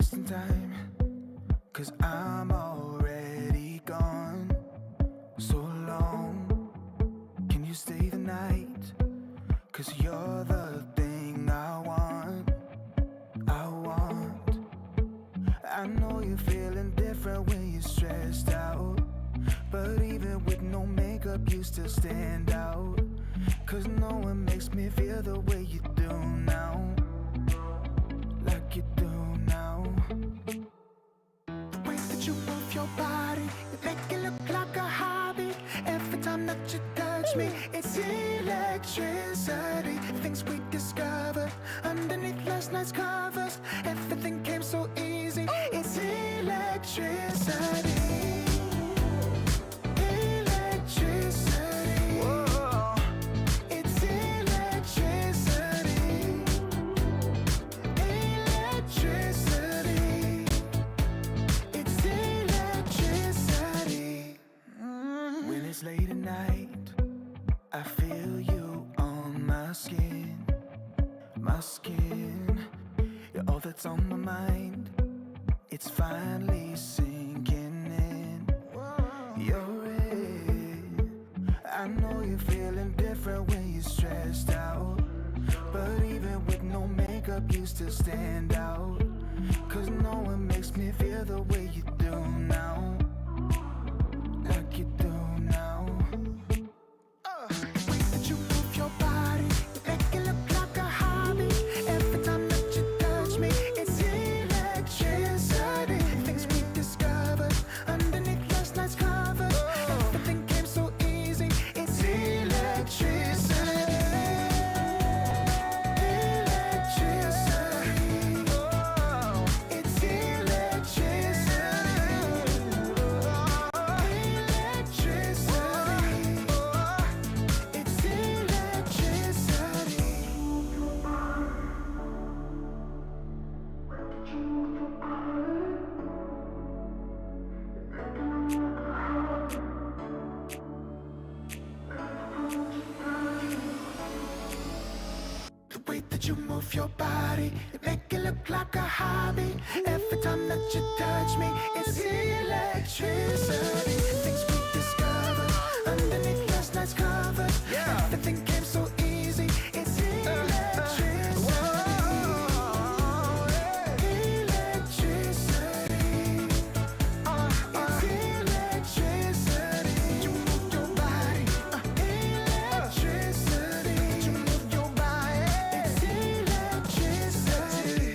just in time, 'cause I'm already gone. So long, can you stay the night? 'Cause you're the thing I want, I want. I know you're feeling different when you're stressed out, but even with no makeup you still stand out. 'Cause no one makes me feel the way you do now, like you do now. The way that you move your body, you make it look like a hobby. Every time that you touch me, it's electricity. Things we discovered underneath last night's covers. Everything came so easy. It's electricity. Electricity. Whoa. It's electricity. Electricity. It's electricity. When it's late at night, I feel you on my skin, my skin. You're all that's on my mind. It's finally sinking in. You're it. I know you're feeling different when you're stressed out, but even with no makeup you still stand out. 'Cause no one makes me feel the way you do now, like you do now. The way that you move your body, you make it look like a hobby. Every time that you touch me, it's electricity. Things we discovered underneath last night's covers. Everything came so easy. It's electricity. Electricity. It's electricity. Electricity. It's electricity. The way that you move your body, you make it look like a hobby. Every time that you touch me, it's electricity. Things we discovered underneath last night's covers. Everything came so easy. It's electricity. Electricity. It's electricity. You move your body. Electricity. You move your body. It's electricity.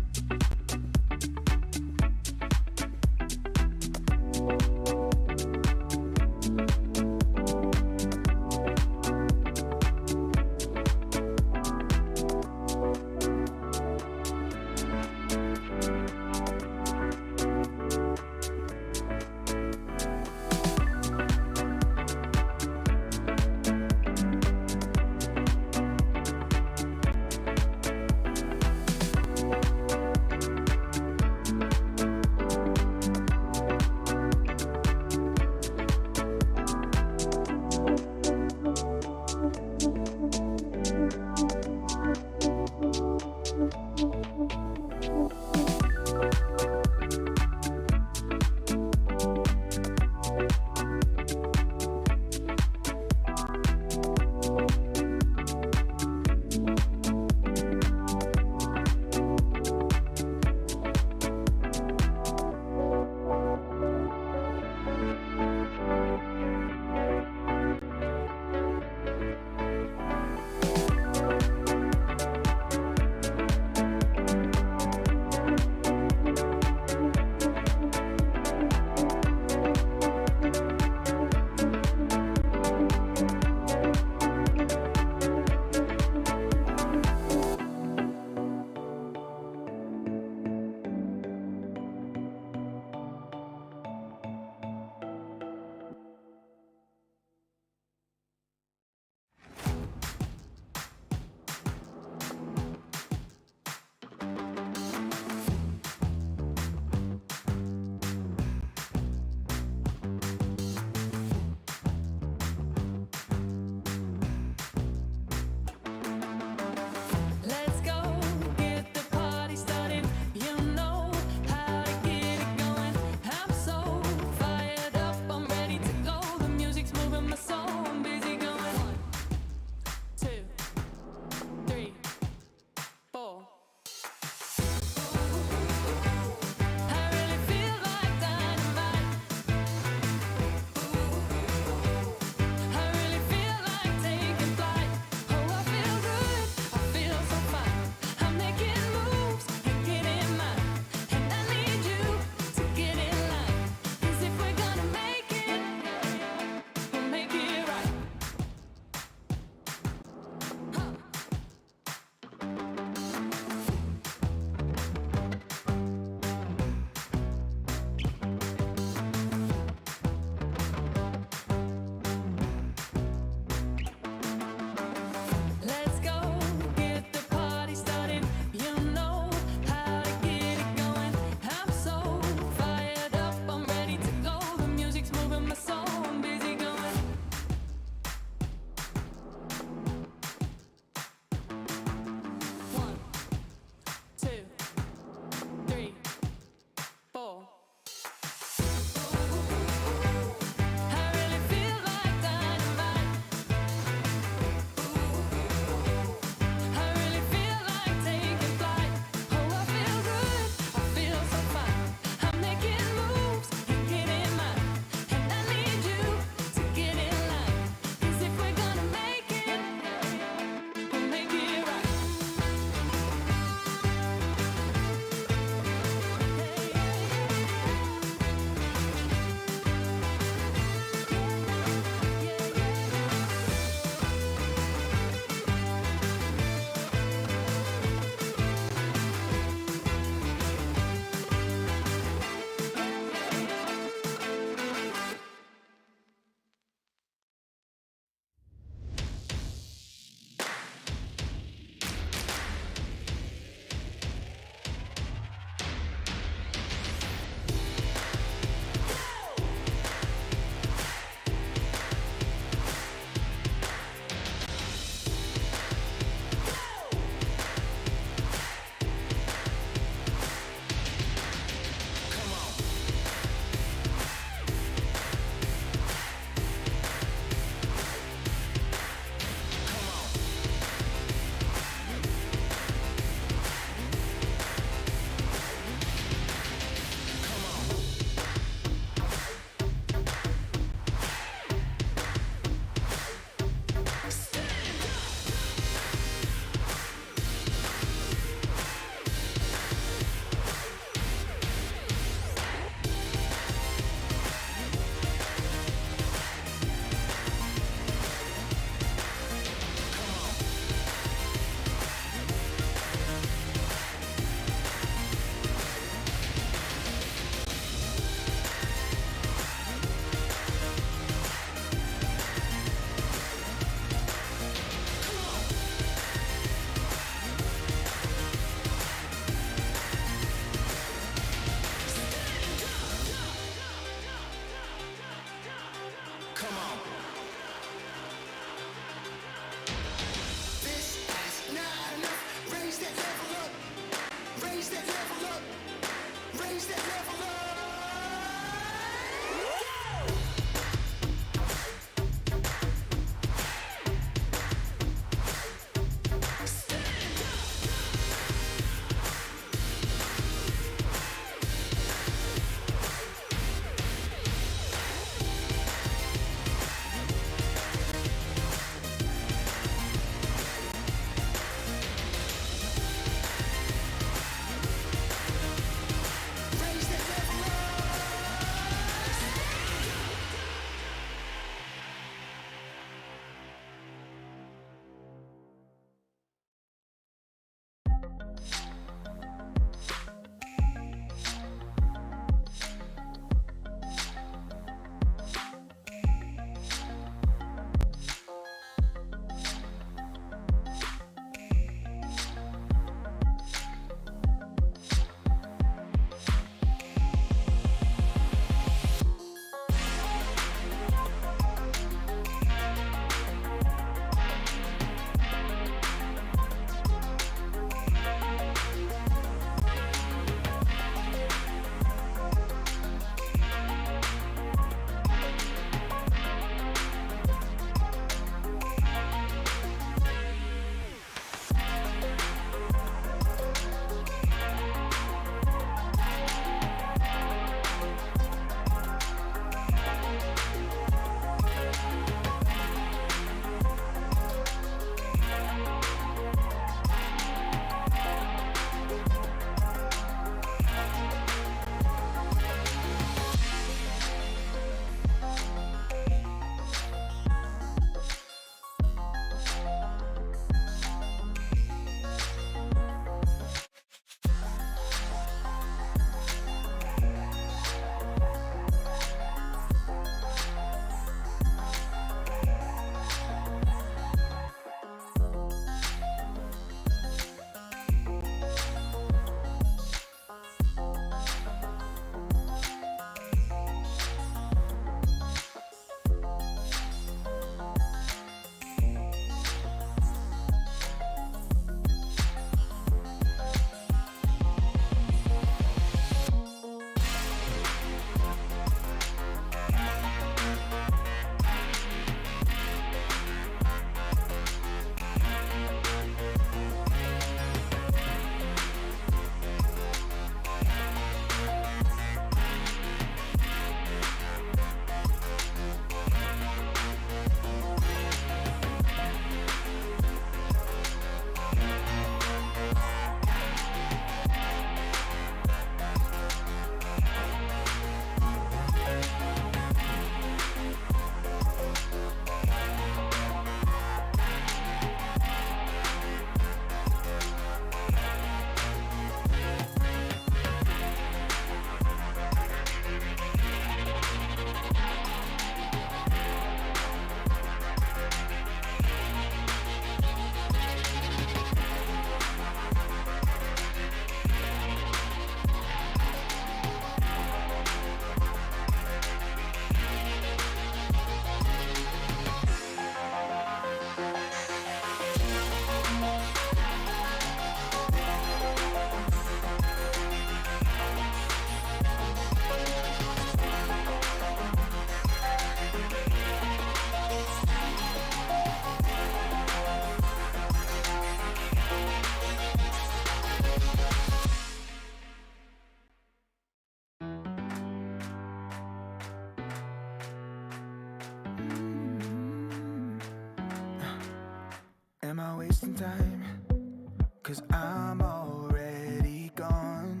'cause I'm already gone.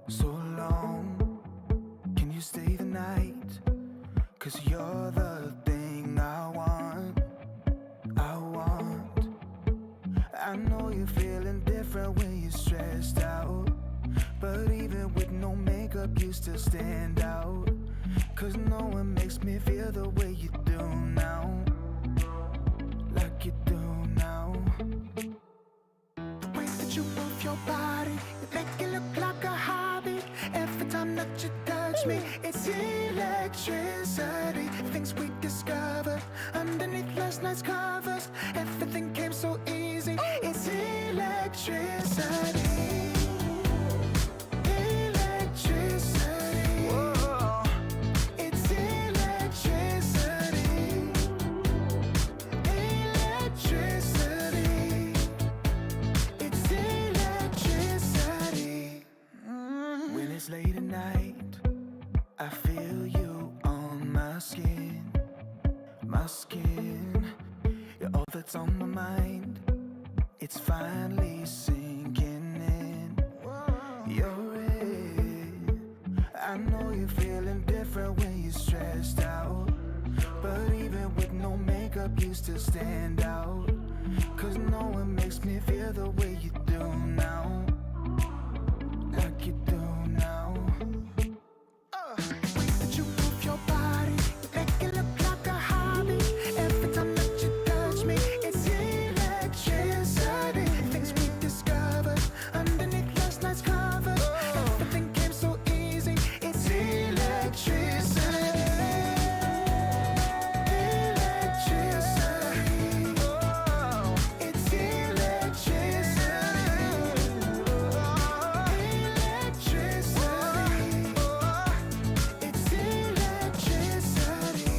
So long, can you stay the night? 'Cause you're the thing I want. I know you're feeling different when you're stressed out, but even with no makeup you still stand out. 'Cause no one makes me feel the way you do now, like you do now. The way that you move your body, you make it look like a hobby. Every time that you touch me, it's electricity. Things we discovered underneath last night's covers. Everything came so easy. It's electricity. Electricity. Whoa. It's electricity. Electricity. It's electricity. When it's late at night, I feel you on my skin. My skin, you're all that's on my mind. It's finally sinking in. You're it. I know you're feeling different when you're stressed out, but even with no makeup you still stand out. 'Cause no one makes me feel the way you do now, like you do now. The way that you move your body, you make it look like a hobby. Every time that you touch me, it's electricity. Things we discovered underneath last night's covers. Everything came so easy. It's electricity. Electricity. It's electricity. Electricity. It's electricity.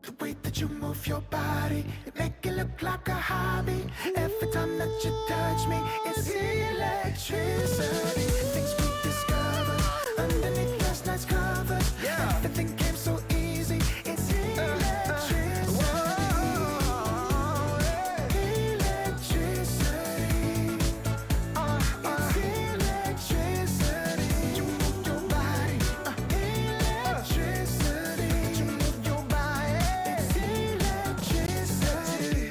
The way that you move your body, you make it look like a hobby. Every time that you touch me, it's electricity. Things we discovered underneath last night's covers. Everything came so easy. It's electricity. Electricity. It's electricity. You move your body. Electricity. You move your body. It's electricity.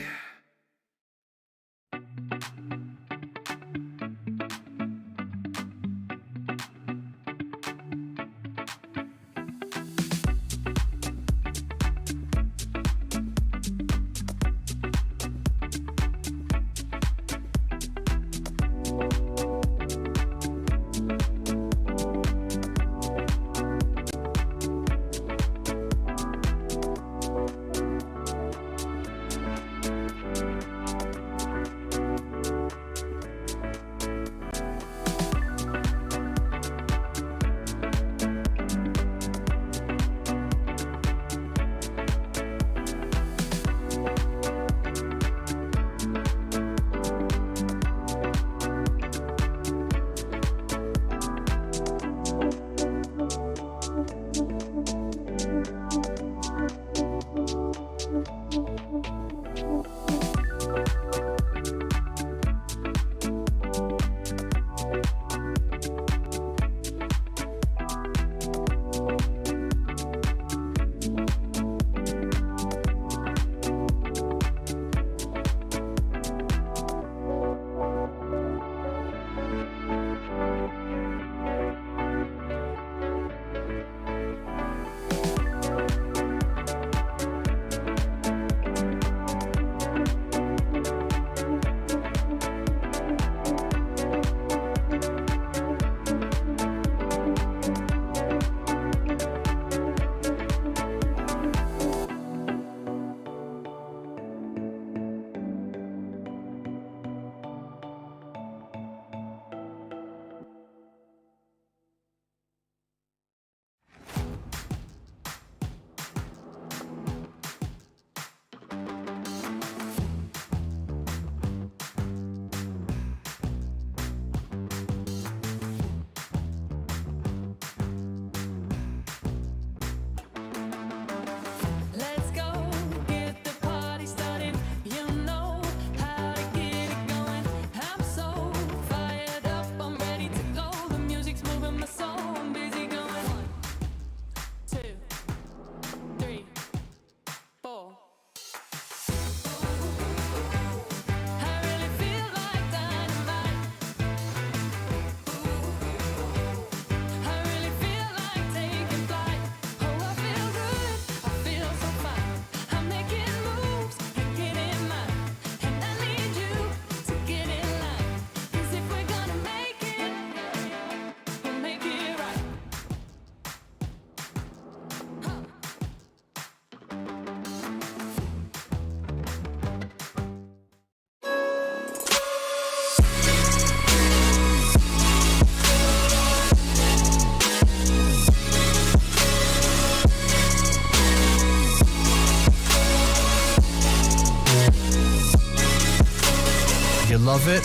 You love it,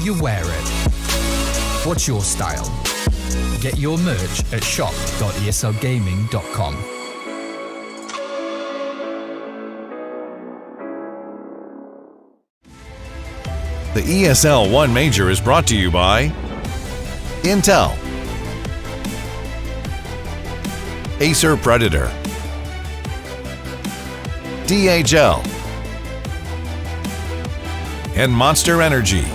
you wear it. What's your style? Get your merch at shop.eslgaming.com. The ESL One Major is brought to you by Intel, Acer Predator, DHL, and Monster Energy.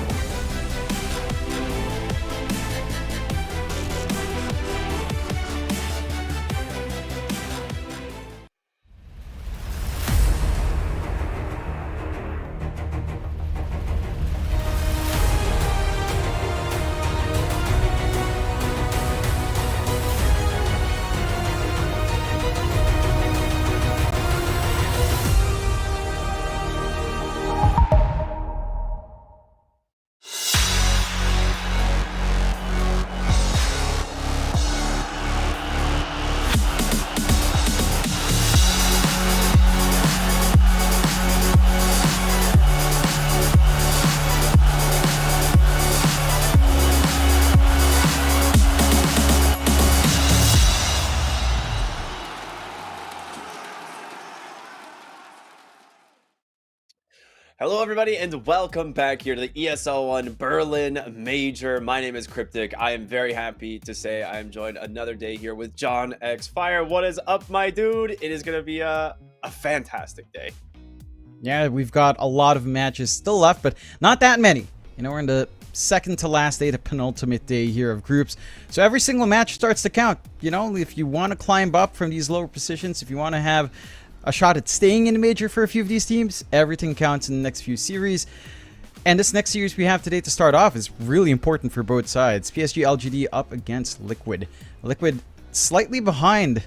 Hello everybody and welcome back here to the ESL One Berlin Major. My name is Cryptic. I am very happy to say I am joined another day here with John X Fire. What is up, my dude? It is going to be a fantastic day. Yeah, we've got a lot of matches still left, but not that many. You know, we're in the second to last day, the penultimate day here of groups. So every single match starts to count. You know, if you want to climb up from these lower positions, if you want to have a shot at staying in the major for a few of these teams, everything counts in the next few series. And this next series we have today to start off is really important for both sides. PSG LGD up against Liquid. Liquid slightly behind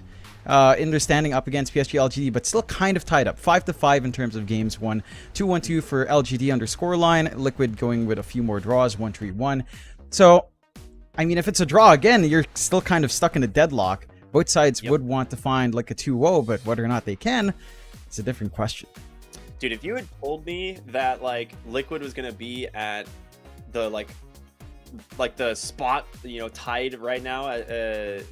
in their standing up against PSG LGD, but still kind of tied up. 5-5 in terms of games won. 2-1-2 for LGD under scoreline. Liquid going with a few more draws, 1-3-1. So, I mean, if it's a draw again, you're still kind of stuck in a deadlock. Both sides would want to find like a 2-0, but whether or not they can, it's a different question. Dude, if you had told me that like Liquid was going to be at the like the spot, you know, tied right now to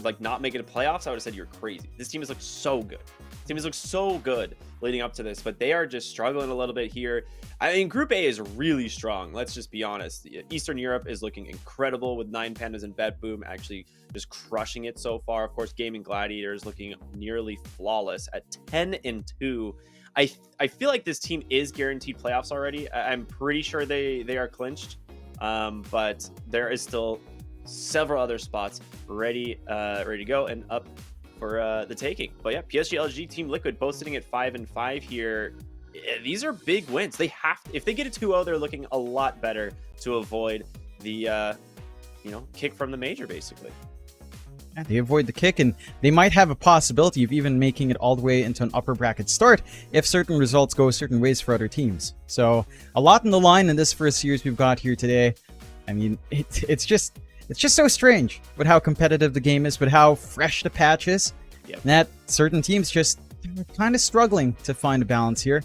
like not make it a playoffs, I would have said you're crazy. This team has looked so good. This team has looked so good leading up to this, but they are just struggling a little bit here. I mean, Group A is really strong. Let's just be honest. Eastern Europe is looking incredible with 9 Pandas and Bet Boom actually just crushing it so far. Of course, Gaming Gladiators looking nearly flawless at 10-2. I feel like this team is guaranteed playoffs already. I'm pretty sure they are clinched, but there is still several other spots ready to go and up for the taking. But yeah, PSG LG Team Liquid both sitting at 5-5 here. These are big wins. They have to, if they get a 2-0, they're looking a lot better to avoid the kick from the major, basically. Yeah, they avoid the kick, and they might have a possibility of even making it all the way into an upper bracket start if certain results go certain ways for other teams. So a lot in the line in this first series we've got here today. I mean, it's just so strange with how competitive the game is, with how fresh the patch is. Yep. That certain teams just kind of struggling to find a balance here.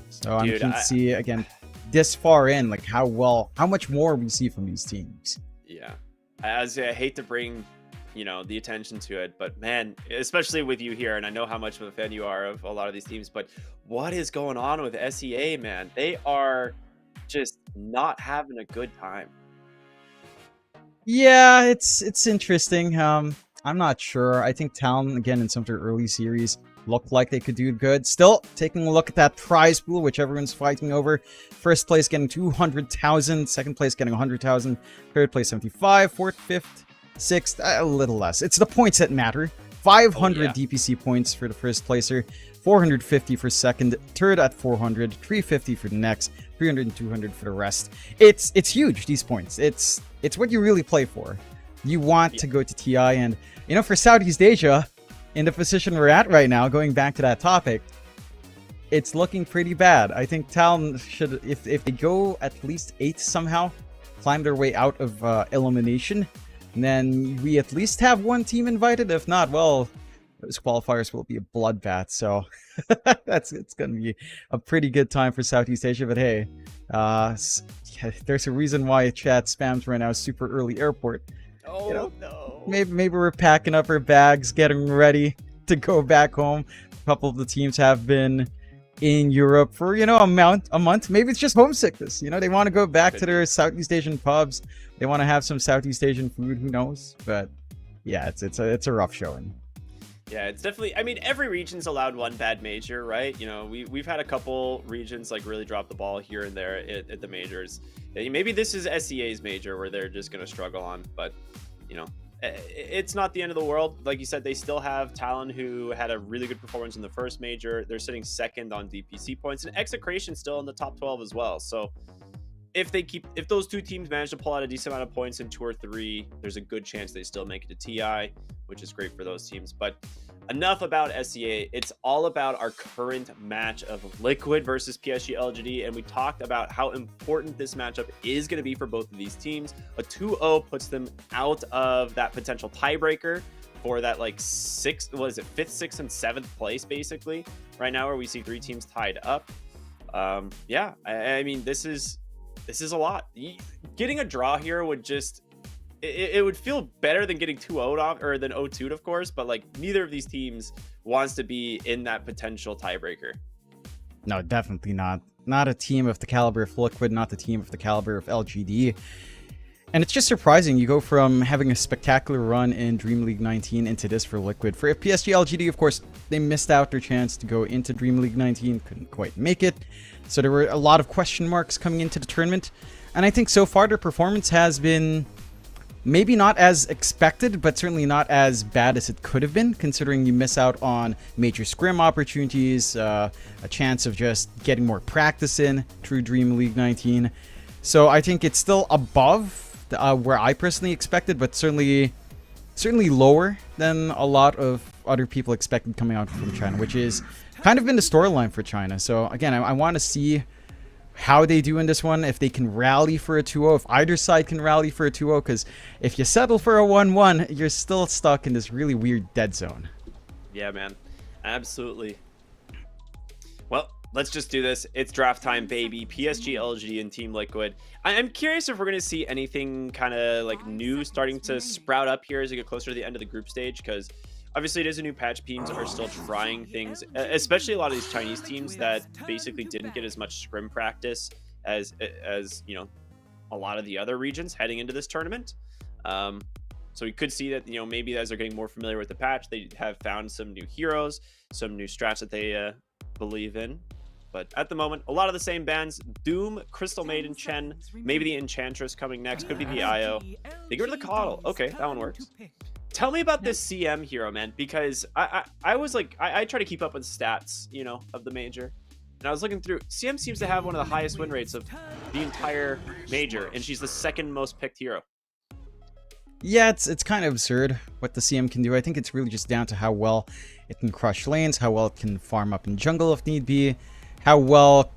So I'm keen to see, again, this far in, like how much more we see from these teams. Yeah. I hate to bring, the attention to it, but man, especially with you here, and I know how much of a fan you are of a lot of these teams, but what is going on with SEA, man? They are just not having a good time. Yeah, it's interesting. I'm not sure. I think Talon, again, in some of their early series, looked like they could do good. Still, taking a look at that prize pool, which everyone's fighting over. First place getting 200,000, second place getting 100,000, third place 75, fourth, fifth, sixth, a little less. It's the points that matter. 500 DPC points for the first placer, 450 for second, third at 400, 350 for the next, 300 and 200 for the rest. It's huge, these points. It's what you really play for. You want to go to TI, and for Southeast Asia, in the position we're at right now, going back to that topic, it's looking pretty bad. I think Talon should, if they go at least 8 somehow, climb their way out of elimination, and then we at least have one team invited. If not, well, those qualifiers will be a bloodbath. So it's going to be a pretty good time for Southeast Asia. But hey, Yeah, there's a reason why chat spams right now super early airport. Oh know, no. Maybe we're packing up our bags, getting ready to go back home. A couple of the teams have been in Europe for, a month. Maybe it's just homesickness. They want to go back to their Southeast Asian pubs. They want to have some Southeast Asian food. Who knows? But yeah, it's a rough showing. Yeah, it's definitely. I mean, every region's allowed one bad major, right? We've had a couple regions like really drop the ball here and there at the majors. Maybe this is SEA's major where they're just gonna struggle on, but it's not the end of the world. Like you said, they still have Talon, who had a really good performance in the first major. They're sitting second on DPC points, and Execration still in the top 12 as well. So if those two teams manage to pull out a decent amount of points in 2 or 3, there's a good chance they still make it to TI, which is great for those teams. But enough about SEA. It's all about our current match of Liquid versus PSG LGD, and we talked about how important this matchup is going to be for both of these teams. A 2-0 puts them out of that potential tiebreaker for that like 5th, 6th, and 7th place basically right now, where we see 3 teams tied up. Yeah, I mean, this is a lot. Getting a draw here would just it would feel better than getting 2-0 off, or than 0-2'd, of course, but like neither of these teams wants to be in that potential tiebreaker. No, definitely not. Not a team of the caliber of Liquid, not the team of the caliber of LGD. And it's just surprising you go from having a spectacular run in Dream League 19 into this for Liquid. For PSG LGD, of course, they missed out their chance to go into Dream League 19, couldn't quite make it. So there were a lot of question marks coming into the tournament. And I think so far their performance has been maybe not as expected, but certainly not as bad as it could have been, considering you miss out on major scrim opportunities, a chance of just getting more practice in through Dream League 19. So I think it's still above where I personally expected, but certainly lower than a lot of other people expected coming out from China, which is kind of been the storyline for China. So again, I want to see how they do in this one, if they can rally for a 2-0, if either side can rally for a 2-0, because if you settle for a 1-1, you're still stuck in this really weird dead zone. Yeah, man. Absolutely. Well, let's just do this. It's draft time, baby. PSG, LG, and Team Liquid. I'm curious if we're going to see anything kind of like new starting to sprout up here as we get closer to the end of the group stage, because obviously it is a new patch. Teams are still trying things, especially a lot of these Chinese teams that basically didn't get as much scrim practice as a lot of the other regions heading into this tournament. So we could see that, maybe as they're getting more familiar with the patch, they have found some new heroes, some new strats that they believe in. But at the moment, a lot of the same bans: Doom, Crystal Maiden, Chen, maybe the Enchantress coming next, could be the IO. They go to the Coddle. Okay, that one works. Tell me about this CM hero, man, because I was like, I try to keep up with stats, of the major. And I was looking through, CM seems to have one of the highest win rates of the entire major, and she's the 2nd most picked hero. Yeah, it's kind of absurd what the CM can do. I think it's really just down to how well it can crush lanes, how well it can farm up in jungle if need be, how well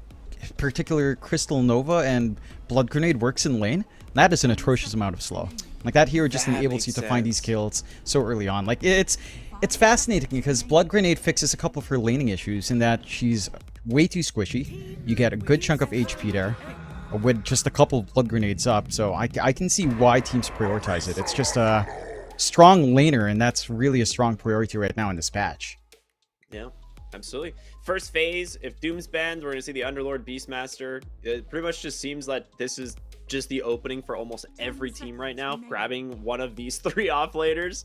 particular Crystal Nova and Blood Grenade works in lane. That is an atrocious amount of slow. Like, that hero just enables you to find these kills so early on. Like, it's fascinating because Blood Grenade fixes a couple of her laning issues in that she's way too squishy. You get a good chunk of HP there with just a couple of Blood Grenades up. So I can see why teams prioritize it. It's just a strong laner, and that's really a strong priority right now in this patch. Yeah, absolutely. First phase, if Doom's banned, we're going to see the Underlord Beastmaster. It pretty much just seems that this is just the opening for almost every team right now, grabbing one of these 3 offlaners.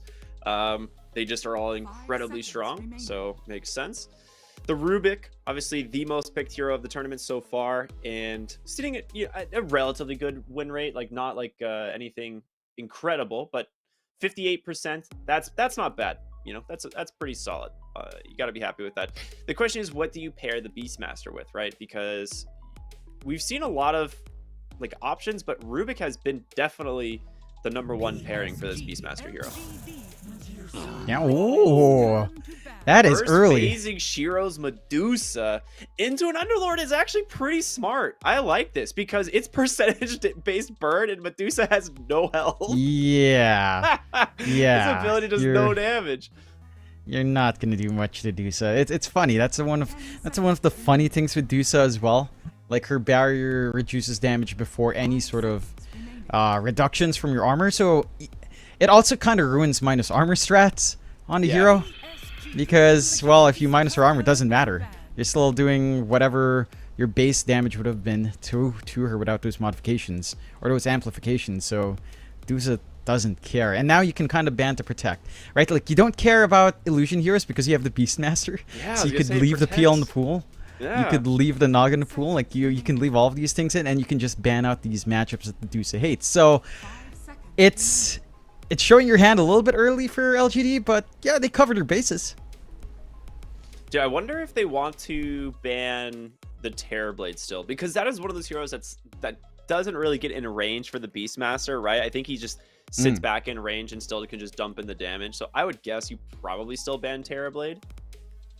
They just are all incredibly strong, so makes sense. The Rubik, obviously the most picked hero of the tournament so far, and sitting at a relatively good win rate, like not like anything incredible, but 58%. That's not bad. That's pretty solid. You got to be happy with that. The question is, what do you pair the Beastmaster with, right? Because we've seen a lot of like options, but Rubik has been definitely the #1 pairing for this Beastmaster hero. Yeah, ooh, that is early. Phasing Shiro's Medusa into an Underlord is actually pretty smart. I like this because it's percentage-based burn, and Medusa has no health. Yeah, yeah. His ability does no damage. You're not gonna do much to Medusa. It's funny. That's one of the funny things with Medusa as well. Like her barrier reduces damage before any sort of reductions from your armor. So it also kind of ruins minus armor strats on the hero. Because, well, if you minus her armor, it doesn't matter. You're still doing whatever your base damage would have been to her without those modifications. Or those amplifications. So Dusa doesn't care. And now you can kind of ban to protect. Right? Like, you don't care about illusion heroes because you have the Beastmaster. Yeah, so you could leave the peel in the pool. Yeah. You could leave the Nog in the pool. Like, you can leave all of these things in, and you can just ban out these matchups that the Dusa hates. So, it's showing your hand a little bit early for LGD, but yeah, they covered their bases. Dude, I wonder if they want to ban the Terrorblade still, because that is one of those heroes that doesn't really get in range for the Beastmaster, right? I think he just sits back in range and still can just dump in the damage. So I would guess you probably still ban Terrorblade.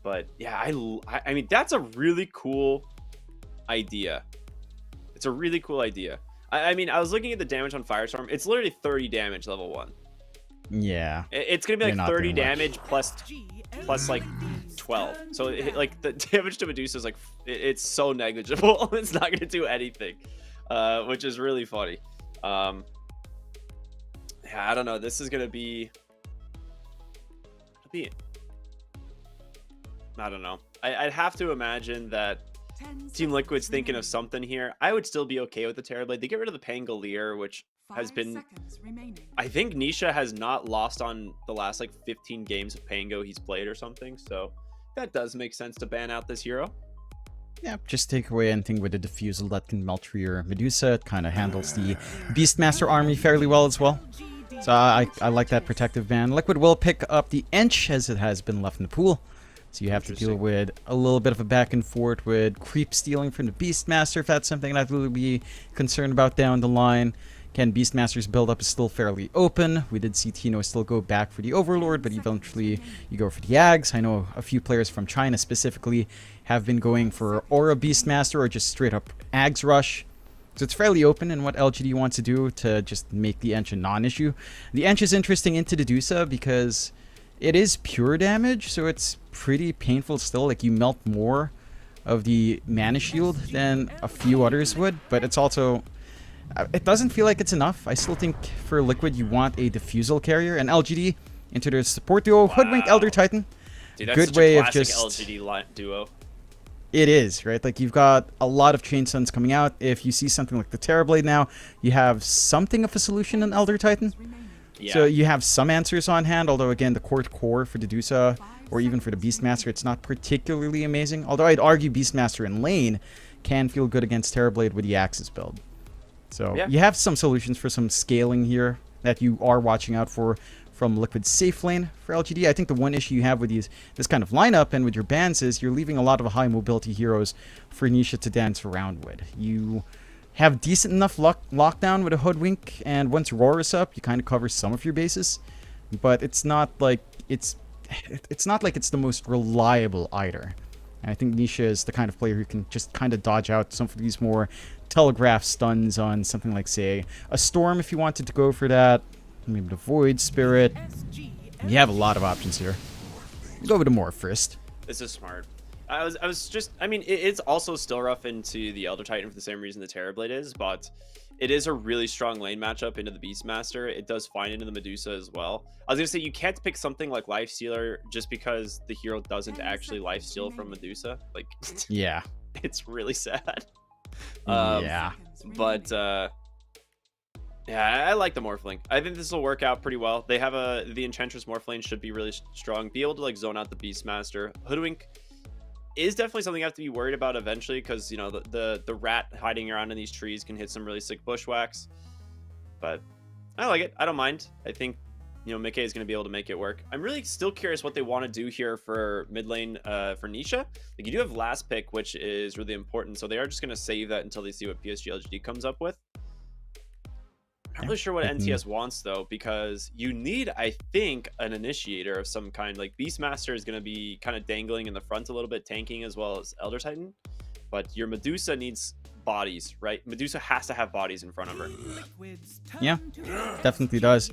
But yeah, I mean, that's a really cool idea. It's a really cool idea. I mean, I was looking at the damage on Firestorm. It's literally 30 damage level 1. Yeah. It's going to be like 30 damage plus like 12. So like the damage to Medusa is like, it's so negligible. It's not going to do anything, which is really funny. Yeah, I don't know. This is going to be... I don't know. I'd have to imagine that Team Liquid's thinking of something here. I would still be okay with the Terrorblade. They get rid of the Pangolier, which has been... I think Nisha has not lost on the last like 15 games of Pango he's played or something. So that does make sense to ban out this hero. Yeah, just take away anything with a diffusal that can melt through your Medusa. It kind of handles the Beastmaster army fairly well as well. So I like that protective ban. Liquid will pick up the Ench as it has been left in the pool. So you have to deal with a little bit of a back and forth with creep stealing from the Beastmaster, if that's something I'd really be concerned about down the line. Again, Beastmaster's build-up is still fairly open. We did see Tino still go back for the Overlord, but eventually you go for the Ags. I know a few players from China specifically have been going for Aura Beastmaster or just straight up Ags Rush. So it's fairly open in what LGD wants to do to just make the Ench a non-issue. The Ench is interesting into the Dusa because it is pure damage, so it's pretty painful still. Like, you melt more of the mana shield than a few others would, but it's also... it doesn't feel like it's enough. I still think for Liquid you want a diffusal carrier, and LGD into their support duo, Hoodwink Elder Titan. Dude, that's good such way a of classic just... LGD duo. It is, right? Like, you've got a lot of Chain Suns coming out. If you see something like the Terrorblade now, you have something of a solution in Elder Titan. Yeah. So you have some answers on hand, although again, the core for the Dusa, or even for the Beastmaster, it's not particularly amazing. Although I'd argue Beastmaster in lane can feel good against Terrorblade with the Axis build. So you have some solutions for some scaling here that you are watching out for from Liquid's safe lane for LGD. I think the one issue you have with this kind of lineup and with your bans is you're leaving a lot of high mobility heroes for Nisha to dance around with. You have decent enough lockdown with a Hoodwink, and once Roar is up, you kind of cover some of your bases, but it's not like it's not like it's the most reliable either. And I think Nisha is the kind of player who can just kind of dodge out some of these more telegraph stuns on something like, say, a Storm if you wanted to go for that. Maybe the Void Spirit. You have a lot of options here. Go with the Morph first. This is smart. I was just, I mean, it's also still rough into the Elder Titan for the same reason the Terrorblade is, but it is a really strong lane matchup into the Beastmaster. It does fine into the Medusa as well. I was gonna say, you can't pick something like Lifestealer just because the hero doesn't actually lifesteal from Medusa. Like, yeah, it's really sad. Yeah. But yeah, I like the Morphling. I think this will work out pretty well. They have the Enchantress Morphling should be really strong. Be able to like zone out the Beastmaster. Hoodwink is definitely something you have to be worried about eventually, because you know the rat hiding around in these trees can hit some really sick bushwhacks. But I like it. I don't mind. I think, you know, Mickey is going to be able to make it work. I'm really still curious what they want to do here for mid lane for Nisha. Like, you do have last pick, which is really important, so they are just going to save that until they see what PSG LGD comes up with. I'm not really sure what NTS wants though, because you need, I think, an initiator of some kind. Like, Beastmaster is going to be kind of dangling in the front a little bit, tanking as well as Elder Titan. But your Medusa needs bodies, right? Medusa has to have bodies in front of her. Yeah, definitely does.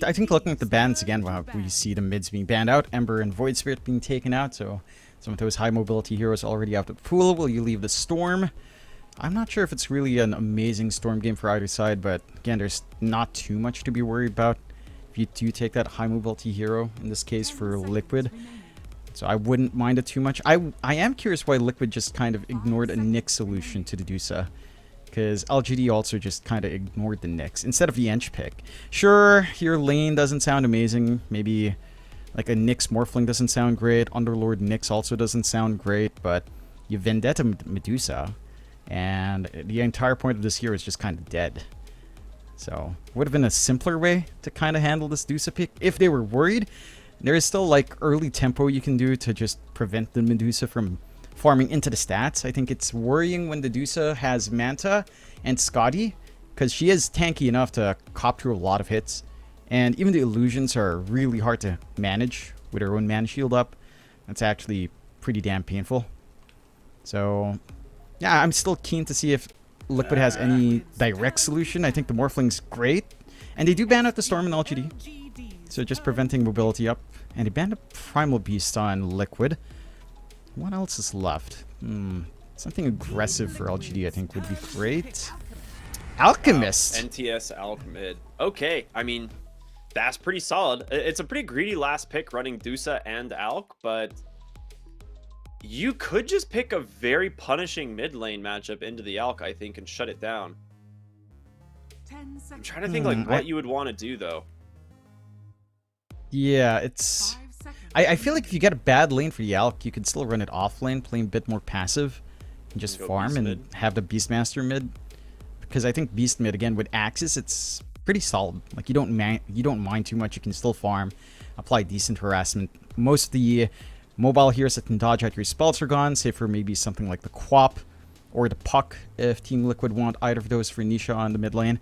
I think looking at the bans again, wow, we see the mids being banned out, Ember and Void Spirit being taken out, so some of those high mobility heroes already out of the pool. Will you leave the Storm? I'm not sure if it's really an amazing Storm game for either side, but again, there's not too much to be worried about if you do take that high mobility hero, in this case for Liquid. So I wouldn't mind it too much. I am curious why Liquid just kind of ignored a Nyx solution to the Dusa. Because LGD also just kind of ignored the Nyx instead of the Ench pick. Sure, your lane doesn't sound amazing. Maybe like a Nyx Morphling doesn't sound great. Underlord Nyx also doesn't sound great. But you Vendetta Medusa. And the entire point of this hero is just kind of dead. So would have been a simpler way to kind of handle this Dusa pick. If they were worried, there is still like early tempo you can do to just prevent the Medusa from farming into the stats. I think it's worrying when the Dusa has Manta and Scotty, because she is tanky enough to cop through a lot of hits. And even the illusions are really hard to manage with her own mana shield up. That's actually pretty damn painful. So yeah, I'm still keen to see if Liquid has any direct solution. I think the Morphling's great. And they do ban out the Storm in LGD. So just preventing mobility up. And they banned a Primal Beast on Liquid. What else is left? Something aggressive for LGD I think would be great. Alchemist. NTS Alchemid. Okay, I mean, that's pretty solid. It's a pretty greedy last pick running Dusa and Alch, but you could just pick a very punishing mid lane matchup into the Alch, I think, and shut it down. I'm trying to think like what you would want to do though. Yeah, it's... I feel like if you get a bad lane for the Alch, you can still run it off lane, playing a bit more passive, and just farm and mid. Have the Beastmaster mid. Because I think Beast mid, again, with Axis, it's pretty solid. Like, you don't mind too much, you can still farm, apply decent harassment. Most of the mobile heroes that can dodge out your spells are gone, save for maybe something like the Quap or the Puck, if Team Liquid want either of those for Nisha on the mid lane.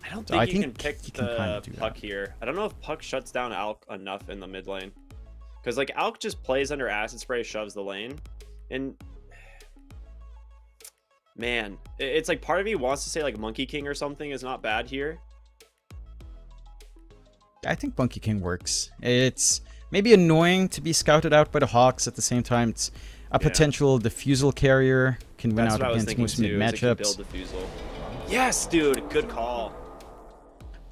I don't think you can pick the Puck here. I don't know if Puck shuts down Alch enough in the mid lane. Because, like, Alch just plays under Acid Spray, shoves the lane. And, man, it's like part of me wants to say, like, Monkey King or something is not bad here. I think Monkey King works. It's maybe annoying to be scouted out by the Hawks. At the same time, it's a potential diffusal carrier. Can win out against most mid matchups. Yes, dude. Good call.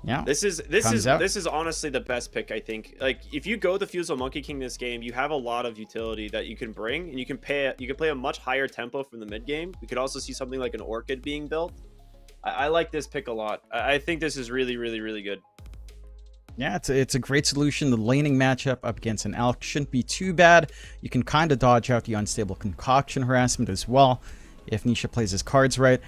Yeah, this is honestly the best pick, I think. Like, if you go the Fusel Monkey King this game, you have a lot of utility that you can bring, and you can play a much higher tempo from the mid game. We could also see something like an Orchid being built. I like this pick a lot. I think this is really, really, really good. Yeah, it's a great solution. The laning matchup up against an Alch shouldn't be too bad. You can kind of dodge out the unstable concoction harassment as well if Nisha plays his cards right.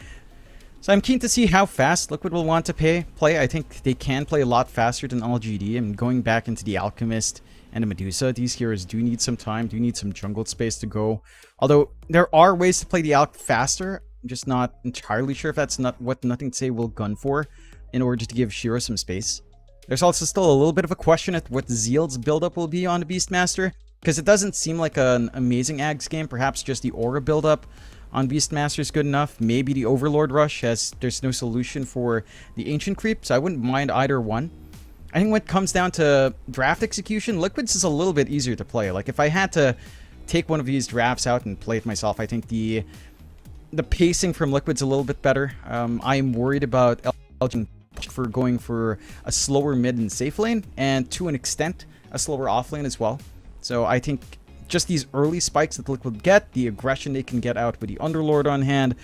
So I'm keen to see how fast Liquid will want to play. I think they can play a lot faster than LGD. And going back into the Alchemist and the Medusa, these heroes do need some time, do need some jungle space to go. Although there are ways to play the Alch faster. I'm just not entirely sure if that's not what Nothing to Say will gun for in order to give Shiro some space. There's also still a little bit of a question at what Zeal's buildup will be on the Beastmaster, because it doesn't seem like an amazing Ags game. Perhaps just the Aura buildup on Beastmaster is good enough. Maybe the Overlord Rush, as there's no solution for the Ancient Creep, so I wouldn't mind either one. I think when it comes down to draft execution, Liquid's is a little bit easier to play. Like, if I had to take one of these drafts out and play it myself, I think the pacing from Liquid's a little bit better. I am worried about LG for going for a slower mid and safe lane, and to an extent, a slower off lane as well. So I think just these early spikes that Liquid get, the aggression they can get out with the Underlord on hand,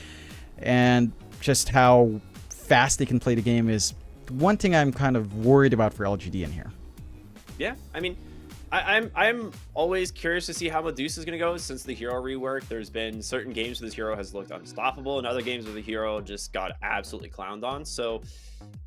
and just how fast they can play the game is one thing I'm kind of worried about for LGD in here. Yeah, I mean, I'm always curious to see how Medusa is going to go since the hero rework. There's been certain games where this hero has looked unstoppable, and other games where the hero just got absolutely clowned on. So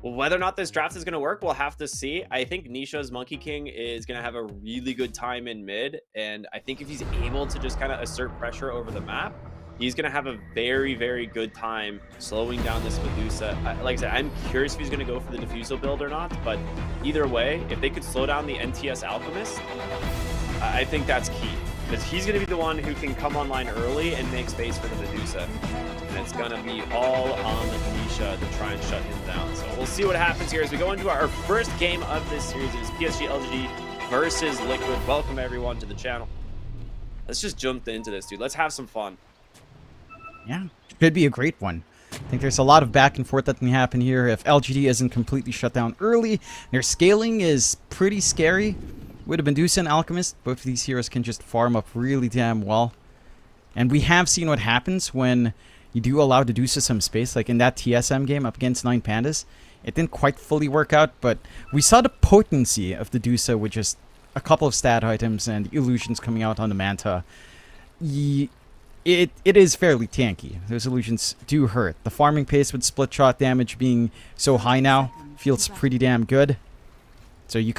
whether or not this draft is going to work, we'll have to see. I think Nisha's Monkey King is going to have a really good time in mid, and I think if he's able to just kind of assert pressure over the map, he's going to have a very, very good time slowing down this Medusa. Like I said, I'm curious if he's going to go for the Diffusal build or not, but either way, if they could slow down the NTS Alchemist, I think that's key, because he's going to be the one who can come online early and make space for the Medusa. And it's going to be all on Nisha to try and shut him down. So we'll see what happens here as we go into our first game of this series. It is PSG LGD versus Liquid. Welcome everyone to the channel. Let's just jump into this, dude. Let's have some fun. Yeah, could be a great one. I think there's a lot of back and forth that can happen here. If LGD isn't completely shut down early, their scaling is pretty scary. With a Medusa and Alchemist, both of these heroes can just farm up really damn well. And we have seen what happens when you do allow Medusa some space, like in that TSM game up against 9 Pandas. It didn't quite fully work out, but we saw the potency of the Medusa with just a couple of stat items and illusions coming out on the Manta. It is fairly tanky. Those illusions do hurt. The farming pace with split shot damage being so high now feels pretty damn good. So you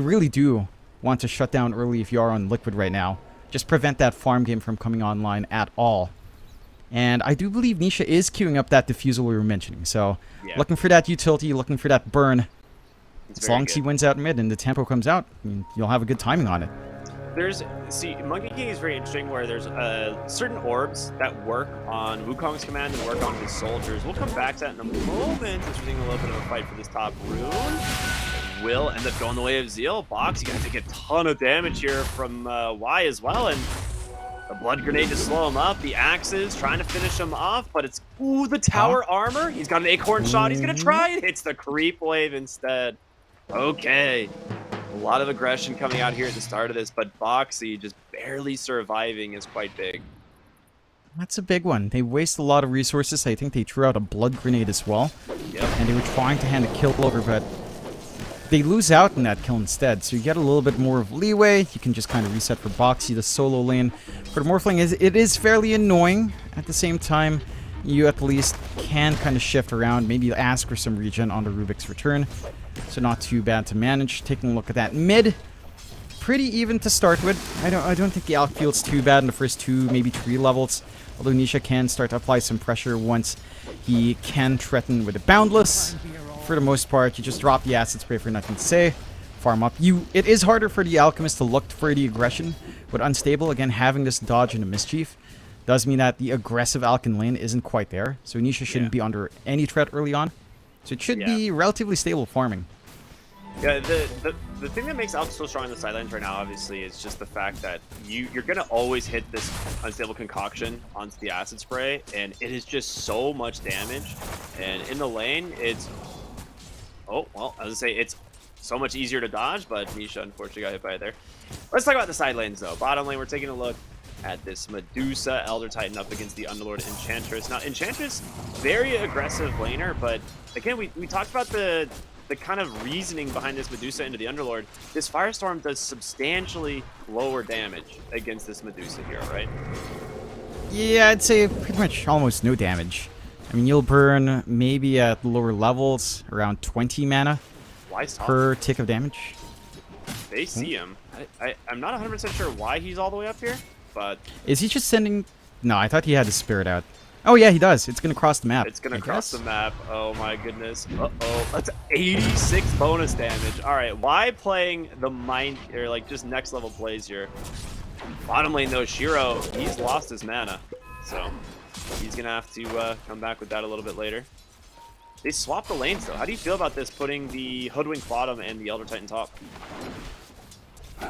really do want to shut down early if you are on Liquid right now. Just prevent that farm game from coming online at all. And I do believe Nisha is queuing up that diffusal we were mentioning. So looking for that utility, looking for that burn. As long as he wins out mid and the tempo comes out, you'll have a good timing on it. Monkey King is very interesting where there's certain orbs that work on Wukong's command and work on his soldiers. We'll come back to that in a moment as we're seeing a little bit of a fight for this top rune. Will end up going the way of Zeal. Box, you gotta take a ton of damage here from Y as well, and the blood grenade to slow him up. The axes trying to finish him off, but it's the tower armor. He's got an acorn shot. He's gonna try it. Hits the creep wave instead. Okay. A lot of aggression coming out here at the start of this, but Boxy just barely surviving is quite big. That's a big one. They waste a lot of resources. I think they threw out a blood grenade as well. Yep. And they were trying to hand a kill over, but they lose out in that kill instead. So you get a little bit more of leeway. You can just kind of reset for Boxy, the solo lane. For the Morphling, it is fairly annoying. At the same time, you at least can kind of shift around, maybe ask for some regen on the Rubik's return. So not too bad to manage. Taking a look at that mid, pretty even to start with. I don't think the Alk feels too bad in the first 2, maybe 3 levels. Although Nisha can start to apply some pressure once he can threaten with a Boundless. For the most part, you just drop the acid spray for nothing to say. Farm up. It is harder for the Alchemist to look for the aggression. But Unstable, again, having this dodge and a Mischief does mean that the aggressive Alkin lane isn't quite there. So Nisha shouldn't be under any threat early on. So it should be relatively stable farming. Yeah, the thing that makes Alk so strong on the sidelines right now, obviously, is just the fact that you're going to always hit this Unstable Concoction onto the Acid Spray, and it is just so much damage. And in the lane, it's... Oh, well, I was going to say, it's so much easier to dodge, but Nisha unfortunately got hit by it there. Let's talk about the side lanes, though. Bottom lane, we're taking a look at this Medusa Elder Titan up against the Underlord Enchantress. Now, Enchantress, very aggressive laner, but again, we talked about the kind of reasoning behind this Medusa into the Underlord. This Firestorm does substantially lower damage against this Medusa here, right? Yeah, I'd say pretty much almost no damage. I mean, you'll burn maybe at lower levels around 20 mana per tick of damage. They see him. I'm not 100% sure why he's all the way up here, but... Is he just sending... No, I thought he had his spirit out. Oh, yeah, he does. It's going to cross the map. It's going to cross the map. Oh, my goodness. Uh-oh. That's 86 bonus damage. All right, why playing the mind... Or, like, just next level plays here? Bottom lane, though, Shiro, he's lost his mana. So, he's going to have to come back with that a little bit later. They swapped the lanes, though. How do you feel about this, putting the Hoodwink bottom and the Elder Titan top?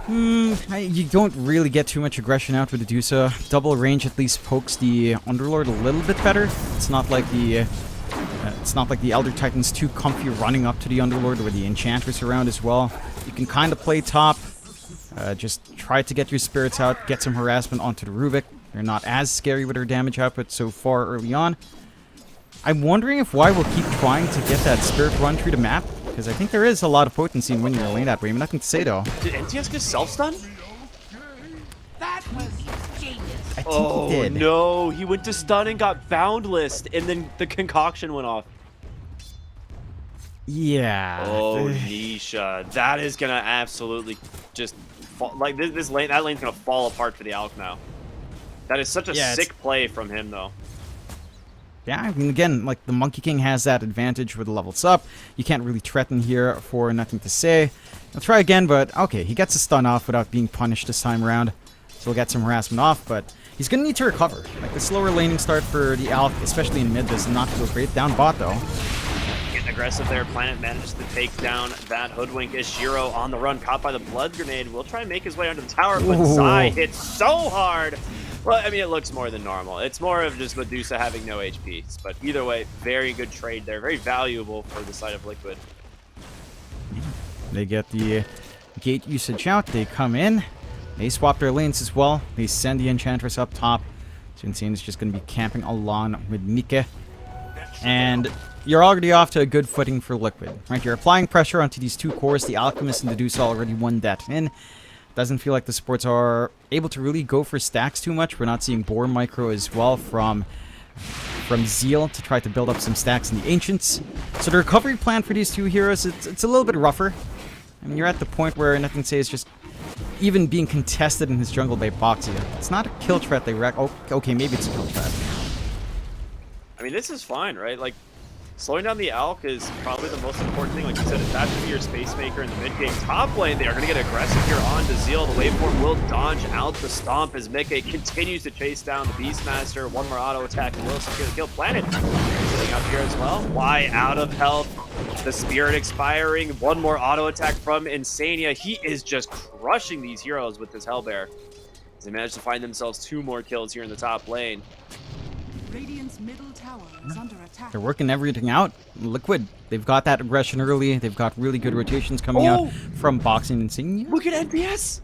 You don't really get too much aggression out with the Medusa. Double range at least pokes the Underlord a little bit better. It's not like the Elder Titan's too comfy running up to the Underlord with the Enchantress around as well. You can kind of play top. Just try to get your spirits out, get some harassment onto the Rubik. They're not as scary with their damage output so far early on. I'm wondering if Y will keep trying to get that spirit run through the map. Because I think there is a lot of potency in winning your lane that way. I mean, nothing to say, though. Did NTS just self-stun? That was genius. I think he did. No. He went to stun and got Boundless, and then the concoction went off. Yeah. Oh, Nisha. That is going to absolutely just... Like, this lane, that lane's going to fall apart for the Alk now. That is such a sick play from him, though. Yeah, I mean, again, like, the Monkey King has that advantage with the levels up. You can't really threaten here for nothing to say. I'll try again, but okay, he gets a stun off without being punished this time around. So we'll get some harassment off, but he's going to need to recover. Like, the slower laning start for the Alk, especially in mid, does not feel great. Down bot, though. Getting aggressive there. Planet manages to take down that Hoodwink. Is Shiro on the run, caught by the blood grenade. Will try and make his way under the tower, but Zai hits so hard. Well, I mean, it looks more than normal. It's more of just Medusa having no HP. But either way, very good trade there. Very valuable for the side of Liquid. They get the gate usage out. They come in. They swap their lanes as well. They send the Enchantress up top. So Insane is just going to be camping along with Mike. And you're already off to a good footing for Liquid. Right, you're applying pressure onto these two cores. The Alchemist and the Medusa already won that in. Doesn't feel like the supports are able to really go for stacks too much. We're not seeing Boar Micro as well from Zeal to try to build up some stacks in the Ancients. So the recovery plan for these two heroes, it's a little bit rougher. I mean, you're at the point where Nothing Say is just even being contested in his jungle by Boxy. It's not a kill threat they wreck. Oh, okay, maybe it's a kill threat. I mean, this is fine, right? Like, slowing down the Alk is probably the most important thing. Like you said, attach to your Space Maker in the mid game. Top lane, they are going to get aggressive here on to Zeal. The waveform will dodge out the Stomp as Mickey continues to chase down the Beastmaster. One more auto attack and will secure the kill. Planet sitting up here as well. Why out of health? The Spirit expiring. One more auto attack from Insania. He is just crushing these heroes with this Hellbear. They managed to find themselves 2 more kills here in the top lane. Radiant's middle tower is under attack. They're working everything out. Liquid, they've got that aggression early. They've got really good rotations coming out from Boxing and Insignia. Look at NPS!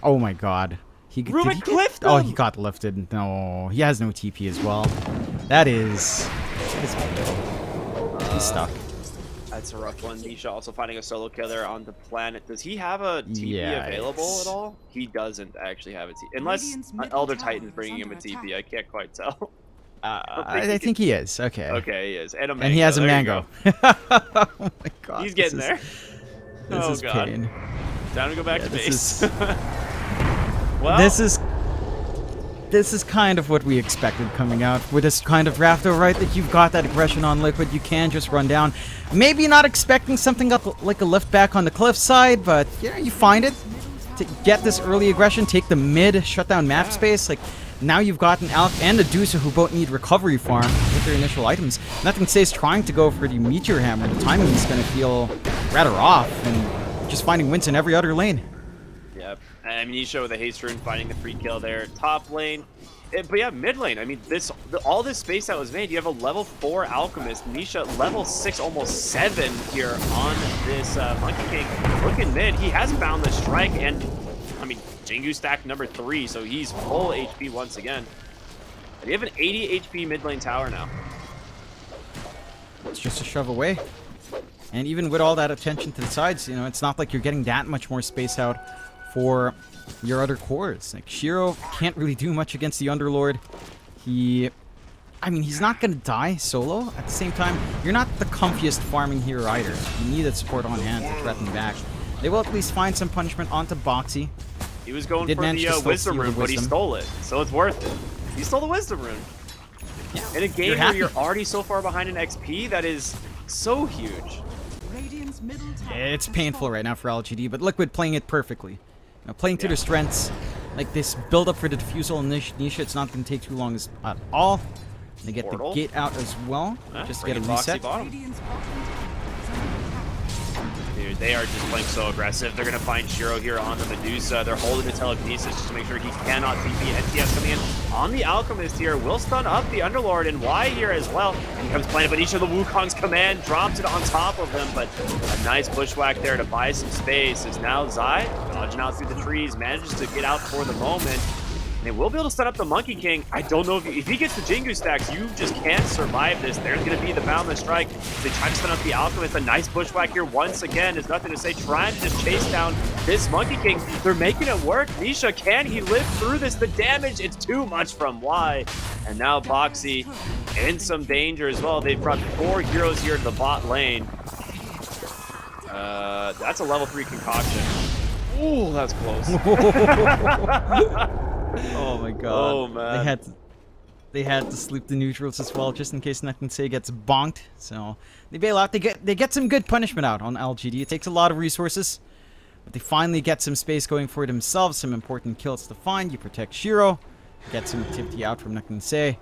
Oh my god. Rubik cliffed Oh, him! he got lifted. No, he has no TP as well. That is he's stuck. That's a rough one. Nisha also finding a solo kill there on the Planet. Does he have a TP available at all? He doesn't actually have a TP. Unless Radiant's an middle Elder tower Titan's is bringing him a under TP. attack. I can't quite tell. I think he is. Okay. Okay, he is. And a mango. And he has a There you mango. go. Oh my god. He's getting there. This Oh, is God. pain. Time to go back to this base. Well, This is kind of what we expected coming out with this kind of draft, though, right? That you've got that aggression on Liquid, you can just run down. Maybe not expecting something up like a lift back on the cliff side, but yeah, you find it. To get this early aggression, take the mid, shut down map space. Like, now you've got an Alk and a Medusa who both need recovery farm with their initial items. Nothing Says trying to go for the Meteor Hammer. The timing is going to feel rather off, and just finding wins in every other lane. Yep. Amnesia with a haste rune finding the free kill there. Top lane. But yeah, mid lane. I mean, all this space that was made, you have a level 4 Alchemist. Nisha, level 6, almost 7 here on this Monkey King. Looking mid, he has found the strike, and I mean, Jingu stack number 3, so he's full HP once again. And you have an 80 HP mid lane tower now. It's just a shove away. And even with all that attention to the sides, you know, it's not like you're getting that much more space out for your other cores. Like, Shiro can't really do much against the Underlord. I mean, he's not gonna die solo. At the same time, you're not the comfiest farming hero either. You need that support on hand to threaten back. They will at least find some punishment onto Boxy. He was going Did for manage to the still Wisdom steal the Rune, but he Wisdom. stole it, so it's worth it. He stole the Wisdom Rune. Yeah, In a game you're where happy. you're already so far behind in XP, that is so huge. Radiant's middle tower It's has painful fallen. right now for LGD, but Liquid playing it perfectly. You know, playing to their strengths. Like, this build up for the Diffusal and Nisha, it's not going to take too long at all. They get Portal. the gate out as well, just to get a Bringing Boxy reset. bottom. Radiant's bottom tower is under attack. Dude, they are just playing so aggressive. They're going to find Shiro here on the Medusa. They're holding the telekinesis just to make sure he cannot TP. NTS coming in on the Alchemist here. Will stun up the Underlord and Y here as well. And comes Planet, but each of the Wukong's command drops it on top of him. But a nice bushwhack there to buy some space. Is now Zai dodging out through the trees, manages to get out for the moment. And they will be able to stun up the Monkey King. I don't know if he gets the Jingu stacks, you just can't survive this. There's going to be the Boundless Strike. They try to stun up the Alchemist. A nice bushwhack here once again. There's nothing to say. Trying to just chase down this Monkey King. They're making it work. Nisha, can he live through this? The damage, it's too much from Y. And now Boxy in some danger as well. They've brought 4 heroes here to the bot lane. That's a level 3 concoction. Ooh, that's close. Oh my god. Oh, man. They had to sleep the neutrals as well, just in case Nothing Say gets bonked. So they bail out. They get some good punishment out on LGD. It takes a lot of resources, but they finally get some space going for themselves. Some important kills to find. You protect Shiro, get some activity out from Nothing Say,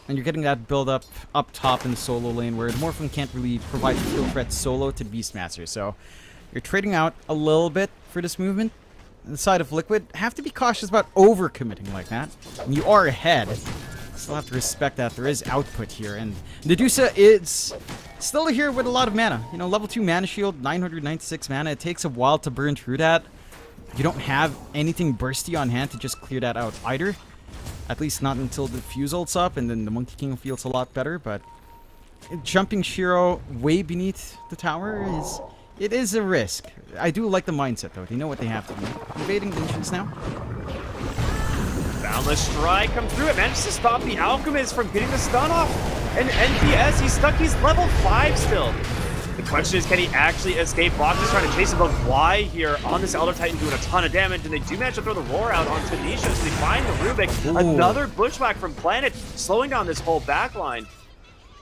and you're getting that build up top in the solo lane where Morphin can't really provide a kill threat solo to Beastmaster. So you're trading out a little bit for this movement. the side of Liquid have to be cautious about overcommitting like that. And you are ahead. Still have to respect that there is output here, and Medusa is still here with a lot of mana. You know, level 2 mana shield, 996 mana. It takes a while to burn through that. You don't have anything bursty on hand to just clear that out either. At least not until the fuse ults up, and then the Monkey King feels a lot better. But jumping Shiro way beneath the tower is a risk. I do like the mindset though. They know what they have to do. Invading the entrance now. Boundless Strike comes through. It manages to stop the Alchemist from getting the stun off. And NPS, he's stuck. He's level 5 still. The question is, can he actually escape? Box is trying to chase him, but why here on this Elder Titan doing a ton of damage, and they do manage to throw the roar out onto Nisha, so they find the Rubik. Ooh. Another Bushwhack from Planet, slowing down this whole backline.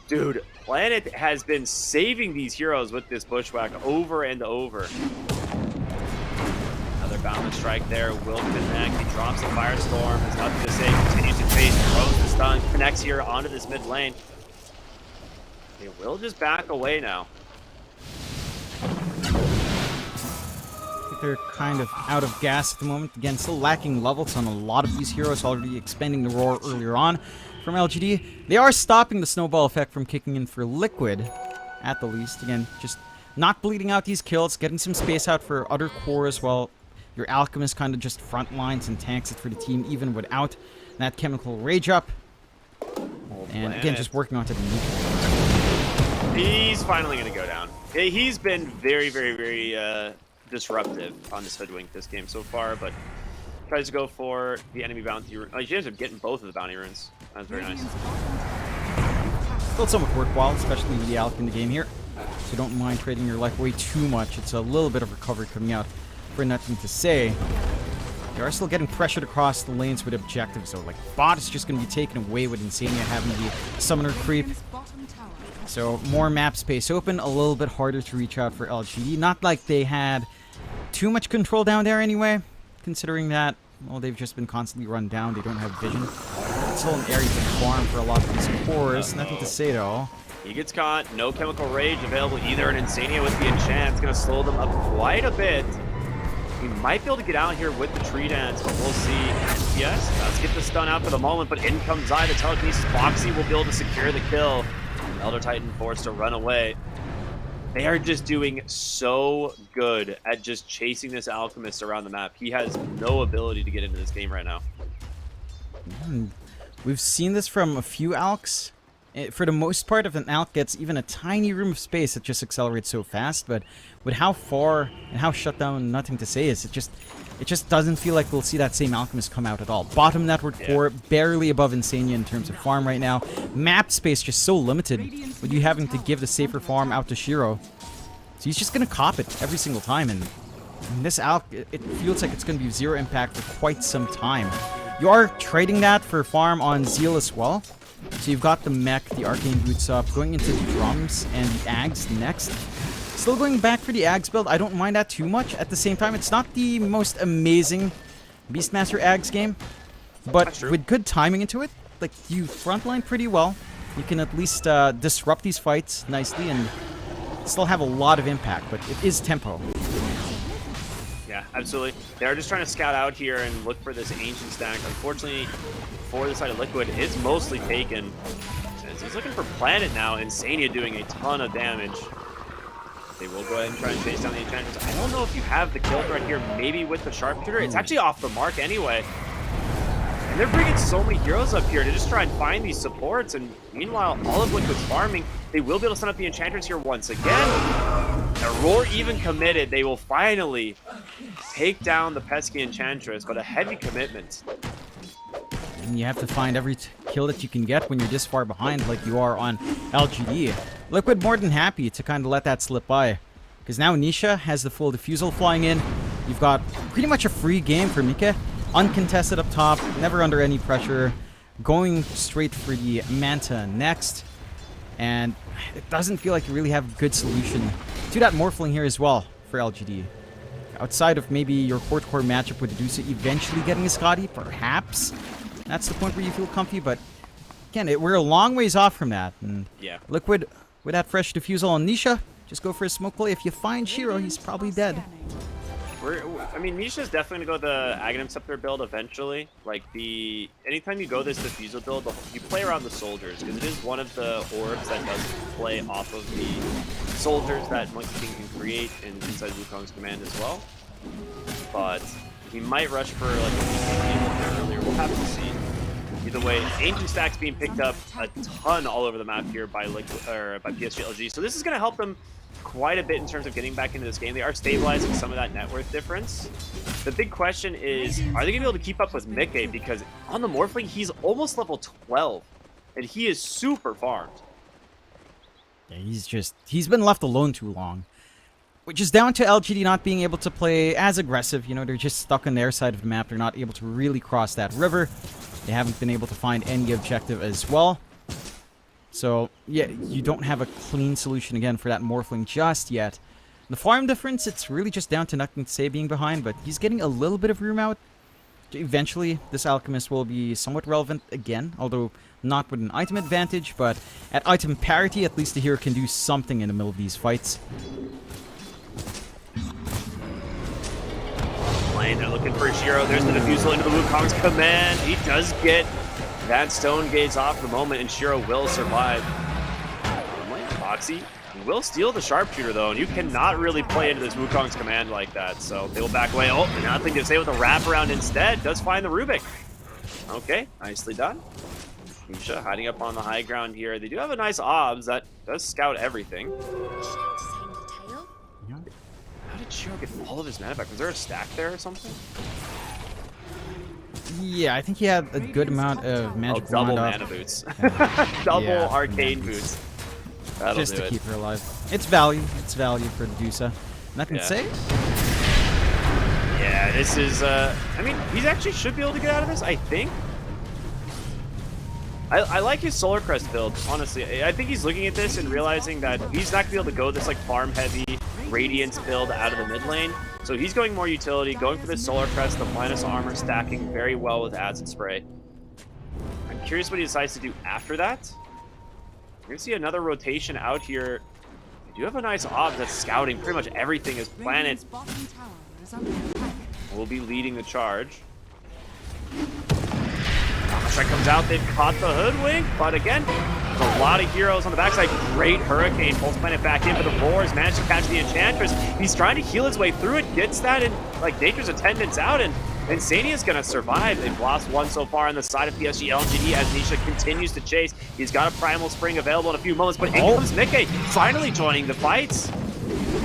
Dude, Planet has been saving these heroes with this Bushwhack over and over. Another Boundless Strike there will connect. He drops the Firestorm. Has nothing to say. Continues to chase. Throws the stun. Connects here onto this mid lane. They will just back away now. They're kind of out of gas at the moment. Again, still lacking levels on a lot of these heroes, already expending the roar earlier on from LGD. They are stopping the snowball effect from kicking in for Liquid, at the least. Again, just not bleeding out these kills, getting some space out for other cores, while your Alchemist kind of just front lines and tanks it for the team, even without that Chemical Rage up. And again, just working on to the neutral. He's finally going to go down. He's been very, very, very disruptive on this Hoodwink this game so far, but tries to go for the enemy bounty rune. He ends up getting both of the bounty runes. That's very nice. Still somewhat worthwhile, especially with the Alch in the game here. So don't mind trading your life away too much. It's a little bit of recovery coming out for Nothing to Say. They are still getting pressured across the lanes with objectives though. Like, bot is just going to be taken away with Insania having the summoner creep. So more map space open, a little bit harder to reach out for LGD. Not like they had too much control down there anyway, considering that, well, they've just been constantly run down. They don't have vision. It's still an area to farm for a lot of these cores. Nothing to say though. He gets caught. No Chemical Rage available either. And Insania with the enchant. It's going to slow them up quite a bit. He might be able to get out here with the tree dance, but we'll see. Yes, let's get the stun out for the moment, but in comes Zai, the telekinesis. Boxy will be able to secure the kill. Elder Titan forced to run away. They are just doing so good at just chasing this Alchemist around the map. He has no ability to get into this game right now. We've seen this from a few Alks. For the most part, if an Alk gets even a tiny room of space, it just accelerates so fast. But with how far and how shut down Nothing to Say is, it just doesn't feel like we'll see that same Alchemist come out at all. Bottom network core, barely above Insania in terms of farm right now. Map space just so limited, with you having to give the safer farm out to Shiro. So he's just going to cop it every single time. And this Alk, it feels like it's going to be zero impact for quite some time. You are trading that for farm on Zeal as well. So you've got the mech, the arcane boots up, going into the drums and the Ags next. Still going back for the Ags build. I don't mind that too much. At the same time, it's not the most amazing Beastmaster Ags game, but with good timing into it, like, you frontline pretty well. You can at least disrupt these fights nicely and still have a lot of impact, but it is tempo. Yeah, absolutely. They're just trying to scout out here and look for this ancient stack. Unfortunately, for the side of Liquid, it's mostly taken. He's looking for Planet now. Insania doing a ton of damage. They will go ahead and try and chase down the enchantments. I don't know if you have the kill threat here, maybe with the sharpshooter. It's actually off the mark anyway. And they're bringing so many heroes up here to just try and find these supports. And meanwhile, all of Liquid's farming. They will be able to send up the enchanters here once again. The roar even committed. They will finally take down the pesky enchantress, but a heavy commitment. And you have to find every kill that you can get when you're this far behind like you are on LGD. Liquid more than happy to kind of let that slip by, because now Nisha has the full diffusal flying in. You've got pretty much a free game for Mika. Uncontested up top, never under any pressure. Going straight for the Manta next. And it doesn't feel like you really have a good solution to that Morphling here as well for LGD. Outside of maybe your core matchup with Medusa eventually getting a Scotty, perhaps. That's the point where you feel comfy, but again, we're a long ways off from that. And yeah, Liquid, with that fresh diffusal on Nisha, just go for a smoke play. If you find Shiro, he's probably dead. I mean, Nisha's definitely gonna go the Aghanim Scepter build eventually. Like anytime you go this Diffusal build, you play around the soldiers because it is one of the orbs that does play off of the soldiers that Monkey King can create inside Wukong's command as well. But he might rush for like a PK earlier. We'll have to see. Either way, Ancient Stack's being picked up a ton all over the map here by by PSG LG. So this is gonna help them quite a bit in terms of getting back into this game. They are stabilizing some of that net worth difference. The big question is, are they gonna be able to keep up with Mickey? Because on the Morphling, he's almost level 12, and he is super farmed. Yeah, he's been left alone too long. Which is down to LGD not being able to play as aggressive. You know, they're just stuck on their side of the map. They're not able to really cross that river. They haven't been able to find any objective as well. So, yeah, you don't have a clean solution again for that Morphling just yet. The farm difference, it's really just down to Nakinsei being behind, but he's getting a little bit of room out. Eventually, this Alchemist will be somewhat relevant again, although not with an item advantage, but at item parity, at least the hero can do something in the middle of these fights. They're looking for Shiro. There's the Diffusal into the Wukong's command. He does get that Stone Gaze off the moment, and Shiro will survive. Foxy will steal the Sharpshooter, though, and you cannot really play into this Wukong's command like that, so they will back away. Oh, nothing to say with a wraparound instead. Does find the Rubik. Okay, nicely done. Nisha hiding up on the high ground here. They do have a nice obs that does scout everything. How did Shiro get all of his mana back? Was there a stack there or something? Yeah, I think he had a good amount of magic double wand mana up. boots. Double arcane boots. That'll Just do to it. keep her alive. It's value. It's value for Dusa. Nothing to say? Yeah, this is, I mean, he actually should be able to get out of this, I think. I like his Solar Crest build, honestly. I think he's looking at this and realizing that he's not going to be able to go this, like, farm-heavy Radiance build out of the mid lane. So he's going more utility, going for the Solar Crest, the minus armor, stacking very well with Acid Spray. I'm curious what he decides to do after that. You're going to see another rotation out here. We do have a nice ob that's scouting pretty much everything as Planet will be leading the charge. Strike comes out, they've caught the Hoodwink, but again, there's a lot of heroes on the backside. Great Hurricane, pulls Planet back in, but the Boars managed to catch the Enchantress. He's trying to heal his way through it, gets that, and like Nature's attendants out, and Sania's gonna survive. They've lost one so far on the side of PSG LGD as Nisha continues to chase. He's got a Primal Spring available in a few moments, but in comes Mickey, finally joining the fights.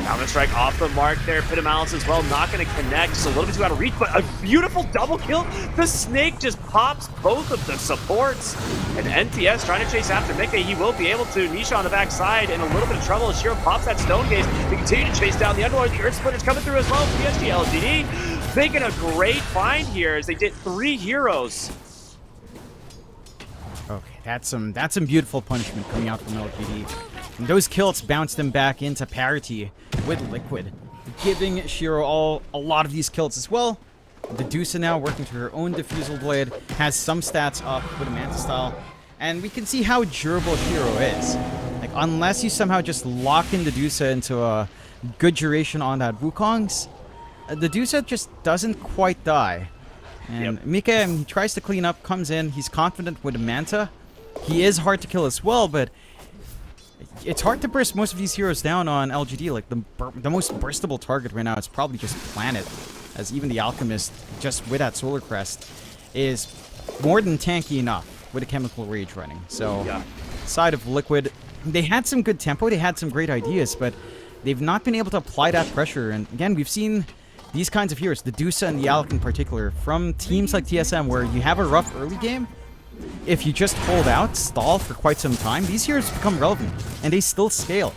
Counter-strike off the mark there. Pit of Malice as well, not going to connect. Just a little bit too out of reach, but a beautiful double kill. The Snake just pops both of the supports. And NTS trying to chase after Mickey. He will be able to. Nisha on the backside in a little bit of trouble as Shiro pops that Stone Gaze. They continue to chase down the Underlord. The Earth Splitter's coming through as well. PSG LGD making a great find here as they did 3 heroes. Okay, that's some beautiful punishment coming out from LGD. And those kills bounced them back into parity with Liquid, giving Shiro a lot of these kills as well. The Dusa now working through her own Diffusal Blade, has some stats up with a Manta Style, and we can see how durable Shiro is. Like, unless you somehow just lock in the Dusa into a good duration on that Wukong's, the Dusa just doesn't quite die. And Mike, he tries to clean up, comes in, he's confident with a Manta. He is hard to kill as well, but it's hard to burst most of these heroes down on LGD. Like, the most burstable target right now is probably just Planet, as even the Alchemist, just with that Solar Crest, is more than tanky enough with a Chemical Rage running. So, side of Liquid, they had some good tempo, they had some great ideas, but they've not been able to apply that pressure. And again, we've seen these kinds of heroes, the Dusa and the Alc in particular, from teams like TSM where you have a rough early game. If you just hold out, stall for quite some time, these heroes become relevant, and they still scale.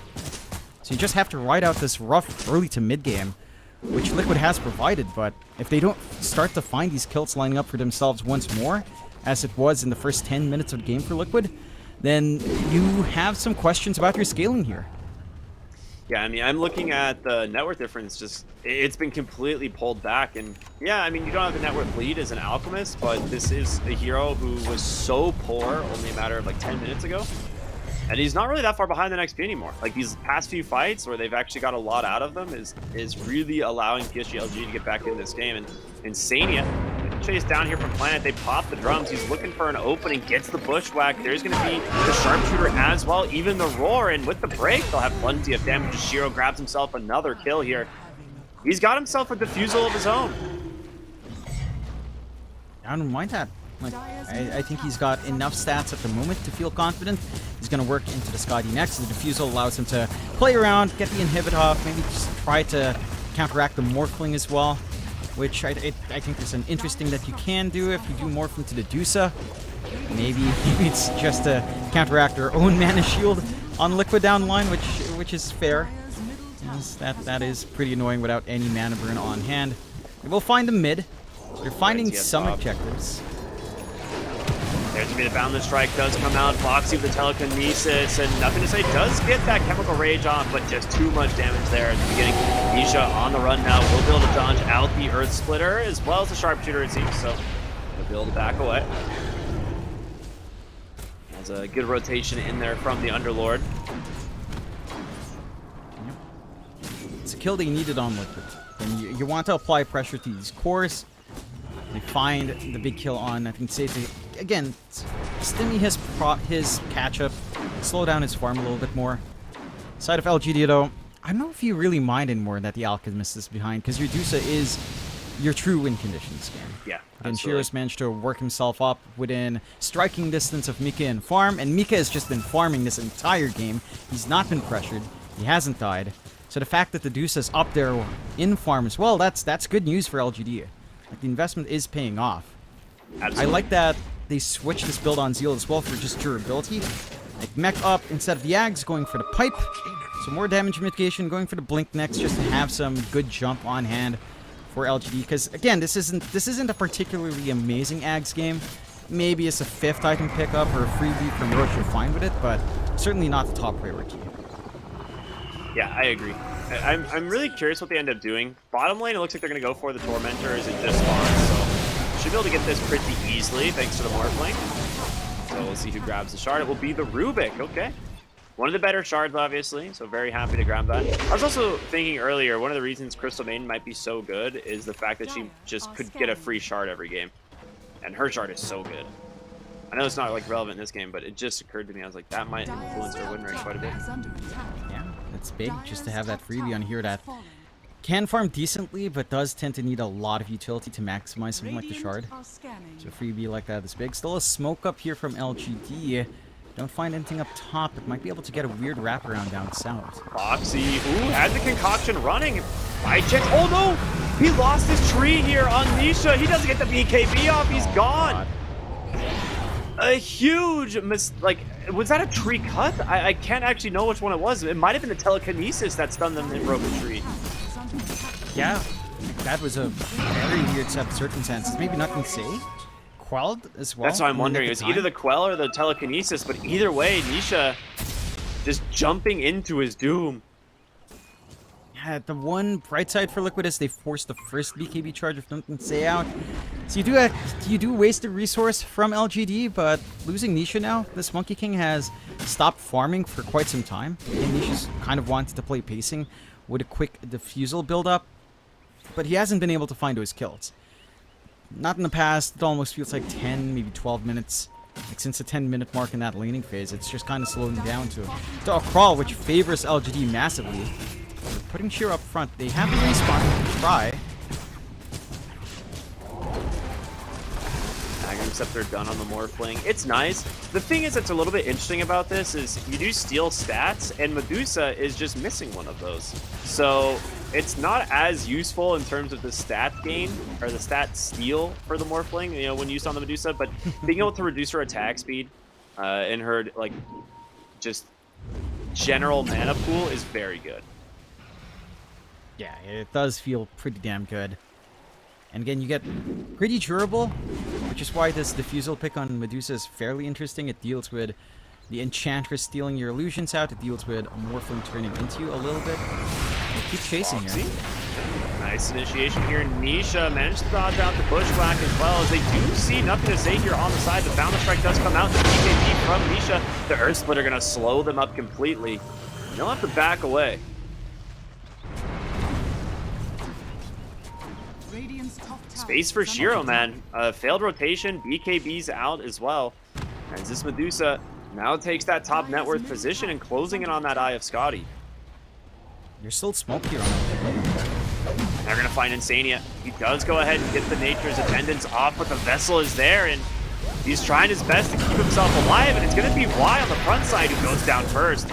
So you just have to ride out this rough early to mid game, which Liquid has provided, but if they don't start to find these kills lining up for themselves once more, as it was in the first 10 minutes of the game for Liquid, then you have some questions about your scaling here. Yeah, I mean, I'm looking at the net worth difference. Just it's been completely pulled back, and yeah, I mean, you don't have the net worth lead as an Alchemist, but this is a hero who was so poor only a matter of like 10 minutes ago. And he's not really that far behind the XP anymore. Like these past few fights where they've actually got a lot out of them is really allowing PSG-LG to get back in this game. And Insania chase down here from Planet. They pop the drums. He's looking for an opening, gets the bushwhack. There's going to be the sharpshooter as well, even the roar. And with the break, they'll have plenty of damage. Shiro grabs himself another kill here. He's got himself a defusal of his own. I don't mind that. Like, I think he's got enough stats at the moment to feel confident. He's going to work into the Scotty next. The defusal allows him to play around, get the inhibit off, maybe just try to counteract the Morphling as well, which I think there's an interesting that you can do if you do Morph into the Dusa. Maybe it's just to counteract their own mana shield on Liquid down the line, which is fair. Yes, that is pretty annoying without any mana burn on hand. They will find the mid. So they're finding some objectives. There's going to be the Boundless Strike, does come out. Foxy with the Telekinesis, and nothing to say, does get that Chemical Rage off, but just too much damage there at the beginning. Nisha on the run now, will be able to dodge out the Earth Splitter, as well as the Sharpshooter, it seems, so he'll be able to back away. There's a good rotation in there from the Underlord. It's a kill they needed on Liquid. And you want to apply pressure to these cores. They find the big kill on, I think, safely. Again, stimmy his catch-up, slow down his farm a little bit more. Side of LGD, though, I don't know if you really mind anymore that the Alchemist is behind, because your Dusa is your true win conditions game. Yeah, and Shiro's managed to work himself up within striking distance of Mika and farm, and Mika has just been farming this entire game. He's not been pressured. He hasn't died. So the fact that the Dusa's up there in farm as well, that's good news for LGD. Like, the investment is paying off. Absolutely. I like that they switched this build on Zeal as well for just durability. Like, mech up instead of the Ags, going for the pipe. So more damage mitigation, going for the blink next, just to have some good jump on hand for LGD. Because again, this isn't a particularly amazing Ags game. Maybe it's a 5th item pickup or a freebie from Roche, you're fine with it, but certainly not the top priority. Yeah, I agree. I'm really curious what they end up doing. Bottom lane, it looks like they're going to go for the Tormentors and just spawn, so should be able to get this pretty easily thanks to the Morphling. So we'll see who grabs the shard. It will be the Rubik, okay. One of the better shards, obviously, so very happy to grab that. I was also thinking earlier, one of the reasons Crystal Maiden might be so good is the fact that she just could get a free shard every game. And her shard is so good. I know it's not like relevant in this game, but it just occurred to me. I was like, that might influence her win rate quite a bit. Yeah, that's big, just to have that freebie on here that can farm decently, but does tend to need a lot of utility to maximize something like the shard. So a freebie like that is big. Still a smoke up here from LGD. Don't find anything up top. It might be able to get a weird wraparound down south. Foxy, ooh, had the concoction running. By checks. Oh no! He lost his tree here on Nisha. He doesn't get the BKB off. He's gone. A huge like, was that a tree cut? I can't actually know which one it was. It might have been the telekinesis that stunned them and broke the tree. Yeah, that was a very weird set of circumstances. Maybe nothing to say. Quelled as well. That's what I'm wondering. It was either the Quell or the telekinesis, but either way, Nisha just jumping into his doom. Yeah, the one bright side for Liquid is they forced the first BKB charge of nothing to say out. So you do waste a resource from LGD, but losing Nisha now, this Monkey King has stopped farming for quite some time. And Nisha's kind of wanted to play pacing with a quick defusal build-up, but he hasn't been able to find those kills. Not in the past. It almost feels like 10, maybe 12 minutes. Like, since the 10-minute mark in that laning phase, it's just kind of slowing down to a crawl, which favors LGD massively. They're putting Shiro up front. They have the respawn to try. Magnum Scepter done on the Morphling. It's nice. The thing is that's a little bit interesting about this is you do steal stats, and Medusa is just missing one of those. So it's not as useful in terms of the stat gain or the stat steal for the Morphling, you know, when used on the Medusa, but being able to reduce her attack speed and her, like, just general mana pool is very good. Yeah, it does feel pretty damn good. And again, you get pretty durable, which is why this defusal pick on Medusa is fairly interesting. It deals with The Enchantress stealing your illusions out. It deals with a Morphling turning into you a little bit. We'll keep chasing here. Nice initiation here. Nisha managed to dodge out the bushwhack as well as they do see nothing to say here on the side. The Boundless Strike does come out. The PKP from Nisha. The Earth Splitter going to slow them up completely. They'll have to back away. Radiant's top tower Space for is under Shiro, attack. man. Failed rotation. BKB's out as well. As this Medusa now takes that top net worth position and closing in on that Eye of Scotty. You're still smoke here on it. They're going to find Insania. He does go ahead and get the Nature's Attendants off, but the Vessel is there, and he's trying his best to keep himself alive, and it's going to be Y on the front side who goes down first.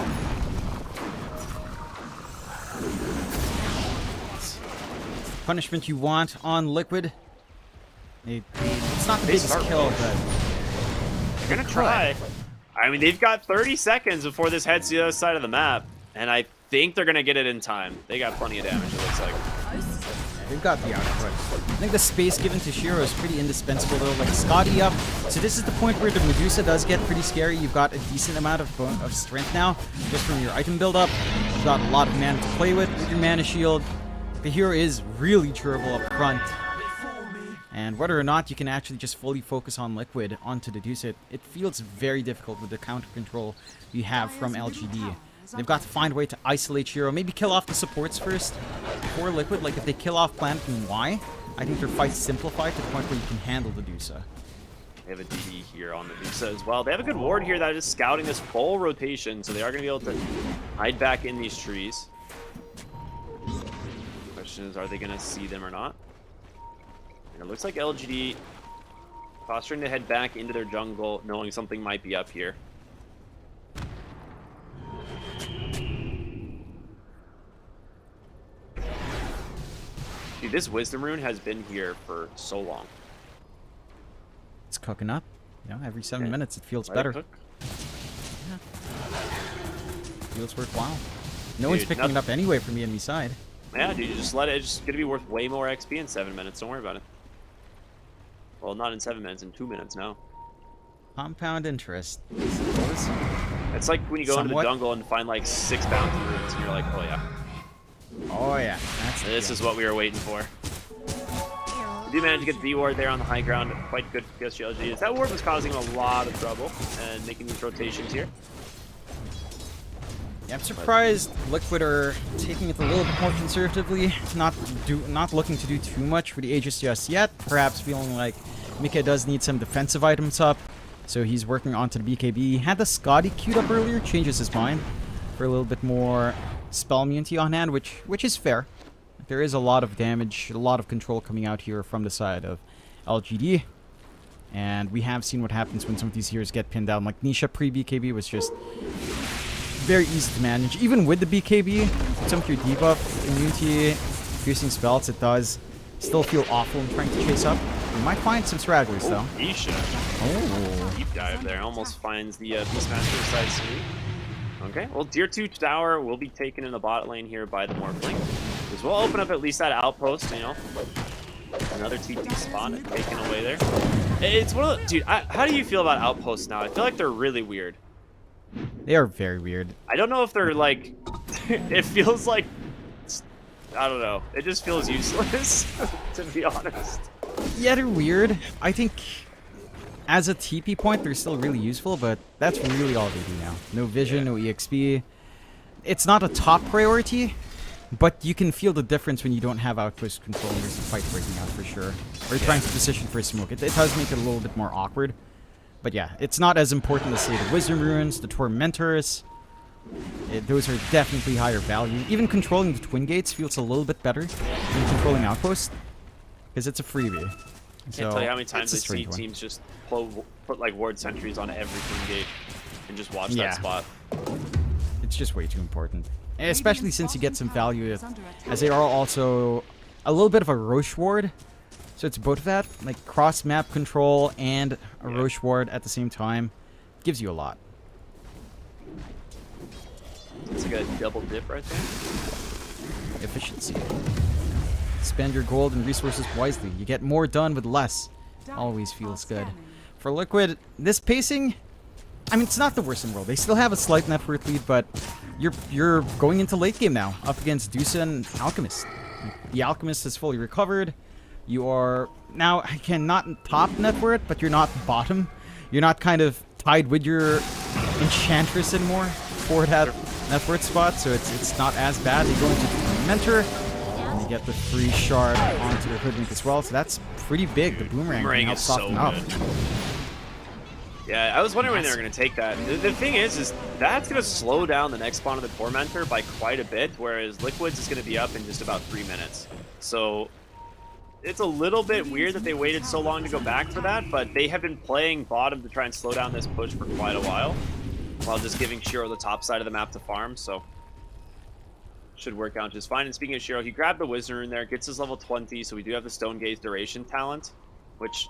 Punishment you want on Liquid. It's not the biggest start kill, push. but They're going to try. I mean, they've got 30 seconds before this heads to the other side of the map, and I think they're going to get it in time. They got plenty of damage, it looks like. they've got the output. I think the space given to Shiro is pretty indispensable though. Like Scotty up. So this is the point where the Medusa does get pretty scary. You've got a decent amount of strength now, just from your item build-up. You've got a lot of mana to play with your mana shield. The hero is really durable up front. And whether or not you can actually just fully focus on Liquid onto the Medusa, it feels very difficult with the counter control you have from LGD. They've got to find a way to isolate Shiro, maybe kill off the supports first before Liquid. Like if they kill off Planet and Y, I think their fight's simplified to the point where you can handle the Medusa. They have a DD here on the Medusa as well. They have a good ward here that is scouting this full rotation, so they are going to be able to hide back in these trees. Question is, are they going to see them or not? And it looks like LGD posturing to head back into their jungle, knowing something might be up here. Dude, this Wisdom Rune has been here for so long. It's cooking up. You know, every 7 minutes it feels Let better. it cook. Feels worthwhile. No one's picking it up anyway from the enemy side. Yeah, dude, you just let it. It's just gonna be worth way more XP in 7 minutes. Don't worry about it. Well, not in 7 minutes, in 2 minutes now. Compound interest, I suppose. It's like when you go Somewhat. into the jungle and find like 6 bounty runes, and you're like, oh yeah, Oh yeah, that's this is what we were waiting for. We do manage to get the ward there on the high ground. Quite good for GLG. That ward was causing him a lot of trouble and making these rotations here. Yeah, I'm surprised Liquid are taking it a little bit more conservatively, not looking to do too much for the Aegis just yet. Perhaps feeling like Mika does need some defensive items up, so he's working onto the BKB. He had the Scotty queued up earlier, changes his mind for a little bit more spell immunity on hand, which is fair. There is a lot of damage, a lot of control coming out here from the side of LGD. And we have seen what happens when some of these heroes get pinned down. Like Nisha pre-BKB was just very easy to manage. Even with the BKB, some of your debuff, immunity, piercing spells, it does still feel awful in trying to chase up. You might find some stragglers though. Isha. Oh. Deep dive there. Almost finds the Beastmaster side sweep. Okay, well, Tier 2 tower will be taken in the bot lane here by the Morphling. This will open up at least that outpost, you know. Another TP spot taken away there. It's one of the... Dude, how do you feel about outposts now? I feel like they're really weird. They are very weird. I don't know if they're like... it feels like... I don't know. It just feels useless, to be honest. Yeah, they're weird. I think as a TP point, they're still really useful, but that's really all they do now. No vision, no EXP. It's not a top priority, but you can feel the difference when you don't have outpost control and there's a fight breaking out for sure. Or trying to position for a smoke. It does make it a little bit more awkward. But yeah, it's not as important as, say, the Wisdom Runes, the Tormentors. Those are definitely higher value. Even controlling the Twin Gates feels a little bit better than controlling Outpost, because it's a freebie. Can't tell you how many times I see teams just put like ward sentries on every Twin Gate and just watch that spot. It's just way too important. And especially since you get some value, as they are also a little bit of a Roche ward. So it's both of that, like cross-map control and a Roche ward at the same time. Gives you a lot. It's like a double dip right there. Efficiency. Spend your gold and resources wisely. You get more done with less. Always feels good. For Liquid, this pacing, I mean, it's not the worst in the world. They still have a slight net worth lead, but you're going into late game now, up against Dusa and Alchemist. The Alchemist is fully recovered. You are now, again, not in top net worth, but you're not bottom. You're not kind of tied with your Enchantress anymore for that net worth spot, so it's not as bad. They go into the Mentor, and they get the free shard onto their Hoodwink as well, so that's pretty big. The Boomerang can help is soften so up. good. Yeah, I was wondering when they were going to take that. The thing is that's going to slow down the next spawn of the Tormentor by quite a bit, whereas Liquid's is going to be up in just about 3 minutes. So it's a little bit weird that they waited so long to go back for that, but they have been playing bottom to try and slow down this push for quite a while, while just giving Shiro the top side of the map to farm, so should work out just fine. And speaking of Shiro, he grabbed the Wizard Rune there, gets his level 20, so we do have the Stone Gaze duration talent, which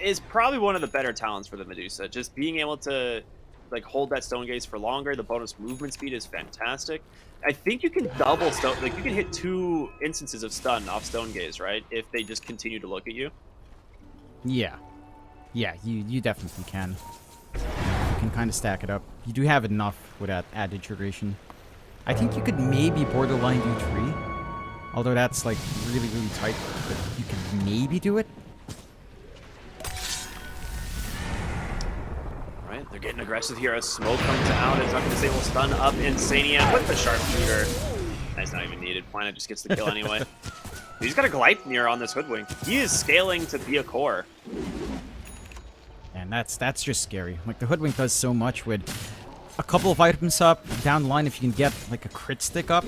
is probably one of the better talents for the Medusa. Just being able to like hold that Stone Gaze for longer, the bonus movement speed is fantastic. I think you can double stone, like you can hit 2 instances of stun off Stone Gaze, right? If they just continue to look at you. Yeah. Yeah, you definitely can. You can kind of stack it up. You do have enough with that added duration. I think you could maybe borderline do 3. Although that's like really, really tight. But you could maybe do it. Right, they're getting aggressive here as smoke comes out. It's not going to disable stun up Insania with the sharpshooter. That's not even needed. Planet just gets the kill anyway. He's got a Gleipnir on this Hoodwink. He is scaling to be a core. And that's just scary. Like, the Hoodwink does so much with a couple of items up. Down the line, if you can get, like, a crit stick up,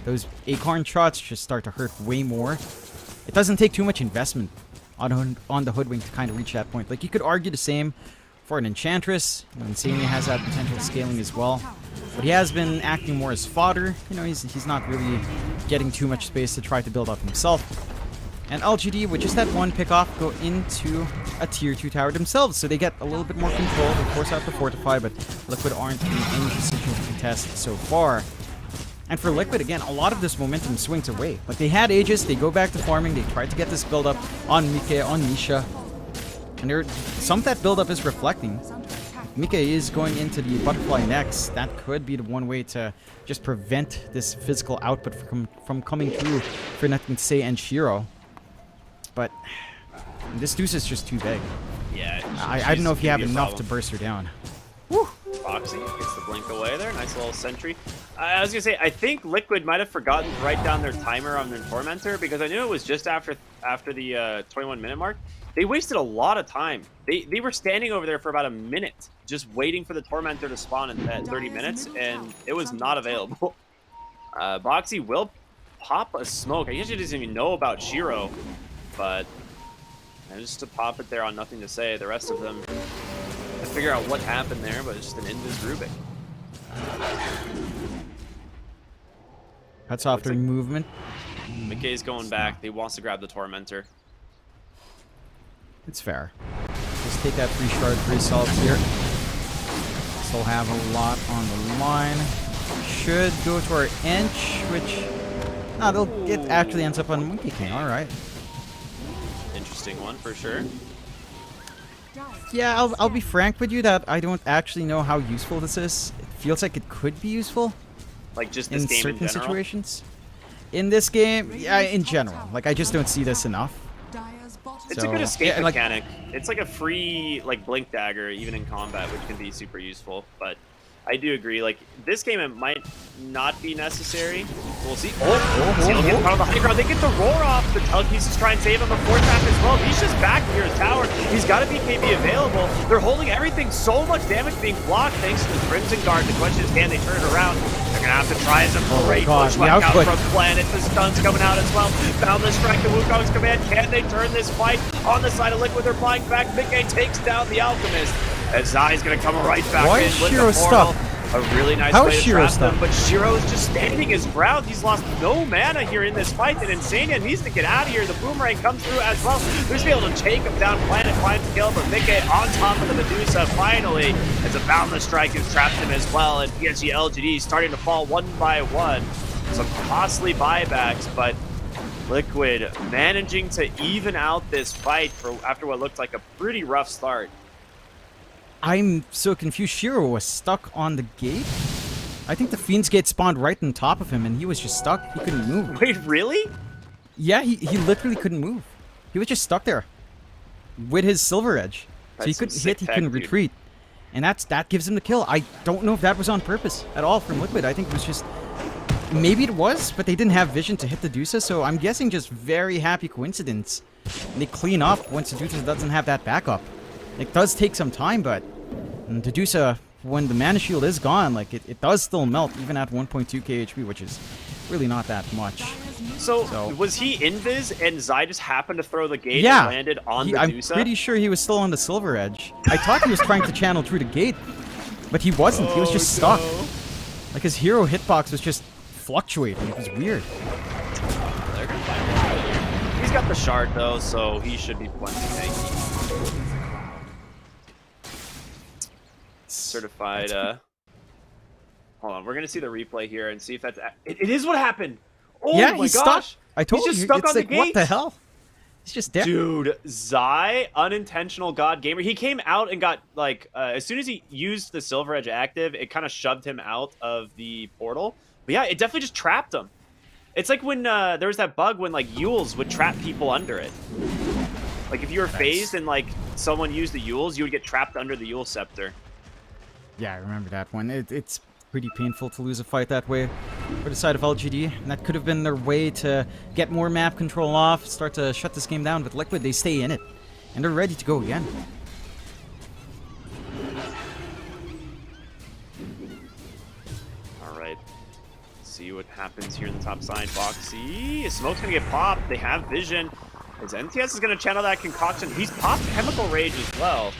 those Acorn shots just start to hurt way more. It doesn't take too much investment on the Hoodwink to kind of reach that point. Like, you could argue the same for an Enchantress. You know, Insania has that potential scaling as well. But he has been acting more as fodder. You know, he's not really getting too much space to try to build up himself. And LGD, with just that one pick-off, go into a tier 2 tower themselves, so they get a little bit more control. They force out the Fortify, but Liquid aren't in any position to contest so far. And for Liquid, again, a lot of this momentum swings away. Like, they had Aegis, they go back to farming, they try to get this build-up on Mike, on Nisha. And some of that build-up is reflecting. Mike is going into the Butterfly next. That could be the one way to just prevent this physical output from coming through for Nothing to Say and Shiro. But this Deuce is just too big. Yeah. I don't know if you have enough to burst her down. Woo! Foxy gets the blink away there. Nice little sentry. I was going to say, I think Liquid might have forgotten to write down their timer on their Tormentor, because I knew it was just after the 21-minute mark. They wasted a lot of time. They were standing over there for about a minute, just waiting for the Tormentor to spawn in that 30 minutes, and it was not available. Boxy will pop a smoke. I guess he doesn't even know about Shiro, but just to pop it there on Nothing to Say. The rest of them to figure out what happened there, but it's just an Invis Rubik. Cuts off their movement. McKay's going back. He wants to grab the Tormentor. It's fair. Just take that free shard for yourself here. Still have a lot on the line. Should go to our inch, which it actually ends up on Monkey King. All right. Interesting one for sure. Yeah, I'll be frank with you that I don't actually know how useful this is. It feels like it could be useful. Like just this in game certain in general? situations. In this game, yeah, in general. Like, I just don't see this enough. It's a good escape mechanic. It's like a free blink dagger even in combat, which can be super useful. But I do agree, like, this game it might not be necessary. We'll see. Seal gets part of the high ground. They get the roar off. The telekinesis try and save him. The 4-trap as well. He's just back near his tower. He's got a BKB available. They're holding everything. So much damage being blocked thanks to the Crimson Guard. The question is, can they turn it around? They're going to have to try some great bushwhack out from Planet. The stun's coming out as well. Boundless Strike, the Wukong's command. Can they turn this fight on the side of Liquid? They're flying back. Mickey takes down the Alchemist. As Zai's going to come right back in with the portal. A really nice way to trap them, but Shiro's just standing his ground. He's lost no mana here in this fight, and Insania needs to get out of here. The Boomerang comes through as well. They're just able to take him down. Planet finds the kill, but Mickey on top of the Medusa finally, as a Boundless Strike has trapped him as well, and PSG LGD starting to fall one by one. Some costly buybacks, but Liquid managing to even out this fight after what looked like a pretty rough start. I'm so confused. Shiro was stuck on the gate? I think the Fiend's Gate spawned right on top of him, and he was just stuck. He couldn't move. Wait, really? Yeah, he literally couldn't move. He was just stuck there with his Silver Edge. So he That's some couldn't sick hit, he tech, couldn't dude. retreat. And that gives him the kill. I don't know if that was on purpose at all from Liquid. I think it was just... Maybe it was, but they didn't have vision to hit the Dusa, so I'm guessing just very happy coincidence. And they clean up once the Dusa doesn't have that backup. It does take some time, but the Dusa, when the mana shield is gone, like it does still melt even at 1.2 KHP, which is really not that much. So was he invis and Zai just happened to throw the gate Yeah, and landed on the I'm Dusa? pretty sure he was still on the Silver Edge. I thought he was trying to channel through the gate, but he wasn't. He was just stuck. Like his hero hitbox was just fluctuating. It was weird. They're gonna find him. He's got the shard though, so he should be plenty tanky. Certified. Hold on, we're gonna see the replay here and see if that's. It is what happened. Oh Yeah, my he's gosh! stuck. I told He's just you. stuck It's on the like, what the gate. hell? He's just there. Dude, Zai, unintentional god gamer. He came out and got like as soon as he used the Silver Edge active, it kind of shoved him out of the portal. But yeah, it definitely just trapped him. It's like when there was that bug when like Yules would trap people under it. Like if you were phased and like someone used the Yules, you would get trapped under the Yule Scepter. Yeah, I remember that one. It's pretty painful to lose a fight that way for the side of LGD. And that could have been their way to get more map control off, start to shut this game down. But Liquid, they stay in it. And they're ready to go again. All right. See what happens here in the top side. Boxy. Smoke's going to get popped. They have vision. His NTS is going to channel that concoction. He's popped Chemical Rage as well.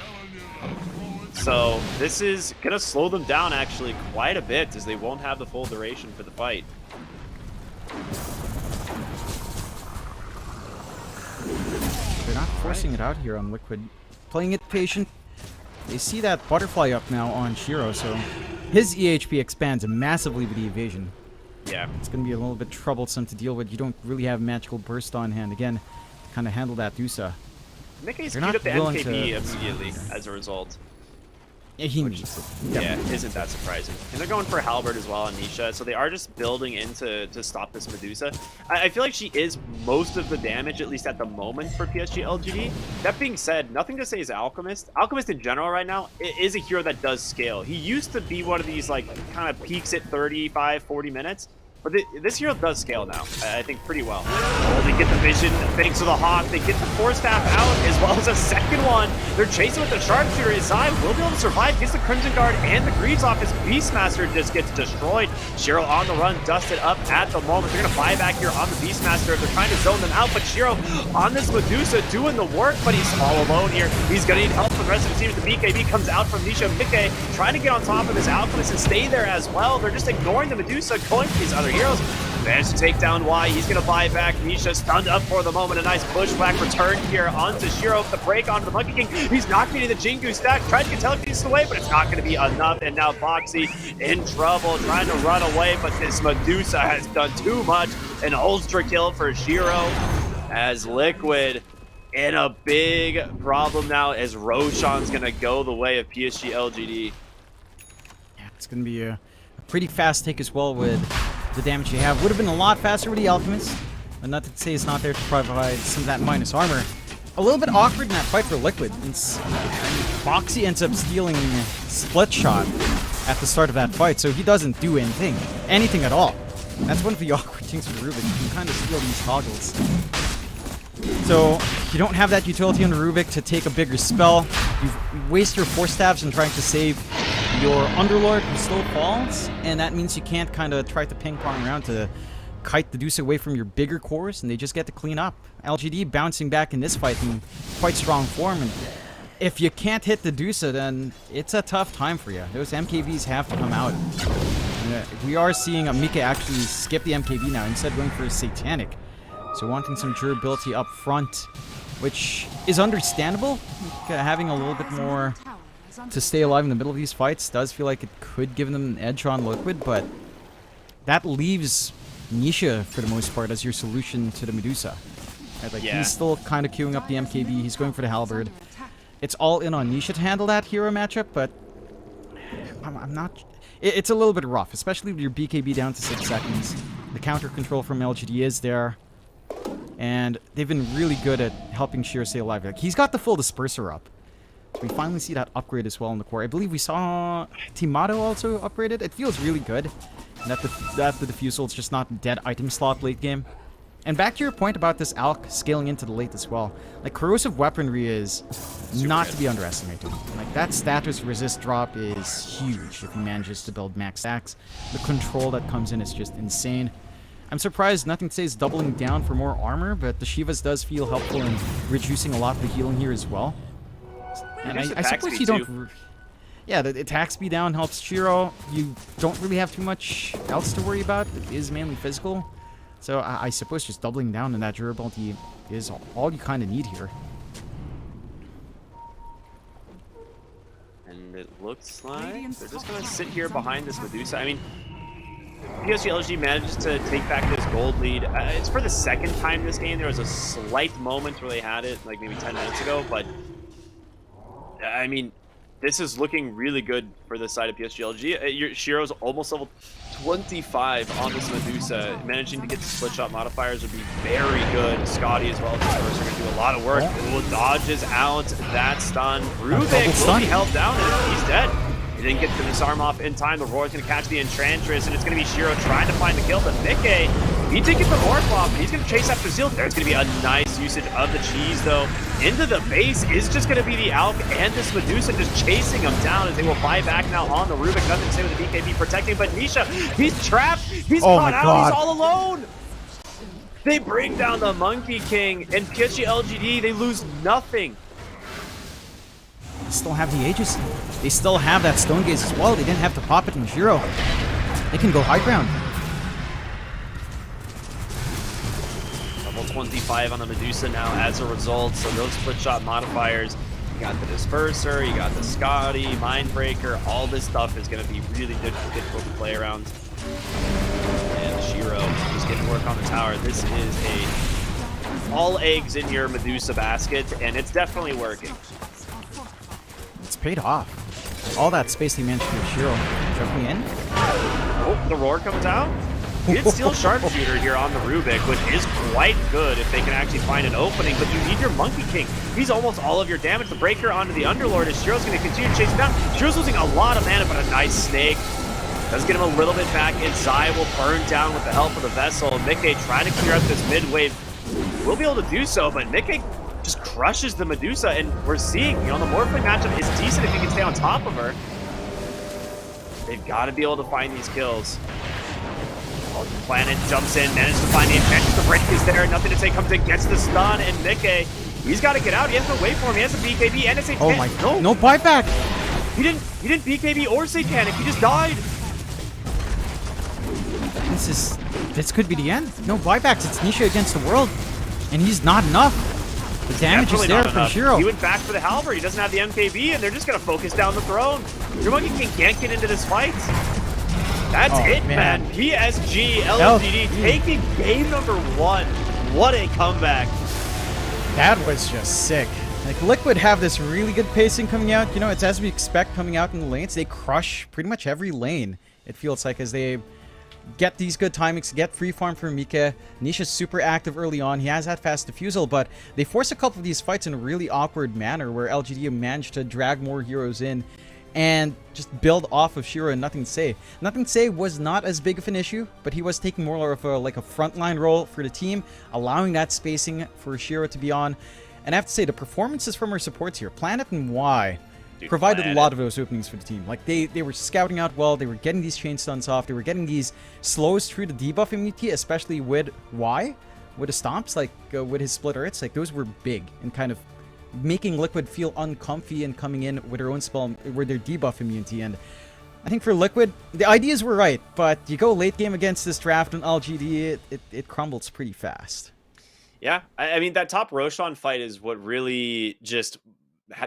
So this is going to slow them down actually quite a bit as they won't have the full duration for the fight. They're not forcing it out here on Liquid. Playing it patient. They see that butterfly up now on Shiro, so his EHP expands massively with the evasion. Yeah. It's going to be a little bit troublesome to deal with. You don't really have magical burst on hand. Again, kind of handle that Dusa. Mickey's They're queued not up the willing MKB to- immediately as a result. Yeah, he needs it. Yeah, isn't that surprising? And they're going for Halberd as well on Nisha, so they are just building in to stop this Medusa. I feel like she is most of the damage, at least at the moment, for PSG LGD. That being said, nothing to say is Alchemist. Alchemist in general right now is a hero that does scale. He used to be one of these, like, kind of peaks at 35, 40 minutes. But this hero does scale now, I think, pretty well. Oh, they get the vision, thanks to the Hawk. They get the Force Staff out, as well as a second one. They're chasing with the Sharpshooter. Zai will be able to survive, gets the Crimson Guard and the Greaves off. His Beastmaster just gets destroyed. Shiro on the run, dusted up at the moment. They're going to buy back here on the Beastmaster. They're trying to zone them out, but Shiro on this Medusa doing the work, but he's all alone here. He's going to need help from the rest of the team. The BKB comes out from Nisha Pike, trying to get on top of his Alchemist and stay there as well. They're just ignoring the Medusa, going for these other heroes. Managed to take down Y. He's going to buy back. Nisha stunned up for the moment. A nice pushback return here onto Shiro. The break onto the Monkey King. He's not getting the Jingu stack. Tried to get telekinesis away, but it's not going to be enough. And now Boxy in trouble, trying to run away, but this Medusa has done too much. An ultra kill for Shiro as Liquid in a big problem now as Roshan's going to go the way of PSG LGD. Yeah, it's going to be a pretty fast take as well with the damage you have. Would have been a lot faster with the Alchemist, but not to say it's not there to provide some of that minus armor. A little bit awkward in that fight for Liquid. Boxy ends up stealing Split Shot at the start of that fight, so he doesn't do anything at all. That's one of the awkward things with Rubik. You can kind of steal these toggles. So you don't have that utility on the Rubik to take a bigger spell. You waste your Force Staffs in trying to save your Underlord who still falls, and that means you can't kind of try to ping pong around to kite the Deuce away from your bigger cores, and they just get to clean up. LGD bouncing back in this fight in quite strong form, and if you can't hit the Deuce, then it's a tough time for you. Those MKVs have to come out. We are seeing Mika actually skip the MKV now, instead going for a Satanic. So wanting some durability up front, which is understandable. Having a little bit more to stay alive in the middle of these fights does feel like it could give them an edge on Liquid, but that leaves Nisha, for the most part, as your solution to the Medusa. Right, like, Yeah. he's still kind of queuing up the MKB, he's going for the Halberd. it's all in on Nisha to handle that hero matchup, but I'm not... It's a little bit rough, especially with your BKB down to 6 seconds. The counter control from LGD is there. And they've been really good at helping Shiro stay alive. Like, he's got the full disperser up. So we finally see that upgrade as well in the core. I believe we saw Timato also upgraded. It feels really good. And that the diffusal is just not dead item slot late game. And back to your point about this Alk scaling into the late as well. Like, corrosive weaponry is not to be underestimated. Like, that status resist drop is huge if he manages to build max stacks. The control that comes in is just insane. I'm surprised Nothing to Say is doubling down for more armor, but the Shivas does feel helpful in reducing a lot of the healing here as well. And I suppose you don't... Yeah, the attack speed down helps Shiro. You don't really have too much else to worry about. It is mainly physical. So I suppose just doubling down on that durability is all you kind of need here. And it looks like they're just going to sit here behind this Medusa. I mean, PSG LG manages to take back this gold lead. It's for the second time this game. There was a slight moment where they had it, like maybe 10 minutes ago, but I mean, this is looking really good for the side of PSG LG. Shiro's almost level 25 on this Medusa. Managing to get the split shot modifiers would be very good. Scotty as well as are going to do a lot of work. Ooh, dodges out that stun. Rubik will be held down and he's dead. He didn't get the disarm off in time. The Roar's going to catch the Enchantress, and it's going to be Shiro trying to find the kill. But Mickey, he did get the Roar off, and he's going to chase after Seal. There's going to be a nice usage of the cheese, though. Into the base is just going to be the Alk and this Medusa just chasing him down as they will buy back now on the Rubik. Nothing to say with the BKB protecting, but Nisha, he's trapped. He's caught out. He's all alone. They bring down the Monkey King, and PSG LGD, they lose nothing. They still have the Aegis. They still have that Stone Gaze as well. They didn't have to pop it in Shiro. They can go high ground. Level 25 on the Medusa now as a result. So those split shot modifiers, you got the Disperser, you got the Scotty, Mindbreaker, all this stuff is going to be really difficult to play around. And Shiro just getting work on the tower. This is all eggs in your Medusa basket, and it's definitely working. It's paid off. All that space he managed to Shiro. Jumping in. Oh, the Roar comes out. He did steal Sharpshooter here on the Rubik, which is quite good if they can actually find an opening, but you need your Monkey King. He's almost all of your damage. The Breaker onto the Underlord as Shiro's going to continue to chase him down. Shiro's losing a lot of mana, but a nice snake. Does get him a little bit back, and Zai will burn down with the help of the Vessel. Mickey trying to clear out this mid-wave. Will be able to do so, but Mickey just crushes the Medusa, and we're seeing, the Morphling matchup is decent if you can stay on top of her. They've got to be able to find these kills. Planet jumps in, manages to find the Enchantress. The break is there, Nothing to Say comes in, gets the stun, and Mickey, he's got to get out. He has to wait for him. He has a BKB and a Satanic. Oh my god, no buyback! He didn't BKB or Satanic, he just died. This could be the end. No buybacks, it's Nisha against the world, and he's not enough. The damage is there from Shiro. He went back for the Halberd. He doesn't have the MKB, and they're just going to focus down the throne. Your Monkey King can't get into this fight. That's it, man. PSG LGD taking game number 1. What a comeback. That was just sick. Like, Liquid have this really good pacing coming out. You know, it's as we expect coming out in the lanes. They crush pretty much every lane, it feels like, as they get these good timings, get free farm for Mika. Nisha's super active early on. He has that fast diffusal, but they force a couple of these fights in a really awkward manner where LGD managed to drag more heroes in and just build off of Shiro and Nothing to Say. Nothing to Say was not as big of an issue, but he was taking more of a frontline role for the team, allowing that spacing for Shiro to be on. And I have to say, the performances from our supports here, Planet and Y, provided a lot of those openings for the team. Like, they were scouting out well, they were getting these chain stuns off, they were getting these slows through the debuff immunity, especially with Y, with the stomps, like with his split earths. Like, those were big and kind of making Liquid feel uncomfy and coming in with their own spell, with their debuff immunity. And I think for Liquid, the ideas were right, but you go late game against this draft on LGD, it crumbles pretty fast. Yeah, I mean, that top Roshan fight is what really just...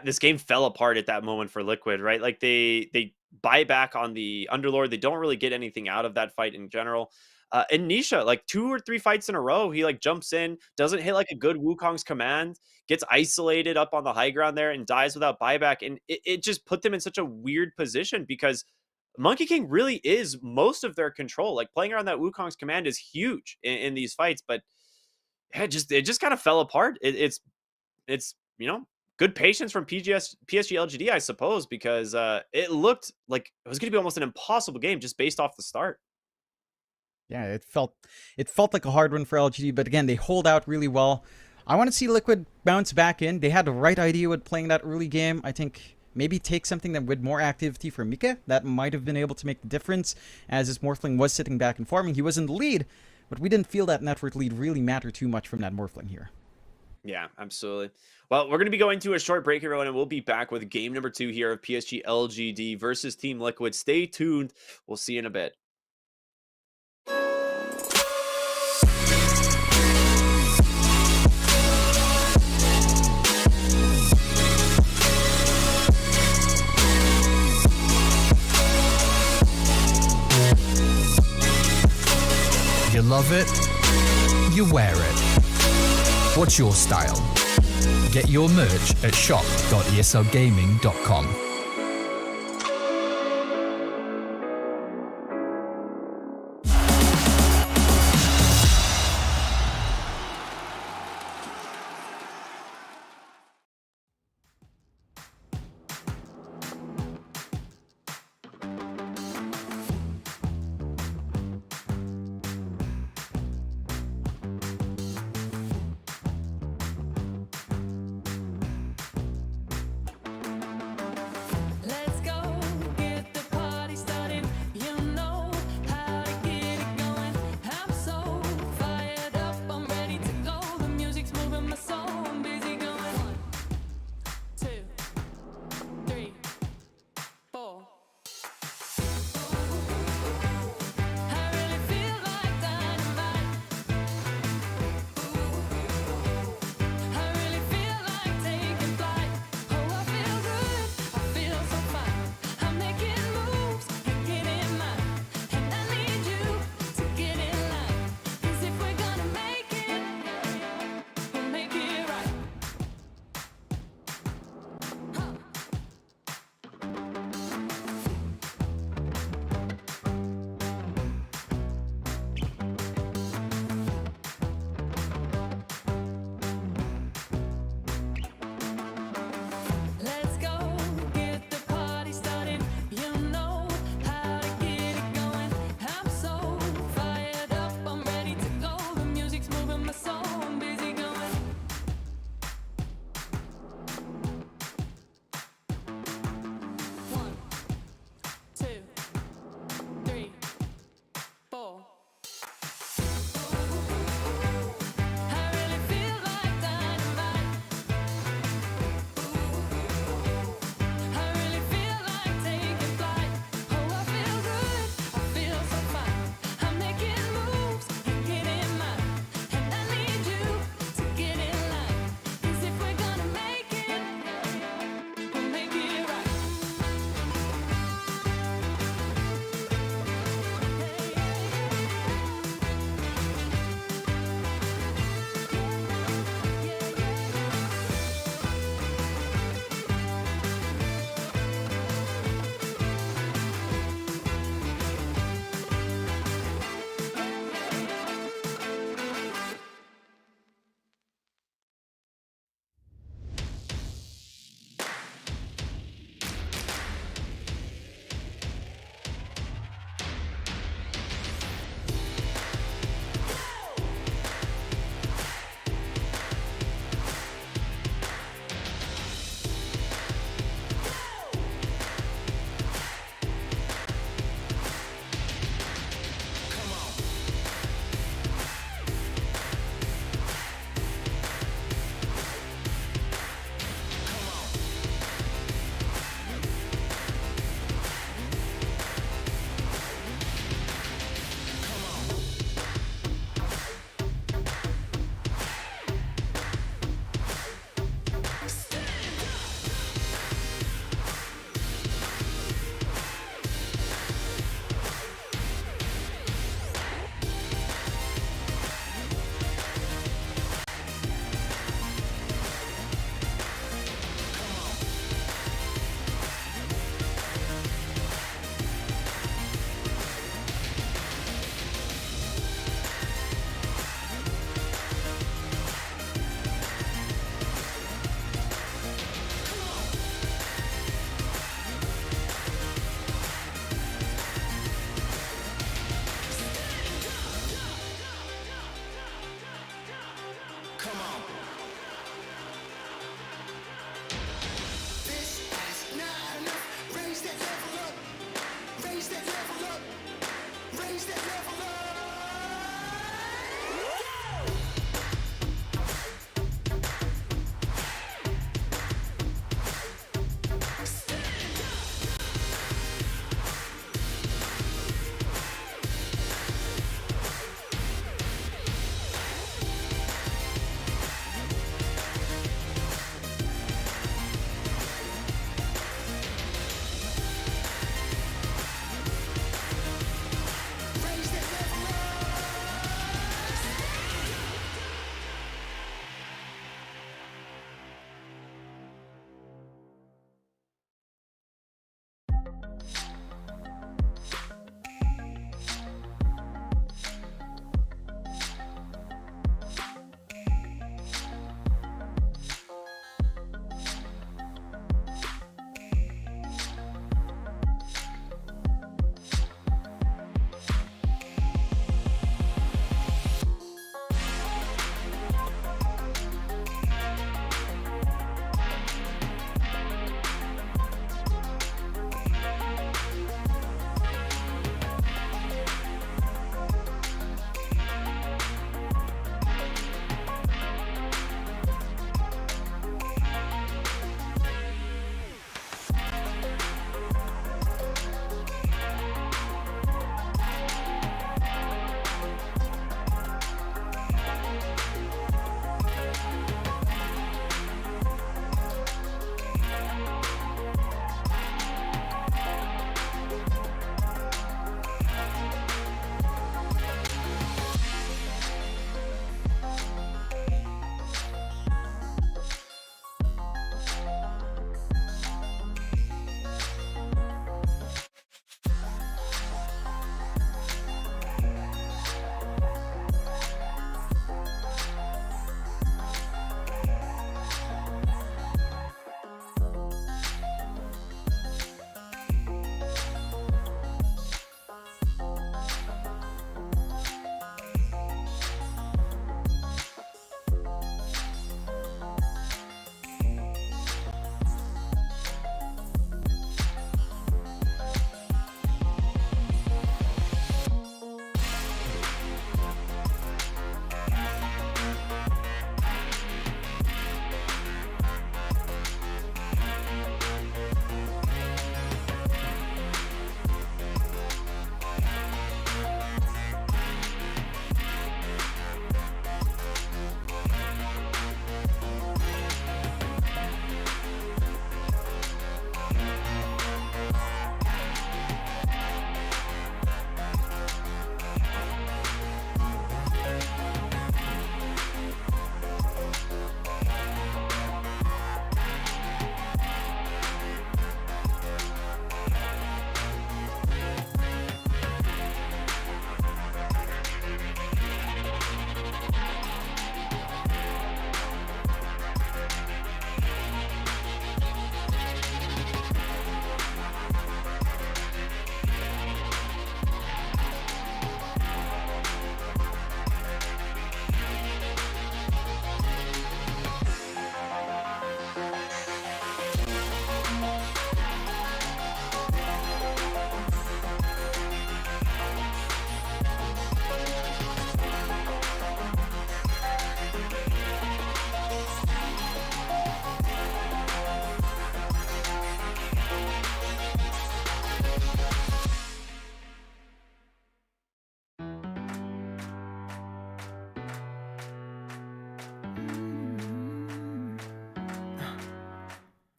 This game fell apart at that moment for Liquid, right? Like, they buyback on the Underlord. They don't really get anything out of that fight in general. And Nisha, like 2 or 3 fights in a row, he like jumps in, doesn't hit like a good Wukong's command, gets isolated up on the high ground there and dies without buyback. And it just put them in such a weird position because Monkey King really is most of their control. Like playing around that Wukong's command is huge in these fights, but it just kind of fell apart. It's good patience from PSG LGD, I suppose, because it looked like it was going to be almost an impossible game just based off the start. Yeah, it felt like a hard one for LGD, but again, they hold out really well. I want to see Liquid bounce back in. They had the right idea with playing that early game. I think maybe take something that with more activity for Mika that might have been able to make the difference, as his Morphling was sitting back and farming. He was in the lead, but we didn't feel that network lead really matter too much from that Morphling here. Yeah, absolutely. Well, we're going to be going to a short break, everyone, and we'll be back with game number 2 here of PSG LGD versus Team Liquid. Stay tuned. We'll see you in a bit. You love it, you wear it. What's your style? Get your merch at shop.eslgaming.com.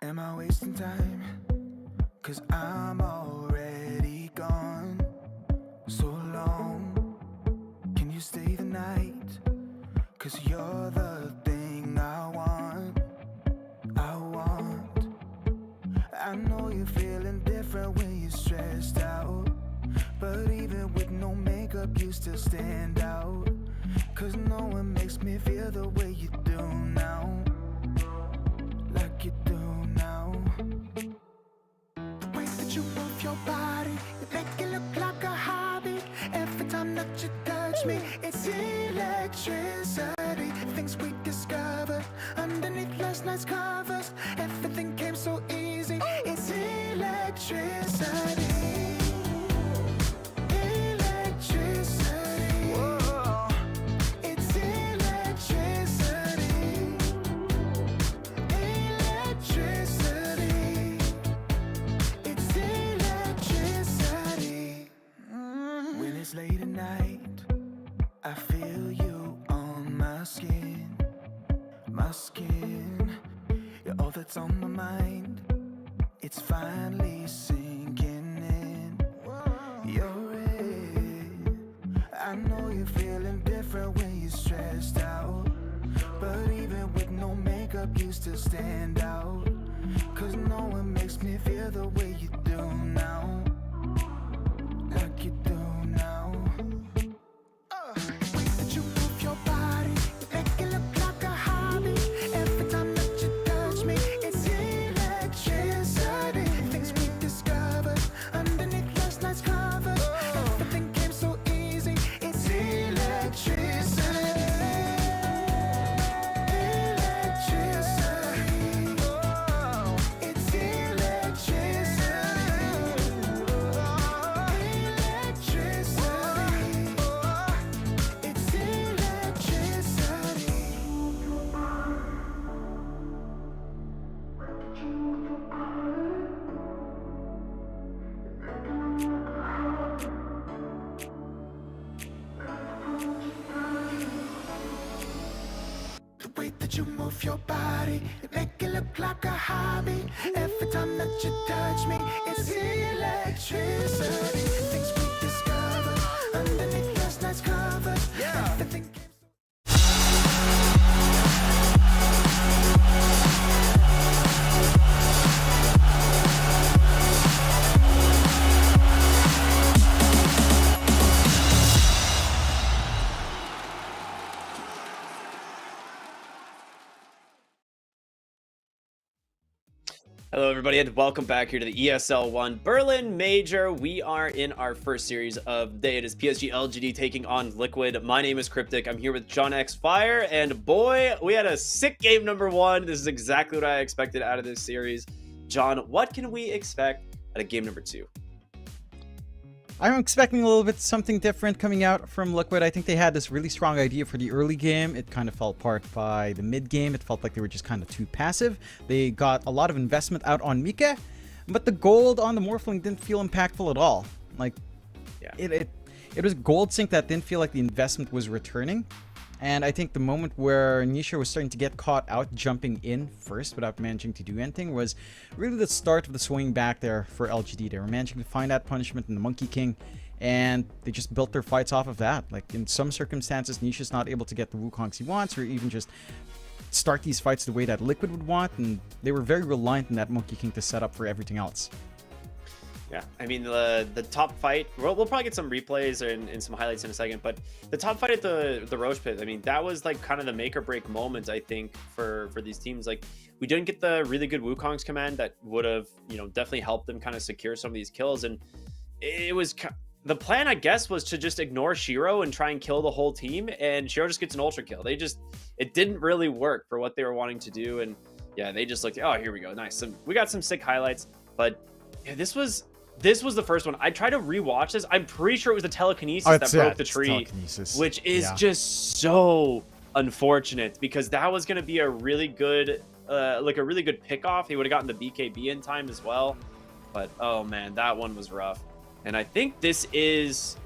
Am I wasting time? 'Cause I'm already gone. So long, can you stay the night? 'Cause you're the thing I want. I know you're feeling different when you're stressed out, but even with no makeup you still stand out. 'Cause no one makes me feel the way you do now, like you do now. The way that you move your body, you make it look like a hobby. Every time that you touch me, it's electricity. Things we discovered underneath last night's covers, everything came so easy. It's electricity. Electricity. night. I feel you on my skin, my skin. You're all that's on my mind. It's finally sinking in. You're it. I know you're feeling different when you're stressed out, but even with no makeup you still stand out. Cause no one makes me feel the way you do now, like you do now. The way that you move your body, you make it look like a hobby. Every time that you touch me, it's electricity. Things we discovered underneath last night's covers. Everything came so easy, it's electricity. The way that you move your body, you make it look like a hobby. Every time that you touch me, it's electricity. Things we discovered underneath last night's covers. Everything came so Hello, everybody, and welcome back here to the ESL One Berlin Major. We are in our first series of the day. It is PSG LGD taking on Liquid. My name is Cryptic. I'm here with John X Fire, and boy, we had a sick game number one. This is exactly what I expected out of this series. John, what can we expect out of game number two? I'm expecting a little bit something different coming out from Liquid. I think they had this really strong idea for the early game. It kind of fell apart by the mid game. It felt like they were just kind of too passive. They got a lot of investment out on Mika, but the gold on the Morphling didn't feel impactful at all. Like, Yeah. it was gold sync that didn't feel like the investment was returning. And I think the moment where Nisha was starting to get caught out jumping in first without managing to do anything was really the start of the swing back there for LGD. They were managing to find that punishment in the Monkey King, and they just built their fights off of that. Like, in some circumstances, Nisha's not able to get the Wukongs he wants, or even just start these fights the way that Liquid would want, and they were very reliant on that Monkey King to set up for everything else. Yeah, I mean, the top fight, we'll probably get some replays and some highlights in a second, but the top fight at the Roche Pit, I mean, that was like kind of the make or break moment, I think, for these teams. Like, we didn't get the really good Wukong's command that would have, definitely helped them kind of secure some of these kills. And it was, the plan, I guess, was to just ignore Shiro and try and kill the whole team, and Shiro just gets an ultra kill. It didn't really work for what they were wanting to do, and yeah, they just looked, oh, here we go, nice. So we got some sick highlights, but yeah, this was the first one. I tried to rewatch this. I'm pretty sure it was the telekinesis that broke the tree, which is just so unfortunate, because that was going to be a really good, a really good pickoff. He would have gotten the BKB in time as well. But oh man, that one was rough. And I think this is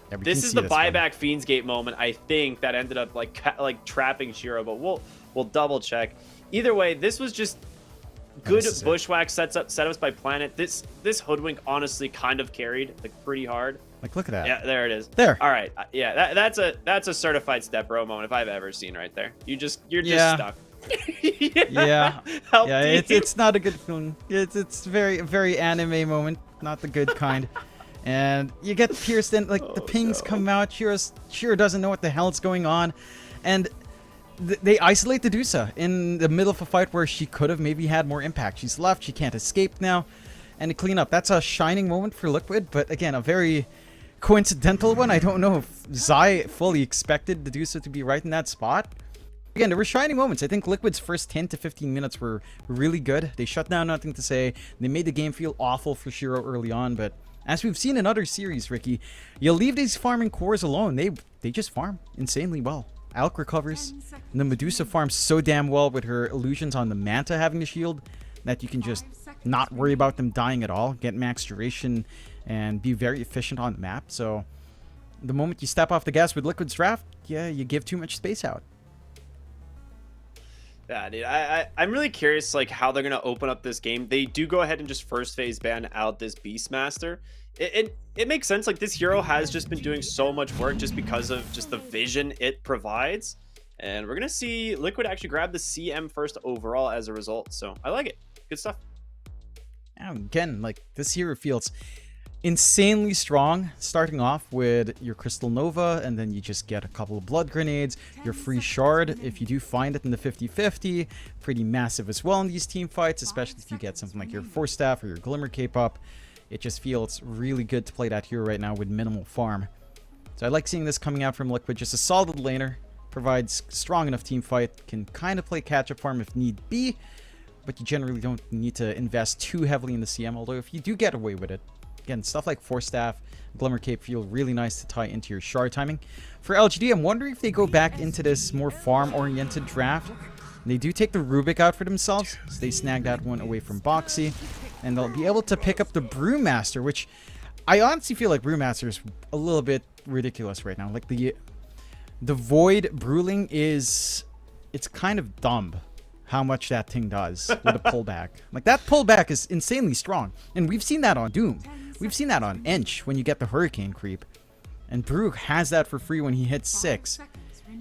the buyback Fiend's Gate moment, I think, that ended up like trapping Shiro, but we'll double check. Either way, this was just good bushwhack setups by Planet. This hoodwink honestly kind of carried like pretty hard. Like, look at that. Yeah, there it is. There. All right. Yeah, that's a certified step bro moment if I've ever seen right there. You're just stuck. Yeah. It's not a good feeling. It's very anime moment, not the good kind. And you get pierced in, like, the pings come out. Shiro doesn't know what the hell is going on, and they isolate the Dusa in the middle of a fight where she could have maybe had more impact. She's left. She can't escape now. And to clean up, that's a shining moment for Liquid, but again, a very coincidental one. I don't know if Zai fully expected the Dusa to be right in that spot. Again, there were shining moments. I think Liquid's first 10 to 15 minutes were really good. They shut down Nothing to Say. They made the game feel awful for Shiro early on, but as we've seen in other series, Ricky, you leave these farming cores alone. They just farm insanely well. Alk recovers, and the Medusa farms so damn well with her illusions on the Manta having the shield that you can just not worry about them dying at all, get max duration, and be very efficient on the map. So the moment you step off the gas with Liquid's draft, yeah, you give too much space out. Yeah, dude, I'm really curious like how they're gonna open up this game. They do go ahead and just first phase ban out this Beastmaster. It makes sense. Like this hero has just been doing so much work just because of just the vision it provides. And we're gonna see Liquid actually grab the CM first overall as a result. So I like it. Good stuff. Again, like this hero feels insanely strong, starting off with your Crystal Nova, and then you just get a couple of blood grenades, your free shard if you do find it in the 50-50, pretty massive as well in these team fights, especially if you get something like your Force Staff or your Glimmer Cape up. It just feels really good to play that hero right now with minimal farm. So I like seeing this coming out from Liquid, just a solid laner, provides strong enough team fight, can kind of play catch-up farm if need be, but you generally don't need to invest too heavily in the CM, although if you do get away with it, again, stuff like Force Staff, Glimmer Cape feel really nice to tie into your shard timing. For LGD, I'm wondering if they go back into this more farm-oriented draft. They do take the Rubik out for themselves, so they snag that one away from Boxy, and they'll be able to pick up the Brewmaster, which I honestly feel like Brewmaster is a little bit ridiculous right now. Like the Void Brewling is, it's kind of dumb how much that thing does with a pullback. Like that pullback is insanely strong, and we've seen that on Doom. We've seen that on Ench when you get the Hurricane creep. And Brugge has that for free when he hits 6.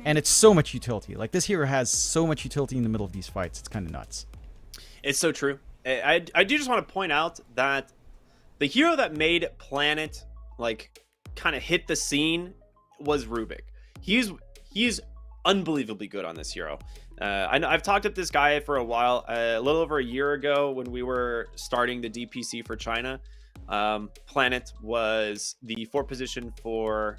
And it's so much utility. Like this hero has so much utility in the middle of these fights. It's kind of nuts. It's so true. I do just want to point out that the hero that made Planet like kind of hit the scene was Rubik. He's unbelievably good on this hero. I know I've talked up this guy for a while, a little over a year ago when we were starting the DPC for China. Planet was the 4th position for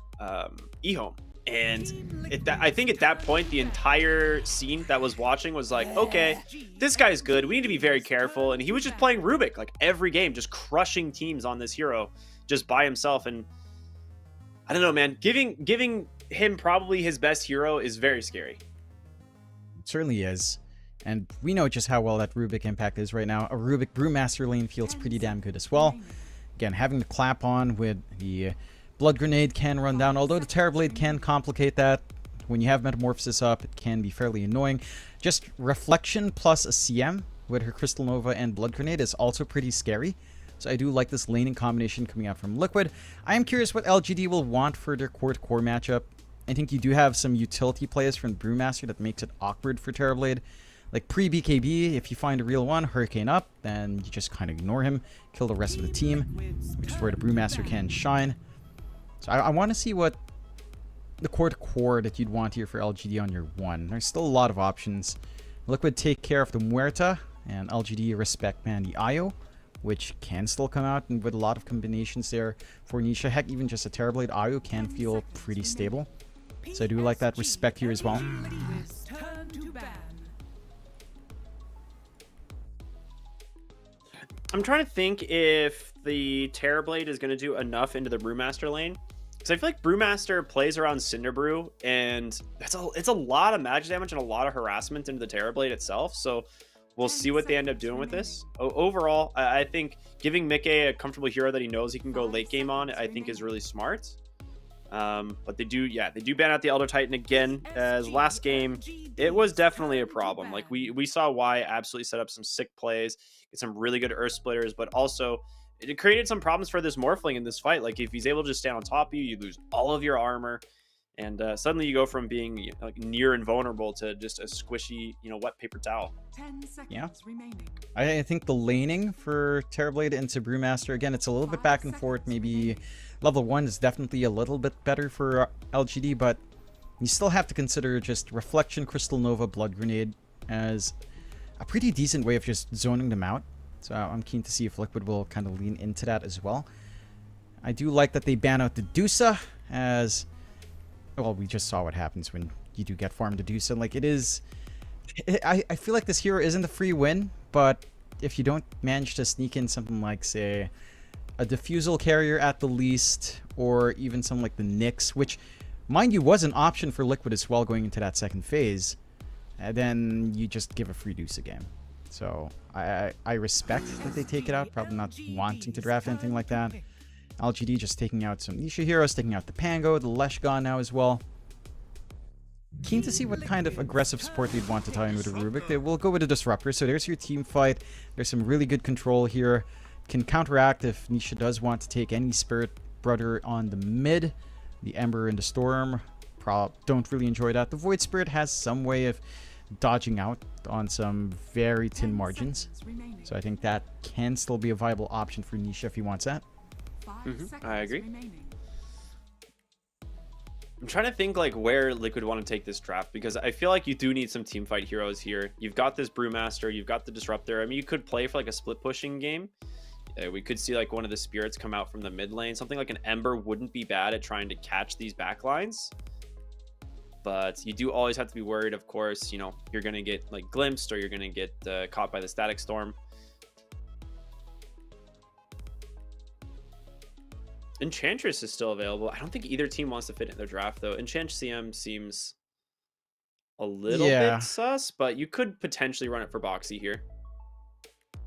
eHome, and I think at that point the entire scene that was watching was like, okay, this guy's good, we need to be very careful. And he was just playing Rubik like every game, just crushing teams on this hero just by himself. And I don't know, man, giving him probably his best hero is very scary. It certainly is. And we know just how well that Rubik impact is right now. A Rubik Brewmaster lane feels pretty damn good as well. Again, having the clap on with the Blood Grenade can run down, although the Terrorblade can complicate that. When you have Metamorphosis up, it can be fairly annoying. Just Reflection plus a CM with her Crystal Nova and Blood Grenade is also pretty scary. So I do like this laning combination coming out from Liquid. I am curious what LGD will want for their core-to-core matchup. I think you do have some utility plays from the Brewmaster that makes it awkward for Terrorblade. Like pre-BKB, if you find a real one, Hurricane up, then you just kind of ignore him, kill the rest of the team, which is where the Brewmaster can shine. So I want to see what the core-to-core that you'd want here for LGD on your 1. There's still a lot of options. Liquid take care of the Muerta, and LGD respect ban the Io, which can still come out, and with a lot of combinations there for Nisha. Heck, even just a Terrorblade Io can feel pretty stable. So I do like that respect here as well. I'm trying to think if the Terrorblade is going to do enough into the Brewmaster lane, because I feel like Brewmaster plays around Cinderbrew, and it's a lot of magic damage and a lot of harassment into the Terrorblade itself. So we'll see what they end up doing with this. Overall, I think giving Mickey a comfortable hero that he knows he can go late game on, I think is really smart. But they do ban out the Elder Titan again. As last game, it was definitely a problem. Like we saw why absolutely set up some sick plays, get some really good Earth Splitters, but also it created some problems for this Morphling in this fight. Like if he's able to just stay on top of you, you lose all of your armor, and suddenly you go from being like near invulnerable to just a squishy, wet paper towel. 10 seconds Yeah. remaining. I think the laning for Terrorblade into Brewmaster, again, it's a little bit back and forth. Maybe level 1 is definitely a little bit better for LGD, but you still have to consider just Reflection, Crystal Nova, Blood Grenade as a pretty decent way of just zoning them out. So I'm keen to see if Liquid will kind of lean into that as well. I do like that they ban out the Dusa as... Well, we just saw what happens when you do get farmed to Dusa. Like, it is... I feel like this hero isn't a free win, but if you don't manage to sneak in something like, say, a Diffusal Carrier at the least, or even something like the Nyx, which, mind you, was an option for Liquid as well going into that second phase, then you just give a free Dusa game. So I respect that they take it out, probably not wanting to draft anything like that. LGD just taking out some Nisha heroes, taking out the Pango, the Leshgon now as well. Keen to see what kind of aggressive support they'd want to tie in with a Rubik. They will go with a Disruptor, so there's your team fight. There's some really good control here. Can counteract if Nisha does want to take any Spirit Brother on the mid. The Ember and the Storm don't really enjoy that. The Void Spirit has some way of dodging out on some very thin margins. So I think that can still be a viable option for Nisha if he wants that. I agree. I'm trying to think like where Liquid want to take this draft, because I feel like you do need some team fight heroes here. You've got this Brewmaster, you've got the Disruptor. I mean, you could play for like a split pushing game. We could see like one of the spirits come out from the mid lane. Something like an Ember wouldn't be bad at trying to catch these backlines. But you do always have to be worried, of course, you know, you're going to get like glimpsed or you're going to get caught by the Static Storm. Enchantress is still available. I don't think either team wants to fit in their draft, though. Enchant CM seems a little bit sus, but you could potentially run it for Boxy here.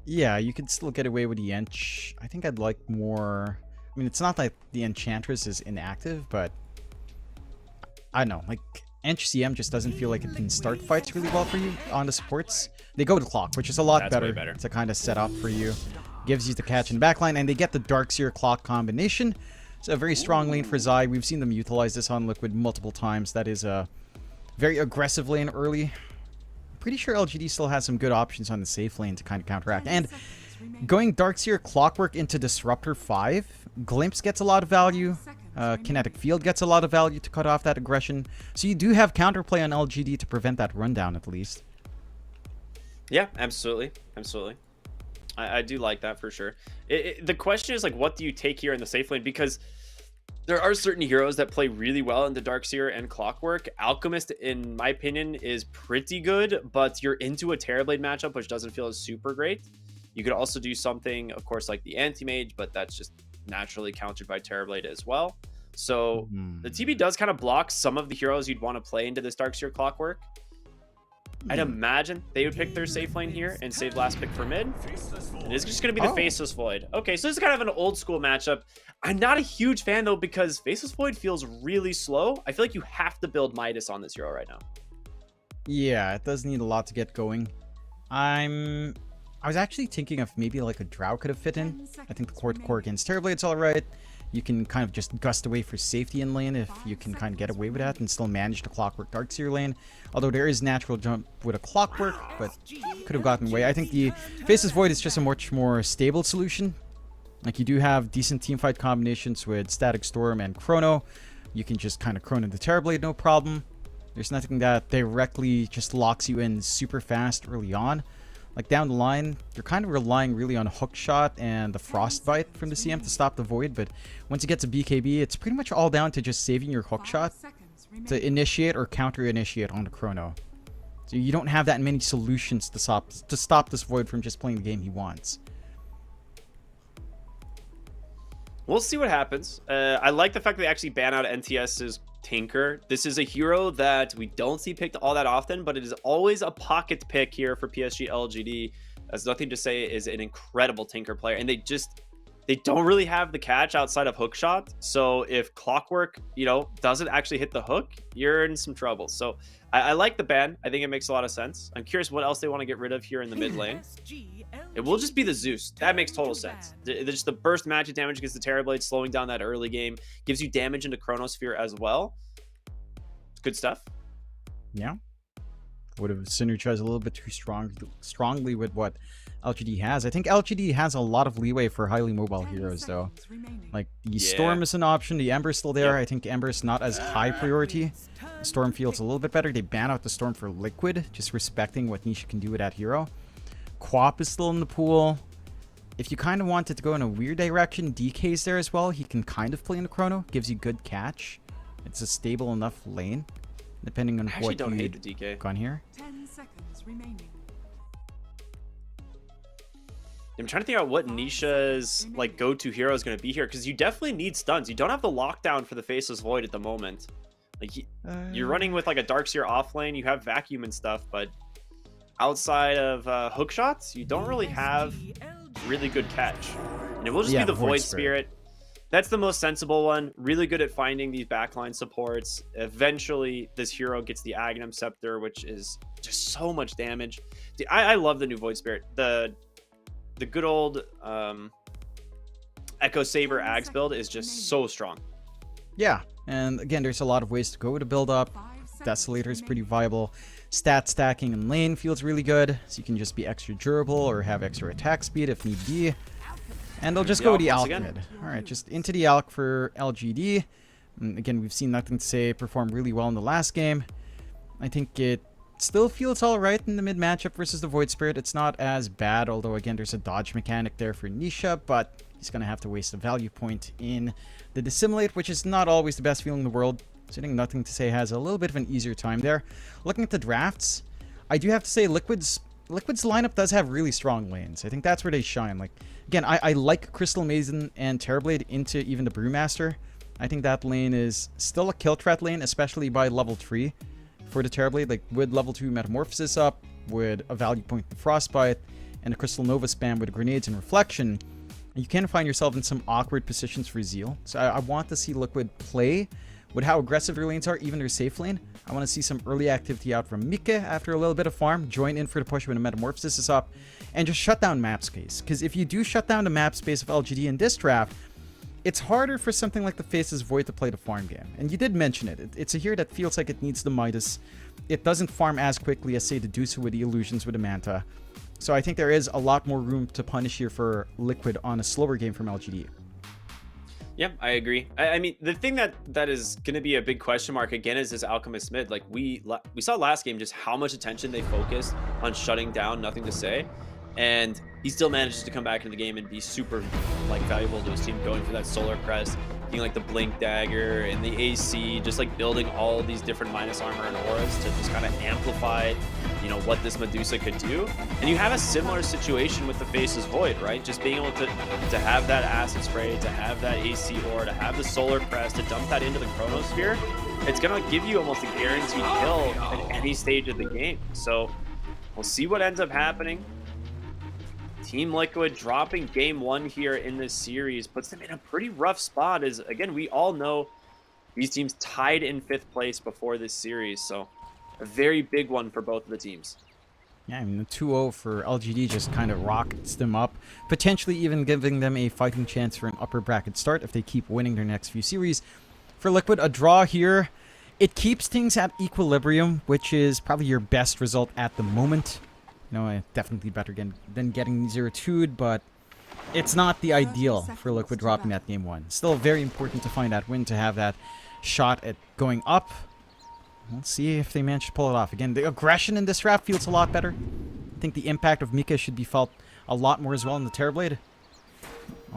Yeah, you could still get away with the Ench. I think I'd like more... I mean, it's not like the Enchantress is inactive, but... I don't know, like... Ench CM just doesn't feel like it can start fights really well for you on the supports. They go to Clock, which is a lot better to kind of set up for you. Gives you the catch in the backline, and they get the Darkseer Clock combination. It's a very strong lane for Zai. We've seen them utilize this on Liquid multiple times. That is a very aggressive lane early. Pretty sure LGD still has some good options on the safe lane to kind of counteract. And going Darkseer Clockwork into Disruptor 5, Glimpse gets a lot of value. Kinetic Field gets a lot of value to cut off that aggression. So you do have counterplay on LGD to prevent that rundown at least. Yeah, absolutely. Absolutely. I do like that for sure. The question is like, what do you take here in the safe lane? Because there are certain heroes that play really well into Darkseer and Clockwork. Alchemist, in my opinion, is pretty good, but you're into a Terrorblade matchup, which doesn't feel as super great. You could also do something, of course, like the Anti-Mage, but that's just naturally countered by Terrorblade as well. So the TB does kind of block some of the heroes you'd want to play into this Darkseer Clockwork. I'd imagine they would pick their safe lane here and save last pick for mid. And it's just going to be the Faceless Void. Okay, so this is kind of an old school matchup. I'm not a huge fan though, because Faceless Void feels really slow. I feel like you have to build Midas on this hero right now. Yeah, it does need a lot to get going. I was actually thinking of maybe like a Drow could have fit in. I think the core against Terrorblade's alright. You can kind of just gust away for safety in lane if you can kind of get away with that and still manage the Clockwork Darkseer lane. Although there is natural jump with a Clockwork, but could have gotten away. I think the Faceless Void is just a much more stable solution. Like, you do have decent teamfight combinations with Static Storm and Chrono. You can just kind of Chrono the Terrorblade, no problem. There's nothing that directly just locks you in super fast early on. Like, down the line, you're kind of relying really on Hookshot and the Frostbite from the CM to stop the Void, but once you get to BKB, it's pretty much all down to just saving your Hookshot to initiate or counter-initiate on the Chrono. So you don't have that many solutions to stop this Void from just playing the game he wants. We'll see what happens. I like the fact that they actually ban out NTS's Tinker. This is a hero that we don't see picked all that often, but it is always a pocket pick here for PSG LGD. That's nothing to say, is an incredible Tinker player, and they don't really have the catch outside of Hookshot. So if Clockwork, you know, doesn't actually hit the hook, you're in some trouble. So I like the ban. I think it makes a lot of sense. I'm curious what else they want to get rid of here in the mid lane. It will just be the Zeus. That makes total sense. Just the burst magic damage against the Terrorblade, slowing down that early game, gives you damage into Chronosphere as well. It's good stuff. Yeah. Would have synergized a little bit too strongly with what LGD has. I think LGD has a lot of leeway for highly mobile heroes, though. Like, the Storm is an option. The Ember's still there. I think Ember's not as high priority. Storm feels a little bit better. They ban out the Storm for Liquid, just respecting what Nisha can do with that hero. Quap is still in the pool. If you kind of wanted to go in a weird direction, DK's there as well. He can kind of play in the Chrono. Gives you good catch. It's a stable enough lane, depending on what don't hate the DK. Gone here. 10 seconds remaining. I'm trying to figure out what Nisha's like go-to hero is going to be here, because you definitely need stuns. You don't have the lockdown for the Faceless Void at the moment. Like, you're running with like a Darkseer off lane. You have Vacuum and stuff, but outside of hook shots, you don't really have really good catch. And it will just be the Void Spirit. That's the most sensible one. Really good at finding these backline supports. Eventually, this hero gets the Aghanim Scepter, which is just so much damage. Dude, I love the new Void Spirit. The good old Echo Saber Ags build is just so strong. Yeah, and again, there's a lot of ways to go to build up. Desolator is pretty viable. Stat stacking in lane feels really good, so you can just be extra durable or have extra attack speed if need be. And they'll just go with the Alk mid. Alright, just into the Alk for LGD. And again, we've seen Nothing to Say perform really well in the last game. I think it still feels alright in the mid matchup versus the Void Spirit. It's not as bad, although again, there's a dodge mechanic there for Nisha, but he's going to have to waste a value point in the Dissimulate, which is not always the best feeling in the world. So I think Nothing to Say has a little bit of an easier time there. Looking at the drafts, I do have to say Liquid's lineup does have really strong lanes. I think that's where they shine. Like, again, I like Crystal Maiden and Terrorblade into even the Brewmaster. I think that lane is still a kill threat lane, especially by level 3 for the Terrorblade. Like, with level 2 Metamorphosis up, with a value point in Frostbite, and a Crystal Nova spam with grenades and Reflection, you can find yourself in some awkward positions for Zeal. So I want to see Liquid play with how aggressive their lanes are, even their safe lane. I want to see some early activity out from Mika after a little bit of farm, join in for the push when a Metamorphosis is up, and just shut down map space. Because if you do shut down the map space of LGD in this draft, it's harder for something like the Faceless Void to play the farm game. And you did mention it. It's a hero that feels like it needs the Midas. It doesn't farm as quickly as, say, the Dusa with the Illusions with the Manta. So I think there is a lot more room to punish here for Liquid on a slower game from LGD. Yeah, I agree. I mean, the thing that is going to be a big question mark again is this Alchemist mid. Like we saw last game just how much attention they focused on shutting down Nothing to Say, and he still manages to come back into the game and be super like valuable to his team, going for that Solar Crest, being like the Blink Dagger and the AC, just like building all these different minus armor and auras to just kind of amplify, you know, what this Medusa could do. And you have a similar situation with the Faceless Void, right? Just being able to have that Acid Spray, to have that AC Aura, to have the Solar Crest, to dump that into the Chronosphere, it's going to give you almost a guaranteed kill at any stage of the game. So we'll see what ends up happening. Team Liquid dropping game 1 here in this series puts them in a pretty rough spot, as again, we all know these teams tied in 5th place before this series. So a very big one for both of the teams. Yeah, I mean, the 2-0 for LGD just kind of rockets them up, potentially even giving them a fighting chance for an upper bracket start if they keep winning their next few series. For Liquid, a draw here, it keeps things at equilibrium, which is probably your best result at the moment. You know, definitely better than getting 0-2'd, but it's not the ideal for Liquid dropping that game 1. Still very important to find that win, to have that shot at going up. We'll see if they manage to pull it off. Again, the aggression in this draft feels a lot better. I think the impact of Mika should be felt a lot more as well in the Terrorblade.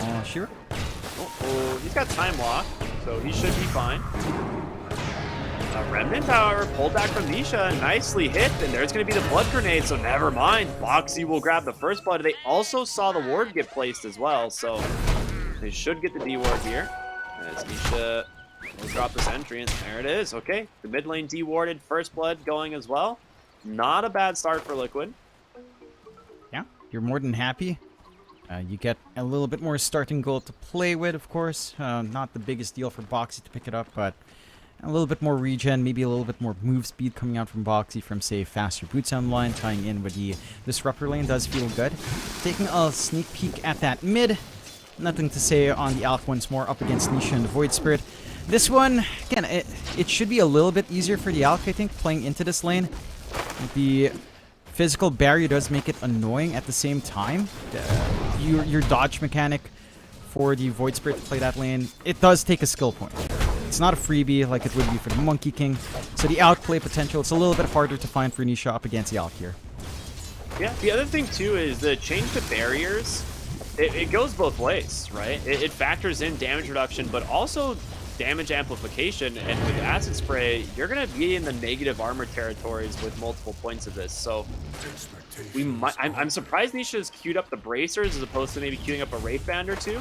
Oh, Shira? Oh, he's got time lock, so he should be fine. Remnant, however, pulled back from Nisha, nicely hit, and there's going to be the blood grenade, so never mind. Boxy will grab the first blood. They also saw the ward get placed as well, so they should get the D ward here. As Nisha will drop the sentry, and there it is. Okay, the mid lane D-warded, first blood going as well. Not a bad start for Liquid. Yeah, you're more than happy. You get a little bit more starting gold to play with, of course. Not the biggest deal for Boxy to pick it up, but a little bit more regen, maybe a little bit more move speed coming out from Boxy from, say, faster boots on line, tying in with the Disruptor lane does feel good. Taking a sneak peek at that mid. Nothing to Say on the Alk once more, up against Nisha and the Void Spirit. This one, again, it should be a little bit easier for the Alk, I think, playing into this lane. The physical barrier does make it annoying at the same time. Your dodge mechanic for the Void Spirit to play that lane, it does take a skill point. It's not a freebie like it would be for the Monkey King. So the outplay potential, it's a little bit harder to find for Nisha up against the Alk here. Yeah, the other thing too is the change to barriers. It goes both ways, right? It factors in damage reduction, but also damage amplification. And with Acid Spray, you're going to be in the negative armor territories with multiple points of this. So we might. I'm surprised Nisha's queued up the bracers as opposed to maybe queuing up a Wraith Band or two.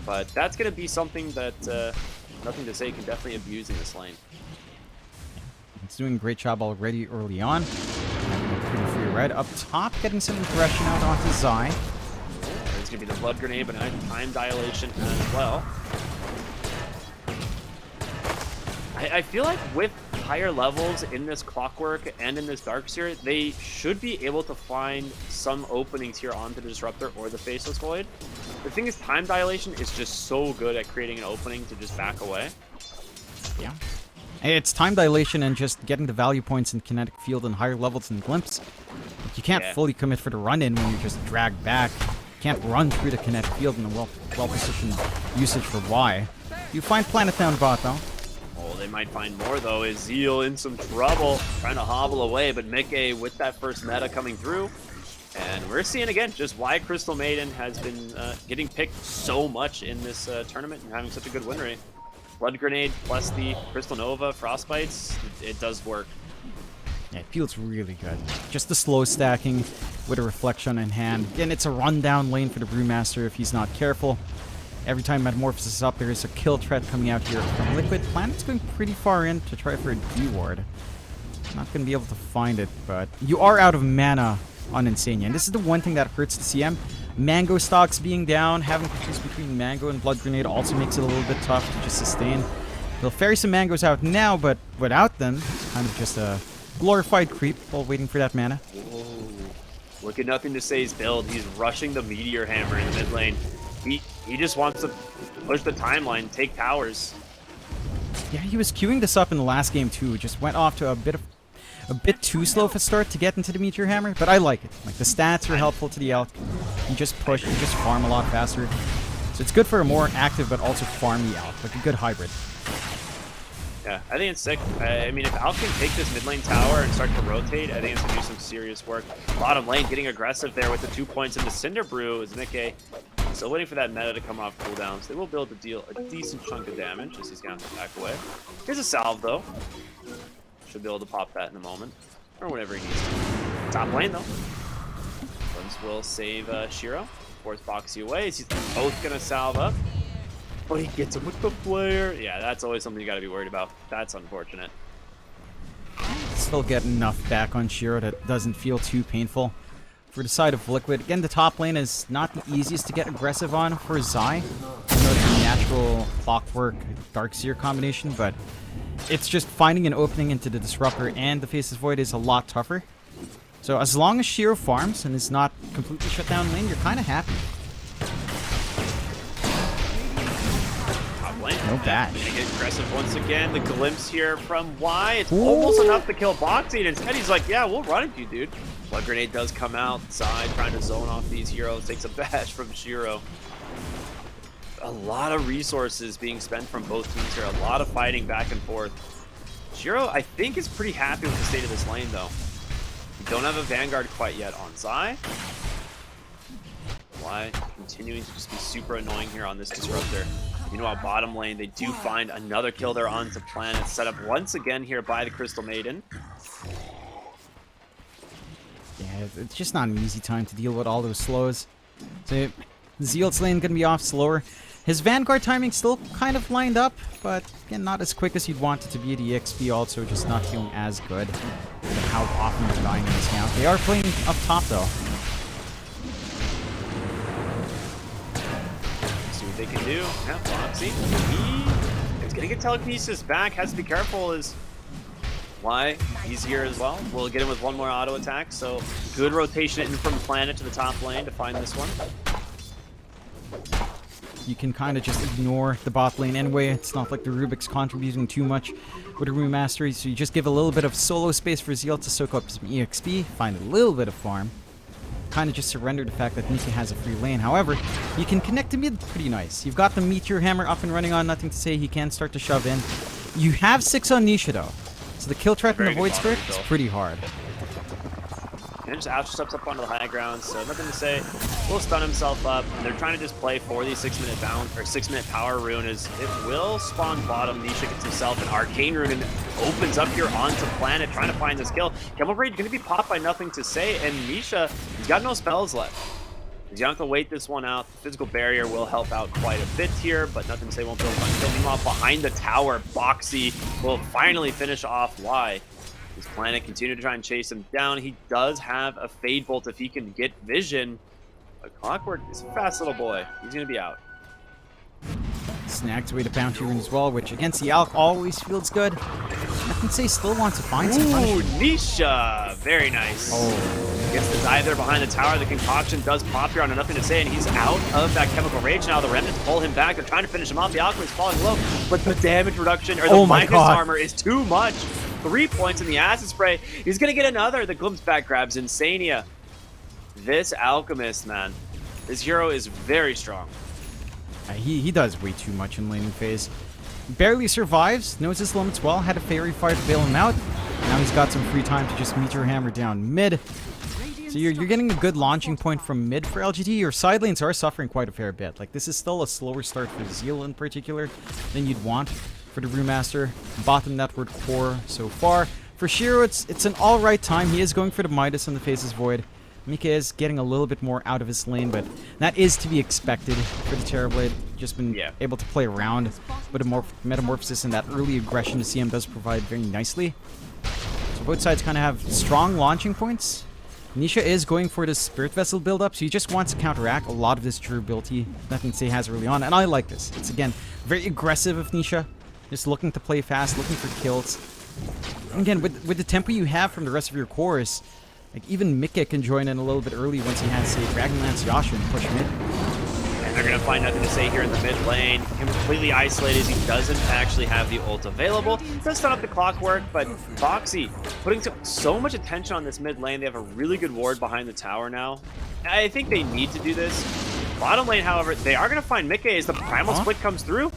But that's going to be something that Nothing to Say can definitely abuse in this lane. It's doing a great job already early on. Pretty free red up top, getting some aggression out onto Zai. There's going to be the blood grenade, but time dilation as well. I feel like with higher levels in this Clockwork and in this Darkseer, they should be able to find some openings here onto the Disruptor or the Faceless Void. The thing is, time dilation is just so good at creating an opening to just back away. Yeah. It's time dilation and just getting the value points in kinetic field and higher levels in Glimpse. Like, you can't fully commit for the run-in when you're just dragged back. You can't run through the kinetic field in a well-positioned usage for Y. You find Planet down bot, though. Oh, they might find more, though. Is Zeal in some trouble? Trying to hobble away, but Mickey with that first meta coming through. And we're seeing, again, just why Crystal Maiden has been getting picked so much in this tournament and having such a good win rate. Blood Grenade plus the Crystal Nova Frostbites, it does work. Yeah, it feels really good. Just the slow stacking with a Reflection in hand. Again, it's a rundown lane for the Brewmaster if he's not careful. Every time Metamorphosis is up, there is a kill threat coming out here from Liquid. Planet's going pretty far in to try for a D-Ward. Not going to be able to find it, but you are out of mana on Insania. And this is the one thing that hurts the CM. Mango stocks being down, having to choose between Mango and Blood Grenade also makes it a little bit tough to just sustain. He'll ferry some Mangoes out now, but without them, it's kind of just a glorified creep while waiting for that mana. Whoa. Look at Nothing to Say's build. He's rushing the Meteor Hammer in the mid lane. He just wants to push the timeline, take towers. Yeah, he was queuing this up in the last game too. Just went off to a bit too slow of a start to get into the Meteor Hammer, but I like it. Like, the stats are helpful to the Elk. You just push, you just farm a lot faster. So it's good for a more active but also farmy Elk, like a good hybrid. Yeah, I think it's sick. I mean, if Alk can take this mid lane tower and start to rotate, I think it's going to do some serious work. Bottom lane getting aggressive there with the 2 points in the Cinder Brew is Nikke. Still waiting for that meta to come off cooldowns. They will be able to deal a decent chunk of damage as he's going to back away. Here's a salve, though. Should be able to pop that in a moment. Or whenever he needs to. Top lane, though. Glimpse will save Shiro. Force Boxy away. He's both going to salve up. But he gets him with the flare. Yeah, that's always something you got to be worried about. That's unfortunate. Still get enough back on Shiro that doesn't feel too painful. For the side of Liquid, again, the top lane is not the easiest to get aggressive on for Zai. I know it's a natural Clockwork Darkseer combination, but it's just finding an opening into the Disruptor and the Faceless Void is a lot tougher. So as long as Shiro farms and is not completely shut down lane, you're kind of happy. No bad. Gonna get aggressive once again. The glimpse here from Y. It's almost enough to kill Boxy, and instead he's like, yeah, we'll run at you, dude. Blood Grenade does come out. Side trying to zone off these heroes. Takes a bash from Shiro. A lot of resources being spent from both teams here. A lot of fighting back and forth. Shiro, I think, is pretty happy with the state of this lane, though. We don't have a Vanguard quite yet on Zai. Y continuing to just be super annoying here on this Disruptor. Meanwhile, bottom lane, they do find another kill there onto Planet, set up once again here by the Crystal Maiden. Yeah, it's just not an easy time to deal with all those slows. So, Zealot's lane gonna be off slower. His Vanguard timing still kind of lined up, but again, not as quick as you'd want it to be. The XP also just not feeling as good. How often they're dying in this count. They are playing up top, though. They can do. Yeah, Boxy. He is going to get telekinesis back. Has to be careful. Is why he's here as well. We'll get him with one more auto attack. So good rotation in from Planet to the top lane to find this one. You can kind of just ignore the bot lane anyway. It's not like the Rubik's contributing too much with the Rune Mastery. So you just give a little bit of solo space for Zeal to soak up some EXP, find a little bit of farm. Kind of just surrender the fact that Nikke has a free lane. However, you can connect to mid pretty nice. You've got the Meteor Hammer up and running on Nothing to Say. He can start to shove in. You have 6 on Nisha though. So the kill threat and the Void Spirit is pretty hard. And just Astro steps up onto the high ground, so Nothing to Say. Will stun himself up. They're trying to just play for the 6-minute bound or 6-minute power rune. As it will spawn bottom. Nisha gets himself an arcane rune and opens up here onto Planet, trying to find this kill. Chemical Braid going to be popped by Nothing to Say, and Nisha, he's got no spells left. He's gonna have to wait this one out. The physical barrier will help out quite a bit here, but Nothing to Say won't be able to find kill. Meanwhile, behind the tower, Boxy will finally finish off Y. His Planet continue to try and chase him down. He does have a Fade Bolt if he can get vision. But Clockwork is a fast little boy. He's going to be out. It's Gonna activate a bounty rune as well, which against the Alk always feels good. I can say still wants to find some Ooh, punishment. Nisha! Very nice. Oh, Gets the dive there behind the tower. The concoction does pop here on a nothing to say, and he's out of that chemical rage now. The remnants pull him back. They're trying to finish him off. The alchemist falling low, but the damage reduction or the Oh my minus God. armor is too much. 3 points in the acid spray. He's gonna get another. The glimpse back grabs Insania. This alchemist, man, this hero is very strong. he does way too much in laning phase. Barely survives, knows his limits well, had a fairy fire to bail him out. Now he's got some free time to just meteor hammer down mid. So you're getting a good launching point from mid for LGD. Your side lanes are suffering quite a fair bit. Like, this is still a slower start for Zeal in particular than you'd want for the Brewmaster. Bottom network core so far. For Shiro, it's an alright time. He is going for the Midas on the Faces Void. Mika is getting a little bit more out of his lane, but that is to be expected for the Terrorblade. Just been able to play around with a Metamorphosis, and that early aggression to CM does provide very nicely. So both sides kind of have strong launching points. Nisha is going for this Spirit Vessel build-up, so he just wants to counteract a lot of this durability Nothing to Say has early on, and I like this. It's, again, very aggressive of Nisha, just looking to play fast, looking for kills. And again, with the tempo you have from the rest of your cores, like, even Mika can join in a little bit early once he has, say, Dragonlance Yasha and push mid. And they're going to find Nothing to Say here in the mid lane. Completely isolated as he doesn't actually have the ult available. Does stun up the clockwork, but Foxy putting so much attention on this mid lane. They have a really good ward behind the tower now. I think they need to do this. Bottom lane, however, they are going to find Mika as the Primal Split comes through.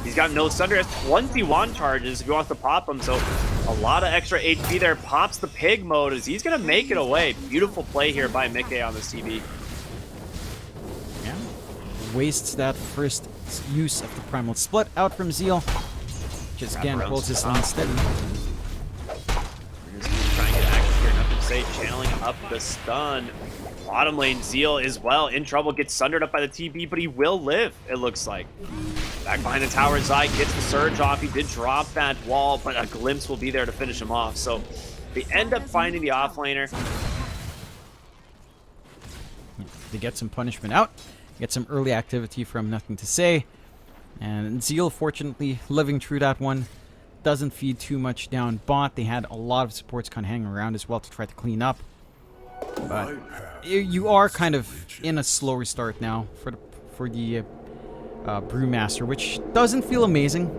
He's got no Sunder, has 21 charges if he wants to pop him, so a lot of extra HP there. Pops the pig mode as he's going to make it away. Beautiful play here by Mika on this TB. Yeah. Wastes that first use of the Primal Split out from Zeal. Just again holds his lane steady. Trying to get active here. Nothing to Say, channeling up the stun. Bottom lane, Zeal is well in trouble, gets sundered up by the TB, but he will live, it looks like. Back behind the tower, Zai gets the surge off. He did drop that wall, but a glimpse will be there to finish him off. So they end up finding the offlaner. They get some punishment out, get some early activity from Nothing to Say. And Zeal, fortunately, living through that one, doesn't feed too much down bot. They had a lot of supports kind of hanging around as well to try to clean up. But you are kind of in a slower start now for the Brewmaster, which doesn't feel amazing.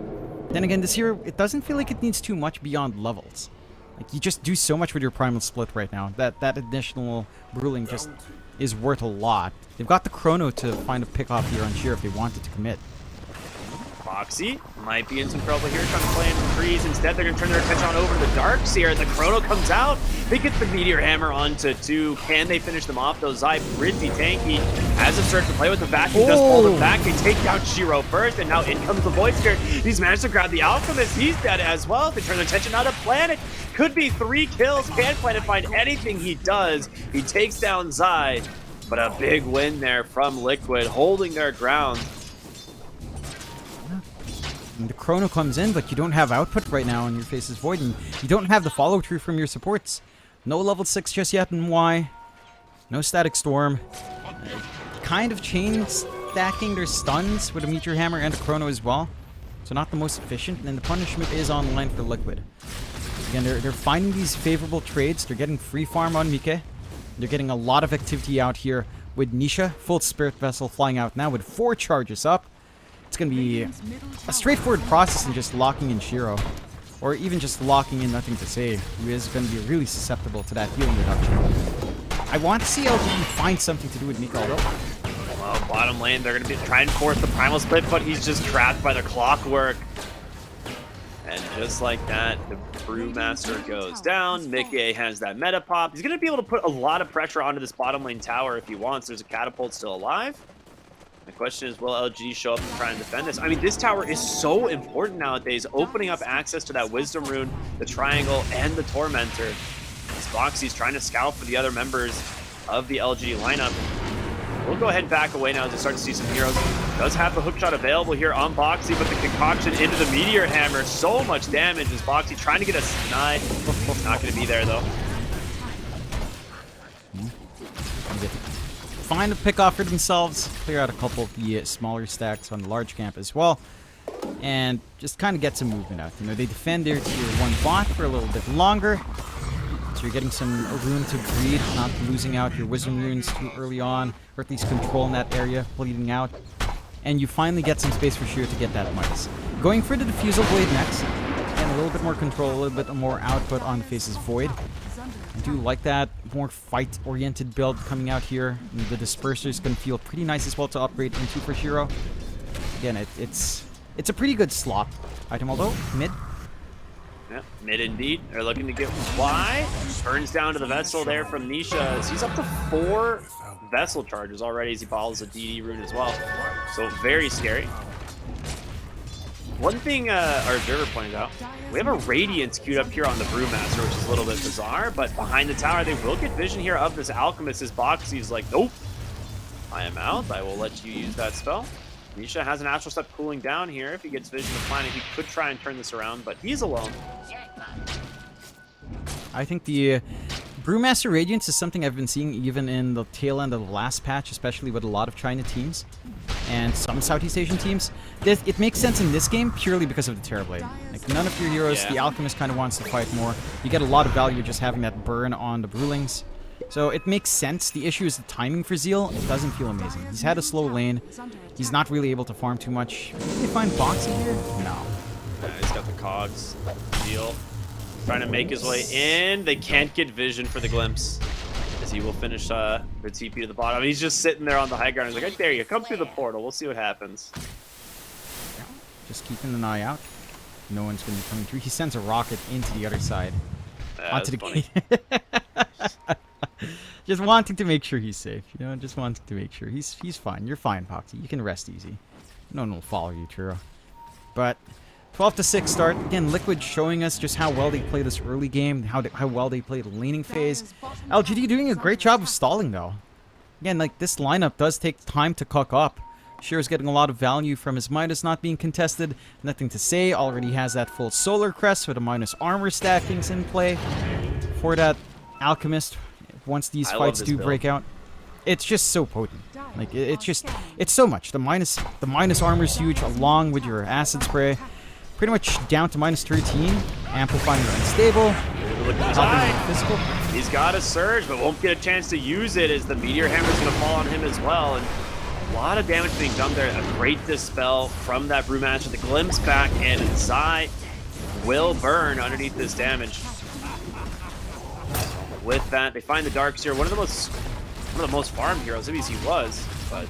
Then again, this hero, it doesn't feel like it needs too much beyond levels. Like, you just do so much with your Primal Split right now. That additional Bruling just is worth a lot. They've got the Chrono to find a pick-off here on Sheer if they wanted to commit. Foxy might be in some trouble here, trying to play in the trees. Instead, they're going to turn their attention on over to the Darkseer. The Chrono comes out. They get the Meteor Hammer onto 2. Can they finish them off, though? Zai, pretty tanky. As a search to play with the vacuum, does pull them back. They take down Shiro first, and now in comes the Void Spirit. He's managed to grab the Alchemist. He's dead as well. They turn their attention on to Planet. Could be 3 kills. Can Planet find anything? He does. He takes down Zai. But a big win there from Liquid, holding their ground. And the Chrono comes in, but you don't have output right now on your Faces Void, and you don't have the follow-through from your supports. No level 6 just yet in Y. No Static Storm. Kind of chain stacking their stuns with a Meteor Hammer and a Chrono as well. So not the most efficient, and the punishment is online for Liquid. Again, they're finding these favorable trades. They're getting free farm on Mike. They're getting a lot of activity out here with Nisha. Full Spirit Vessel flying out now with 4 charges up. It's going to be a straightforward process in just locking in Shiro. Or even just locking in Nothing to Say, who is going to be really susceptible to that healing reduction. I want to see LGD find something to do with Mika, though. Well, bottom lane, they're going to be trying to force the Primal Split, but he's just trapped by the Clockwork. And just like that, the Brewmaster goes down. Mickey has that meta pop. He's going to be able to put a lot of pressure onto this bottom lane tower if he wants. There's a Catapult still alive. The question is, will LG show up and try and defend this? I mean, this tower is so important nowadays, opening up access to that Wisdom Rune, the Triangle, and the Tormentor. Foxy's trying to scout for the other members of the LG lineup. We'll go ahead and back away now as we start to see some heroes. Does have the hookshot available here on Boxy, but the concoction into the Meteor Hammer. So much damage as Boxy trying to get a snide. Not going to be there, though. Find a pick off for themselves. Clear out a couple of the smaller stacks on the large camp as well. and just kind of get some movement out. You know, they defend their tier 1 bot for a little bit longer, so you're getting some room to breed, not losing out your wisdom runes too early on, or at least controlling that area, bleeding out. And you finally get some space for Shiro to get that Midas. Going for the Diffusal Blade next, and a little bit more control, a little bit more output on the Face's Void. I do like that more fight-oriented build coming out here. And the Disperser is going to feel pretty nice as well to upgrade into for Shiro. Again, it's a pretty good slot item, although mid. Yeah, mid indeed. They're looking to get why. Burns down to the Vessel there from Nisha. He's up to 4 Vessel charges already as he follows a DD rune as well. So very scary. One thing our observer pointed out, we have a Radiance queued up here on the Brewmaster, which is a little bit bizarre, but behind the tower, they will get vision here of this Alchemist. His box, he's like, nope, I am out. I will let you use that spell. Nisha has an Astral Step cooling down here. If he gets vision of Planet, he could try and turn this around, but he's alone. I think the Brewmaster Radiance is something I've been seeing even in the tail end of the last patch, especially with a lot of China teams and some Southeast Asian teams. It makes sense in this game purely because of the Terrorblade. Like, none of your heroes, the Alchemist kind of wants to fight more. You get a lot of value just having that burn on the Brewlings. So it makes sense. The issue is the timing for Zeal. It doesn't feel amazing. He's had a slow lane. He's not really able to farm too much. Can they find Boxing here? No. He's got the cogs. Zeal trying to make his way in. They can't get vision for the glimpse, as he will finish the TP to the bottom. He's just sitting there on the high ground. He's like, I dare you, come through the portal. We'll see what happens. Just keeping an eye out. No one's going to be coming through. He sends a rocket into the other side. Onto the gate. Just wanting to make sure he's safe. You know, just wanting to make sure. He's fine. You're fine, Poxy. You can rest easy. No one will follow you, Turo. But 12-6 start. Again, Liquid showing us just how well they play this early game, how well they play the laning phase. LGD doing a great job of stalling, though. Again, like, this lineup does take time to cook up. Shiro's getting a lot of value from his Midas not being contested. Nothing to say. Already has that full Solar Crest with a minus armor stackings in play. For that Alchemist, once these fights do break out. It's just so potent. Like, it's so much. The minus armor is huge, along with your acid spray. Pretty much down to minus 13, amplifying your unstable. Look at his physical. He's got a surge, but won't get a chance to use it as the Meteor Hammer is going to fall on him as well. And a lot of damage being done there. A great dispel from that Brewmaster. The glimpse back, and Zai will burn underneath this damage. With that, they find the Dark Seer, one of the most farmed heroes. Maybe he was, but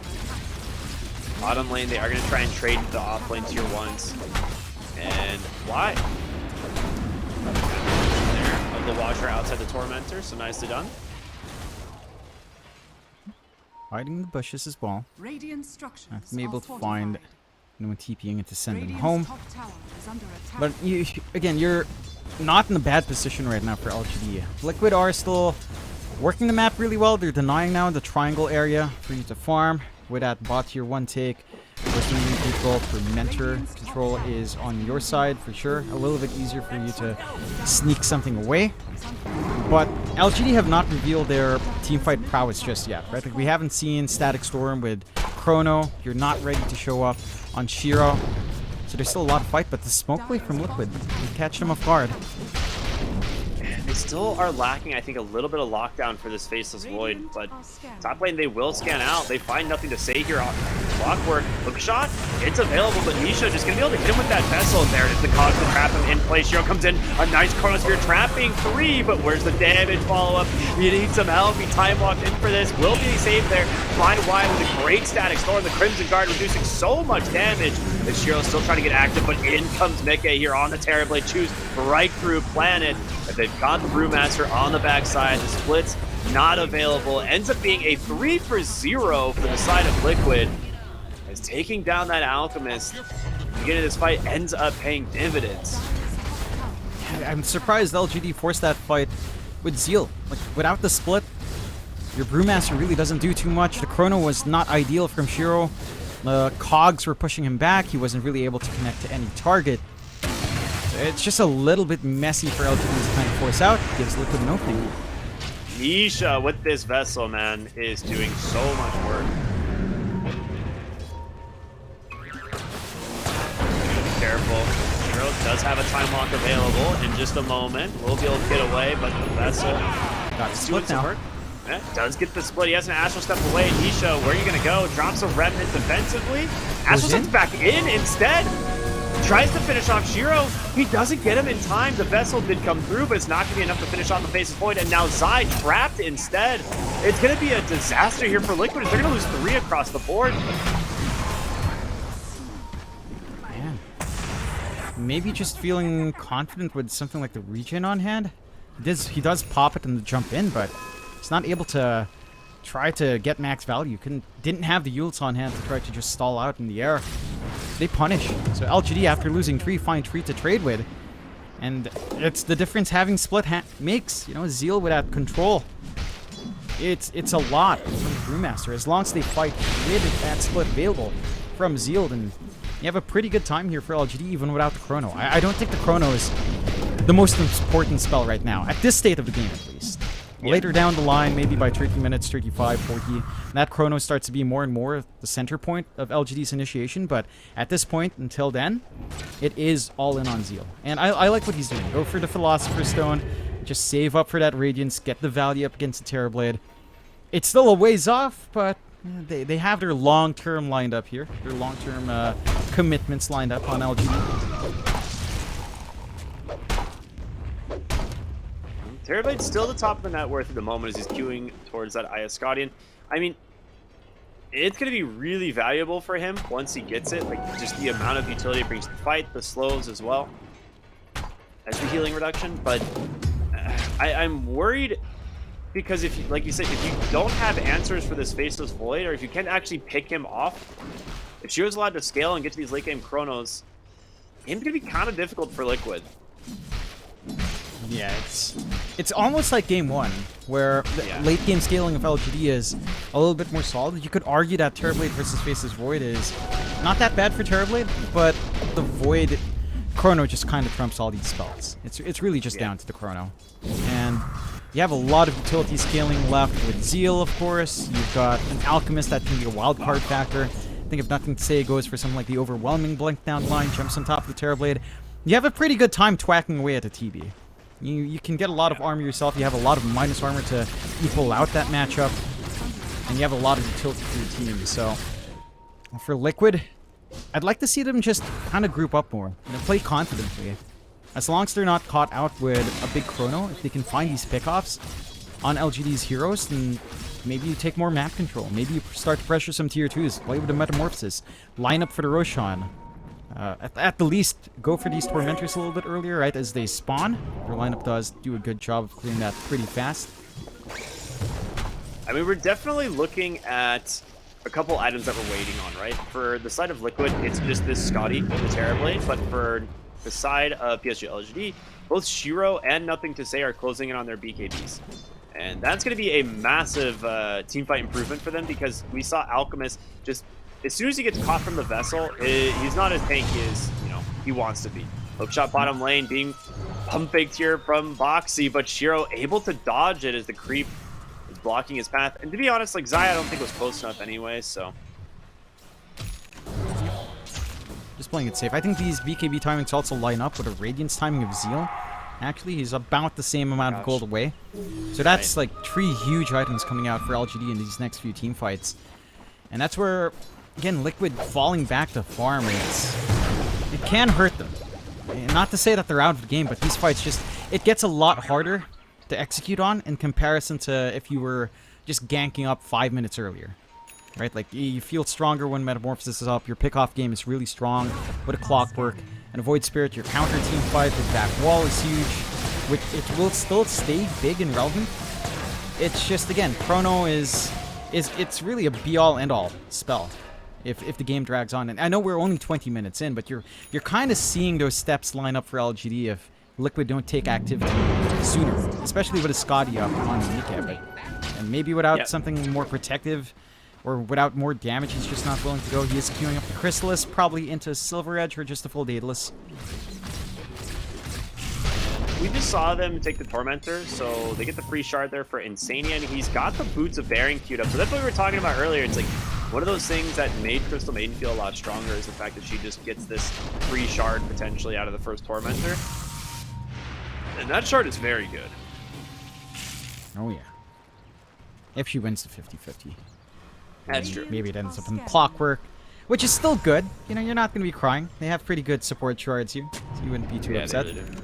bottom lane they are going to try and trade the off lane tier 1s. And why? There of the Watcher outside the Tormentor, so nicely done. Hiding in the bushes as well. Radiant structures I'm able to find no one TPing it to send him Radiant's home. top tower is under attack. But you're not in a bad position right now for LGD. Liquid are still working the map really well. They're denying now the triangle area for you to farm. With that bot tier 1 take, wisdom control for mentor control is on your side for sure. A little bit easier for you to sneak something away. But LGD have not revealed their teamfight prowess just yet, right? Like, we haven't seen Static Storm with Chrono. You're not ready to show up on Shiro. So there's still a lot of fight, but the smoke play from Liquid will catch them off guard. They still are lacking, I think, a little bit of lockdown for this Faceless Void, but top lane they will scan out. They find nothing to say here on Clockwork. Hook shot, it's available, but Nisha just gonna be able to hit him with that vessel. There it is, the cause to trap him in place. Shiro comes in, a nice Chronosphere trapping 3, but where's the damage follow-up? He needs some help. He time walked in for this. Will be saved there. Flying wide with a great Static Storm. The Crimson Guard reducing so much damage. And Shiro's still trying to get active, but in comes Mickey here on the Terrorblade. Choose right through Planet. If they've got the Brewmaster on the backside, the split's not available. Ends up being a 3-for-0 for the side of Liquid. As taking down that Alchemist, beginning of this fight ends up paying dividends. I'm surprised LGD forced that fight with Zeal. Like, without the split, your Brewmaster really doesn't do too much. The Chrono was not ideal from Shiro. The cogs were pushing him back. He wasn't really able to connect to any target. It's just a little bit messy for LGD to kind of force out. Gives Liquid an opening. Nisha with this vessel, man, is doing so much work. does have a time lock available in just a moment. We'll be able to get away, but the Vessel Got is split doing some now. work. Yeah, does get the split. He has an Astral Step away. Nisha, where are you going to go? Drops a Remnant defensively. Astral in? Step's back in instead. Tries to finish off Shiro. He doesn't get him in time. The Vessel did come through, but it's not going to be enough to finish off the Faceless Void. And now Zai trapped instead. It's going to be a disaster here for Liquid. They're going to lose 3 across the board. Man. Maybe just feeling confident with something like the regen on hand. He does pop it in the jump in, but he's not able to try to get max value. Didn't have the ults on hand to try to just stall out in the air. They punish. So LGD, after losing 3, find 3 to trade with. And it's the difference having split makes. You know, Zeal without control. It's a lot from the Brewmaster. As long as they fight with that split available from Zeal, then you have a pretty good time here for LGD, even without the Chrono. I don't think the Chrono is the most important spell right now, at this state of the game at least. Later down the line, maybe by 30 minutes, 35, 40, that Chrono starts to be more and more the center point of LGD's initiation, but at this point, until then, it is all in on Zeal. And I like what he's doing. Go for the Philosopher's Stone, just save up for that Radiance, get the value up against the Terrorblade. It's still a ways off, but they have their long-term lined up here, their long-term commitments lined up on LGD. Terrorblade's still the top of the net worth at the moment as he's queuing towards that Iascadian. I mean, it's going to be really valuable for him once he gets it. Like, just the amount of utility it brings to the fight, the slows as well as the healing reduction. But I'm worried because if you, like you said, if you don't have answers for this Faceless Void, or if you can't actually pick him off, if Shiro's allowed to scale and get to these late game Chronos, it's going to be kind of difficult for Liquid. Yeah, it's almost like game 1, where the late game scaling of LGD is a little bit more solid. You could argue that Terrorblade versus Faceless Void is not that bad for Terrorblade, but the Void Chrono just kind of trumps all these spells. It's really just down to the Chrono. And you have a lot of utility scaling left with Zeal, of course. You've got an Alchemist that can be a wild card factor. I think if Nothing to Say goes for something like the Overwhelming Blink down the line, jumps on top of the Terrorblade, you have a pretty good time twacking away at a TB. You can get a lot of armor yourself. You have a lot of minus armor to equal out that matchup. And you have a lot of utility for your team. So, for Liquid, I'd like to see them just kind of group up more. You know, play confidently. As long as they're not caught out with a big Chrono, if they can find these pickoffs on LGD's heroes, then maybe you take more map control. Maybe you start to pressure some tier 2s. Play with the Metamorphosis. Line up for the Roshan. At the least, go for these Tormentors a little bit earlier, right, as they spawn. Your lineup does do a good job of clearing that pretty fast. I mean, we're definitely looking at a couple items that we're waiting on, right? For the side of Liquid, it's just this Scotty with the Terrorblade, but for the side of PSG LGD, both Shiro and Nothing to Say are closing in on their BKBs. And that's going to be a massive teamfight improvement for them, because we saw Alchemist just... as soon as he gets caught from the Vessel, he's not as tanky as, you know, he wants to be. Hookshot bottom lane being pump faked here from Boxy, but Shiro able to dodge it as the creep is blocking his path. And to be honest, like, Zai I don't think was close enough anyway, so... Just playing it safe. I think these BKB timings also line up with a Radiance timing of Zeal. Actually, he's about the same amount of gold away. So that's like 3 huge items coming out for LGD in these next few team fights. And that's where, again, Liquid falling back to farm, it can hurt them. And not to say that they're out of the game, but these fights just, it gets a lot harder to execute on in comparison to if you were just ganking up 5 minutes earlier. Right? Like, you feel stronger when Metamorphosis is up, your pickoff game is really strong with a Clockwork, and a Void Spirit, your counter team fight with back wall is huge, which it will still stay big and relevant. It's just, again, Chrono it's really a be-all, end-all spell if the game drags on. And I know we're only 20 minutes in, but you're kind of seeing those steps line up for LGD if Liquid don't take activity sooner, especially with a Scotty up on the kneecap. And maybe without something more protective or without more damage, he's just not willing to go. He is queuing up the Chrysalis, probably into Silver Edge or just a full Daedalus. We just saw them take the Tormentor, so they get the free shard there for Insania, and he's got the Boots of Bearing queued up. So that's what we were talking about earlier. It's like, One of those things that made Crystal Maiden feel a lot stronger is the fact that she just gets this free shard potentially out of the first Tormentor. And that shard is very good. Oh, yeah. If she wins the 50-50. That's true. Maybe it ends up in Clockwork, which is still good. You know, you're not going to be crying. They have pretty good support shards here, so you wouldn't be too upset. They really do.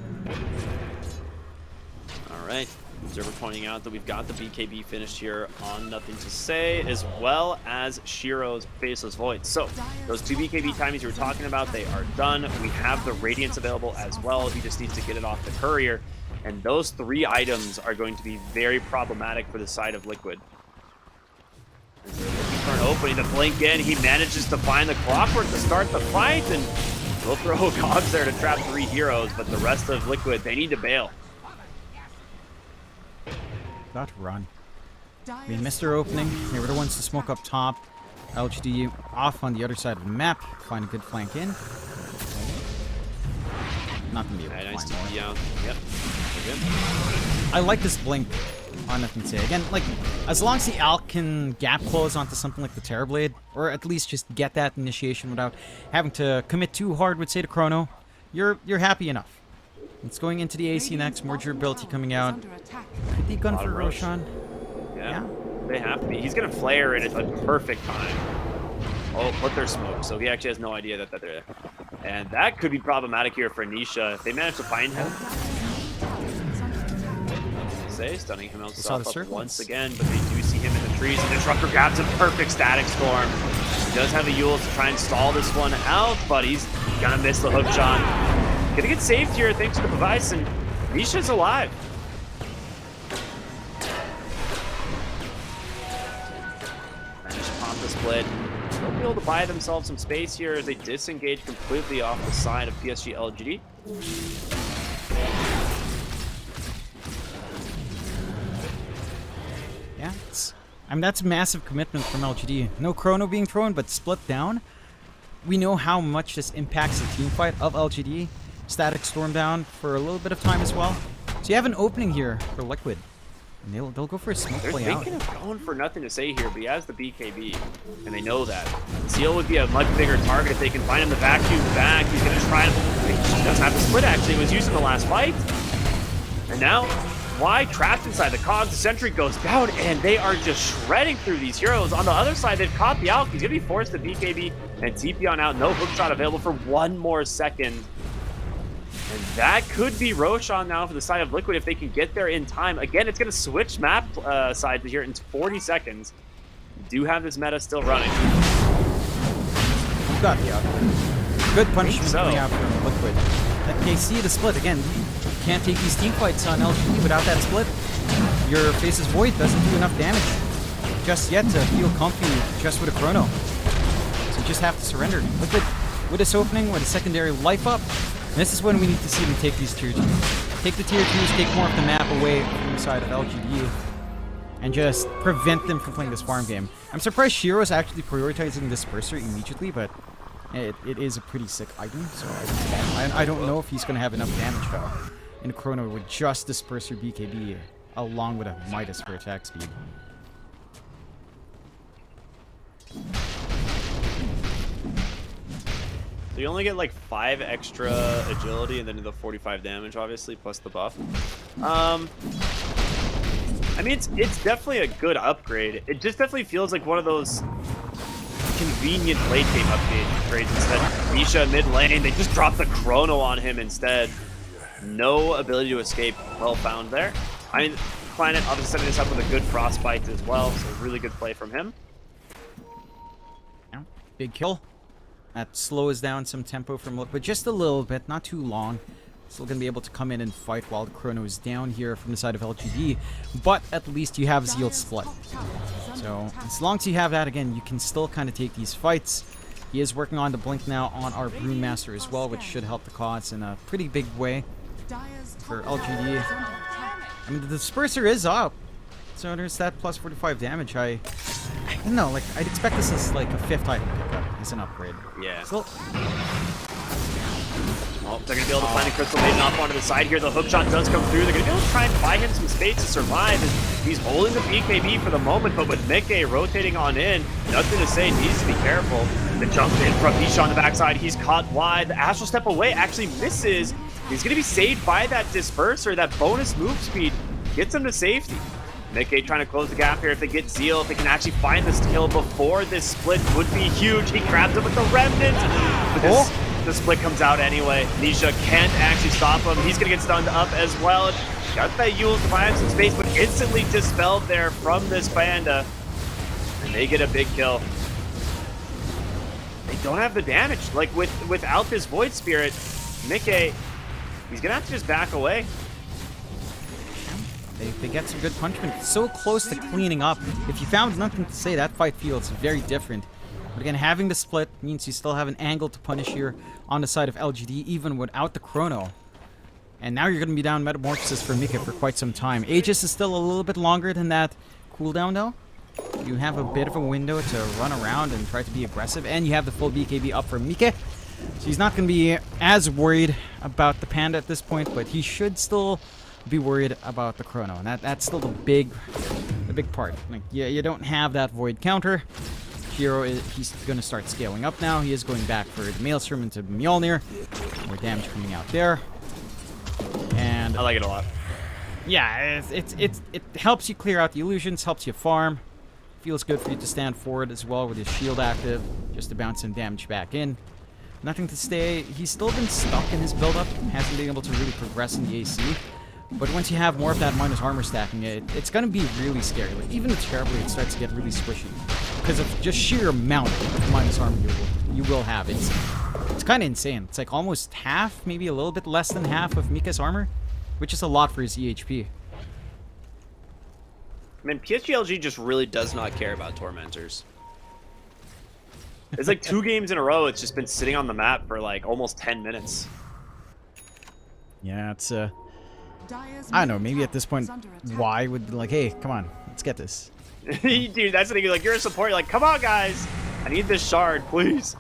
All right. Observer pointing out that we've got the BKB finished here on Nothing to Say, as well as Shiro's Faceless Void. So, those 2 BKB timings you were talking about, they are done. We have the Radiance available as well. He just needs to get it off the Courier. And those 3 items are going to be very problematic for the side of Liquid. As they're looking for an opening to blink in, he manages to find the Clockwork to start the fight, and we'll throw Gogs there to trap 3 heroes, but the rest of Liquid, they need to bail. Got to run. They missed their opening. They were the ones to smoke up top. LGD off on the other side of the map. Find a good flank in. Not gonna be able to Nice find TP out. Yep. We're good. I like this blink on Nothing to Say. Again, like, as long as the Alk can gap close onto something like the Terrorblade, or at least just get that initiation without having to commit too hard with, say, the Chrono, you're happy enough. It's going into the AC next, more durability coming out. Could be gun for Roshan. Yeah, they have to be. He's going to flare it at a perfect time. Oh, put their smoke, so he actually has no idea that they're there. And that could be problematic here for Nisha. If they manage to find him, say, stunning himself up once again, but they do see him in the trees, and the Disruptor grabs a perfect Static Storm. He does have a Yule to try and stall this one out, but he's going to miss the hook shot. Gonna get saved here thanks to the device, and Nisha's alive. Managed to pop the split. They'll be able to buy themselves some space here as they disengage completely off the side of PSG LGD. Yeah, I mean, that's a massive commitment from LGD. No Chrono being thrown, but split down. We know how much this impacts the team fight of LGD. Static Storm down for a little bit of time as well. So you have an opening here for Liquid. And they'll go for a smoke play out. They're thinking of going for Nothing to Say here, but he has the BKB, and they know that. Seal would be a much bigger target if they can find him the vacuum back. He's going to try and... He doesn't have the split, actually. He was used in the last fight. And now, why? Trapped inside the cogs. The Sentry goes down, and they are just shredding through these heroes. On the other side, they've caught the Alk. He's going to be forced to BKB and TP on out. No hook shot available for 1 more second. And that could be Roshan now for the side of Liquid if they can get there in time. Again, it's going to switch map sides here in 40 seconds. We do have this meta still running. You've got the outcome. Good punishment coming out from Liquid. Okay, see the split. Again, you can't take these team fights on LGD without that split. Your Faceless Void doesn't do enough damage just yet to feel comfy just with a Chrono. So you just have to surrender. Liquid, with this opening, with a secondary life up, this is when we need to see them take these tier 2s. Take the tier 2s, take more of the map away from the side of LGD, and just prevent them from playing this farm game. I'm surprised Shiro's actually prioritizing Disperser immediately, but it is a pretty sick item, so I don't know if he's going to have enough damage though in Chrono with just Disperser BKB along with a Midas for attack speed. So you only get like 5 extra agility and then the 45 damage, obviously, plus the buff. I mean, it's definitely a good upgrade. It just definitely feels like one of those convenient late game upgrades instead. Nisha mid lane, they just drop the Chrono on him instead. No ability to escape. Well found there. I mean, Planet obviously setting this up with a good Frostbite as well, so really good play from him. Yeah, big kill. That slows down some tempo from Liquid just a little bit, not too long. Still going to be able to come in and fight while the Chrono is down here from the side of LGD, but at least you have Zeal's split. So as long as you have that, again, you can still kind of take these fights. He is working on the blink now on our Brewmaster as well, which should help the cause in a pretty big way for LGD. I mean, the Disperser is up, so there's that plus 45 damage. I don't know, like, I'd expect this as like a 5th item pickup as an upgrade. Yeah. So, Oh, they're going to be able to find the Crystal Maiden off onto the side here. The hook shot does come through. They're going to be able to try and buy him some space to survive. He's holding the BKB for the moment, but with Mickey rotating on in, nothing to say, needs to be careful. The jump in from Isha on the backside. He's caught wide. The Astral Step away actually misses. He's going to be saved by that disperser. That bonus move speed gets him to safety. Mickey trying to close the gap here. If they get Zeal, if they can actually find this kill before this split would be huge. He grabs him with the Remnant. But the split comes out anyway. Nisha can't actually stop him. He's going to get stunned up as well. Got that Yule to buy him some space, but instantly dispelled there from this Panda. And they get a big kill. They don't have the damage. Like, without this Void Spirit, Mickey, he's going to have to just back away. They get some good punishment. So close to cleaning up. If you found nothing to say, that fight feels very different. But again, having the split means you still have an angle to punish here on the side of LGD, even without the Chrono. And now you're going to be down Metamorphosis for Mika for quite some time. Aegis is still a little bit longer than that cooldown, though. You have a bit of a window to run around and try to be aggressive. And you have the full BKB up for Mika. So he's not going to be as worried about the Panda at this point, but he should still be worried about the Chrono, and that's still the big part. Like, yeah, you don't have that Void counter. Hero he's going to start scaling up now. He is going back for the Maelstrom into Mjolnir. More damage coming out there, and I like it a lot. Yeah, it helps you clear out the illusions, helps you farm. Feels good for you to stand forward as well with his shield active, just to bounce some damage back in. Nothing to stay. He's still been stuck in his build-up, hasn't been able to really progress in the AC. But once you have more of that minus armor stacking, it's going to be really scary. Like, even the Terribly, it starts to get really squishy. Because of just sheer amount of minus armor you will have. It's kind of insane. It's like almost half, maybe a little bit less than half of Mika's armor, which is a lot for his EHP. I mean, PSGLG just really does not care about Tormentors. It's like 2 games in a row, it's just been sitting on the map for like almost 10 minutes. Yeah, it's I don't know, maybe at this point, Y would be like, hey, come on, let's get this. Dude, that's the thing. Like, you're a support. You're like, come on, guys. I need this shard, please.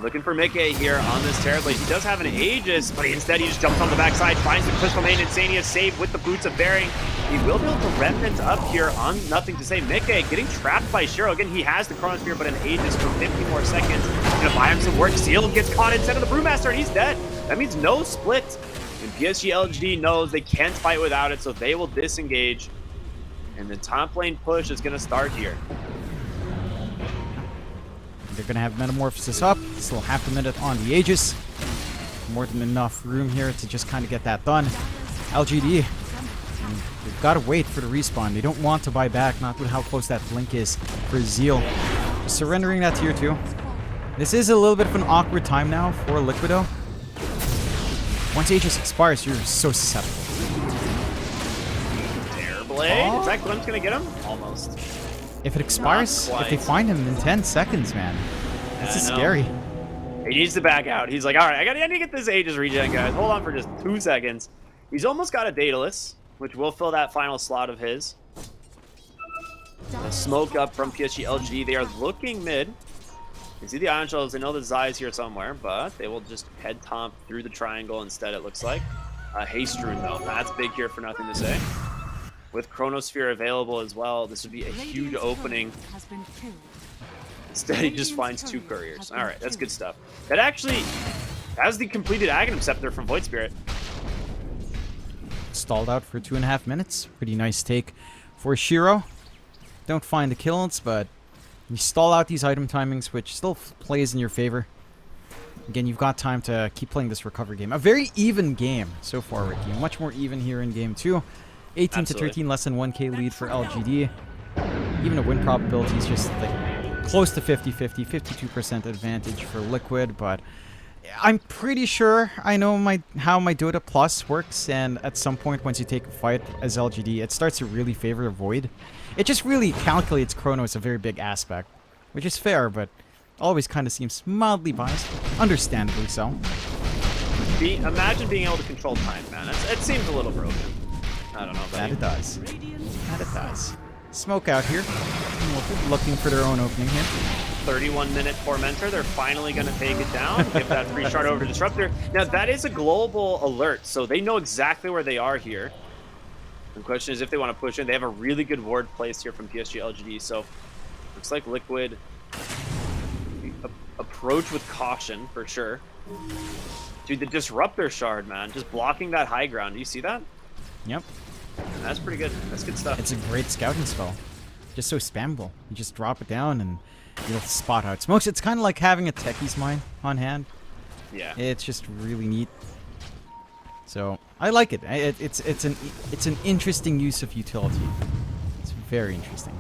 Looking for Mickey here on this Terribly. He does have an Aegis, but instead he just jumps on the backside, finds the Crystal Maiden. Insania saved with the Boots of Bearing. He will be able to Remnant up here on nothing to say. Mickey getting trapped by Shiro. Again, he has the Chronosphere, but an Aegis for 50 more seconds. Gonna buy him some work. Seal gets caught instead of the Brewmaster, and he's dead. That means no split. And PSG LGD knows they can't fight without it, so they will disengage. And the top lane push is going to start here. They're going to have Metamorphosis up. Still half a minute on the Aegis. More than enough room here to just kind of get that done. LGD, they've got to wait for the respawn. They don't want to buy back, not with how close that blink is for Zeal. Just surrendering that tier 2. This is a little bit of an awkward time now for Liquido. Once Aegis expires, you're so susceptible. Blade. Is that Glimpse gonna get him? Almost. If it expires, if they find him in 10 seconds, man, this is scary. He needs to back out. He's like, all right, I need to get this Aegis regen, guys. Hold on for just 2 seconds. He's almost got a Daedalus, which will fill that final slot of his. A smoke up from PSG LG. They are looking mid. You see the Ion Shells. They know the Zai is here somewhere, but they will just head top through the triangle instead, it looks like. Haste Rune, though. That's big here for nothing to say. With Chronosphere available as well, this would be a huge opening. Instead, he just finds 2 couriers. All right, that's good stuff. That actually has the completed Aghanim Scepter from Void Spirit. Stalled out for 2.5 minutes. Pretty nice take for Shiro. Don't find the kills, but you stall out these item timings, which still plays in your favor. Again, you've got time to keep playing this recovery game. A very even game so far, Ricky. Much more even here in game 2. 18 to 13, less than 1k lead for LGD. Even the win probability is just like close to 50-50, 52% advantage for Liquid, but I'm pretty sure I know how my Dota Plus works, and at some point once you take a fight as LGD, it starts to really favor Void. It just really calculates Chrono as a very big aspect, which is fair, but always kind of seems mildly biased, understandably so. Imagine being able to control time, man. It seems a little broken. I don't know. That it does. That it does. Smoke out here. Looking for their own opening here. 31-minute Tormentor. They're finally going to take it down. Give that free shard over to Disruptor. Now, that is a global alert, so they know exactly where they are here. The question is if they want to push in. They have a really good ward placed here from PSG LGD, so looks like Liquid approach with caution for sure. Dude, the Disruptor shard, man, just blocking that high ground. Do you see that? Yep. That's pretty good. That's good stuff. It's a great scouting spell. Just so spammable. You just drop it down and you'll spot out smokes. It's kind of like having a Techie's Mine on hand. Yeah. It's just really neat. So I like it. It's an interesting use of utility. It's very interesting.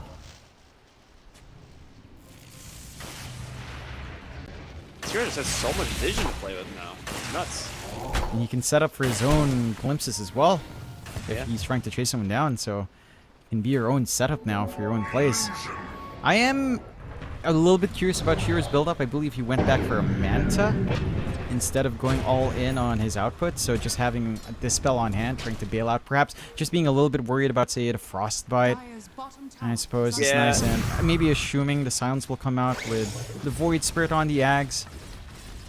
Sure, just has so much vision to play with now. It's nuts. And he can set up for his own glimpses as well. If Yeah. he's trying to chase someone down, so it can be your own setup now for your own plays. I am a little bit curious about Shearer's build-up. I believe he went back for a Manta instead of going all in on his output, so just having this spell on hand, trying to bail out, perhaps just being a little bit worried about, say, a Frostbite. Dire's bottom tower I suppose is it's Yeah. nice, and maybe assuming the Silence will come out with the Void Spirit on the Ags.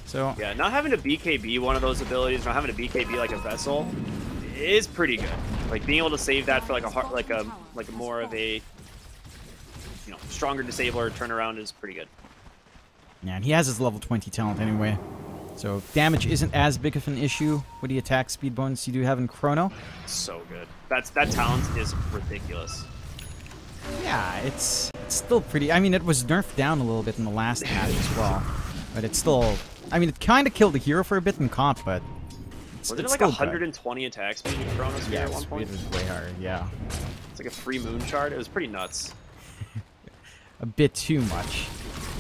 So Yeah, not having to BKB one of those abilities, not having to BKB like a Vessel, is pretty good. Like being able to save that for like a more of a stronger disabler turnaround is pretty good. yeah, and he has his level 20 talent anyway. So damage isn't as big of an issue with the attack speed bonus you do have in Chrono. So good. That talent is ridiculous. Yeah, it's still pretty. I mean, it was nerfed down a little bit in the last patch as well, but it's still. I mean, it kind of killed the hero for a bit in comp, but it's Was it it's like still good. 120 attack speed in Chronosphere Yeah, at one point? it was way higher. Yeah, It's like a free moon shard. It was pretty nuts. a bit too much.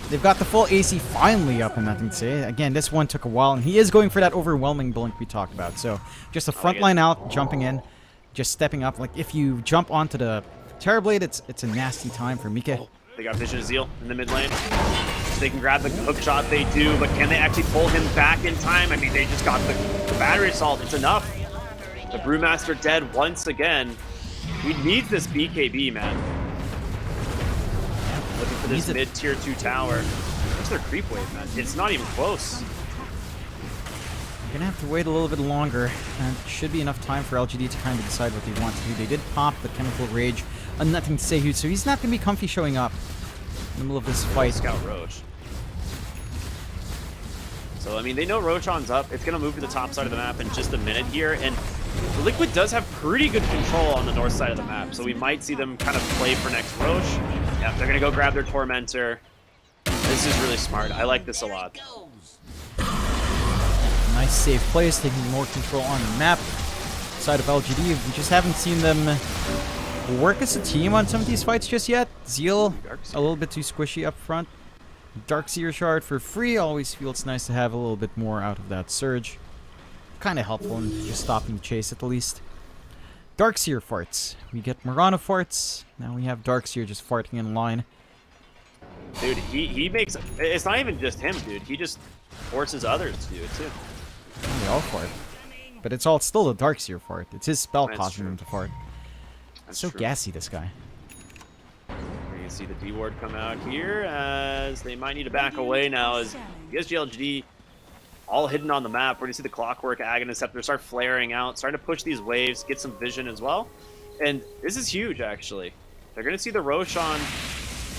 They've got the full AC finally up, and nothing to say. Again, this one took a while, and he is going for that overwhelming blink we talked about. So just a front line out, jumping in, just stepping up. Like if you jump onto the Terrorblade, it's a nasty time for Mika. They got Vision of Zeal in the mid lane. They can grab the hook shot, they do, but can they actually pull him back in time? I mean, they just got the battery assault. It's enough. The Brewmaster dead once again. We need this BKB, man. Looking for this mid tier 2 tower. Where's their creep wave, man? It's not even close. You're gonna have to wait a little bit longer, and it should be enough time for LGD to kind of decide what they want to do. They did pop the Chemical Rage on Nothing to Say, so he's not gonna be comfy showing up in the middle of this fight. Scout Roach. So, I mean, they know Roshan's up. It's going to move to the top side of the map in just a minute here. And Liquid does have pretty good control on the north side of the map. So we might see them kind of play for next Roche. Yeah, they're going to go grab their Tormentor. This is really smart. I like this a lot. Nice safe plays, taking more control on the map. Side of LGD, we just haven't seen them work as a team on some of these fights just yet. Zeal, a little bit too squishy up front. Darkseer shard for free. Always feels nice to have a little bit more out of that surge. Kind of helpful in just stopping the chase at the least. Darkseer farts. We get Mirana farts. Now we have Darkseer just farting in line. Dude, he makes... It's not even just him, dude. He just forces others to do it, too. They all fart. But it's still a Darkseer fart. It's his spell That's causing true. him to fart. That's So true. gassy, this guy. You can see the D-Ward come out here as they might need to back away now as PSG all hidden on the map. We're going to see the Clockwork Agonist Scepter start flaring out, starting to push these waves, get some vision as well. And this is huge, actually. They're going to see the Roshan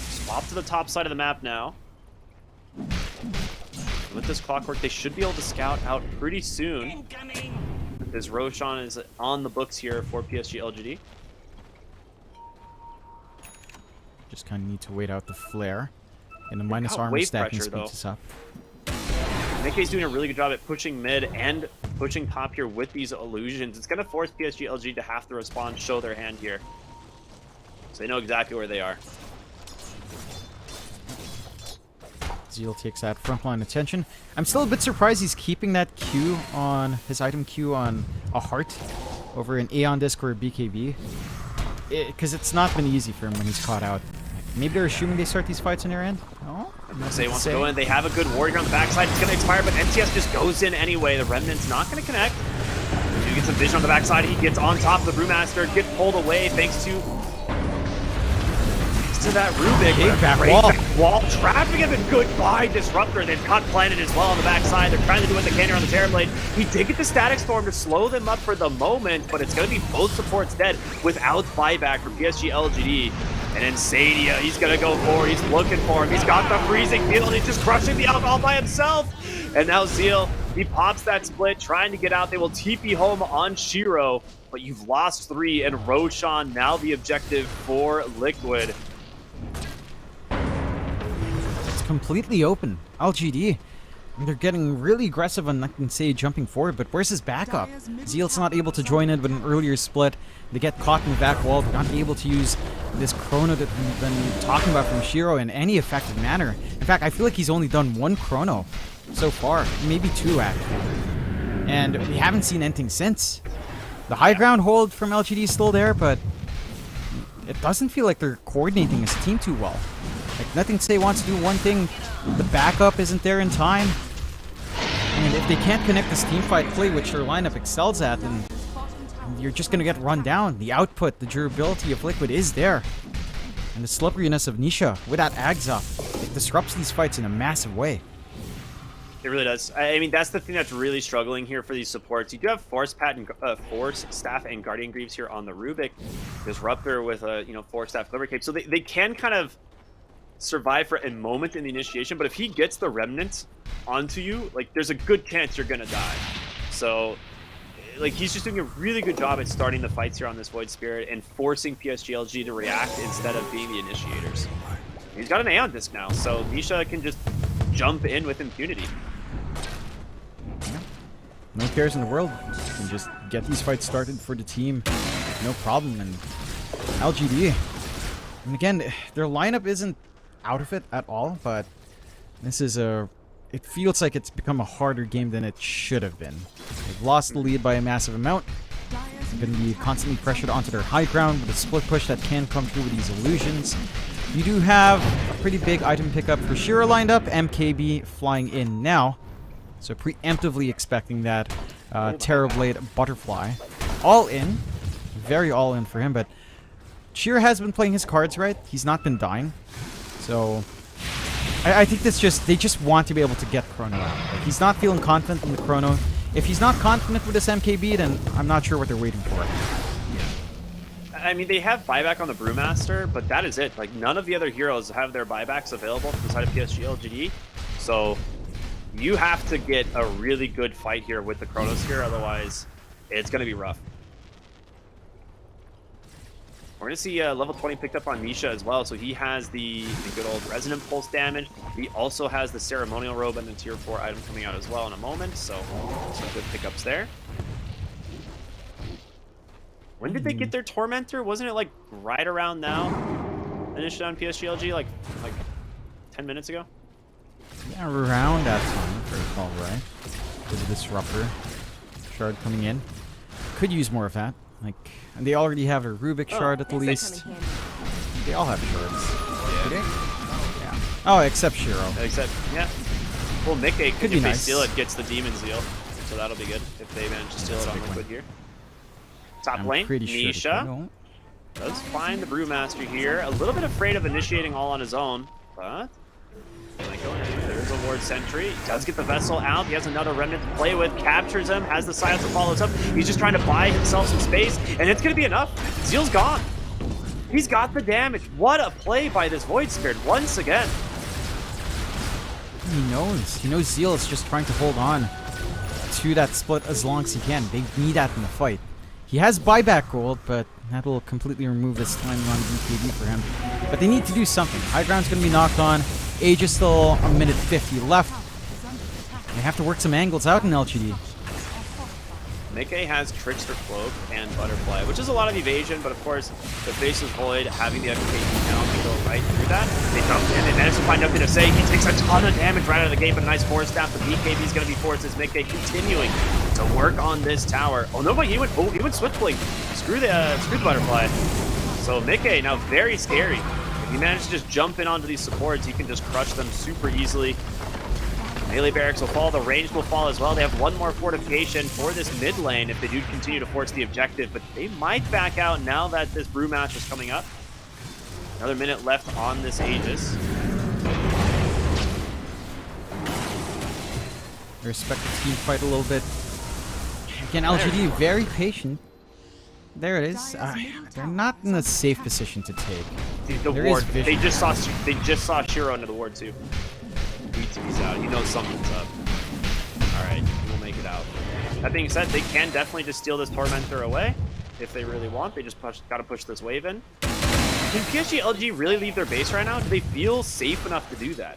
swap to the top side of the map now. With this Clockwork, they should be able to scout out pretty soon. This Roshan is on the books here for PSG LGD. Just kind of need to wait out the flare. And the minus got armor wave stacking pressure, speeds us up. Nikkei's doing a really good job at pushing mid and pushing top here with these illusions. It's going to force PSG LG to have to respond, show their hand here. So they know exactly where they are. Zeal takes that frontline attention. I'm still a bit surprised he's keeping that Q on his item Q on a heart over an Aeon Disc or a BKB. Because it's not been easy for him when he's caught out. Maybe they're assuming they start these fights on their end? No? Say wants to go in. They have a good warrior on the backside. It's going to expire, but NTS just goes in anyway. The Remnant's not going to connect. He gets some vision on the backside. He gets on top of the Brewmaster, gets pulled away thanks to into that Rubik. Big back Great wall. back wall. Trapping him, and goodbye, Disruptor. They've got planted as well on the backside. They're trying to do what they can here on the Terrorblade. He did get the Static Storm to slow them up for the moment, but it's going to be both supports dead without buyback for PSG LGD. And then Sadia, he's going to go forward. He's looking for him. He's got the freezing field. He's just crushing the alcohol by himself. And now Zeal, he pops that split, trying to get out. They will TP home on Shiro, but you've lost 3, and Roshan now the objective for Liquid. It's completely open. LGD. They're getting really aggressive on, I can say, jumping forward, but where's his backup? Zeal's not able to join in with an earlier split. They get caught in the back wall. They're not able to use this chrono that we've been talking about from Shiro in any effective manner. In fact, I feel like he's only done 1 chrono so far, maybe 2 actually. And we haven't seen anything since. The high ground hold from LGD is still there, but it doesn't feel like they're coordinating as a team too well. Like, Nothing Say wants to do one thing, the backup isn't there in time. And if they can't connect this teamfight play, which their lineup excels at, then you're just going to get run down. The output, the durability of Liquid is there. And the slipperiness of Nisha with that Ags up, it disrupts these fights in a massive way. It really does. I mean, that's the thing that's really struggling here for these supports. You do have Force Staff and Guardian Greaves here on the Rubik. Disruptor with a, Force Staff Glimmer Cape. So they can kind of survive for a moment in the initiation, but if he gets the Remnant onto you, like, there's a good chance you're gonna die. So, like, he's just doing a really good job at starting the fights here on this Void Spirit and forcing PSGLG to react instead of being the initiators. He's got an A on disc now, so Nisha can just jump in with impunity. Yeah. No cares in the world. You can just get these fights started for the team. No problem. And LGD. And again, their lineup isn't out of it at all, but this is it feels like it's become a harder game than it should have been. They've lost the lead by a massive amount. They're going to be constantly pressured onto their high ground with a split push that can come through with these illusions. You do have a pretty big item pickup for Shiro lined up. MKB flying in now. So preemptively expecting that Terrorblade Butterfly. All in. Very all in for him, but Shiro has been playing his cards right. He's not been dying. So I think they just want to be able to get Chrono out. Like, he's not feeling confident in the Chrono. If he's not confident with this MKB, then I'm not sure what they're waiting for. I mean, they have buyback on the Brewmaster, but that is it. Like, none of the other heroes have their buybacks available from the side of PSG LGD. So you have to get a really good fight here with the Chronosphere, otherwise it's going to be rough. We're going to see level 20 picked up on Nisha as well, so he has the good old Resonant Pulse damage. He also has the Ceremonial Robe and the Tier 4 item coming out as well in a moment, so some good pickups there. When did they get their Tormentor? Wasn't it like right around now? Initially on PSGLG, like 10 minutes ago? Yeah, around that time, if I recall right. With the Disruptor shard coming in. Could use more of that. Like, and they already have a Rubik shard at the least. They all have shards. Do they? Yeah. Oh, except Shiro. Yeah. Well, Mickey, Could be if they nice. steal it, gets the Demon Zeal. So that'll be good if they manage to steal it on Liquid here. Top lane, pretty sure Nisha does find the Brewmaster here. A little bit afraid of initiating all on his own, but there's a Ward Sentry. He does get the Vessel out. He has another Remnant to play with. Captures him. Has the Silence that follows up. He's just trying to buy himself some space, and it's going to be enough. Zeal's gone. He's got the damage. What a play by this Void Spirit once again. He knows. He knows Zeal is just trying to hold on to that split as long as he can. They need that in the fight. He has buyback gold, but that will completely remove this timeline BKB for him. But they need to do something. High ground's going to be knocked on. Age is still a minute 50 left. They have to work some angles out in LGD. Mickey has Trickster Cloak and Butterfly, which is a lot of evasion, but of course, the Faceless Void, having the FKT down, can go right through that. They jump in, they manage to find nothing to say. He takes a ton of damage right out of the gate, but a nice Force Staff. The BKB is going to be forced as Mickey continuing to work on this tower. Oh no, but he went Swift Blink. Screw the Butterfly. So Mickey, now very scary. If you manage to just jump in onto these supports, you can just crush them super easily. Melee barracks will fall, the range will fall as well. They have one more fortification for this mid lane if they do continue to force the objective, but they might back out now that this Brewmaster is coming up. Another minute left on this Aegis. I respect the team fight a little bit. Again, LGD very patient. There it is. They're not in a safe position to take. Dude, the There ward. is vision. They just saw Shiro into the ward too. BT's out. He knows something's up. All right, we'll make it out. That being said, they can definitely just steal this Tormentor away if they really want. They just got to push this wave in. Can PSG LG really leave their base right now? Do they feel safe enough to do that?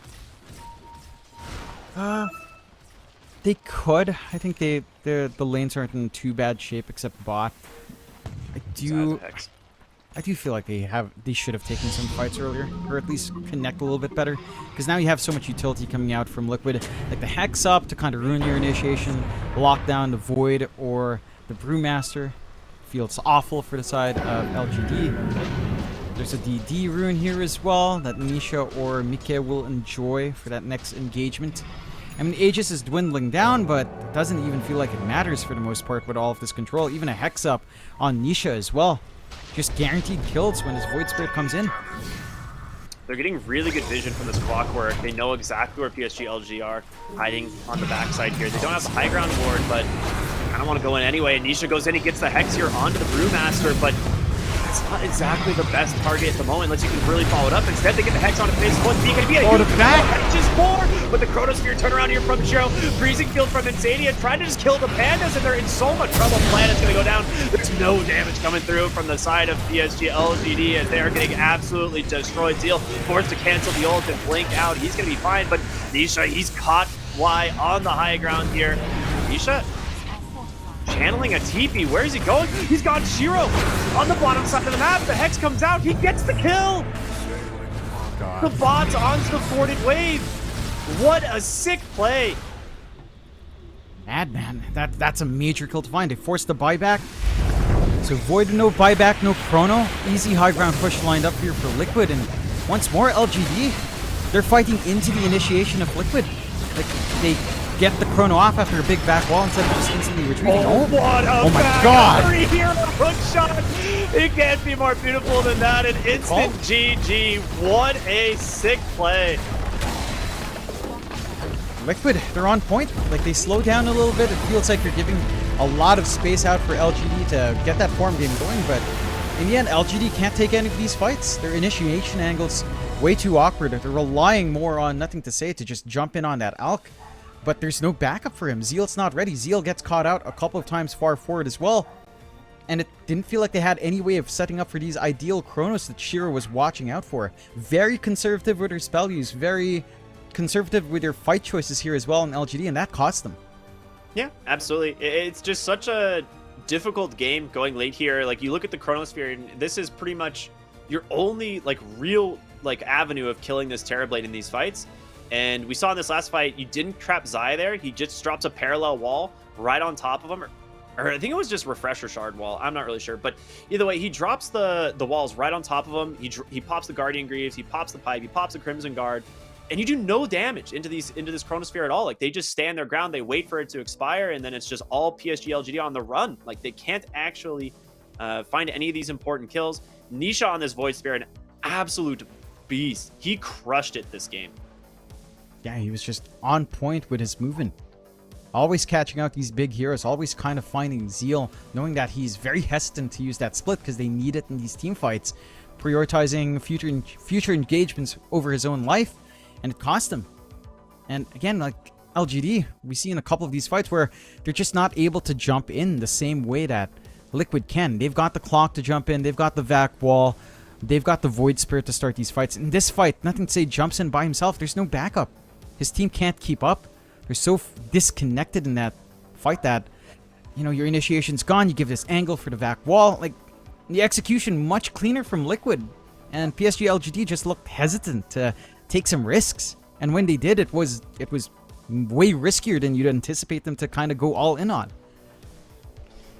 They could. I think the lanes aren't in too bad shape except bot. I do feel like they should have taken some fights earlier, or at least connect a little bit better, because now you have so much utility coming out from Liquid, like the Hex up to kind of ruin your initiation, lock down the Void or the Brewmaster. Feels awful for the side of LGD. There's a DD rune here as well that Nisha or Mike will enjoy for that next engagement. I mean, Aegis is dwindling down, but it doesn't even feel like it matters for the most part with all of this control. Even a Hex up on Nisha as well. Just guaranteed kills when his Void Spirit comes in. They're getting really good vision from this Clockwork. They know exactly where PSG LG are hiding on the backside here. They don't have the high ground board, but I don't want to go in anyway. And Nisha goes in, he gets the Hex here onto the Brewmaster, but it's not exactly the best target at the moment unless you can really follow it up. Instead, they get the Hex onto phase 1. It's going to be a huge back. Just 4, but the Chronosphere turnaround here from Shiro. Freezing field from Insania, trying to just kill the Pandas, and they're in so much trouble. Planet's going to go down. There's no damage coming through from the side of PSG LGD as they are getting absolutely destroyed. Zeal forced to cancel the ult and blink out. He's going to be fine, but Nisha, he's caught Y on the high ground here. Nisha channeling a TP. Where is he going? He's got Shiro on the bottom side of the map. The Hex comes out. He gets the kill. The bot's onto the forded wave. What a sick play. Madman. That's a major kill to find. They forced the buyback. So Void, no buyback, no chrono. Easy high ground push lined up here for Liquid. And once more, LGD, they're fighting into the initiation of Liquid. Like, they get the chrono off after a big back wall instead of just instantly retreating. Oh, what a my God! here, a hook shot. It can't be more beautiful than that. An instant GG. What a sick play. Liquid, they're on point. Like, they slow down a little bit. It feels like they're giving a lot of space out for LGD to get that form game going, but in the end, LGD can't take any of these fights. Their initiation angle's way too awkward. They're relying more on Nothing to Say to just jump in on that Alk, but there's no backup for him. Zeal's not ready. Zeal gets caught out a couple of times far forward as well, and it didn't feel like they had any way of setting up for these ideal chronos that Shiro was watching out for. Very conservative with their spell use, very conservative with their fight choices here as well in LGD, and that cost them. Yeah, absolutely. It's just such a difficult game going late here. Like, you look at the Chronosphere, and this is pretty much your only like real like avenue of killing this Terrorblade in these fights. And we saw in this last fight, you didn't trap Zai there. He just drops a parallel wall right on top of him, or I think it was just Refresher Shard wall. I'm not really sure, but either way, he drops the walls right on top of him. He pops the Guardian Greaves, he pops the Pipe, he pops the Crimson Guard, and you do no damage into this Chronosphere at all. Like, they just stand their ground, they wait for it to expire, and then it's just all PSG LGD on the run. Like, they can't actually find any of these important kills. Nisha on this Void Spirit, an absolute beast. He crushed it this game. Yeah, he was just on point with his movement. Always catching out these big heroes, always kind of finding Zeal, knowing that he's very hesitant to use that split because they need it in these team fights, prioritizing future engagements over his own life, and it cost him. And again, like LGD, we see in a couple of these fights where they're just not able to jump in the same way that Liquid can. They've got the clock to jump in, they've got the vac wall, they've got the Void Spirit to start these fights. In this fight, Nothing to Say jumps in by himself. There's no backup. His team can't keep up. They're so disconnected in that fight that, you know, your initiation's gone. You give this angle for the vac wall. Like, the execution much cleaner from Liquid. And PSG LGD just looked hesitant to take some risks. And when they did, it was way riskier than you'd anticipate them to kind of go all in on.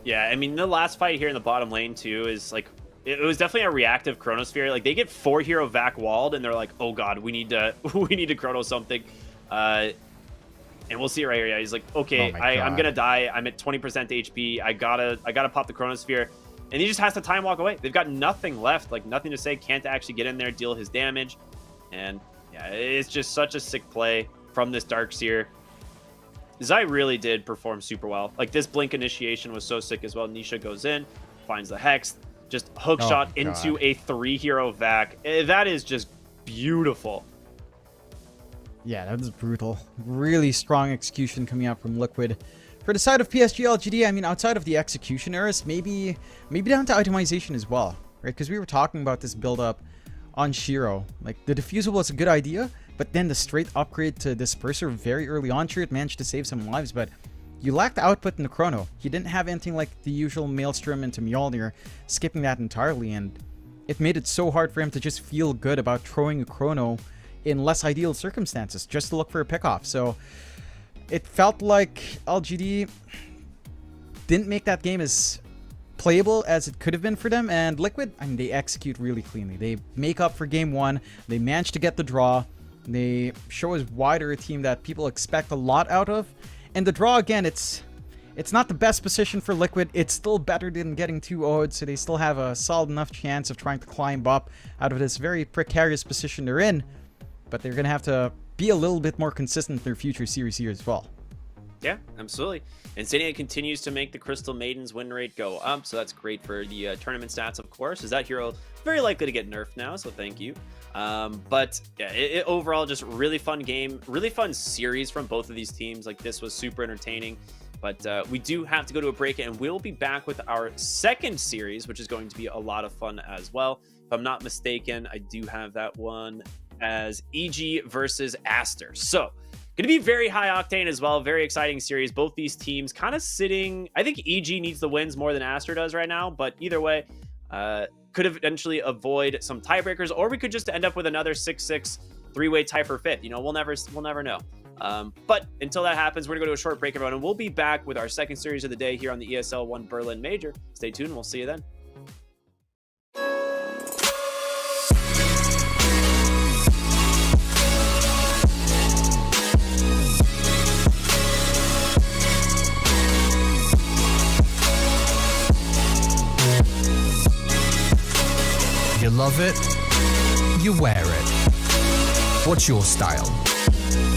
Yeah, I mean, the last fight here in the bottom lane, too, is like, it was definitely a reactive Chronosphere. Like, they get 4 hero vac walled, and they're like, oh god, we need to chrono something. And we'll see right here. Yeah, he's like, okay, I'm gonna die. I'm at 20% HP. I gotta pop the Chronosphere. and he just has to time walk away. They've got nothing left, like nothing to say, can't actually get in there, deal his damage. And yeah, it's just such a sick play from this Darkseer. Zai really did perform super well. Like this blink initiation was so sick as well. Nisha goes in, finds the Hex, just hook shot into a 3-hero vac. That is just beautiful. Yeah, that was brutal. Really strong execution coming out from Liquid. For the side of PSG LGD, I mean, outside of the execution errors, maybe down to itemization as well, right? Because we were talking about this build-up on Shiro. Like, the Diffusal was a good idea, but then the straight upgrade to Disperser very early on, sure, it managed to save some lives, but you lacked output in the Chrono. You didn't have anything like the usual Maelstrom into Mjolnir, skipping that entirely, and it made it so hard for him to just feel good about throwing a Chrono in less ideal circumstances, just to look for a pickoff. So it felt like LGD didn't make that game as playable as it could have been for them, and Liquid, I mean, they execute really cleanly. They make up for game one, they manage to get the draw, they show as wider a team that people expect a lot out of, and the draw, again, it's not the best position for Liquid. It's still better than getting 2-0'd, so they still have a solid enough chance of trying to climb up out of this very precarious position they're in, but they're going to have to be a little bit more consistent in their future series here as well. Yeah, absolutely. Insania continues to make the Crystal Maiden's win rate go up, so that's great for the tournament stats, of course, as that hero very likely to get nerfed now, so thank you. But yeah, it overall just really fun game, really fun series from both of these teams. Like, this was super entertaining. But we do have to go to a break, and we'll be back with our second series, which is going to be a lot of fun as well. If I'm not mistaken, I do have that one as EG versus Aster. So going to be very high octane as well. Very exciting series. Both these teams kind of sitting. I think EG needs the wins more than Aster does right now, but either way, could eventually avoid some tiebreakers, or we could just end up with another 6-6 three-way tie for fifth. You know, we'll never know. But until that happens, we're gonna go to a short break, everyone, and we'll be back with our second series of the day here on the ESL One Berlin Major. Stay tuned. We'll see you then. You love it, you wear it. What's your style?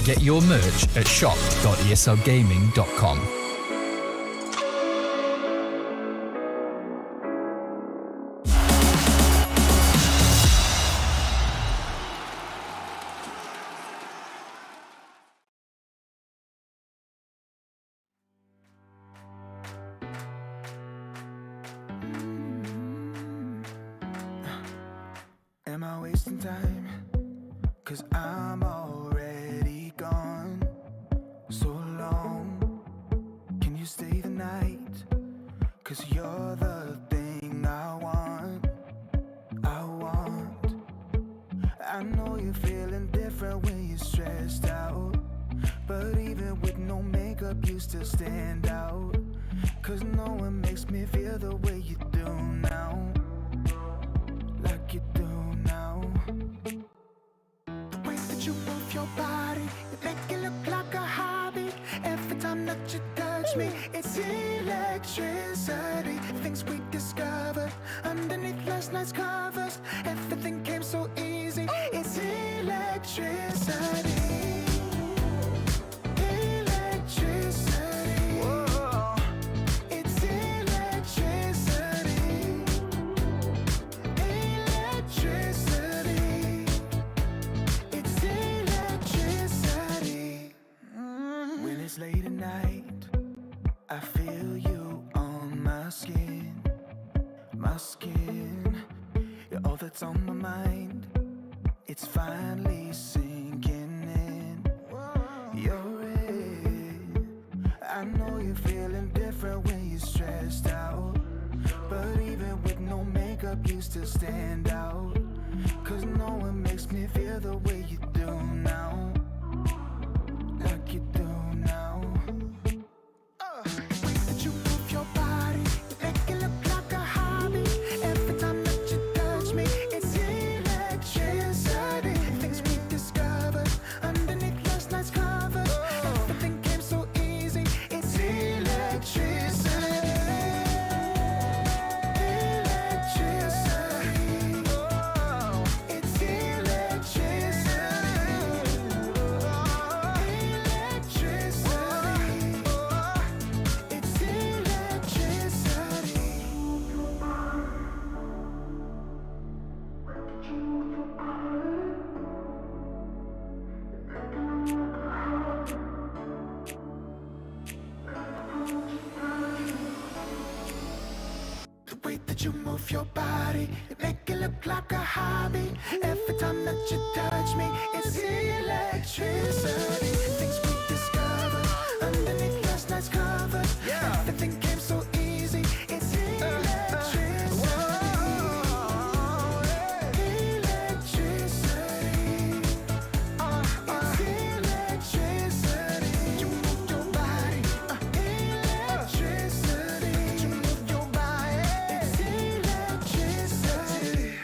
Get your merch at shop.eslgaming.com. Am I wasting time? 'Cause I'm already gone. So long, can you stay the night? 'Cause you're the thing I want. I know you're feeling different when you're stressed out, but even with no makeup you still stand out. 'Cause no one makes me feel the way you do now. Like you do now. The way that you move your body, you make it look like a hobby. Every time that you touch me, it's electricity. Things we discovered underneath last night's covers. Everything came so easy. It's electricity. Electricity. Whoa. It's electricity. Electricity. It's electricity. When it's late at night, I feel you on my skin. My skin. You're all that's on my mind. It's finally sinking in. You're it. I know you're feeling different when you're stressed out, but even with no makeup you still stand out. 'Cause no one makes me feel the way you do now. Like you do now. The way that you move your body, you make it look like a hobby. Every time that you touch me, it's electricity. Things we discovered underneath last night's covers. Everything came so easy. It's electricity. move your body, make it look like a hobby. Every time that you touch me, it's electricity. Things we discovered underneath last night's covers. Everything came so easy. It's electricity. Electricity. It's electricity. You move your body. Electricity. You move your body. It's electricity.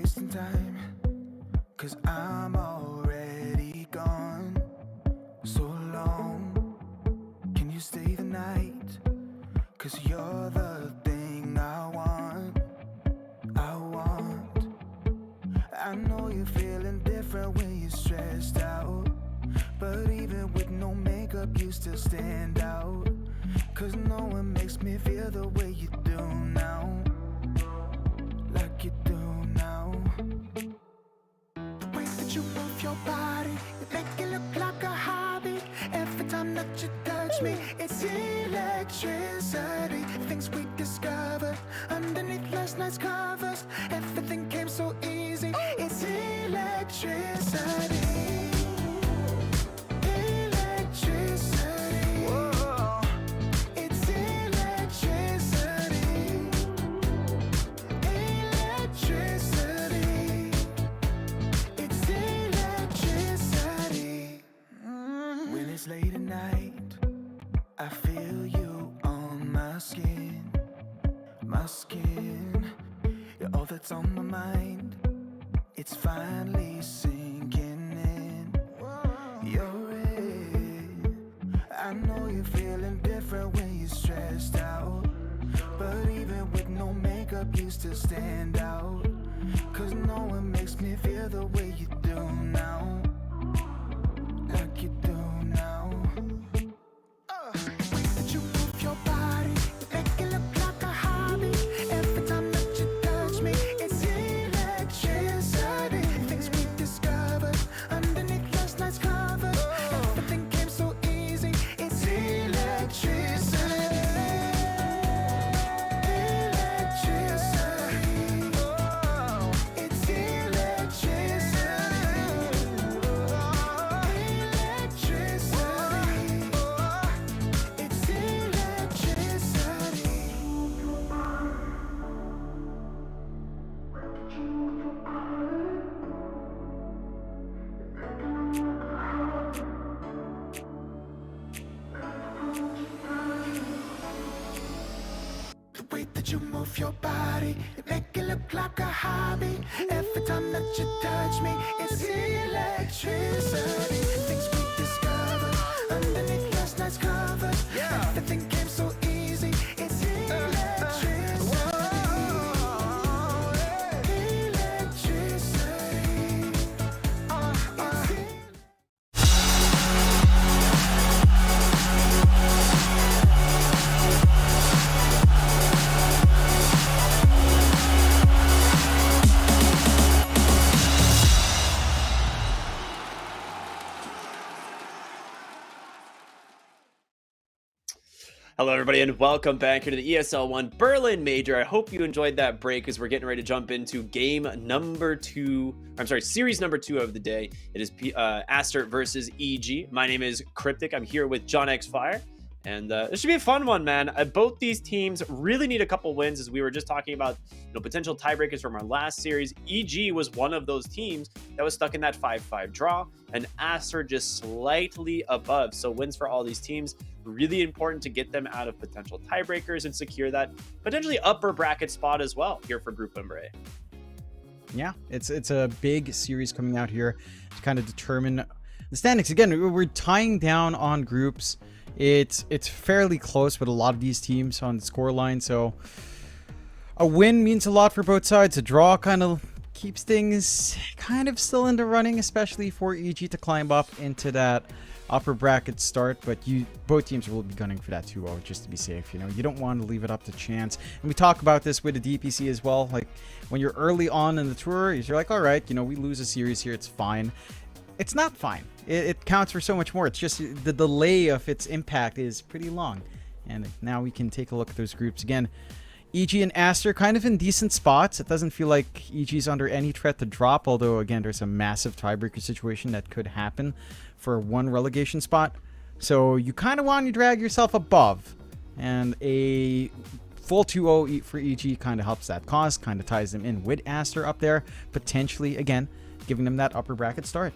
wasting time, 'cause I'm already gone. So long, can you stay the night? 'Cause you're the thing I want. I know you're feeling different when you're stressed out, but even with no makeup you still stand out. 'Cause no one makes me feel the way you do now, like you do now. The way that you move your body, you make it look like a hobby. Every time that you touch me, it's electricity. Things we discovered underneath last night's covers. Everything came so easy. It's electricity. Electricity. Whoa. It's electricity. Electricity. It's electricity. When it's late at night, I feel you on my skin. My skin. You're all that's on my mind. It's finally sinking in. You're it. I know you're feeling different when you're stressed out, but even with no makeup you still stand out. 'Cause no one makes me feel the way you do now, like you do now. The way that you move your body, you make it look like a hobby. Every time that you touch me, it's electricity. Things we discovered underneath last night's covers. Everything came so easy. It's electricity. Electricity. It's electricity. Electricity. It's electricity. The way that you move your body, you make it look like a hobby. Every time that you touch me, it's electricity. Things we discovered underneath last night's covers. Everything came so easy. It's electricity. Electricity. Hello, everybody, and welcome back here to the ESL One Berlin Major. I hope you enjoyed that break as we're getting ready to jump into series number 2 of the day. It is Aster versus EG. My name is Cryptic. I'm here with John X Fire, and this should be a fun one, man. Both these teams really need a couple wins, as we were just talking about, potential tiebreakers from our last series. EG was one of those teams that was stuck in that 5-5 draw, and Aster just slightly above. So wins for all these teams. Really important to get them out of potential tiebreakers and secure that potentially upper bracket spot as well here for Group Number A. Yeah, it's a big series coming out here to kind of determine the standings. Again, we're tying down on groups. It's fairly close with a lot of these teams on the scoreline, so a win means a lot for both sides. A draw kind of keeps things kind of still in the running, especially for EG to climb up into that upper bracket start, but both teams will be gunning for that 2-0 just to be safe. You don't want to leave it up to chance. And we talk about this with the DPC as well. Like, when you're early on in the tour, you're like, all right, we lose a series here, it's fine. It's not fine. It counts for so much more. It's just the delay of its impact is pretty long. And now we can take a look at those groups again. EG and Aster kind of in decent spots. It doesn't feel like EG's under any threat to drop, although again there's a massive tiebreaker situation that could happen for one relegation spot. So you kind of want to drag yourself above, and a full 2-0 for EG kind of helps that cause, kind of ties them in with Aster up there, potentially again giving them that upper bracket start.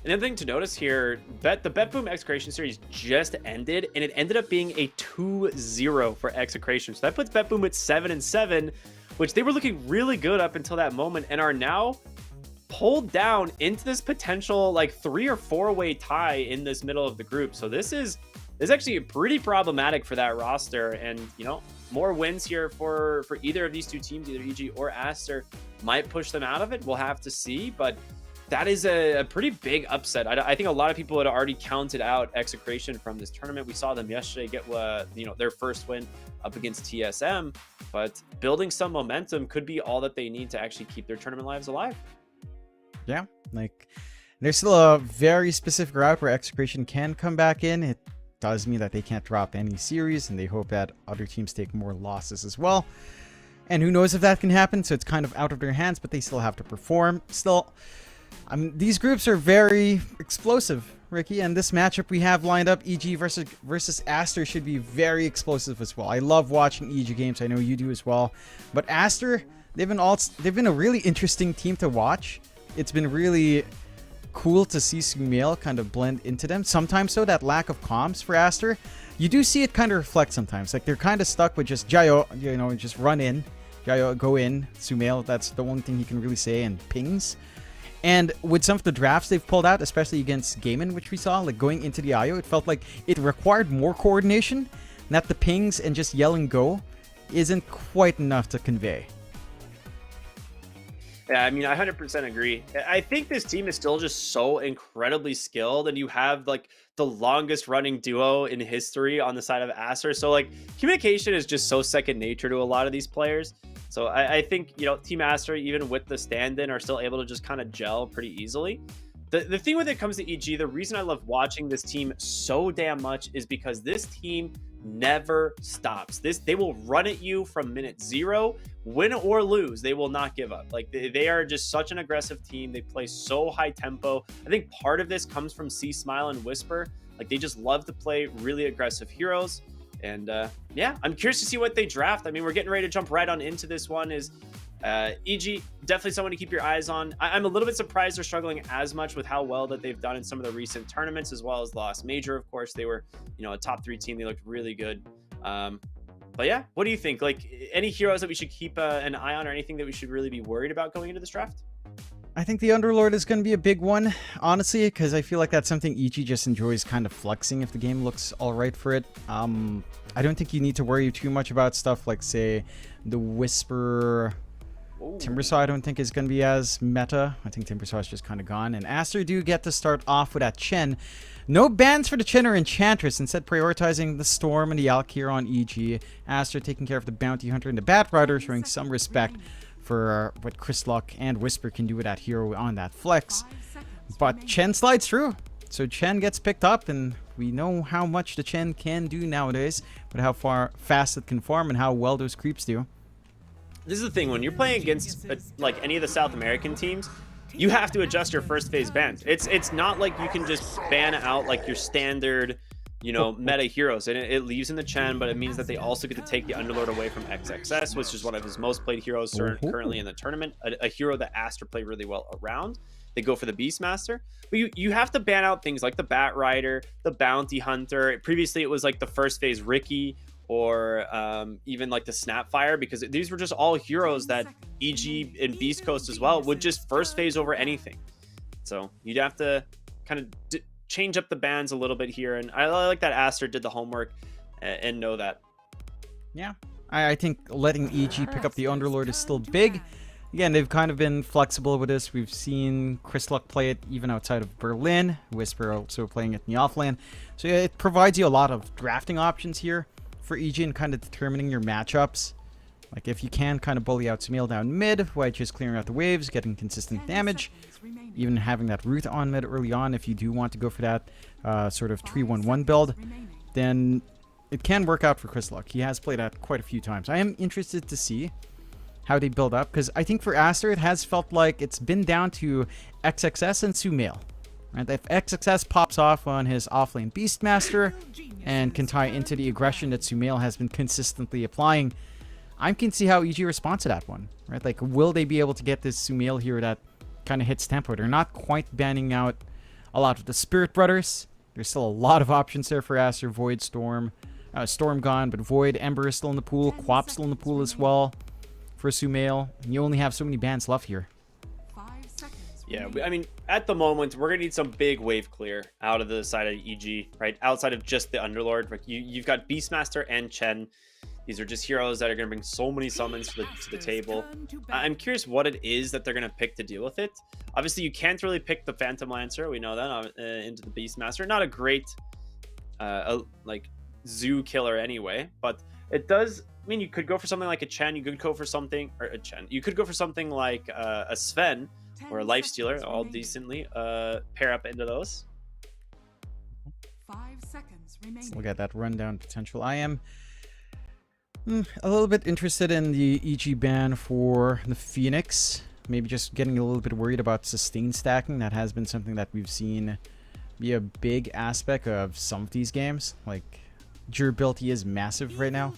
Another thing to notice here, the BetBoom Execration series just ended, and it ended up being a 2-0 for Execration. So that puts BetBoom at 7-7, which they were looking really good up until that moment and are now pulled down into this potential like 3 or 4 way tie in this middle of the group. So this is actually pretty problematic for that roster, and you know, more wins here for either of these two teams, either EG or Aster, might push them out of it. We'll have to see, but that is a pretty big upset. I think a lot of people had already counted out Execration from this tournament. We saw them yesterday get their first win up against TSM, but building some momentum could be all that they need to actually keep their tournament lives alive. Yeah, like there's still a very specific route where Execration can come back in. It does mean that they can't drop any series, and they hope that other teams take more losses as well. And who knows if that can happen, so it's kind of out of their hands, but they still have to perform. Still, these groups are very explosive, Ricky, and this matchup we have lined up, EG versus Aster, should be very explosive as well. I love watching EG games. I know you do as well. But Aster, they've been a really interesting team to watch. It's been really cool to see Sumail kind of blend into them. Sometimes, so that lack of comms for Aster, you do see it kind of reflect sometimes. Like they're kind of stuck with just Jayo, just run in, Jayo go in, Sumail, that's the only thing he can really say, and pings. And with some of the drafts they've pulled out, especially against Gaiman, which we saw, like going into the IO, it felt like it required more coordination, that the pings and just yelling go isn't quite enough to convey. Yeah, I mean, I 100% agree. I think this team is still just so incredibly skilled, and you have like the longest running duo in history on the side of Acer. So like communication is just so second nature to a lot of these players. So I think, Team Acer, even with the stand-in, are still able to just kind of gel pretty easily. The thing when it comes to EG, the reason I love watching this team so damn much is because this team never stops. They will run at you from minute 0, win or lose. They will not give up. Like they are just such an aggressive team. They play so high tempo. I think part of this comes from C Smile and Whisper. Like they just love to play really aggressive heroes. And yeah, I'm curious to see what they draft. I mean, we're getting ready to jump right on into this one. Is EG definitely someone to keep your eyes on. I'm a little bit surprised they're struggling as much with how well that they've done in some of the recent tournaments, as well as the last major. Of course, they were, a top 3 team. They looked really good. But yeah, what do you think? Like any heroes that we should keep an eye on, or anything that we should really be worried about going into this draft? I think the Underlord is going to be a big one, honestly, because I feel like that's something EG just enjoys kind of flexing if the game looks all right for it. I don't think you need to worry too much about stuff like, say, the Whisper. Timbersaw I don't think is going to be as meta. I think Timbersaw is just kind of gone. And Aster do get to start off with that Chen. No bans for the Chen or Enchantress, instead prioritizing the Storm and the Alkir on EG. Aster taking care of the Bounty Hunter and the Bat Rider, showing some respect for what Chrislock and Whisper can do with that hero on that flex. But Chen slides through. So Chen gets picked up, and we know how much the Chen can do nowadays, but how fast it can farm and how well those creeps do. This is the thing, when you're playing against like any of the South American teams, you have to adjust your first phase bans. It's not like you can just ban out like your standard, meta heroes, and it leaves in the Chen, but it means that they also get to take the Underlord away from XXS, which is one of his most played heroes currently in the tournament, a hero that Aster played really well around. They go for the Beastmaster, but you have to ban out things like the Bat Rider, the Bounty Hunter. Previously, it was like the first phase Ricky, or even like the Snapfire, because these were just all heroes that EG and Beast Coast as well would just first phase over anything. So you'd have to kind of change up the bans a little bit here, and I like that Aster did the homework and know that. Yeah, I think letting EG pick up the Underlord is still big. Again, they've kind of been flexible with this. We've seen Chrislock play it even outside of Berlin, Whisper also playing it in the offlane. So it provides you a lot of drafting options here for EG and kind of determining your matchups. Like if you can kind of bully out Sumail down mid while just clearing out the waves, getting consistent damage, even having that root on mid early on if you do want to go for that sort of 3-1-1 build, then it can work out for Chrislock. He has played that quite a few times. I am interested to see how they build up, because I think for Aster it has felt like it's been down to XXS and Sumail. Right? If XXS pops off on his offlane Beastmaster and can tie into the aggression that Sumail has been consistently applying, I can see how EG responds to that one. Right? Like, will they be able to get this Sumail here that kind of hits tempo? They're not quite banning out a lot of the Spirit Brothers. There's still a lot of options there for Aster. Void, Storm. Storm gone, but Void, Ember is still in the pool. Quap's still in the pool as well. for Sumail. You only have so many bans left here. 5 seconds. Yeah, remaining. I mean, at the moment, we're gonna need some big wave clear out of the side of EG, right? Outside of just the Underlord, like you've got Beastmaster and Chen. These are just heroes that are gonna bring so many summons to the table. I'm curious what it is that they're gonna pick to deal with it. Obviously, you can't really pick the Phantom Lancer. We know that into the Beastmaster. Not a great like zoo killer anyway, but it does. I mean, you could go for something like a Chen. You could go for something or a Chen. You could go for something like a Sven or a Life Stealer. All decently pair up into those. 5 seconds remaining. Let's look at that rundown potential. I am a little bit interested in the EG ban for the Phoenix. Maybe just getting a little bit worried about sustain stacking. That has been something that we've seen be a big aspect of some of these games. Like, durability is massive right now.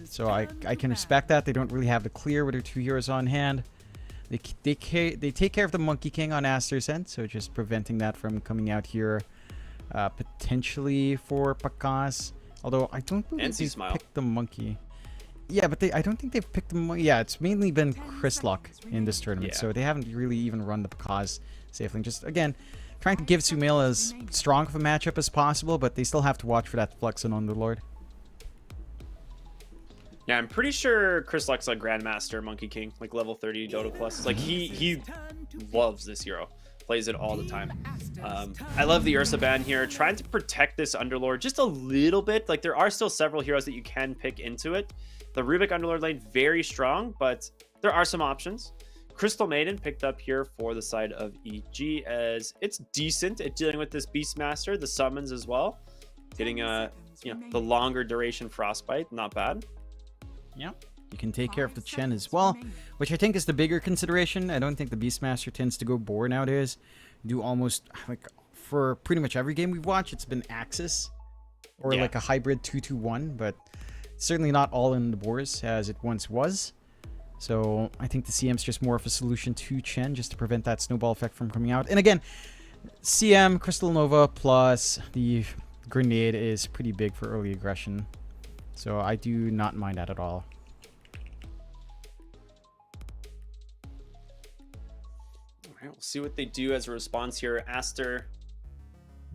So I can respect that. They don't really have the clear with their 2 heroes on hand. They take care of the Monkey King on Aster's end, so just preventing that from coming out here potentially for Pakas. Although I don't believe they've picked the Monkey. Yeah, but I don't think they've picked the Monkey. Yeah, it's mainly been Chrislock in this tournament, so they haven't really even run the Pakas safely. Just, again, trying to give Sumail as strong of a matchup as possible, but they still have to watch for that flex on Underlord. Yeah, I'm pretty sure Chris Luck's a Grandmaster Monkey King, like level 30 Dota plus. Like he loves this hero, plays it all the time. I love the Ursa ban here, trying to protect this Underlord just a little bit. Like there are still several heroes that you can pick into it. The Rubik Underlord lane very strong, but there are some options. Crystal Maiden picked up here for the side of EG as it's decent at dealing with this Beastmaster, the summons as well. Getting the longer duration Frostbite, not bad. Yeah, you can take care of the Chen as well, which I think is the bigger consideration. I don't think the Beastmaster tends to go boar nowadays. Do almost, like, for pretty much every game we've watched, it's been Axis or like a hybrid 2-2-1, but certainly not all in the boars as it once was. So I think the CM's just more of a solution to Chen just to prevent that snowball effect from coming out. And again, CM, Crystal Nova plus the grenade is pretty big for early aggression. So I do not mind that at all. All right, we'll see what they do as a response here. Aster,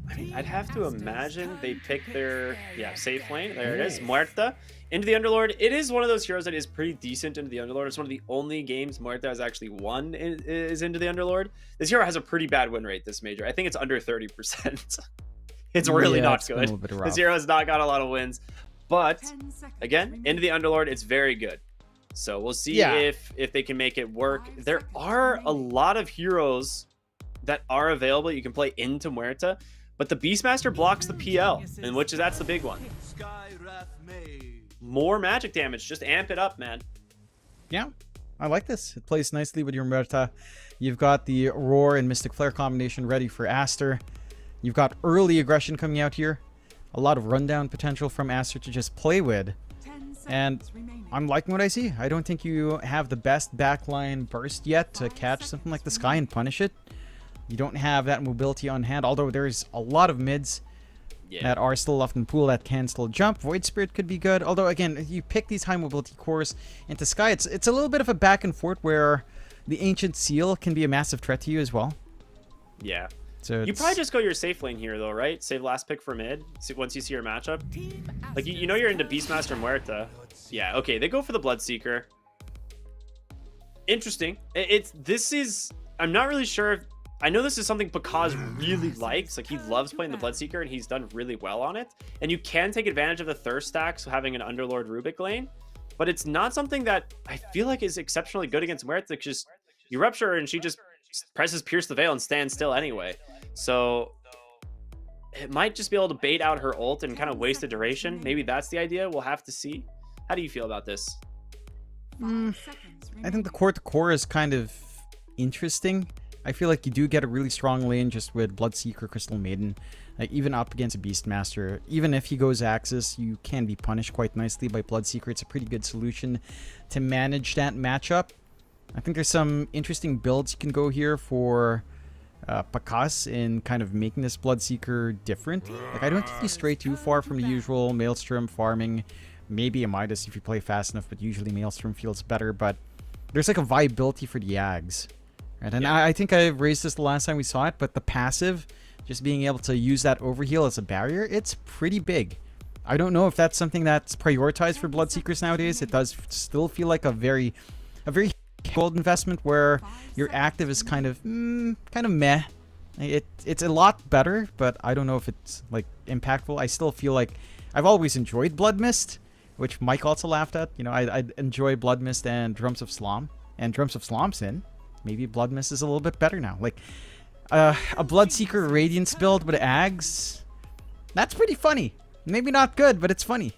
I mean, I'd have to imagine they pick their safe lane. There it is, Muerta into the Underlord. It is one of those heroes that is pretty decent into the Underlord. It's one of the only games Muerta has actually won is into the Underlord. This hero has a pretty bad win rate this major. I think it's under 30%. It's really not good. This hero has not got a lot of wins. But again, into the Underlord, it's very good. So we'll see if they can make it work. There are a lot of heroes that are available. You can play into Muerta, but the Beastmaster blocks the PL, and that's the big one. More magic damage, just amp it up, man. Yeah, I like this. It plays nicely with your Muerta. You've got the Roar and Mystic Flare combination ready for Aster. You've got early aggression coming out here. A lot of rundown potential from Aster to just play with. And I'm liking what I see. I don't think you have the best backline burst yet to catch something like the Sky and punish it. You don't have that mobility on hand, although there's a lot of mids that are still left in pool that can still jump. Void Spirit could be good, although again, you pick these high mobility cores into Sky, it's a little bit of a back and forth where the Ancient Seal can be a massive threat to you as well. Yeah. So you probably just go your safe lane here though, right? Save last pick for mid once you see your matchup. Like you know you're into Beastmaster Muerta. Yeah, okay, they go for the Bloodseeker. Interesting. I'm not really sure if I know this is something Pakaz really likes. Like he loves playing the Bloodseeker and he's done really well on it. And you can take advantage of the thirst stacks having an Underlord Rubik lane, but it's not something that I feel like is exceptionally good against Muerta. Because you rupture her and she just presses Pierce the Veil and stands still anyway. So it might just be able to bait out her ult and kind of waste the duration. Maybe that's the idea. We'll have to see. How do you feel about this? I think the core to core is kind of interesting. I feel like you do get a really strong lane just with Bloodseeker, Crystal Maiden. Like even up against a Beastmaster, even if he goes Axis, you can be punished quite nicely by Bloodseeker. It's a pretty good solution to manage that matchup. I think there's some interesting builds you can go here for Pakas in kind of making this Bloodseeker different. Like I don't think you stray too far from the usual Maelstrom farming. Maybe a Midas if you play fast enough, but usually Maelstrom feels better. But there's like a viability for the Ags. Right? And I think I raised this the last time we saw it, but the passive, just being able to use that overheal as a barrier, it's pretty big. I don't know if that's something that's prioritized for Bloodseekers nowadays. It does still feel like a very gold investment where your active is kind of meh. It's a lot better, but I don't know if it's like impactful. I still feel like I've always enjoyed Blood Mist, which Mike also laughed at. You know, I enjoy Blood Mist and Drums of Slom, and Drums of Slom's in. Maybe Blood Mist is a little bit better now. Like a Bloodseeker Radiance build with Ags, that's pretty funny. Maybe not good, but it's funny.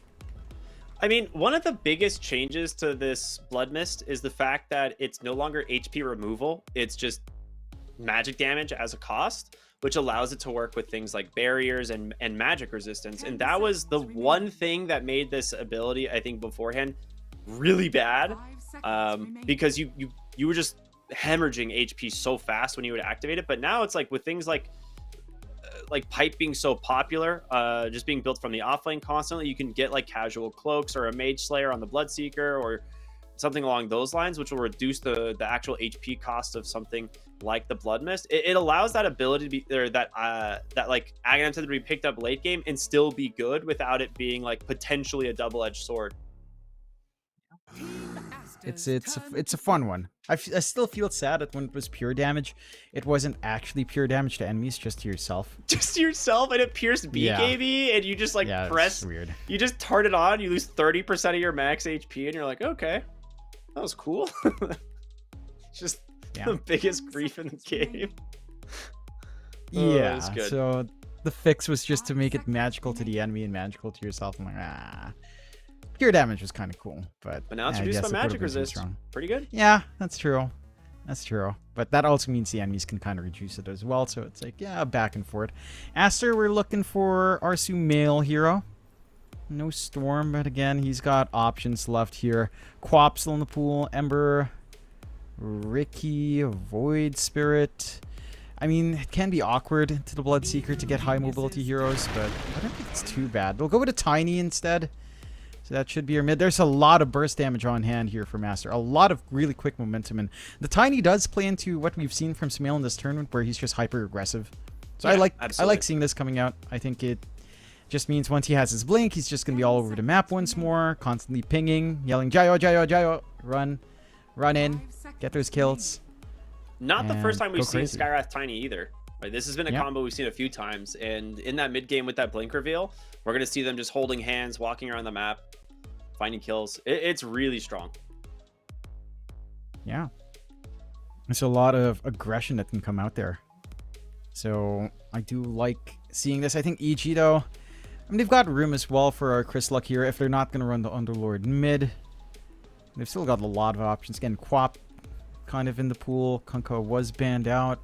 I mean, one of the biggest changes to this Blood Mist is the fact that it's no longer HP removal. It's just magic damage as a cost, which allows it to work with things like barriers and magic resistance. And that was the one thing that made this ability, I think, beforehand really bad, because you were just hemorrhaging HP so fast when you would activate it. But now it's like with things like Pipe being so popular, just being built from the offlane constantly, you can get like casual cloaks or a Mage Slayer on the Bloodseeker or something along those lines, which will reduce the actual HP cost of something like the Blood Mist. It allows that ability to be there, that like Aghanim to be picked up late game and still be good without it being like potentially a double-edged sword. It's a fun one. I still feel sad that when it was pure damage, it wasn't actually pure damage to enemies, just to yourself. Just to yourself, and it pierced BKB, and you just like press. Weird. You just turn it on, you lose 30% of your max HP, and you're like, okay, that was cool. Just the biggest grief in the game. Yeah. So the fix was just to make it magical to the enemy and magical to yourself. I'm like, pure damage was kind of cool, but now it's reduced by magic resist. Pretty good. Yeah, that's true. That's true. But that also means the enemies can kind of reduce it as well. So it's like, back and forth. Aster, we're looking for Arsu male hero. No Storm, but again, he's got options left here. Quap still in the pool. Ember, Ricky, Void Spirit. I mean, it can be awkward to the Bloodseeker to get high mobility heroes, but I don't think it's too bad. We'll go with a Tiny instead. So that should be your mid. There's a lot of burst damage on hand here for Master. A lot of really quick momentum. And the Tiny does play into what we've seen from Smail in this tournament, where he's just hyper aggressive. So I like seeing this coming out. I think it just means once he has his blink, he's just going to be all over the map once more, constantly pinging, yelling, Jayo, Jayo, Jayo, run in, get those kills. Not the first time we've seen Skywrath Tiny either. Right, this has been a combo we've seen a few times, and in that mid game with that blink reveal, we're going to see them just holding hands, walking around the map, finding kills. It's really strong. Yeah. There's a lot of aggression that can come out there. So I do like seeing this. I think EG though, I mean, they've got room as well for our Chris Luck here if they're not going to run the Underlord mid. They've still got a lot of options. Again, Quap kind of in the pool. Kunkka was banned out.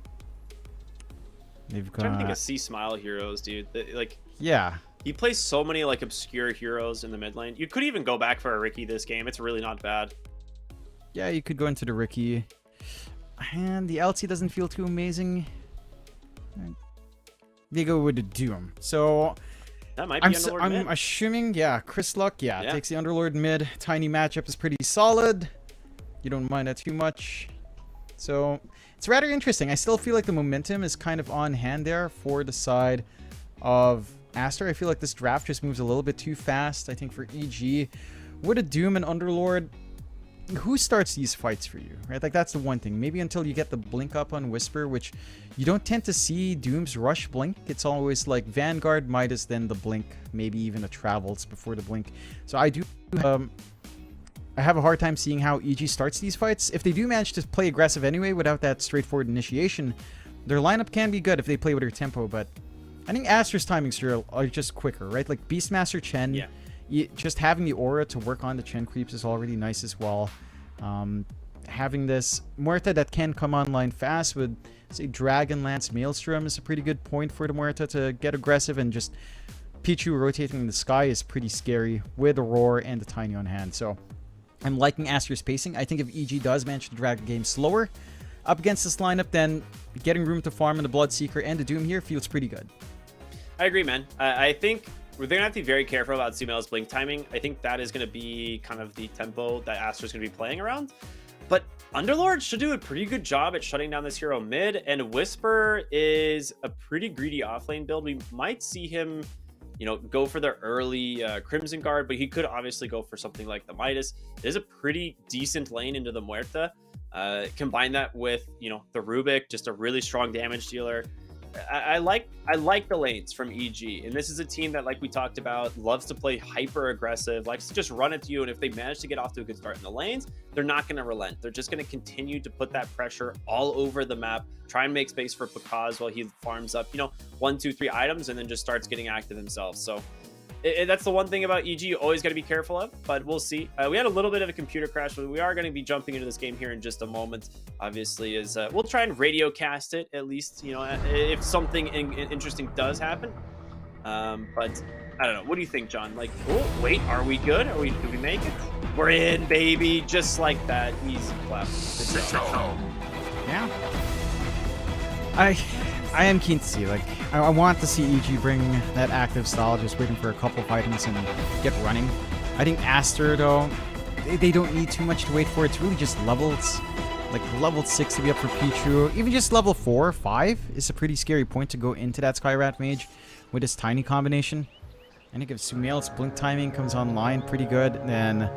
They've got... I'm trying to think of C-Smile heroes, dude. Like, yeah. He plays so many like obscure heroes in the mid lane. You could even go back for a Ricky this game. It's really not bad. Yeah, you could go into the Ricky. And the LT doesn't feel too amazing. They go with the Doom. So that might be Underlord I'm mid. assuming, Chris Luck, takes the Underlord mid. Tiny matchup is pretty solid. You don't mind that too much. So it's rather interesting. I still feel like the momentum is kind of on hand there for the side of Aster. I feel like this draft just moves a little bit too fast. I think for EG, with a Doom and Underlord, who starts these fights for you, right? Like, that's the one thing. Maybe until you get the blink up on Whisper, which you don't tend to see Dooms rush blink. It's always like Vanguard, Midas, then the blink, maybe even a Travels before the blink. So I do I have a hard time seeing how EG starts these fights. If they do manage to play aggressive anyway without that straightforward initiation, their lineup can be good if they play with their tempo, but I think Aster's timings here are just quicker, right? Like Beastmaster Chen, just having the aura to work on the Chen creeps is already nice as well. Having this Muerta that can come online fast with, say, Dragonlance Maelstrom is a pretty good point for the Muerta to get aggressive, and just Pichu rotating in the sky is pretty scary with the Roar and the Tiny on hand. So I'm liking Aster's pacing. I think if EG does manage to drag the game slower up against this lineup, then getting room to farm in the Bloodseeker and the Doom here feels pretty good. I agree, man. I think we're going to have to be very careful about Sumail's blink timing. I think that is going to be kind of the tempo that Aster's going to be playing around. But Underlord should do a pretty good job at shutting down this hero mid, and Whisper is a pretty greedy offlane build. We might see him, you know, go for the early Crimson Guard, but he could obviously go for something like the Midas. It is a pretty decent lane into the Muerta. Combine that with, you know, the Rubik, just a really strong damage dealer. I like the lanes from EG, and this is a team that, like we talked about, loves to play hyper aggressive, likes to just run at you, and if they manage to get off to a good start in the lanes, they're not going to relent. They're just going to continue to put that pressure all over the map, try and make space for Pakaz while he farms up, you know, 1, 2, 3 items, and then just starts getting active himself. So that's the one thing about EG you always got to be careful of, but we'll see. We had a little bit of a computer crash, but we are going to be jumping into this game here in just a moment. Obviously, is we'll try and radio cast it at least, you know, if something interesting does happen. But I don't know. What do you think, John? Like, oh wait, are we good? Did we make it? We're in, baby, just like that. Easy clap. Yeah. I am keen to see, like, I want to see EG bring that active style, just waiting for a couple of items and get running. I think Aster, though, they don't need too much to wait for. It's really just levels, like level 6 to be up for Pichu. Even just level 4 or 5 is a pretty scary point to go into that Skyrat Mage with his Tiny combination. I think if Sumail's blink timing comes online pretty good, then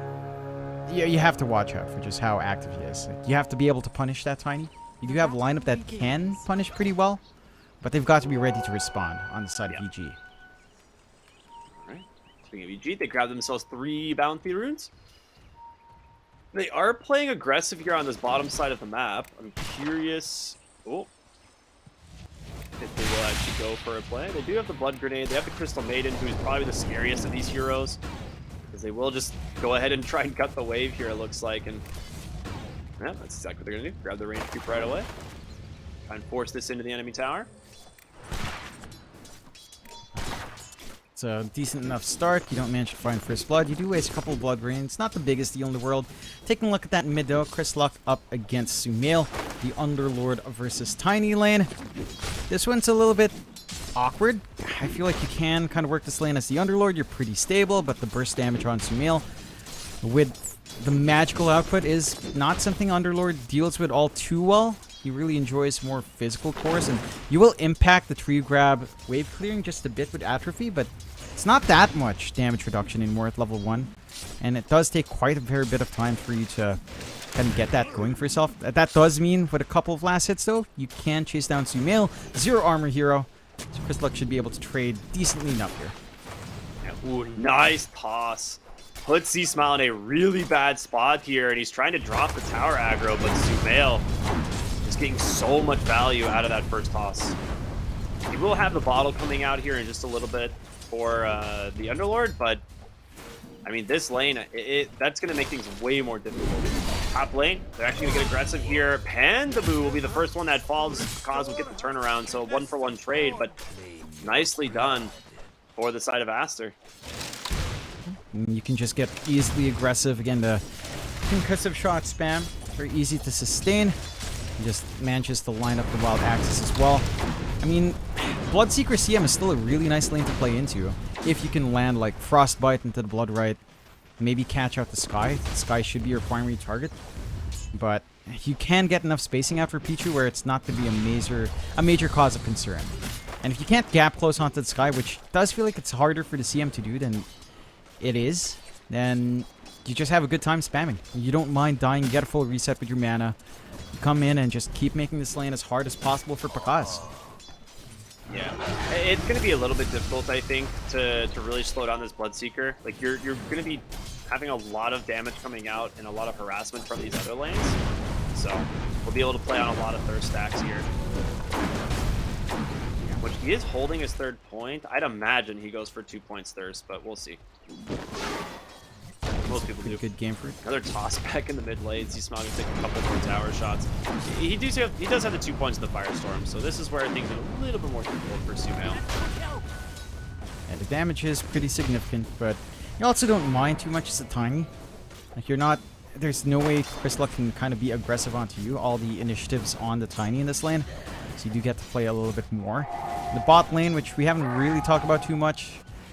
yeah, you have to watch out for just how active he is. Like, you have to be able to punish that Tiny. You do have a lineup that can punish pretty well, but they've got to be ready to respond on the side of EG. Alright. Speaking of EG, they grabbed themselves 3 Bounty runes. They are playing aggressive here on this bottom side of the map. I'm curious if they will actually go for a play. They do have the Blood Grenade. They have the Crystal Maiden, who's probably the scariest of these heroes, because they will just go ahead and try and cut the wave here, it looks like. And yeah, that's exactly what they're going to do. Grab the range creep right away. Try and force this into the enemy tower. It's a decent enough start. You don't manage to find first blood. You do waste a couple of blood grains. Not the biggest deal in the world. Taking a look at that mid though. Chris Luck up against Sumail, the Underlord versus Tiny lane. This one's a little bit awkward. I feel like you can kind of work this lane as the Underlord. You're pretty stable, but the burst damage on Sumail with the magical output is not something Underlord deals with all too well. He really enjoys more physical cores, and you will impact the tree grab wave clearing just a bit with Atrophy, but it's not that much damage reduction anymore at level 1, and it does take quite a fair bit of time for you to kind of get that going for yourself. That does mean with a couple of last hits though, you can chase down Sumail, 0 armor hero, so Chris Luck should be able to trade decently enough here. Yeah, ooh, nice toss. Puts C-Smile in a really bad spot here, and he's trying to drop the tower aggro, but Sumail is getting so much value out of that first toss. He will have the bottle coming out here in just a little bit for the Underlord, but I mean, this lane, that's going to make things way more difficult. Top lane, they're actually going to get aggressive here. Pandaboo will be the first one that falls. Kaz will get the turnaround, so 1-for-1 trade, but nicely done for the side of Aster. You can just get easily aggressive. Again, the concussive shot spam, very easy to sustain. He just manages to line up the wild axis as well. I mean, Bloodseeker CM is still a really nice lane to play into. If you can land like Frostbite into the Blood Right, maybe catch out the Sky. The Sky should be your primary target. But you can get enough spacing after Pichu where it's not going to be a major cause of concern. And if you can't gap close onto the Sky, which does feel like it's harder for the CM to do than it is, then you just have a good time spamming. You don't mind dying, you get a full reset with your mana. You come in and just keep making this lane as hard as possible for Pakaz. Yeah, it's going to be a little bit difficult, I think, to really slow down this Bloodseeker. Like, you're going to be having a lot of damage coming out and a lot of harassment from these other lanes. So, we'll be able to play on a lot of thirst stacks here. Which he is holding his 3rd point. I'd imagine he goes for 2 points thirst, but we'll see. Most people do. Good game for it. Another toss back in the mid lanes. He's smiling to take a couple more tower shots. He does have the 2 points of the Firestorm, so this is where things are a little bit more difficult for Sumail. And the damage is pretty significant, but you also don't mind too much as a Tiny. Like, you're not... There's no way Chris Luck can kind of be aggressive onto you. All the initiatives on the Tiny in this lane, so you do get to play a little bit more. The bot lane, which we haven't really talked about too much,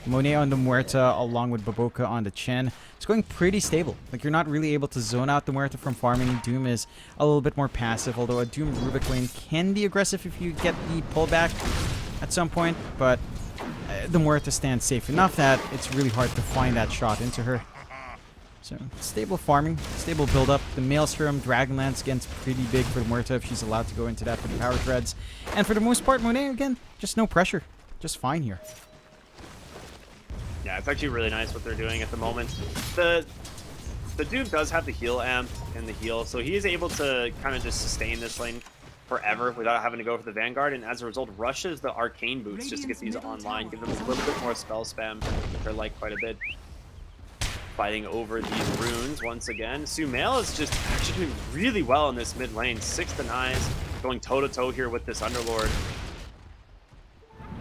Monet on the Muerta along with Baboka on the Chen. It's going pretty stable. Like, you're not really able to zone out the Muerta from farming. Doom is a little bit more passive, although a Doom Rubik lane can be aggressive if you get the pullback at some point, but the Muerta stands safe enough that it's really hard to find that shot into her. So, stable farming, stable build-up. The Maelstrom, Dragonlance, again, it's pretty big for the Muerta if she's allowed to go into that for the power threads. And for the most part, Monet, again, just no pressure. Just fine here. Yeah, it's actually really nice what they're doing at the moment. The Doom does have the heal amp and the heal, so he is able to kind of just sustain this lane forever without having to go for the Vanguard, and as a result rushes the Arcane Boots just to get these online, give them a little bit more spell spam, which I like quite a bit. Fighting over these runes once again. Sumail is just actually doing really well in this mid lane. 6 denies, going toe-to-toe here with this Underlord.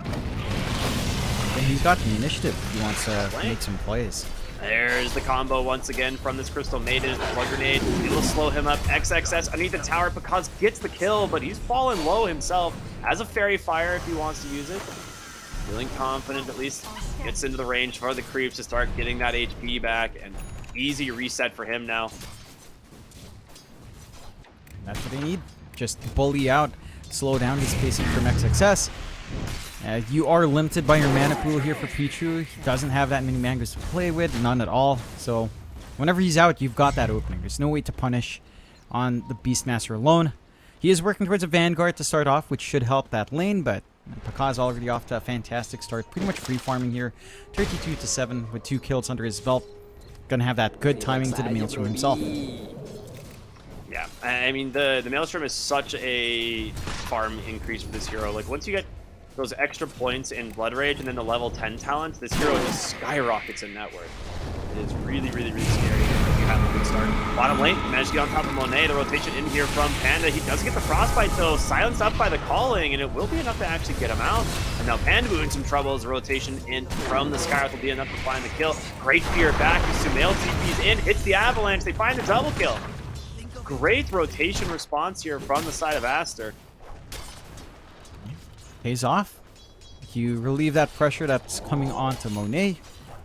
And he's got the initiative if he wants to make some plays. There's the combo once again from this Crystal Maiden. The Blood Grenade, it'll slow him up. XXS underneath the tower. Because gets the kill, but he's fallen low himself. Has a Fairy Fire if he wants to use it. Feeling confident, at least gets into the range for the creeps to start getting that HP back, and easy reset for him now. That's what they need. Just bully out, slow down his pacing from XXS. You are limited by your mana pool here for Pichu. He doesn't have that many mangas to play with, none at all. So whenever he's out, you've got that opening. There's no way to punish on the Beastmaster alone. He is working towards a Vanguard to start off, which should help that lane, but Pakaz already off to a fantastic start. Pretty much free farming here. 32-7 with 2 kills under his belt. Gonna have that good timing to the Maelstrom himself. Yeah, I mean, the Maelstrom is such a farm increase for this hero. Like, once you get those extra points in Blood Rage and then the level 10 talent, this hero just skyrockets in net worth. It is really, really, really scary if you have a good start. Bottom lane, managed to get on top of Monet. The rotation in here from Panda. He does get the Frostbite, though, silenced up by the Calling, and it will be enough to actually get him out. And now Panda in some trouble as the rotation in from the Skywrath will be enough to find the kill. Great fear back. Sumail TP's in, hits the Avalanche. They find the double kill. Great rotation response here from the side of Aster. Pays off. You relieve that pressure that's coming onto Monet.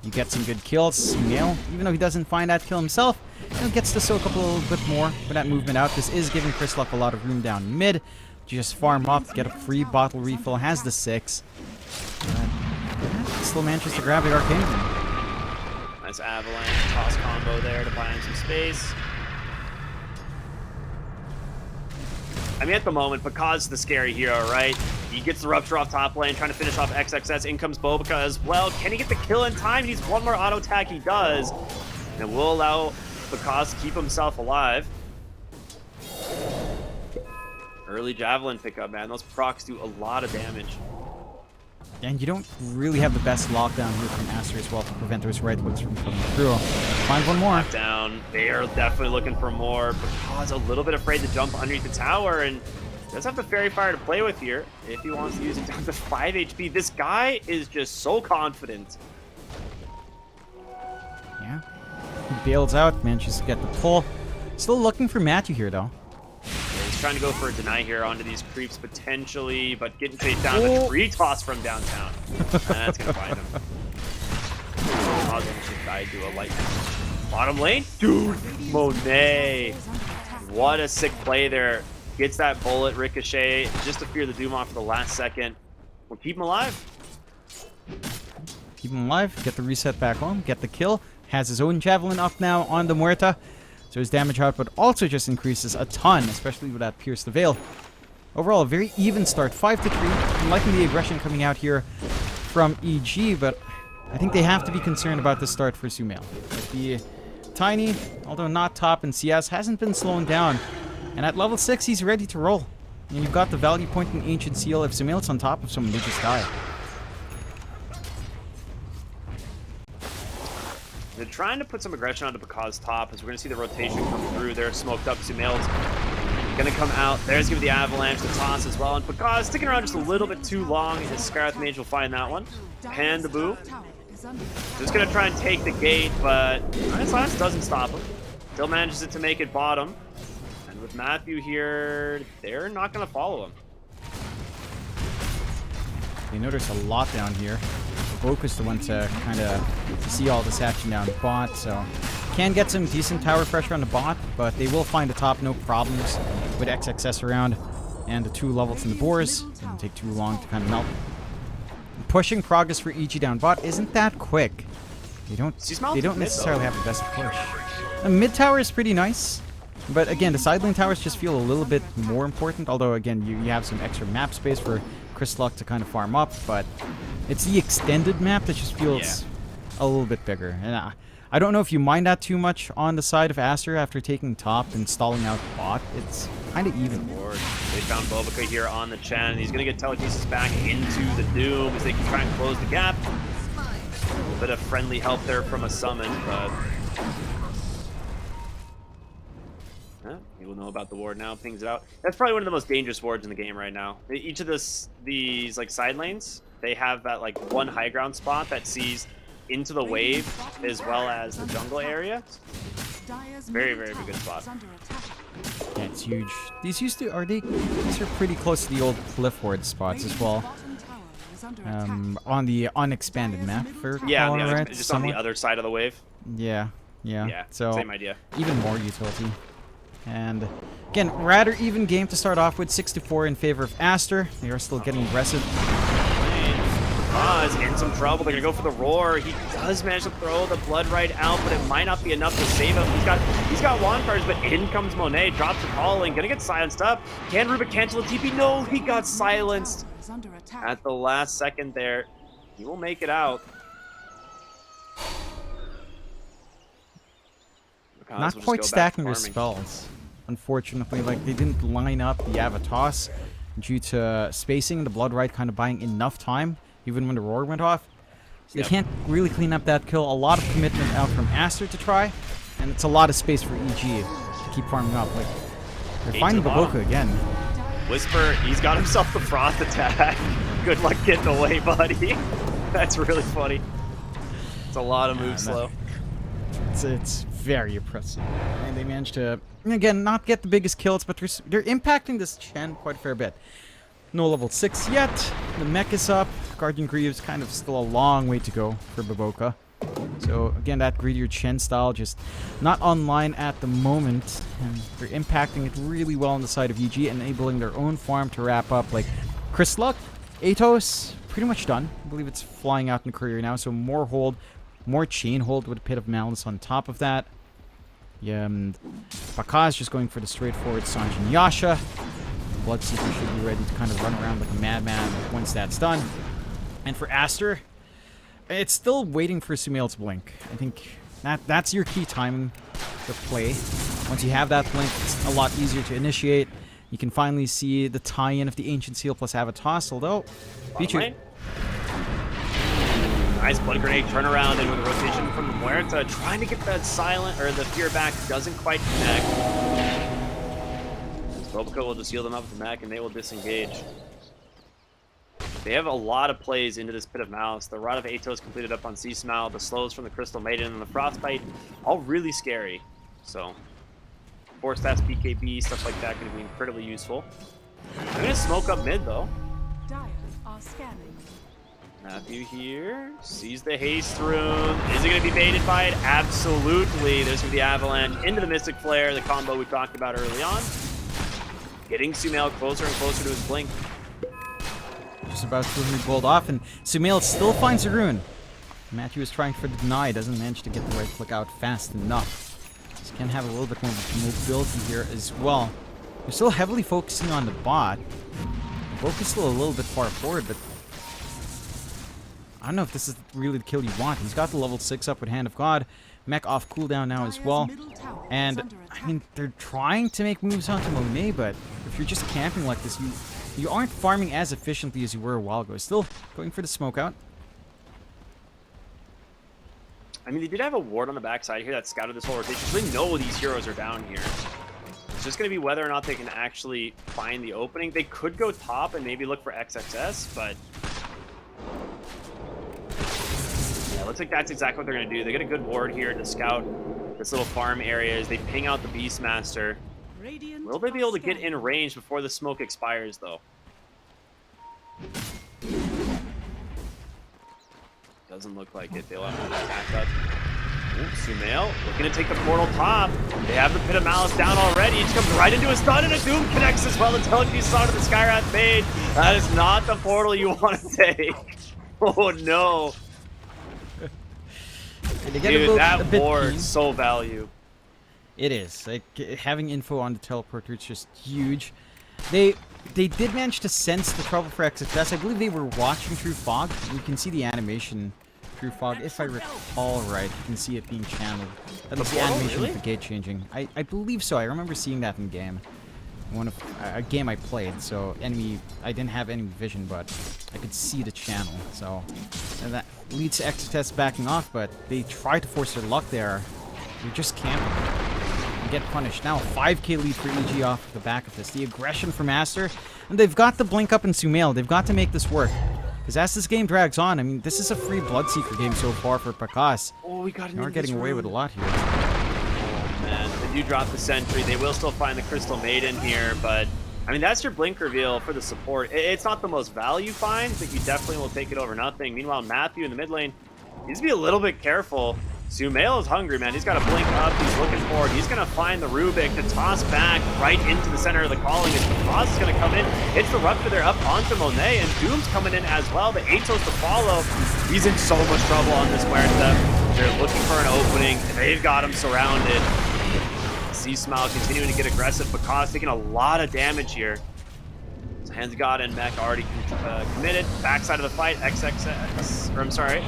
You get some good kills. Sumail, even though he doesn't find that kill himself, gets to soak up a little bit more with that movement out. This is giving Chris Luck a lot of room down mid. Just farm up, get a free bottle refill, has the 6. Still manages to grab the Arcane. Nice Avalanche toss combo there to buy him some space. I mean, at the moment, Pakaz's the scary hero, right? He gets the Rupture off top lane, trying to finish off XXS. In comes Bobica as well. Can he get the kill in time? He needs one more auto attack. He does. And will allow Pakaz to keep himself alive. Early Javelin pickup, man. Those procs do a lot of damage. And you don't really have the best lockdown here from Aster as well to prevent those right hooks from coming through. Find one more. Lockdown. They are definitely looking for more. Pakaz a little bit afraid to jump underneath the tower, and does have the Fairy Fire to play with here if he wants to use it down to 5 HP. This guy is just so confident. Yeah. He bails out, manages to get the pull. Still looking for Matthew here, though. He's trying to go for a deny here onto these creeps potentially, but getting chased down with a free toss from downtown. That's going to find him. Pakaz should die to a lightning. Bottom lane? Dude, Monet. What a sick play there. Gets that bullet ricochet just to fear the Doom off for the last second. We'll keep him alive. Keep him alive, get the reset back home, get the kill. Has his own Javelin up now on the Muerta. So his damage output also just increases a ton, especially with that Pierce the Veil. Overall, a very even start, 5-3. I'm liking the aggression coming out here from EG, but I think they have to be concerned about the start for Sumail. The Tiny, although not top in CS, hasn't been slowing down. And at level 6, he's ready to roll. And you've got the value point in Ancient Seal. If Sumail's on top of someone, they just die. They're trying to put some aggression onto Pakaz's top as we're going to see the rotation come through there. Smoked up Sumail's going to come out. There's going to be the Avalanche, the toss as well. And Pakaz sticking around just a little bit too long. His Skywrath Mage will find that one. Pandaboo. Just going to try and take the gate, but Ice Lance doesn't stop him. Still manages it to make it bottom. And with Matthew here, they're not going to follow him. They know there's a lot down here. Baboka's the one to kind of see all this action down the bot, so can get some decent tower pressure on the bot, but they will find the top no problems with XXS around and the 2 levels in the boars. Doesn't take too long to kind of melt. Pushing progress for EG down bot isn't that quick. They don't necessarily have the best push. The mid tower is pretty nice, but again, the side lane towers just feel a little bit more important, although again, you have some extra map space for Crystallock to kind of farm up, but it's the extended map that just feels a little bit bigger. And I don't know if you mind that too much on the side of Aster after taking top and stalling out bot. It's kind of even. They found Bobica here on the Chen, and he's going to get telekinesis back into the Doom as they can try and close the gap. A little bit of friendly help there from a summon, but you will know about the ward now. Pings it out. That's probably one of the most dangerous wards in the game right now. Each of these like side lanes, they have that like one high ground spot that sees into the wave as well as the jungle area. Very, very good spot. Yeah, it's huge. These used to these are pretty close to the old cliff ward spots as well. On the unexpanded map for right? Just somewhat. on the other side of the wave. Yeah. So same idea. Even more utility. And again, rather even game to start off with, 6-4 in favor of Aster. They are still getting aggressive. Is in some trouble. They're gonna go for the roar. He does manage to throw the blood right out, but it might not be enough to save him. He's got wand cards, but in comes Monet, drops the calling, gonna get silenced up. Can Rubik cancel the TP? No, he got silenced at the last second there. He will make it out. Not quite stacking their spells, unfortunately. Like, they didn't line up the Avatos due to spacing, the Blood Rite kind of buying enough time, even when the roar went off. So they can't really clean up that kill. A lot of commitment out from Aster to try, and it's a lot of space for EG to keep farming up. Like, they're finding Baboka again. Whisper, he's got himself the frost attack. Good luck getting away, buddy. That's really funny. It's a lot of moves slow. It's very impressive. And they managed to, again, not get the biggest kills, but they're impacting this Chen quite a fair bit. No level 6 yet. The mech is up. Guardian Greaves kind of still a long way to go for Baboka. So again, that greedier Chen style just not online at the moment. And they're impacting it really well on the side of EG, enabling their own farm to wrap up. Like Crystallock, Atos, pretty much done. I believe it's flying out in the courier now, so more hold. More chain hold with a Pit of Malice on top of that. Yeah, Baka is just going for the straightforward Sanj and Yasha. Bloodseeker should be ready to kind of run around like a madman once that's done. And for Aster, it's still waiting for Sumail to blink. I think that's your key timing to play. Once you have that blink, it's a lot easier to initiate. You can finally see the tie-in of the Ancient Seal plus Avatos, although featured. Nice blood grenade turnaround and with a rotation from Muerta, trying to get that silent or the fear back, doesn't quite connect. Bobica will just heal them up with the mech and they will disengage. They have a lot of plays into this Pit of Malice. The Rod of Atos completed up on Sea Smile, the slows from the Crystal Maiden, and the Frostbite, all really scary. So, 4 stats, BKB, stuff like that can be incredibly useful. I'm gonna smoke up mid though. Dire are scanning. Matthew here sees the haste rune. Is it going to be baited by it? Absolutely. There's going to be Avalanche into the Mystic Flare, the combo we talked about early on. Getting Sumail closer and closer to his blink. Just about to be pulled off, and Sumail still finds a rune. Matthew is trying for the deny, doesn't manage to get the right flick out fast enough. Just can have a little bit more mobility here as well. They're still heavily focusing on the bot. The Book is still a little bit far forward, but I don't know if this is really the kill you want. He's got the level 6 up with Hand of God. Mech off cooldown now as well. And, I mean, they're trying to make moves onto Monet, but if you're just camping like this, you aren't farming as efficiently as you were a while ago. Still going for the smoke out. I mean, they did have a ward on the backside here that scouted this whole rotation. So they know these heroes are down here. It's just going to be whether or not they can actually find the opening. They could go top and maybe look for XXS, but yeah, looks like that's exactly what they're going to do. They get a good ward here to scout this little farm area as they ping out the Beastmaster. Will they be able to get in range before the smoke expires, though? Doesn't look like it. They'll have to attack up. Sumail looking to take the portal top. They have the Pit of Malice down already. He just comes right into a stun, and a Doom connects as well. The telekinesis saw to the Skywrath Mage. That is not the portal you want to take. Oh no. Dude, that ward is so value. It is. Like, having info on the teleporter is just huge. They did manage to sense the trouble for XFS. I believe they were watching through fog. You can see the animation through fog. If I recall right, you can see it being channeled. That was the animation with the gate changing. I believe so. I remember seeing that in game. A game I played. So I didn't have enemy vision, but I could see the channel. So and that leads to XFS backing off, but they try to force their luck there. You're just camping. And get punished. Now 5k lead for EG off the back of this. The aggression from Aster. And they've got the blink up in Sumail. They've got to make this work. Because as this game drags on, I mean, this is a free Bloodseeker game so far for Pakas. Oh, we got We're getting away with a lot here. Oh, man. They do drop the Sentry. They will still find the Crystal Maiden here, but I mean, that's your blink reveal for the support. It's not the most value find, but you definitely will take it over nothing. Meanwhile, Matthew in the mid lane needs to be a little bit careful. Sumail is hungry, man. He's got to blink up. He's looking forward. He's going to find the Rubik to toss back right into the center of the calling. And Cross is going to come in. Hits the Rupture there up onto Monet. And Doom's coming in as well. The Atos to follow. He's in so much trouble on this Muerta. They're looking for an opening. They've got him surrounded. See Smile continuing to get aggressive. Pakas taking a lot of damage here. Hands God and Mech already committed. Backside of the fight. XXX. Or I'm sorry.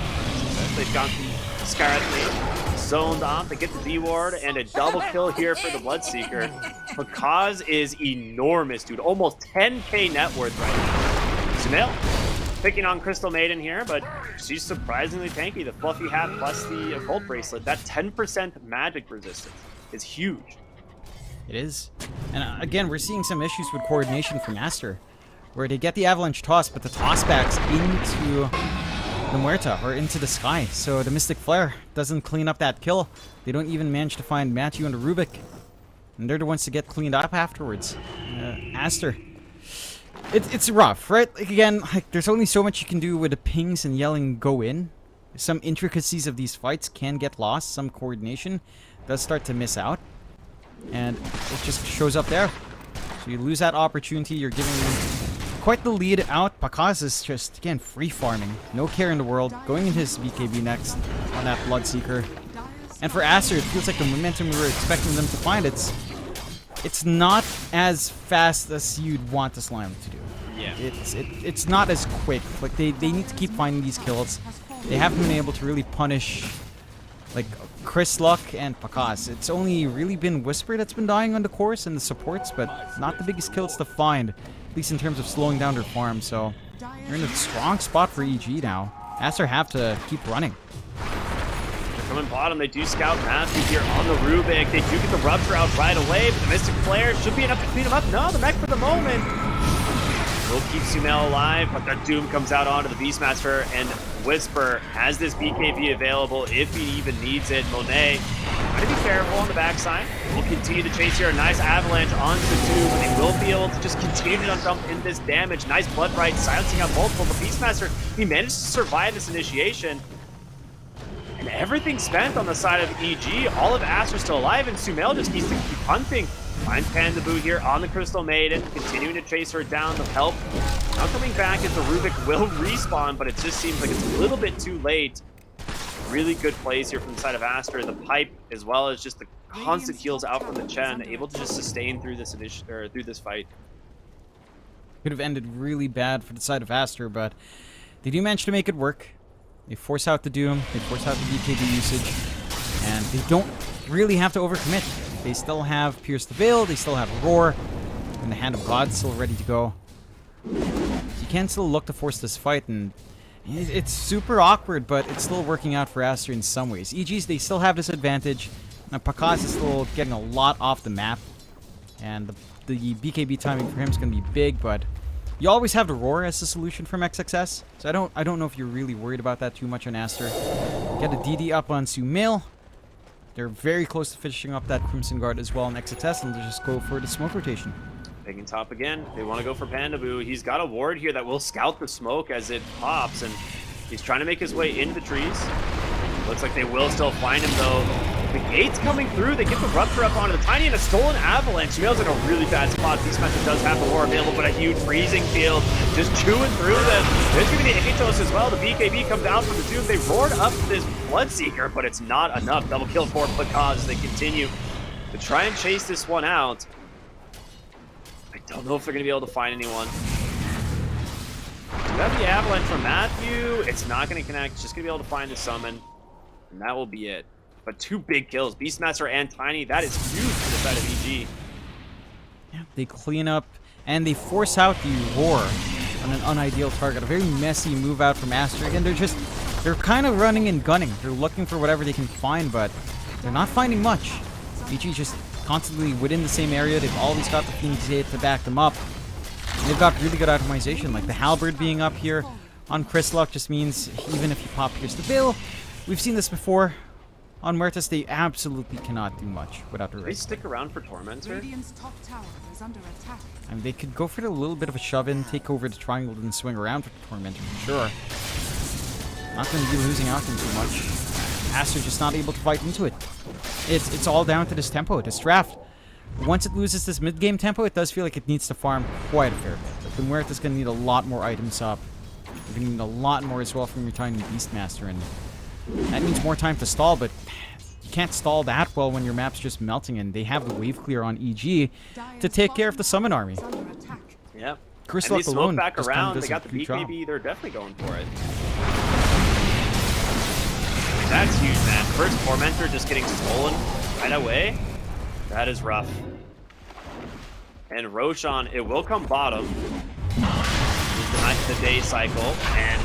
They've gone from Skywrath zoned off. They get the D ward and a double kill here for the Bloodseeker. Pakas is enormous, dude. Almost 10k net worth right now. Sumail picking on Crystal Maiden here, but she's surprisingly tanky. The fluffy hat plus the occult bracelet. That 10% magic resistance is huge. It is. And again, we're seeing some issues with coordination from Aster, where they get the avalanche toss, but the toss backs into the Muerta or into the sky. So the Mystic Flare doesn't clean up that kill. They don't even manage to find Matthew and the Rubik. And they're the ones to get cleaned up afterwards. Aster. It's rough, right? Like, again, like, there's only so much you can do with the pings and yelling go in. Some intricacies of these fights can get lost. Some coordination does start to miss out. And it just shows up there. So you lose that opportunity. You're giving quite the lead out. Pakas is just, again, free farming. No care in the world. Going into his BKB next on that Bloodseeker. And for Aster, it feels like the momentum we were expecting them to find. It's not as fast as you'd want the Slime to do. Yeah. It's not as quick. Like, they need to keep finding these kills. They haven't been able to really punish, like, Chris Luck and Pakas. It's only really been Whisper that's been dying on the course and the supports, but not the biggest kills to find, at least in terms of slowing down their farm. So they're in a strong spot for EG now. Aster have to keep running. They're coming bottom. They do scout Matthew here on the Rubik. They do get the Rupture out right away, but the Mystic Flare should be enough to clean him up. No, the mech for the moment will keep Sumail alive, but the Doom comes out onto the Beastmaster, and Whisper has this BKB available if he even needs it. Monet trying to be careful on the backside. We'll continue to chase here. A nice avalanche onto Doom, and they will be able to just continue to dump in this damage. Nice Blood Right, silencing out multiple. The Beastmaster, he managed to survive this initiation. And everything spent on the side of EG. All of Aster still alive, and Sumail just needs to keep hunting. Finds Pandaboo here on the Crystal Maiden, continuing to chase her down. The help now coming back as the Rubik will respawn, but it just seems like it's a little bit too late. Really good plays here from the side of Aster. The pipe, as well as just the constant heals out from the Chen, able to just sustain through this through this fight. Could have ended really bad for the side of Aster, but they do manage to make it work. They force out the Doom, they force out the BKB usage, and they don't really have to overcommit. They still have Pierce the Veil, they still have Roar, and the Hand of God still ready to go. You can still look to force this fight, and it's super awkward, but it's still working out for Aster in some ways. EGs, they still have this advantage. Now, Pakas is still getting a lot off the map, and the BKB timing for him is going to be big, but you always have the Roar as the solution from XXS, so I don't know if you're really worried about that too much on Aster. Get a DD up on Sumail. They're very close to finishing up that Crimson Guard as well in XXS, and they'll just go for the smoke rotation. Taking top again. They want to go for Pandaboo. He's got a ward here that will scout the smoke as it pops, and He's trying to make his way into the trees. Looks like they will still find him, though. The gate's coming through. They get the Rupture up onto the Tiny and a stolen Avalanche. Sumail's in a really bad spot. Beastmaster does have the war available, but a huge freezing field just chewing through them. There's going to be the Atos as well. The BKB comes out from the tomb. They roared up this Bloodseeker, but it's not enough. Double kill for Pacaz as they continue to try and chase this one out. I don't know if they're going to be able to find anyone. We have the Avalanche from Matthew. It's not going to connect. Just going to be able to find the summon. And that will be it. But 2 big kills. Beastmaster and Tiny. That is huge for the side of EG. Yeah, they clean up and they force out the roar on an unideal target. A very messy move out from Aster. Again, they're kind of running and gunning. They're looking for whatever they can find, but they're not finding much. EG just constantly within the same area. They've always got the Phoenix 8 to back them up. And they've got really good itemization. Like the Halberd being up here on Chrislock just means even if you pop Pierce the Veil, we've seen this before. On Muertes, they absolutely cannot do much without the They race. stick around for Tormentor. Radiant's top tower is under attack. I mean, they could go for a little bit of a shove-in, take over the triangle, and swing around for the Tormentor, for sure. Not going to be losing out on too much. Aster just not able to fight into it. It's all down to this tempo, this draft. Once it loses this mid-game tempo, it does feel like it needs to farm quite a fair bit. Like, the Muertes going to need a lot more items up. They're going to need a lot more as well from your tiny Beastmaster, and that means more time to stall, but you can't stall that well when your map's just melting, and they have the wave clear on EG to take care of the summon army. Is under attack. Yep. Chris And they Luck alone smoke back just kinda around. does They a got the good job. BKB. They're definitely going for it. That's huge, man. First Tormentor just getting stolen right away. That is rough. And Roshan, it will come bottom. The day cycle, and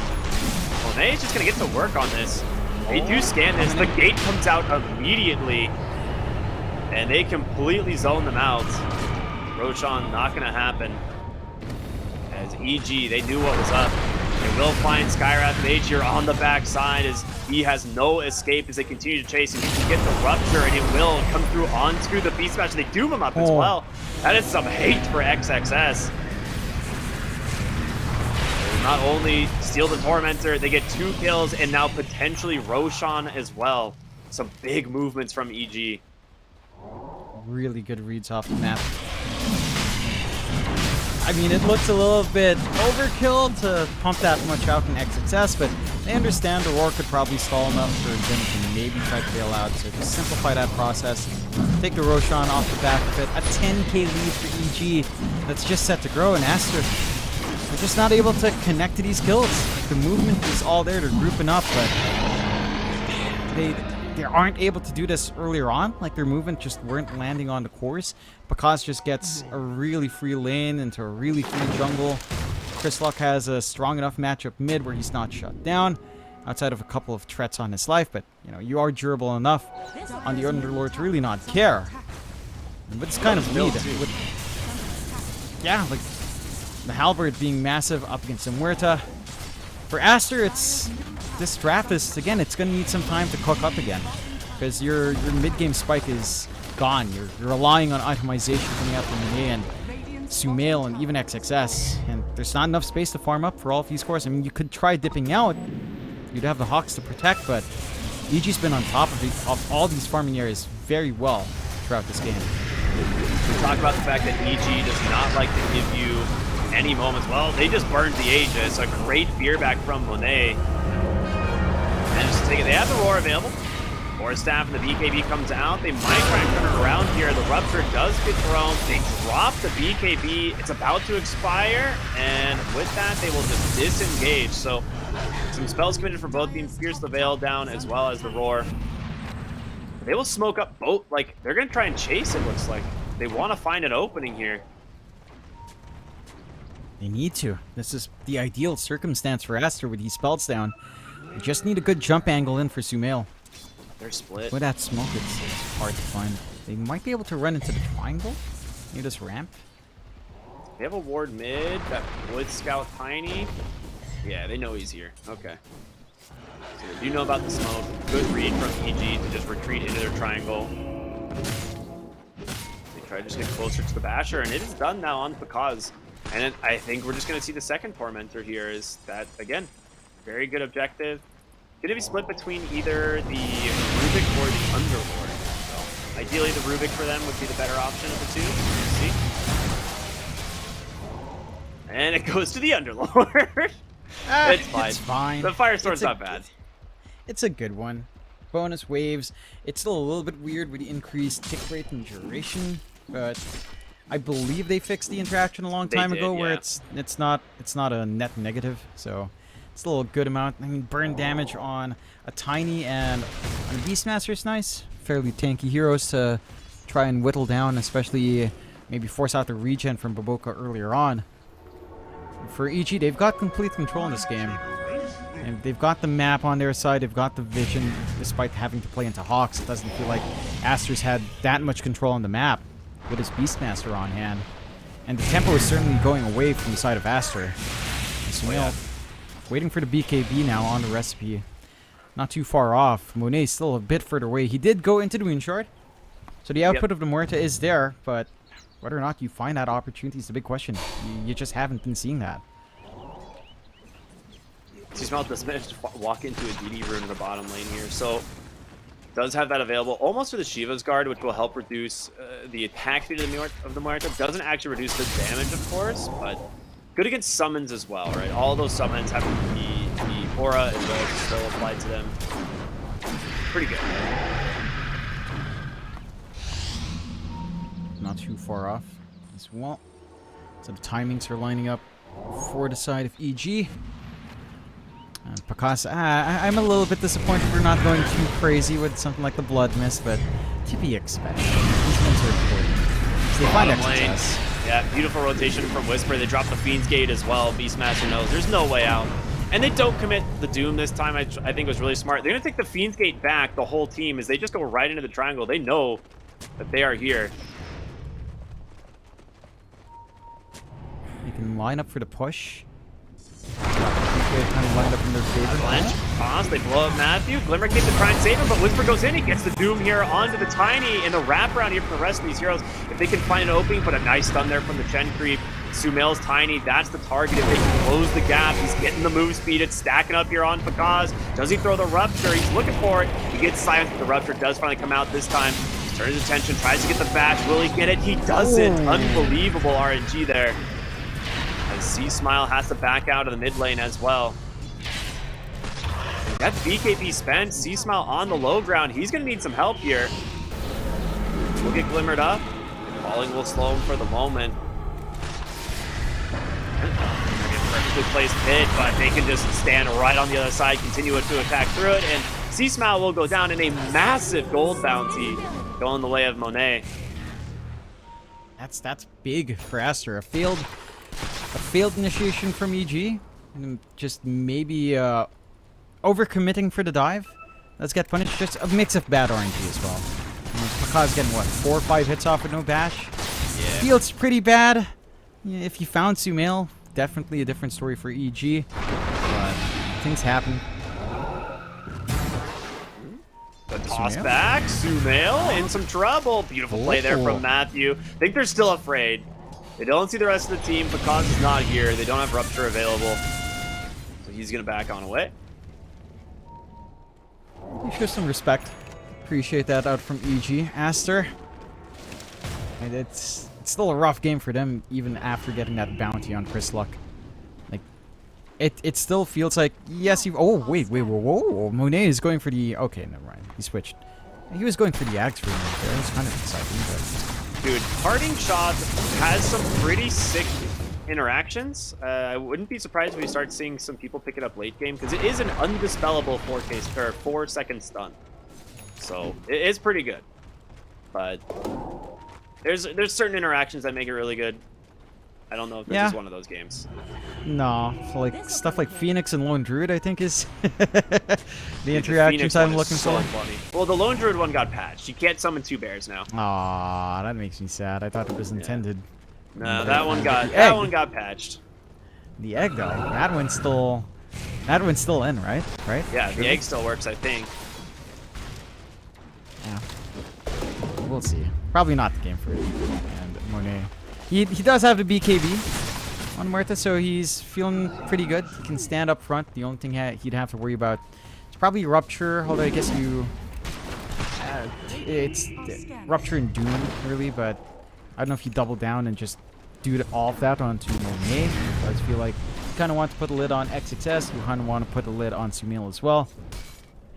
Monet's just gonna get to work on this. They do scan this. The gate comes out immediately, and they completely zone them out. Roshan not gonna happen. As EG, they knew what was up. They will find Skywrath Mage here on the backside as he has no escape as they continue to chase him. You can get the Rupture, and it will come through onto the Beastmaster. They doom him up as well. That is some hate for XXS. Not only steal the Tormentor, they get 2 kills, and now potentially Roshan as well. Some big movements from EG. Really good reads off the map. I mean, it looks a little bit overkill to pump that much out in XXS, but they understand the Roar could probably stall enough for them to maybe try to bail out, so just simplify that process. Take the Roshan off the back of it. A 10k lead for EG that's just set to grow, and Aster, they're just not able to connect to these kills. Like, the movement is all there, they're grouping up, but they aren't able to do this earlier on. Like, their movement just weren't landing on the course. Pacaz just gets a really free lane into a really free jungle. Chris Luck has a strong enough matchup mid where he's not shut down, outside of a couple of threats on his life, but you know, you are durable enough on the Underlord to really not care. But it's kind of lead. Yeah, like the Halberd being massive up against the Muerta. For Aster, this draft is, again, it's going to need some time to cook up again. Because your mid-game spike is gone. You're relying on itemization coming out from Monet and Sumail and even XXS. And there's not enough space to farm up for all of these cores. I mean, you could try dipping out. You'd have the Hawks to protect, but EG's been on top of all these farming areas very well throughout this game. We talk about the fact that EG does not like to give you any moments. Well, they just burned the Aegis. A great fear back from Monet. And just take it. They have the Roar available. Or Staff and the BKB comes out. They might try and turn it around here. The Rupture does get thrown. They drop the BKB. It's about to expire. And with that, they will just disengage. So some spells committed for both teams. Pierce the Veil down as well as the Roar. They will smoke up both. Like, they're going to try and chase, it looks like. They want to find an opening here. They need to. This is the ideal circumstance for Aster with these spells down. They just need a good jump angle in for Sumail. They're split. With that smoke, it's hard to find. They might be able to run into the triangle near this ramp. They have a ward mid that would scout Tiny. Yeah, they know he's here. Okay. So they do know about the smoke. Good read from EG to just retreat into their triangle. They try to just get closer to the Basher, and it is done now on Pacaz. And then I think we're just going to see the second Tormentor here is that, again, Very good objective. Going to be split between either the Rubik or the Underlord. So ideally, the Rubik for them would be the better option of the two. Let's see. And it goes to the Underlord. It's fine. It's fine. The Firestorm's It's not bad. It's a good one. Bonus waves. It's still a little bit weird with the increased tick rate and duration, but I believe they fixed the interaction a long time ago, where it's not a net negative. So it's still a good amount. I mean, burn damage on a Tiny and on a Beastmaster is nice. Fairly tanky heroes to try and whittle down, especially maybe force out the regen from Baboka earlier on. For EG, they've got complete control in this game. And they've got the map on their side, they've got the vision, despite having to play into Hawks. It doesn't feel like Aster's had that much control on the map with his Beastmaster on hand. And the tempo is certainly going away from the side of Aster. Sumail waiting for the BKB now on the recipe. Not too far off. Monet's still a bit further away. He did go into the Moon Shard. So the output of the Muerta is there, but whether or not you find that opportunity is the big question. You just haven't been seeing that. Seasmile does manage to walk into a DD rune in the bottom lane here, so does have that available almost for the Shiva's Guard, which will help reduce the attack speed of the Muerta. Doesn't actually reduce the damage, of course, but good against summons as well, right? All those summons have the aura as well as still applied to them. Pretty good. Not too far off as well. So the timings are lining up for the side of EG. And Picasso, I'm a little bit disappointed we're not going too crazy with something like the Blood Mist, but to be expected. These ones are important. So they find extra tests. Yeah, beautiful rotation from Whisper. They drop the Fiend's Gate as well. Beastmaster knows there's no way out. And they don't commit the Doom this time. I think it was really smart. They're going to take the Fiend's Gate back, the whole team, as they just go right into the triangle. They know that they are here. You can line up for the push. Kind of lined up in their favor. Avalanche, toss, they blow up Matthew. Glimmer Cape to try and save him, but Whisper goes in. He gets the Doom here onto the Tiny, and the wraparound here from the rest of these heroes. If they can find an opening, but a nice stun there from the Chen Creep. Sumail's Tiny, that's the target. If they can close the gap, he's getting the move speed. It's stacking up here on Pakaz. Does he throw the Rupture? He's looking for it. He gets silenced, but the Rupture does finally come out this time. Turns his attention, tries to get the bash. Will he get it? He doesn't. Unbelievable RNG there. As C-Smile has to back out of the mid lane as well. That BKB spent, C-Smile on the low ground. He's going to need some help here. We'll get glimmered up. Falling will slow him for the moment. Perfectly placed pit, but they can just stand right on the other side, continue to attack through it, and C-Smile will go down in a massive gold bounty going the way of Monet. That's big for Aster. A failed initiation from EG, and just maybe overcommitting for the dive. Let's get punished. Just a mix of bad RNG as well. Pakaz getting what, 4 or 5 hits off with no bash. Yeah. Feels pretty bad. Yeah, if you found Sumail, definitely a different story for EG. But things happen. The toss back, Sumail in some trouble. Beautiful play there from Matthew. I think they're still afraid. They don't see the rest of the team. Pakaz is not here. They don't have Rupture available. So he's going to back on away. You show some respect. Appreciate that out from EG. Aster. And it's still a rough game for them, even after getting that bounty on Chris Luck. Like, it still feels like, yes, you. Oh, wait, whoa. Monet is going for the. Okay, never mind. He switched. He was going for the Axe for a minute there. It was kind of exciting, but. Dude, Parting Shot has some pretty sick interactions. I wouldn't be surprised if we start seeing some people pick it up late game, because it is an undispellable 4-second stun. So it is pretty good. But there's certain interactions that make it really good. I don't know if this is one of those games. No, so like stuff like Phoenix and Lone Druid, I think is the interactions I'm looking for. Funny. Well, the Lone Druid one got patched. You can't summon 2 bears now. Aw, that makes me sad. I thought it was intended. No, that one got patched. The egg though, that one's still in, right? Right? Yeah, the egg still works, I think. Yeah. We'll see. Probably not the game for it. And Monet. He does have the BKB. on Muerta, so he's feeling pretty good. He can stand up front. The only thing he'd have to worry about is probably Rupture, although I guess you... it's Rupture and Doom, really, but I don't know if you double down and just do all of that onto Monet. I just feel like you kind of want to put a lid on XXS, you kind of want to put a lid on Sumail as well.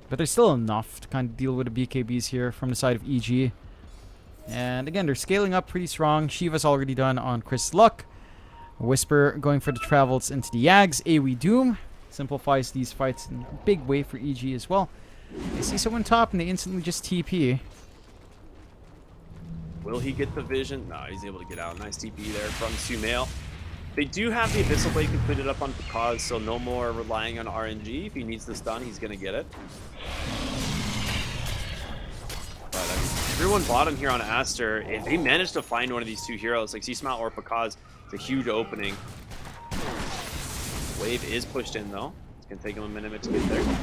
But there's still enough to kind of deal with the BKBs here from the side of EG. And again, they're scaling up pretty strong. Shiva's already done on Chris Luck. Whisper going for the travels into the Yags. AoE Doom simplifies these fights in a big way for EG as well. They see someone top and they instantly just TP. Will he get the vision? No, he's able to get out. Nice TP there from Sumail. They do have the Abyssal Blade completed up on Pakaz, so no more relying on RNG. If he needs the stun, he's going to get it. But I mean, everyone bottom here on Aster, if they manage to find one of these two heroes, like Seasmile or Pakaz, it's a huge opening. Wave is pushed in, though. It's going to take him a minute to get there.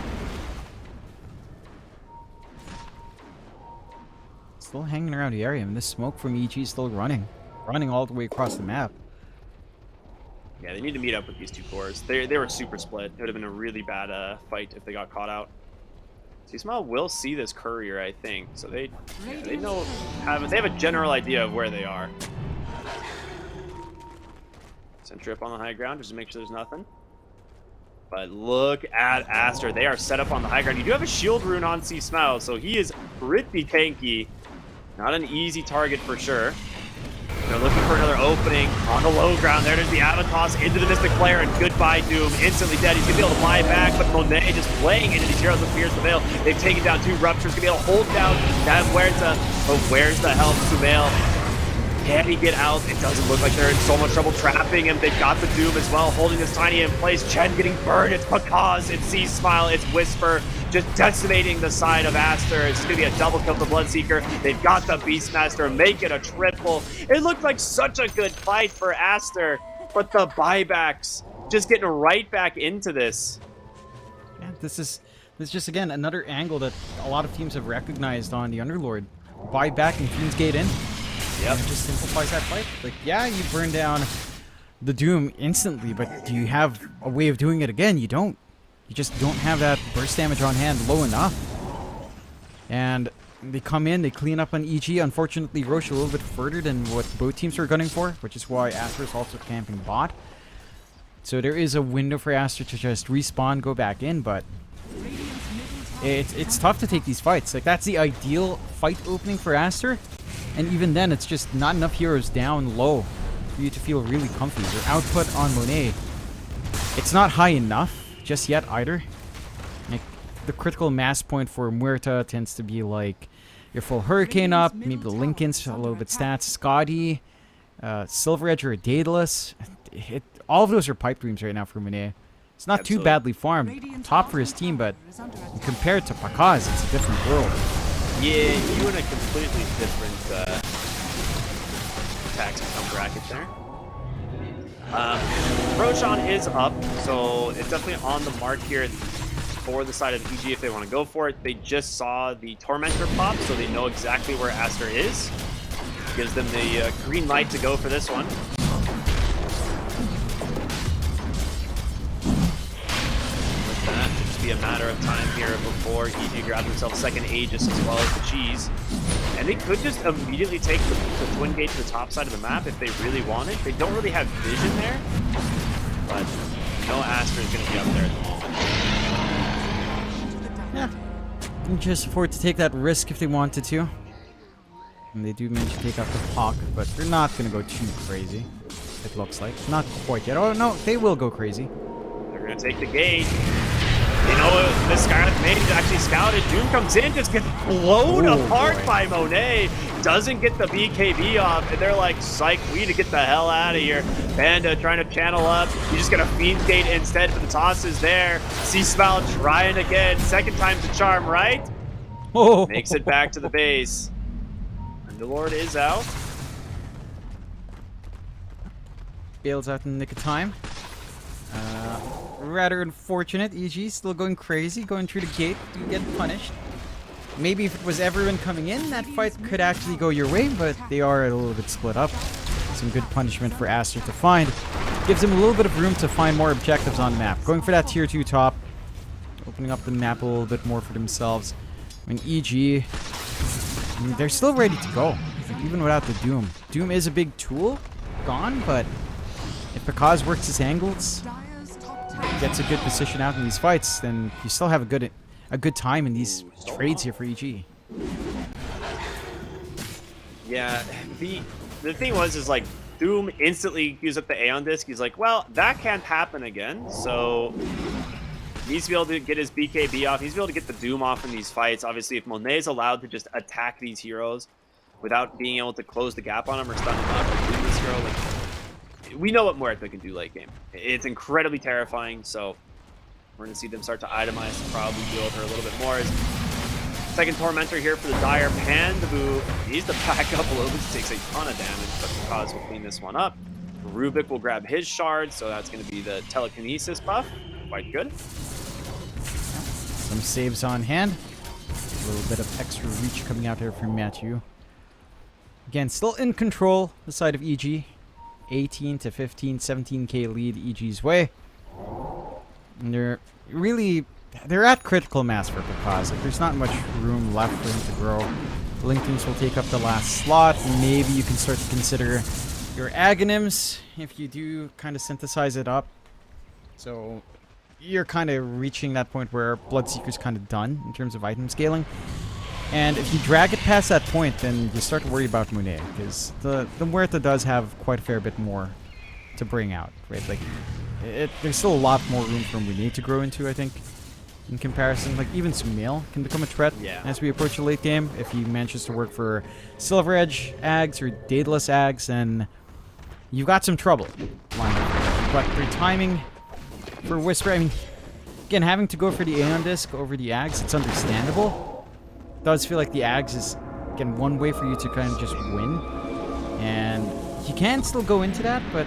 Still hanging around the area, and this smoke from EG is still running all the way across the map. Yeah, they need to meet up with these two cores. They were super split. It would have been a really bad fight if they got caught out. Seasmile will see this courier, I think, so they know they have a general idea of where they are. Sentry up on the high ground just to make sure there's nothing. But look at Aster. They are set up on the high ground. You do have a shield rune on Seasmile, so he is pretty tanky. Not an easy target for sure. They're looking for another opening on the low ground. There's the Avatos into the Mystic Flare, and goodbye Doom. Instantly dead. He's going to be able to fly back, but Monet just playing into these heroes of Pierce the Veil. They've taken down two Ruptures. Going to be able to hold down that Huerta. But where's the help? Sumail. Can he get out? It doesn't look like they're in so much trouble trapping him. They've got the Doom as well, holding this Tiny in place. Chen getting burned. It's Pakaz. It's Seasmile. It's Whisper. Just decimating the side of Aster. It's going to be a double kill for Bloodseeker. They've got the Beastmaster. Make it a triple. It looked like such a good fight for Aster, but the buybacks just getting right back into this. Yeah, this is just, again, another angle that a lot of teams have recognized on the Underlord. Buyback and Fiend's Gate in. Yep. And it just simplifies that fight. Like, yeah, you burn down the Doom instantly, but do you have a way of doing it again? You don't. You just don't have that burst damage on hand low enough. And they come in, they clean up on EG. Unfortunately, Roche a little bit further than what both teams were gunning for, which is why Aster is also camping bot. So there is a window for Aster to just respawn, go back in, but it's tough to take these fights. Like, that's the ideal fight opening for Aster. And even then, it's just not enough heroes down low for you to feel really comfy. Your output on Monet, it's not high enough just yet either. Like, the critical mass point for Muerta tends to be like your full Hurricane up, maybe the Lincolns, a little bit stats, Scotty, Silver Edge or Daedalus. All of those are pipe dreams right now for Monet. It's not too badly farmed. Top for his team, but compared to Pakaz, it's a different world. Yeah, you in a completely different tax income bracket there. Roshan is up, so it's definitely on the mark here for the side of EG if they want to go for it. They just saw the Tormentor pop, so they know exactly where Aster is. Gives them the green light to go for this one. With that, it'll just be a matter of time here before EG grabs themselves second Aegis as well as the Cheese. And they could just immediately take the Twin Gate to the top side of the map if they really want it. They don't really have vision there, but no Aster is going to be up there at the moment. Yeah, can just afford to take that risk if they wanted to. And they do manage to take out the Hawk, but they're not going to go too crazy, it looks like. Not quite yet. Oh, no, they will go crazy. They're going to take the gate. You know, the Scarlet Mage actually scouted. Doom comes in, just gets blown apart by Monet. Doesn't get the BKB off, and they're like, psych, we need to get the hell out of here. Panda trying to channel up. You just get a Fiend's Gate instead, but the toss is there. Seasmile trying again. Second time's a charm, right? Oh. Makes it back to the base. And the Lord is out. Bails out in the nick of time. Rather unfortunate. EG still going crazy, going through the gate. You get punished. Maybe if it was everyone coming in, that fight could actually go your way, but they are a little bit split up. Some good punishment for Aster to find. gives him a little bit of room to find more objectives on the map. Going for that tier 2 top, opening up the map a little bit more for themselves. I mean, EG, I mean, they're still ready to go, like, even without the Doom. Doom is a big tool, gone, but if Pakaz works his angles, Dire's top tower. gets a good position out in these fights, then you still have a good time in these trades here for EG. Yeah, the thing is like Doom instantly used up the Aeon disc. He's like, well, that can't happen again, so he needs to be able to get his BKB off. He's able to get the Doom off in these fights. Obviously, if Monet is allowed to just attack these heroes without being able to close the gap on them or stun them up or do this hero, like, we know what Muerta can do late game. It's incredibly terrifying, so we're going to see them start to itemize and probably deal with her a little bit more. Second Tormentor here for the Dire. Pandaboo needs to back up a little bit. Takes a ton of damage, but Kaz will clean this one up. Rubik will grab his shard, so that's going to be the telekinesis buff. Quite good. Some saves on hand. A little bit of extra reach coming out here from Matthew. Again, still in control, the side of EG. 18 to 15, 17k lead EG's way. And they're at critical mass for Pakaz. Like, there's not much room left for him to grow. Lincolns will take up the last slot. Maybe you can start to consider your Aghanims if you do kind of synthesize it up. So you're kind of reaching that point where Bloodseeker's kind of done in terms of item scaling. And if you drag it past that point, then you start to worry about Monet, because the Muerta does have quite a fair bit more to bring out, right? Like, there's still a lot more room for Monet to grow into, I think, in comparison. Like, even Sumail can become a threat as we approach the late game. If he manages to work for Silver Edge Ags or Daedalus Ags, then you've got some trouble lined up. But for timing for Whisper, I mean, again, having to go for the Aeon Disc over the Ags, it's understandable. It does feel like the Ags is, again, one way for you to kind of just win. And you can still go into that, but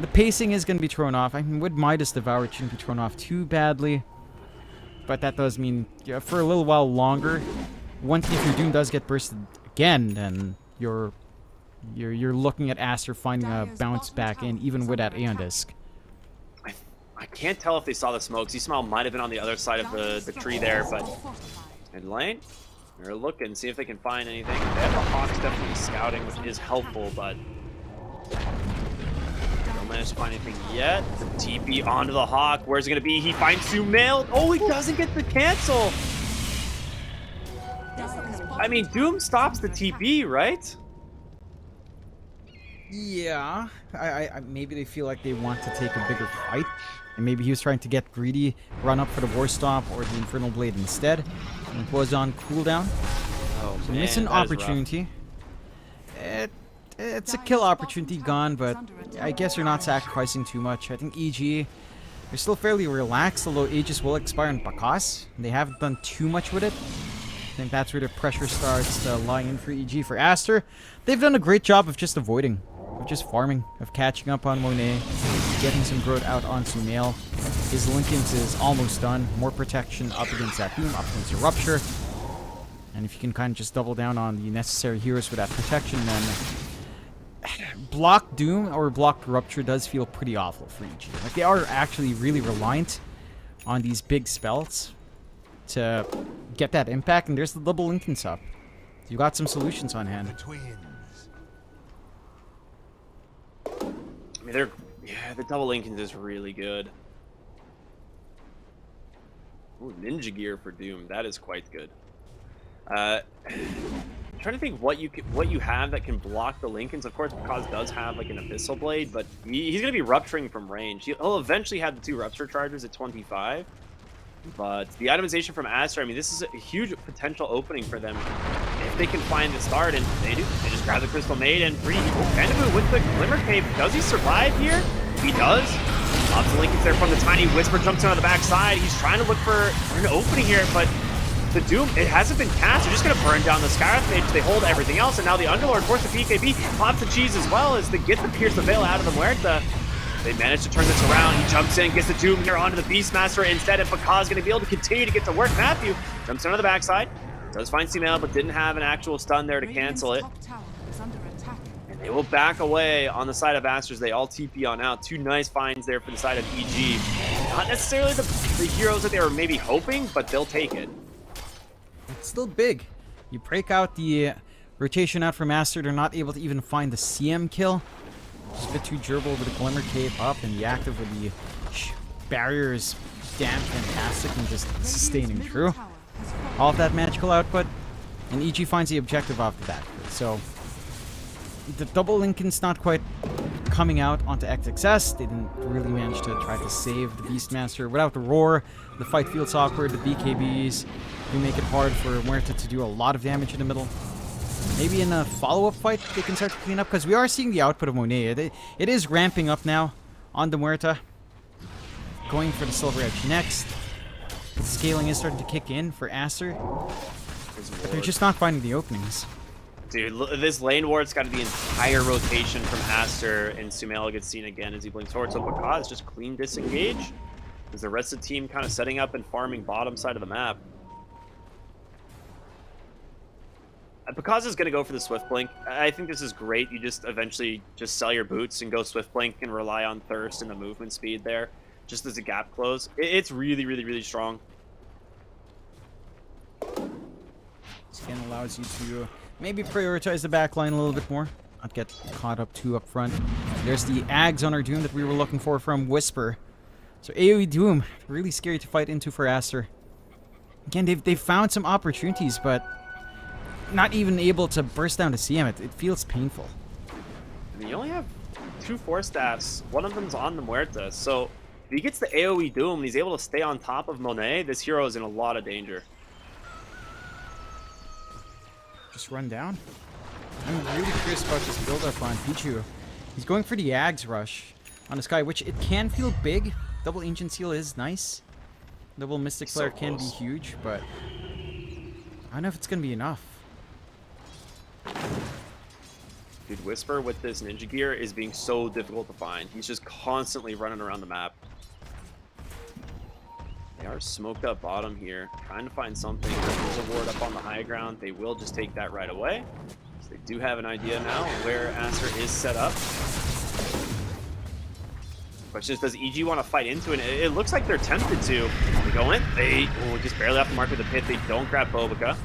the pacing is going to be thrown off. I mean, with Midas Devour, it shouldn't be thrown off too badly. But that does mean, yeah, for a little while longer, if your Doom does get bursted again, then you're looking at Aster finding a bounce back in, even with that Aeon Disc. I can't tell if they saw the smokes. Seasmile might have been on the other side of the tree there, but mid lane, they're looking, see if they can find anything. They have the Hawks definitely scouting, which is helpful, but don't manage to find anything yet. The TP onto the Hawk. Where's it going to be? He finds Sumail. Oh, he doesn't get the cancel. I mean, Doom stops the TP, right? Yeah, I maybe they feel like they want to take a bigger fight, and maybe he was trying to get greedy, run up for the War Stomp or the Infernal Blade instead, and it was on cooldown. Oh, So man, it's an that is rough. opportunity. It's a kill opportunity gone, but I guess you're not sacrificing too much. I think EG, they're still fairly relaxed, although Aegis will expire in Pakaz. They haven't done too much with it. I think that's where the pressure starts to lie in for EG. For Aster, they've done a great job of just avoiding, of just farming, of catching up on Monet, getting some growth out on Sumail. His Lincolns is almost done. More protection up against that Doom, up against the Rupture. And if you can kind of just double down on the necessary heroes for that protection, then block Doom or block Rupture does feel pretty awful for EG. Like, they are actually really reliant on these big spells to get that impact, and there's the double Lincolns up. You got some solutions on hand. I mean, the double Lincolns is really good. Ooh, Ninja Gear for Doom. That is quite good. I'm trying to think what you have that can block the Lincolns. Of course, Kaz does have like an Abyssal Blade, but he's going to be rupturing from range. He'll eventually have the 2 Rupture Chargers at 25. But the itemization from Aster, I mean, this is a huge potential opening for them if they can find the start, and they do. They just grab the Crystal Maid and free. Pandaboo with the Glimmer Cave. Does he survive here? He does. Lots of Lincolns there from the Tiny. Whisper jumps in on the backside. He's trying to look for an opening here, but the Doom, it hasn't been cast. They're just going to burn down the Skyrath Mage. They hold everything else, and now the Underlord forces the PKB. Pops the cheese as well as they get the Pierce the Veil out of the Muerta. They manage to turn this around. He jumps in, gets the Doom here onto the Beastmaster instead, and Pakaz is going to be able to continue to get to work. Matthew jumps in on the backside. Does find Sumail, but didn't have an actual stun there to cancel it. And they will back away on the side of Asters. They all TP on out. 2 nice finds there for the side of EG. Not necessarily the heroes that they were maybe hoping, but they'll take it. It's still big. You break out the rotation out from Aster. They're not able to even find the CM kill. Just a bit too durable with the Glimmer Cape up, and the active with the barrier is damn fantastic and just sustaining through. All of that magical output, and EG finds the objective off the bat. So the double Lincoln's not quite coming out onto XXS. They didn't really manage to try to save the Beastmaster. Without the Roar, the fight feels awkward. The BKBs do make it hard for Muerta to do a lot of damage in the middle. Maybe in a follow-up fight, they can start to clean up, because we are seeing the output of Monet. It is ramping up now on the Muerta. Going for the Silver Edge next. The scaling is starting to kick in for Aster, but they're just not finding the openings. Dude, this lane ward's got to be entire rotation from Aster, and Sumail gets seen again as he blinks forward. So Bakaz just clean disengage. Is the rest of the team kind of setting up and farming bottom side of the map? Bakaz is going to go for the Swift Blink. I think this is great. You just eventually just sell your boots and go Swift Blink and rely on Thirst and the movement speed there, just as a gap close. It's really, really, really strong. Scan allows you to maybe prioritize the backline a little bit more. Not get caught up too up front. There's the Ags on our Doom that we were looking for from Whisper. So AoE Doom, really scary to fight into for Aster. Again, they've found some opportunities, but not even able to burst down to CM. It feels painful. I mean, you only have 2 Force Staffs. One of them's on the Muerta. So if he gets the AoE Doom and he's able to stay on top of Monet, this hero is in a lot of danger. Just run down. I'm really curious about this build-up on Pichu. He's going for the Ags rush on the Sky, which it can feel big. Double Ancient Seal is nice. Double Mystic Flare can be huge, but I don't know if it's going to be enough. Dude, Whisper with this ninja gear is being so difficult to find. He's just constantly running around the map. They are smoked up bottom here, trying to find something. There's a ward up on the high ground. They will just take that right away. So they do have an idea now where Aster is set up. Question is, does EG want to fight into it? It looks like they're tempted to. They go in. They just barely off the mark with the pit. They don't grab Bobica.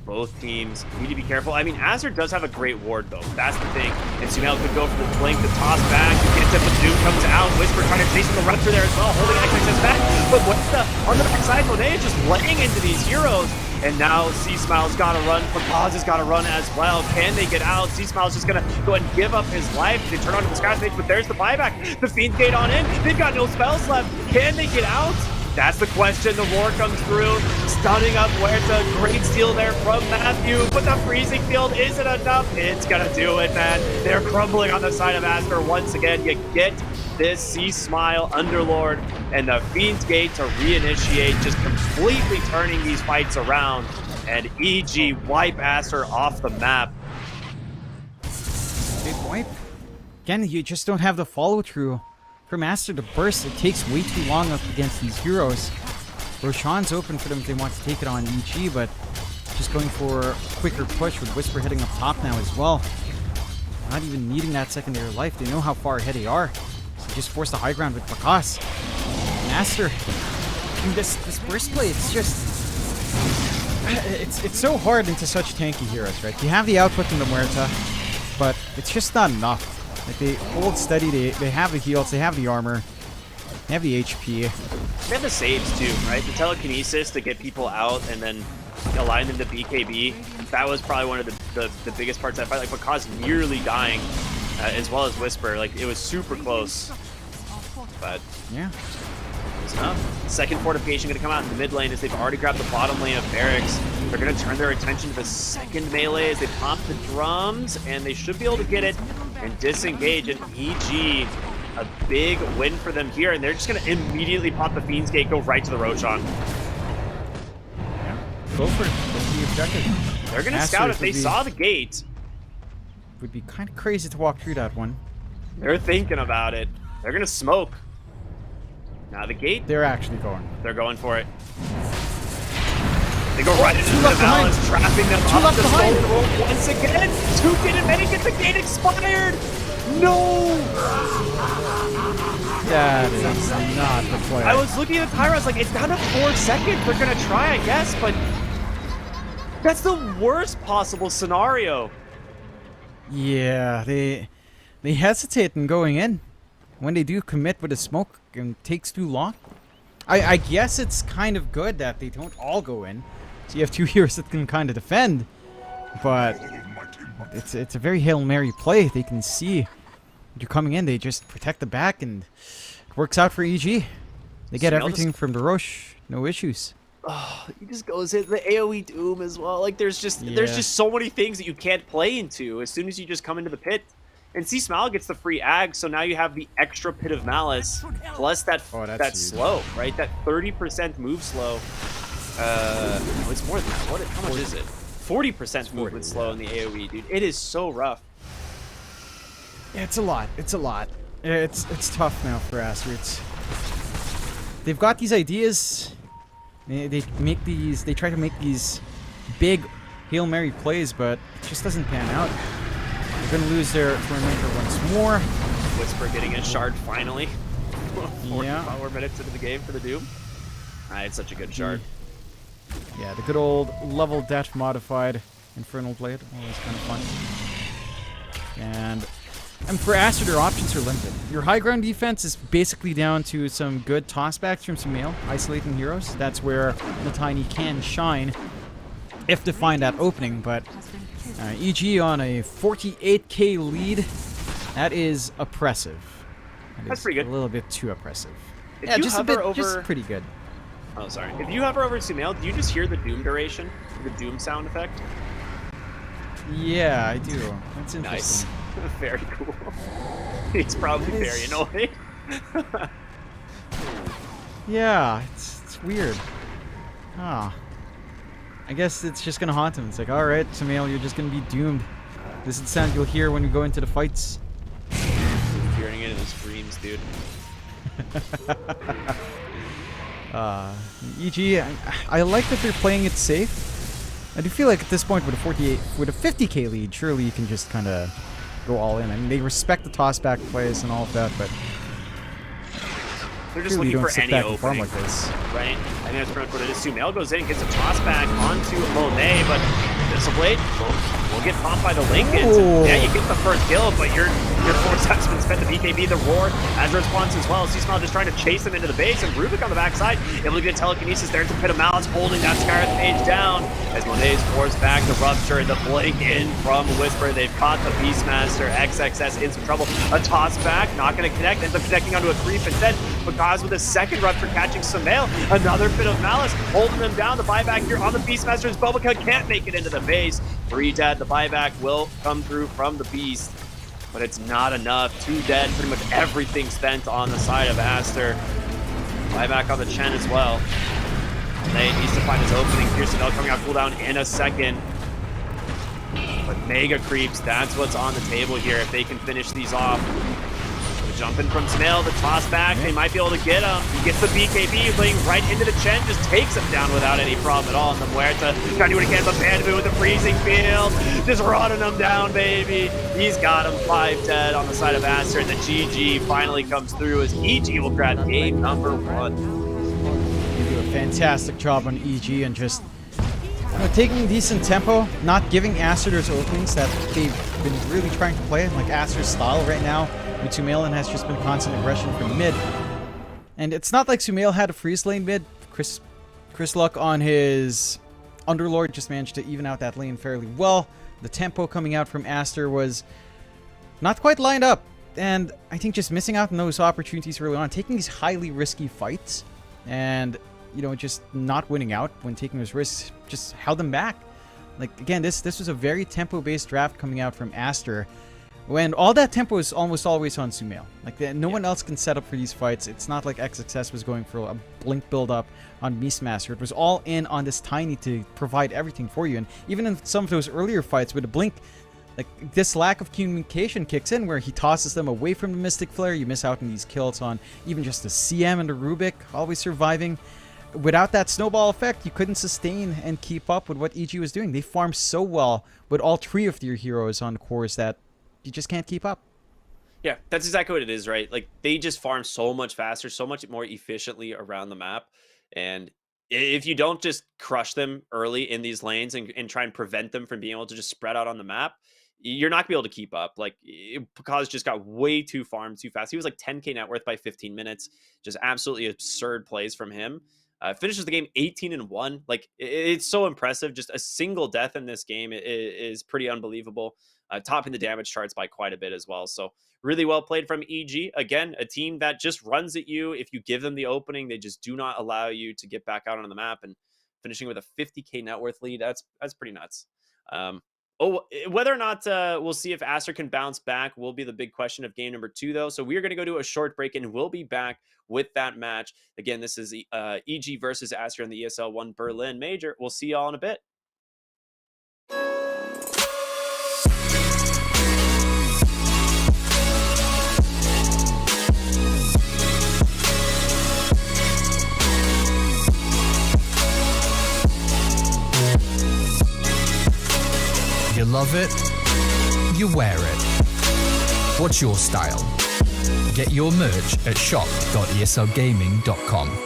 Both teams need to be careful. I mean, Azure does have a great ward, though. That's the thing. And Sumail could go for the blink, the toss back. He gets it, but Doom comes out. Whisper trying to chase the Rupture there as well, holding XXS back. But what's on the backside? Monet is just laying into these heroes. And now C-Smile's got to run. Bakaz has got to run as well. Can they get out? C-Smile's just going to go ahead and give up his life. They turn onto the Sky Stage, but there's the buyback. The Fiend's Gate on in. They've got no spells left. Can they get out? That's the question. The Roar comes through, stunning up Huerta. Great steal there from Matthew, but the freezing field isn't enough. It's gonna do it, man. They're crumbling on the side of Aster once again. You get this C-Smile Underlord and the Fiend's Gate to reinitiate, just completely turning these fights around. And EG wipe Aster off the map. Big wipe. Again, you just don't have the follow-through. From Aster to burst, it takes way too long up against these heroes. Roshan's open for them if they want to take it on EG, but just going for a quicker push with Whisper hitting up top now as well. Not even needing that secondary life. They know how far ahead they are. So just force the high ground with Bakaz. And Aster, in this burst play, it's just... It's so hard into such tanky heroes, right? You have the output in the Muerta, but it's just not enough. Like, they hold steady, they have the heals, they have the armor, they have the HP. They have the saves too, right? The telekinesis to get people out and then align them to BKB. That was probably one of the biggest parts of that fight. Like, Bakaz nearly dying, as well as Whisper. Like, it was super close. But yeah, it's enough. Second fortification going to come out in the mid lane as they've already grabbed the bottom lane of Barracks. They're going to turn their attention to the second melee as they pop the drums, and they should be able to get it and disengage. And EG, a big win for them here, and they're just going to immediately pop the Fiend's Gate, go right to the Roshan. Yeah, go for it. That's the objective. They're going to scout if they saw the gate. Would be kind of crazy to walk through that one. They're thinking about it. They're going to smoke. Now the gate. They're actually going. They're going for it. They go right into the left behind. balance, trapping them Two up left the behind. stolen roll once again. 2 didn't make it. The gate expired. No. That is not the play. I was looking at the timer. I was like, it's down to 4 seconds. They're gonna try, I guess, but that's the worst possible scenario. Yeah, they hesitate in going in. When they do commit with a smoke, it takes too long. I guess it's kind of good that they don't all go in. So you have 2 heroes that can kind of defend. But it's a very Hail Mary play. They can see you're coming in. They just protect the back, and it works out for EG. They get everything from the Roche. No issues. Oh, he just goes in the AoE Doom as well. Like there's just Yeah. so many things that you can't play into as soon as you just come into the pit. And C Smile gets the free ag, so now you have the extra Pit of Malice plus that that's that huge. slow, right? That 30% move slow. No, it's more than that. How much is it? 40% movement slow in the AoE, dude. It is so rough. Yeah, it's a lot. It's a lot. It's tough now for Aster. They've got these ideas. They try to make these big Hail Mary plays, but it just doesn't pan out. They're gonna lose their Tormentor once more. Whisper getting a shard finally. 4 Yeah. more minutes into the game for the Doom. It's such a good shard. Yeah, the good old level death modified Infernal Blade. Always kind of fun. And for Aster, their options are limited. Your high ground defense is basically down to some good tossbacks from Sumail, isolating heroes. That's where the Tiny can shine if they find that opening. But EG on a 48k lead, that is oppressive. That's pretty good. A little bit too oppressive. If Yeah, you just a hover bit, over- just pretty good. Oh, sorry. If you hover over Sumail, do you just hear the Doom duration? The Doom sound effect? Yeah, I do. That's Nice. interesting. Very cool. It's probably It very is- annoying. Yeah, it's weird. Ah. I guess it's just gonna haunt him. It's like, alright, Sumail, you're just gonna be doomed. This is the sound you'll hear when you go into the fights. Hearing it in his dreams, dude. EG, I like that they're playing it safe. I do feel like at this point with a 50k lead, surely you can just kind of go all in. I mean, they respect the tossback plays and all of that, but They're just surely you looking don't for sit any back and farm opening, like this. right? I think that's pretty much what it is. Sumail goes in, gets a toss back onto Monet, but Missile Blade will get popped by the Lincolns. Ooh. Yeah, you get the first kill, but your force has been spent. The BKB, the Roar, as a response as well. C-Smile just trying to chase them into the base, and Rubik on the backside, able to get telekinesis. There's a Pit of Malice holding that Scarlet Mage down, as Monet's forced back the Rupture, the blink in from Whisper. They've caught the Beastmaster, XXS in some trouble. A toss back, not going to connect, ends up connecting onto a creep instead. Because with a second Rupture catching Sumail, another Pit of Malice holding them down. The buyback here on the Beastmaster's Bobaca can't make it into the base. 3 dead. The buyback will come through from the Beast, but it's not enough. 2 dead. Pretty much everything spent on the side of Aster. Buyback on the Chen as well. Nate needs to find his opening. Pearson coming out cooldown in a second. But mega creeps, that's what's on the table here if they can finish these off. Jumping from Sumail, the toss back, they might be able to get him. He gets the BKB, playing right into the Chen, just takes him down without any problem at all. And the Muerta trying to do what he can, but Bandit with the freezing field, just running him down, baby. He's got him 5 dead on the side of Aster, and the GG finally comes through as EG will grab game number 1. They do a fantastic job on EG and just taking decent tempo, not giving Aster those openings that they've been really trying to play, like Aster's style right now. With Sumail has just been constant aggression from mid. And it's not like Sumail had a freeze lane mid. Chris Luck on his Underlord just managed to even out that lane fairly well. The tempo coming out from Aster was not quite lined up. And I think just missing out on those opportunities early on, taking these highly risky fights, and just not winning out when taking those risks just held them back. Like, again, this was a very tempo-based draft coming out from Aster. When all that tempo is almost always on Sumail. Like, no one else can set up for these fights. It's not like XXS was going for a blink build-up on Beastmaster. It was all in on this Tiny to provide everything for you. And even in some of those earlier fights with a blink, like, this lack of communication kicks in where he tosses them away from the Mystic Flare. You miss out on these kills on even just the CM and the Rubik always surviving. without that snowball effect, you couldn't sustain and keep up with what EG was doing. They farmed so well with all 3 of their heroes on cores that you just can't keep up. Yeah, that's exactly what it is, right? Like they just farm so much faster, so much more efficiently around the map. And if you don't just crush them early in these lanes and try and prevent them from being able to just spread out on the map, you're not gonna be able to keep up. Like Picaz just got way too farmed too fast. He was like 10k net worth by 15 minutes. Just absolutely absurd plays from him. Finishes the game 18-1. Like it's so impressive. Just a single death in this game is pretty unbelievable. Topping the damage charts by quite a bit as well. So really well played from EG. Again, a team that just runs at you. If you give them the opening, they just do not allow you to get back out on the map. And finishing with a 50k net worth lead, that's pretty nuts. Whether or not we'll see if Aster can bounce back will be the big question of game number 2, though. So we're going to go to a short break, and we'll be back with that match. Again, this is EG versus Aster in the ESL One Berlin Major. We'll see y'all in a bit. You love it, you wear it. What's your style? Get your merch at shop.eslgaming.com.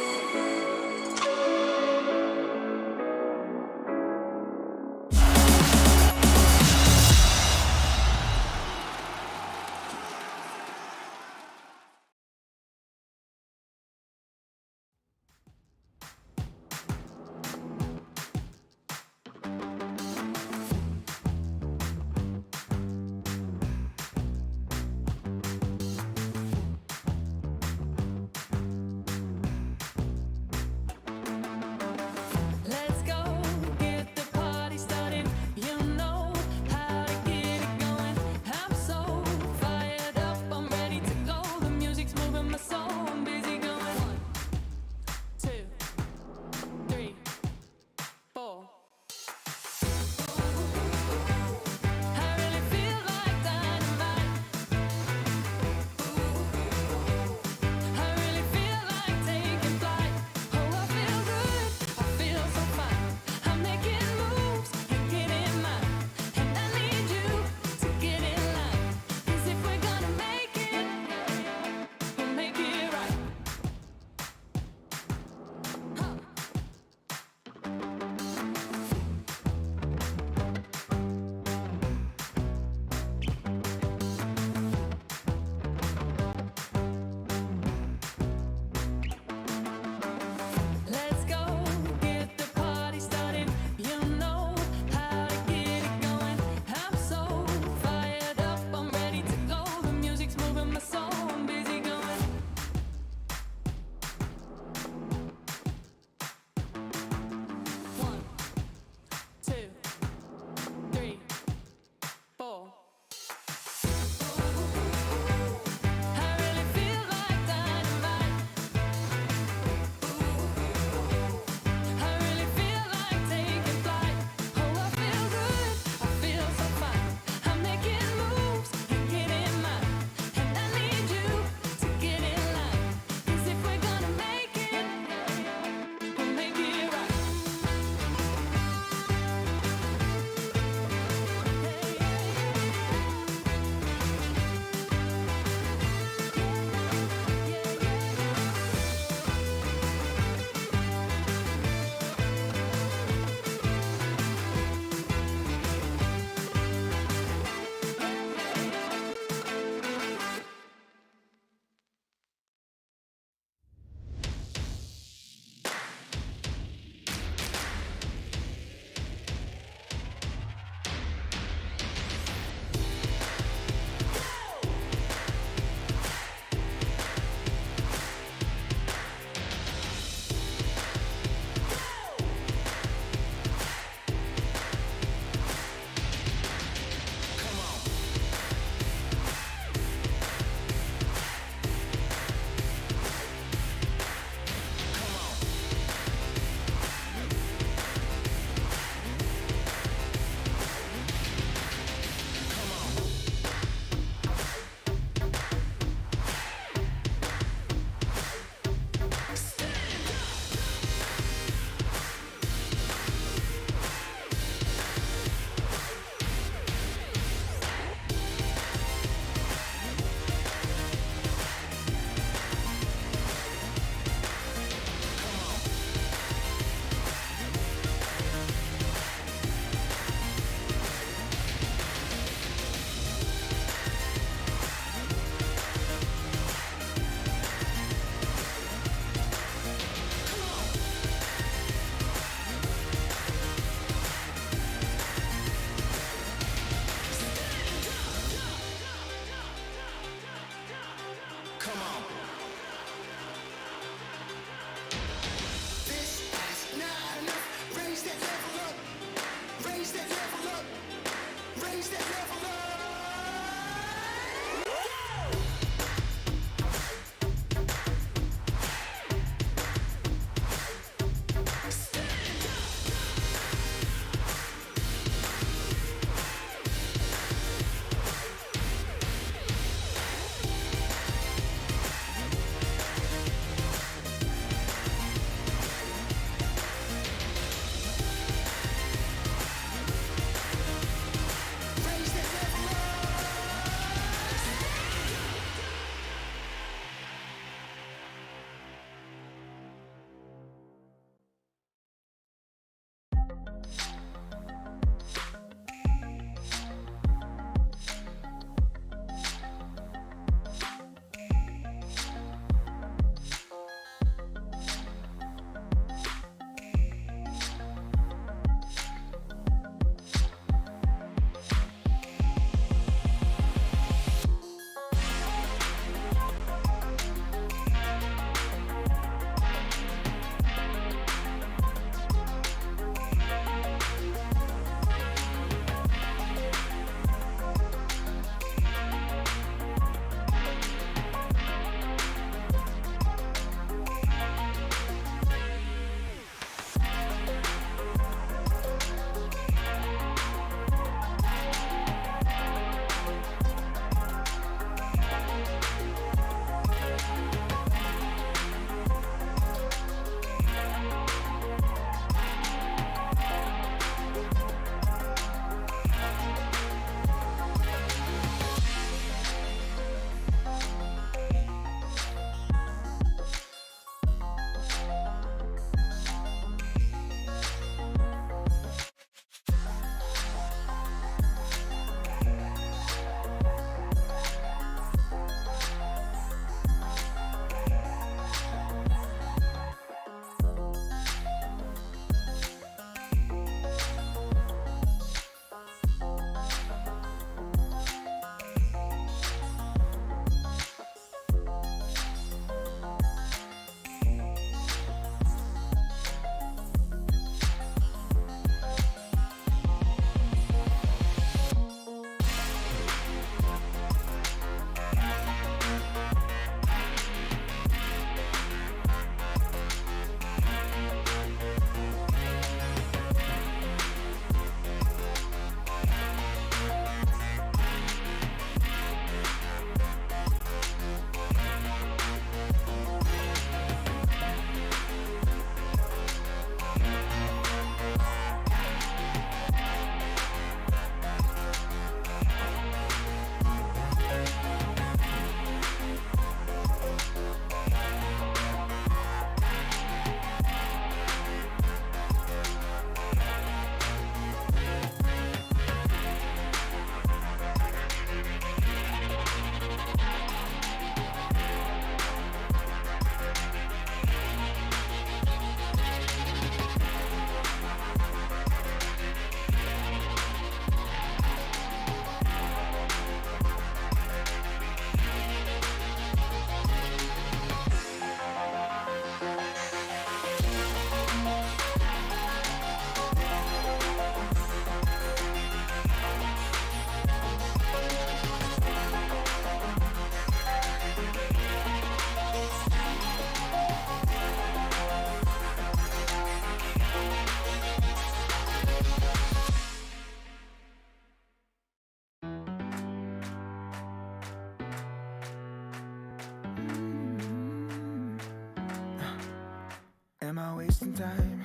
wasting time,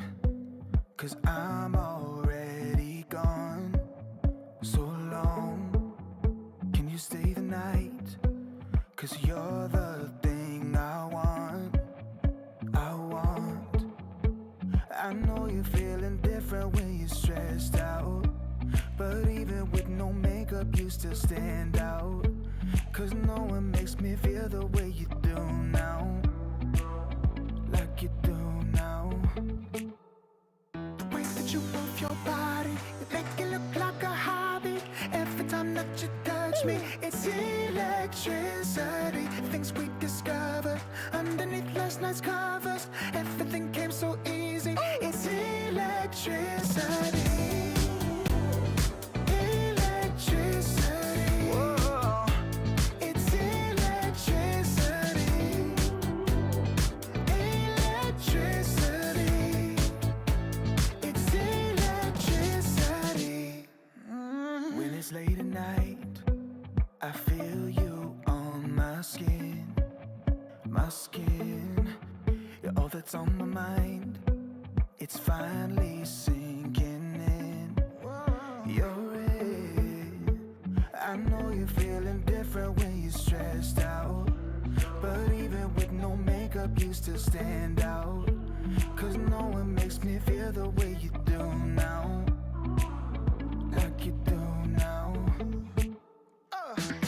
'cause I'm already gone. So long, can you stay the night? 'Cause you're the thing I want. I know you're feeling different when you're stressed out, but even with no makeup you still stand out. 'Cause no one makes me feel the way you do now, like you do now. The way that you move your body, you make it look like a hobby. Every time that you touch me, it's electricity. Things we discovered underneath last night's covers. Everything came so easy. It's electricity. Electricity. Whoa. It's electricity. Electricity. It's electricity. When it's late at night, I feel you on my skin. My skin. You're all that's on my mind. It's finally sinking in. You're it. I know you're feeling different when you're stressed out, but even with no makeup you still stand out. 'Cause no one makes me feel the way you do now, like you do now. The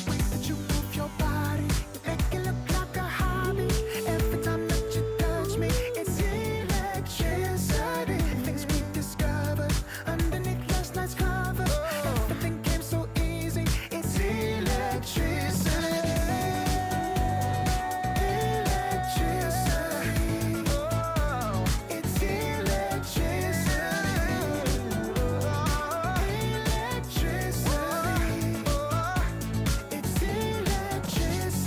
way that you move your body, you make it look like a hobby. Every time that you touch me, it's electricity. Things we discovered underneath last night's cover. Everything came so easy. It's electricity. Electricity. Oh, it's electricity. Electricity. It's electricity.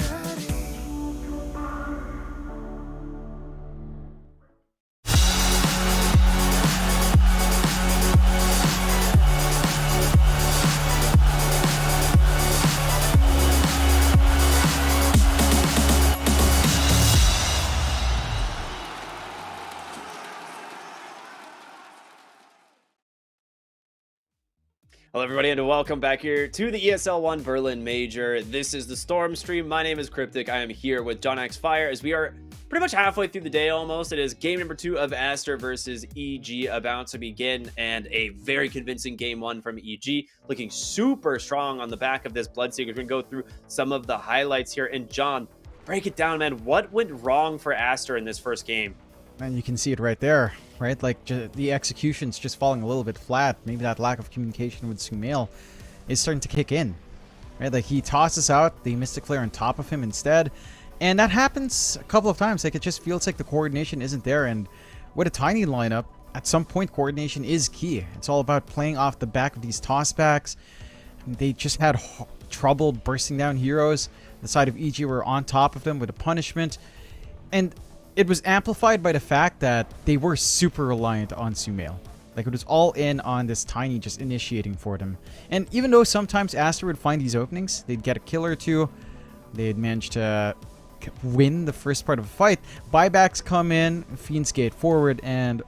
Hello, everybody, and welcome back here to the ESL One Berlin Major. This is the Storm stream. My name is Cryptic. I am here with John X Fire as we are pretty much halfway through the day almost. It is game number 2 of Aster versus EG about to begin, and a very convincing game 1 from EG, looking super strong on the back of this Bloodseeker. We're going to go through some of the highlights here. And John, break it down, man. What went wrong for Aster in this first game? And you can see it right there, right? Like, the execution's just falling a little bit flat. Maybe that lack of communication with Sumail is starting to kick in, right? Like, he tosses out the Mystic Flare on top of him instead, and that happens a couple of times. Like, it just feels like the coordination isn't there, and with a tiny lineup, at some point, coordination is key. It's all about playing off the back of these tossbacks. They just had trouble bursting down heroes. The side of EG were on top of them with a punishment, and it was amplified by the fact that they were super reliant on Sumail. Like, it was all in on this Tiny just initiating for them. And even though sometimes Aster would find these openings, they'd get a kill or two, they'd manage to win the first part of a fight, buybacks come in, Fiends skate forward, and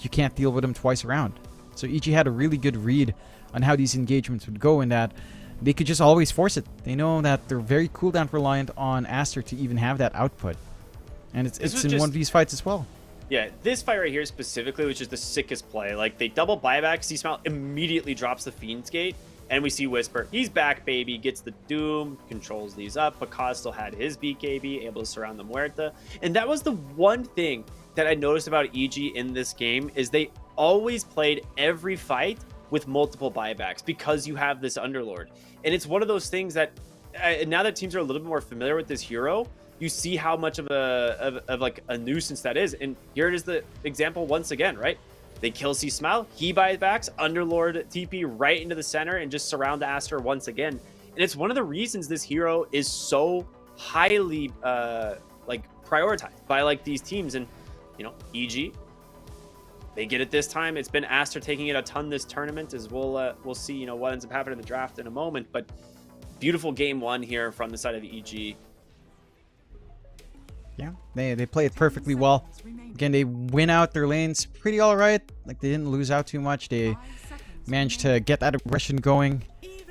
you can't deal with them twice around. So EG had a really good read on how these engagements would go, in that they could just always force it. They know that they're very cooldown reliant on Aster to even have that output. And it's in one of these fights as well. Yeah, this fight right here specifically was just the sickest play. Like, they double buyback, C-Smile immediately drops the Fiend's Gate, and we see Whisper. He's back, baby, gets the Doom, controls these up. Pakaz still had his BKB, able to surround the Muerta. And that was the one thing that I noticed about EG in this game, is they always played every fight with multiple buybacks because you have this Underlord. And it's one of those things that, now that teams are a little bit more familiar with this hero, you see how much of like a nuisance that is. And here it is, the example once again, right? They kill C-Smile, he buybacks, Underlord TP right into the center and just surround Aster once again. And it's one of the reasons this hero is so highly like prioritized by like these teams. And you know, EG, they get it this time. It's been Aster taking it a ton this tournament, as we'll see, you know, what ends up happening in the draft in a moment. But beautiful game 1 here from the side of EG. Yeah, they play it perfectly well. Again, they win out their lanes pretty alright. Like, they didn't lose out too much. They managed to get that aggression going.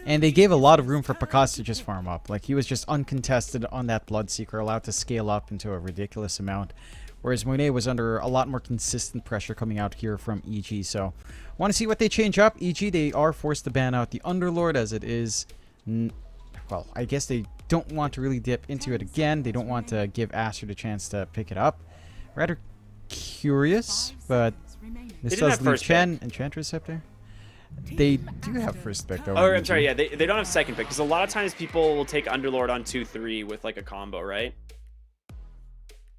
And they gave a lot of room for Pakas to just farm up. Like, he was just uncontested on that Bloodseeker, allowed to scale up into a ridiculous amount. Whereas Monet was under a lot more consistent pressure coming out here from EG. So, want to see what they change up. EG, they are forced to ban out the Underlord as it is... Well, I guess they don't want to really dip into it again. They don't want to give Aster the chance to pick it up. Rather curious, but this does leave Chen Enchantress up there. They do have first pick though. Oh, I'm sorry, yeah, they don't have second pick because a lot of times people will take Underlord on 2-3 with like a combo, right?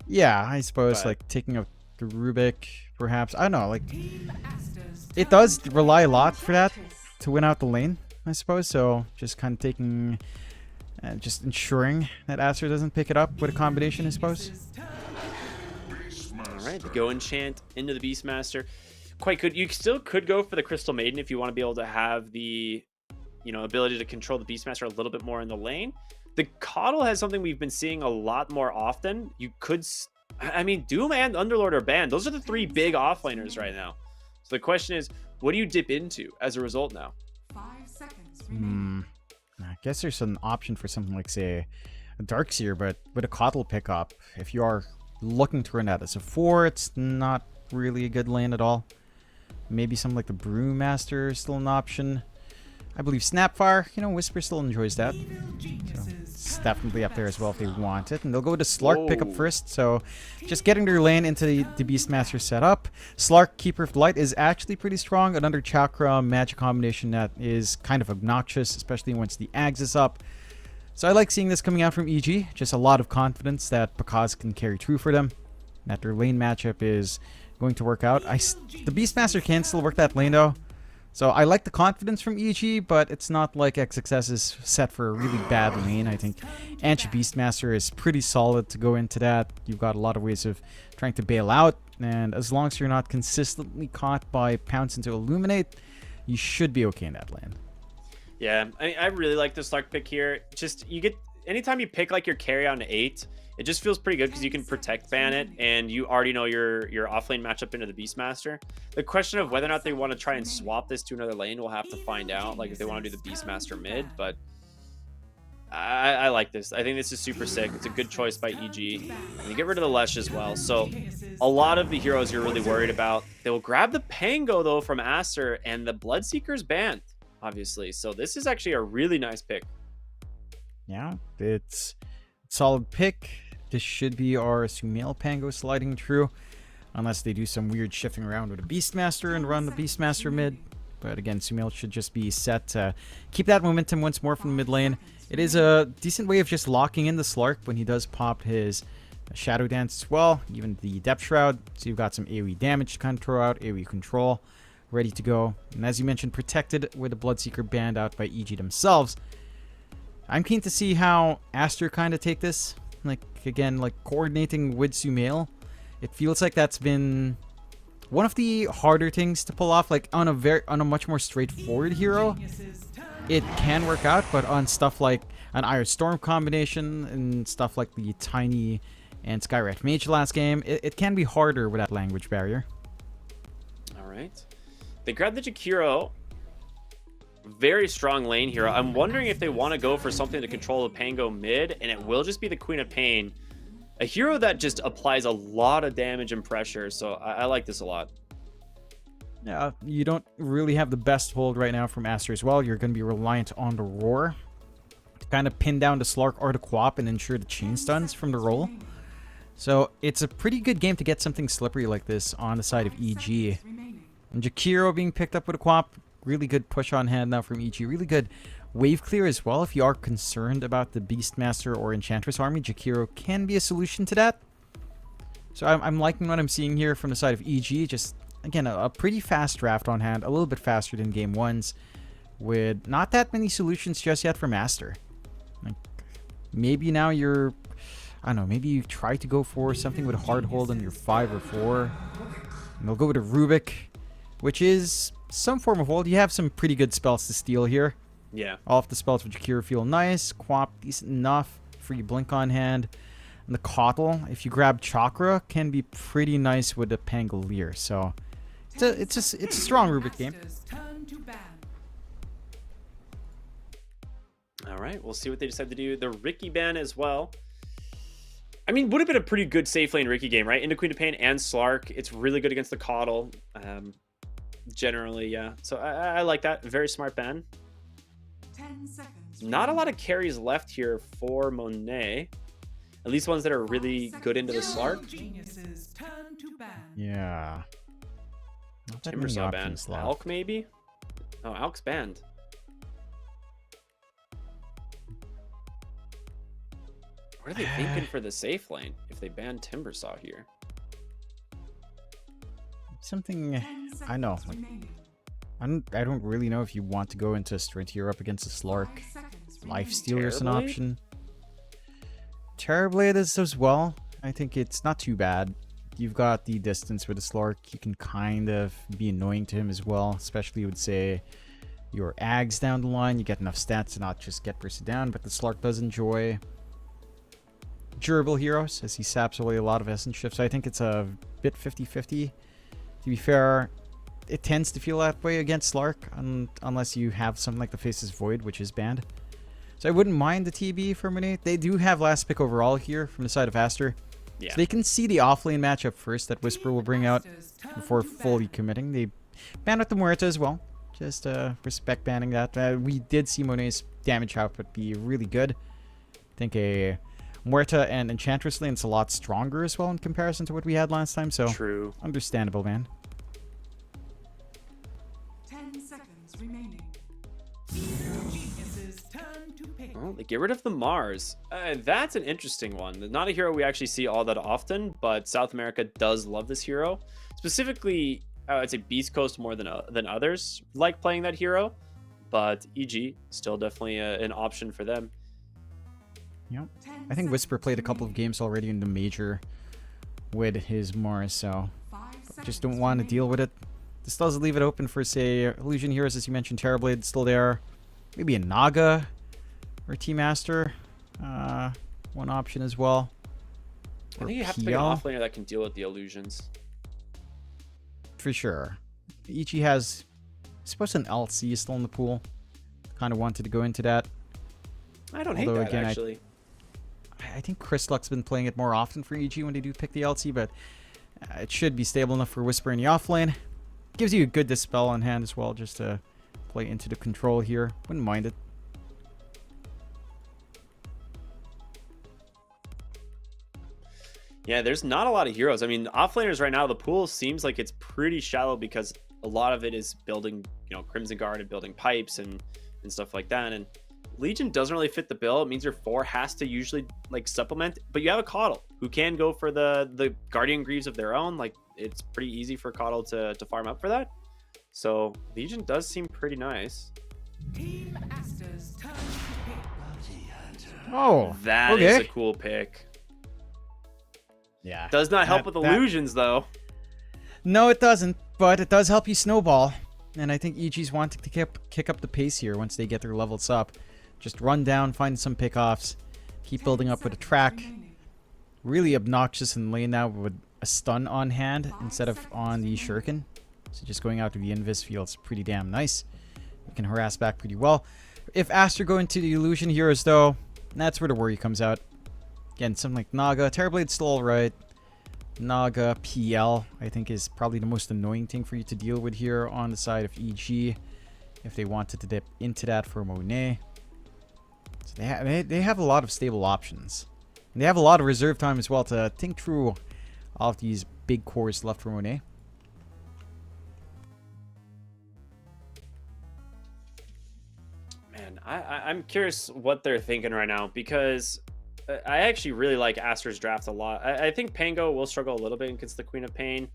Yeah, I suppose like taking out the Rubik, perhaps. I don't know, like it does rely a lot for that to win out the lane, I suppose. So just kind of taking, just ensuring that Aster doesn't pick it up with a combination, I suppose. All right, go enchant into the Beastmaster. Quite good. You still could go for the Crystal Maiden if you want to be able to have the, ability to control the Beastmaster a little bit more in the lane. The Coddle has something we've been seeing a lot more often. You could, Doom and Underlord are banned. Those are the three big offlaners right now. So the question is, what do you dip into as a result now? 5 seconds remaining. I guess there's an option for something like, say, a Darkseer, but with a Coddle pickup, if you are looking to run that as a 4, it's not really a good lane at all. Maybe something like the Brewmaster is still an option. I believe Snapfire, Whisper still enjoys that. So it's definitely up there as well if they want it. And they'll go to Slark pickup first. So just getting their lane into the Beastmaster setup. Slark, Keeper of the Light, is actually pretty strong. Another Chakra magic combination that is kind of obnoxious, especially once the Ags is up. So I like seeing this coming out from EG. Just a lot of confidence that Pakas can carry through for them. That their lane matchup is going to work out. The Beastmaster can still work that lane though. So I like the confidence from EG, but it's not like XXS is set for a really bad lane. I think Anchi Beastmaster is pretty solid to go into that. You've got a lot of ways of trying to bail out, and as long as you're not consistently caught by Pounce into Illuminate, you should be okay in that lane. Yeah, I really like this Slark pick here. Just, anytime you pick like your carry on 8, it just feels pretty good because you can protect ban it, and you already know your offlane matchup into the Beastmaster. The question of whether or not they want to try and swap this to another lane, we'll have to find out. Like if they want to do the Beastmaster mid, but I like this. I think this is super sick. It's a good choice by EG. And you get rid of the Lesh as well. So a lot of the heroes you're really worried about. They will grab the Pango though from Aster, and the Bloodseeker's banned, obviously. So this is actually a really nice pick. Yeah, it's a solid pick. This should be our Sumail Pango sliding through, unless they do some weird shifting around with a Beastmaster and run the Beastmaster mid. But again, Sumail should just be set to keep that momentum once more from the mid lane. It is a decent way of just locking in the Slark when he does pop his Shadow Dance as well, even the Depth Shroud. So you've got some AoE damage to kind of throw out, AoE control, ready to go. And as you mentioned, protected with the Bloodseeker banned out by EG themselves. I'm keen to see how Aster kind of take this. Like, again, like coordinating with Sumail, it feels like that's been one of the harder things to pull off. Like on a much more straightforward hero, it can work out, but on stuff like an Iron Storm combination and stuff like the Tiny and Skywrath Mage last game, it can be harder with that language barrier. All right, they grabbed the Jakiro. Very strong lane hero. I'm wondering if they want to go for something to control the Pango mid, and it will just be the Queen of Pain, a hero that just applies a lot of damage and pressure. So I like this a lot. Yeah, you don't really have the best hold right now from Aster as well. You're going to be reliant on the Roar to kind of pin down the Slark or the Quap and ensure the chain stuns from the roll. So it's a pretty good game to get something slippery like this on the side of EG. And Jakiro being picked up with a Quap. Really good push on hand now from EG. Really good wave clear as well. If you are concerned about the Beastmaster or Enchantress army, Jakiro can be a solution to that. So I'm liking what I'm seeing here from the side of EG. Just, again, a pretty fast draft on hand. A little bit faster than game ones. With not that many solutions just yet from Aster. Like, maybe now you're... I don't know, maybe you try to go for something with a hard hold on your 5 or 4. And they'll go with a Rubik, which is... some form of hold. You have some pretty good spells to steal here. Yeah. All of the spells for Jakiro feel nice. Quap, decent enough. Free blink on hand. And the Coddle, if you grab Chakra, can be pretty nice with the Pangolier. So it's a strong Rubik game. Turn to ban. All right, we'll see what they decide to do. The Ricky ban as well. I mean, would have been a pretty good safe lane Ricky game, right? Into Queen of Pain and Slark. It's really good against the Coddle. Generally, yeah. So I like that. Very smart ban. 10 seconds. Not a lot of carries left here for Monet. At least ones that are really good into the Slark. Geniuses turn to ban. Yeah. Not that many Timbersaw banned. options left. Alk maybe? Oh, Alk's banned. What are they thinking for the safe lane if they ban Timbersaw here? Something 10 I know. seconds Like, remaining. I don't really know if you want to go into a sprint here up against a Slark. 5 seconds Lifestealer is an Terrorblade? option. Terrorblade is as well. I think it's not too bad. You've got the distance with the Slark. You can kind of be annoying to him as well. Especially, you would say, your Ags down the line. You get enough stats to not just get bursted down. But the Slark does enjoy durable heroes as he saps away a lot of essence shift. So I think it's a bit 50-50. To be fair, it tends to feel that way against Slark unless you have something like the Faceless Void, which is banned. So I wouldn't mind the TB for Monet. They do have last pick overall here from the side of Aster. Yeah. So they can see the offlane matchup first that Whisper will bring out before fully committing. They banned with the Muerta as well. Just respect banning that. We did see Monet's damage output be really good. I think a Muerta and Enchantress lane's a lot stronger as well in comparison to what we had last time. So True. understandable, man. 10 seconds remaining. Geniuses turn to pick. Well, they get rid of the Mars. That's an interesting one. Not a hero we actually see all that often, but South America does love this hero. Specifically, I'd say Beast Coast more than others like playing that hero, but EG still definitely an option for them. Yep. 10 I think Whisper seconds played a couple of remaining. games already in the major with his Mars, so 5 just seconds don't want to remaining. deal with it. This does leave it open for, say, Illusion Heroes, as you mentioned. Terrorblade still there. Maybe a Naga or T-Master. One option as well. I Or think you have to pick an PL, offlaner that can deal with the illusions. for sure. Ichi has, I suppose, an LC still in the pool. Kind of wanted to go into that. I don't hate Although, that, again, actually. I think Chris Luck's been playing it more often for EG when they do pick the LC, but it should be stable enough for Whisper in the offlane. Gives you a good Dispel on hand as well, just to play into the control here. Wouldn't mind it. Yeah, there's not a lot of heroes. I mean, offlaners right now, the pool seems like it's pretty shallow because a lot of it is building, Crimson Guard and building pipes and stuff like that. And Legion doesn't really fit the bill. It means your 4 has to usually supplement, but you have a Coddle who can go for the Guardian Greaves of their own. Like, it's pretty easy for Coddle to farm up for that. So Legion does seem pretty nice. Team Aster's turn to pick. Oh, That is a cool pick. Yeah. Does not help with illusions though. No, it doesn't, but it does help you snowball. And I think EG's wanting to kick up the pace here once they get their levels up. Just run down, find some pickoffs, keep building up with a track. Really obnoxious in lane now with a stun on hand instead of on the Shuriken. So just going out to the Invis feels pretty damn nice. You can harass back pretty well. If Aster go into the Illusion Heroes though, that's where the worry comes out. Again, something like Naga. Terrorblade's still alright. Naga, PL, I think is probably the most annoying thing for you to deal with here on the side of EG. If they wanted to dip into that for Monet. So they have a lot of stable options. And they have a lot of reserve time as well to think through all of these big cores left for Monet. Man, I'm curious what they're thinking right now because I actually really like Aster's draft a lot. I think Pango will struggle a little bit against the Queen of Pain,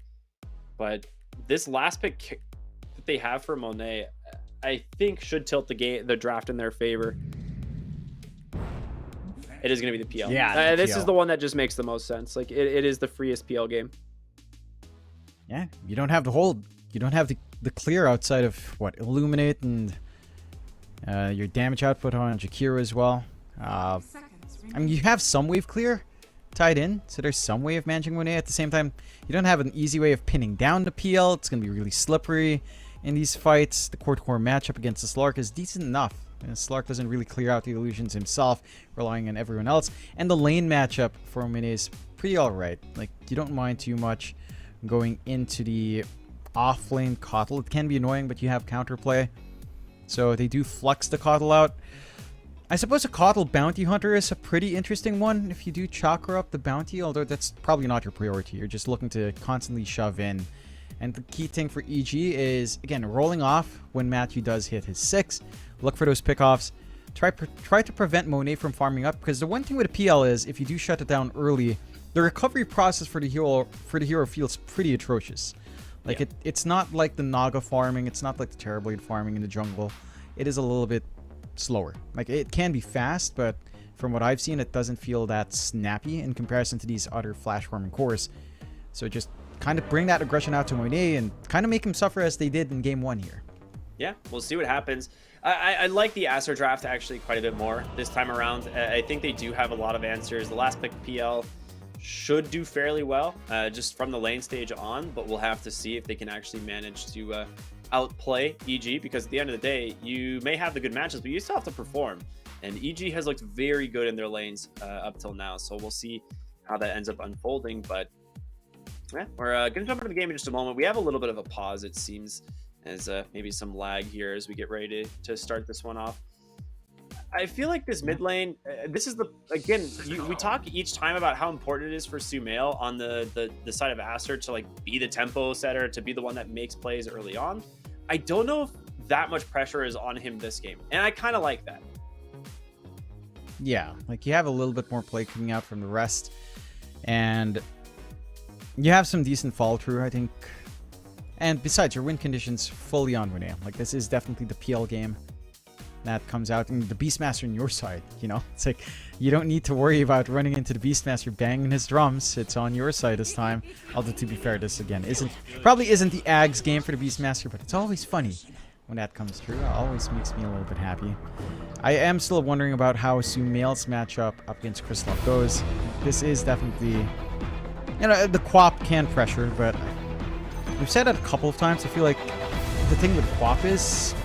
but this last pick that they have for Monet, I think should tilt the draft in their favor. It is going to be the PL. Yeah, this PL. is the one that just makes the most sense. Like it is the freest PL game. Yeah, you don't have to hold. You don't have the clear outside of what Illuminate and your damage output on Jakiro as well. I mean, you have some wave clear, tied in, so there's some way of managing Monet. At the same time, you don't have an easy way of pinning down the PL. It's going to be really slippery in these fights. The core-to-core matchup against the Slark is decent enough. And Slark doesn't really clear out the illusions himself, relying on everyone else. And the lane matchup for Monet is pretty alright. Like, you don't mind too much going into the off-lane Kotl. It can be annoying, but you have counterplay. So they do flex the Kotl out. I suppose a Kotl Bounty Hunter is a pretty interesting one if you do chakra up the bounty, although that's probably not your priority. You're just looking to constantly shove in. And the key thing for EG is, again, rolling off when Matthew does hit his 6. Look for those pickoffs. Try to prevent Monet from farming up, because the one thing with a PL is, if you do shut it down early, the recovery process for the hero feels pretty atrocious. Like, it's not like the Naga farming, it's not like the Terrorblade farming in the jungle. It is a little bit slower. Like, it can be fast, but from what I've seen, it doesn't feel that snappy in comparison to these other flash farming cores. So just kind of bring that aggression out to Monet and kind of make him suffer as they did in game 1 here. Yeah, we'll see what happens. I like the Acer draft actually quite a bit more this time around. I think they do have a lot of answers. The last pick PL should do fairly well just from the lane stage on, but we'll have to see if they can actually manage to outplay EG, because at the end of the day, you may have the good matches, but you still have to perform. And EG has looked very good in their lanes up till now, so we'll see how that ends up unfolding. But yeah, we're going to jump into the game in just a moment. We have a little bit of a pause, it seems, as maybe some lag here as we get ready to start this one off. I feel like this mid lane, this is the, again, we talk each time about how important it is for Sumail on the side of Acer to like be the tempo setter, to be the one that makes plays early on. I don't know if that much pressure is on him this game, and I kind of like that. Yeah, like you have a little bit more play coming out from the rest, and you have some decent follow through, I think. And besides, your win conditions fully on Monet. Like, this is definitely the PL game that comes out, and the Beastmaster on your side, you know? It's like, you don't need to worry about running into the Beastmaster banging his drums. It's on your side this time. Although, to be fair, this, again, probably isn't the Ags game for the Beastmaster, but it's always funny when that comes true. It always makes me a little bit happy. I am still wondering about how Sumail's matchup up against Crystal goes. This is definitely, you know, the Quap can pressure, but we've said it a couple of times. I feel like the thing with Quap is,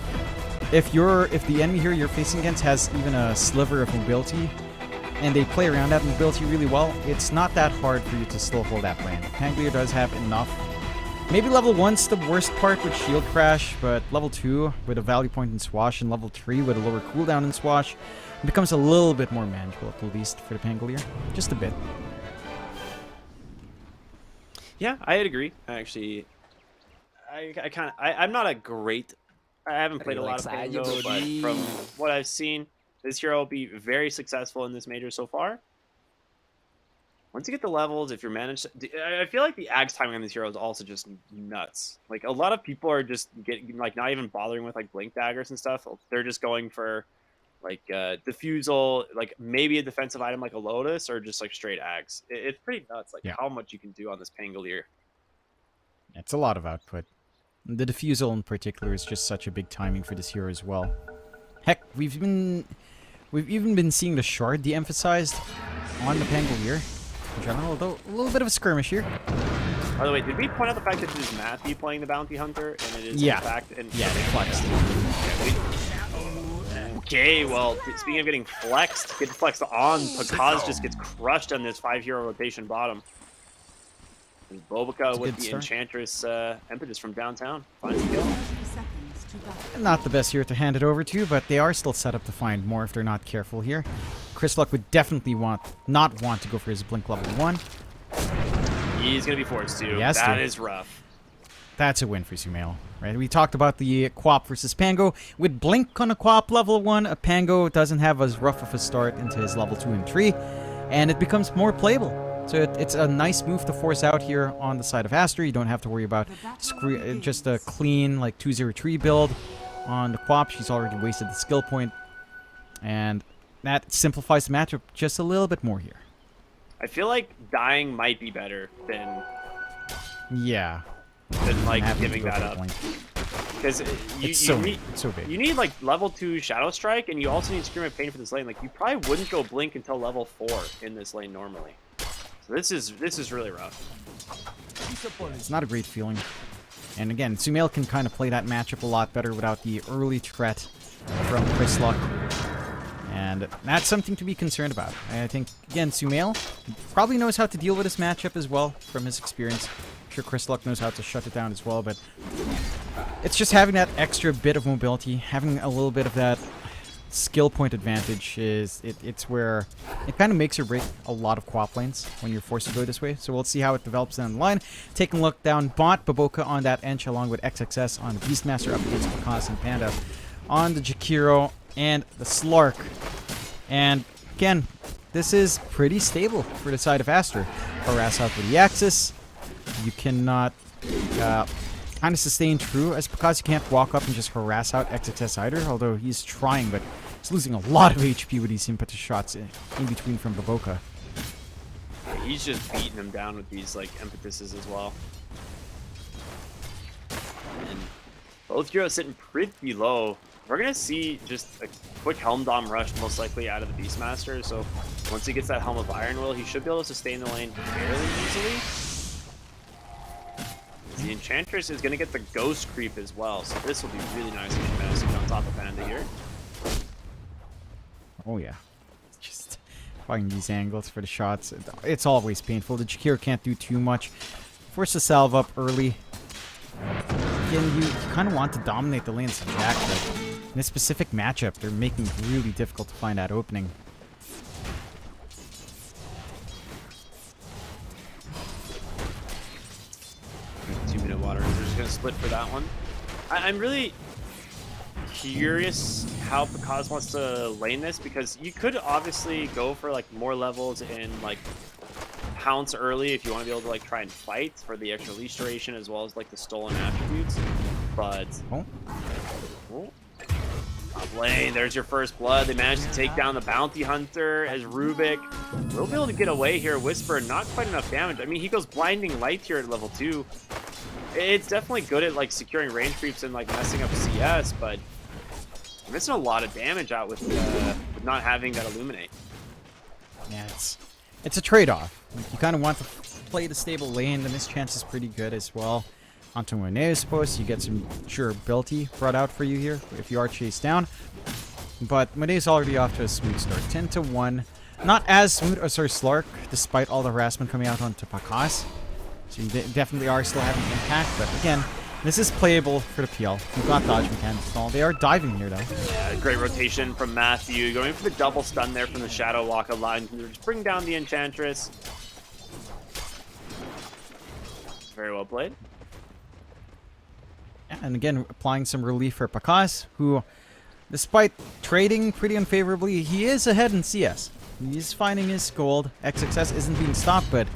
if the enemy here you're facing against has even a sliver of mobility, and they play around that mobility really well, it's not that hard for you to still hold that lane. Pangolier does have enough. Maybe level 1's the worst part with Shield Crash, but level 2 with a value point in Swash, and level 3 with a lower cooldown in Swash, it becomes a little bit more manageable, at least for the Pangolier. Just a bit. Yeah, I'd agree. Actually, I'm not a great, I haven't played a lot of Pango, but from what I've seen, this hero will be very successful in this major so far. Once you get the levels, if you're managed, I feel like the Ags timing on this hero is also just nuts. Like, a lot of people are just getting, like, not even bothering with, like, Blink Daggers and stuff. They're just going for, like, Diffusal, like, maybe a defensive item like a Lotus, or just, like, straight Ags. It's pretty nuts, like, how much you can do on this Pangolier. It's a lot of output. The Diffusal in particular is just such a big timing for this hero as well. Heck, we've even been seeing the Shard de-emphasized on the Pangolier in general, although a little bit of a skirmish here. By the way, did we point out the fact that it is Matthew playing the Bounty Hunter, and it is in fact... And yeah, they flexed. Okay, well, speaking of getting flexed, get flexed on, Pakaz just gets crushed on this 5-hero rotation bottom. And Bobica with the Enchantress Impetus from downtown finds the kill. Not the best here to hand it over to, but they are still set up to find more if they're not careful here. Crystal would definitely not want to go for his Blink level 1. He's going to be forced to. That is rough. That's a win for Sumail, right? We talked about the Quap versus Pango. With Blink on a Quap level 1, a Pango doesn't have as rough of a start into his level 2 and 3, and it becomes more playable. So it's a nice move to force out here on the side of Aster. You don't have to worry about just a clean, like, 2-0-3 build on the Quap. She's already wasted the skill point, and that simplifies the matchup just a little bit more here. I feel like dying might be better than... Yeah. Than, like, giving that up. Because you need like level 2 Shadow Strike, and you also need Scream of Pain for this lane. Like, you probably wouldn't go Blink until level 4 in this lane normally. So this is really rough. It's not a great feeling. And again, Sumail can kind of play that matchup a lot better without the early threat from Chris Luck. And that's something to be concerned about. I think, again, Sumail probably knows how to deal with this matchup as well from his experience. I'm sure Chris Luck knows how to shut it down as well, but it's just having that extra bit of mobility, having a little bit of that skill point advantage it's where it kind of makes or break a lot of co-op lanes when you're forced to go this way. So we'll see how it develops down the line. Taking a look down bot, Baboka on that Ench along with XXS on the Beastmaster up against Picasso and Panda on the Jakiro and the Slark. And again, this is pretty stable for the side of Aster. Harass out with the Axis. You cannot kind of sustain true as Picasso can't walk up and just harass out XXS either, although he's trying, but he's losing a lot of HP with these impetus shots in between from Baboka. Yeah, he's just beating him down with these like impetuses as well. And both heroes sitting pretty low. We're gonna see just a quick Helm Dom rush most likely out of the Beastmaster, so once he gets that Helm of Iron Will, he should be able to sustain the lane fairly easily. The Enchantress is going to get the Ghost Creep as well, so this will be really nice for Massive on top of Panda here. Oh yeah. Just finding these angles for the shots. It's always painful. The Jakiro can't do too much. Force the salve up early. Again, you kind of want to dominate the lanes of Jack, but in this specific matchup, they're making it really difficult to find that opening. 2-minute water. They're just going to split for that one. I'm really curious how Picaz wants to lane this, because you could obviously go for like more levels and like pounce early if you want to be able to like try and fight for the extra leash duration as well as like the stolen attributes. But top lane, there's your first blood. They managed to take down the bounty hunter as Rubik will be able to get away here. Whisper, not quite enough damage. I mean, he goes blinding light here at level 2. It's definitely good at like securing range creeps and like messing up CS, but missing a lot of damage out with not having that illuminate. Yeah, it's a trade-off. You kind of want to play the stable lane. The miss chance is pretty good as well. Onto Mone's post, you get some durability brought out for you here if you are chased down. But Mone's already off to a smooth start. 10-1. Not as smooth as our Slark, despite all the harassment coming out onto Pakas. So you definitely are still having impact, but again, this is playable for the PL. You've got dodge mechanics and all. They are diving here, though. Yeah, great rotation from Matthew. Going for the double stun there from the Shadow Walker line. Just bring down the Enchantress. Very well played. Yeah, and again, applying some relief for Pakas, who, despite trading pretty unfavorably, he is ahead in CS. He's finding his gold. XXS isn't being stopped, but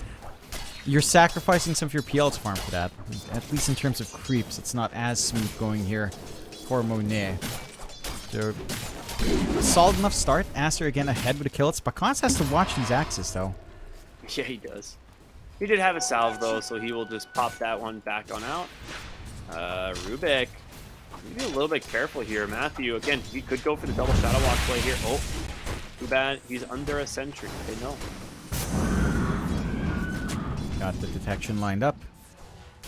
you're sacrificing some of your PL to farm for that. At least in terms of creeps, it's not as smooth going here for Monet. So, a solid enough start. Aster again ahead with a kill. It's Pakas has to watch these axes, though. Yeah, he does. He did have a salve, though, so he will just pop that one back on out. Rubik, maybe a little bit careful here. Matthew, again, he could go for the double Shadow Walk play here. Oh, too bad. He's under a sentry. Okay, no. Got the detection lined up.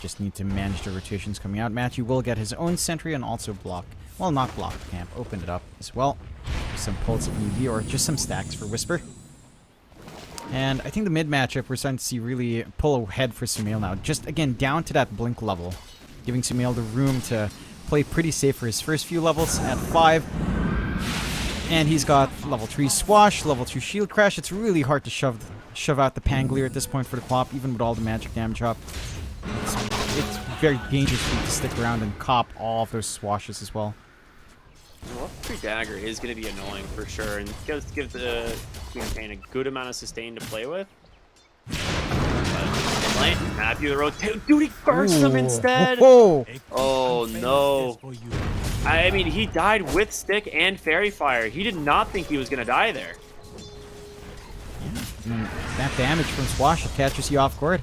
Just need to manage the rotations coming out. Matthew will get his own sentry and also block. Well, not block the camp. Open it up as well. Some pulse if need be, or just some stacks for Whisper. And I think the mid matchup we're starting to see really pull ahead for Sumail now. Just again down to that blink level, giving Sumail the room to play pretty safe for his first few levels at 5. And he's got level 3 Swash, level 2 Shield Crash. It's really hard to shove out the Pangolier at this point for the Clop, even with all the magic damage up. It's very dangerous for you to stick around and cop all of those swashes as well. Well, 3 Dagger is going to be annoying for sure, and just give the Queen of Pain a good amount of sustain to play with. Matthew the rotate. Dude, he burst him instead. Oh no. I mean, he died with Stick and Fairy Fire. He did not think he was going to die there. Yeah, that damage from Swash catches you off guard.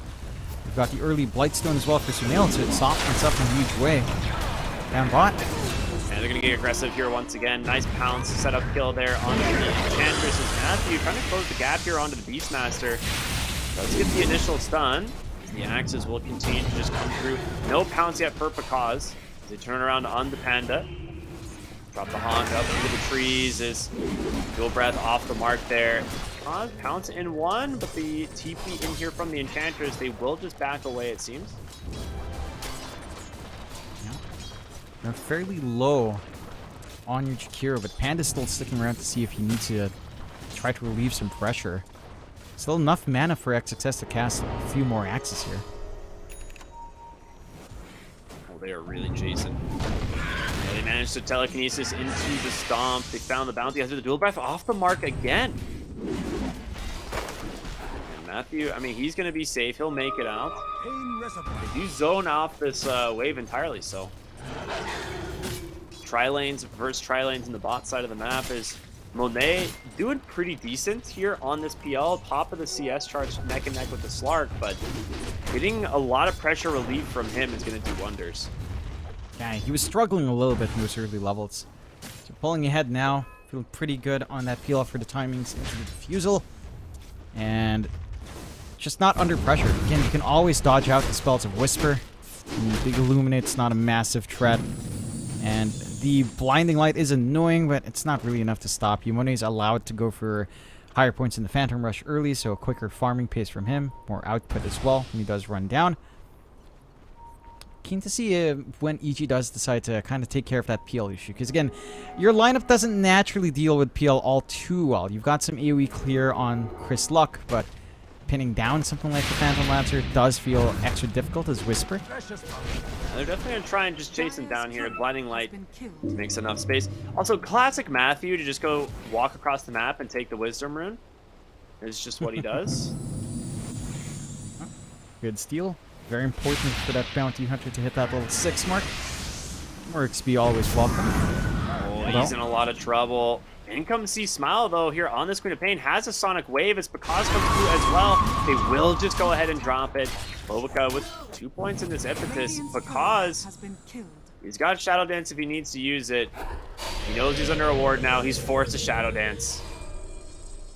We've got the early Blightstone as well for Sumail, so it softens up in a huge way. Down bot. And they're going to get aggressive here once again. Nice pounce, setup kill there on the Enchantress. Matthew trying to close the gap here onto the Beastmaster. Let's get the initial stun. The axes will continue to just come through. No pounce yet for Pakaz. They turn around on the Panda. Drop the Honk up into the trees. Is dual breath off the mark there. Pakaz pounce in one, but the TP in here from the Enchanters, they will just back away, it seems. Yeah. They're fairly low on your Jakiro, but Panda's still sticking around to see if he needs to try to relieve some pressure. Still enough mana for XXS to cast a few more axes here. Oh, they are really chasing. Yeah, they managed to telekinesis into the stomp. They found the bounty after the dual breath off the mark again. And Matthew, I mean, he's going to be safe. He'll make it out. They do zone off this wave entirely, so. Tri-lanes versus tri-lanes in the bot side of the map is Monet doing pretty decent here on this PL. Top of the CS charts neck and neck with the Slark, but getting a lot of pressure relief from him is going to do wonders. Yeah, he was struggling a little bit in those early levels. So pulling ahead now, feeling pretty good on that PL for the timings into the defusal. And just not under pressure. Again, you can always dodge out the spells of Whisper. And Big Illuminate's not a massive threat. And the Blinding Light is annoying, but it's not really enough to stop you. Monet's allowed to go for higher points in the Phantom Rush early, so a quicker farming pace from him. More output as well when he does run down. Keen to see when EG does decide to kind of take care of that PL issue. Because again, your lineup doesn't naturally deal with PL all too well. You've got some AoE clear on Chris Luck, but pinning down something like the Phantom Lancer does feel extra difficult as Whisper. They're definitely going to try and just chase him down here. Blinding Light makes enough space. Also, classic Matthew to just go walk across the map and take the Wisdom Rune. It's just what he does. Good steal. Very important for that Bounty Hunter to hit that level 6 mark. More XP always welcome. Oh, he's in a lot of trouble. In comes C Smile, though, here on this Queen of Pain. Has a Sonic Wave as Pakaz comes through as well. They will just go ahead and drop it. Bobica with 2 points in this impetus. Pakaz, he's got Shadow Dance if he needs to use it. He knows he's under a ward now. He's forced to Shadow Dance.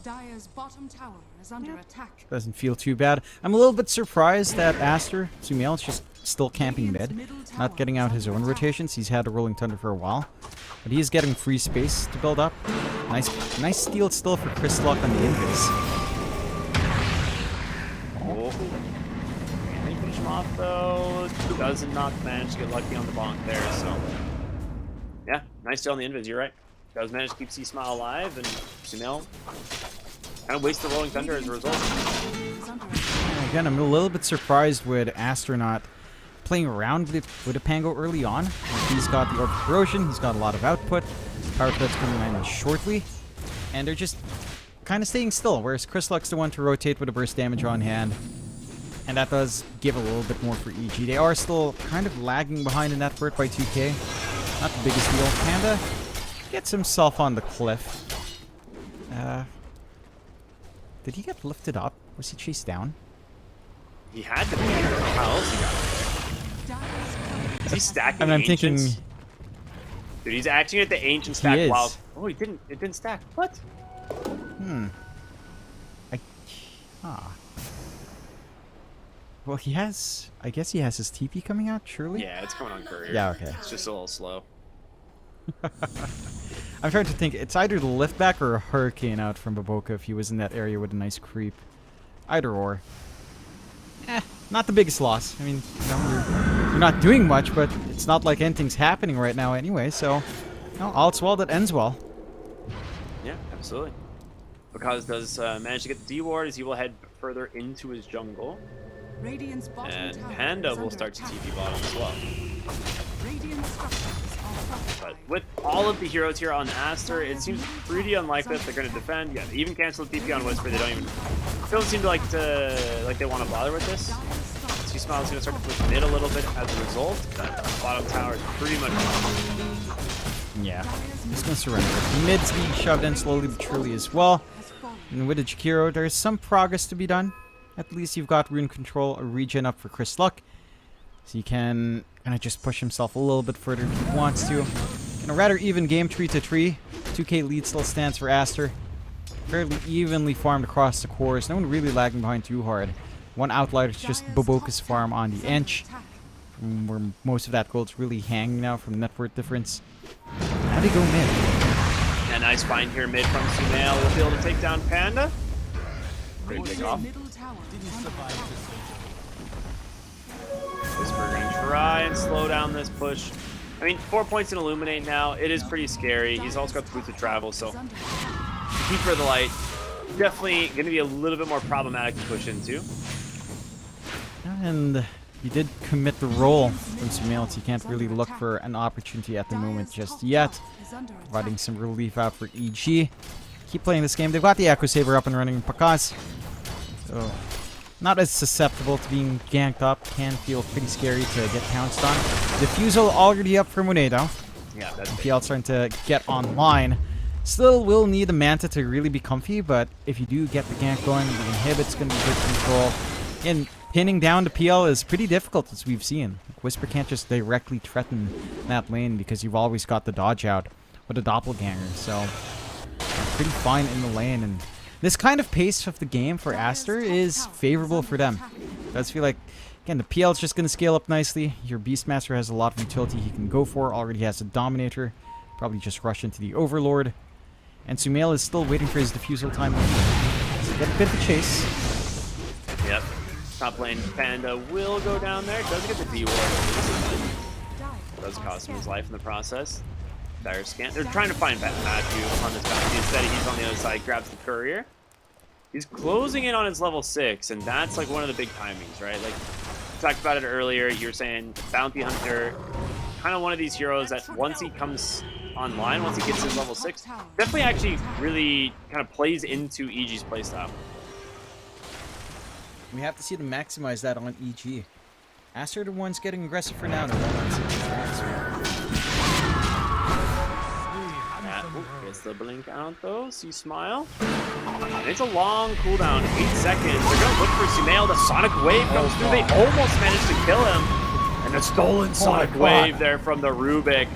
Dire's bottom tower is under attack. Doesn't feel too bad. I'm a little bit surprised that Aster, Sumail, is just still camping mid. Not getting out his own rotations. He's had a Rolling Thunder for a while. But he is getting free space to build up. Nice steal still for Chris Luck on the Invis. Oh. Can they finish him off, though? Does not manage to get lucky on the bonk there, so. Yeah, nice steal on the Invis, you're right. Does manage to keep C Smile alive, and Sumail kind of wastes the Rolling Thunder as a result. Again, I'm a little bit surprised with Astronaut playing around with a Pango early on. He's got the Orb of Corrosion, he's got a lot of output. Power Cut's coming in shortly. And they're just kind of staying still, whereas Chris Luck's the one to rotate with a burst damage on hand. And that does give a little bit more for EG. They are still kind of lagging behind in that bird by 2k. Not the biggest deal. Panda gets himself on the cliff. Did he get lifted up? Was he chased down? He had to be. How else he got up there? Is he stacking I'm thinking... Dude, he's acting at the ancient stack is. while... Oh, he didn't. It didn't stack. What? Well, he has... I guess he has his TP coming out, surely? Yeah, it's coming on courier. Yeah, okay. It's just a little slow. I'm trying to think. It's either the lift back or a hurricane out from Baboka if he was in that area with a nice creep. Either or. Not the biggest loss. I mean, you know, you're not doing much, but it's not like anything's happening right now anyway, so... all's well that ends well. Yeah, absolutely. Pakaz does manage to get the D ward as he will head further into his jungle. Radiant's bottom And tower Panda is will under start to attack. TP bottom as well. Radiant structures are fortified. But with all of the heroes here on Aster, it seems pretty unlikely that they're going to defend. Yeah, they even cancel the TP on Whisper. They don't seem to like they want to bother with this. C Smile's going to start to push mid a little bit as a result. That bottom tower is pretty much gone. Yeah. Just gonna surrender. Mid's being shoved in slowly but surely as well. And with the Jakiro, there's some progress to be done. At least you've got rune control, a regen up for Chris Luck. So you can kind of just push himself a little bit further if he wants to. In a rather even game 3-3. 2k lead still stands for Aster. fairly evenly farmed across the course. No one really lagging behind too hard. One outlier is just Boboka's farm on the Ench, where most of that gold's really hanging now from net worth difference. How do you go mid? A nice find here mid from Sumail. We'll be able to take down Panda. Great pick off. Middle tower is under attack. Whisper gonna try and slow down this push. I mean, 4 points in Illuminate now. It is pretty scary. He's also got the boots of travel, so keep for the light. Definitely going to be a little bit more problematic to push into. And he did commit the roll from Sumail, so you can't really look for an opportunity at the moment just yet. Providing some relief out for EG. Keep playing this game. They've got the Echo Saber up and running in Pakaz. So, not as susceptible to being ganked up. Can feel pretty scary to get pounced on. Diffusal already up for Monedo. Yeah, that's big. PL starting to get online. Still will need a Manta to really be comfy, but if you do get the gank going, the inhibit's going to be good control. And pinning down the PL is pretty difficult, as we've seen. Whisper can't just directly threaten that lane because you've always got the dodge out with a doppelganger. So, pretty fine in the lane. And this kind of pace of the game for Aster is favorable for them. It does feel like, again, the PL is just going to scale up nicely. Your Beastmaster has a lot of utility he can go for. Already has a Dominator. Probably just rush into the Overlord. And Sumail is still waiting for his diffusal time. So get a bit of a chase. Yep. Top lane Panda will go down there. Does get the D-Ward. Does cost him his life in the process. Dire scan. They're trying to find Matthew on this bounty. Instead, he's on the other side, grabs the courier. He's closing in on his level 6, and that's like one of the big timings, right? Like, we talked about it earlier. You're saying Bounty Hunter, kind of one of these heroes that once he comes online, once he gets his level 6, definitely actually really kind of plays into EG's playstyle. We have to see them maximize that on EG. Aster the one's getting aggressive for now. To Gets the blink out though. See Smile. And it's a long cooldown, 8 seconds. They're gonna look for Sumail. The Sonic Wave comes through. They almost managed to kill him. And the stolen Sonic Wave there from the Rubik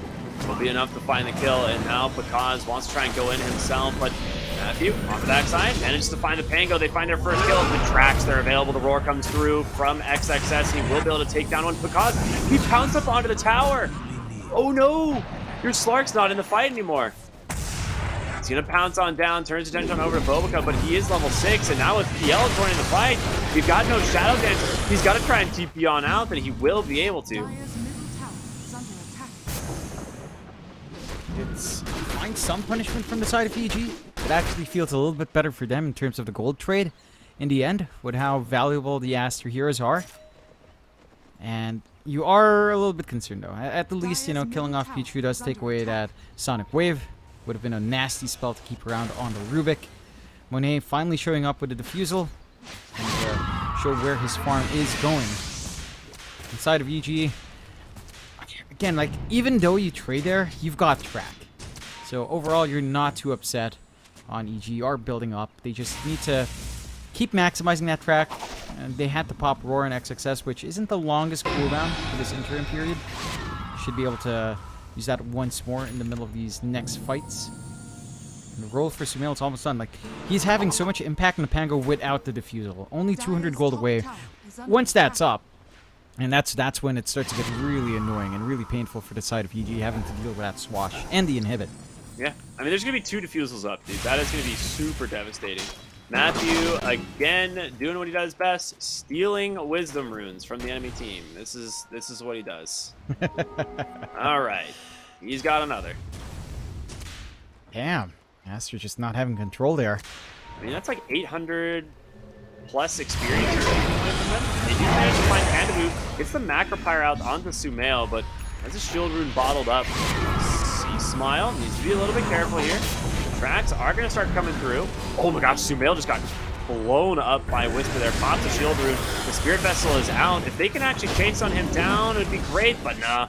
will be enough to find the kill. And now Pakaz wants to try and go in himself, but Matthew on the backside manages to find the Pango. They find their first kill. The tracks they're available. The roar comes through from XXS. He will be able to take down one. Pakaz, he pounced up onto the tower. Oh no! Your Slark's not in the fight anymore. He's gonna pounce on down, turns attention over to Bobica, but he is level 6, and now with PL joining the fight, we've got no Shadow Dance. He's got to try and TP on out, and he will be able to. Dire's middle tower is under attack. It's find some punishment from the side of EG. It actually feels a little bit better for them in terms of the gold trade in the end, with how valuable the Aster heroes are. And you are a little bit concerned though. At the least, you know, killing off Pichu does take away that Sonic Wave. Would have been a nasty spell to keep around on the Rubik. Monet finally showing up with the Diffusal and show where his farm is going. Inside of EG, again, like, even though you trade there, you've got track. So overall, you're not too upset on EG. You are building up. They just need to keep maximizing that track. And they had to pop Roar and XXS, which isn't the longest cooldown for this interim period. Should be able to use that once more in the middle of these next fights. And the roll for Sumail is almost done. Like, he's having so much impact on the Pango without the Diffusal. Only 200 gold away. Once that's up, and that's when it starts to get really annoying and really painful for the side of EG having to deal with that swash and the inhibit. Yeah, I mean, there's gonna be 2 Diffusals up, dude. That is gonna be super devastating. Matthew, again, doing what he does best, stealing Wisdom Runes from the enemy team. This is what he does. All right, he's got another. Damn, Aster just not having control there. I mean, that's like 800 plus experience you're getting from them. They do manage to find Pandabu. Gets the Macropyre out onto Sumail, but has a Shield Rune bottled up. See Smile, needs to be a little bit careful here. Tracks are going to start coming through. Oh my gosh, Sumail just got blown up by Whisper there. Pops a Shield Rune. The Spirit Vessel is out. If they can actually chase on him down, it would be great, but nah.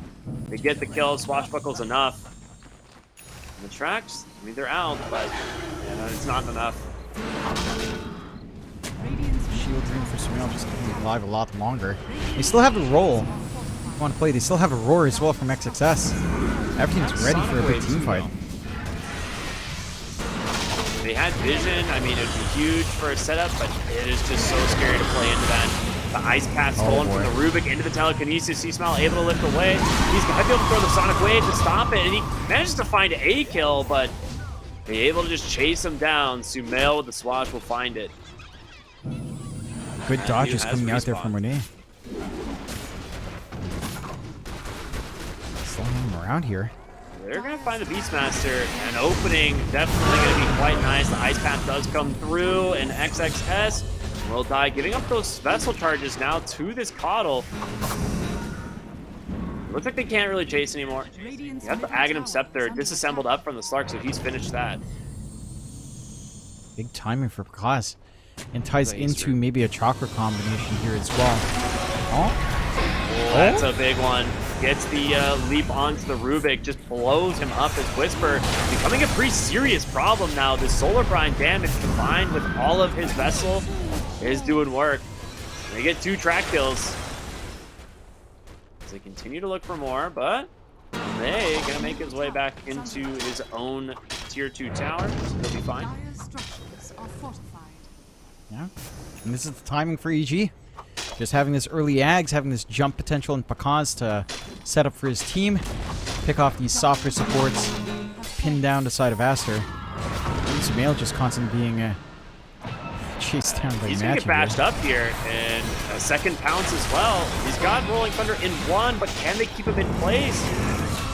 They get the kill. Swashbuckle's enough. And the Tracks, I mean, they're out, but yeah, it's not enough. Shield Rune for Sumail just keeping him alive a lot longer. They still have the roll. If you want to play, they still have a roar as well from XXS. Everything's ready for a big team fight. they had vision, I mean, it'd be huge for a setup, but it is just so scary to play into that. The ice path stolen from the Rubik into the telekinesis. C-Smile able to lift away. He's going to be able to throw the Sonic Wave to stop it, and he manages to find a kill, but be able to just chase him down. Sumail with the swash will find it. Good dodges coming out there from Renee. Slowing him around here. They're going to find the Beastmaster. An opening definitely going to be quite nice. The ice path does come through, and XXS will die, giving up those vessel charges now to this Coddle. Looks like they can't really chase anymore. You got the Aghanim Scepter disassembled up from the Slark, so he's finished that. Big timing for Picasso. And ties into maybe a chakra combination here as well. Oh, that's a big one. Gets the leap onto the Rubik, just blows him up as Whisper, becoming a pretty serious problem now. The Solar Brine damage combined with all of his vessel is doing work. They get 2 track kills. As they continue to look for more, but they gonna make his way back into his own tier 2 tower. So he'll be fine. Dire structures are fortified. yeah. And this is the timing for EG. Just having this early Ags, having this jump potential in Picasso to set up for his team. Pick off these softer supports. Pin down the side of Aster. And Sumail just constantly being chased down by He's gonna Matthew. get bashed up here, and a second pounce as well. He's got Rolling Thunder in 1, but can they keep him in place?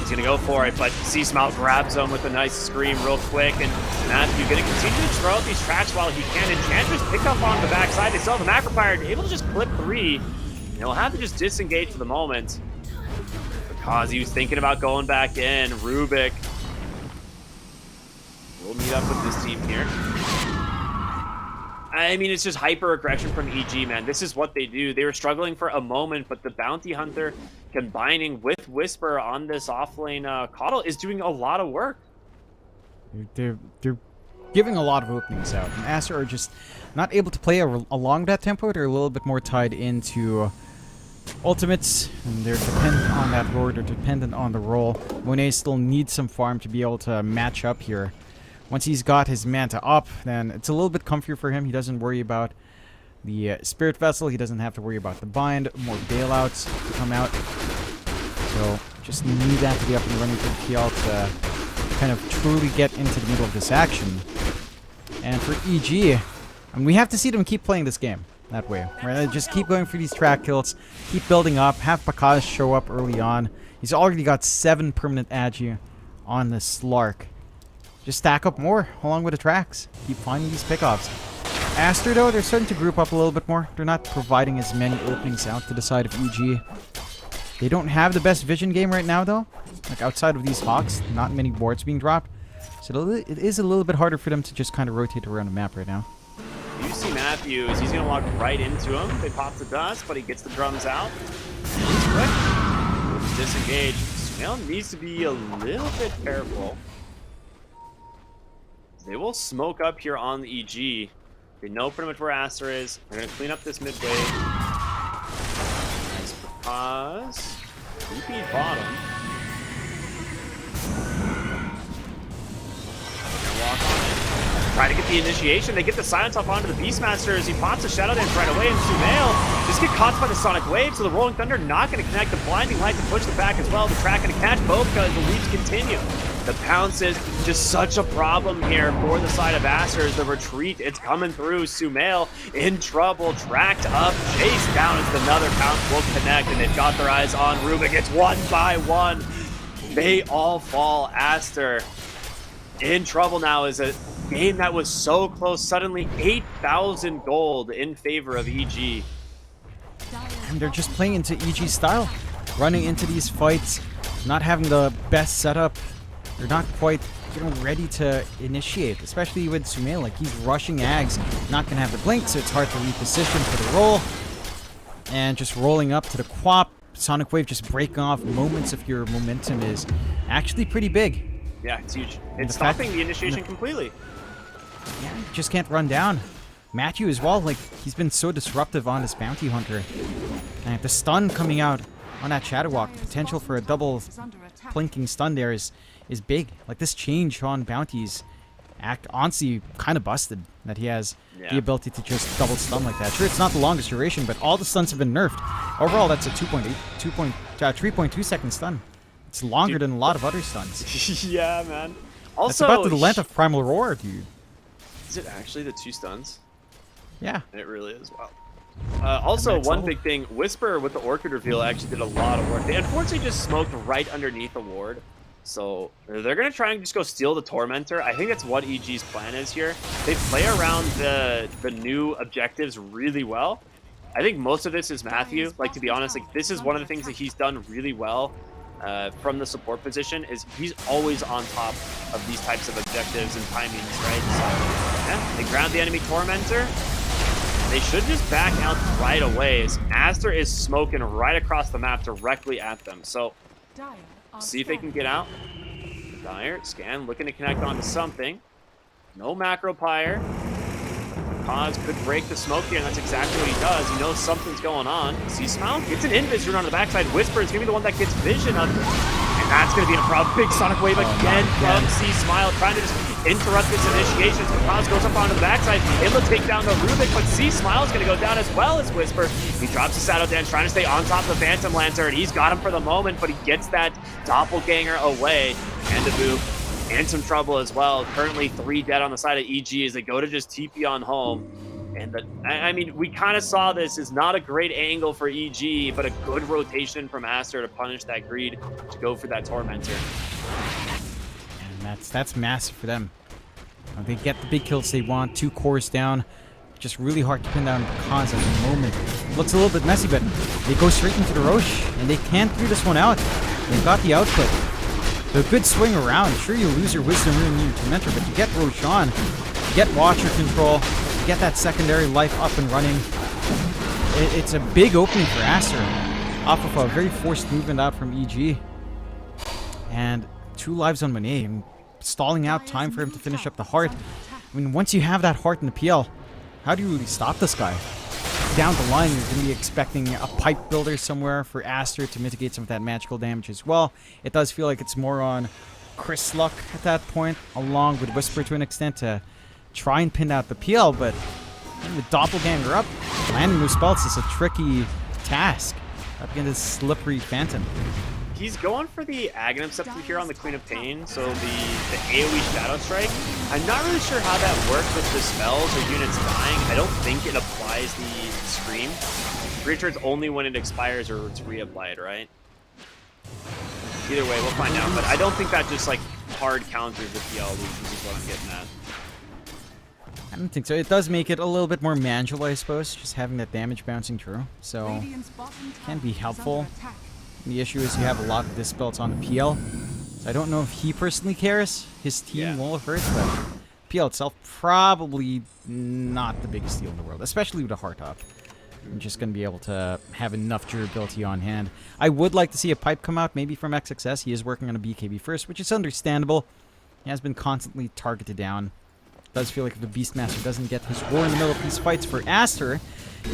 He's gonna go for it, but C-Smile grabs him with a nice scream real quick, and Matthew gonna continue to throw out these tracks while he can. Enchantress pick up on the backside. They still have the Macropyre able to just clip 3. He'll have to just disengage for the moment because he was thinking about going back in. Rubik will meet up with this team here. I mean, it's just hyper-aggression from EG, man. This is what they do. They were struggling for a moment, but the Bounty Hunter combining with Whisper on this offlane Coddle is doing a lot of work. They're giving a lot of openings out. And Aster are just not able to play along that tempo. They're a little bit more tied into ultimates. And they're dependent on that roar. They're dependent on the roll. Monet still needs some farm to be able to match up here. Once he's got his Manta up, then it's a little bit comfier for him. He doesn't worry about the Spirit Vessel. He doesn't have to worry about the bind. More bailouts to come out. So just need that to be up and running for PL to kind of truly get into the middle of this action. And for EG, we have to see them keep playing this game that way. Right? Just keep going for these track kills. Keep building up. Have Picasso show up early on. He's already got 7 permanent agi on the Slark. Just stack up more along with the tracks. Keep finding these pickoffs. Aster, though, they're starting to group up a little bit more. They're not providing as many openings out to the side of EG. They don't have the best vision game right now, though. Like, outside of these Hawks, not many boards being dropped. So it is a little bit harder for them to just kind of rotate around the map right now. You see Matthews. He's going to walk right into him. They pop the dust, but he gets the drums out. He's quick. Disengage. Sumail needs to be a little bit careful. They will smoke up here on the EG. They know pretty much where Aster is. They're going to clean up this mid wave. Nice pause. Creepy bottom. They're going to walk on it. Try to get the initiation. They get the silence off onto the Beastmaster as he pops a Shadow Dance right away. And Sumail just get caught by the Sonic Wave. So the Rolling Thunder not going to connect. The Blinding Light to push the back as well. The track going to catch both because the leads continue. The pounce is just such a problem here for the side of Aster. The retreat, it's coming through. Sumail in trouble, tracked up, chased down as another pounce will connect, and they've got their eyes on Rubik. It's 1 by 1. They all fall. Aster in trouble now as a game that was so close. Suddenly 8,000 gold in favor of EG. And they're just playing into EG style. Running into these fights, not having the best setup. They're not quite ready to initiate, especially with Sumail. Like, he's rushing Ags, not going to have the blink, so it's hard to reposition for the roll. And just rolling up to the Quap. Sonic Wave just breaking off moments of your momentum is actually pretty big. Yeah, it's huge. It's stopping the initiation completely. Yeah, you just can't run down. Matthew as well, like, he's been so disruptive on this Bounty Hunter. And the stun coming out on that Shadow Walk, potential for a double plinking stun there is big. Like, this change on bounties honestly kind of busted that he has Yeah. the ability to just double stun like that. Sure, it's not the longest duration, but all the stuns have been nerfed. Overall, that's a 3.2 second stun. It's longer than a lot of other stuns. Yeah, man. It's Also, about the length of Primal Roar, dude. is it actually the 2 stuns? Yeah. It really is. Wow. Also, Next one level. big thing, Whisper with the Orchid reveal actually did a lot of work. They unfortunately just smoked right underneath the ward. So they're going to try and just go steal the Tormentor. I think that's what EG's plan is here. They play around the new objectives really well. I think most of this is Matthew. Like, to be honest, like this is one of the things that he's done really well from the support position is he's always on top of these types of objectives and timings, right? So, yeah, they ground the enemy Tormentor. They should just back out right away as Aster is smoking right across the map directly at them. So see if they can get out. Dire, Scan, looking to connect onto something. No Macro Pyre. Cause could break the smoke here, and that's exactly what he does. He knows something's going on. C-Smile gets an invis rune on the backside. Whisper is going to be the one that gets vision of it. And that's going to be a problem. Big Sonic Wave again from C-Smile, trying to just interrupt this initiation. So Cause goes up onto the backside, able to take down the Rubik, but C-Smile is going to go down as well as Whisper. He drops the Shadow Dance, trying to stay on top of the Phantom Lantern. He's got him for the moment, but he gets that Doppelganger away. And Abu in some trouble as well. Currently 3 dead on the side of EG as they go to just TP on home. And I mean, we kind of saw this is not a great angle for EG, but a good rotation from Aster to punish that greed to go for that Tormentor. And that's massive for them. They get the big kills they want, 2 cores down. Just really hard to pin down Cons at the moment. Looks a little bit messy, but they go straight into the Roche, and they can't clear this one out. They've got the output. So a good swing around. Sure, you lose your Wisdom Rune and your Tormentor, but you get Roche on. You get Watcher control. You get that secondary life up and running. It's a big opening for Aster off of a very forced movement out from EG. And 2 lives on Monet, and stalling out time for him to finish up the heart. I mean, once you have that heart in the PL, how do you really stop this guy? Down the line, you're going to be expecting a pipe builder somewhere for Aster to mitigate some of that magical damage as well. It does feel like it's more on Chris Luck at that point, along with Whisper to an extent, to try and pin out the PL, but with Doppelganger up, landing those spells is a tricky task up against this slippery Phantom. He's going for the Aghanim Scepter here on the Queen of Pain, so the AoE Shadow Strike. I'm not really sure how that works with the spells or units dying. I don't think it applies the Scream. I'm pretty sure it's only when it expires or it's reapplied, right? Either way, we'll find out, but I don't think that just like hard counters the PL illusions is what I'm getting at. I don't think so. It does make it a little bit more manageable, I suppose, just having that damage bouncing through, so can be helpful. The issue is you have a lot of dispels on the PL. So I don't know if he personally cares. His team will have hurt, but PL itself probably not the biggest deal in the world, especially with a heart up. I'm just going to be able to have enough durability on hand. I would like to see a pipe come out, maybe from XXS. He is working on a BKB first, which is understandable. He has been constantly targeted down. It does feel like if the Beastmaster doesn't get his war in the middle of these fights for Aster,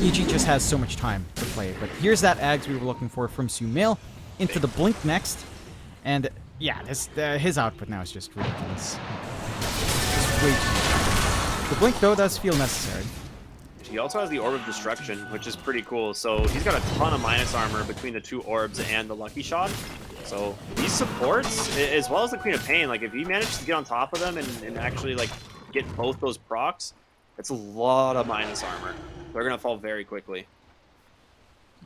EG just has so much time to play. But here's that Ags we were looking for from Sumail. Into the Blink next. And yeah, his output now is just ridiculous. Just way too much. The Blink, though, does feel necessary. He also has the Orb of Destruction, which is pretty cool. So he's got a ton of minus armor between the 2 orbs and the Lucky Shot. So these supports, as well as the Queen of Pain, like if he manages to get on top of them and actually like get both those procs, it's a lot of minus armor. They're going to fall very quickly.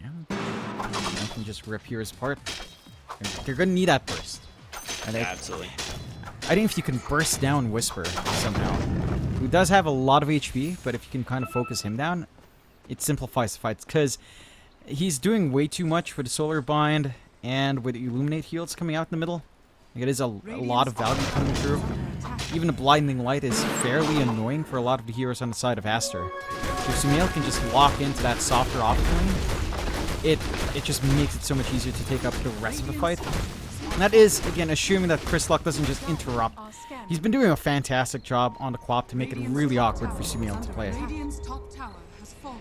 Yeah. I can just rip here apart. They're going to need that burst. Yeah, absolutely. I think if you can burst down Whisper somehow, who does have a lot of HP, but if you can kind of focus him down, it simplifies the fights. Because he's doing way too much with the Solar Bind and with Illuminate heals coming out in the middle. Like, it is a lot of value coming through. Even a Blinding Light is fairly annoying for a lot of the heroes on the side of Aster. If Sumail can just lock into that softer offlane, it just makes it so much easier to take up the rest of the fight. And that is, again, assuming that Chris Luck doesn't just interrupt. He's been doing a fantastic job on the co-op to make it really awkward for Sumail to play. Radiant's top tower has fallen.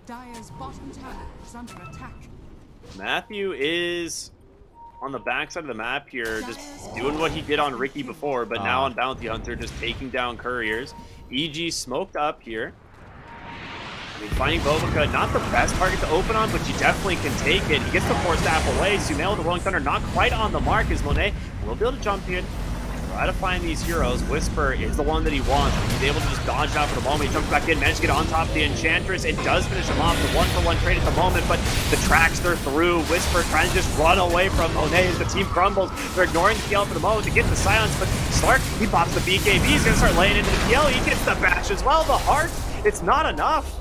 Dire's bottom tower is under attack. Matthew is on the backside of the map here, just doing what he did on Ricky before, but now on Bounty Hunter, just taking down couriers. EG smoked up here. I mean, finding Bobica, not the best target to open on, but you definitely can take it. He gets the force staff away. Sumail with the Rolling Thunder not quite on the mark as Monet will be able to jump in. Try to find these heroes. Whisper is the one that he wants. He's able to just dodge it out for the moment. He jumps back in, manages to get on top of the Enchantress. It does finish him off. The one-for-one trade at the moment, but the tracks they're through. Whisper trying to just run away from Monet as the team crumbles. They're ignoring the PL for the moment to get the silence, but Slark, he pops the BKB. He's going to start laying into the PL. He gets the bash as well. The heart, it's not enough.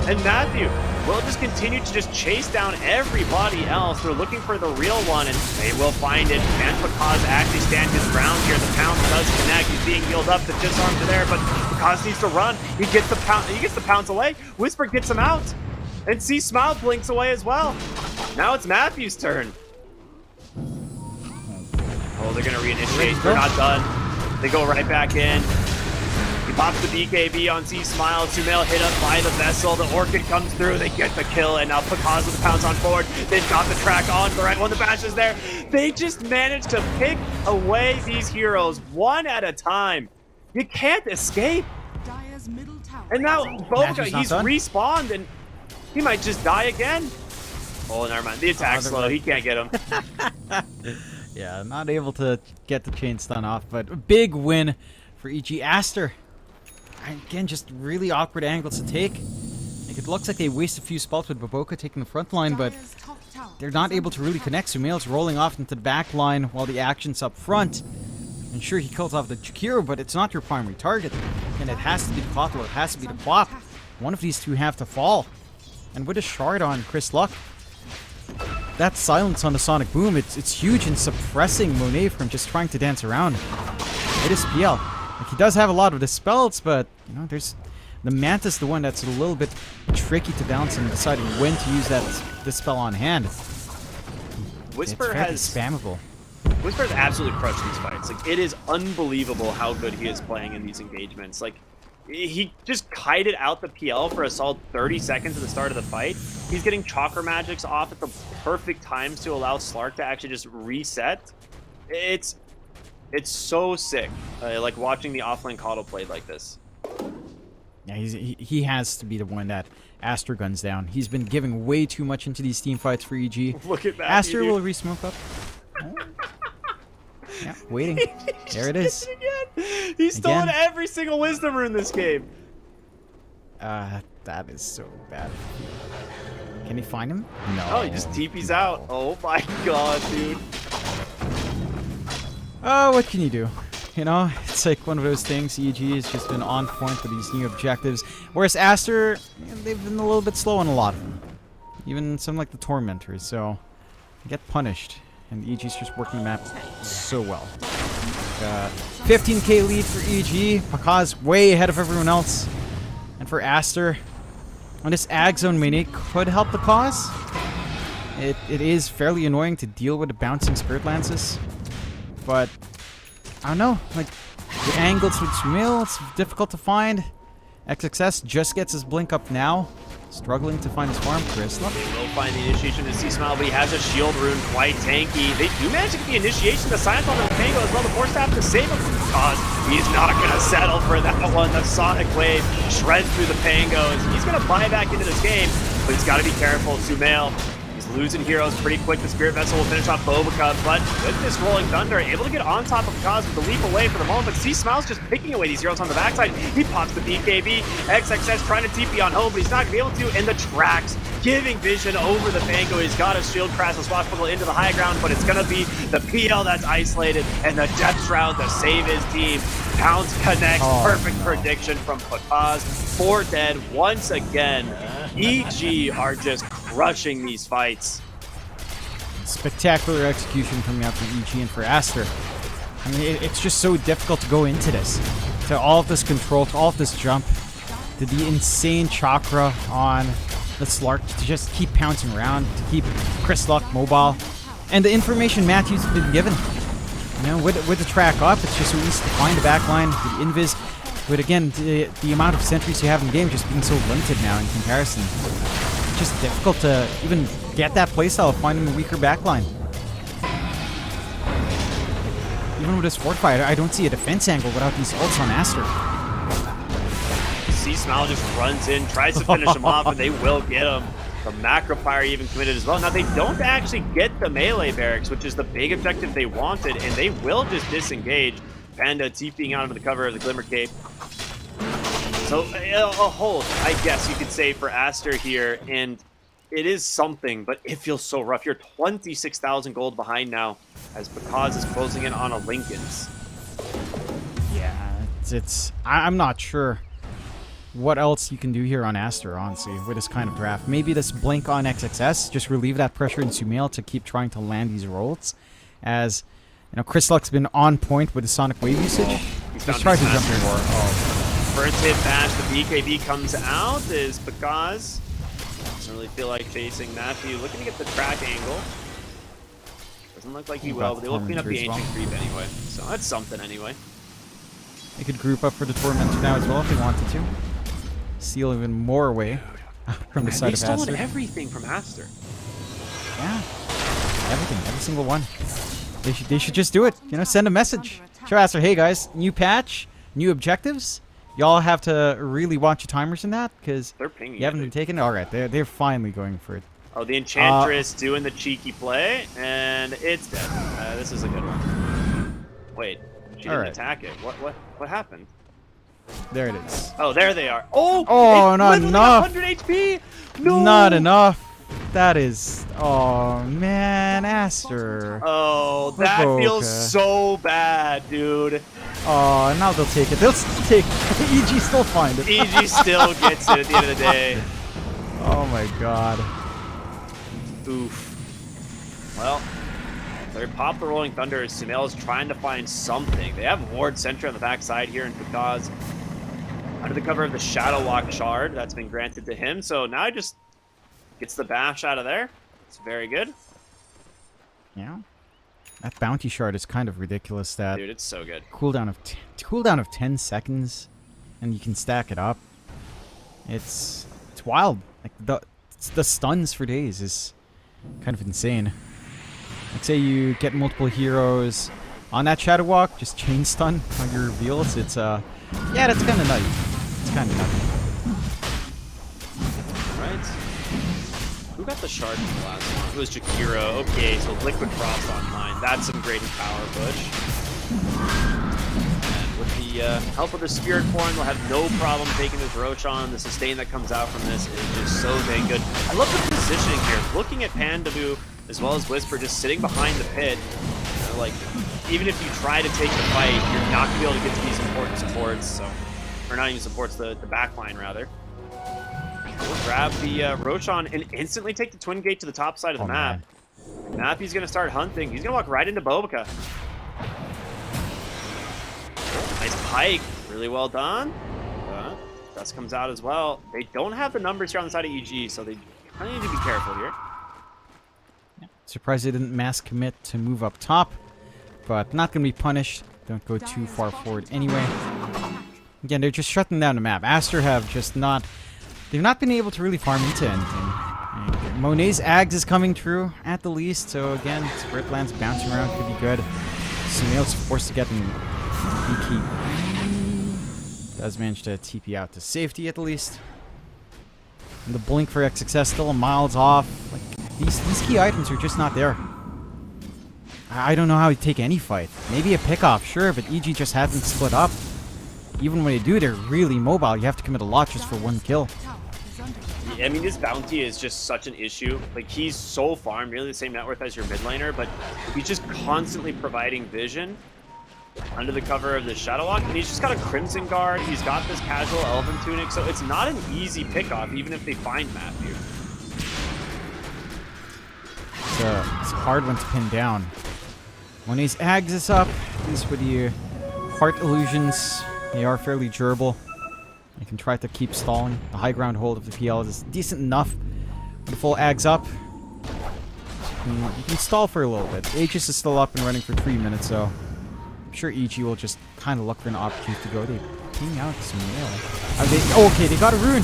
And Matthew will just continue to just chase down everybody else. They're looking for the real one, and they will find it. Can Pakaz actually stand his ground here? The pounce does connect. He's being healed up. The disarms are there, but Pakaz needs to run. He gets the pounce away. Whisper gets him out, and See Smile blinks away as well. Now it's Matthew's turn. Oh, they're gonna reinitiate. They're not done. They go right back in. He pops the BKB on C Smile. Sumail hit up by the vessel. The Orchid comes through. They get the kill, and now Pakaz with the pounce on forward. They've got the track on the right one. The bash is there. They just managed to pick away these heroes one at a time. You can't escape. Dire's middle tower And now is under Boca, Match is not he's done. respawned, and he might just die again. Oh, never mind. The attack's slow. He can't get him. Yeah, not able to get the chain stun off, but a big win for EG. Aster. Again, just really awkward angles to take. Like, it looks like they waste a few spells with Baboka taking the front line, but Dire's top tower they're not is able to under really attack. connect. Sumail's rolling off into the back line while the action's up front. And sure, he kills off the Jakiro, but it's not your primary target. And it has to be the Cloth or it has to be the Quap. One of these two have to fall. And with a shard on Chris Luck, that silence on the Sonic Boom, it's huge in suppressing Monet from just trying to dance around. It is PL. Like, he does have a lot of the spells, but you know, there's the Mantis, the one that's a little bit tricky to balance and deciding when to use this spell on hand. Whisper It's fairly has spammable. Whisper's absolutely crushed these fights. Like, it is unbelievable how good he is playing in these engagements. Like, he just kited out the PL for a solid 30 seconds at the start of the fight. He's getting Chakra Magics off at the perfect times to allow Slark to actually just reset. It's so sick, like watching the offlane Coddle played like this. Yeah, he has to be the one that Aster guns down. He's been giving way too much into these team fights for EG. Look at that. Aster will re-smoke up. Oh. Yeah, waiting. There it is. He's stolen Again. every single Wisdom Rune this game. That is so bad. Can he find him? No. Oh, he just TP's out. Oh my god, dude. Oh, what can you do? You know, it's like one of those things. EG has just been on point with these new objectives. Whereas Aster, they've been a little bit slow on a lot of them. Even some like the Tormentors, so they get punished. And EG's just working the map so well. 15k lead for EG. Pakaz way ahead of everyone else. And for Aster, on this Ag Zone mini could help the cause. It is fairly annoying to deal with the bouncing Spirit Lances. But, I don't know, like, the angles with Sumail, it's difficult to find. XXS just gets his blink up now. Struggling to find his farm, Chris. Look. They will find the initiation to C Smile, but he has a shield rune, quite tanky. They do manage to get the initiation, the science on the Pango as well. The force staff to save him from the cause. He's not going to settle for that one. The Sonic Wave shreds through the Pangos. He's going to buy back into this game, but he's got to be careful. Sumail, he's losing heroes pretty quick. The Spirit Vessel will finish off Bobica, but with this Rolling Thunder, able to get on top of Kaz with the leap away for the moment, but C Smile's just picking away these heroes on the backside. He pops the BKB. XXS trying to TP on home, but he's not going to be able to, and the tracks giving vision over the Pango. He's got a shield crash, a swashbuckle into the high ground, but it's going to be the PL that's isolated, and the Depth Shroud to save his team. Pounce connects, perfect prediction from Pakaz. 4 dead once again. EG are just crushing these fights. Spectacular execution coming out from EG and for Aster. I mean, it's just so difficult to go into this. To all of this control, to all of this jump, to the insane chakra on the Slark, to just keep pouncing around, to keep Chris Luck mobile. And the information Matthew's been given. You know, with the track up, it's just so easy to find the backline, with the invis. But again, the amount of sentries you have in the game just being so limited now in comparison. just difficult to even get that playstyle of finding a weaker backline. Even with his fortify, I don't see a defense angle without these ults on Aster. See Smile just runs in, tries to finish him off, and they will get him. The macro fire even committed as well. Now they don't actually get the melee barracks, which is the big objective they wanted, and they will just disengage. Panda TPing out of the cover of the Glimmer Cape. So a hold, I guess you could say, for Aster here, and it is something, but it feels so rough. You're 26,000 gold behind now, as Bakaz is closing in on a Lincoln's. Yeah, I'm not sure what else you can do here on Aster, honestly, with this kind of draft. Maybe this blink on XXS, just relieve that pressure in Sumail to keep trying to land these rolls. As, you know, Crystal's been on point with the Sonic Wave usage. Just try to jump in more. First hit bash, the BKB comes out, is Bakaz. Doesn't really feel like chasing Matthew. Looking to get the track angle. Doesn't look like he will, but they will clean up the ancient creep anyway. So that's something anyway. They could group up for the Tormentor now as well if they wanted to. Steal even more away from the side of Aster. They've stolen everything from Aster. Yeah. Everything. Every single one. They should just do it. You know, send a message. Show Aster, hey guys, new patch, new objectives. Y'all have to really watch your timers in that, because you haven't been taking it. Alright, they're finally going for it. Oh, the Enchantress doing the cheeky play, and it's dead. This is a good one. Wait, she didn't attack it. What happened? There it is. Oh, there they are. Oh, not enough. 100 HP. No, not enough. That is. Oh man, Aster. Oh, that feels so bad, dude. Oh, now they'll take it. They'll take it. EG still find it. EG still gets it at the end of the day. Oh my god. Oof. Well, they pop the Rolling Thunder. Sumail is trying to find something. They have Ward Sentry on the backside here, and Bakaz under the cover of the Shadow Walk Shard that's been granted to him. So now he just gets the bash out of there. It's very good. Yeah. That bounty shard is kind of ridiculous. That dude, it's so good. Cooldown of 10 seconds, and you can stack it up. It's wild. Like the stuns for days is kind of insane. Let's say you get multiple heroes on that Shadow Walk, just chain stun on your reveals. It's yeah, that's kind of nutty. It's kind of nutty. Right. Who got the shard from the last one? It was Jakiro. Okay, so Liquid Frost online. That's some great power push. And with the help of the Spirit Form, they'll have no problem taking this Roshan. The sustain that comes out from this is just so dang good. I love the positioning here. Looking at Pandabu as well as Whisper just sitting behind the pit. You know, like, even if you try to take the fight, you're not going to be able to get to these important supports. So, or not even supports, the backline rather. We'll grab the Roshan and instantly take the Twin Gate to the top side of the map. Matthew's going to start hunting. He's going to walk right into Bobica. Nice pike. Really well done. Dust comes out as well. They don't have the numbers here on the side of EG, so they kind of need to be careful here. Surprised they didn't mass commit to move up top, but not going to be punished. Don't go too far forward anyway. Again, they're just shutting down the map. Aster have just not... They've not been able to really farm into anything. And Monet's Ags is coming through, at the least. So again, Spirit Lands bouncing around could be good. Sumail's forced to get in BK. Does manage to TP out to safety, at the least. And the blink for XXS still miles off. Like, these key items are just not there. I don't know how you take any fight. Maybe a pick-off, sure, but EG just hasn't split up. Even when they do, they're really mobile. You have to commit a lot just for one kill. I mean, this bounty is just such an issue. Like, he's so farmed, nearly the same net worth as your mid laner, but he's just constantly providing vision under the cover of the Shadow Walk, and he's just got a Crimson Guard. He's got this casual Elven Tunic, so it's not an easy pickoff, even if they find Matthew. It's a hard one to pin down. When he's Ags is up, at least with the Heart Illusions, they are fairly durable. You can try to keep stalling. The high ground hold of the PL is decent enough. With the full Ags up, you can stall for a little bit. Aegis is still up and running for 3 minutes, so I'm sure EG will just kind of look for an opportunity to go. They ping out some mail. Okay, they got a rune.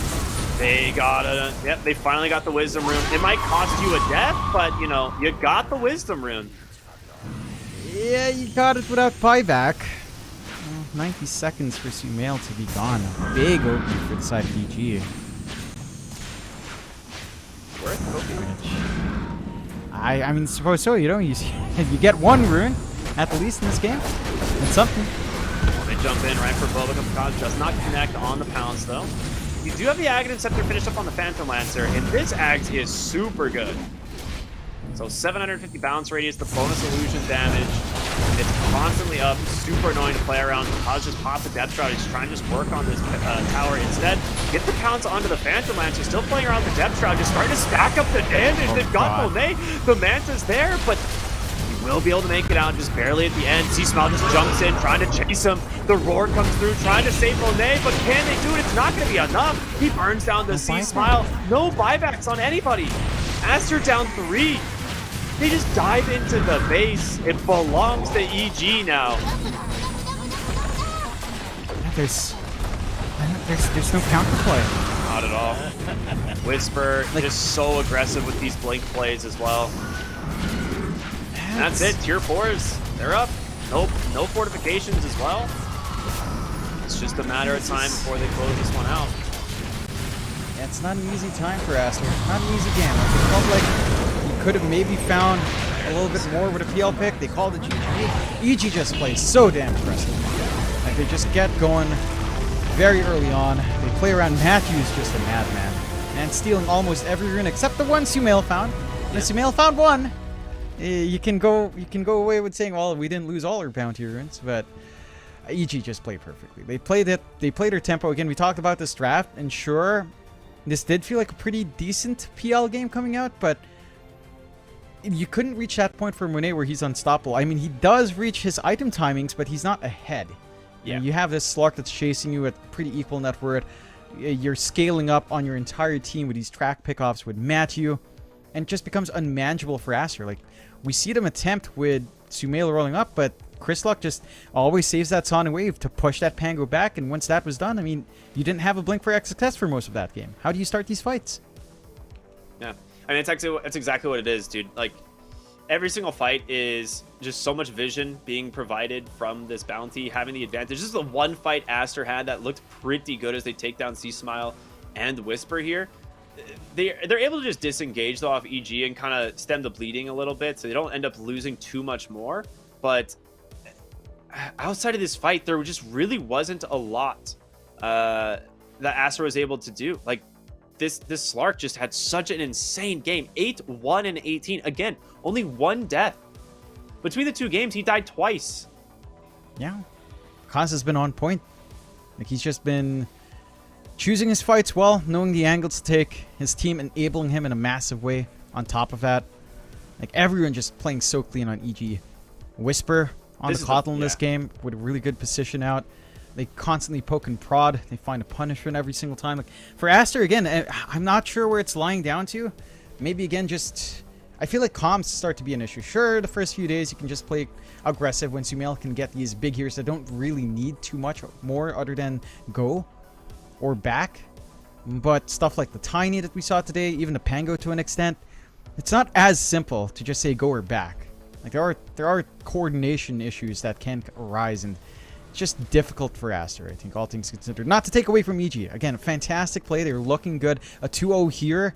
They got a, yep, they finally got the Wisdom Rune. It might cost you a death, but, you know, you got the Wisdom Rune. Yeah, you got it without buyback. 90 seconds for Sumail to be gone. Big opening for the side of EG. Worth opening. I mean, suppose so. You know, you get one rune at the least in this game. It's something. They jump in right for Boba Kamikaze. Does not connect on the pounds, though. You do have the Aghanim Scepter finished up on the Phantom Lancer, and this Axe is super good. So 750 bounce radius, the bonus illusion damage. It's constantly up, super annoying to play around. Kamikaze just pops a Depth Shroud. He's trying to just work on this tower instead. Get the pounce onto the Phantom Lancer. Still playing around the Depth Shroud, just starting to stack up the damage. They've got Monet. The Manta's there, but he will be able to make it out just barely at the end. Seasmile just jumps in, trying to chase him. The Roar comes through, trying to save Monet, but can they do it? It's not going to be enough. He burns down the Seasmile. No buybacks on anybody. Aster down 3. They just dive into the base. It belongs to EG now. There's no counterplay. Not at all. Whisper just so aggressive with these blink plays as well. And that's it. Tier 4s, they're up. Nope, no fortifications as well. It's just a matter of time before they close this one out. Yeah, it's not an easy time for Aster. Not an easy game. It felt like you could have maybe found a little bit more with a PL pick. They called it GG. EG just plays so damn aggressive. Like, they just get going very early on. They play around. Matthew's just a madman. And stealing almost every rune except the one Sumail found. And if Sumail found one, you can go away with saying, well, we didn't lose all our bounty runes, but EG just played perfectly. They played their tempo. Again, we talked about this draft, and sure, this did feel like a pretty decent PL game coming out, but you couldn't reach that point for Monet where he's unstoppable. I mean, he does reach his item timings, but he's not ahead. Yeah. You have this Slark that's chasing you at pretty equal net worth. You're scaling up on your entire team with these track pickoffs with Matthew, and it just becomes unmanageable for Aster. Like, we see them attempt with Sumail rolling up, but Chrislock just always saves that Sonic Wave to push that Pango back, and once that was done, I mean, you didn't have a blink for success for most of that game. How do you start these fights? Yeah, I mean, it's exactly what it is, dude. Like, every single fight is just so much vision being provided from this bounty, having the advantage. This is the one fight Aster had that looked pretty good as they take down Seasmile and Whisper here. They're able to just disengage though off EG and kind of stem the bleeding a little bit, so they don't end up losing too much more. But outside of this fight, there just really wasn't a lot that Aster was able to do. Like, this Slark just had such an insane game. 8-1 and 18. Again, only one death. Between the two games, he died twice. Yeah. Kaz has been on point. Like, he's just been choosing his fights well, knowing the angles to take, his team enabling him in a massive way on top of that. Like, everyone just playing so clean on EG. Whisper on the Coddle in this game with a really good position out. They constantly poke and prod. They find a punishment every single time. Like, for Aster, again, I'm not sure where it's lying down to. Maybe, again, just I feel like comms start to be an issue. Sure, the first few days you can just play aggressive when Sumail can get these big heroes that don't really need too much more other than go or back. But stuff like the Tiny that we saw today, even the Pango to an extent, it's not as simple to just say go or back. Like, there are coordination issues that can arise, and it's just difficult for Aster, I think, all things considered. Not to take away from EG. Again, a fantastic play. They're looking good. A 2-0 here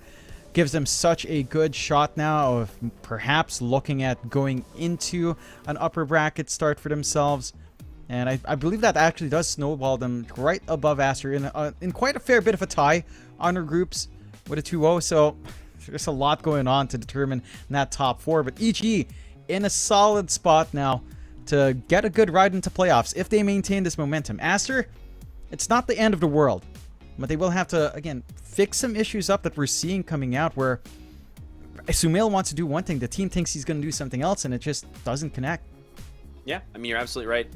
gives them such a good shot now of perhaps looking at going into an upper bracket start for themselves. And I believe that actually does snowball them right above Aster in quite a fair bit of a tie on our groups with a 2-0. So there's a lot going on to determine that top 4. But EG in a solid spot now to get a good ride into playoffs if they maintain this momentum. Aster, it's not the end of the world, but they will have to, again, fix some issues up that we're seeing coming out where Sumail wants to do one thing, the team thinks he's going to do something else, and it just doesn't connect. Yeah, I mean, you're absolutely right.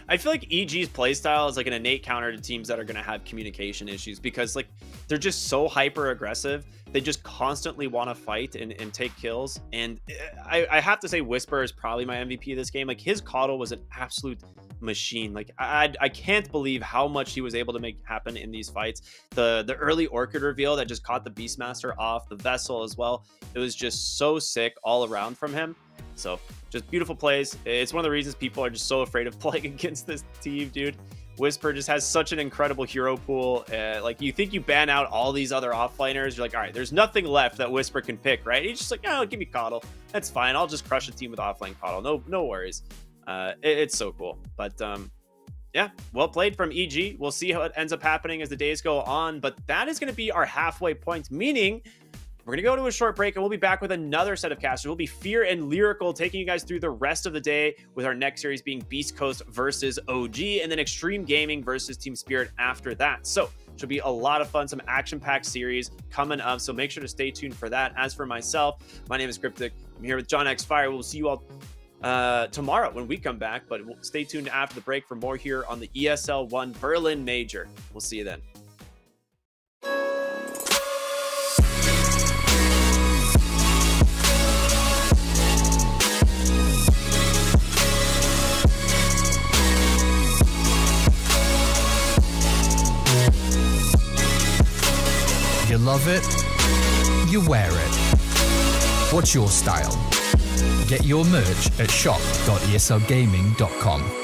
I feel like EG's playstyle is like an innate counter to teams that are going to have communication issues, because like they're just so hyper aggressive. They just constantly want to fight and take kills. And I have to say, Whisper is probably my MVP of this game. Like, his Coddle was an absolute machine. Like, I can't believe how much he was able to make happen in these fights. The early Orchid reveal that just caught the Beastmaster off, the Vessel as well. It was just so sick all around from him. So just beautiful plays. It's one of the reasons people are just so afraid of playing against this team, dude. Whisper just has such an incredible hero pool. Like, you think you ban out all these other offliners, you're like, all right, there's nothing left that Whisper can pick, right? He's just like, oh, give me Coddle. That's fine. I'll just crush a team with offlane Coddle. No worries. It's so cool. But yeah, well played from EG. We'll see how it ends up happening as the days go on. But that is going to be our halfway point, meaning we're going to go to a short break, and we'll be back with another set of casters. We'll be Fear and Lyrical, taking you guys through the rest of the day, with our next series being Beast Coast versus OG, and then Extreme Gaming versus Team Spirit after that. So it should be a lot of fun, some action-packed series coming up, so make sure to stay tuned for that. As for myself, my name is Cryptic. I'm here with John X Fire. We'll see you all tomorrow when we come back, but stay tuned after the break for more here on the ESL One Berlin Major. We'll see you then. You love it, you wear it. What's your style? Get your merch at shop.eslgaming.com.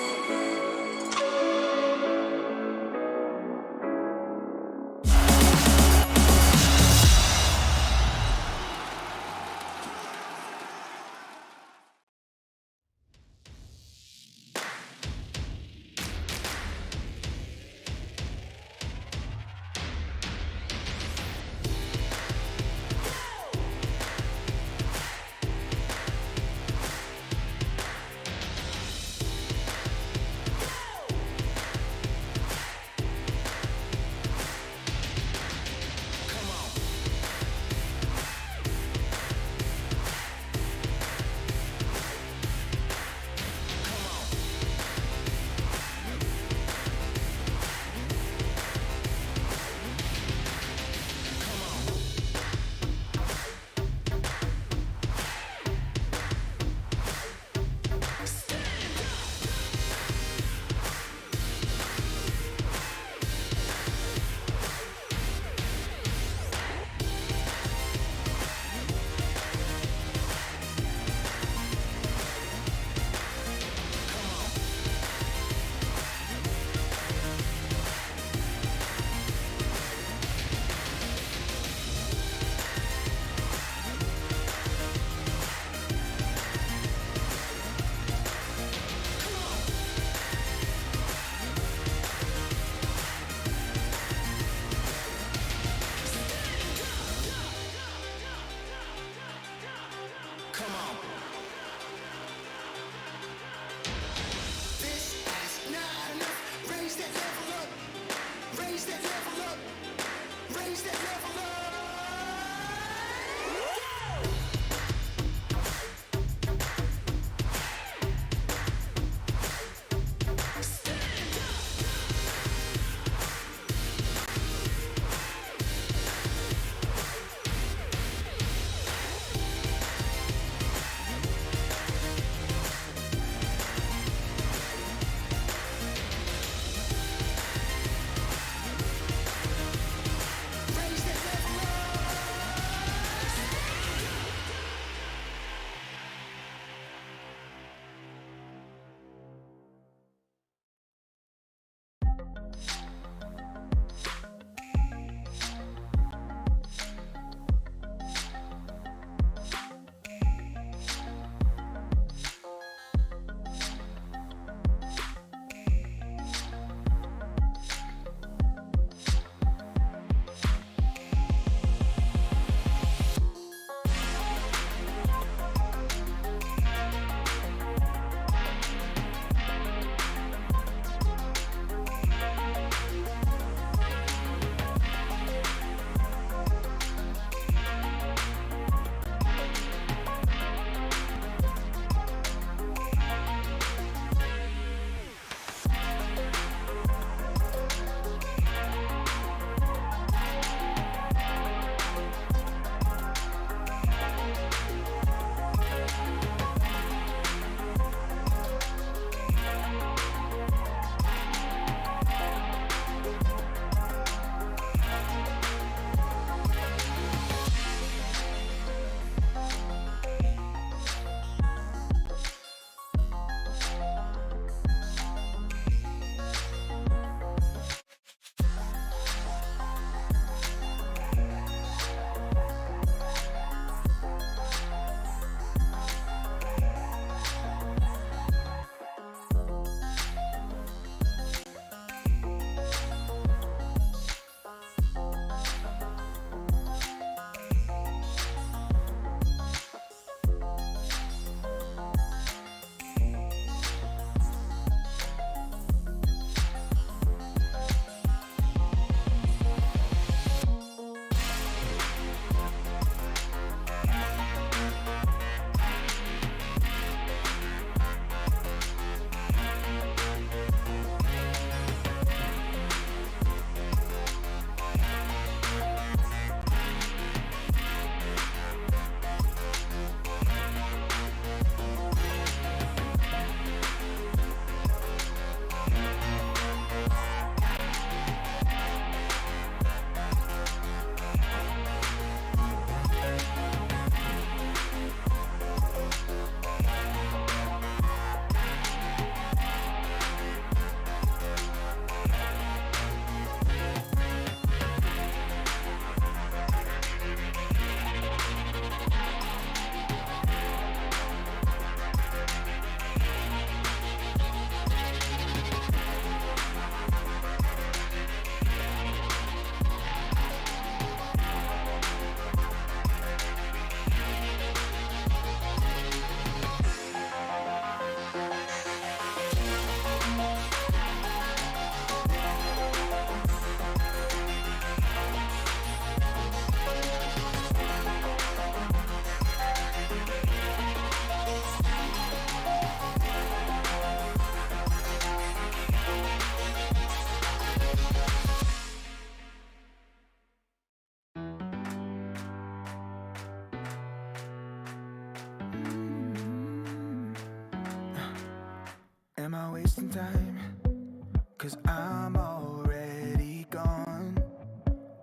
'cause I'm already gone.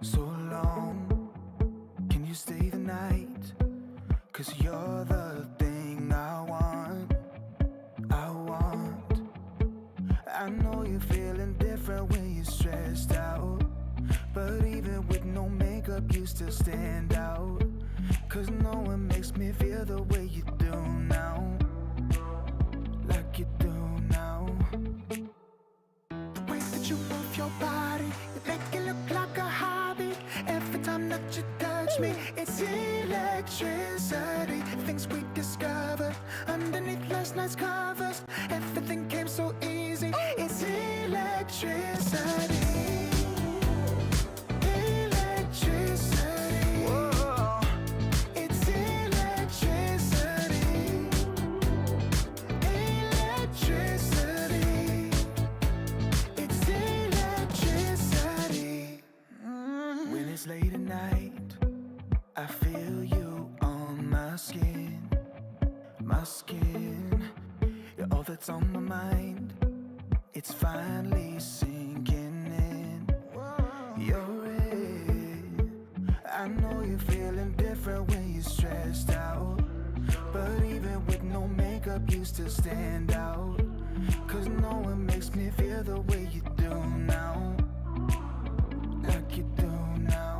So long, can you stay the night? 'Cause you're the thing I want. I know you're feeling different when you're stressed out, but even with no makeup you still stand out. 'Cause no one makes me feel the way you do now, like you do now. The way that you move your body, you make it look like a hobby. Every time that you touch me, it's electricity. Things we discovered underneath last night's covers. Everything came so easy. It's electricity. Electricity. Whoa. It's electricity. Electricity. It's electricity. When it's late at night, I feel you on my skin. My skin. You're all that's on my mind. It's finally sinking in. You're it. I know you're feeling different when you're stressed out, but even with no makeup you still stand out. 'Cause no one makes me feel the way you do now, like you do now.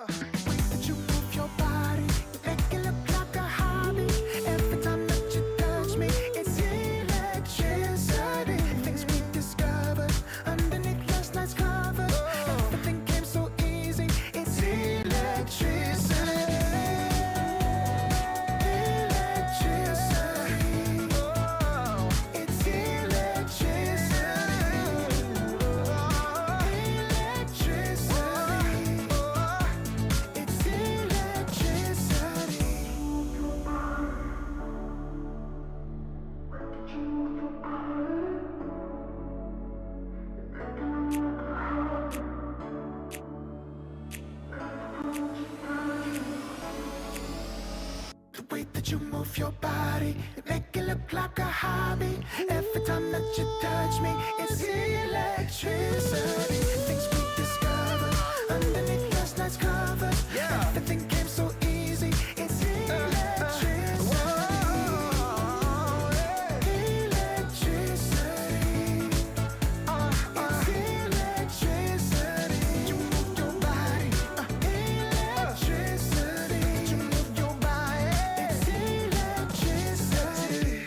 The way that you move your body, you make it look like a hobby. Every time that you touch me, it's electricity. Things we discovered underneath last night's covers. Everything came so easy. It's electricity. Electricity. It's electricity. Electricity. It's electricity. The way that you move your body, you make it look like a hobby. Every time that you touch me, it's electricity. Things we discovered underneath last night's covers. Everything came so easy. It's electricity. Electricity. It's electricity. You move your body. Electricity. You move your body. It's electricity.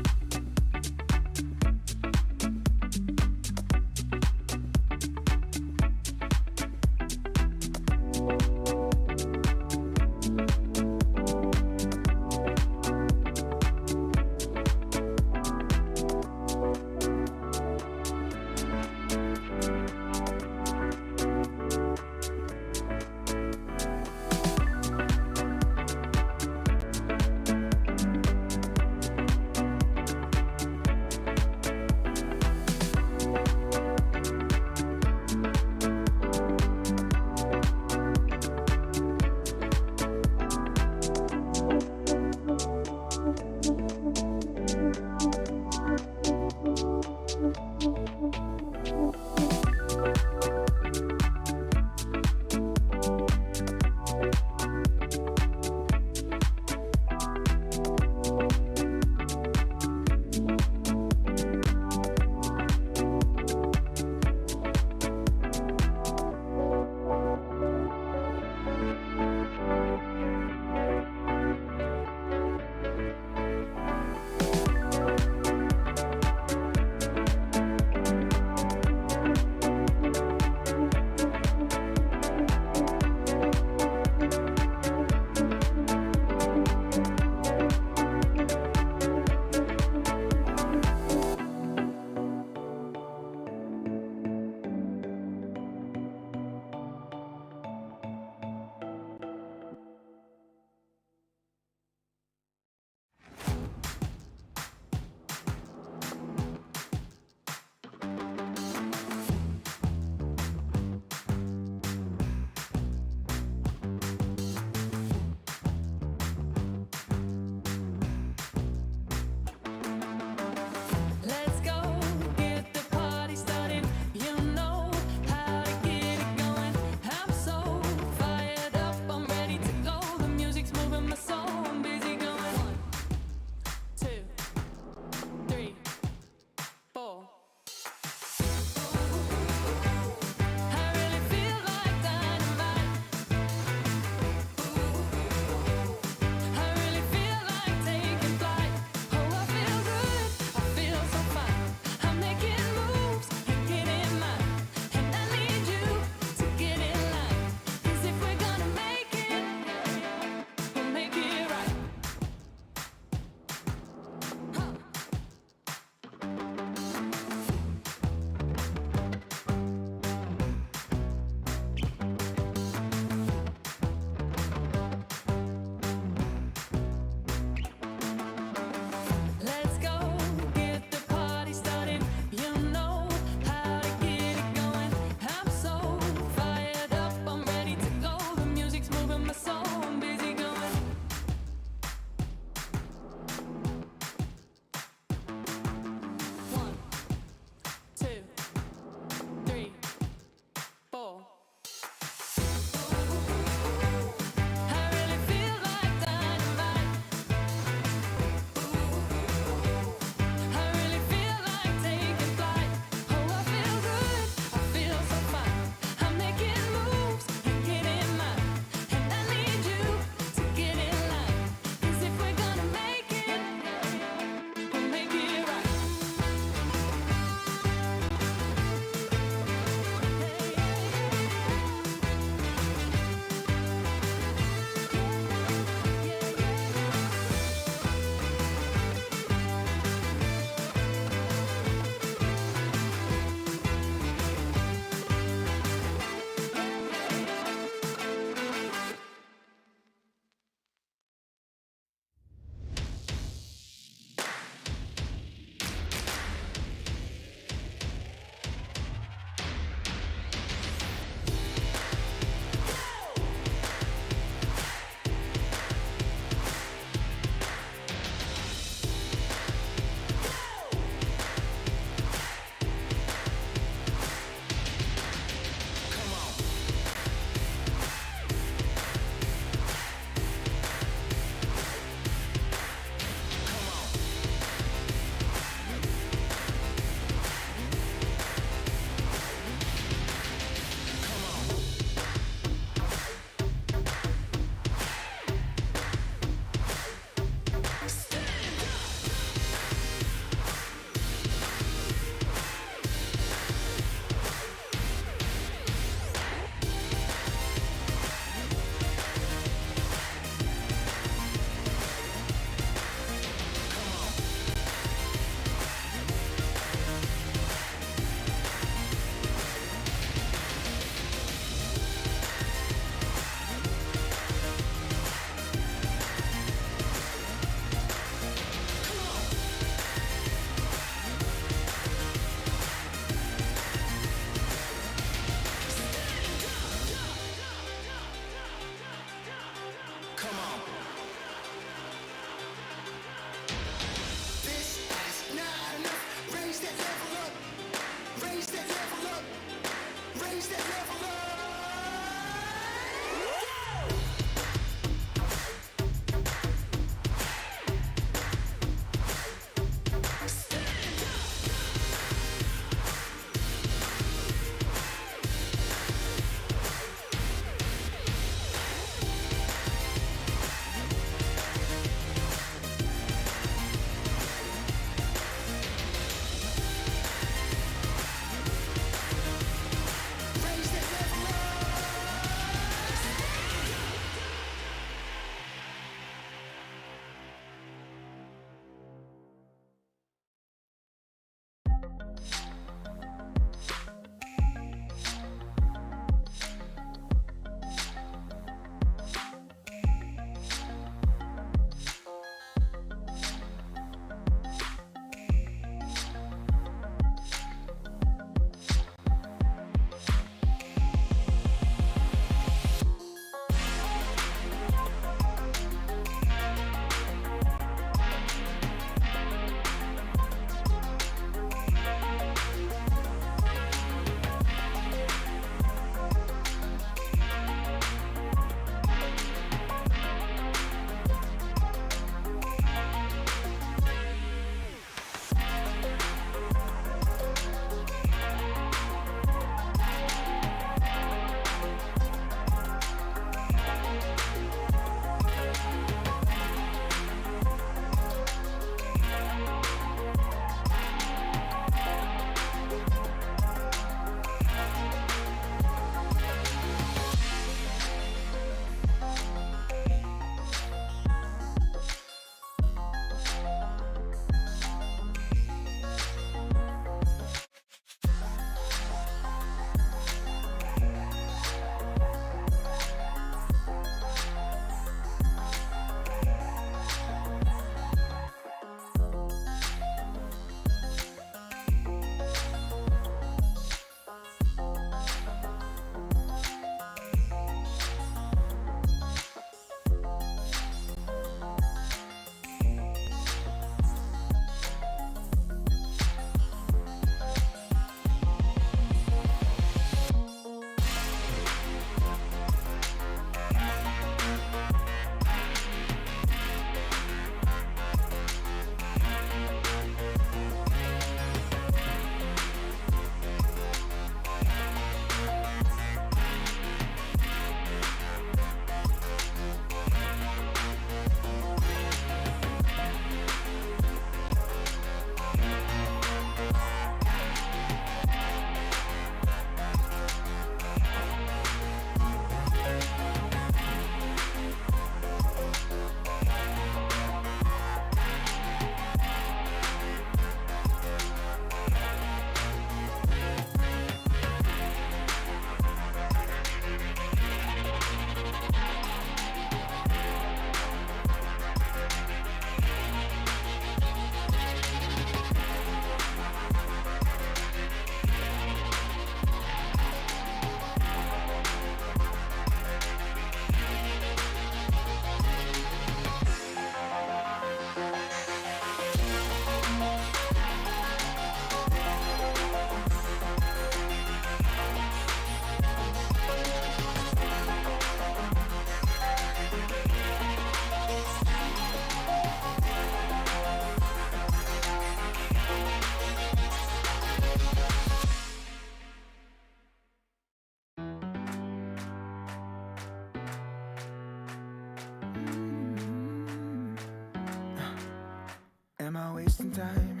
Am I wasting time?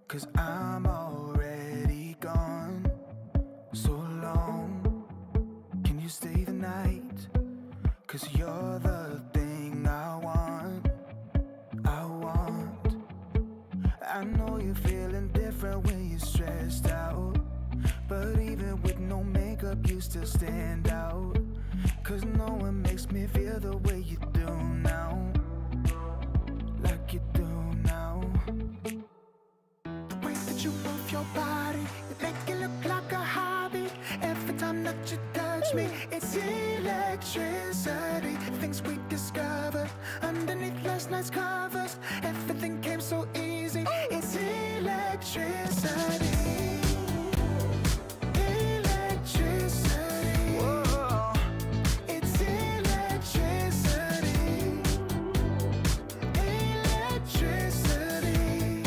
'Cause I'm already gone. So long, can you stay the night? 'Cause you're the thing I want. I want. I know you're feeling different when you're stressed out, but even with no makeup you still stand out. 'Cause no one makes me feel the way you do now. Like you do now. The way that you move your body, you make it look like a hobby. Every time that you touch me, it's electricity. Things we discovered underneath last night's covers. Everything came so easy. It's electricity. Electricity. Whoa. It's electricity. Electricity.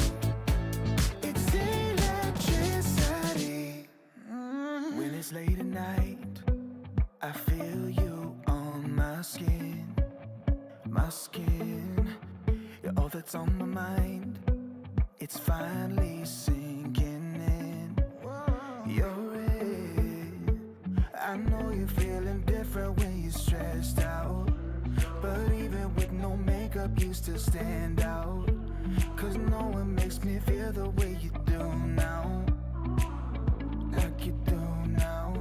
It's electricity. When it's late at night, I feel you on my skin. My skin. You're all that's on my mind. It's finally sinking in. You're it. I know you're feeling different when you're stressed out, but even with no makeup you still stand out. 'Cause no one makes me feel the way you do now. Like you do now.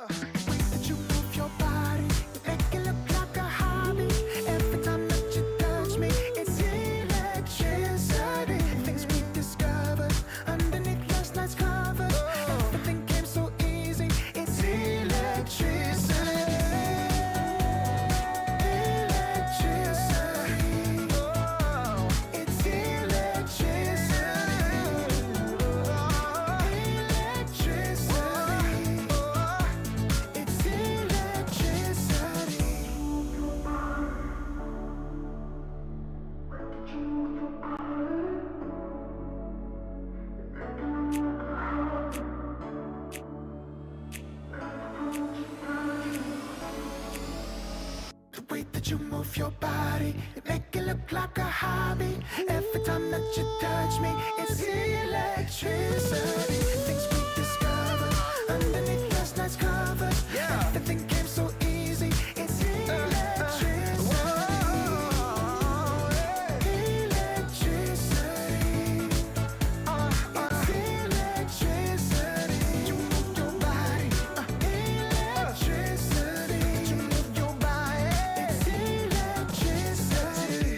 The way that you move your body, you make it look like a hobby. Every time that you touch me, it's electricity. Things we discovered underneath last night's covers. Everything came so easy. It's electricity. Electricity. It's electricity. Electricity. It's electricity. The way that you move your body, you make it look like a hobby. Every time that you touch me, it's electricity. Things we discovered underneath last night's covers. Everything came so easy. It's electricity. Electricity. It's electricity. You move your body. Electricity. You move your body. It's electricity.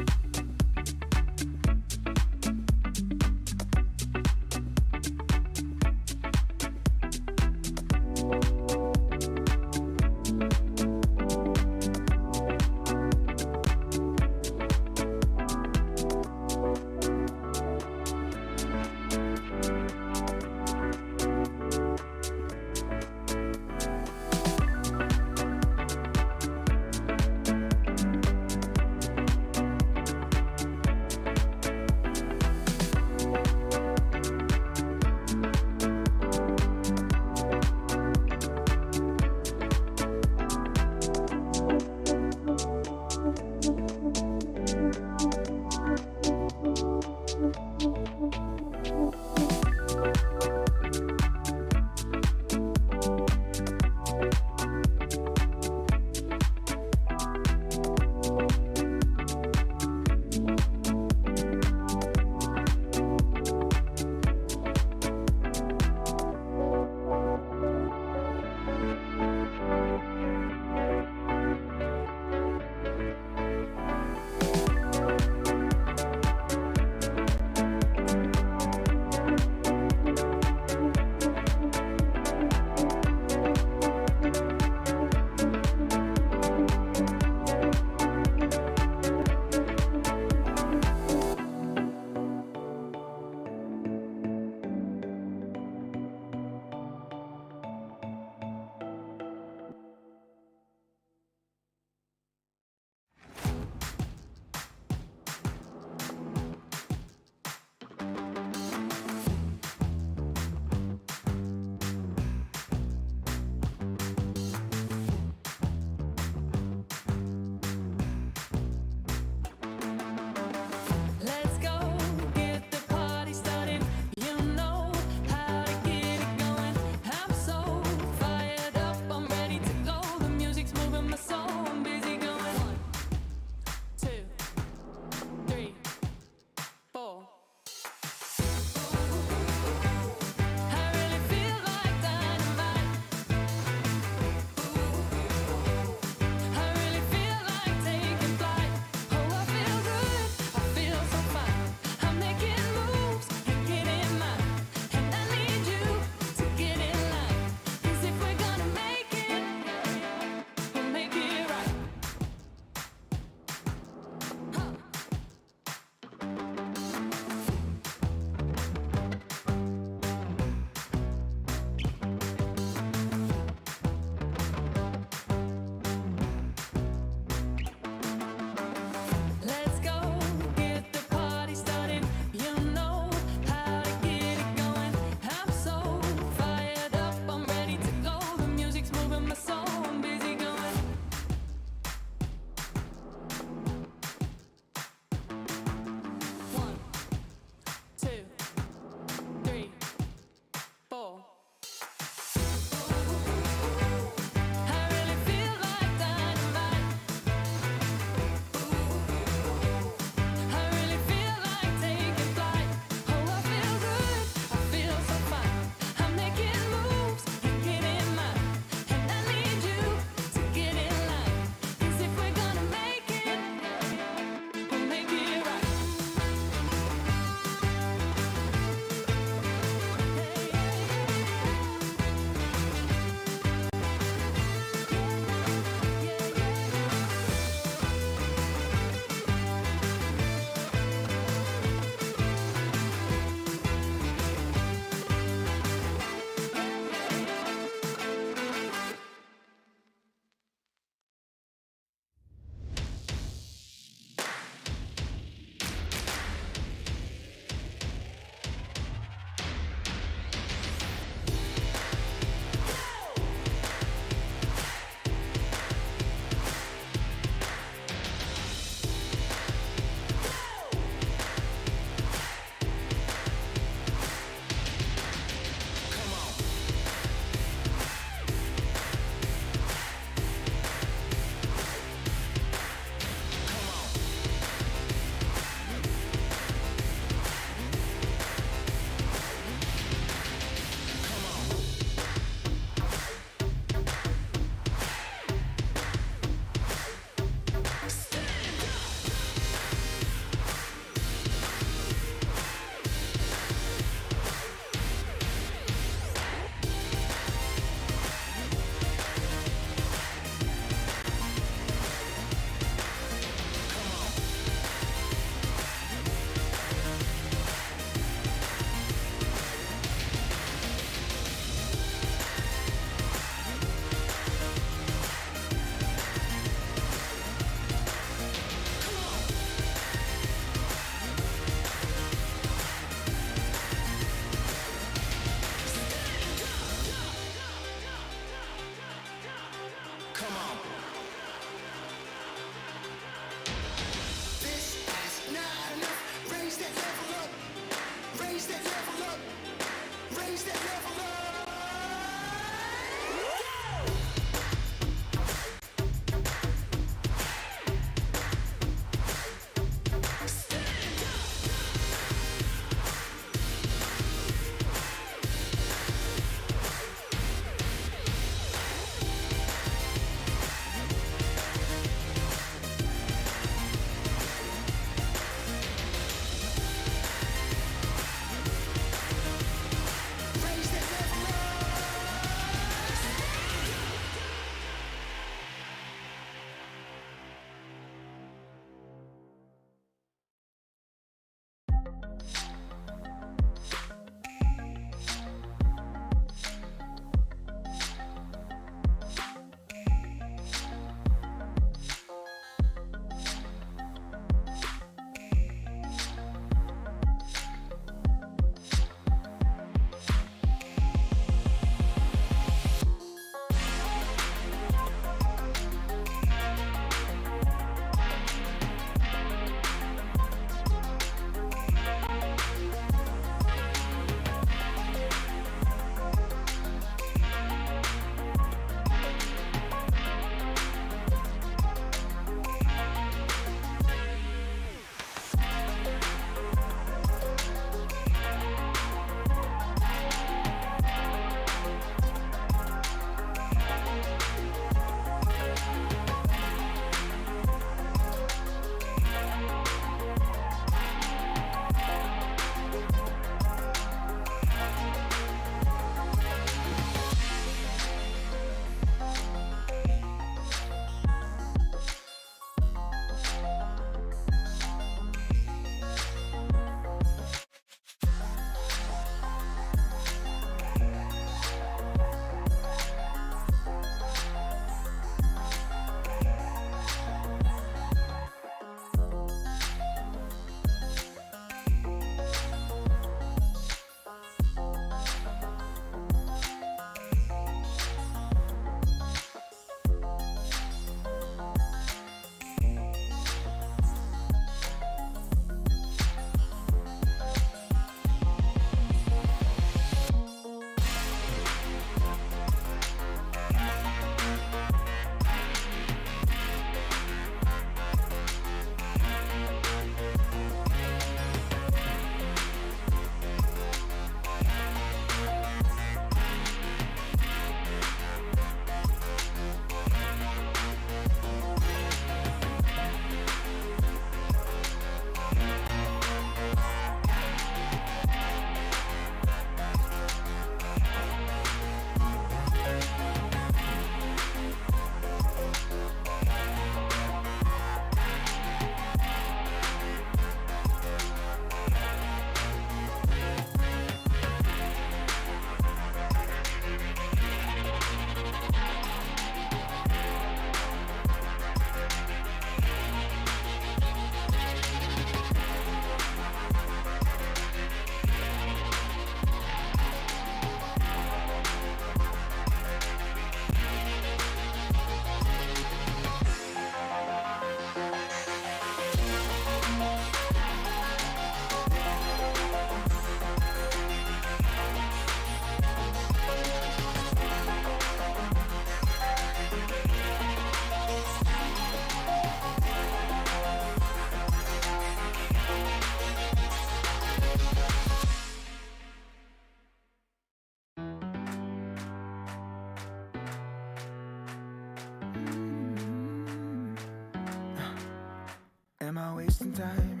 not wasting time,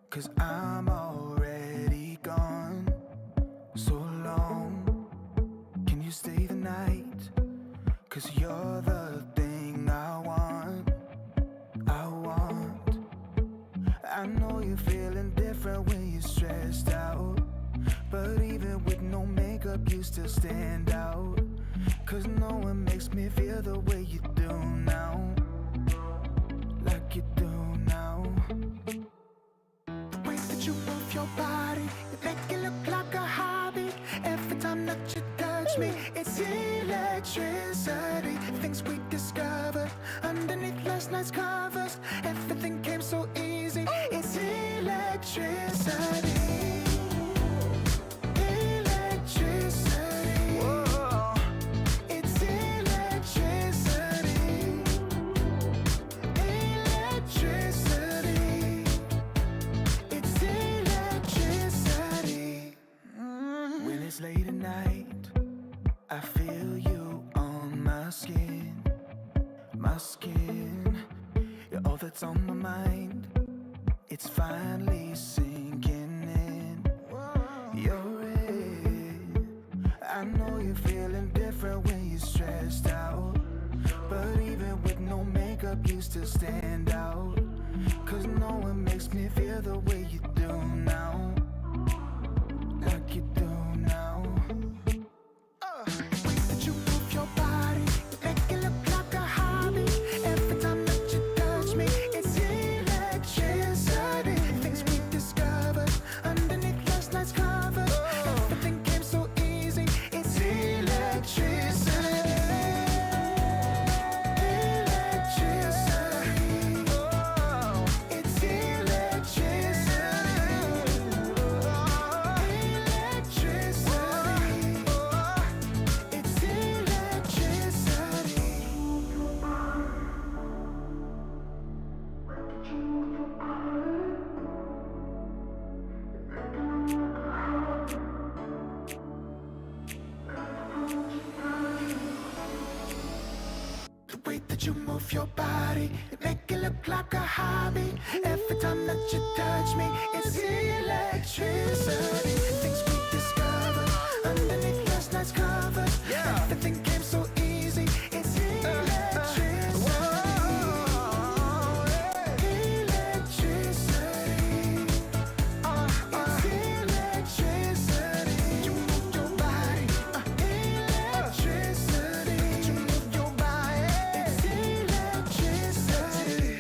'cause I'm already gone. So long, can you stay the night? 'Cause you're the thing I want. I know you're feeling different when you're stressed out, but even with no makeup you still stand out. 'Cause no one makes me feel the way you do now, like you do now. The way that you move your body, you make it look like a hobby. Every time that you touch me, it's electricity. Things we discovered underneath last night's covers. Everything came so easy. It's electricity. Electricity. Whoa. It's electricity. Electricity. It's electricity. When it's late at night, I feel you on my skin. My skin. You're all that's on my mind. It's finally sinking in. You're it. I know you're feeling different when you're stressed out, but even with no makeup you still stand out. 'Cause no one makes me feel the way you do now, like you do now. The way that you move your body, you make it look like a hobby. Every time that you touch me, it's electricity. Things we discovered underneath last night's covers. Everything came so easy. It's electricity. Electricity. It's electricity. Electricity. It's electricity. The way that you move your body, you make it look like a hobby. Every time that you touch me, it's electricity. Things we discovered underneath last night's covers. Everything came so easy. It's electricity. Electricity. It's electricity. You move your body. Electricity. You move your body. It's electricity.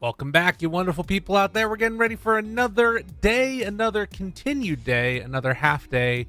Welcome back, you wonderful people out there. We're getting ready for another day, another continued day, another half day.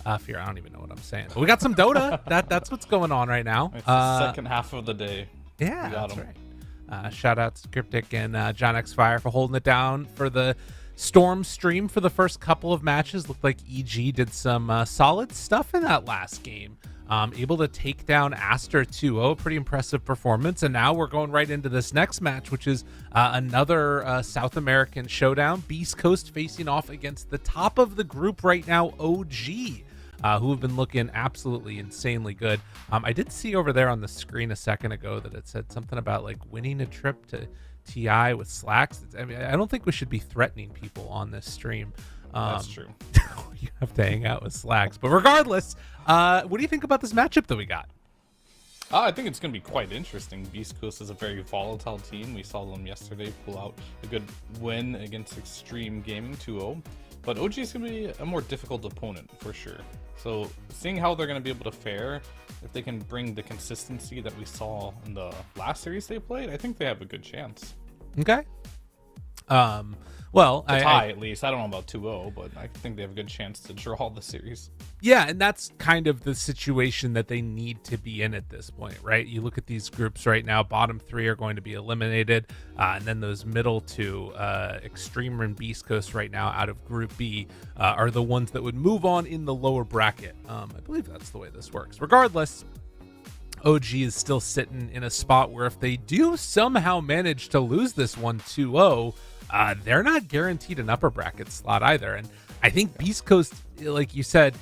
I don't even know what I'm saying. But we got some Dota. That's what's going on right now. It's the second half of the day. Yeah, that's right. Shout out to Cryptic and John X Fire for holding it down for the Storm stream for the first couple of matches. Looked like EG did some solid stuff in that last game. Able to take down Aster 2-0, pretty impressive performance. And now we're going right into this next match, which is another South American showdown. Beast Coast facing off against the top of the group right now, OG, who have been looking absolutely insanely good. I did see over there on the screen a second ago that it said something about like winning a trip to TI with Slacks. I mean, I don't think we should be threatening people on this stream. That's true. You have to hang out with Slacks. But regardless, what do you think about this matchup that we got? I think it's going to be quite interesting. Beast Coast is a very volatile team. We saw them yesterday pull out a good win against Extreme Gaming 2-0. But OG is going to be a more difficult opponent for sure. So seeing how they're going to be able to fare, if they can bring the consistency that we saw in the last series they played, I think they have a good chance. Okay. Well, at least. I don't know about 2-0, but I think they have a good chance to draw the series. Yeah, and that's kind of the situation that they need to be in at this point, right? You look at these groups right now, bottom three are going to be eliminated, and then those middle two, Extreme and Beast Coast right now out of Group B, are the ones that would move on in the lower bracket. I believe that's the way this works. Regardless, OG is still sitting in a spot where if they do somehow manage to lose this one 2-0, they're not guaranteed an upper bracket slot either. And I think Beast Coast, like you said,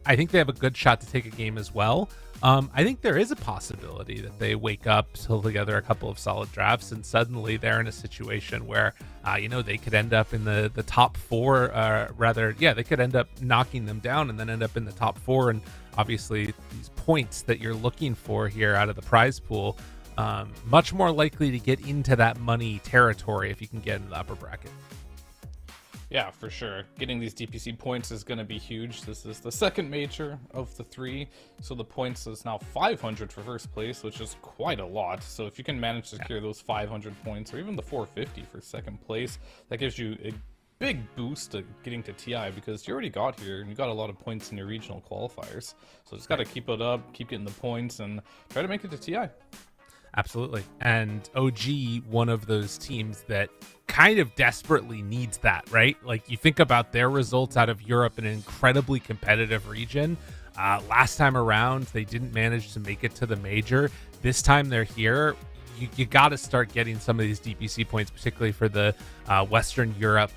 I think they have a good shot to take a game as well. I think there is a possibility that they wake up, pull together a couple of solid drafts, and suddenly they're in a situation where, they could end up in the top four. They could end up knocking them down and then end up in the top four. And obviously, these points that you're looking for here out of the prize pool, much more likely to get into that money territory if you can get into the upper bracket. Yeah, for sure. Getting these DPC points is going to be huge. This is the second major of the 3, so the points is now 500 for first place, which is quite a lot. So if you can manage to secure those 500 points, or even the 450 for second place, that gives you a big boost to getting to TI, because you already got here and you got a lot of points in your regional qualifiers. So just got to keep it up, keep getting the points, and try to make it to TI. Absolutely. And OG, one of those teams that kind of desperately needs that, right? Like, you think about their results out of Europe, an incredibly competitive region. Last time around, they didn't manage to make it to the major. This time they're here. You got to start getting some of these DPC points, particularly for the Western Europe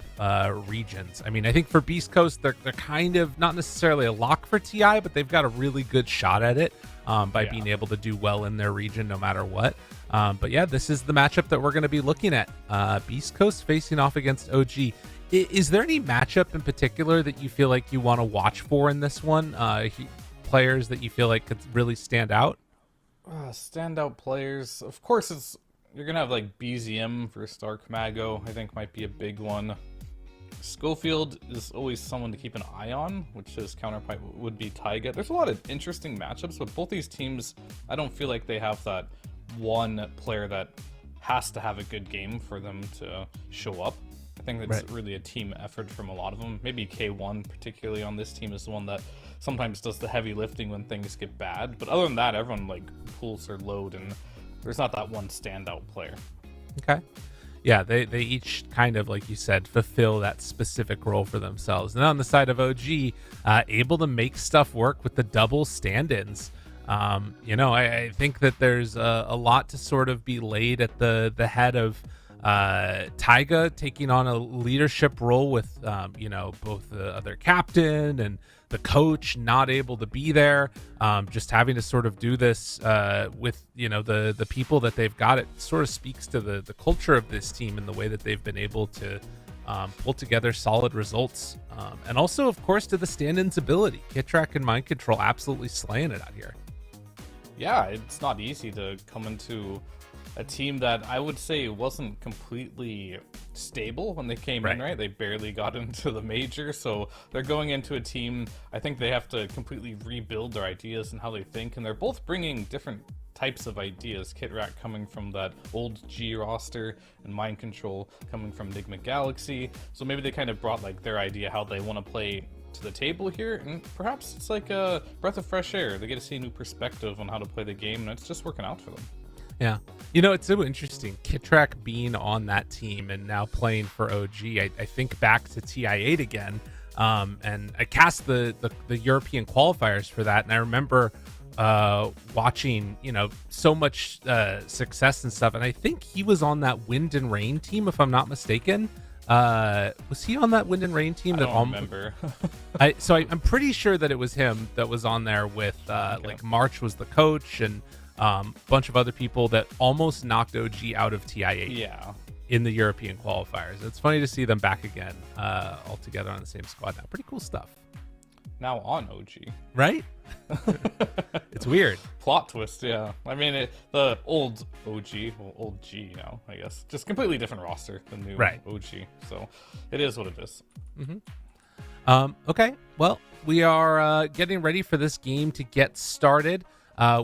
regions. I mean, I think for Beast Coast, they're kind of not necessarily a lock for TI, but they've got a really good shot at it by being able to do well in their region no matter what. But yeah, this is the matchup that we're going to be looking at. Beast Coast facing off against OG. Is there any matchup in particular that you feel like you want to watch for in this one? Players that you feel like could really stand out? Standout players, of course, you're gonna have like BZM for Stark Mago. I think might be a big one. Schofield is always someone to keep an eye on, which his counterpart would be Taiga. There's a lot of interesting matchups, but both these teams, I don't feel like they have that one player that has to have a good game for them to show up. I think it's really a team effort from a lot of them. Maybe K1, particularly on this team, is the one that sometimes does the heavy lifting when things get bad. But other than that, everyone like pulls their load, and there's not that one standout player. Okay. Yeah, they each kind of, like you said, fulfill that specific role for themselves. And on the side of OG, able to make stuff work with the double stand-ins. I think that there's a lot to sort of be laid at the head of Taiga taking on a leadership role with, both the other captain and the coach not able to be there, just having to sort of do this with, the people that they've got. It sort of speaks to the culture of this team and the way that they've been able to pull together solid results. And also, of course, to the stand-ins ability. Kitrak and Mind Control absolutely slaying it out here. Yeah, it's not easy to come into a team that I would say wasn't completely stable when they came in, right? They barely got into the major, so they're going into a team, I think they have to completely rebuild their ideas and how they think, and they're both bringing different types of ideas. Kitrak coming from that old G roster, and Mind Control coming from Enigma Galaxy, so maybe they kind of brought like their idea how they want to play to the table here, and perhaps it's like a breath of fresh air. They get to see a new perspective on how to play the game, and it's just working out for them. Yeah. It's so interesting. Kitrak being on that team and now playing for OG. I think back to TI8 again, and I cast the European qualifiers for that, and I remember watching, so much success and stuff, and I think he was on that Wind and Rain team, if I'm not mistaken. Was he on that Wind and Rain team? I don't remember. I'm pretty sure that it was him that was on there with like March was the coach, and a bunch of other people that almost knocked OG out of TI8 in the European qualifiers. It's funny to see them back again, all together on the same squad now. Pretty cool stuff. Now on OG. Right? It's weird. Plot twist, yeah. I mean, the old OG, old G now, I guess. Just completely different roster than new OG. So it is what it is. Mm-hmm. Okay, well, we are getting ready for this game to get started.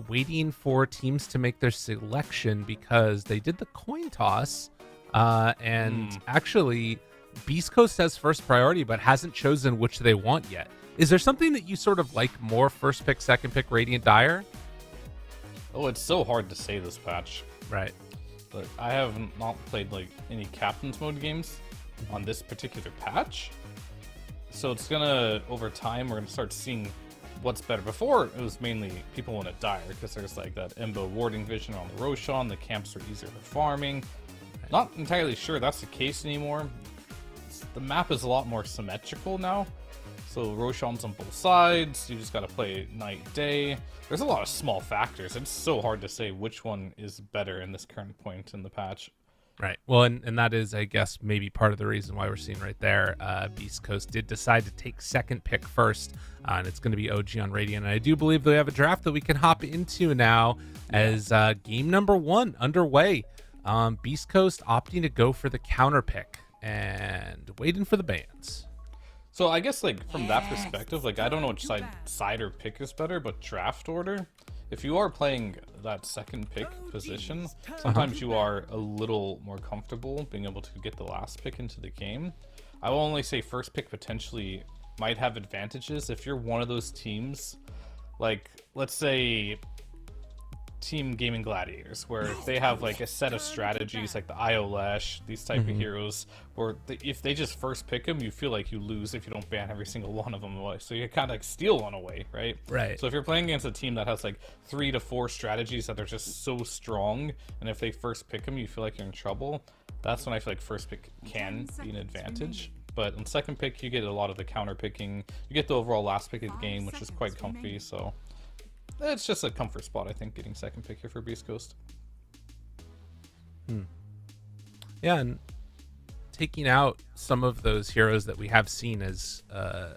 Waiting for teams to make their selection because they did the coin toss, and actually Beast Coast has first priority but hasn't chosen which they want yet. Is there something that you sort of like more, first pick, second pick, Radiant Dire? Oh, it's so hard to say this patch. Right. But I have not played like any Captain's Mode games on this particular patch. So it's gonna, over time, we're gonna start seeing what's better. Before, it was mainly people want to dire, because there's like that Embo warding vision on the Roshan, the camps are easier for farming. Not entirely sure that's the case anymore. The map is a lot more symmetrical now. So Roshan's on both sides, you just gotta play night, day. There's a lot of small factors. It's so hard to say which one is better in this current point in the patch. Right. Well, and that is, I guess, maybe part of the reason why we're seeing right there. Beast Coast did decide to take second pick first, and it's going to be OG on Radiant. And I do believe they have a draft that we can hop into now as game number 1 underway. Beast Coast opting to go for the counter pick and waiting for the bans. So I guess, like, from that perspective, like, I don't know which side or pick is better, but draft order, if you are playing that second pick position, sometimes you are a little more comfortable being able to get the last pick into the game. I will only say first pick potentially might have advantages if you're one of those teams, like, let's say Team Gaming Gladiators, where they have like a set of strategies like the Iolash, these type of heroes, where if they just first pick them, you feel like you lose if you don't ban every single one of them away. So you kind of like steal one away, right? Right. So if you're playing against a team that has like 3 to 4 strategies that are just so strong, and if they first pick them, you feel like you're in trouble. That's when I feel like first pick can be an advantage. But on second pick, you get a lot of the counter picking. You get the overall last pick of the game, which is quite comfy. So it's just a comfort spot, I think, getting second pick here for Beast Coast. Yeah, and taking out some of those heroes that we have seen as, I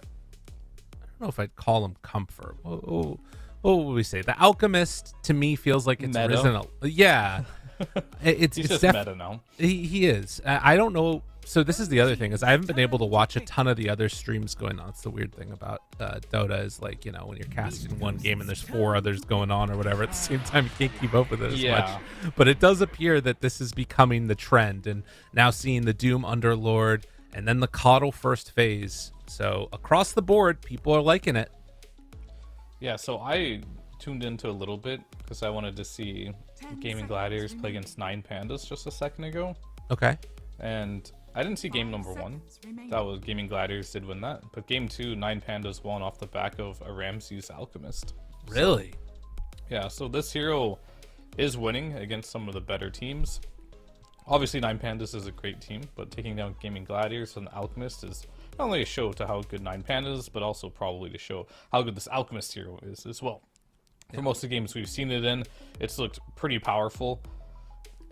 don't know if I'd call them comfort. What would we say? The Alchemist, to me, feels like it's Meta. risen. Yeah. He's just meta now. He is. I don't know. So this is the other thing, is I haven't been able to watch a ton of the other streams going on. It's the weird thing about Dota is, like, you know, when you're casting one game and there's 4 others going on or whatever at the same time, you can't keep up with it as much. But it does appear that this is becoming the trend, and now seeing the Doom Underlord and then the Coddle first phase. So across the board, people are liking it. Yeah, so I tuned into a little bit because I wanted to see Gaming Gladiators play against 9 Pandas just a second ago. Okay. And I didn't see game number 1. That was Gaming Gladiators did win that. But game 2, 9 Pandas won off the back of a Ramses Alchemist. Really? Yeah, so this hero is winning against some of the better teams. Obviously, 9 Pandas is a great team, but taking down Gaming Gladiators and the Alchemist is not only a show to how good 9 Pandas, but also probably to show how good this Alchemist hero is as well. For most of the games we've seen it in, it's looked pretty powerful.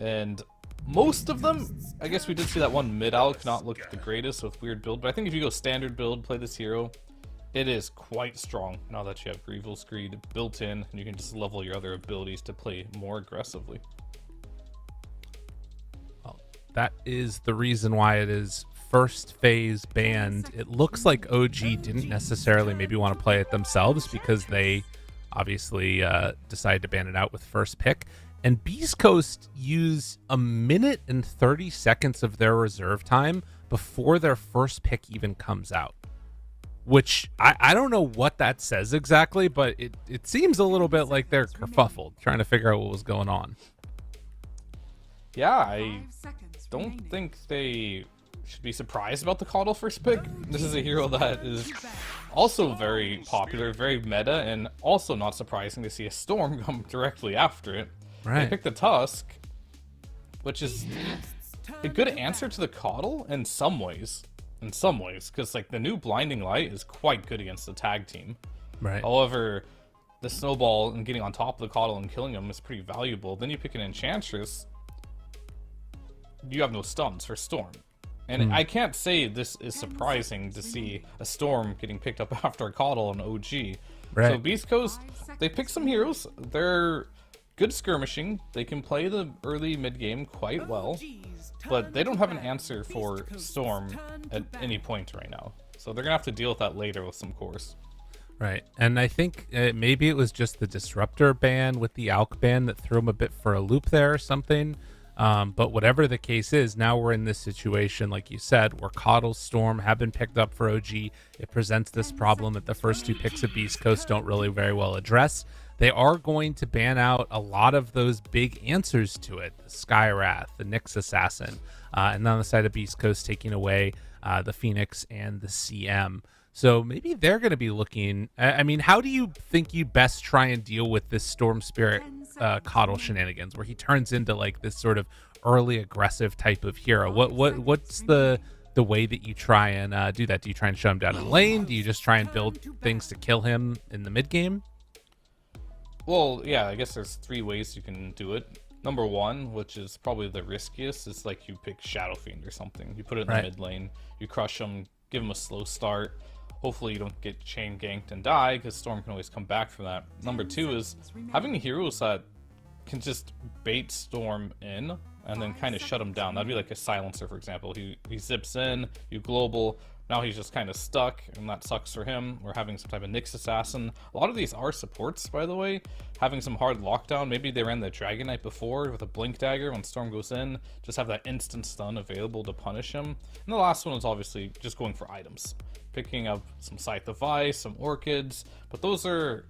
And most of them, I guess we did see that one mid-alch not look the greatest with weird build, but I think if you go standard build, play this hero, it is quite strong now that you have Grieval Screed built in, and you can just level your other abilities to play more aggressively. Well, that is the reason why it is first phase banned. It looks like OG didn't necessarily maybe want to play it themselves because they obviously decided to ban it out with first pick. And Beast Coast use 1 minute and 30 seconds of their reserve time before their first pick even comes out. Which, I don't know what that says exactly, but it seems a little bit like they're kerfuffled, trying to figure out what was going on. Yeah, I don't think they should be surprised about the Coddle first pick. This is a hero that is also very popular, very meta, and also not surprising to see a Storm come directly after it. Right. They picked the Tusk, which is a good answer to the Coddle in some ways. Because like the new Blinding Light is quite good against the tag team. Right. However, the Snowball and getting on top of the Coddle and killing him is pretty valuable. Then you pick an Enchantress, you have no stuns for Storm. And I can't say this is surprising to see a Storm getting picked up after a Coddle on OG. Right. So Beast Coast, they pick some heroes. They're good skirmishing. They can play the early mid game quite well, but they don't have an answer for Storm at any point right now. So they're gonna have to deal with that later with some cores. Right. And I think maybe it was just the Disruptor ban with the Alch ban that threw him a bit for a loop there or something. But whatever the case is, now we're in this situation, like you said, where Coddle, Storm have been picked up for OG. It presents this problem that the first 2 picks of Beast Coast don't really very well address. They are going to ban out a lot of those big answers to it, the Skywrath, the Nyx Assassin, and on the side of Beast Coast taking away the Phoenix and the CM. So maybe they're going to be looking. I mean, how do you think you best try and deal with this Storm Spirit coddle shenanigans, where he turns into like this sort of early aggressive type of hero? What's the way that you try and do that? Do you try and shut him down in lane? Do you just try and build things to kill him in the mid game? Well, yeah, I guess there's 3 ways you can do it. Number 1, which is probably the riskiest, is like you pick Shadow Fiend or something. You put it in the mid lane, you crush him, give him a slow start. Hopefully you don't get chain ganked and die, because Storm can always come back from that. Number 2 is having heroes that can just bait Storm in and then kind of shut him down. That'd be like a silencer, for example. He zips in, you global, now he's just kind of stuck, and that sucks for him. We're having some type of Nyx Assassin. A lot of these are supports, by the way, having some hard lockdown. Maybe they ran the Dragon Knight before with a Blink Dagger. When Storm goes in, just have that instant stun available to punish him. And the last one is obviously just going for items, picking up some Scythe of Ice, some Orchids, but those are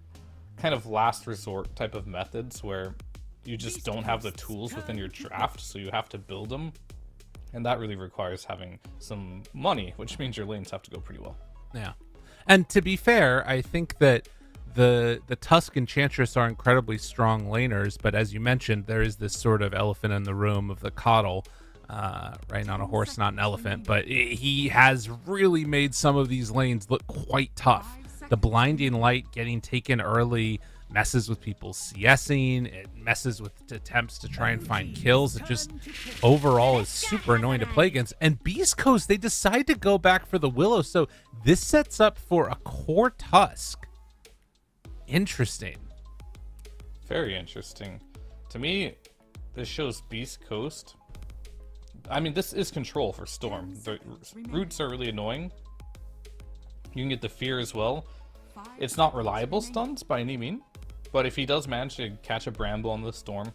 kind of last resort type of methods where you just don't have the tools within your draft, so you have to build them. And that really requires having some money, which means your lanes have to go pretty well. Yeah. And to be fair, I think that the Tusk Enchantress are incredibly strong laners, but as you mentioned, there is this sort of elephant in the room of the coddle, riding on a horse, not an elephant, but he has really made some of these lanes look quite tough. The blinding light getting taken early messes with people's CSing, it messes with attempts to try and find kills. It just overall is super annoying to play against. And Beast Coast, they decide to go back for the Willow, so this sets up for a core Tusk. Interesting. Very interesting. To me, this shows Beast Coast. I mean, this is control for Storm. The roots are really annoying. You can get the fear as well. It's not reliable stuns by any means, but if he does manage to catch a Bramble on the Storm,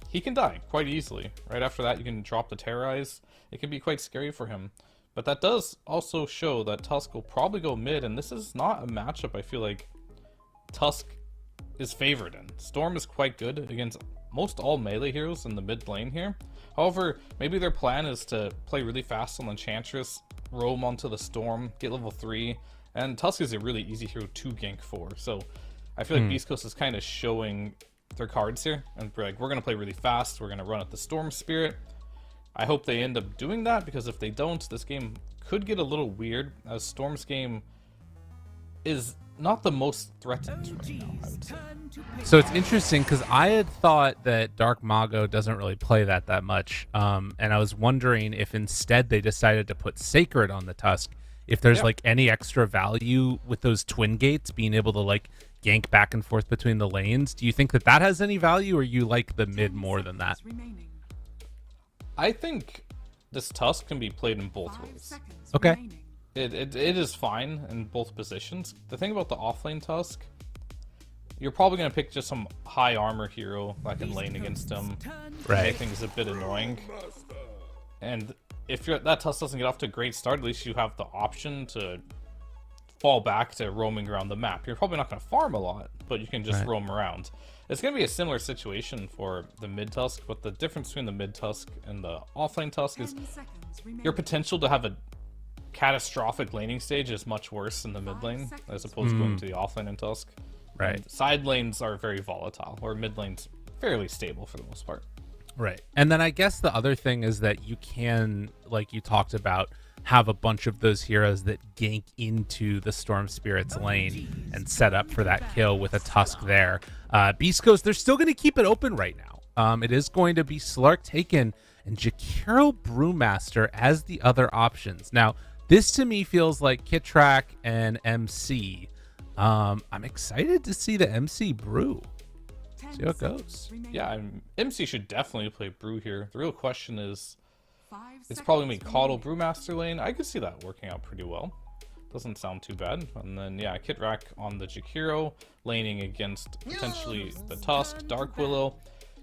he can die quite easily. Right after that, you can drop the Terrorize. It can be quite scary for him. But that does also show that Tusk will probably go mid, and this is not a matchup I feel like Tusk is favored in. Storm is quite good against most all melee heroes in the mid lane here. However, maybe their plan is to play really fast on Enchantress, roam onto the Storm, get level 3, and Tusk is a really easy hero to gank for. So I feel like Beast Coast is kind of showing their cards here, and we're like, we're going to play really fast, we're going to run at the Storm Spirit. I hope they end up doing that, because if they don't, this game could get a little weird, as Storm's game is not the most threatened right now, I would say. So it's interesting, because I had thought that Dark Mago doesn't really play that much, and I was wondering if instead they decided to put Sacred on the Tusk, if there's like any extra value with those twin gates, being able to like gank back and forth between the lanes. Do you think that that has any value, or you like the mid more than that? I think this Tusk can be played in both ways. Okay. It is fine in both positions. The thing about the offlane Tusk, you're probably going to pick just some high armor hero that can lane against him. Right. Make things a bit annoying. And if that Tusk doesn't get off to a great start, at least you have the option to fall back to roaming around the map. You're probably not going to farm a lot, but you can just roam around. It's going to be a similar situation for the mid Tusk, but the difference between the mid Tusk and the offlane Tusk is your potential to have a catastrophic laning stage is much worse in the mid lane as opposed to going to the offlane in Tusk. Right. And side lanes are very volatile, or mid lane's fairly stable for the most part. Right. And then I guess the other thing is that you can, like you talked about, have a bunch of those heroes that gank into the Storm Spirit's lane and set up for that kill with a Tusk there. Beast Coast, they're still going to keep it open right now. It is going to be Slark Taken and Jakiro Brewmaster as the other options. Now, this to me feels like Kitrak and MC. I'm excited to see the MC Brew. See how it goes. Yeah, MC should definitely play Brew here. The real question is, it's probably going to be Coddle Brewmaster lane. I could see that working out pretty well. Doesn't sound too bad. And then, yeah, Kitrak on the Jakiro, laning against potentially the Tusk, Dark Willow.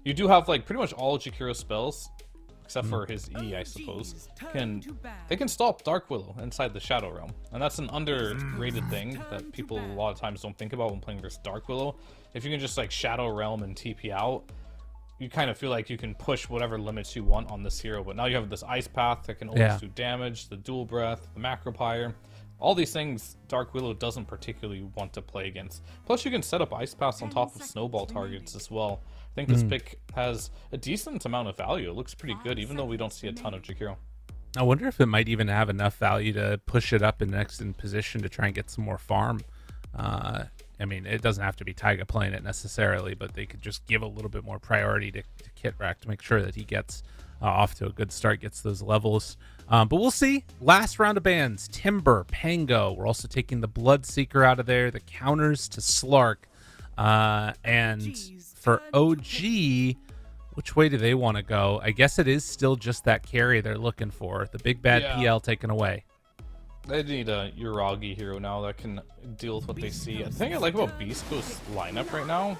You do have, like, pretty much all Jakiro spells, except for his E, I suppose. They can stop Dark Willow inside the Shadow Realm. And that's an underrated thing that people a lot of times don't think about when playing versus Dark Willow. If you can just, like, Shadow Realm and TP out, you kind of feel like you can push whatever limits you want on this hero. But now you have this Ice Path that can always do damage, the Dual Breath, the Macro Pyre. All these things Dark Willow doesn't particularly want to play against. Plus, you can set up Ice Pass on top of Snowball targets as well. I think this pick has a decent amount of value. It looks pretty good, even though we don't see a ton of Jakiro. I wonder if it might even have enough value to push it up in next in position to try and get some more farm. I mean, it doesn't have to be Taiga playing it necessarily, but they could just give a little bit more priority to Kitrak to make sure that he gets off to a good start, gets those levels. But we'll see. Last round of bans, Timber, Pango. We're also taking the Bloodseeker out of there, the counters to Slark. And for OG, which way do they want to go? I guess it is still just that carry they're looking for. The big bad PL taken away. They need a Uragi hero now that can deal with what they see. The thing I like about Beast Coast's lineup right now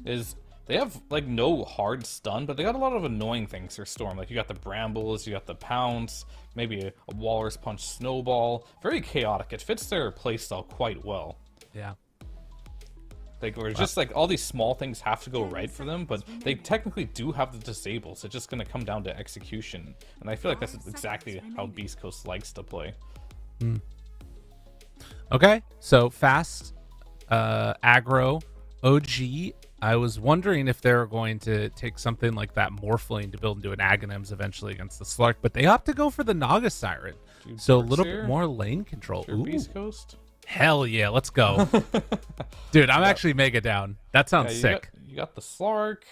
is they have like no hard stun, but they got a lot of annoying things for Storm. Like you got the Brambles, you got the Pounce, maybe a Walrus Punch Snowball. Very chaotic. It fits their playstyle quite well. Yeah. Like we're just like all these small things have to go right for them, but they technically do have the disables. It's just going to come down to execution, and I feel like that's exactly how Beast Coast likes to play. Okay, so fast aggro OG. I was wondering if they're going to take something like that Morphling to build into an Aghanims eventually against the Slark, but they opt to go for the Naga Siren. So a little bit more lane control. Ooh. Beast Coast? Hell yeah, let's go. Dude, I'm actually mega down. That sounds sick. You got the Slark.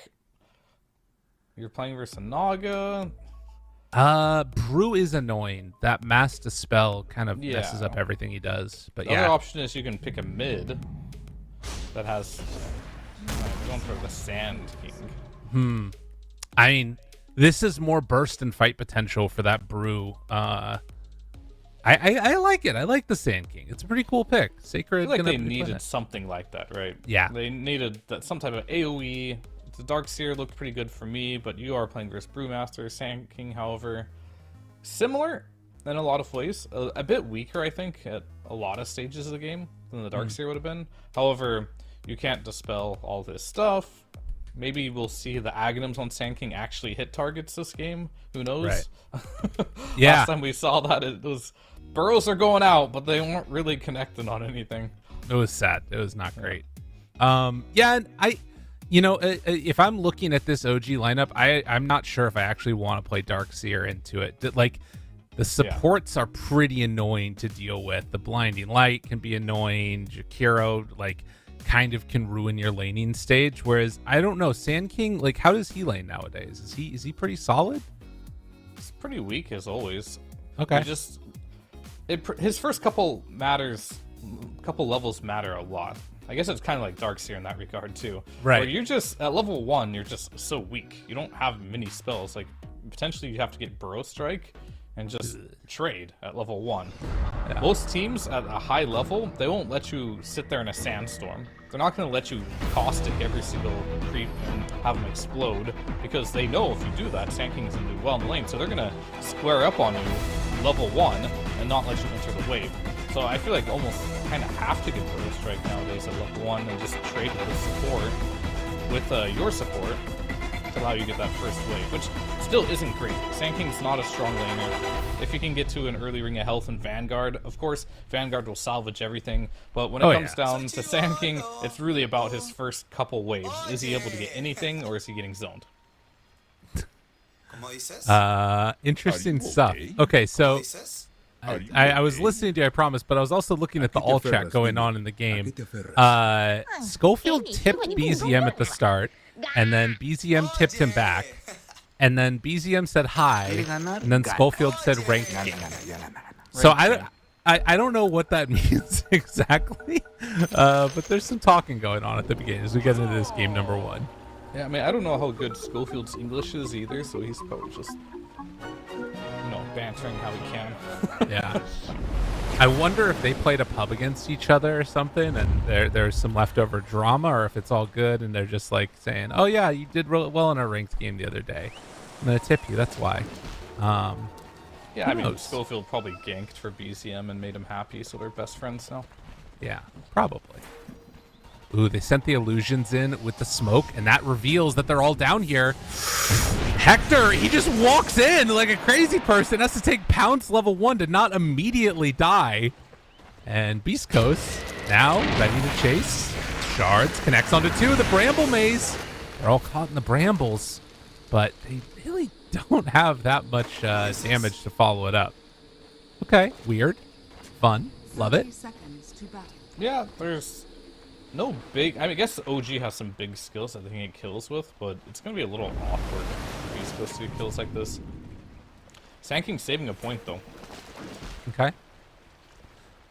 You're playing versus a Naga. Brew is annoying. That Mass Dispel kind of messes up everything he does. But the other option is you can pick a mid that has going for the Sand King. I mean, this is more burst and fight potential for that Brew. I like it. I like the Sand King. It's a pretty cool pick. Sacred. I feel like they needed something like that, right? Yeah. They needed some type of AoE. The Darkseer looked pretty good for me, but you are playing versus Brewmaster. Sand King, however, similar in a lot of ways. A bit weaker, I think, at a lot of stages of the game than the Darkseer would have been. However, you can't dispel all this stuff. Maybe we'll see the Aghanims on Sand King actually hit targets this game. Who knows? Right. Last time we saw that, it was burrows are going out, but they weren't really connecting on anything. It was sad. It was not great. And if I'm looking at this OG lineup, I'm not sure if I actually want to play Darkseer into it. Like, the supports are pretty annoying to deal with. The Blinding Light can be annoying. Jakiro, like, kind of can ruin your laning stage. Whereas, I don't know, Sand King, like, how does he lane nowadays? Is he pretty solid? He's pretty weak, as always. Okay. His first couple levels matter a lot. I guess it's kind of like Darkseer in that regard too. Right. Where you're just at level 1, you're just so weak. You don't have many spells. Like potentially you have to get Burrow Strike and just trade at level 1. Yeah. Most teams at a high level, they won't let you sit there in a sandstorm. They're not going to let you caustic every single creep and have them explode, because they know if you do that, Sand King's going to do well in the lane. So they're going to square up on you level 1 and not let you enter the wave. So I feel like almost kind of have to get Burrow Strike nowadays at level 1 and just trade with the support, with your support, to allow you to get that first wave, which still isn't great. Sand King's not a strong laner. If you can get to an early ring of health in Vanguard, of course, Vanguard will salvage everything, but when it comes down to Sand King, it's really about his first couple waves. Is he able to get anything, or is he getting zoned? Interesting stuff. Okay, so I was listening to you, I promise, but I was also looking at the all chat going on in the game. Schofield tipped BZM at the start, and then BZM tipped him back, and then BZM said hi, and then Schofield said rank game. So I don't know what that means exactly, but there's some talking going on at the beginning as we get into this game number 1. Yeah, I mean, I don't know how good Schofield's English is either, so he's probably just, bantering how he can. Yeah. I wonder if they played a pub against each other or something, and there's some leftover drama, or if it's all good and they're just like saying, "Oh yeah, you did well in our ranked game the other day. I'm gonna tip you." That's why. Yeah, I mean, Schofield probably ganked for BZM and made him happy, so they're best friends now. Yeah, probably. Ooh, they sent the illusions in with the smoke, and that reveals that they're all down here. Hector, he just walks in like a crazy person, has to take Pounce level 1 to not immediately die. And Beast Coast now ready to chase. Shards connects onto 2 of the Bramble Maze. They're all caught in the brambles, but they really don't have that much damage to follow it up. Okay, weird, fun, love it. 30 seconds to battle. Yeah, there's no big... I mean, I guess OG has some big skills that they can get kills with, but it's going to be a little awkward for Beast Coast to get kills like this. Sand King saving a point, though. Okay.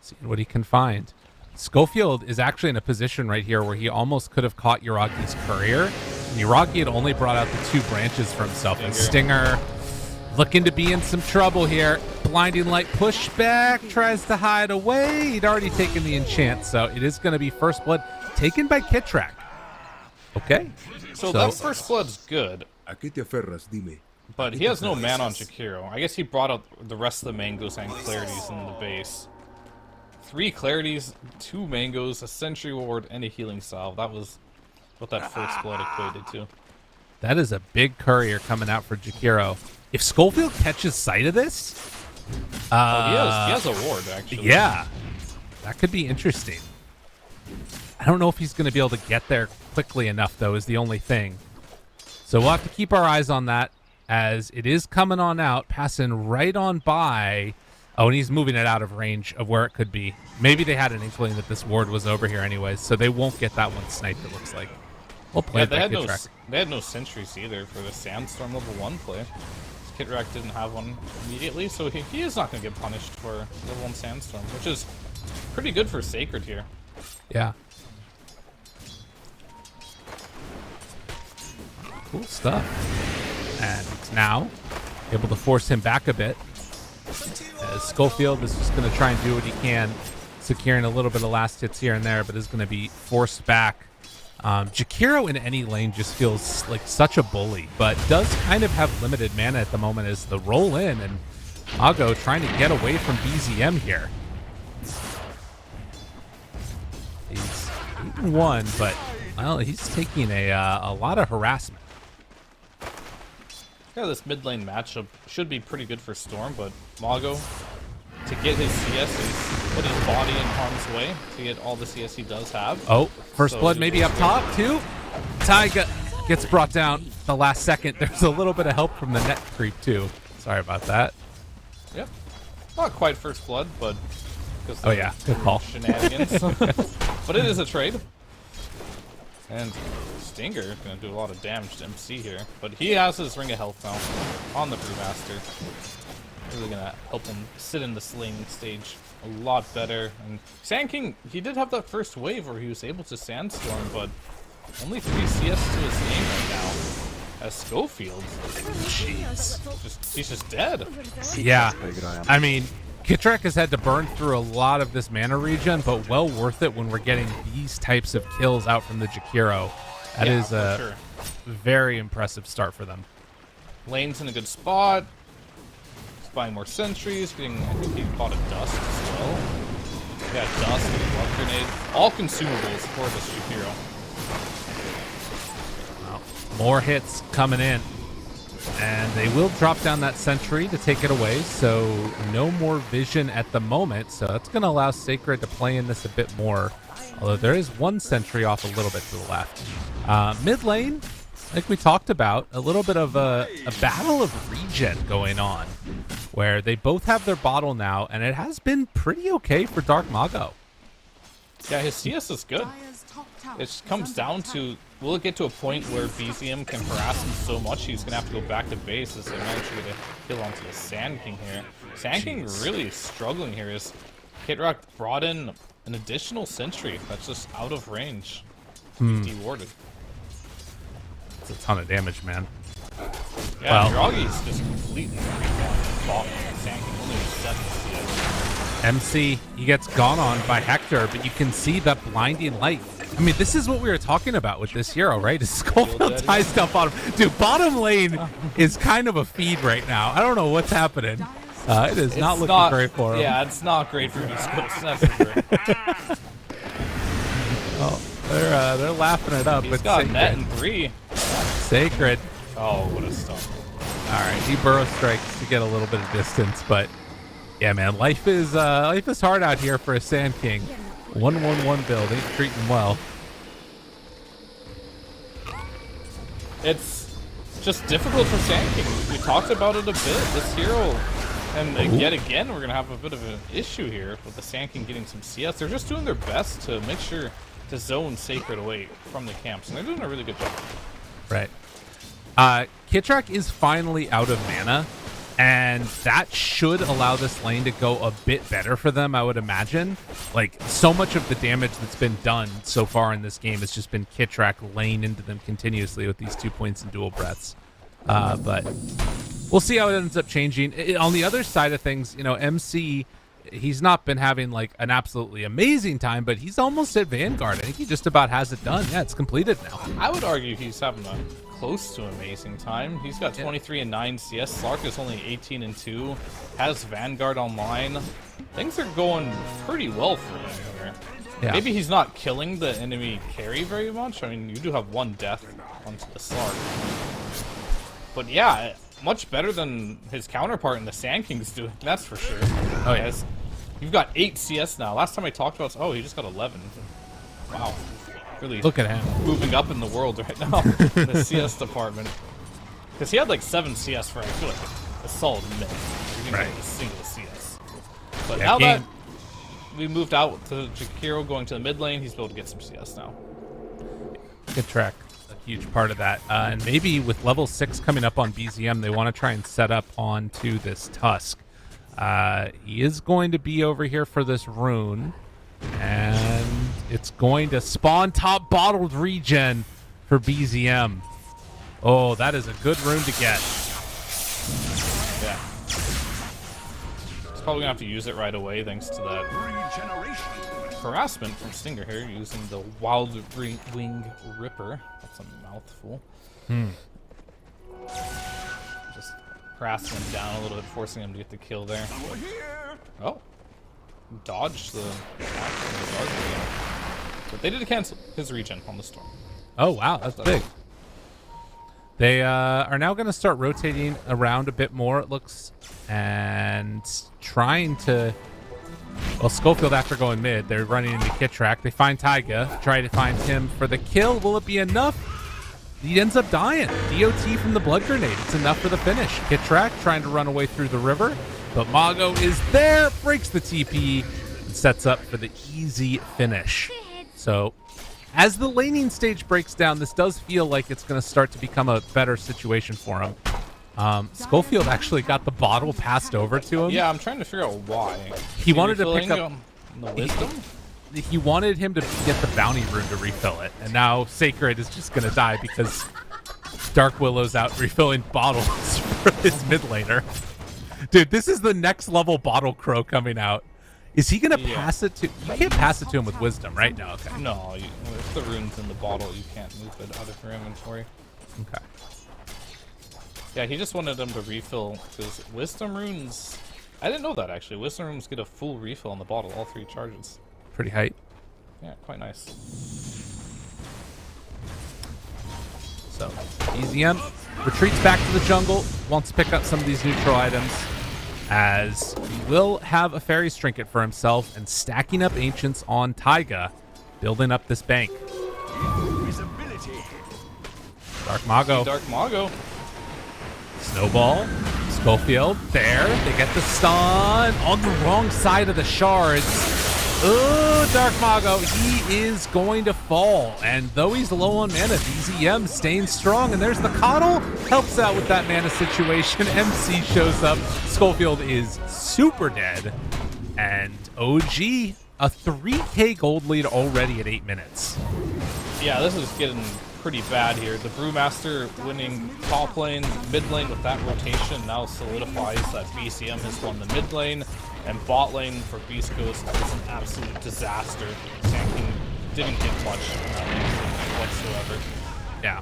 Seeing what he can find. Schofield is actually in a position right here where he almost could have caught Yuragi's courier. And Yuragi had only brought out the 2 branches for himself. And Stinger looking to be in some trouble here. Blinding Light pushback, tries to hide away. He'd already taken the enchant, so it is going to be First Blood taken by Kitrak. Okay. So that First Blood's good, ¿A qué te aferras? Dime. but he has no mana on Jakiro. I guess he brought out the rest of the mangoes and clarities in the base. 3 clarities, 2 mangoes, a sentry ward, and a healing salve. That was what that First Blood equated to. That is a big courier coming out for Jakiro. If Schofield catches sight of this... he has a ward, actually. Yeah. That could be interesting. I don't know if he's going to be able to get there quickly enough, though, is the only thing. So we'll have to keep our eyes on that as it is coming on out, passing right on by... Oh, and he's moving it out of range of where it could be. Maybe they had an inkling that this ward was over here anyways, so they won't get that one sniped, it looks like. We'll play Yeah, it they had no sentries either for the Sandstorm level 1 play. Kitrak didn't have one immediately, so he is not going to get punished for level 1 Sandstorm, which is pretty good for Sacred here. Yeah. Cool stuff. And now, able to force him back a bit. As Schofield is just going to try and do what he can, securing a little bit of last hits here and there, but is going to be forced back. Jakiro in any lane just feels like such a bully, but does kind of have limited mana at the moment as the roll in, and Mago trying to get away from BZM here. He's 8-1, but, well, he's taking a lot of harassment. Yeah, this mid lane matchup should be pretty good for Storm, but Mago, to get his CS, he's put his body in harm's way to get all the CS he does have. Oh, First So Blood he's maybe up top, too. Taiga gets brought down the last second. There's a little bit of help from the net creep, too. Sorry about that. Yep. Not quite First Blood, but... Oh, yeah. Good call. Shenanigans. But it is a trade. And Stinger is going to do a lot of damage to MC here. But he has his Ring of Health now on the Brewmaster. Really going to help him sit in the slaying stage a lot better. And Sand King, he did have that first wave where he was able to Sandstorm, but only 3 CS to his game right now. As Schofield, he's just dead. Yeah. I mean, Kitrak has had to burn through a lot of this mana regen, but well worth it when we're getting these types of kills out from the Jakiro. That is a very impressive start for them. Lane's in a good spot. He's buying more sentries. Getting, I think he bought a dust as well. Yeah, dust and a love grenade. All consumables for this Jakiro. Well, more hits coming in. And they will drop down that sentry to take it away, so no more vision at the moment. So that's going to allow Sacred to play in this a bit more. Although there is one sentry off a little bit to the left. Mid lane, like we talked about, a little bit of a battle of regen going on, where they both have their bottle now, and it has been pretty okay for Dark Mago. Yeah, his CS is good. Dire's top tower It is comes under down attack. to, will it get to a point where BZM can harass him so much he's going to have to go back to base as they manage to get a kill onto the Sand King here. Sand King really struggling here as Kitrock brought in an additional sentry that's just out of range. Dewarded. It's a ton of damage, man. Yeah, Well- Yuragi's just completely bought Sand King only with 7 CS. MC, he gets gone on by Hector, but you can see that blinding light. I mean, this is what we were talking about with this hero, right? Is Schofield ties stuff on him. Dude, bottom lane is kind of a feed right now. I don't know what's happening. It is not looking great for him. Yeah, it's not great for Beast Coast. That's for sure. Oh, they're laughing it up. He's but got Sacred. net in 3. Sacred. Oh, what a stun. All right, he burrow strikes to get a little bit of distance, but Yeah, man, life is hard out here for a Sand King. 1-1-1 build, ain't treating him well. It's just difficult for Sand King. We talked about it a bit. This hero, and yet again, we're gonna have a bit of an issue here with the Sand King getting some CS. They're just doing their best to make sure to zone Sacred away from the camps, and they're doing a really good job. Right. Kitrak is finally out of mana, and that should allow this lane to go a bit better for them, I would imagine. Like, so much of the damage that's been done so far in this game has just been Kitrak laying into them continuously with these 2 points and dual breaths. But we'll see how it ends up changing. On the other side of things, you know, MC, he's not been having like an absolutely amazing time, but he's almost at Vanguard. I think he just about has it done. Yeah, it's completed now. I would argue he's having a close to amazing time. He's got 23 and 9 CS. Slark is only 18 and 2. Has Vanguard online. Things are going pretty well for him here. Yeah. Maybe he's not killing the enemy carry very much. I mean, you do have one death onto the Slark. But yeah, much better than his counterpart in the Sand King's doing, that's for sure. Oh, yeah. You've got 8 CS now. Last time I talked about, oh, he just got 11. Wow. Really Look at him. moving up in the world right now in the CS department. Because he had like 7 CS for, I feel like, a solid minute. He didn't get a single CS. But Yeah, now game. that we moved out to Jakiro going to the mid lane, he's able to get some CS now. Kitrak, a huge part of that. And maybe with level 6 coming up on BZM, they want to try and set up onto this Tusk. He is going to be over here for this rune, and it's going to spawn top bottled regen for BZM. Oh, that is a good rune to get. Yeah. He's probably gonna have to use it right away thanks to that harassment from Stinger here using the Wild Wing Ripper. That's a mouthful. Just harassing him down a little bit, forcing him to get the kill there. Oh. Dodge the but they did cancel his regen on the storm. Oh, wow, that's big. They are now going to start rotating around a bit more, it looks, and trying to... Well, Schofield, after going mid, they're running into Kitrak. They find Taiga, try to find him for the kill. Will it be enough? He ends up dying. DOT from the blood grenade. It's enough for the finish. Kitrak trying to run away through the river, but Mago is there, breaks the TP, and sets up for the easy finish. So, as the laning stage breaks down, this does feel like it's going to start to become a better situation for him. Schofield actually got the bottle passed over to him. Yeah, I'm trying to figure out why. He wanted to pick up the wisdom. He wanted him to get the bounty rune to refill it, and now Sacred is just going to die because Dark Willow's out refilling bottles for his mid laner. Dude, this is the next level bottle crow coming out. Is he going to pass it to... You can't pass it to him with wisdom, right? No, okay. No, if the rune's in the bottle, you can't move it out of your inventory. Okay. Yeah, he just wanted them to refill, because wisdom runes... I didn't know that, actually. Wisdom runes get a full refill on the bottle, all 3 charges. Pretty hype. Yeah, quite nice. So, EZM retreats back to the jungle, wants to pick up some of these neutral items, as he will have a Fairy's Trinket for himself and stacking up Ancients on Taiga, building up this bank. Dark Mago. Dark Mago. Snowball. Schofield. There. They get the stun on the wrong side of the shards. Oh, Dark Mago. He is going to fall. And though he's low on mana, BZM staying strong. And there's the Coddle. Helps out with that mana situation. MC shows up. Schofield is super dead. And OG, a 3K gold lead already at 8 minutes. Yeah, this is getting pretty bad here. The Brewmaster winning top lane, mid lane with that rotation now solidifies that BCM has won the mid lane, and bot lane for Beast Coast is an absolute disaster. Tanking didn't get much in that lane whatsoever. Yeah.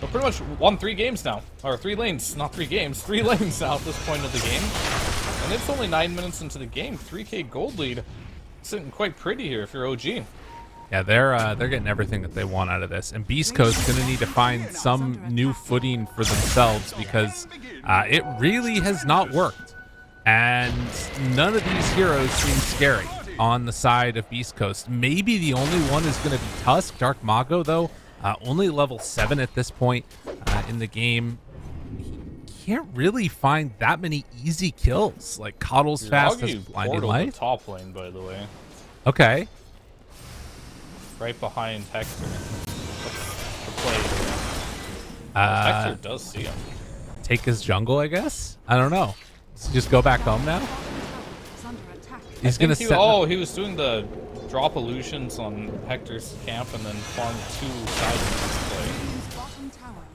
So pretty much won 3 games now, or 3 lanes, not 3 games, 3 lanes now at this point of the game. And it's only 9 minutes into the game, 3K gold lead. Sitting quite pretty here if you're OG. Yeah, they're getting everything that they want out of this, and Beast Coast's going to need to find some new footing for themselves because it really has not worked. And none of these heroes seem scary on the side of Beast Coast. Maybe the only one is going to be Tusk. Dark Mago, though, only level 7 at this point in the game. He can't really find that many easy kills. Like, Coddle's fast as Blinding Light. Top lane, by the way. Okay. Right behind Hector. The play. Hector does see him. Take his jungle, I guess? I don't know. Does he just go back home now? He's gonna set. Oh, he was doing the drop illusions on Hector's camp and then farm 2 sides in this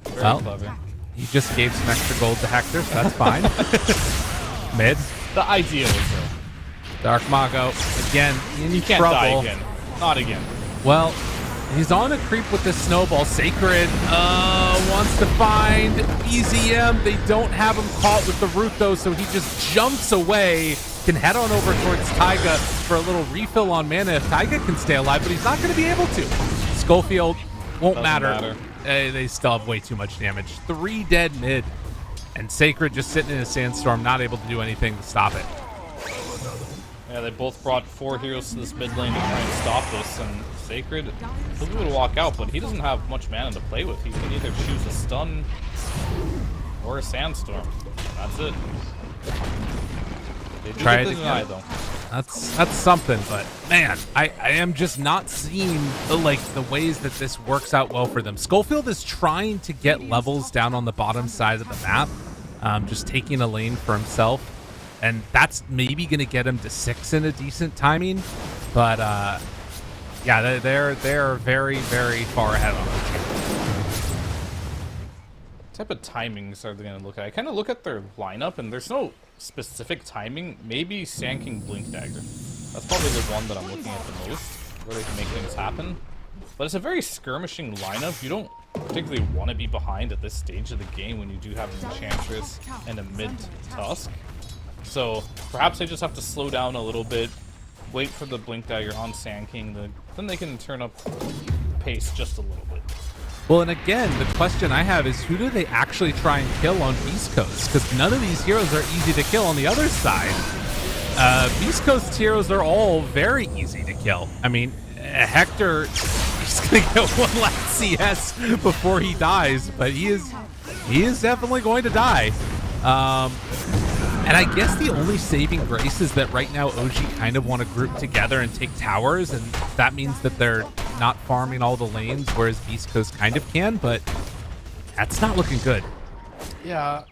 play. Very clever. He just gave some extra gold to Hector, so that's fine. Mid. The idea was there. Dark Mago, again, in You can't trouble. die again. Not again. Well, he's on a creep with the snowball. Sacred wants to find BZM. They don't have him caught with the root, though, so he just jumps away. Can head on over towards Taiga for a little refill on mana if Taiga can stay alive, but he's not going to be able to. Schofield won't matter. They still have way too much damage. 3 dead mid. And Sacred just sitting in a sandstorm, not able to do anything to stop it. Yeah, they both brought 4 heroes to this mid lane to try and stop this, and Sacred he'll be able to walk out, but he doesn't have much mana to play with. He can either choose a stun or a sandstorm. That's it. They do Try get it the deny, again. though. That's something, but man, I am just not seeing the ways that this works out well for them. Schofield is trying to get levels down on the bottom side of the map, just taking a lane for himself, and that's maybe going to get him to 6 in a decent timing. But yeah, they're very, very far ahead on it. What type of timings are they going to look at? I kind of look at their lineup, and there's no specific timing. Maybe Sanking Blink Dagger. That's probably the one that I'm looking at the most, where they can make things happen. But it's a very skirmishing lineup. You don't particularly want to be behind at this stage of the game when you do have an Enchantress and a mid Tusk. So perhaps they just have to slow down a little bit, wait for the Blink Dagger on Sand King, then they can turn up pace just a little bit. Well, and again, the question I have is who do they actually try and kill on Beast Coast? Because none of these heroes are easy to kill on the other side. Beast Coast heroes are all very easy to kill. I mean, Hector, he's going to get one last CS before he dies, but he is definitely going to die. And I guess the only saving grace is that right now OG kind of want to group together and take towers, and that means that they're not farming all the lanes, whereas Beast Coast kind of can, but that's not looking good. Yeah,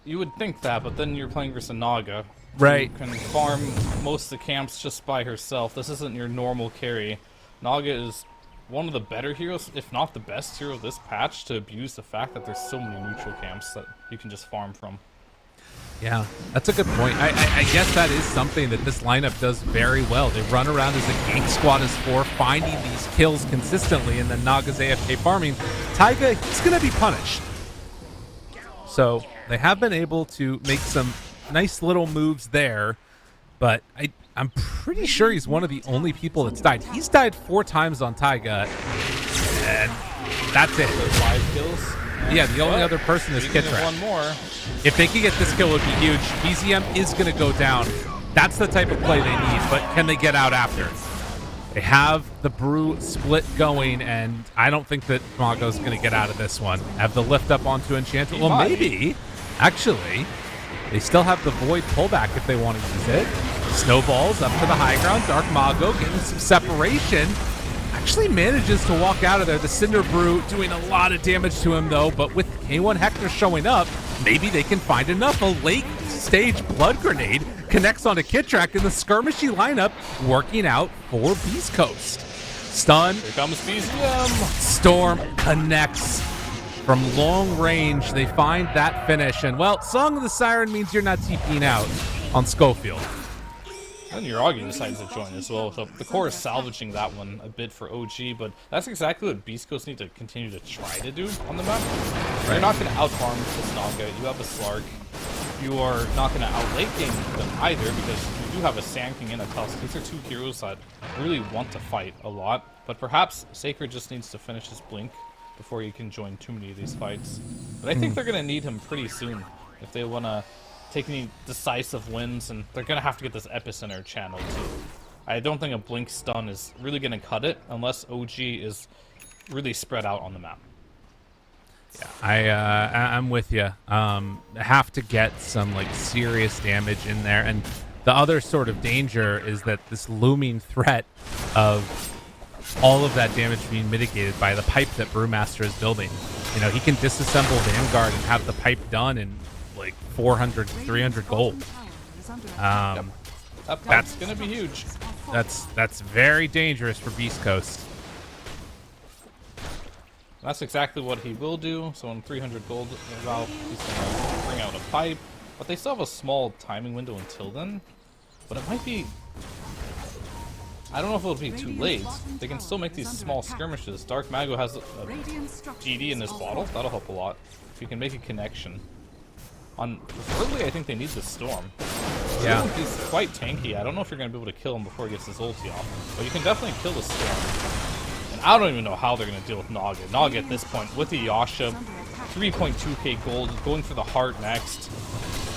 you would think that, but then you're playing versus Naga. Right. Who can farm most of the camps just by herself. This isn't your normal carry. Naga is one of the better heroes, if not the best hero this patch, to abuse the fact that there's so many neutral camps that you can just farm from. Yeah, that's a good point. I guess that is something that this lineup does very well. They run around as a gank squad as 4, finding these kills consistently, and then Naga's AFK farming. Taiga, he's going to be punished. So they have been able to make some nice little moves there, but I'm pretty sure he's one of the only people that's died. He's died 4 times on Taiga, and that's it. 5 kills? Yeah, the only other person is Kitrak. One more. If they could get this kill, it would be huge. BZM is going to go down. That's the type of play they need, but can they get out after? They have the Brew split going, and I don't think that Mago's going to get out of this one. Have the lift up onto Enchantress. Well, maybe. Actually, they still have the Void pullback if they want to use it. Snowballs up to the high ground. Dark Mago getting some separation. Actually manages to walk out of there. The Cinder Brew doing a lot of damage to him, though, but with K1 Hector showing up, maybe they can find enough. A late-stage Blood Grenade connects onto Kitrak in the skirmishy lineup, working out for Beast Coast. Stun. Here comes BZM. Storm connects from long range. They find that finish, and, well, Song of the Siren means you're not TPing out on Schofield. And Yuragi decides to join as well, so the core is salvaging that one a bit for OG, but that's exactly what Beast Coast need to continue to try to do on the map. Right. You're not going to outfarm this Naga, you have a Slark. You are not going to outlate game them either, because you do have a Sand King and a Tusk. These are 2 heroes that really want to fight a lot, but perhaps Sacred just needs to finish his Blink before he can join too many of these fights. But I think they're going to need him pretty soon if they want to take any decisive wins, and they're gonna have to get this epicenter channel too. I don't think a blink stun is really gonna cut it unless OG is really spread out on the map. Yeah, I'm with you. Have to get some like serious damage in there, and the other sort of danger is that this looming threat of all of that damage being mitigated by the pipe that Brewmaster is building. You know, he can disassemble Vanguard and have the pipe done in like 400, 300 gold. That's gonna be huge. That's very dangerous for Beast Coast. That's exactly what he will do. So in 300 gold, well, he's gonna bring out a pipe, but they still have a small timing window until then. But it might be, I don't know if it'll be too late. They can still make these small skirmishes. Dark Mago has a GD in his bottle. That'll help a lot. If you can make a connection. Early, I think they need the Storm. Yeah. He's quite tanky. I don't know if you're going to be able to kill him before he gets his ulti off. But you can definitely kill the Storm. And I don't even know how they're going to deal with Naga. Naga at this point, with the Yasha, 3.2k gold, going for the heart next.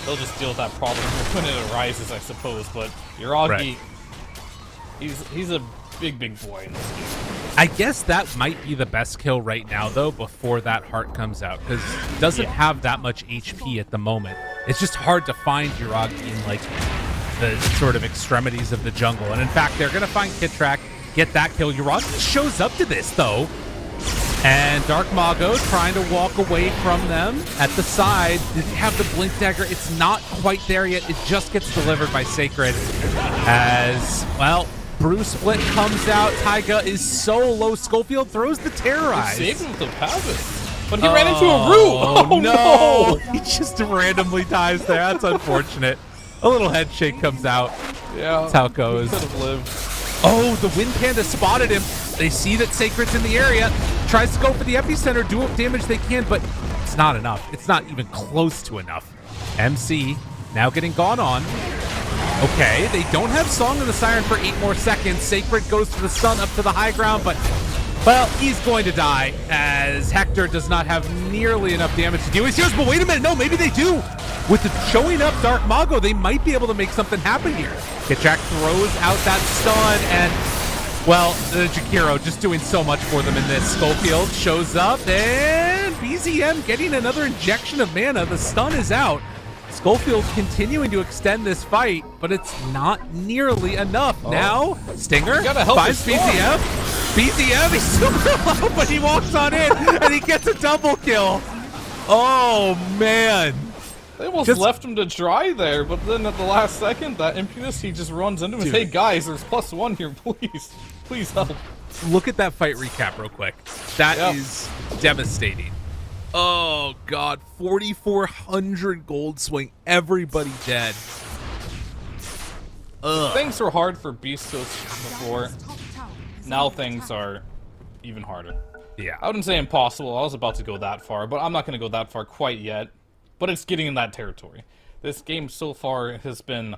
They'll just deal with that problem when it arises, I suppose. But Yuragi, Right. he's a big boy in this game. I guess that might be the best kill right now, though, before that heart comes out, because it doesn't have that much HP at the moment. It's just hard to find Yuragi in, like, the sort of extremities of the jungle. And in fact, they're going to find Kitrak, get that kill. Yuragi shows up to this, though. And Dark Mago trying to walk away from them at the side. Did he have the Blink Dagger? It's not quite there yet. It just gets delivered by Sacred. As, well, Brew Split comes out. Taiga is so low. Schofield throws the Terrorize. He saved him with the Pavis. But he ran into a root. Oh, no! He just randomly dies there. That's unfortunate. A little head shake comes out. Yeah. That's how it goes. He could have lived. Oh, the Wind Panda spotted him. They see that Sacred's in the area. Tries to go for the epicenter, do what damage they can, but it's not enough. It's not even close to enough. MC now getting gone on. Okay, they don't have Song of the Siren for 8 more seconds. Sacred goes for the stun up to the high ground, but, well, he's going to die as Hector does not have nearly enough damage to deal with. But wait a minute, no, maybe they do. With the showing up Dark Mago, they might be able to make something happen here. Kitrak throws out that stun, and, well, the Jakiro just doing so much for them in this. Schofield shows up, and BZM getting another injection of mana. The stun is out. Schofield continuing to extend this fight, but it's not nearly enough. Now, Stinger finds BZM. BZM, he's super low, but he walks on in, and he gets a double kill. Oh, man. They almost left him to dry there, but then at the last second, that Impunus, he just runs into him and says, hey guys, there's +1 here, please. Please help. Look at that fight recap real quick. That is devastating. Oh, God. 4,400 gold swing. Everybody dead. Ugh. Things were hard for Beast Coast before. Now things are even harder. Yeah. I wouldn't say impossible. I was about to go that far, but I'm not going to go that far quite yet. But it's getting in that territory. This game so far has been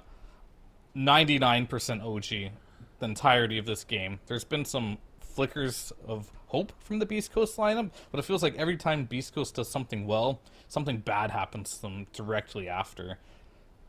99% OG the entirety of this game. There's been some flickers of hope from the Beast Coast lineup, but it feels like every time Beast Coast does something well, something bad happens to them directly after.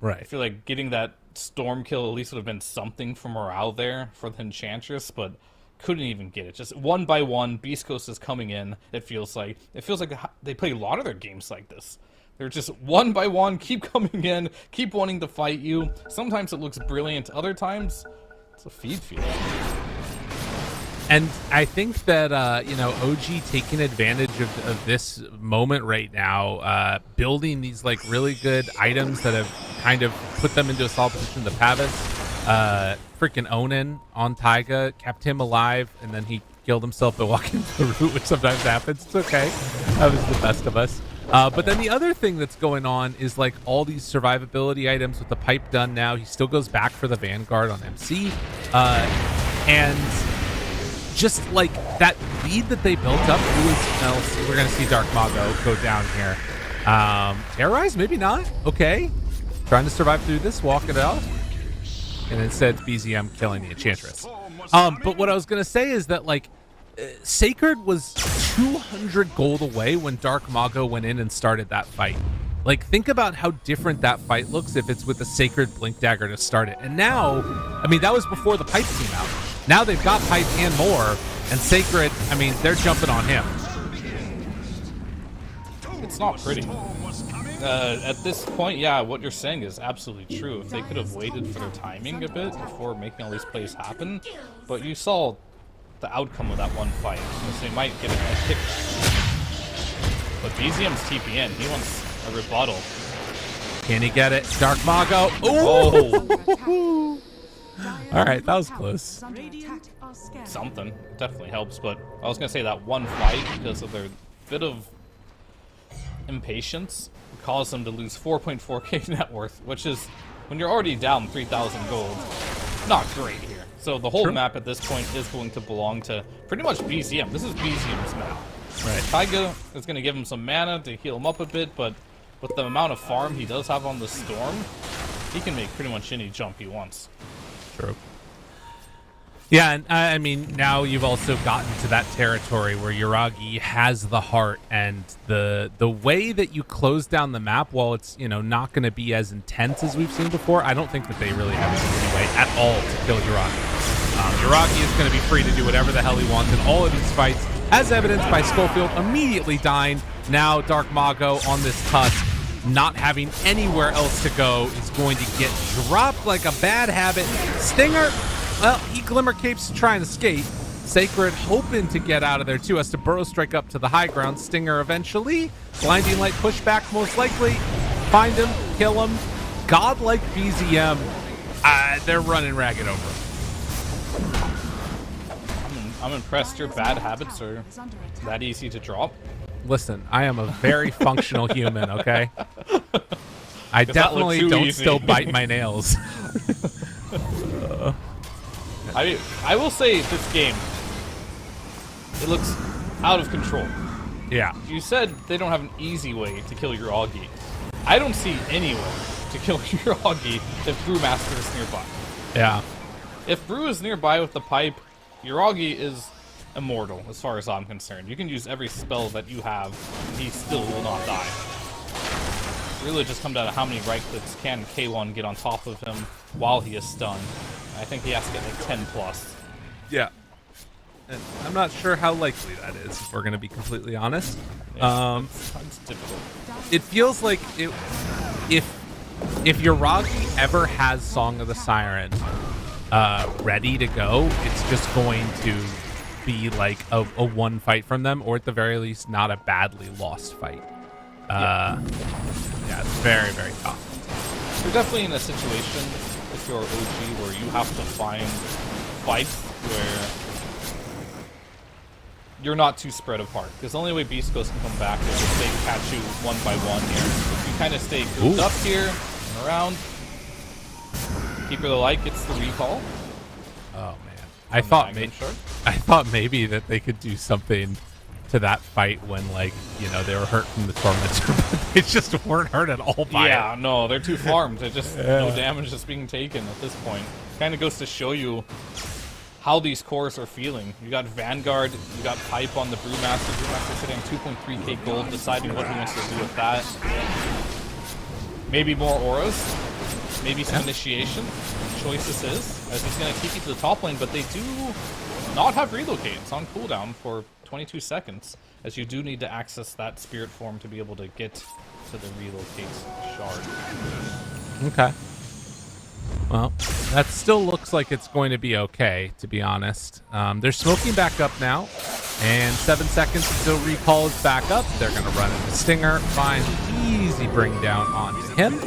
Right. I feel like getting that Storm kill at least would have been something for morale there for the Enchantress, but couldn't even get it. Just one by one, Beast Coast is coming in, it feels like. It feels like they play a lot of their games like this. They're just one by one, keep coming in, keep wanting to fight you. Sometimes it looks brilliant, other times it's a feed field. And I think that, OG taking advantage of this moment right now, building these, like, really good items that have kind of put them into a solid position. The Pavis, freaking Onin on Taiga, kept him alive, and then he killed himself by walking the route, which sometimes happens. It's okay. That was the best of us. But then the other thing that's going on is, like, all these survivability items with the pipe done now. He still goes back for the Vanguard on MC. And just, like, that lead that they built up, we're going to see Dark Mago go down here. Terrorize? Maybe not. Okay. Trying to survive through this, walk it out. And instead, it's BZM killing the Enchantress. But what I was going to say is that, like, Sacred was 200 gold away when Dark Mago went in and started that fight. Like, think about how different that fight looks if it's with a Sacred Blink Dagger to start it. And now, I mean, that was before the Pipe came out. Now they've got Pipe and more, and Sacred, I mean, they're jumping on him. It's not pretty. At this point, yeah, what you're saying is absolutely true. If they could have waited for their timing a bit before making all these plays happen, but you saw the outcome of that one fight, because they might get a kickback. But BZM's TPN, he wants a rebuttal. Can he get it? Dark Mago. Oh! All right, that was close. Something. Definitely helps, but I was going to say that one fight, because of their bit of impatience, caused them to lose 4.4k net worth, which is, when you're already down 3,000 gold, not great here. So the whole map at this point is going to belong to pretty much BZM. This is BZM's map. Right. Taiga is going to give him some mana to heal him up a bit, but with the amount of farm he does have on the Storm, he can make pretty much any jump he wants. True. Yeah, and I mean, now you've also gotten to that territory where Yuragi has the heart, and the way that you close down the map, while it's, you know, not going to be as intense as we've seen before, I don't think that they really have any way at all to kill Yuragi. Yuragi is going to be free to do whatever the hell he wants in all of these fights, as evidenced by Schofield immediately dying. Now Dark Mago on this Tusk, not having anywhere else to go, is going to get dropped like a bad habit. Stinger, well, he Glimmer Capes to try and escape. Sacred hoping to get out of there too, has to burrow strike up to the high ground. Stinger eventually. Blinding Light pushback most likely. Find him, kill him. Godlike BZM. They're running ragged over him. I'm impressed your bad habits are that easy to drop. Listen, I am a very functional human, okay? I definitely don't still bite my nails. I will say this game, it looks out of control. Yeah. You said they don't have an easy way to kill your Augie. I don't see any way to kill your Augie if Brewmaster is nearby. Yeah. If Brew is nearby with the pipe, your Augie is immortal, as far as I'm concerned. You can use every spell that you have, and he still will not die. Really just come down to how many right clicks can K1 get on top of him while he is stunned. I think he has to get like 10 plus. Yeah. And I'm not sure how likely that is, if we're going to be completely honest. It's difficult. It feels like if Yuragi ever has Song of the Siren ready to go, it's just going to be like a one fight from them, or at the very least not a badly lost fight. Yeah, it's very, very tough. You're definitely in a situation with your OG where you have to find fights where you're not too spread apart, because the only way Beast Coast can come back is if they catch you one by one here. If you kind of stay grouped up here and around, Keeper the Light gets the recall. Oh man, I thought maybe that they could do something to that fight when, like, you know, they were hurt from the Tormentor, but they just weren't hurt at all by it. No, they're too farmed. They're just no damage is being taken at this point. Kind of goes to show you how these cores are feeling. You got Vanguard, you got Pipe on the Brewmaster. Brewmaster sitting 2.3k gold, deciding what he wants to do with that. Maybe more auras, maybe some initiation. Choice this is, as he's going to keep you to the top lane, but they do not have relocate. It's on cooldown for 22 seconds, as you do need to access that spirit form to be able to get to the relocate shard. Okay. Well, that still looks like it's going to be okay, to be honest. They're smoking back up now, and 7 seconds until recall is back up. They're going to run into Stinger, find easy bring down onto him.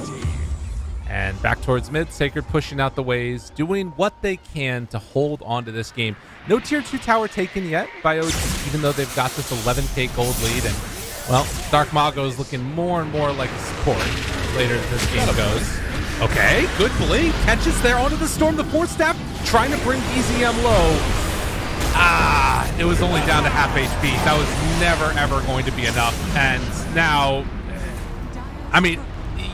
And back towards mid, Sacred pushing out the ways, doing what they can to hold on to this game. No tier 2 tower taken yet by OG, even though they've got this 11k gold lead. And, well, Dark Mago is looking more and more like a support later as this game goes. Okay, good blink. Catches there onto the Storm. The 4th staff trying to bring BZM low. It was only down to half HP. That was never, ever going to be enough. And now, I mean,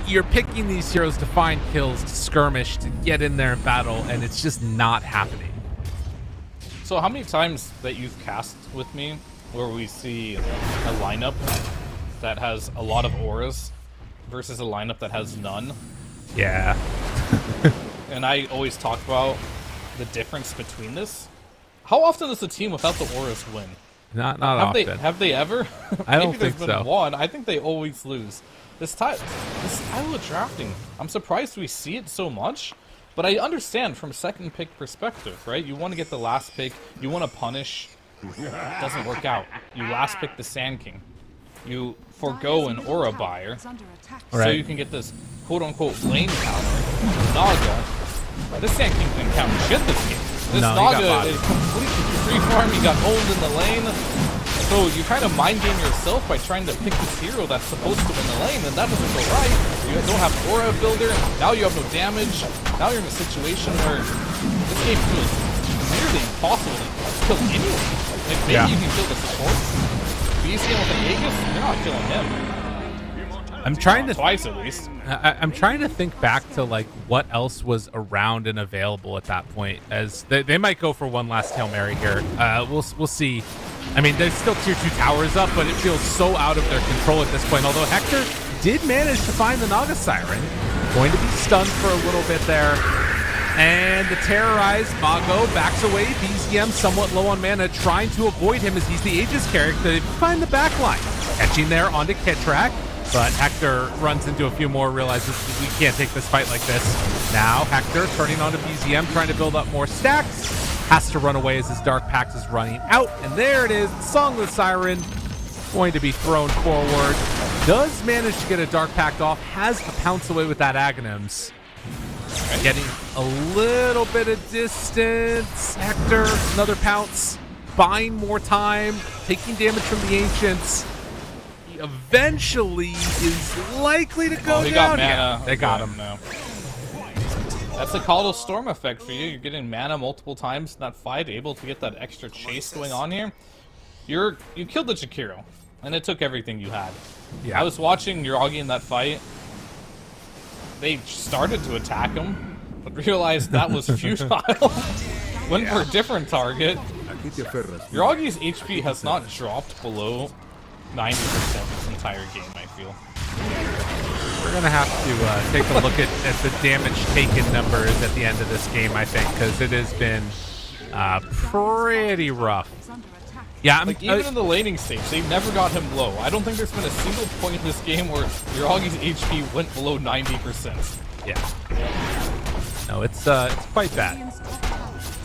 you're picking these heroes to find kills, to skirmish, to get in there and battle, and it's just not happening. So how many times that you've cast with me where we see a lineup that has a lot of auras versus a lineup that has none. Yeah. And I always talk about the difference between this. How often does a team without the auras win? Not have often. Have they ever? I don't Maybe there's think been so. one. I think they always lose. This style of drafting, I'm surprised we see it so much. But I understand from second pick perspective, right? You want to get the last pick. You want to punish. It doesn't work out. You last pick the Sand King. You forego an Aura Buyer. So Right. you can get this quote-unquote lane counter. Naga. This Sand King didn't count shit this game. This No, he got Naga bodied. is completely free farm. He got owned in the lane. So you kind of mind game yourself by trying to pick this hero that's supposed to win the lane, and that doesn't go right. You don't have Aura Builder. Now you have no damage. Now you're in a situation where this game feels nearly impossible to kill anyone. Like maybe Yeah. you can kill the support. But you see him with the Aegis, you're not killing him. I'm trying to Twice at least. I'm trying to think back to like what else was around and available at that point, as they might go for one last Hail Mary here. We'll see. I mean, there's still tier 2 towers up, but it feels so out of their control at this point. Although Hector did manage to find the Naga Siren, going to be stunned for a little bit there. And the terrorized Mago backs away. BZM somewhat low on mana, trying to avoid him as he's the Aegis character. They find the back line. Catching there onto Kitrak. But Hector runs into a few more, realizes we can't take this fight like this. Now Hector turning onto BZM, trying to build up more stacks. Has to run away as his Dark Pact is running out. And there it is, Song of the Siren, going to be thrown forward. Does manage to get a Dark Pact off, has to pounce away with that Aghanims. Getting a little bit of distance. Hector, another pounce, buying more time, taking damage from the Ancients. Eventually is likely to go Oh, he down. got mana. They got him. No. That's the Call of Storm effect for you. You're getting mana multiple times in that fight, able to get that extra chase going on here. You killed the Jakiro, and it took everything you had. Yeah. I was watching Yuragi in that fight. They started to attack him, but realized that was futile. Went for a different target. Yuragi's HP has not dropped below 90% this entire game, I feel. We're going to have to take a look at the damage taken numbers at the end of this game, I think, because it has been pretty rough. Yeah, Like, even in the laning stage, they've never got him low. I don't think there's been a single point in this game where Yuragi's HP went below 90%. Yeah. No, it's quite bad.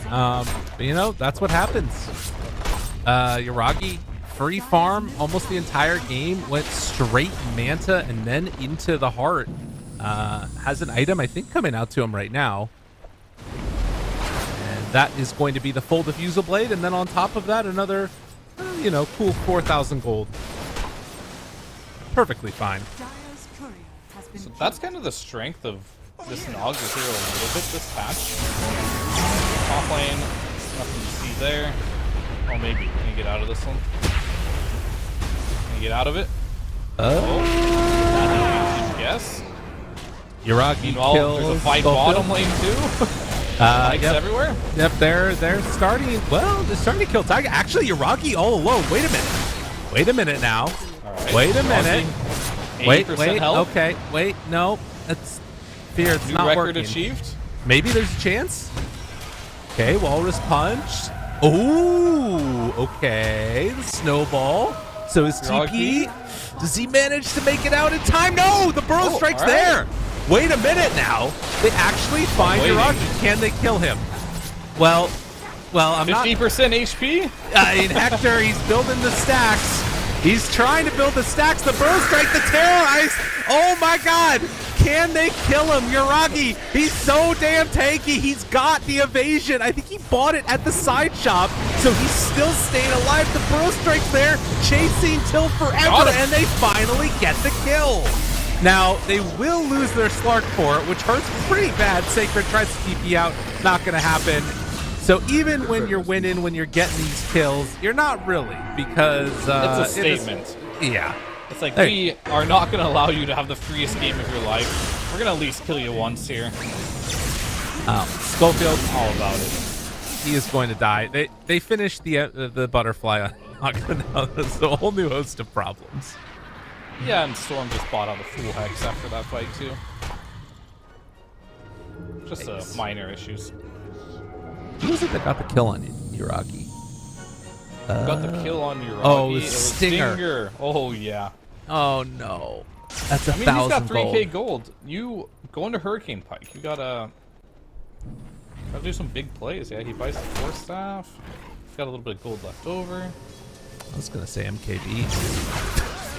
But you know, that's what happens. Yuragi, free farm almost the entire game, went straight Manta and then into the heart. Has an item, I think, coming out to him right now. And that is going to be the full diffusal blade, and then on top of that, another, cool 4,000 gold. Perfectly fine. So that's kind of the strength of this Nog is here a little bit this patch. Top lane, nothing to see there. Oh, maybe. Can you get out of this one? Can you get out of it? Yes. Yuragi Meanwhile, kills there's a fight both bottom of them. lane too. Yep. Everywhere. Yep, they're starting. Well, they're starting to kill Tiger. Actually, Yuragi all alone. Wait a minute. Wait a minute now. All right. Wait a minute. 80% Wait. health. Okay. Wait. No. It's fear. It's New not record working. achieved. Maybe there's a chance. Okay. Walrus punch. Ooh. Okay. The snowball. So is TP. Does he manage to make it out in time? No. The burrow strike's all right. there. Wait a minute now. They actually find Yuragi. Can they kill him? Well, I'm 50% not. 50% HP? I mean, Hector, he's building the stacks. He's trying to build the stacks. The burrow strike, the terrorize. Oh my God. Can they kill him? Yuragi, he's so damn tanky. He's got the evasion. I think he bought it at the side shop, so he's still staying alive. The burrow strike's there, chasing till forever, and they finally get the kill. Now, they will lose their Slark for it, which hurts pretty bad. Sacred tries to TP out. Not going to happen. So even when you're winning, when you're getting these kills, you're not really, because... it's a statement. Yeah. It's like, we are not going to allow you to have the freest game of your life. We're going to at least kill you once here. Schofield's all about it. He is going to die. They finished the butterfly on Naga now. There's a whole new host of problems. Yeah, and Storm just bought out a full Hex after that fight, too. Just minor issues. Who was it that got the kill on Iragi? Got the kill on Uragi. Oh, it was Stinger. Stinger. Oh, yeah. Oh, no. That's a I mean, he's got 1,000 3k gold. gold. You go into Hurricane Pike. You gotta do some big plays. Yeah, he buys the Force Staff. He's got a little bit of gold left over. I was going to say MKB.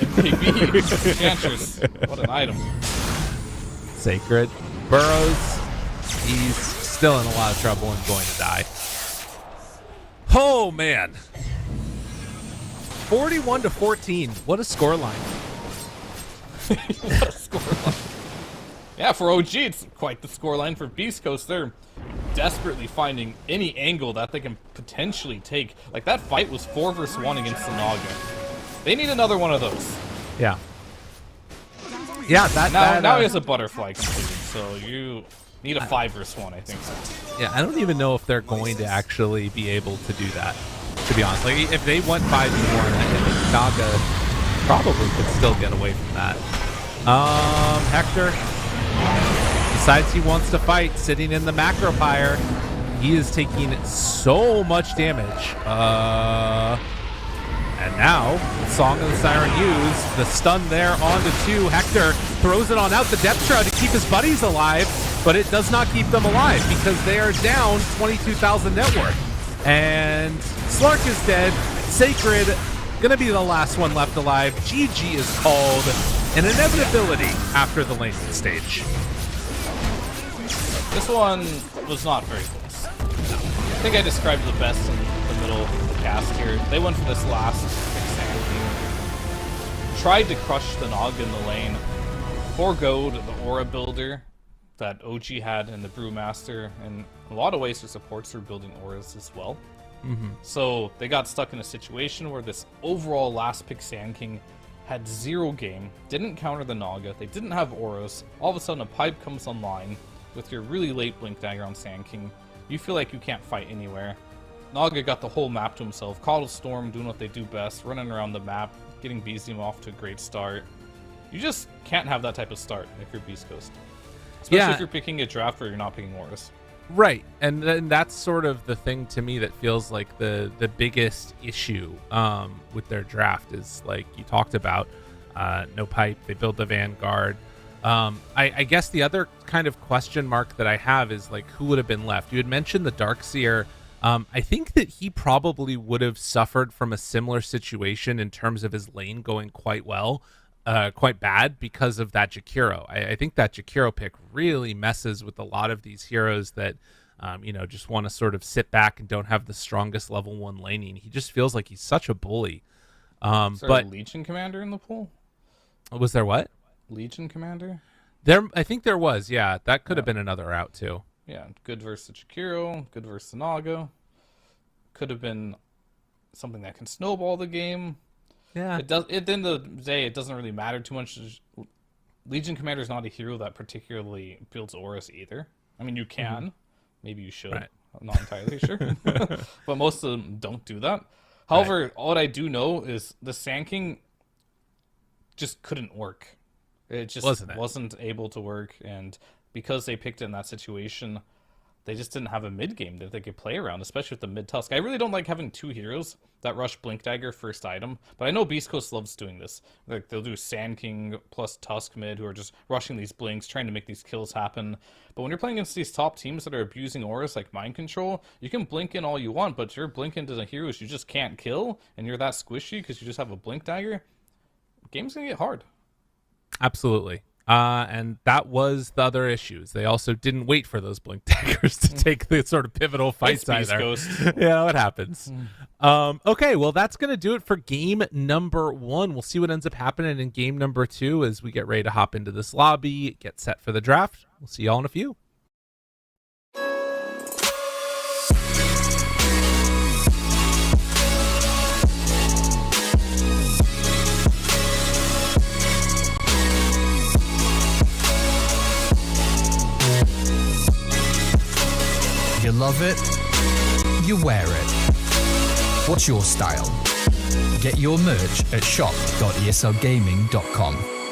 MKB. Enchantress. What an item. Sacred. Burrows. He's still in a lot of trouble and going to die. Oh, man. 41-14. What a scoreline. What a scoreline. Yeah, for OG, it's quite the scoreline. For Beast Coast, they're desperately finding any angle that they can potentially take. Like, that fight was 4 versus 1 against the Naga. They need another one of those. Yeah. Yeah, Now he has a butterfly completed, so you need a 5 versus 1, I think. Yeah, I don't even know if they're going to actually be able to do that, to be honest. Like, if they went 5v1, I think Naga probably could still get away from that. Hector decides he wants to fight, sitting in the macro pyre. He is taking so much damage. And now, the Song of the Siren used, the stun there onto 2. Hector throws it on out the depth shroud to keep his buddies alive, but it does not keep them alive because they are down 22,000 net worth. And Slark is dead. Sacred gonna be the last one left alive. GG is called an inevitability after the laning stage. This one was not very close. I think I described it the best in the middle of the cast here. They went for this last exam, tried to crush the Nog in the lane, foregoed the Aura builder that OG had in the Brewmaster, and in a lot of ways their supports were building auras as well. So they got stuck in a situation where this overall last pick Sand King had 0 game, didn't counter the Naga, they didn't have auras. All of a sudden a pipe comes online with your really late Blink Dagger on Sand King. You feel like you can't fight anywhere. Naga got the whole map to himself, Call of Storm doing what they do best, running around the map, getting Beasting off to a great start. You just can't have that type of start if you're Beast Coast. Especially if you're picking a draft where you're not picking auras. Right, and then that's sort of the thing to me that feels like the biggest issue with their draft is, like you talked about, no pipe, they build the Vanguard. I guess the other kind of question mark that I have is, like, who would have been left? You had mentioned the Darkseer. I think that he probably would have suffered from a similar situation in terms of his lane going quite bad because of that Jakiro. I think that Jakiro pick really messes with a lot of these heroes that, just want to sort of sit back and don't have the strongest level 1 laning. He just feels like he's such a bully. Is there a Legion Commander in the pool? Was there what? Legion Commander? I think there was, yeah. That could have been another route too. Yeah, good versus Jakiro, good versus Naga. Could have been something that can snowball the game. Yeah. At the end of the day, it doesn't really matter too much. Legion Commander is not a hero that particularly builds auras either. I mean, you can. Maybe you should. Right. I'm not entirely sure. But most of them don't do that. However, all I do know is the Sand King just couldn't work. It just wasn't able to work. And because they picked it in that situation, they just didn't have a mid game that they could play around, especially with the mid Tusk. I really don't like having 2 heroes that rush Blink Dagger first item, but I know Beast Coast loves doing this. Like, they'll do Sand King plus Tusk mid, who are just rushing these blinks, trying to make these kills happen. But when you're playing against these top teams that are abusing auras like Mind Control, you can blink in all you want, but you're blinking to the heroes you just can't kill, and you're that squishy because you just have a Blink Dagger. Game's gonna get hard. Absolutely. And that was the other issues. They also didn't wait for those Blink Daggers to take the sort of pivotal fights either. Ghost. Yeah, it happens. Okay, well, that's going to do it for game number 1. We'll see what ends up happening in game number 2 as we get ready to hop into this lobby, get set for the draft. We'll see y'all in a few. You love it, you wear it. What's your style? Get your merch at shop.eslgaming.com.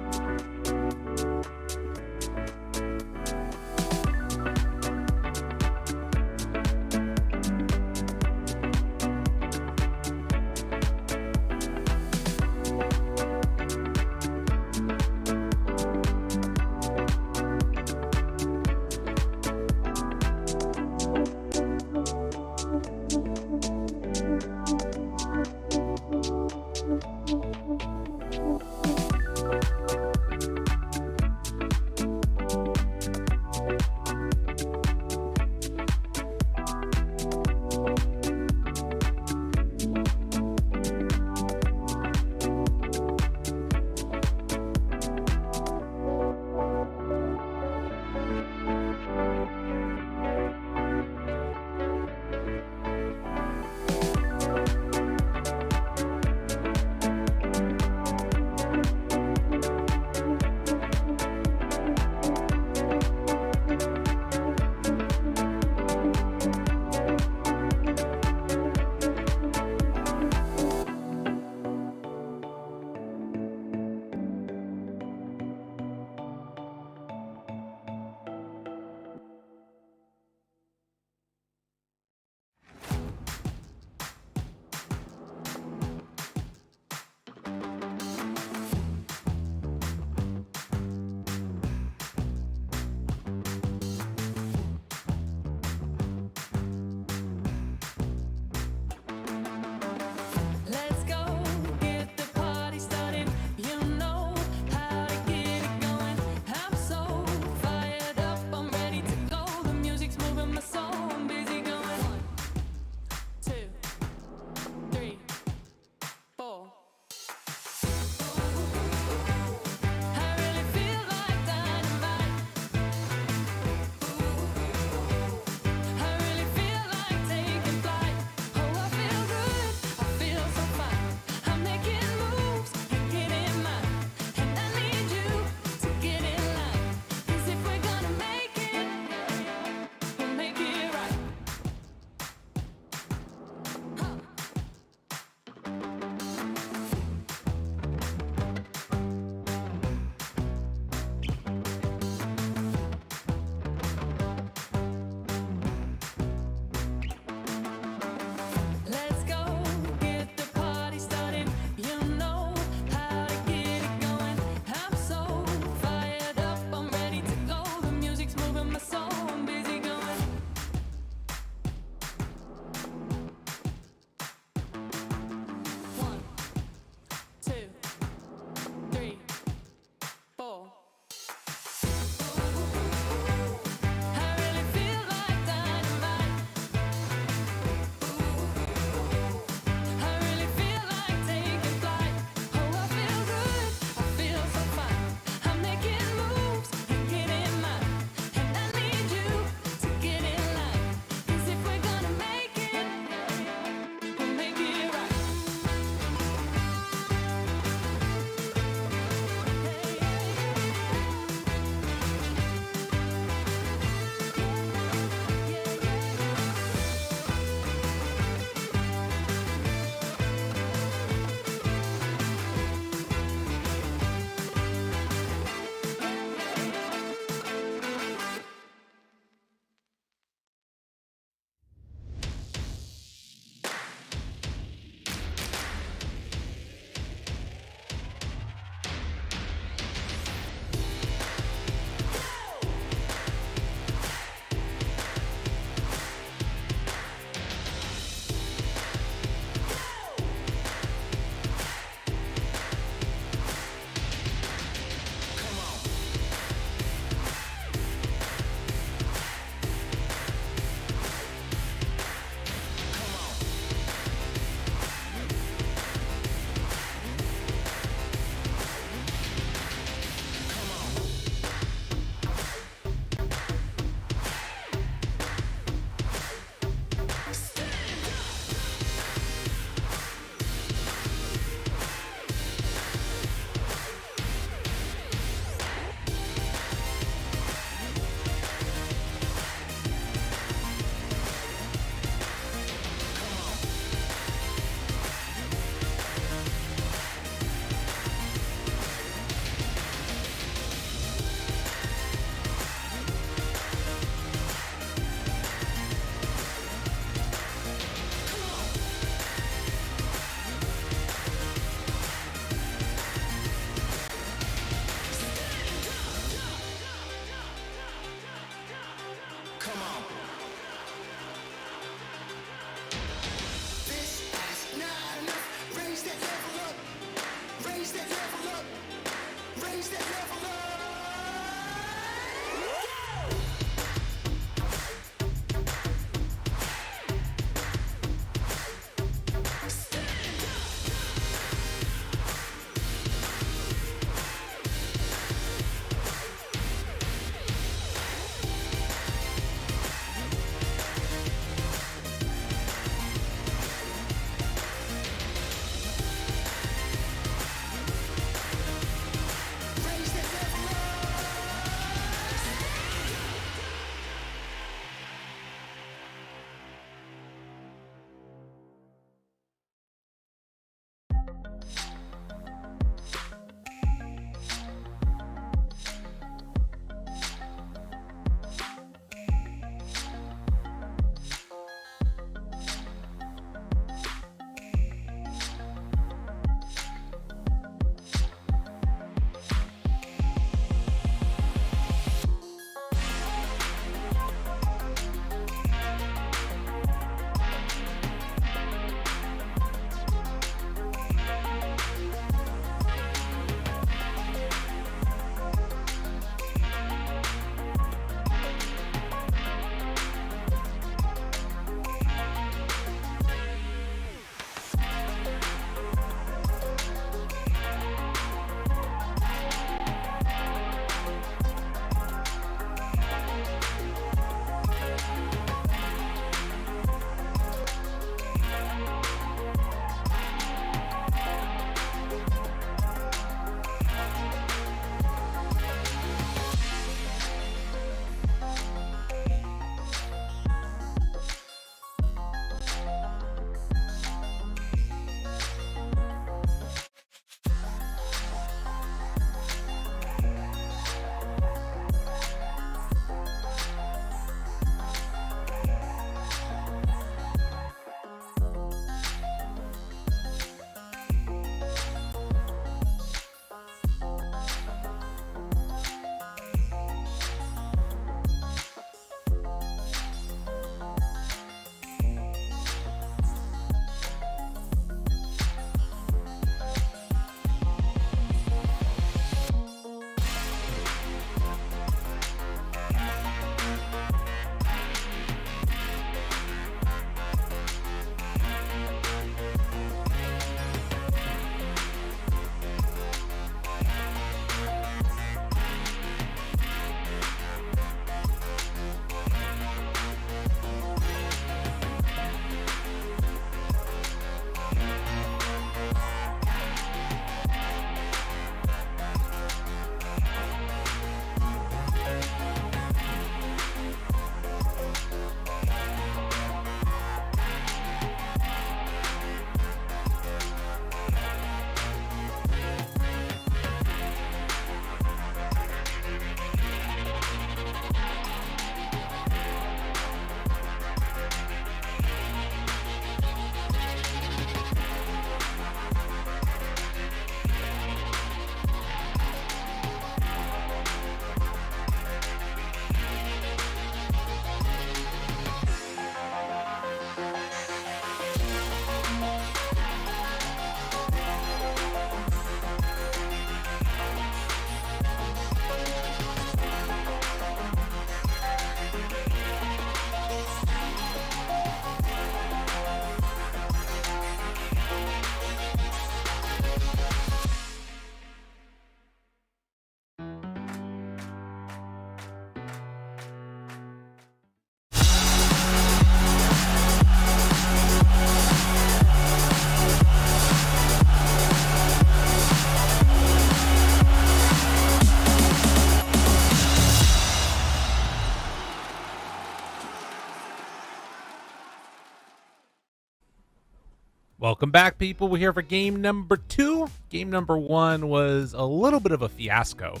Welcome back, people. We're here for game number 2. Game number 1 was a little bit of a fiasco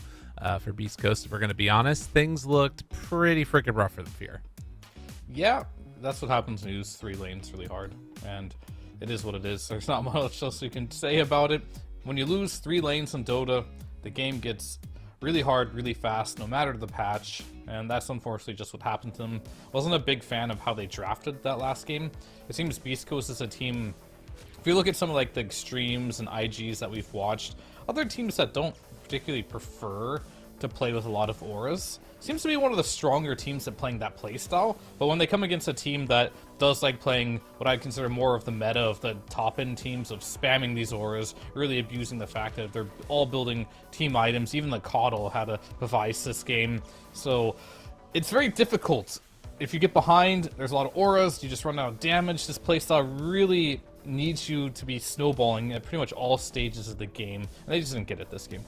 for Beast Coast, if we're going to be honest. Things looked pretty freaking rough for them here. Yeah, that's what happens when you use 3 lanes really hard, and it is what it is. There's not much else you can say about it. When you lose 3 lanes in Dota, the game gets really hard, really fast, no matter the patch, and that's unfortunately just what happened to them. Wasn't a big fan of how they drafted that last game. It seems Beast Coast is a team. If you look at some of like the extremes and IGs that we've watched, other teams that don't particularly prefer to play with a lot of auras seems to be one of the stronger teams at playing that playstyle. But when they come against a team that does like playing what I'd consider more of the meta of the top end teams of spamming these auras, really abusing the fact that they're all building team items. Even the Coddle had a device this game, so it's very difficult. If you get behind, there's a lot of auras, you just run out of damage. This playstyle really needs you to be snowballing at pretty much all stages of the game, and they just didn't get it this game.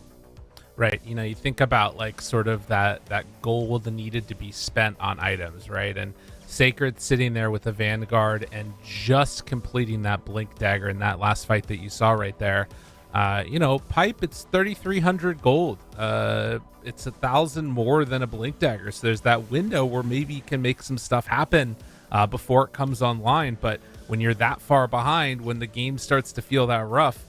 Right, you know, you think about like sort of that gold that needed to be spent on items, right? And Sacred sitting there with the Vanguard and just completing that Blink Dagger in that last fight that you saw right there. You know, Pipe, it's 3,300 gold. It's 1,000 more than a Blink Dagger, so there's that window where maybe you can make some stuff happen before it comes online. But when you're that far behind, when the game starts to feel that rough,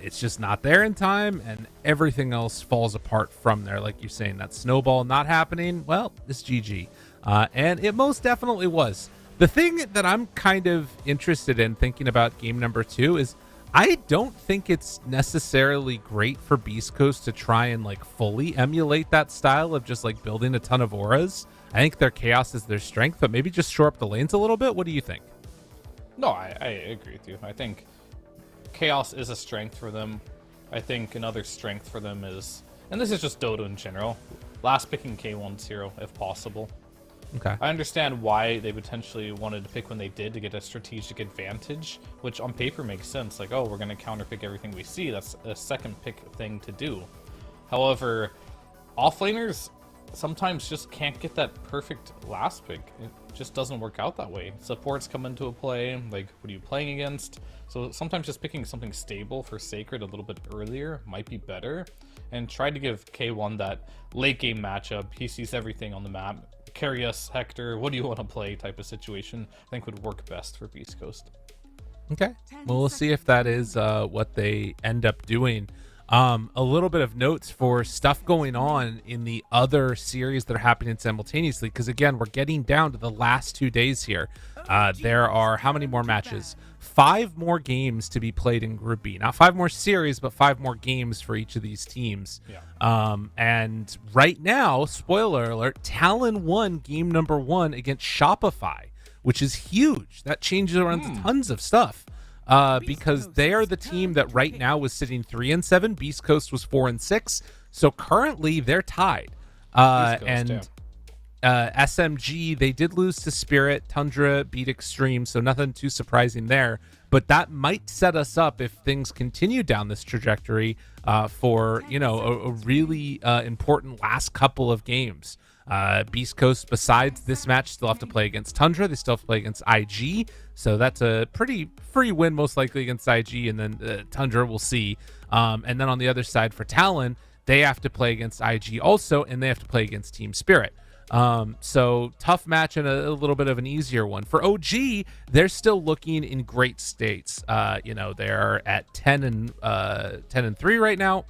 it's just not there in time, and everything else falls apart from there. Like you're saying, that snowball not happening, well, it's GG. And it most definitely was. The thing that I'm kind of interested in thinking about game number 2 is I don't think it's necessarily great for Beast Coast to try and like fully emulate that style of just like building a ton of auras. I think their chaos is their strength, but maybe just shore up the lanes a little bit. What do you think? No, I agree with you. I think chaos is a strength for them. I think another strength for them is, and this is just Dota in general, last picking K1-0 if possible. Okay. I understand why they potentially wanted to pick when they did to get a strategic advantage, which on paper makes sense. Like, oh, we're going to counterpick everything we see. That's a second pick thing to do. However, offlaners sometimes just can't get that perfect last pick. It just doesn't work out that way. Supports come into a play, like, what are you playing against? So sometimes just picking something stable for Sacred a little bit earlier might be better, and try to give K1 that late game matchup. He sees everything on the map. Carry us, Hector, what do you want to play type of situation, I think would work best for Beast Coast. Okay, well, we'll see if that is what they end up doing. A little bit of notes for stuff going on in the other series that are happening simultaneously, because again, we're getting down to the last 2 days here. There are how many more matches? 5 more games to be played in Group B. Not 5 more series, but 5 more games for each of these teams. Yeah. And right now, spoiler alert, Talon won game number 1 against Shopify, which is huge. That changes around tons of stuff. Because they are the team that right now was sitting 3-7. Beast Coast was 4-6. So currently they're tied. SMG, they did lose to Spirit. Tundra beat Extreme, so nothing too surprising there. But that might set us up, if things continue down this trajectory, for, you know, a really important last couple of games. Beast Coast, besides this match, still have to play against Tundra. They still have to play against IG. So that's a pretty free win, most likely, against IG. And then Tundra, we'll see. And then on the other side for Talon, they have to play against IG also, and they have to play against Team Spirit. So tough match and a little bit of an easier one. For OG, they're still looking in great states. You know, they're at 10-3 right now.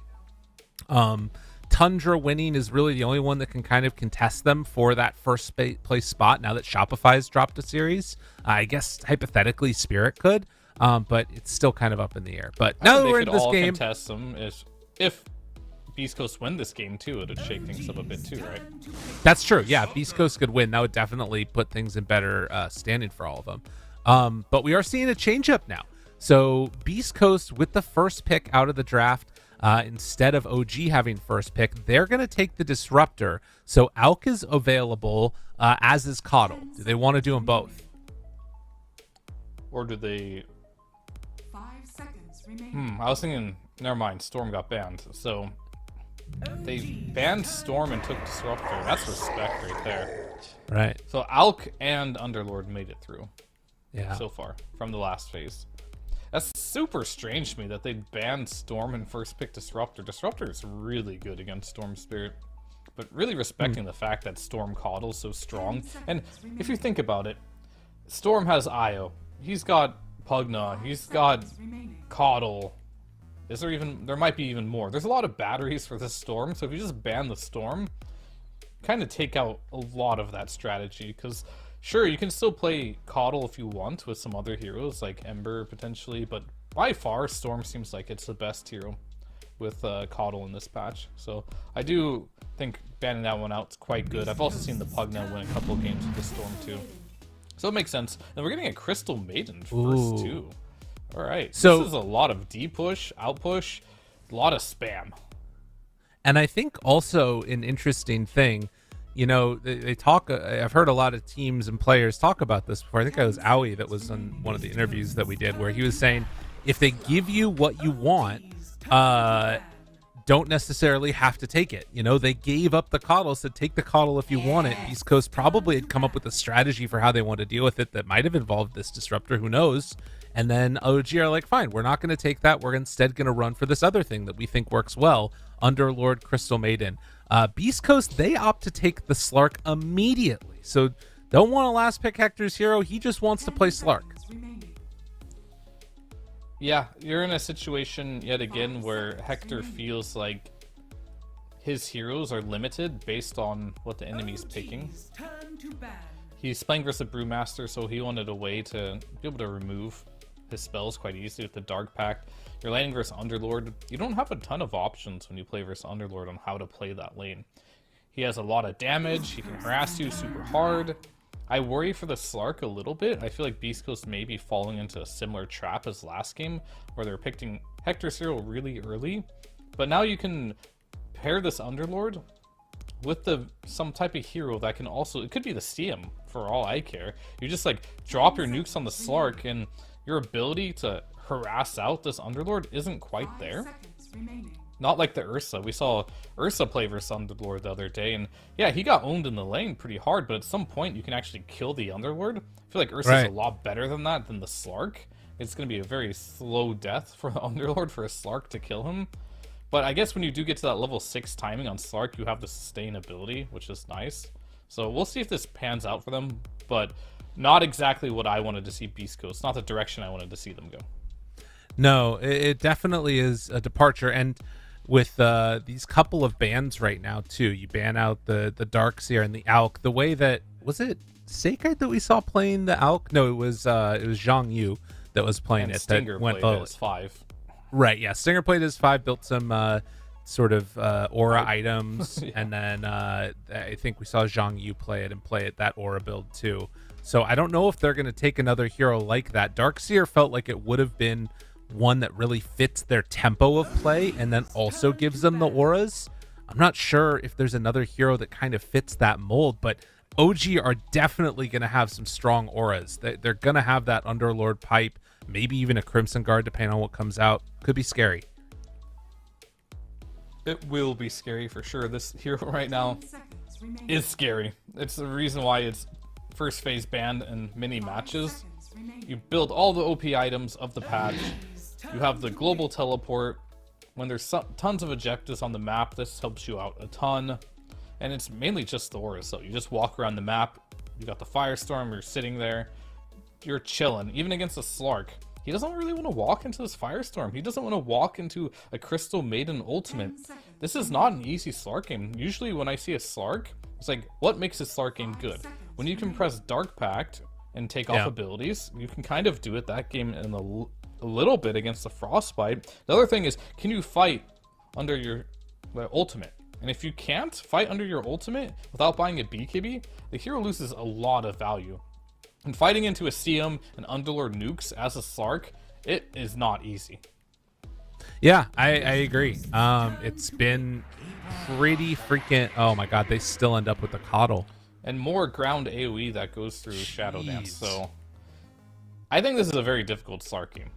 Tundra winning is really the only one that can kind of contest them for that first place spot now that Shopify's dropped a series. I guess hypothetically Spirit could, but it's still kind of up in the air. But now that we're in this game, contest them if Beast Coast win this game too, it would shake things up a bit too, right? That's true. Yeah, Beast Coast could win. That would definitely put things in better standing for all of them. But we are seeing a change up now. So Beast Coast with the first pick out of the draft, instead of OG having first pick, they're going to take the Disruptor. So Alk is available, as is Coddle. Do they want to do them both? Or do they... 5 seconds remaining. I was thinking, never mind, Storm got banned. So they banned Storm and took Disruptor. That's respect right there. Right. So Alk and Underlord made it through. Yeah. So far from the last phase. That's super strange to me that they banned Storm and first pick Disruptor. Disruptor is really good against Storm Spirit. But really respecting the fact that Storm Coddle's so strong. And if you think about it, Storm has Io. He's got Pugna. He's got Coddle. Is there even... There might be even more. There's a lot of batteries for this Storm, so if you just ban the Storm, kind of take out a lot of that strategy, because sure, you can still play Coddle if you want with some other heroes, like Ember potentially, but by far, Storm seems like it's the best hero with Coddle in this patch. So I do think banning that one out is quite good. I've also seen the Pugna win a couple games with the Storm too. So it makes sense. And we're getting a Crystal Maiden first too. Alright, so this is a lot of D-push, out-push, a lot of spam. And I think also an interesting thing, you know, they talk, I've heard a lot of teams and players talk about this before. I think it was Owie that was on one of the interviews that we did, where he was saying, if they give you what you want, don't necessarily have to take it. You know, they gave up the Coddle, said take the Coddle if you want it. Beast Coast probably had come up with a strategy for how they want to deal with it that might have involved this Disruptor, who knows. And then OG are like, fine, we're not going to take that. We're instead going to run for this other thing that we think works well, Underlord Crystal Maiden. Beast Coast, they opt to take the Slark immediately. So don't want to last pick Hector's hero. He just wants to play Slark. Yeah, you're in a situation yet again where Hector feels like his heroes are limited based on what the enemy's picking. He's playing versus a Brewmaster, so he wanted a way to be able to remove his spells quite easily with the Dark Pact. You're laning versus Underlord. You don't have a ton of options when you play versus Underlord on how to play that lane. He has a lot of damage, he can harass you super hard. I worry for the Slark a little bit. I feel like Beast Coast may be falling into a similar trap as last game, where they're picking Hector's hero really early. But now you can pair this Underlord with some type of hero that can also... It could be the CM, for all I care. You just, like, drop your nukes on the Slark, and your ability to harass out this Underlord isn't quite there. Not like the Ursa. We saw Ursa play versus Underlord the other day, and yeah, he got owned in the lane pretty hard, but at some point you can actually kill the Underlord. I feel like Ursa's a lot better than that, than the Slark. It's going to be a very slow death for the Underlord for a Slark to kill him. But I guess when you do get to that level 6 timing on Slark, you have the sustainability, which is nice. So we'll see if this pans out for them, but not exactly what I wanted to see Beast Coast. Not the direction I wanted to see them go. No, it definitely is a departure, and with these couple of bans right now too, you ban out the Darkseer and the Alk. The way that, was it Sacred that we saw playing the Alk? No, it was Zhang Yu that was playing and it. Stinger that went played as 5. Right, yeah. Stinger played as 5, built some sort of aura items, yeah. And then I think we saw Zhang Yu play it that aura build too. So I don't know if they're going to take another hero like that. Darkseer felt like it would have been one that really fits their tempo of play and then also gives them the auras. I'm not sure if there's another hero that kind of fits that mold, but OG are definitely going to have some strong auras. They're going to have that Underlord pipe, maybe even a Crimson Guard, depending on what comes out. Could be scary. It will be scary for sure. This hero right now is scary. It's the reason why it's first phase banned in many matches. You build all the OP items of the patch. You have the global teleport. When there's tons of objectives on the map, this helps you out a ton. And it's mainly just the auras, so you just walk around the map. You got the Firestorm, you're sitting there. You're chilling. Even against a Slark, he doesn't really want to walk into this Firestorm. He doesn't want to walk into a Crystal Maiden ultimate. This is not an easy Slark game. Usually when I see a Slark, it's like, what makes a Slark game good? When you can press Dark Pact and take off abilities, you can kind of do it that game in a little bit against the Frostbite. The other thing is, can you fight under your ultimate? And if you can't fight under your ultimate without buying a BKB, the hero loses a lot of value. And fighting into a CM and Underlord nukes as a Slark, it is not easy. Yeah, I agree. It's been pretty freaking... Oh my god, they still end up with the Coddle. And more ground AoE that goes through Shadow Dance, so... I think this is a very difficult Slark game.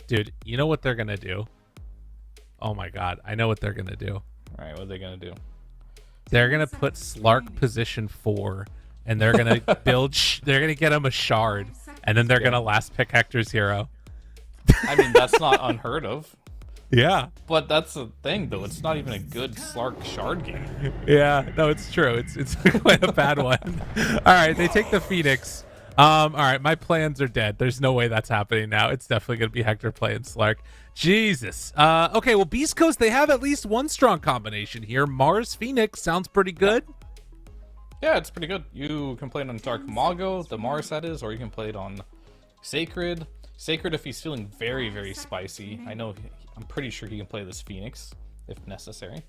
Dude, you know what they're going to do? Oh my god, I know what they're going to do. Alright, what are they going to do? They're going to put Slark position 4, and they're going to build... they're going to get him a shard, and then they're going to last pick Hector's hero. I mean, that's not unheard of. Yeah. But that's the thing, though. It's not even a good Slark Shard game. Yeah, no, it's true. It's quite a bad one. All right, they take the Phoenix. All right, my plans are dead. There's no way that's happening now. It's definitely going to be Hector playing Slark. Jesus. Okay, well, Beast Coast, they have at least one strong combination here. Mars Phoenix sounds pretty good. Yeah, it's pretty good. You can play it on Dark Mago, the Mars that is, or you can play it on Sacred. Sacred if he's feeling very, very spicy. I'm pretty sure he can play this Phoenix if necessary.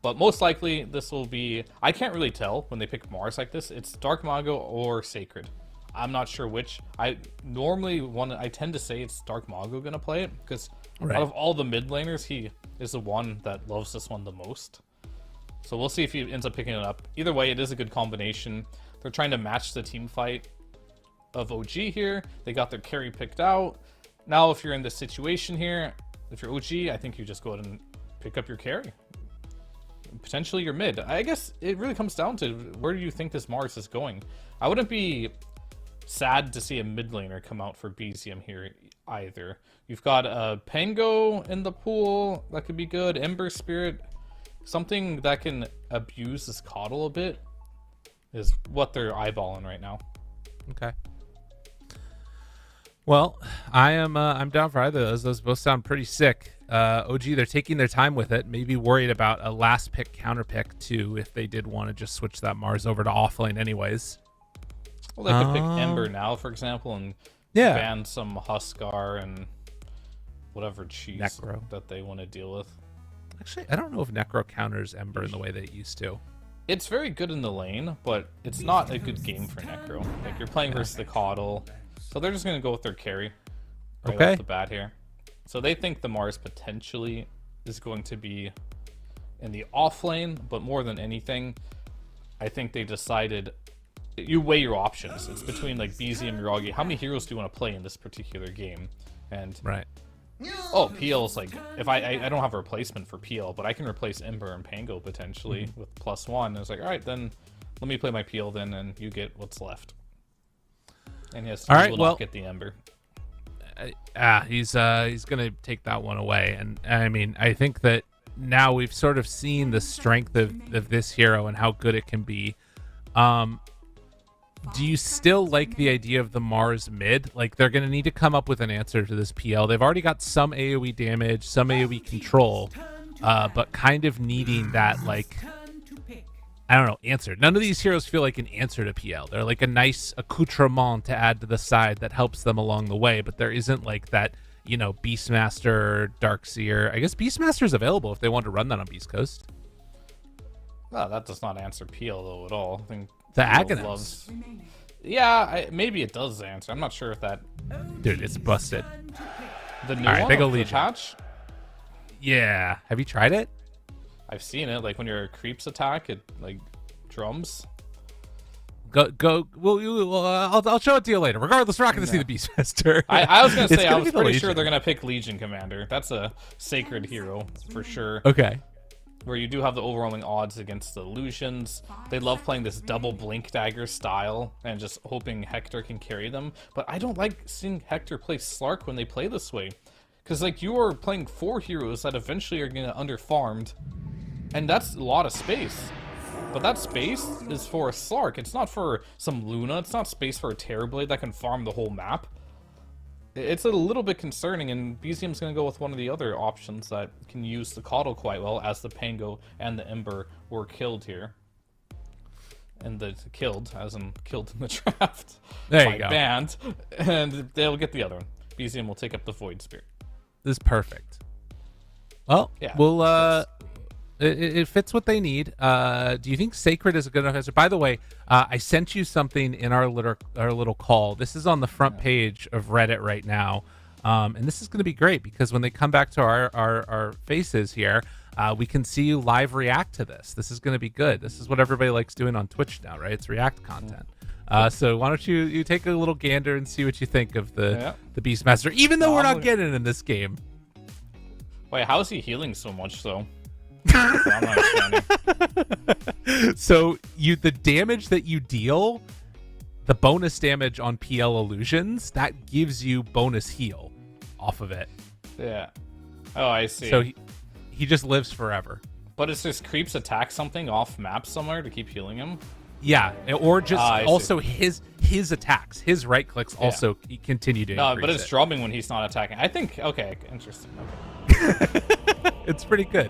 But most likely this will be, I can't really tell when they pick Mars like this. It's Dark Mago or Sacred. I'm not sure which. I tend to say it's Dark Mago gonna play it because out of all the mid laners, he is the one that loves this one the most. So we'll see if he ends up picking it up. Either way, it is a good combination. They're trying to match the team fight of OG here. They got their carry picked out. Now, if you're in this situation here, if you're OG, I think you just go ahead and pick up your carry. Potentially your mid. I guess it really comes down to where do you think this Mars is going. I wouldn't be sad to see a mid laner come out for BZM here either. You've got a Pango in the pool. That could be good. Ember Spirit. Something that can abuse this Coddle a bit is what they're eyeballing right now. Okay. Well, I'm down for either of those. Those both sound pretty sick. OG, they're taking their time with it. Maybe worried about a last pick counter pick too, if they did want to just switch that Mars over to offlane anyways. Well, they could pick Ember now, for example, and ban some Huskar and whatever cheese that they want to deal with. Actually, I don't know if Necro counters Ember in the way that it used to. It's very good in the lane, but it's not a good game for Necro. Like, you're playing versus the Coddle, so they're just going to go with their carry right off the bat here. So they think the Mars potentially is going to be in the off lane, but more than anything, I think they decided you weigh your options. It's between like BZ and Miragi. How many heroes do you want to play in this particular game? And oh, PL's like, if I don't have a replacement for PL, but I can replace Ember and Pango potentially with +1. It's like, all right, then let me play my PL then, and you get what's left. And yes, all right, will not get the Ember. He's gonna take that one away, and I mean, I think that now we've sort of seen the strength of this hero and how good it can be. Do you still like the idea of the Mars mid? Like, they're going to need to come up with an answer to this PL. They've already got some AoE damage, some AoE control, but kind of needing that, like, I don't know, answer. None of these heroes feel like an answer to PL. They're like a nice accoutrement to add to the side that helps them along the way, but there isn't like that, you know, Beastmaster, Darkseer. I guess Beastmaster's available if they want to run that on Beast Coast. Well, that does not answer PL, though, at all. I think the Aghanim's. Yeah, maybe it does answer. I'm not sure if that... Dude, it's busted. The new one, the patch? Yeah. Have you tried it? I've seen it. Like, when your creeps attack, it, like, drums. Go. Well, I'll show it to you later. Regardless, we're not going to see the Beastmaster. I was going to say, I was pretty sure they're going to pick Legion Commander. That's a sacred hero, for sure. Okay. Where you do have the overwhelming odds against the illusions. They love playing this double blink dagger style and just hoping Hector can carry them. But I don't like seeing Hector play Slark when they play this way. Because, like, you are playing 4 heroes that eventually are going to under-farmed. And that's a lot of space. But that space is for a Slark. It's not for some Luna. It's not space for a Terrorblade that can farm the whole map. It's a little bit concerning, and BZM's going to go with one of the other options that can use the Coddle quite well, as the Pango and the Ember were killed here. And killed, as in killed in the draft. There you go. Banned, and they'll get the other one. BZM will take up the Void Spirit. This is perfect. Well, yeah, we'll it fits what they need. Do you think Sacred is a good enough answer? By the way, I sent you something in our little call. This is on the front page of Reddit right now, and this is going to be great because when they come back to our faces here, we can see you live react to this. This is going to be good. This is what everybody likes doing on Twitch now, right? It's react content. So why don't you take a little gander and see what you think of the Beastmaster, even though we're not getting in this game. Wait, how is he healing so much though? I'm not understanding. So the damage that you deal, the bonus damage on PL illusions, that gives you bonus heal. off of it. Yeah. Oh, I see. So he just lives forever. But it's just creeps attack something off map somewhere to keep healing him? Yeah, or just also see. his attacks, his right clicks also continue to No, increase but it's it. drumming when he's not attacking. I think, okay, interesting. Okay. It's pretty good.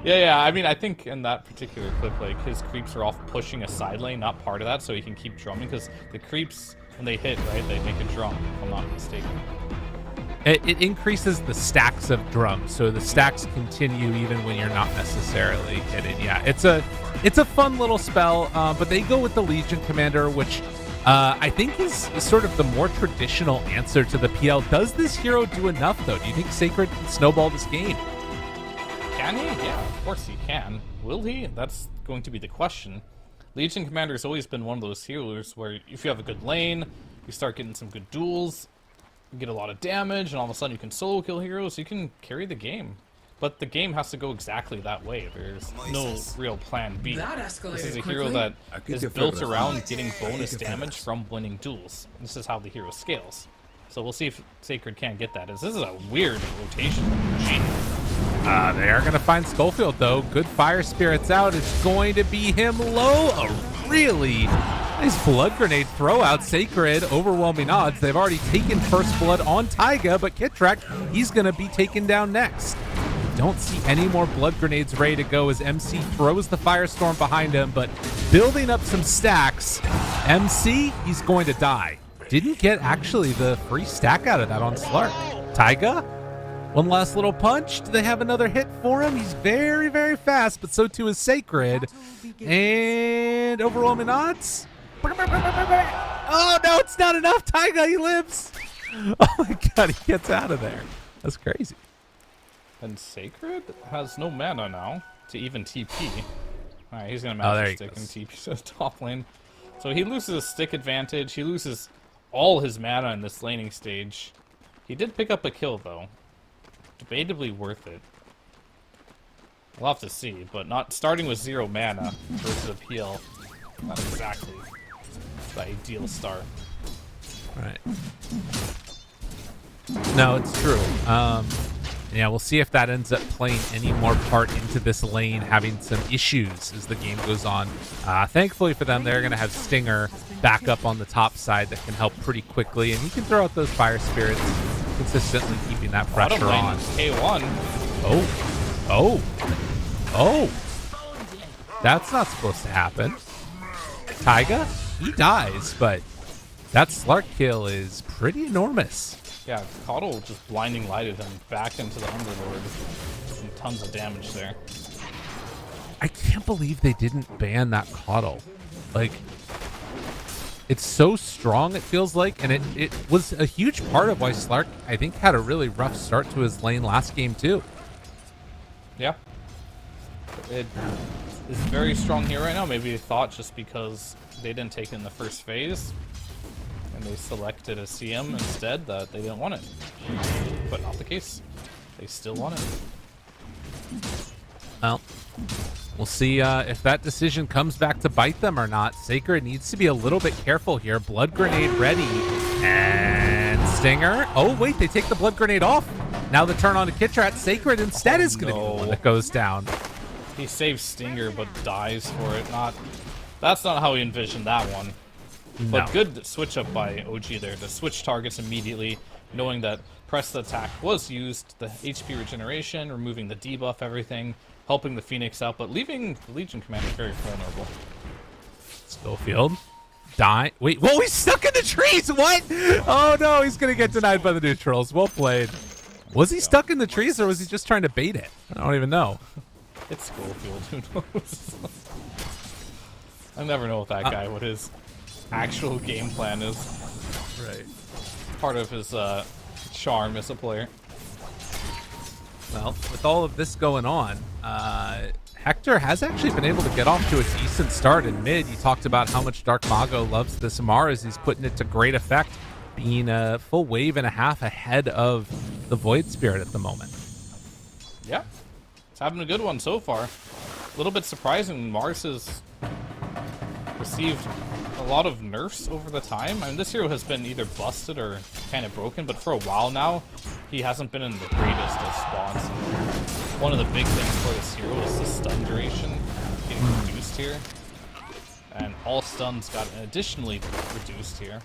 Yeah, I mean, I think in that particular clip, like, his creeps are off pushing a side lane, not part of that, so he can keep drumming, because the creeps, when they hit, right, they make a drum, if I'm not mistaken. It increases the stacks of drums, so the stacks continue even when you're not necessarily hitting. Yeah, it's a fun little spell, but they go with the Legion Commander, which I think is sort of the more traditional answer to the PL. Does this hero do enough, though? Do you think Sacred can snowball this game? Can he? Yeah, of course he can. Will he? That's going to be the question. Legion Commander has always been one of those healers where if you have a good lane, you start getting some good duels, you get a lot of damage, and all of a sudden you can solo kill heroes, you can carry the game. But the game has to go exactly that way. There's no real plan B. This is a hero that is built around getting bonus damage from winning duels. This is how the hero scales. So we'll see if Sacred can't get that. This is a weird rotation. Gee. They are going to find Schofield, though. Good Fire Spirits out. It's going to be him low. A really nice blood grenade throw out. Sacred, overwhelming odds. They've already taken first blood on Taiga, but Kitrak, he's going to be taken down next. Don't see any more blood grenades ready to go as MC throws the Firestorm behind him, but building up some stacks. MC, he's going to die. Didn't get actually the free stack out of that on Slark. Taiga? One last little punch. Do they have another hit for him? He's very, very fast, but so too is Sacred. And overwhelming odds. Oh, no, it's not enough. Taiga, he lives. Oh, my God, he gets out of there. That's crazy. And Sacred has no mana now to even TP. Alright, he's going to match his stick and TP to the top lane. So he loses his stick advantage. He loses all his mana in this laning stage. He did pick up a kill, though. Debatably worth it. We'll have to see, but not starting with 0 mana versus a PL. Not exactly the ideal start. Right. No, it's true. Yeah, we'll see if that ends up playing any more part into this lane having some issues as the game goes on. Thankfully for them, they're going to have Stinger back up on the top side that can help pretty quickly, and he can throw out those Fire Spirits, consistently keeping that pressure on. K1. Oh. That's not supposed to happen. Taiga, he dies, but that Slark kill is pretty enormous. Yeah, Coddle just blinding lighted him back into the Underlord. And tons of damage there. I can't believe they didn't ban that Coddle. Like, it's so strong, it feels like, and it was a huge part of why Slark, I think, had a really rough start to his lane last game, too. Yeah. It is very strong here right now. Maybe they thought just because they didn't take it in the first phase, and they selected a CM instead, that they didn't want it. But not the case. They still want it. Well, we'll see if that decision comes back to bite them or not. Sacred needs to be a little bit careful here. Blood grenade ready. And Stinger. Oh, wait, they take the blood grenade off. Now the turn on to Kitrat. Sacred instead is going to be the one that goes down. He saves Stinger, but dies for it. That's not how he envisioned that one. But No. good switch up by OG there to switch targets immediately, knowing that press attack was used, the HP regeneration, removing the debuff, everything, helping the Phoenix out, but leaving the Legion Commander very vulnerable. Schofield. Die. Wait, whoa, he's stuck in the trees. What? Oh, no, he's going to get denied by the neutrals. Well played. Was he stuck in the trees or was he just trying to bait it? I don't even know. It's Schofield, who knows? I never know with that guy what his actual game plan is. Right. Part of his charm as a player. Well, with all of this going on, Hector has actually been able to get off to a decent start in mid. You talked about how much Dark Mago loves this Mars. He's putting it to great effect, being a full wave and a half ahead of the Void Spirit at the moment. Yeah, it's having a good one so far. A little bit surprising, Mars has received a lot of nerfs over the time. I mean, this hero has been either busted or kind of broken, but for a while now, he hasn't been in the greatest of spots. One of the big things for this hero is the stun duration getting reduced here. And all stuns got additionally reduced here.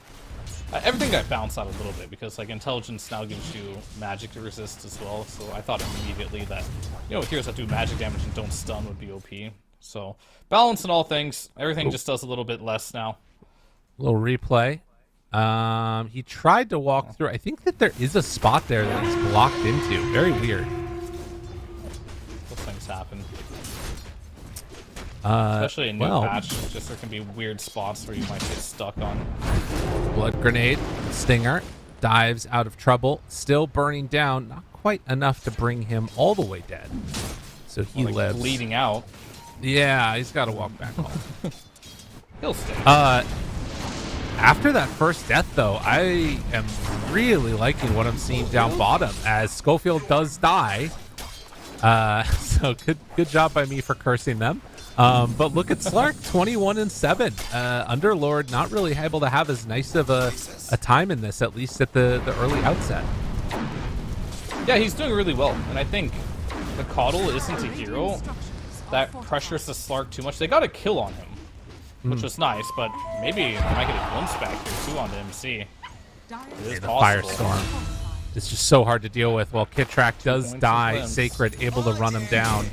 Everything got balanced out a little bit because like intelligence now gives you magic to resist as well. So I thought immediately that, you know, heroes that do magic damage and don't stun would be OP. So balance in all things. Everything just does a little bit less now. Little replay. He tried to walk through. I think that there is a spot there that he's blocked into. Very weird. Those things happen. Especially in new patch, just there can be weird spots where you might get stuck on. Blood grenade. Stinger dives out of trouble. Still burning down. Not quite enough to bring him all the way dead. So he lives. Bleeding out. Yeah, he's got to walk back home. He'll stay. After that first death, though, I am really liking what I'm seeing down bottom as Schofield does die. So good job by me for cursing them. But look at Slark, 21-7. Underlord not really able to have as nice of a time in this, at least at the early outset. Yeah, he's doing really well, and I think the Coddle isn't a hero that pressures the Slark too much. They got a kill on him, which was nice, but maybe they might get a glimpse back here too on the MC. It is The possible. Firestorm. It's just so hard to deal with. Well, Kitrak does die. Sacred able to run him down.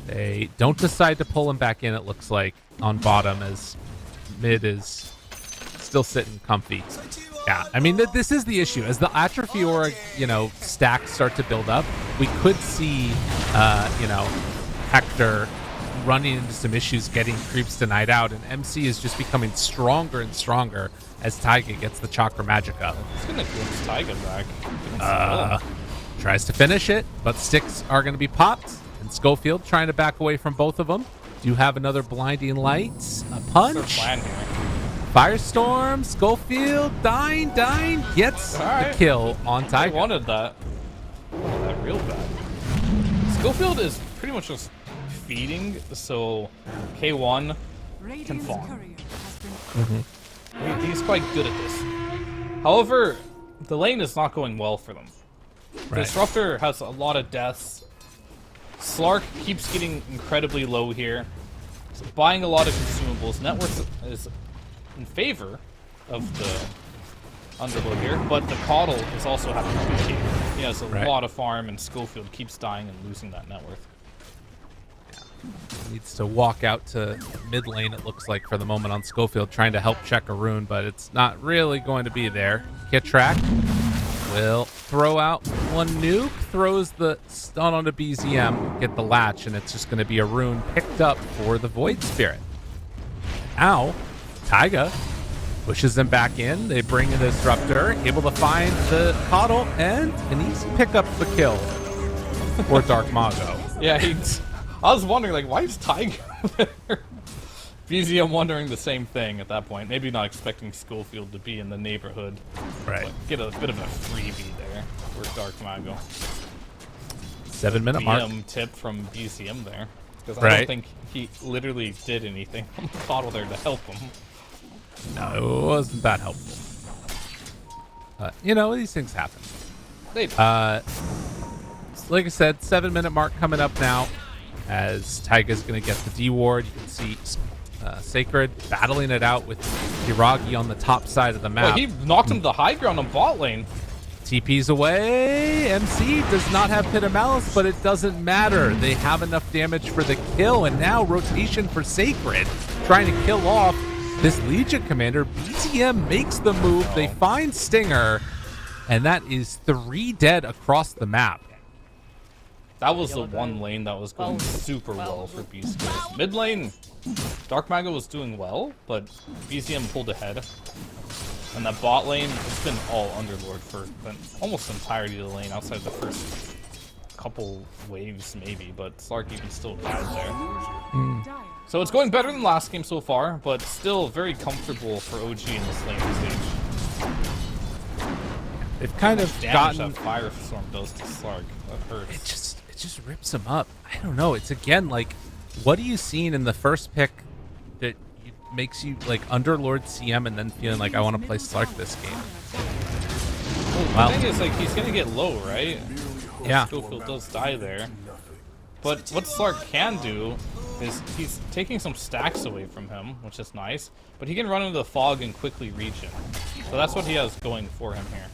They don't decide to pull him back in, it looks like, on bottom, as mid is still sitting comfy. Yeah, I mean, this is the issue. As the Atrophy Aura, you know, stacks start to build up, we could see, you know, Hector running into some issues, getting creeps denied out, and MC is just becoming stronger and stronger as Taiga gets the Chakra Magic up. He's gonna glimpse Taiga back. Tries to finish it, but sticks are going to be popped. And Schofield trying to back away from both of them. Do you have another blinding light? A punch. Firestorm. Schofield dying. Gets the kill on I Tiger. wanted that. I wanted that real bad. Schofield is pretty much just feeding, so K1 can farm. He's quite good at this. However, the lane is not going well for them. The Disruptor has a lot of deaths. Slark keeps getting incredibly low here. So buying a lot of consumables. Network is in favor of the Underlord here, but the Coddle is also having a good game. He has a lot of farm, and Schofield keeps dying and losing that net worth. Needs to walk out to mid lane, it looks like, for the moment on Schofield, trying to help check a rune, but it's not really going to be there. Kitrak will throw out one nuke, throws the stun onto BZM, get the latch, and it's just going to be a rune picked up for the Void Spirit. Now, Taiga pushes them back in. They bring in the Disruptor, able to find the Coddle, and an easy pick up the kill for Dark Mago. Yeah, I was wondering, like, why is Taiga there? BZM wondering the same thing at that point. Maybe not expecting Schofield to be in the neighborhood. Right. Get a bit of a freebie there for Dark Mago. 7-minute mark. Tip from BZM there. Because I don't think he literally did anything. I'm Coddle there to help him. No, it wasn't that helpful. You know, these things happen. They do. Like I said, 7-minute mark coming up now as Taiga's going to get the D ward. You can see Sacred battling it out with Hiragi on the top side of the map. Well, he knocked him to the high ground on bot lane. TP's away. MC does not have Pit of Malice, but it doesn't matter. They have enough damage for the kill, and now rotation for Sacred, trying to kill off this Legion commander. BTM makes the move. They find Stinger, and that is 3 dead across the map. That was the one lane that was going super well for beastcoast. Mid lane, Dark Mago was doing well, but BZM pulled ahead. And that bot lane, it's been all Underlord for almost the entirety of the lane, outside the first couple waves maybe, but Slark even still died there. So it's going better than last game so far, but still very comfortable for OG in this lane stage. They've kind of Damage gotten... that Firestorm does to Slark, that hurts. It just rips him up. I don't know. It's again like, what are you seeing in the first pick that makes you like Underlord CM and then feeling like I want to play Slark this game? Well. The thing is, like, he's gonna get low, right? Yeah. Schofield does die there. But what Slark can do is he's taking some stacks away from him, which is nice. But he can run into the fog and quickly reach him. So that's what he has going for him here.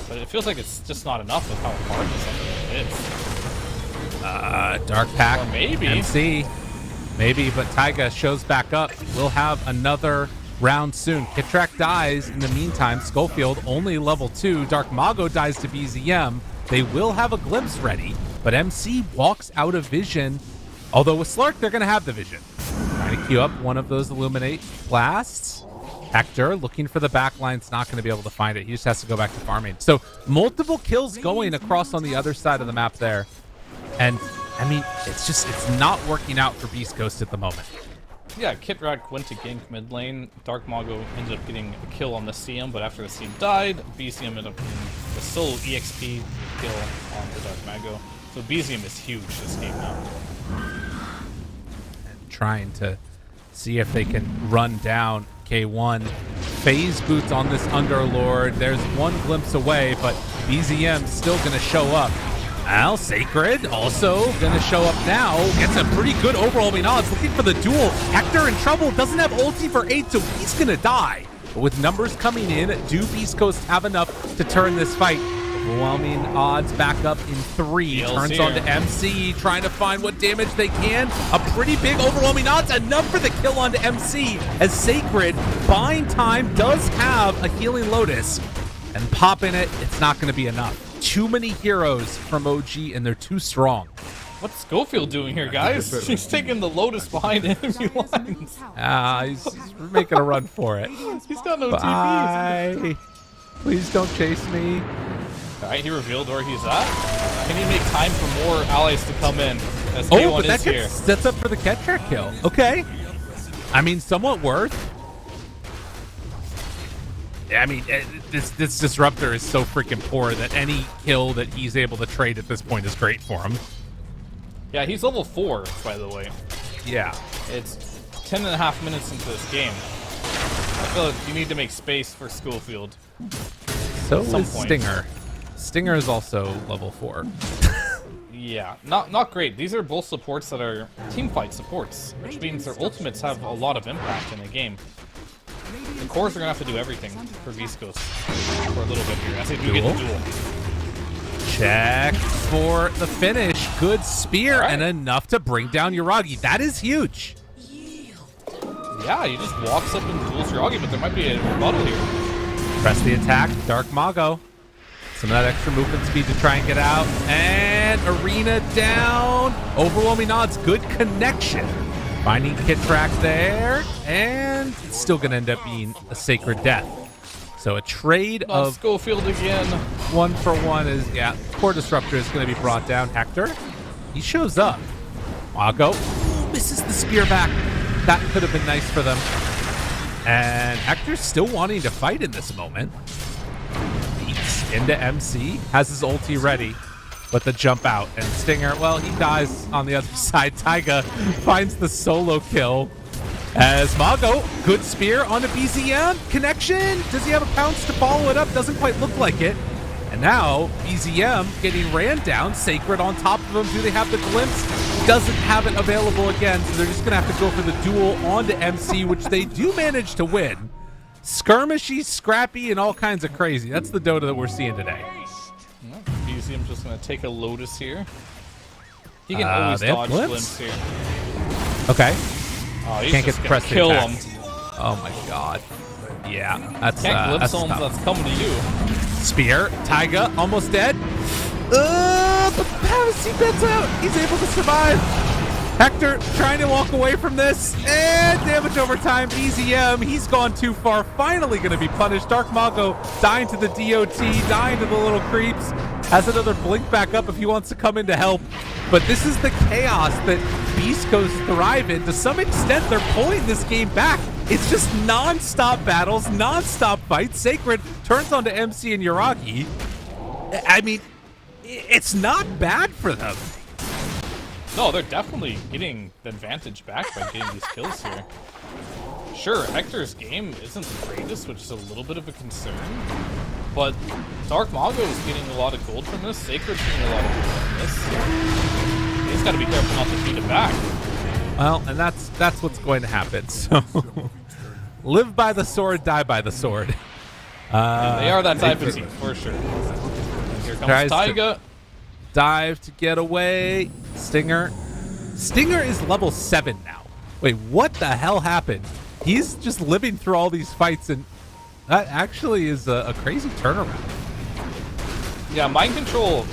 But it feels like it's just not enough with how hard this is. Dark Pack. Or maybe. MC. Maybe, but Taiga shows back up. We'll have another round soon. Kitrak dies. In the meantime, Schofield only level 2. Dark Mago dies to BZM. They will have a glimpse ready, but MC walks out of vision. Although with Slark, they're going to have the vision. Trying to queue up one of those Illuminate blasts. Hector looking for the backline's not going to be able to find it. He just has to go back to farming. So multiple kills going across on the other side of the map there. And I mean, it's not working out for Beast Coast at the moment. Yeah, Kitrak went to gank mid lane. Dark Mago ended up getting a kill on the CM, but after the CM died, BCM ended up getting the solo EXP kill on the Dark Mago. So BCM is huge this game now. And trying to see if they can run down K1. Phase boots on this Underlord. There's one glimpse away, but BZM still going to show up. Al Sacred also going to show up now. Gets a pretty good overwhelming odds. Looking for the duel. Hector in trouble. Doesn't have ulti for 8, so he's going to die. But with numbers coming in, do Beast Coast have enough to turn this fight? Overwhelming odds back up in 3. Turns on to MC, trying to find what damage they can. A pretty big overwhelming odds. Enough for the kill onto MC, as Sacred, buying time, does have a healing Lotus. And popping it, it's not going to be enough. Too many heroes from OG, and they're too strong. What's Schofield doing here, guys? He's taking the Lotus behind enemy lines. He's making a run for it. He's got no Bye. Please don't chase me. Alright, he revealed where he's at. Can he make time for more allies to come in? As Oh, K1 but that is here. sets up for the Ketrak kill. Okay. I mean, somewhat worth. I mean, this Disruptor is so freaking poor that any kill that he's able to trade at this point is great for him. Yeah, he's level 4, by the way. Yeah. It's 10.5 minutes into this game. I feel like you need to make space for Schofield. So At some is point. Stinger. Stinger is also level 4. Yeah, not great. These are both supports that are teamfight supports, which means their ultimates have a lot of impact in the game. The cores are going to have to do everything for Beast Coast for a little bit here, as they do get the duel. Check for the finish. Good spear and enough to bring down Yuragi. That is huge. Yeah, he just walks up and duels Yuragi, but there might be a rebuttal here. Press the attack. Dark Mago. Some of that extra movement speed to try and get out. And Arena down. Overwhelming odds. Good connection. Finding Kitrak there. And it's still going to end up being a Sacred Death. So a trade of Schofield again. 1-for-1 is, yeah, Core Disruptor is going to be brought down. Hector, he shows up. Mago misses the spear back. That could have been nice for them. And Hector's still wanting to fight in this moment. Beats into MC, has his ulti ready, but the jump out. And Stinger, well, he dies on the other side. Taiga finds the solo kill. As Mago, good spear onto BZM. Connection. Does he have a pounce to follow it up? Doesn't quite look like it. And now BZM getting ran down. Sacred on top of him. Do they have the glimpse? Doesn't have it available again, so they're just going to have to go for the duel onto MC, which they do manage to win. Skirmishy, scrappy, and all kinds of crazy. That's the Dota that we're seeing today. BZM's just going to take a Lotus here. He can always dodge glimpse here. Okay. Oh, he's Can't just get the gonna press kill attack. him. Oh my god. Yeah, that's Can't glimpse that's him, tough. that's coming to you. Spear, Taiga, almost dead. But he gets out. He's able to survive. Hector trying to walk away from this. And damage over time. BZM, he's gone too far. Finally going to be punished. Dark Mago dying to the DOT, dying to the little creeps. Has another blink back up if he wants to come in to help. But this is the chaos that Beast Coast thrive in. To some extent, they're pulling this game back. It's just non-stop battles, non-stop fights. Sacred turns onto MC and Yuragi. I mean, it's not bad for them. No, they're definitely getting the advantage back by getting these kills here. Sure, Hector's game isn't the greatest, which is a little bit of a concern. But Dark Mago is getting a lot of gold from this. Sacred's getting a lot of gold from this. He's got to be careful not to feed it back. Well, and that's what's going to happen. So live by the sword, die by the sword. They are that type of team, for sure. And here comes Taiga. Dive to get away. Stinger. Stinger is level 7 now. Wait, what the hell happened? He's just living through all these fights, and that actually is a crazy turnaround. Yeah, Mind Control,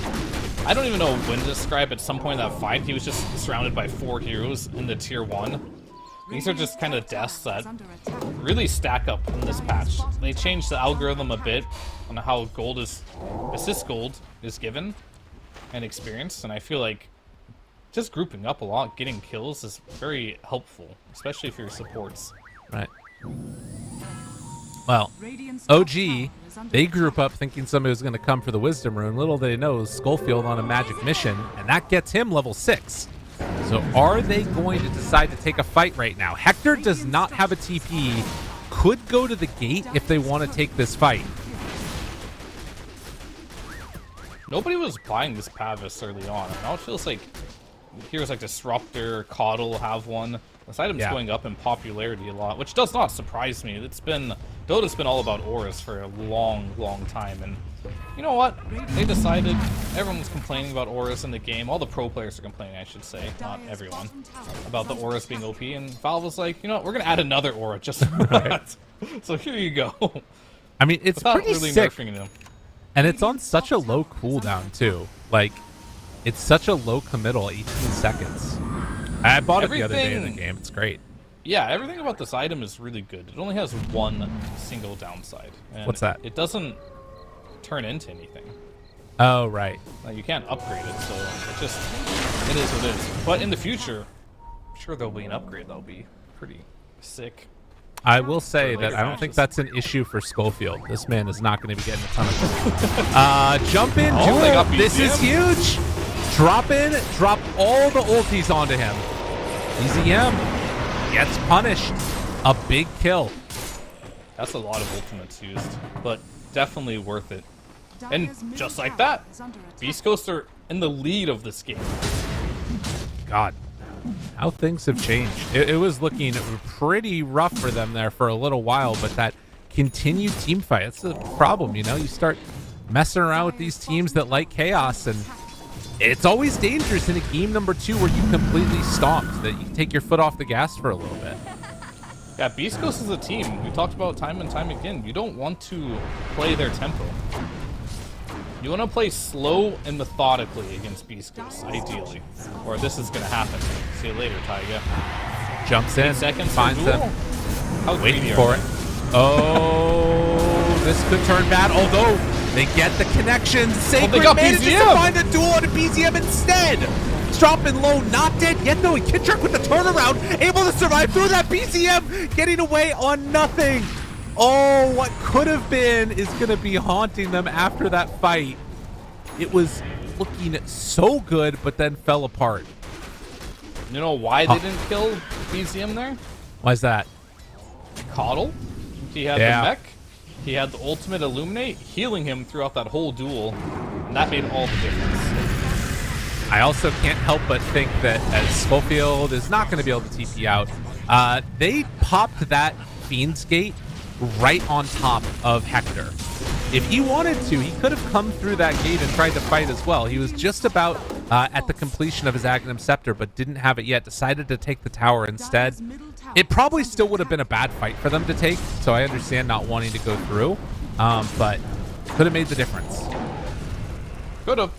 I don't even know when to describe. At some point in that fight, he was just surrounded by 4 heroes in the tier 1. These are just kind of deaths that really stack up in this patch. They changed the algorithm a bit on how gold is, assist gold is given and experience, and I feel like just grouping up a lot, getting kills is very helpful, especially for your supports. Right. Well, OG, they group up thinking somebody was going to come for the Wisdom Rune. Little they know, Skullfield on a magic mission, and that gets him level 6. So are they going to decide to take a fight right now? Hector does not have a TP, could go to the gate if they want to take this fight. Nobody was buying this Pavis early on. Now it feels like heroes like Disruptor, Coddle have one. This item's going up in popularity a lot, which does not surprise me. Dota's been all about auras for a long, long time, and you know what? They decided, everyone was complaining about auras in the game. All the pro players are complaining, I should say, not everyone, about the auras being OP, and Valve was like, you know what, we're gonna add another aura just for that. So here you go. I mean, it's without pretty really sick. nerfing them. And it's on such a low cooldown too. Like, it's such a low committal, 18 seconds. I bought it the other day in the game. It's great. Yeah, everything about this item is really good. It only has one single downside. And what's that? It doesn't turn into anything. Oh, right. You can't upgrade it, so it is what it is. But in the future, I'm sure there'll be an upgrade that'll be pretty sick. I will say that I don't think that's an issue for Schofield. This man is not going to be getting a ton of jump in, duel. This is huge. Drop in, drop all the ultis onto him. EZM gets punished. A big kill. That's a lot of ultimates used, but definitely worth it. And just like that, Beast Coast are in the lead of this game. God, how things have changed. It was looking pretty rough for them there for a little while, but that continued team fight, that's the problem, you know? You start messing around with these teams that like chaos, and it's always dangerous in a game number 2 where you completely stomped, that you take your foot off the gas for a little bit. Yeah, Beast Coast is a team. We talked about time and time again. You don't want to play their tempo. You want to play slow and methodically against Beast Coast, ideally. Or this is going to happen. See you later, Taiga. Jumps in, seconds finds them, waiting for it. Oh, this could turn bad, although they get the connection. Sacred manages to find a duel on a BZM instead. Dropping low, not dead yet though. Kittrick with the turnaround, able to survive through that BZM, getting away on nothing. Oh, what could have been is going to be haunting them after that fight. It was looking so good, but then fell apart. You know why they didn't kill BZM there? Why's that? Coddle. He had the mech. He had the ultimate Illuminate, healing him throughout that whole duel, and that made all the difference. I also can't help but think that as Schofield is not going to be able to TP out, they popped that Fiend's Gate right on top of Hector. If he wanted to, he could have come through that gate and tried to fight as well. He was just about at the completion of his Agnum Scepter, but didn't have it yet, decided to take the tower instead. It probably still would have been a bad fight for them to take, so I understand not wanting to go through, but could have made the difference. Could have.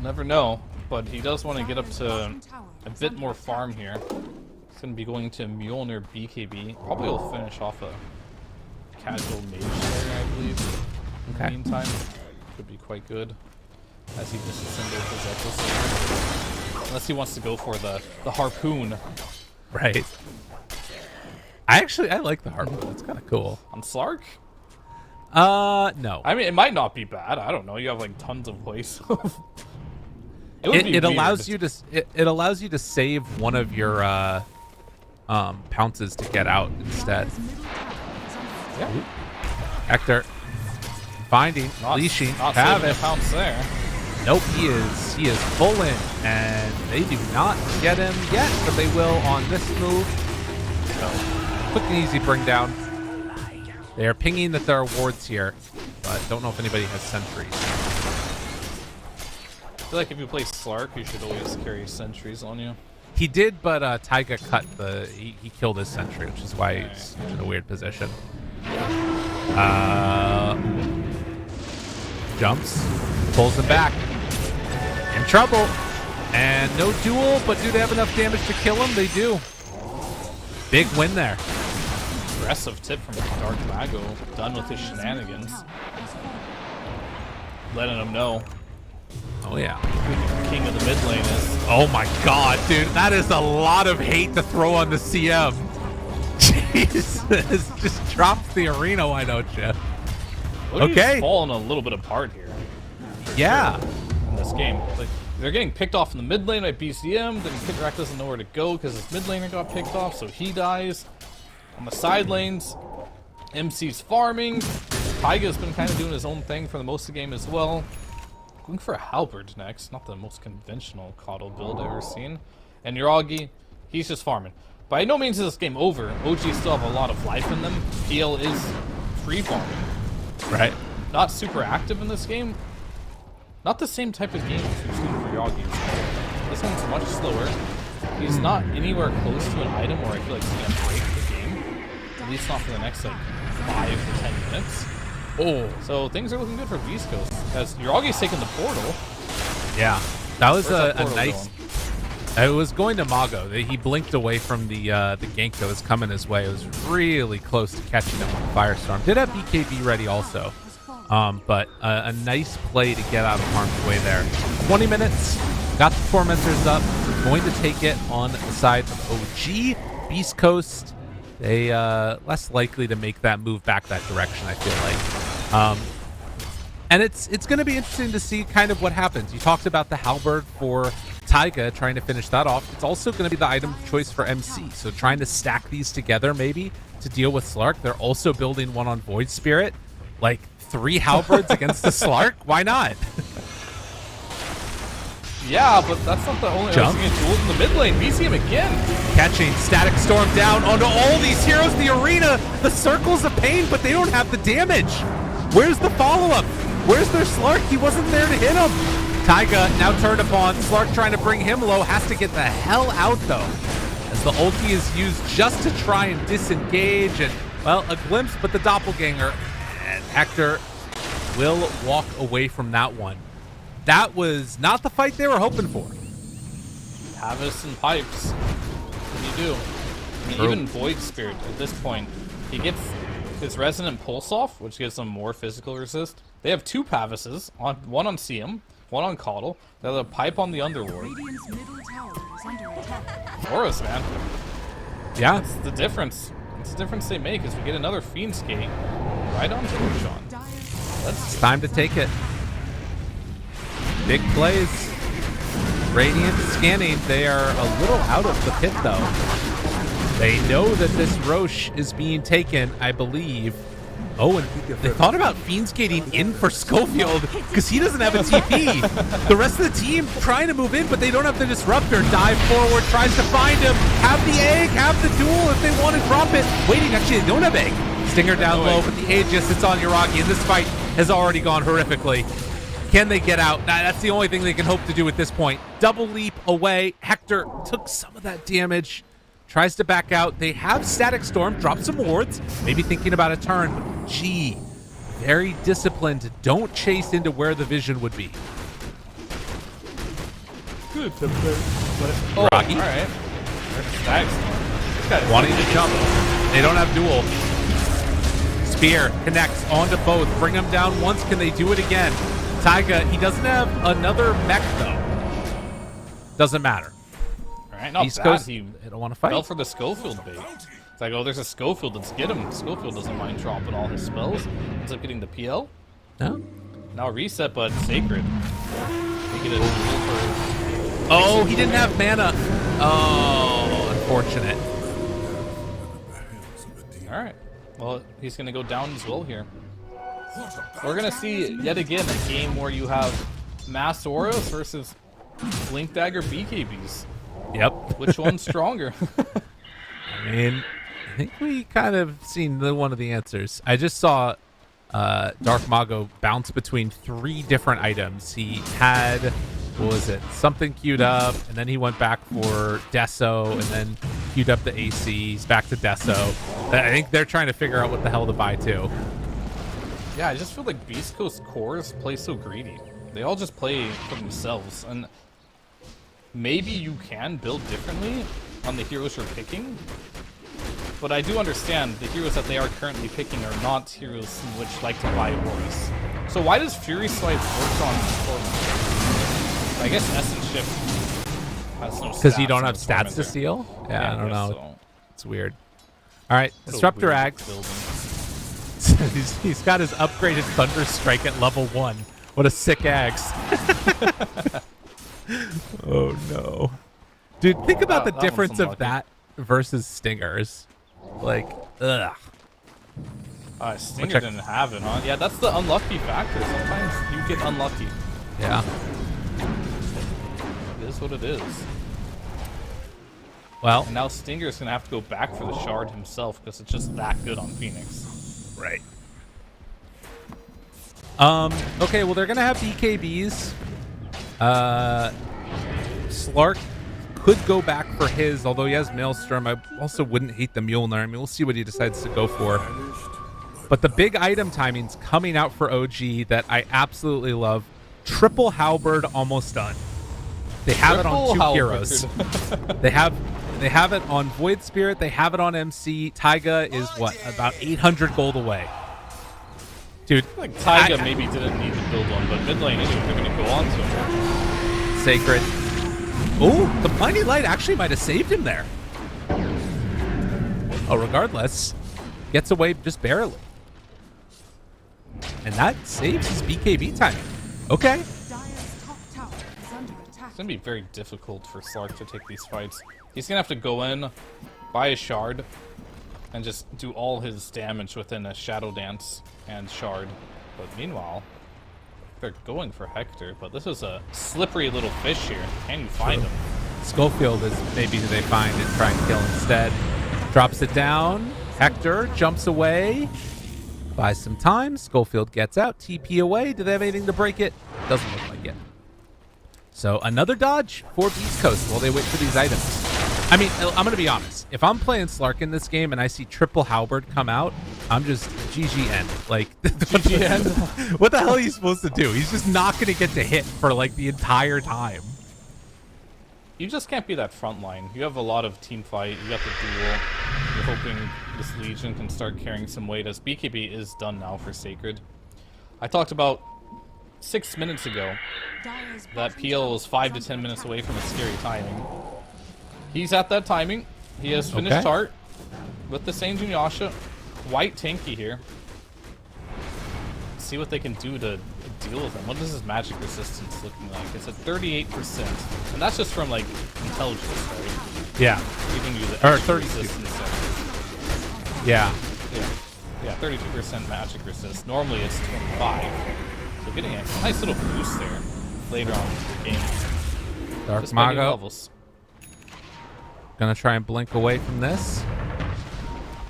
Never know, but he does want to get up to a bit more farm here. He's going to be going to Mjolnir BKB. Probably will finish off a casual mage there, I believe. In the meantime, could be quite good as he disassembles his Exosuit. Unless he wants to go for the harpoon. Right. I like the harpoon. It's kind of cool. On Slark? No. I mean, it might not be bad. I don't know. You have like tons of ways. It allows you to it allows you to save one of your pounces to get out instead. Yeah. Hector finding, leashing, Not saving Pavis. a pounce there. Nope, he is full in, and they do not get him yet, but they will on this move. So, quick and easy bring down. They are pinging that there are wards here, but don't know if anybody has sentries. I feel like if you play Slark, you should always carry sentries on you. He did, but Taiga cut he killed his sentry, which is why he's in a weird position. Jumps, pulls him back. In trouble. And no duel, but do they have enough damage to kill him? They do. Big win there. Aggressive tip from Dark Mago, done with his shenanigans. Letting him know Oh, yeah. who the king of the mid lane is. Oh, my God, dude. That is a lot of hate to throw on the CM. Jesus. Just drops the arena, why don't you? Okay. He's falling a little bit apart here. Yeah. In this game. Like, they're getting picked off in the mid lane by BCM, then Kidrak doesn't know where to go because his mid laner got picked off, so he dies. On the side lanes, MC's farming. Taiga's been kind of doing his own thing for the most of the game as well. Going for a Halberd next, not the most conventional Coddle build I've ever seen. And Yuragi, he's just farming. By no means is this game over. OG still have a lot of life in them. PL is free farming. Right. Not super active in this game. Not the same type of game as we've seen for Yagi. This one's much slower. He's not anywhere close to an item where I feel like he's going to break the game. At least not for the next, like, 5 to 10 minutes. Oh, so things are looking good for beastcoast. As Yuragi's taking the portal. Yeah. That was Where's a that portal nice... going? It was going to Mago. He blinked away from the gank that was coming his way. It was really close to catching him on Firestorm. Did have BKB ready also. But a nice play to get out of harm's way there. 20 minutes. Got the Tormentors up. Going to take it on the side of OG. Beast Coast, they less likely to make that move back that direction, I feel like. And it's going to be interesting to see kind of what happens. You talked about the Halberd for Taiga, trying to finish that off. It's also going to be the item of choice for MC. So trying to stack these together maybe to deal with Slark. They're also building one on Void Spirit. Like 3 Halberds against the Slark? Why not? Yeah, but that's not the only Jump. tools in the mid lane. BCM again. Catching Static Storm down onto all these heroes. The arena, the circles of pain, but they don't have the damage. Where's the follow-up? Where's their Slark? He wasn't there to hit him. Taiga now turned upon. Slark trying to bring him low. Has to get the hell out, though, as the ulti is used just to try and disengage. And, well, a glimpse, but the Doppelganger. And Hector will walk away from that one. That was not the fight they were hoping for. Pavis and Pipes. What do you do? I mean, even Void Spirit at this point, he gets his Resonant Pulse off, which gives him more physical resist. They have 2 Pavises, one on CM, one on Coddle. They have a Pipe on the Underlord. Radiant's middle tower is under attack. Horus, man. Yeah. That's the difference. It's the difference they make is we get another Fiend Skate right on Torchon. It's time to take it. Big plays. Radiant scanning. They are a little out of the pit, though. They know that this Roche is being taken, I believe. Oh, and they thought about Fiend skating in for Schofield because he doesn't have a TP. The rest of the team trying to move in, but they don't have the Disruptor. Dive forward, tries to find him. Have the egg, have the duel if they want to drop it. Waiting, actually, they don't have egg. Stinger down low, but the Aegis sits on Yuragi, and this fight has already gone horrifically. Can they get out? Nah, that's the only thing they can hope to do at this point. Double leap away. Hector took some of that damage. Tries to back out. They have Static Storm. Drop some wards. Maybe thinking about a turn. But gee, very disciplined. Don't chase into where the vision would be. Good. Oh, Rocky. all right. Static Storm. Wanting to jump. They don't have duel. Spear connects onto both. Bring them down once. Can they do it again? Taiga, he doesn't have another mech, though. Doesn't matter. All right, not East bad. Coast, He they don't want to fight. fell for the Schofield bait. It's like, oh, there's a Schofield. Let's get him. Schofield doesn't mind dropping all his spells. Ends up getting the PL. No? Now reset, but Sacred. They get a duel for... Oh, he didn't have mana. Oh, unfortunate. Well, he's going to go down as well here. We're going to see yet again a game where you have Mass Auras versus Blink Dagger BKBs. Yep. Which one's stronger? I mean, I think we kind of seen one of the answers. I just saw Dark Mago bounce between 3 different items. He had, what was it, something queued up, and then he went back for Deso, and then queued up the AC. He's back to Deso. I think they're trying to figure out what the hell to buy too. Yeah, I just feel like Beast Coast cores play so greedy. They all just play for themselves, and maybe you can build differently on the heroes you're picking, but I do understand the heroes that they are currently picking are not heroes which like to buy auras. So why does Fury Swipe work on Torment? I guess Essence Shift has no stats. Because you don't have on stats to Tormentor. steal? Yeah, I don't know. So. It's weird. All right, What a Disruptor weird Axe. building. He's got his upgraded Thunder Strike at level 1. What a sick axe. Oh no. Dude, think about the that difference one's of unlucky. that versus Stingers. Like, ugh. Stinger Check. didn't have it, huh? Yeah, that's the unlucky factor. Sometimes you get unlucky. Yeah. It is what it is. Well, And now Stinger's gonna have to go back for the shard himself because it's just that good on Phoenix. right. Okay, well, they're going to have BKBs. Slark could go back for his, although he has Maelstrom. I also wouldn't hate the Mjolnir. I mean, we'll see what he decides to go for. But the big item timing's coming out for OG that I absolutely love. Triple Halberd almost done. They have it on 2 heroes. They have it on Void Spirit. They have it on MC. Taiga is what, about 800 gold away. Dude, I think Taiga maybe didn't need to build one, but mid lane anyway, they're gonna go on to him. Sacred. Oh, the Blinding Light actually might have saved him there. Oh, regardless, gets away just barely. And that saves his BKB timing. Okay. Dire's top tower is under attack. It's gonna be very difficult for Slark to take these fights. He's gonna have to go in, buy a shard, and just do all his damage within a Shadow Dance and shard. But meanwhile, they're going for Hector, but this is a slippery little fish here. Can you find him? Schofield is maybe who they find and try and kill instead. Drops it down. Hector jumps away. Buys some time. Schofield gets out. TP away. Do they have anything to break it? Doesn't look like it. So another dodge for Beast Coast while they wait for these items. I mean, I'm going to be honest. If I'm playing Slark in this game and I see Triple Halberd come out, I'm just GG end. Like, GG end? What the hell are you supposed to do? He's just not going to get to hit for like the entire time. You just can't be that front line. You have a lot of team fight. You got the duel. You're hoping this Legion can start carrying some weight as BKB is done now for Sacred. I talked about 6 minutes ago Dire's that bottom PL tower was 5 to is 10 under minutes attack. away from a scary timing. He's at that timing. He has finished Okay. Tart with the Saint Yasha. Quite tanky here. See what they can do to deal with him. What is his magic resistance looking like? It's at 38%. And that's just from like intelligence, right? Yeah. Giving you the Or extra 32. resistance. Yeah. Yeah, 32% magic resist. Normally it's 25. So getting a nice little boost there later on in the game. Dark Just by getting Mago. levels. Gonna try and blink away from this.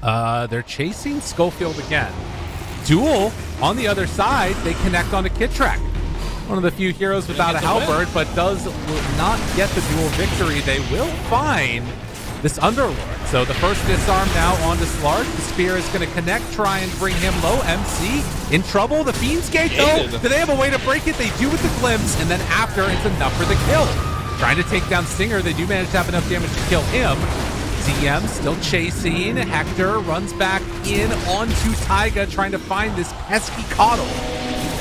They're chasing Schofield again. Duel on the other side. They connect onto Kid Track. One of the few heroes without a get the win. halberd, but will not get the duel victory. They will find this Underlord. So the first disarm now onto Slark. The spear is going to connect, try and bring him low. MC in trouble. The Fiend's Gate, though. Gated. Do they have a way to break it? They do with the glimpse, and then after, it's enough for the kill. Trying to take down Stinger. They do manage to have enough damage to kill him. ZM still chasing. Hector runs back in onto Taiga, trying to find this pesky Coddle.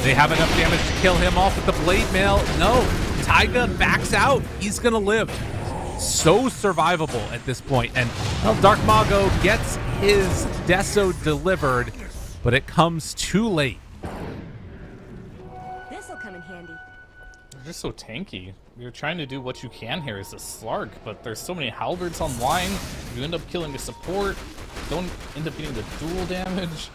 They have enough damage to kill him off with the Blade Mail. No, Taiga backs out. He's going to live. So survivable at this point. And well, Dark Mago gets his Deso delivered, but it comes too late. This'll come in handy. They're just so tanky. You're trying to do what you can here as a Slark, but there's so many halberds online. You end up killing a support. don't end up getting the dual damage.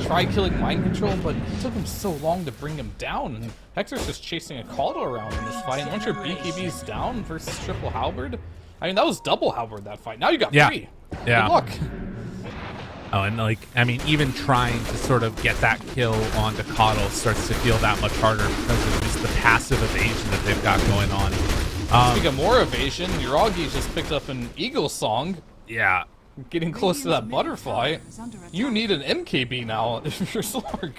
Try killing Mind Control, but it took him so long to bring him down. And Hector's just chasing a Caudle around in this fight. And once your BKB's down versus triple Halberd, I mean, that was double Halberd that fight. Now you got 3. Yeah. Good luck. Oh, and like, I mean, even trying to sort of get that kill onto Caudle starts to feel that much harder because of just the passive evasion that they've got going on. Speaking of more evasion, Yuragi just picked up an Eagle Song. Yeah. Getting close to that butterfly. You need an MKB now if you're Slark.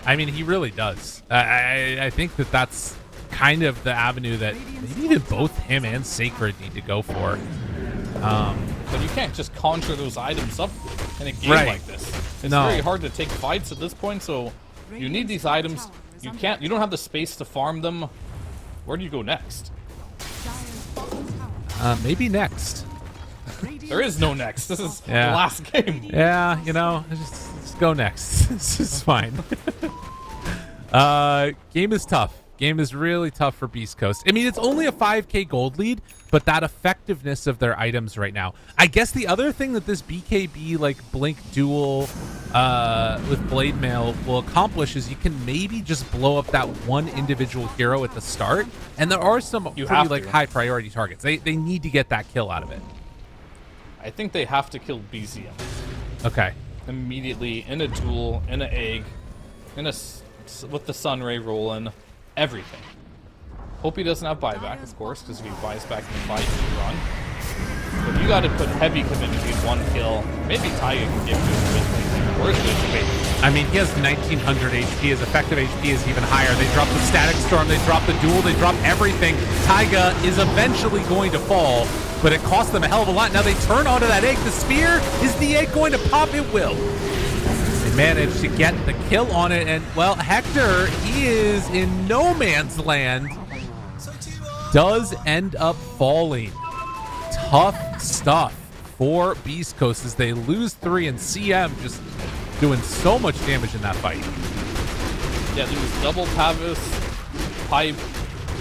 I mean, he really does. I think that that's kind of the avenue that maybe even both him and Sacred need to go for. But you can't just conjure those items up in a game like this. It's very hard to take fights at this point, so you need these items. You don't have the space to farm them. Where do you go next? Maybe next. There is no next. This is the last game. Yeah, you know, just go next. This is fine. Game is tough. Game is really tough for Beast Coast. I mean, it's only a 5k gold lead, but that effectiveness of their items right now. I guess the other thing that this BKB like Blink duel with Blade Mail will accomplish is you can maybe just blow up that one individual hero at the start, and there are some pretty like high priority targets. They need to get that kill out of it. I think they have to kill BZM. Okay. Immediately in a duel, in an egg, with the Sunray rolling. Everything. Hope he doesn't have buyback, of course, because if he buys back in the fight, you run. But you got to put heavy commitment to one kill. Maybe Taiga can give you a commitment. Where's the I mean, he has 1900 HP. His effective HP is even higher. They drop the Static Storm, they drop the duel, they drop everything. Taiga is eventually going to fall, but it costs them a hell of a lot. Now they turn onto that egg. The spear, is the egg going to pop? It will. They managed to get the kill on it, and well, Hector, he is in no man's land. Does end up falling. Tough stuff for Beast Coast as they lose 3, and CM just doing so much damage in that fight. Yeah, there was double Pavis, Pipe,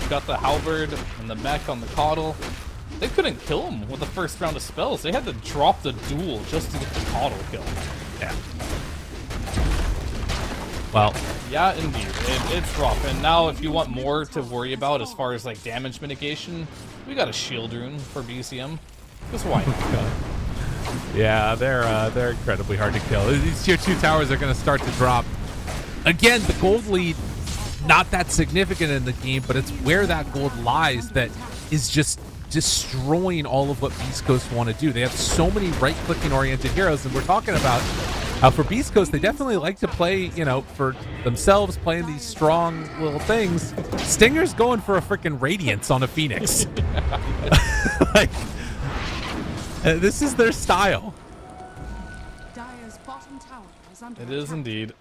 got the Halberd, and the mech on the Caudle. They couldn't kill him with the first round of spells. They had to drop the duel just to get the Caudle kill. Yeah. Well, yeah, indeed. It's rough. And now if you want more to worry about as far as like damage mitigation, we got a shield rune for BCM. Just why not? Yeah, they're incredibly hard to kill. These tier 2 towers are going to start to drop. Again, the gold lead, not that significant in the game, but it's where that gold lies that is just destroying all of what Beast Coast want to do. They have so many right-clicking oriented heroes, and we're talking about for Beast Coast, they definitely like to play, you know, for themselves, playing these strong little things. Stinger's going for a freaking Radiance on a Phoenix. Like, this is their style. Dire's bottom tower is under It is attack. indeed.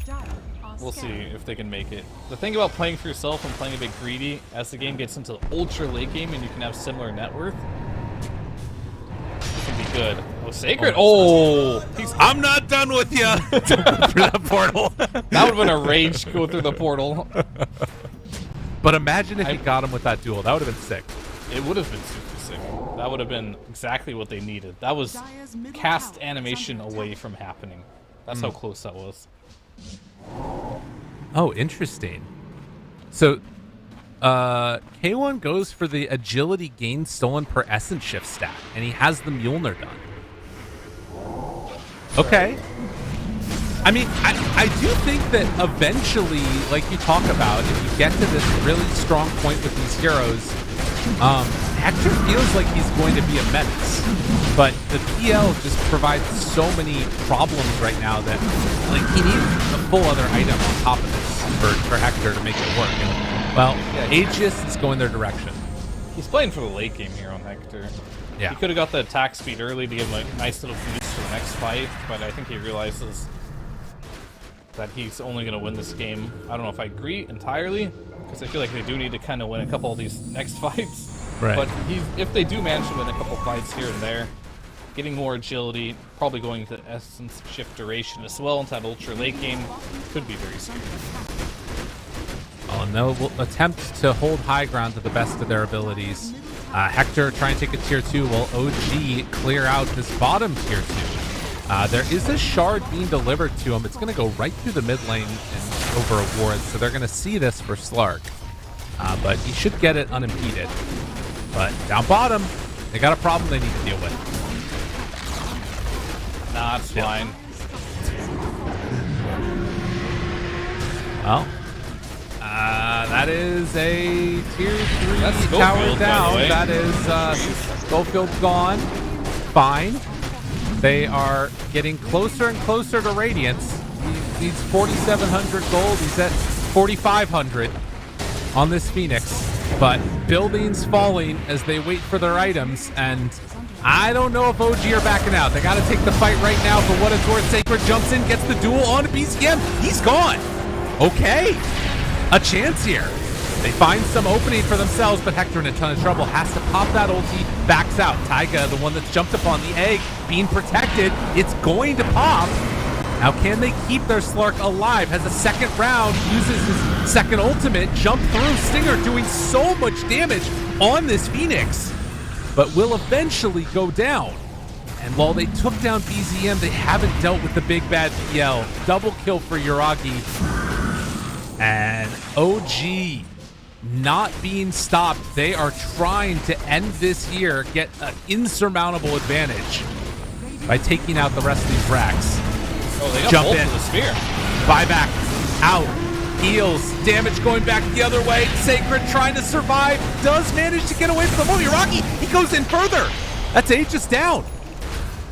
Dire are We'll see scared. if they can make it. The thing about playing for yourself and playing a bit greedy, as the game gets into the ultra late game and you can have similar net worth, it can be good. Oh, Sacred! Oh! I'm not done with you. Through that portal. That would have been a rage go through the portal. But imagine if he got him with that duel. That would have been sick. It would have been super sick. That would have been exactly what they needed. That was Dire's middle cast tower is animation under away attack. from happening. That's how close that was. Oh, interesting. So, K1 goes for the agility gain stolen per essence shift stat, and he has the Mjolnir done. Okay. I mean, I do think that eventually, like you talk about, if you get to this really strong point with these heroes, Hector feels like he's going to be a menace. But the PL just provides so many problems right now that, like, he needs a full other item on top of this for Hector to make it work. And, well, Aegis is going their direction. He's playing for the late game here on Hector. Yeah. He could have got the attack speed early to give him a nice little boost for the next fight, but I think he realizes that he's only going to win this game. I don't know if I agree entirely, because I feel like they do need to kind of win a couple of these next fights. Right. But if they do manage to win a couple fights here and there, getting more agility, probably going to essence shift duration as well into that ultra late game, could be very scary. Oh, and they'll attempt to hold high ground to the best of their abilities. Hector trying to take a tier 2 while OG clear out this bottom tier 2. There is a shard being delivered to him. It's going to go right through the mid lane and over a ward, so they're going to see this for Slark. But he should get it unimpeded. But down bottom, they got a problem they need to deal with. Nah, it's fine. Well, that is a tier 3 That's tower Schofield, down. by the way. That is Schofield's gone. Fine. They are getting closer and closer to Radiance. He needs 4,700 gold. He's at 4,500 on this Phoenix. But buildings falling as they wait for their items, and I don't know if OG are backing out. They got to take the fight right now for what it's worth. Sacred jumps in, gets the duel on BCM. He's gone. Okay. A chance here. They find some opening for themselves, but Hector in a ton of trouble. Has to pop that ulti, backs out. Taiga, the one that's jumped upon the egg, being protected. It's going to pop. Now, can they keep their Slark alive? Has a second round, uses his second ultimate, jump through. Stinger doing so much damage on this Phoenix, but will eventually go down. And while they took down BZM, they haven't dealt with the big bad PL. Double kill for Yuragi. And OG not being stopped. They are trying to end this here, get an insurmountable advantage by taking out the rest of these racks. Oh, they got Jump both in. of the spear. Buyback, out, heals, damage going back the other way. Sacred trying to survive, does manage to get away from the Yuragi. He goes in further. That's Aegis down.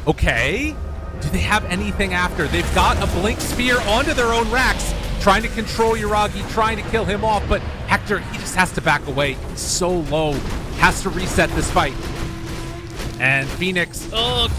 Okay, do they have anything after? They've got a blink spear onto their own racks, trying to control Yuragi, trying to kill him off, but Hector, he just has to back away. He's so low, has to reset this fight. And Phoenix,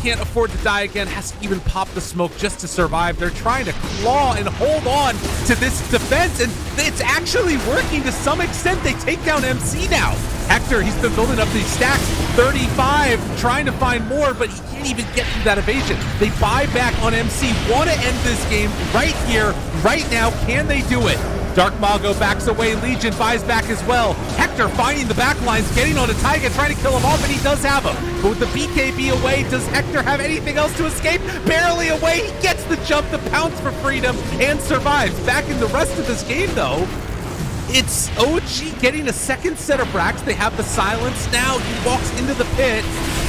can't afford to die again, has to even pop the smoke just to survive. They're trying to claw and hold on to this defense, and it's actually working to some extent. They take down MC now. Hector, he's been building up these stacks, 35, trying to find more, but he can't even get through that evasion. They buy back on MC, want to end this game right here, right now. Can they do it? Dark Mago backs away, Legion buys back as well. Hector finding the back lines, getting onto Taiga, trying to kill him off, and he does have him. But with the BKB away, does Hector have anything else to escape? Barely away, he gets the jump, the pounce for freedom, and survives. Back in the rest of this game, though, it's OG getting a second set of racks. They have the silence now. He walks into the pit.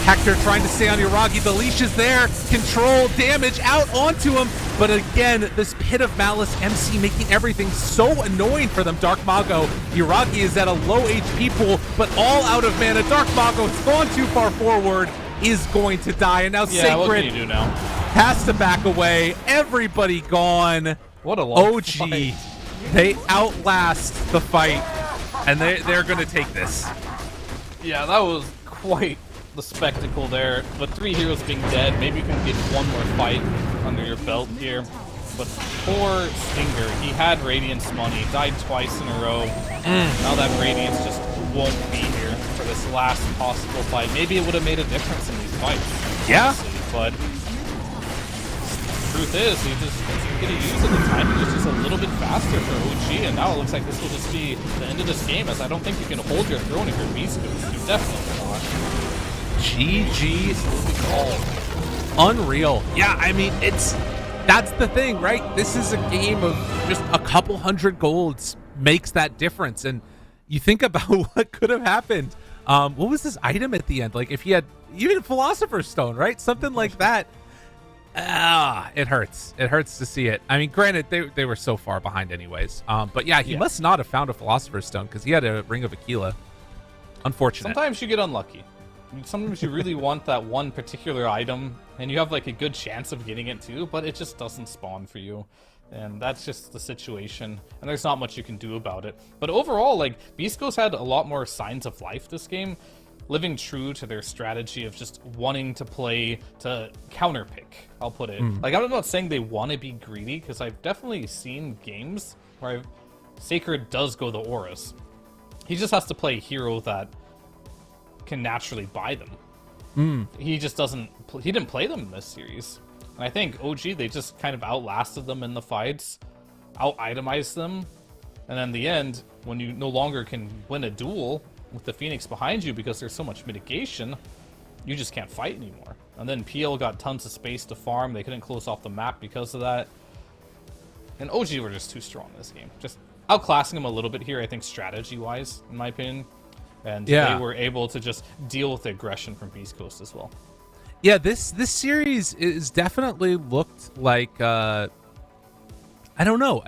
Hector trying to stay on Yuragi. The leash is there. Control, damage out onto him. But again, this pit of malice, MC making everything so annoying for them. Dark Mago, Yuragi is at a low HP pool, but all out of mana. Dark Mago has gone too far forward, is going to die. And now Yeah, what can Sacred you do now? has to back away. Everybody gone. What a long OG, fight. they outlast the fight, and they're going to take this. Yeah, that was quite the spectacle there. But 3 heroes being dead, maybe you can get one more fight under your belt here. But poor Stinger, he had Radiance money, died twice in a row. Now that Radiance just won't be here for this last possible fight. Maybe it would have made a difference in these fights. Yeah. Honestly, but truth is, he just isn't going to use it. The timing was just a little bit faster for OG, and now it looks like this will just be the end of this game, as I don't think you can hold your throne if you're beastcoast. You definitely not. GG. Unreal. Yeah, I mean, that's the thing, right? This is a game of just a couple hundred golds makes that difference. And you think about what could have happened. What was this item at the end? Like if he had even Philosopher's Stone, right? Something like that. It hurts. It hurts to see it. I mean, granted, they were so far behind anyways. But yeah, he must not have found a Philosopher's Stone because he had a Ring of Aquila. Unfortunate. Sometimes you get unlucky. Sometimes you really want that one particular item, and you have like a good chance of getting it too, but it just doesn't spawn for you. And that's just the situation, and there's not much you can do about it. But overall, like, Beast Coast had a lot more signs of life this game, living true to their strategy of just wanting to play to counterpick, I'll put it. Like, I'm not saying they want to be greedy, because I've definitely seen games where Sacred does go the auras. He just has to play a hero that can naturally buy them. He just doesn't, he didn't play them in this series. And I think OG, they just kind of outlasted them in the fights, out-itemized them, and in the end, when you no longer can win a duel, with the Phoenix behind you because there's so much mitigation, you just can't fight anymore. And then PL got tons of space to farm. They couldn't close off the map because of that. And OG were just too strong in this game. Just outclassing them a little bit here, I think, strategy-wise, in my opinion. And they were able to just deal with the aggression from Beast Coast as well. Yeah, this series is definitely looked like I don't know.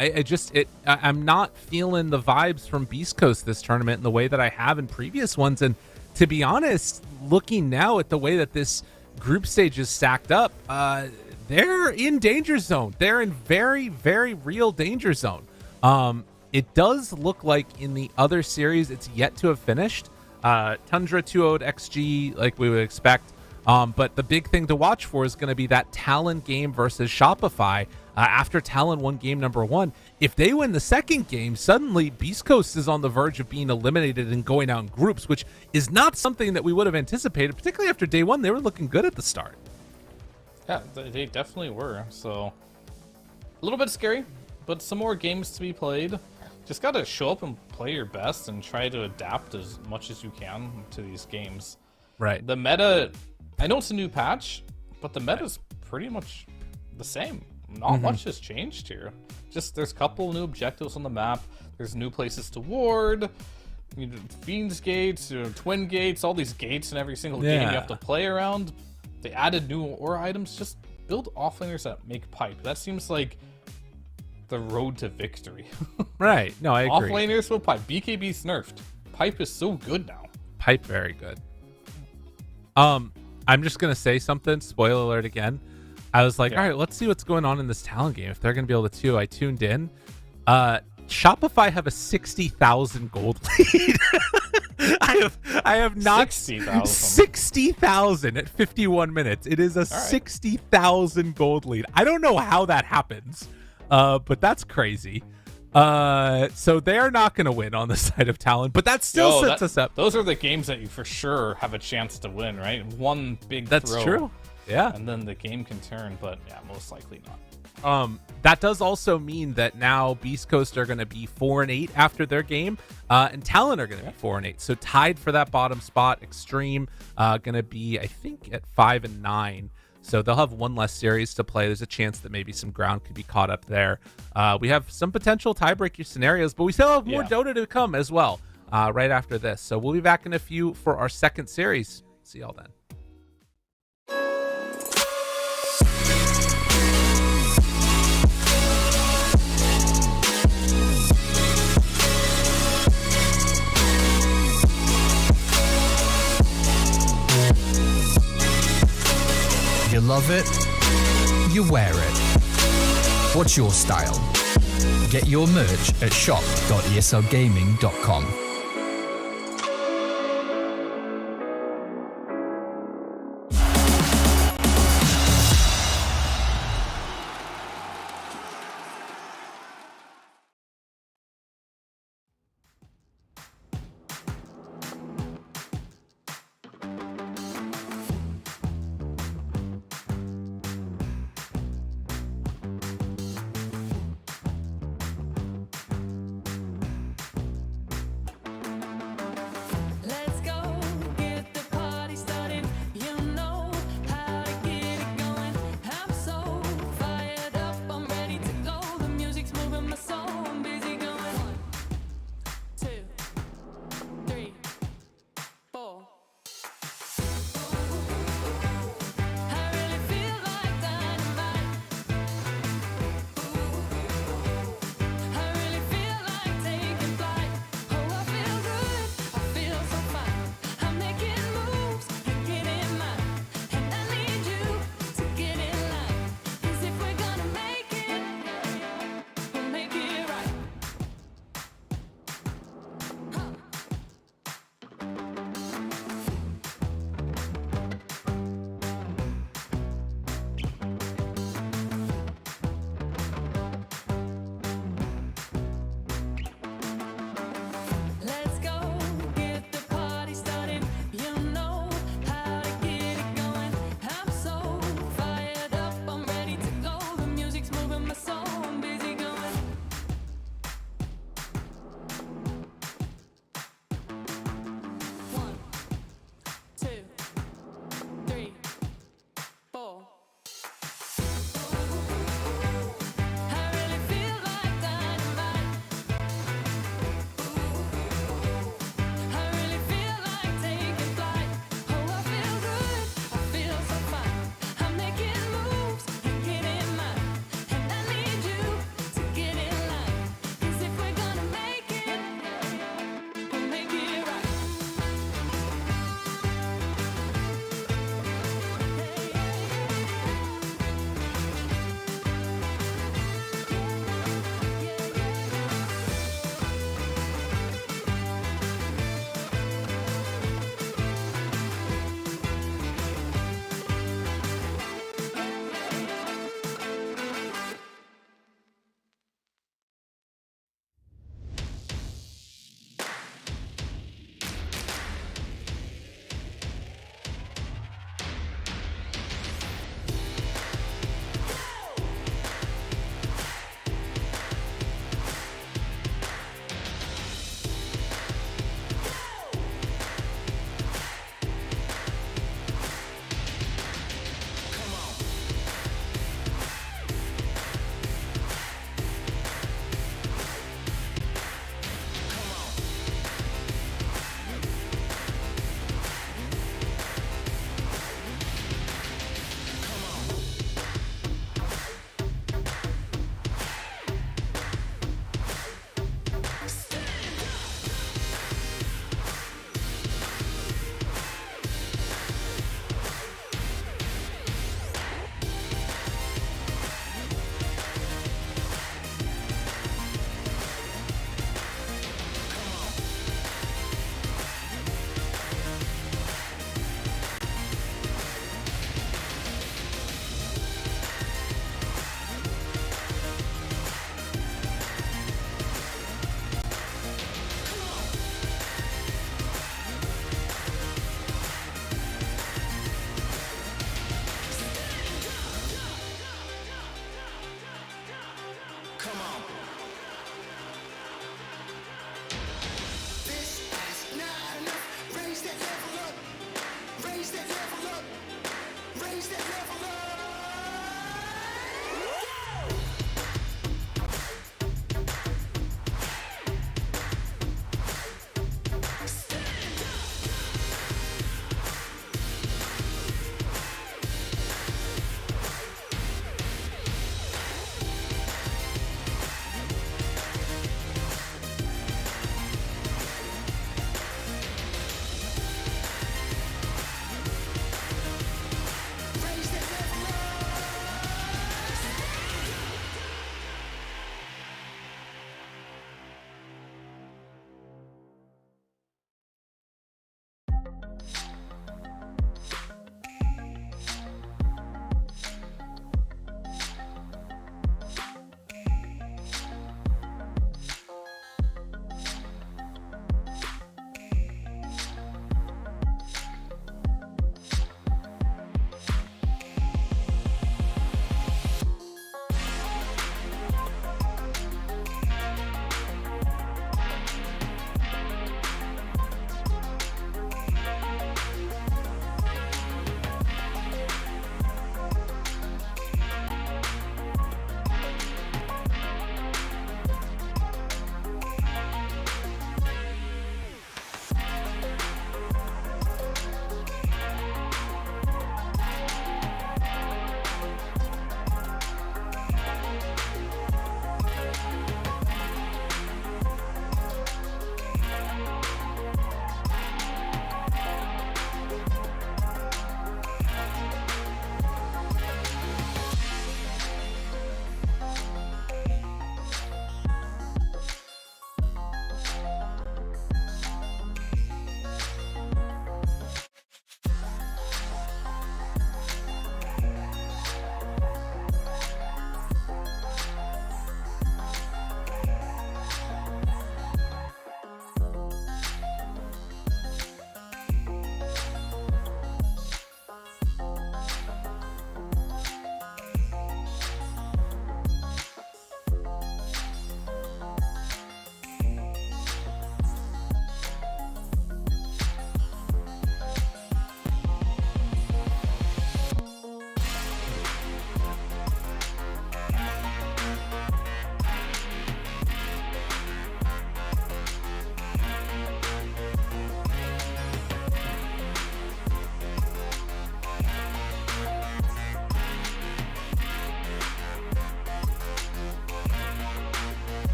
I'm not feeling the vibes from Beast Coast this tournament in the way that I have in previous ones. And to be honest, looking now at the way that this group stage is stacked up, they're in danger zone. They're in very, very real danger zone. It does look like in the other series it's yet to have finished. Tundra 2-0'd XG like we would expect. But the big thing to watch for is going to be that Talon game versus Shopify. After Talon won game number 1, if they win the second game, suddenly Beast Coast is on the verge of being eliminated and going out in groups, which is not something that we would have anticipated, particularly after day 1. They were looking good at the start. Yeah, they definitely were. So a little bit scary, but some more games to be played. Just got to show up and play your best and try to adapt as much as you can to these games. Right. The meta, I know it's a new patch, but the meta's pretty much the same. Not much has changed here. Just there's a couple new objectives on the map. There's new places to ward. Fiend's gates, twin gates, all these gates in every single game you have to play around. They added new aura items. Just build offlaners that make pipe. That seems like the road to victory. Right. No, I agree. Offlaners will pipe. BKB's nerfed. Pipe is so good now. Pipe very good. I'm just gonna say something. Spoiler alert again. I was like, all right, let's see what's going on in this Talon game. If they're gonna be able to 2, I tuned in. Shopify have a 60,000 gold lead. I have not 60,000 at 51 minutes. It is a 60,000 gold lead. I don't know how that happens, but that's crazy. So they're not going to win on the side of Talon, but that still sets us up. Those are the games that you for sure have a chance to win, right? One big That's throw, true. Yeah. And then the game can turn, but yeah, most likely not. That does also mean that now Beast Coast are going to be 4-8 after their game, and Talon are going to be 4-8. So tied for that bottom spot. Extreme going to be, I think, at 5-9. So they'll have one less series to play. There's a chance that maybe some ground could be caught up there. We have some potential tiebreaker scenarios, but we still have more Dota to come as well right after this. So we'll be back in a few for our second series. See y'all then. You love it, you wear it. What's your style? Get your merch at shop.eslgaming.com.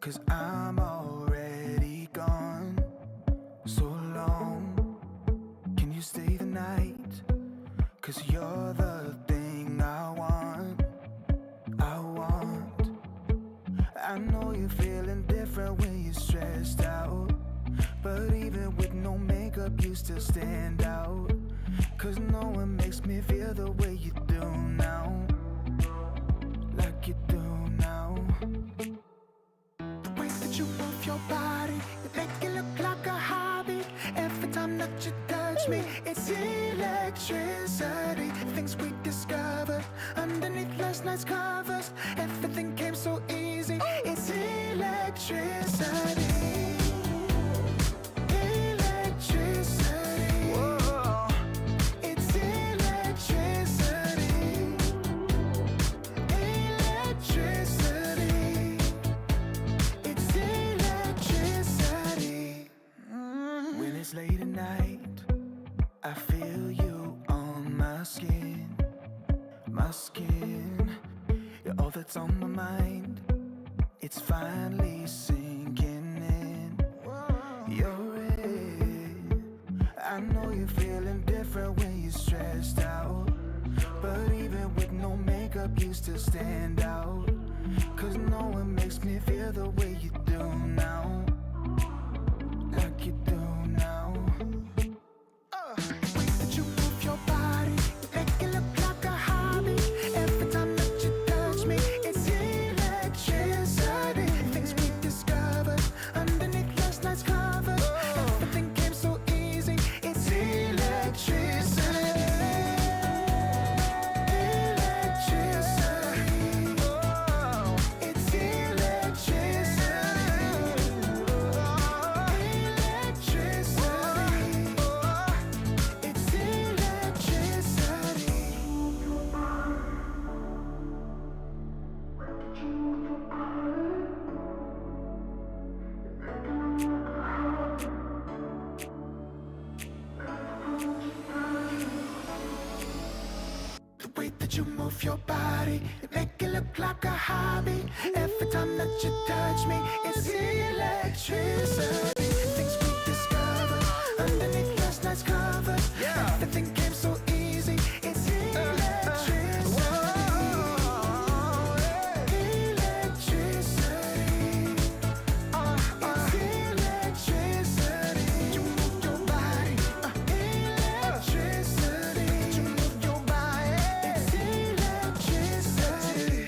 'cause I'm already gone. So long, can you stay the night? 'Cause you're the thing I want. I know you're feeling different when you're stressed out, but even with no makeup you still stand out. 'Cause no one makes me feel the way you do now, like you do now. The way that you move your body, you make it look like a hobby. Every time that you touch me, it's electricity. Things we discovered underneath last night's covers. Everything came so easy. It's electricity. Electricity. Whoa. It's electricity. Electricity. It's electricity. When it's late at night, I feel you on my skin. My skin. You're all that's on my mind. It's finally sinking in. You're it. I know you're feeling different when you're stressed out, but even with no makeup you still stand out. 'Cause no one makes me feel the way you do now, like you do now. The way that you move your body, you make it look like a hobby. Every time that you touch me, it's electricity. Things we discovered underneath last night's covers. Everything came so easy. It's electricity. Electricity. Oh, it's electricity. Electricity. It's electricity. The way that you move your body, you make it look like a hobby. Every time that you touch me, it's electricity. Things we discovered underneath last night's covers. Everything came so easy. It's electricity. Electricity. It's electricity. You move your body. Electricity. You move your body. It's electricity.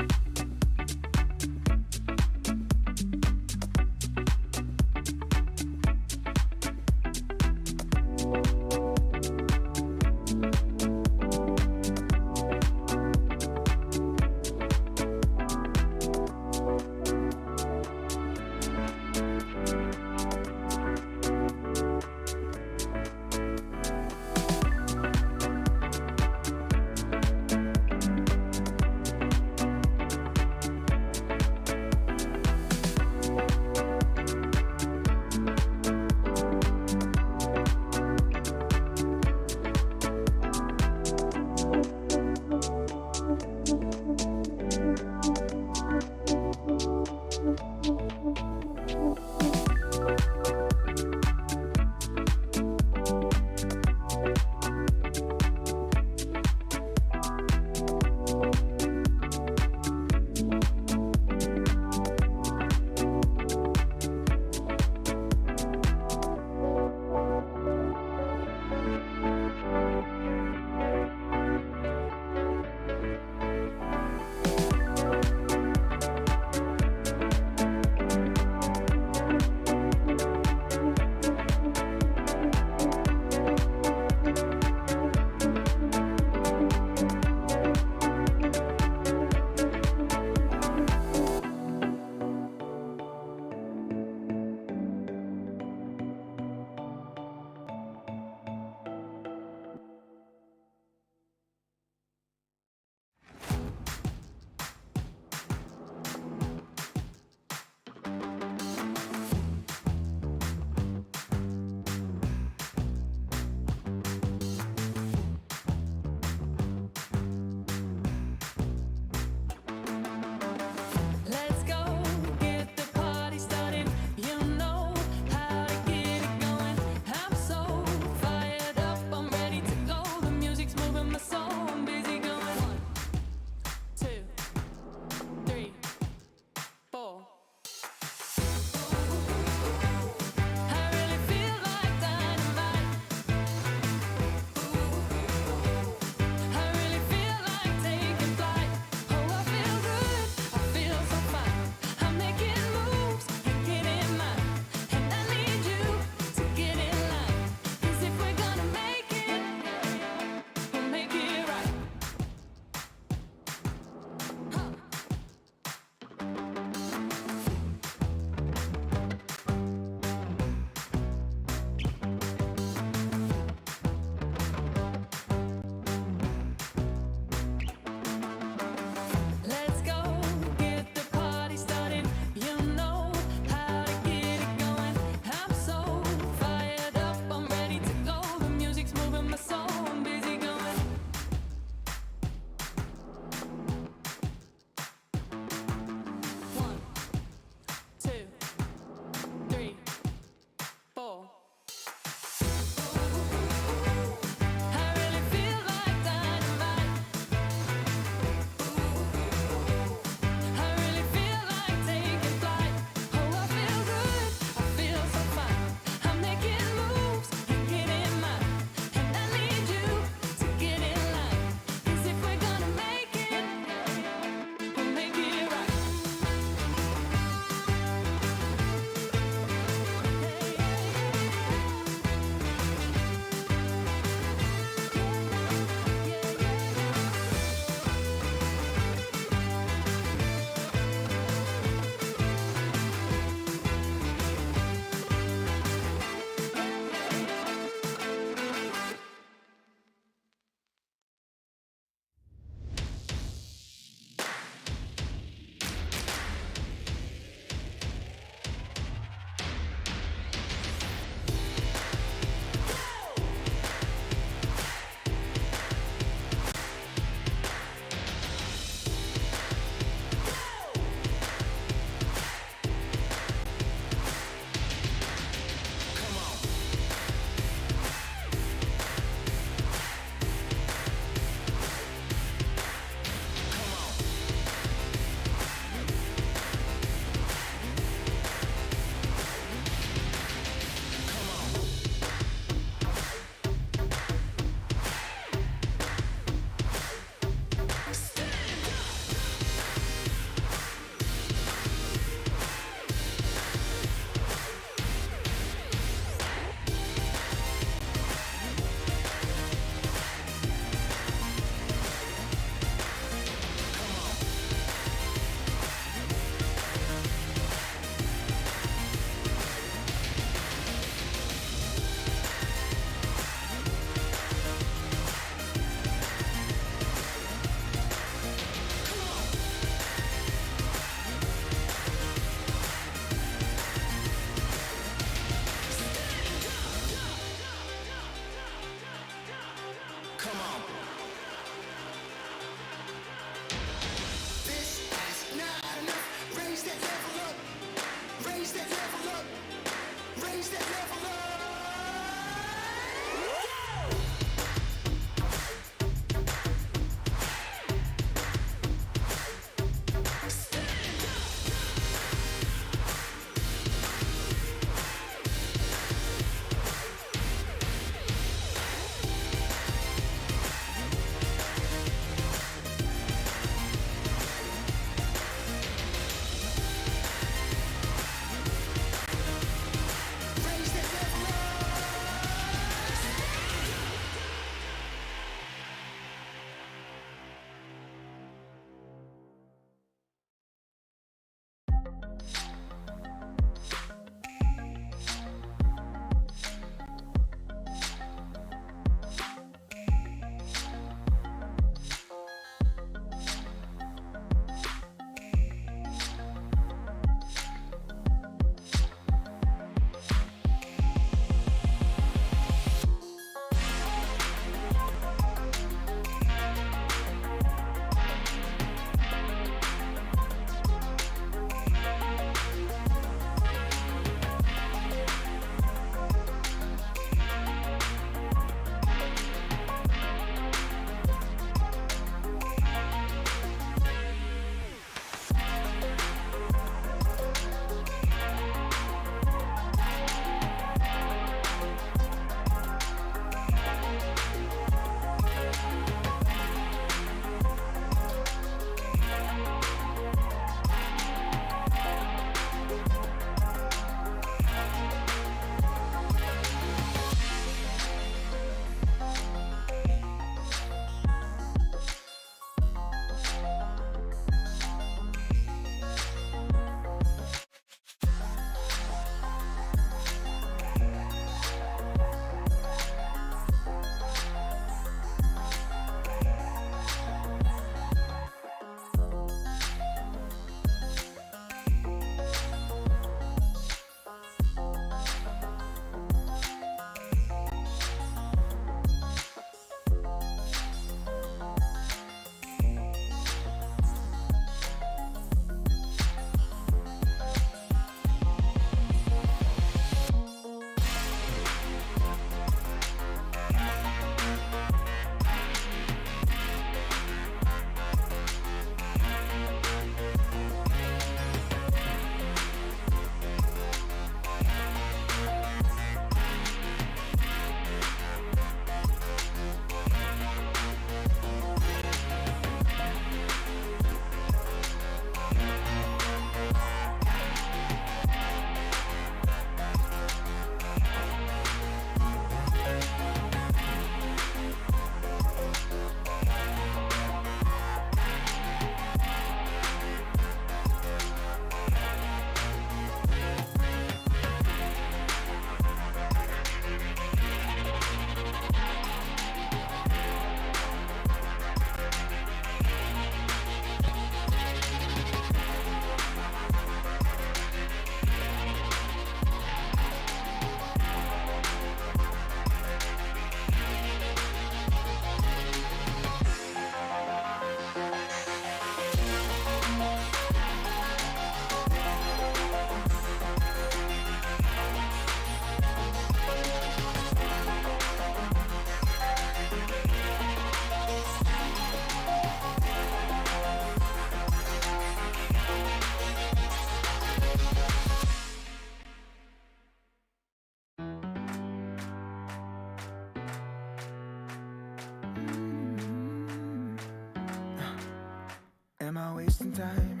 I wasting time?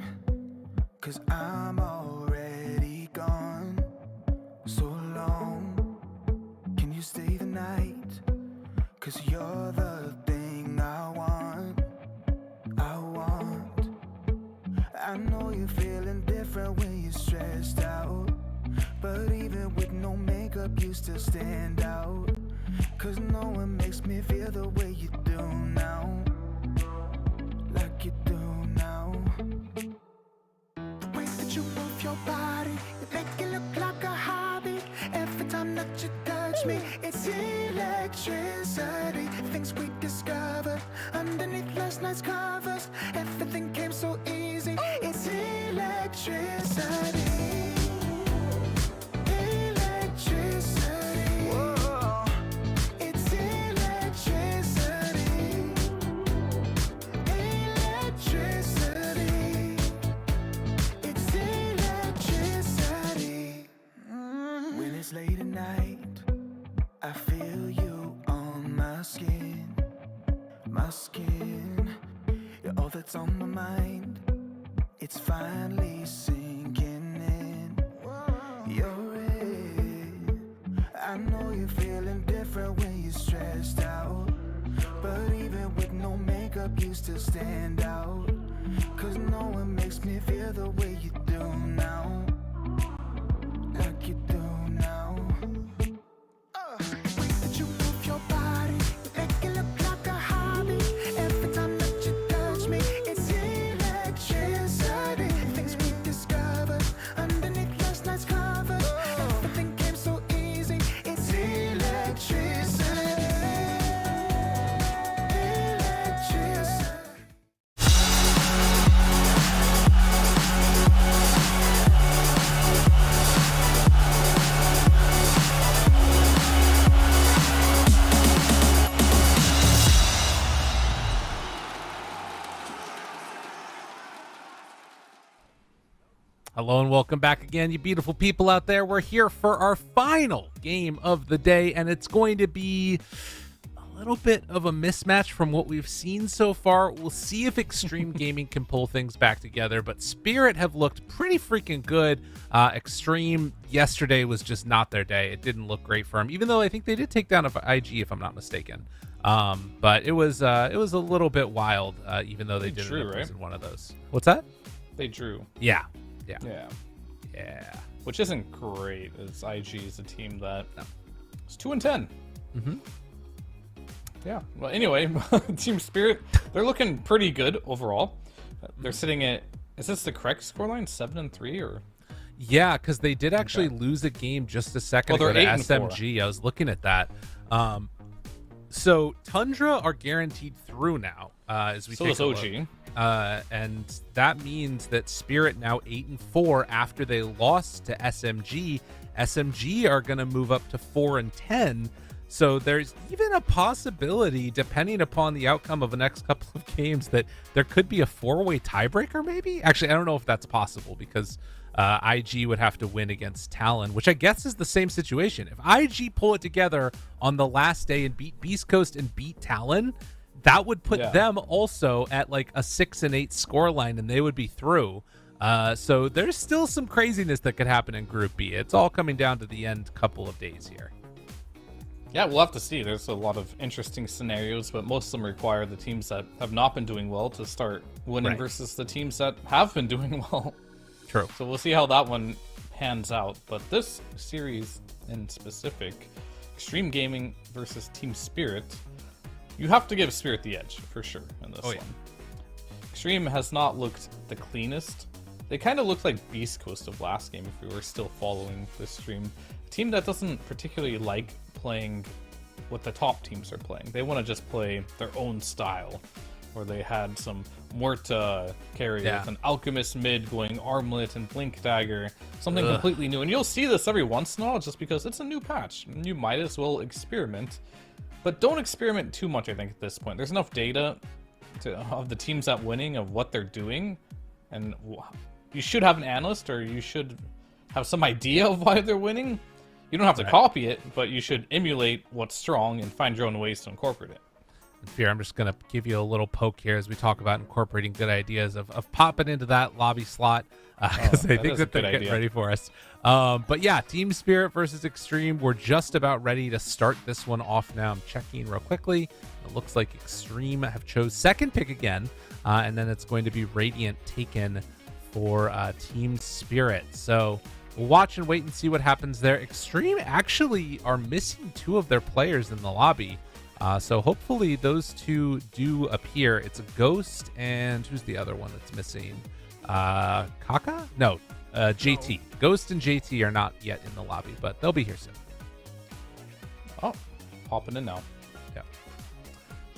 'Cause I'm already gone. So long, can you stay the night? 'Cause you're the thing I want. I know you're feeling different when you're stressed out, but even with no makeup you still stand out. 'Cause no one makes me feel the way you do now. Like you do now. The way that you move your body, you make it look like a hobby. Every time that you touch me, it's electricity. Things we discovered underneath last night's covers. Everything came so easy. It's electricity. Electricity. Whoa. It's electricity. Electricity. It's electricity. When it's late at night, I feel you on my skin. My skin. You're all that's on my mind. It's finally sinking in. You're it. I know you're feeling different when you're stressed out, but even with no makeup you still stand out. 'Cause no one makes me feel the way you do now. Like you do now. The way that you move your body, you make it look like a hobby. Every time that you touch me, it's electricity. Things we discovered underneath last night's covers. Everything came so easy. It's electricity. Electricity. Hello and welcome back again, you beautiful people out there. We're here for our final game of the day, and it's going to be a little bit of a mismatch from what we've seen so far. We'll see if Extreme Gaming can pull things back together, but Spirit have looked pretty freaking good. Extreme yesterday was just not their day. It didn't look great for them, even though I think they did take down a IG, if I'm not mistaken. But it was a little bit wild, even though they did drew, end up right? losing one of those. What's that? They drew. Yeah. Which isn't great, as IG is a team that is 2-10. Mm-hmm. Yeah. Well, anyway, Team Spirit, they're looking pretty good overall. They're sitting at, is this the correct scoreline? 7-3 or? Yeah, because they did actually lose a game just a second Well, ago to they're 8-4. SMG. I was looking at that. So Tundra are guaranteed through now. As we So take is a OG. look. And that means that Spirit now 8-4 after they lost to SMG. SMG are going to move up to 4-10. So there's even a possibility, depending upon the outcome of the next couple of games, that there could be a 4-way tiebreaker maybe? Actually, I don't know if that's possible because IG would have to win against Talon, which I guess is the same situation. If IG pull it together on the last day and beat Beast Coast and beat Talon, that would put them also at like a 6-8 scoreline, and they would be through. So there's still some craziness that could happen in Group B. It's all coming down to the end couple of days here. Yeah, we'll have to see. There's a lot of interesting scenarios, but most of them require the teams that have not been doing well to start winning versus the teams that have been doing well. True. So we'll see how that one pans out. But this series in specific, Extreme Gaming versus Team Spirit, you have to give Spirit the edge for sure in this one. Extreme has not looked the cleanest. They kind of looked like Beast Coast of last game if we were still following this stream. A team that doesn't particularly like playing what the top teams are playing. They want to just play their own style. Where they had some Morta carry with an Alchemist mid going Armlet and Blink Dagger. Something completely new. And you'll see this every once in a while just because it's a new patch. And you might as well experiment. But don't experiment too much, I think, at this point. There's enough data of the teams that winning, of what they're doing. And you should have an analyst, or you should have some idea of why they're winning. You don't have to copy it, but you should emulate what's strong and find your own ways to incorporate it. Fear, I'm just gonna give you a little poke here as we talk about incorporating good ideas of popping into that lobby slot, because I think that they're getting ready for us. But yeah, Team Spirit versus Extreme. We're just about ready to start this one off now. I'm checking real quickly. It looks like Extreme have chose second pick again, and then it's going to be Radiant taken for Team Spirit. So we'll watch and wait and see what happens there. Extreme actually are missing 2 of their players in the lobby. So hopefully those 2 do appear. It's a Ghost, and who's the other one that's missing? Kaka? No, JT. Ghost and JT are not yet in the lobby, but they'll be here soon. Oh, popping in now.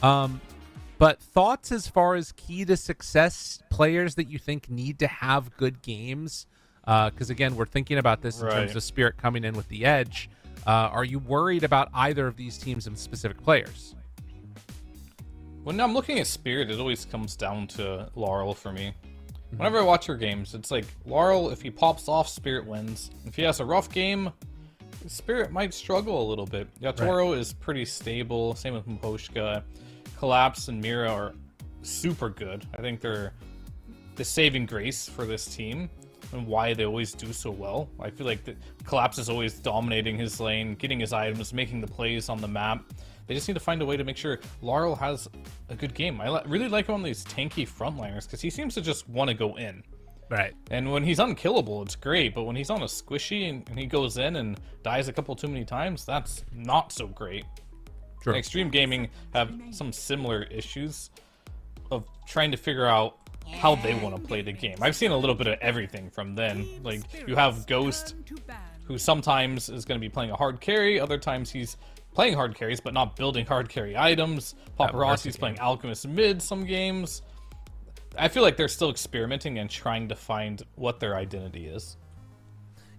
Yeah. But thoughts as far as key to success players that you think need to have good games? Because again, we're thinking about this in terms of Spirit coming in with the edge. Are you worried about either of these teams and specific players? When I'm looking at Spirit, it always comes down to Laurel for me. Whenever I watch her games, it's like Laurel, if he pops off, Spirit wins. If he has a rough game, Spirit might struggle a little bit. Yatoro is pretty stable. Same with Mposhka. Collapse and Mira are super good. I think they're the saving grace for this team and why they always do so well. I feel like the Collapse is always dominating his lane, getting his items, making the plays on the map. They just need to find a way to make sure Laurel has a good game. I really like him on these tanky frontliners because he seems to just want to go in. Right. And when he's unkillable, it's great. But when he's on a squishy and he goes in and dies a couple too many times, that's not so great. True. And Extreme Gaming have some similar issues of trying to figure out how they want to play the game. I've seen a little bit of everything from them. Like, you have Ghost, who sometimes is going to be playing a hard carry, other times he's playing hard carries but not building hard carry items. Paparazzi's playing Alchemist mid some games. I feel like they're still experimenting and trying to find what their identity is.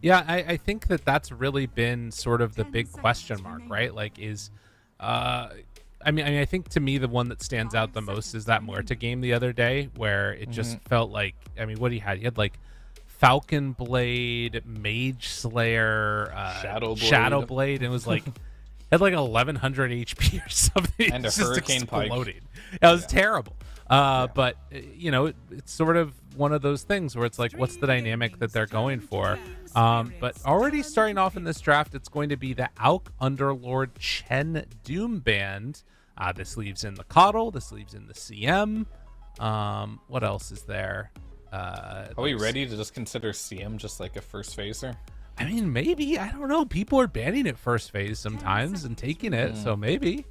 Yeah, I think that's really been sort of the big question mark, right? Like, I mean, I think to me the one that stands out the most is that Muerta game the other day, where it just felt like, I mean, what he had like Falcon Blade, Mage Slayer, Shadow Blade, and it was like had like 1100 HP or something, and a just Hurricane Pike. It was terrible. But you know, it's sort of one of those things where it's like, what's the dynamic that they're going for? But already starting off in this draft, it's going to be the Auk Underlord Chen Doom Band. This leaves in the Coddle. This leaves in the CM. What else is there? Are we ready to just consider CM just like a first phaser? I mean, maybe. I don't know. People are banning it first phase sometimes and taking it, so maybe.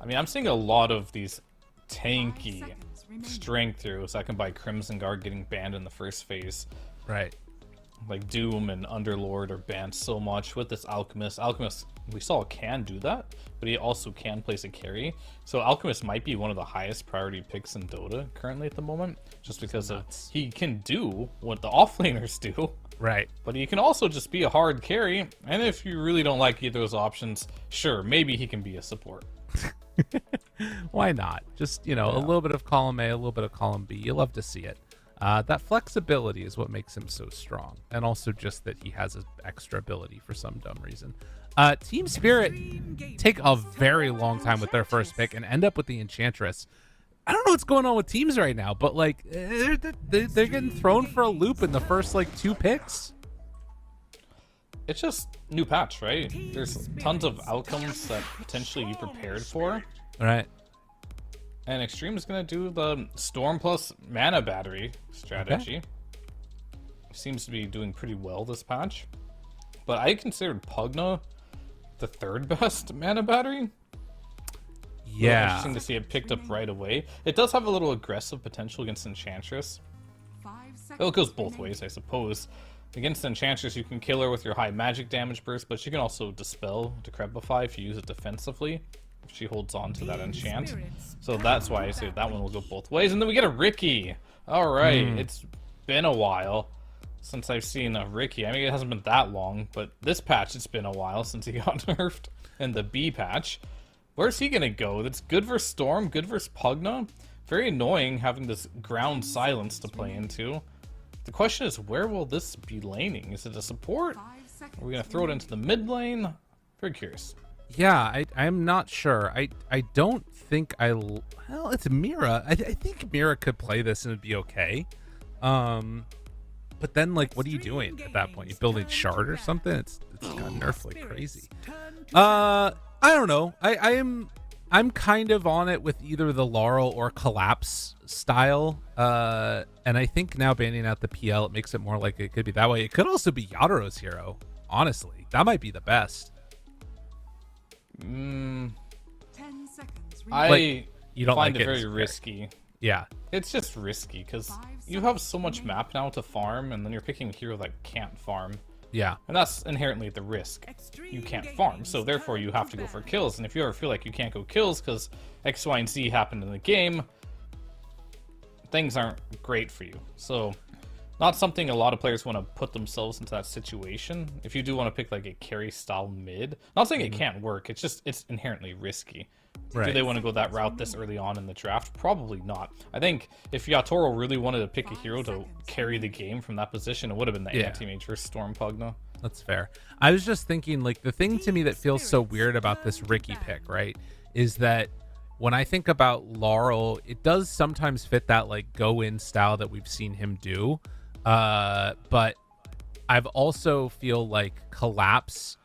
I mean, I'm seeing a lot of these tanky strength through second by Crimson Guard getting banned in the first phase. Right. Like Doom and Underlord are banned so much with this Alchemist. Alchemist, we saw can do that, but he also can place a carry. So Alchemist might be one of the highest priority picks in Dota currently at the moment, just because of he can do what the offlaners do. Right. But he can also just be a hard carry, and if you really don't like either of those options, sure, maybe he can be a support. Why not? Just, you know, a little bit of column A, a little bit of column B. You love to see it. That flexibility is what makes him so strong, and also just that he has an extra ability for some dumb reason. Team Spirit take a very long time with their first pick and end up with the Enchantress. I don't know what's going on with teams right now, but like they're getting thrown for a loop in the first like 2 picks. It's just new patch, right? There's tons of outcomes that potentially you prepared for. Right. And Extreme is going to do the Storm plus Mana Battery strategy. Okay. Seems to be doing pretty well this patch. But I considered Pugna the 3rd best Mana Battery. Yeah. Interesting to see it picked up right away. It does have a little aggressive potential against Enchantress. Well, it goes both ways, I suppose. Against Enchantress, you can kill her with your high magic damage burst, but she can also Dispel, Decrepify if you use it defensively. If she holds on to that enchant. So that's why I say that one will go both ways. And then we get a Ricky. Alright, it's been a while since I've seen a Ricky. I mean, it hasn't been that long, but this patch, it's been a while since he got nerfed in the B patch. Where's he gonna go? That's good versus Storm, good versus Pugna. Very annoying having this ground silence to play into. The question is, where will this be laning? Is it a support? Are we gonna throw it into the mid lane? Very curious. Yeah, I'm not sure. I don't think well, it's Mira. I think Mira could play this and it'd be okay. But then, like, what are you doing at that point? You building shard or something? It's got nerfed like crazy. I don't know. I'm kind of on it with either the Laurel or Collapse style. And I think now banning out the PL, it makes it more like it could be that way. It could also be Yataro's hero. Honestly, that might be the best. 10 seconds. I You don't find like it very as a risky. Yeah. It's just risky because you have so much map now to farm, and then you're picking a hero that can't farm. Yeah. And that's inherently the risk. You can't farm, so therefore you have to go for kills. And if you ever feel like you can't go kills because X, Y, and Z happened in the game, things aren't great for you. So, not something a lot of players want to put themselves into that situation. If you do want to pick like a carry style mid, not saying it can't work, it's inherently risky. Right. Do they want to go that route this early on in the draft? Probably not. I think if Yatoro really wanted to pick a hero to carry the game from that position, it would have been the Anti-Mage versus Storm Pugna. That's fair. I was just thinking, like, the thing to me that feels so weird about this Ricky pick, right, is that when I think about Laurel, it does sometimes fit that, like, go-in style that we've seen him do. But I've also feel like Collapse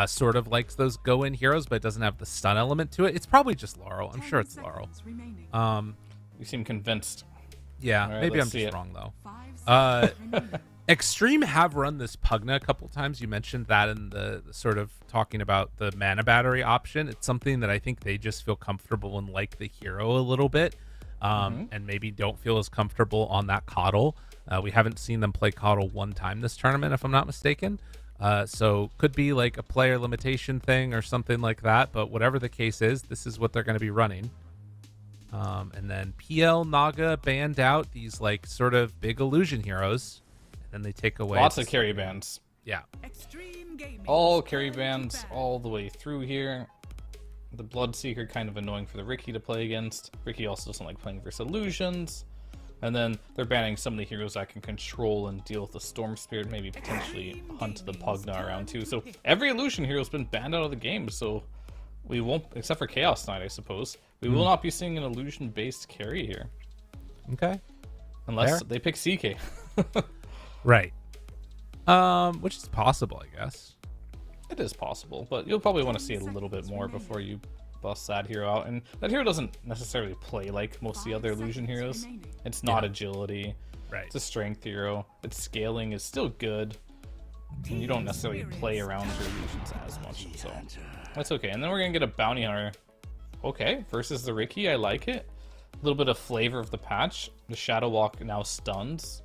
sort of likes those go-in heroes, but it doesn't have the stun element to it. It's probably just Laurel. I'm sure it's Laurel. You seem convinced. Yeah, right, maybe I'm just wrong, though. Extreme have run this Pugna a couple times. You mentioned that in the sort of talking about the mana battery option. It's something that I think they just feel comfortable and like the hero a little bit, and maybe don't feel as comfortable on that Coddle. We haven't seen them play Coddle one time this tournament, if I'm not mistaken. So could be like a player limitation thing or something like that. But whatever the case is, this is what they're going to be running. And then PL Naga banned out these like sort of big illusion heroes. And then they take away Lots of carry bans. Yeah. All carry bans all the way through here. The Bloodseeker kind of annoying for the Ricky to play against. Ricky also doesn't like playing versus illusions. And then they're banning some of the heroes that can control and deal with the Storm Spirit, maybe potentially hunt the Pugna around too. So every illusion hero has been banned out of the game, so we won't, except for Chaos Knight, I suppose, we will not be seeing an illusion-based carry here. Okay. Unless they pick CK. Right. Which is possible, I guess. It is possible, but you'll probably want to see it a little bit more before you bust that hero out. And that hero doesn't necessarily play like most of the other illusion heroes. It's not agility. Right. It's a strength hero. Its scaling is still good. And you don't necessarily play around your illusions as much, so that's okay. And then we're gonna get a bounty hunter. Okay, versus the Ricky, I like it. A little bit of flavor of the patch. The Shadow Walk now stuns.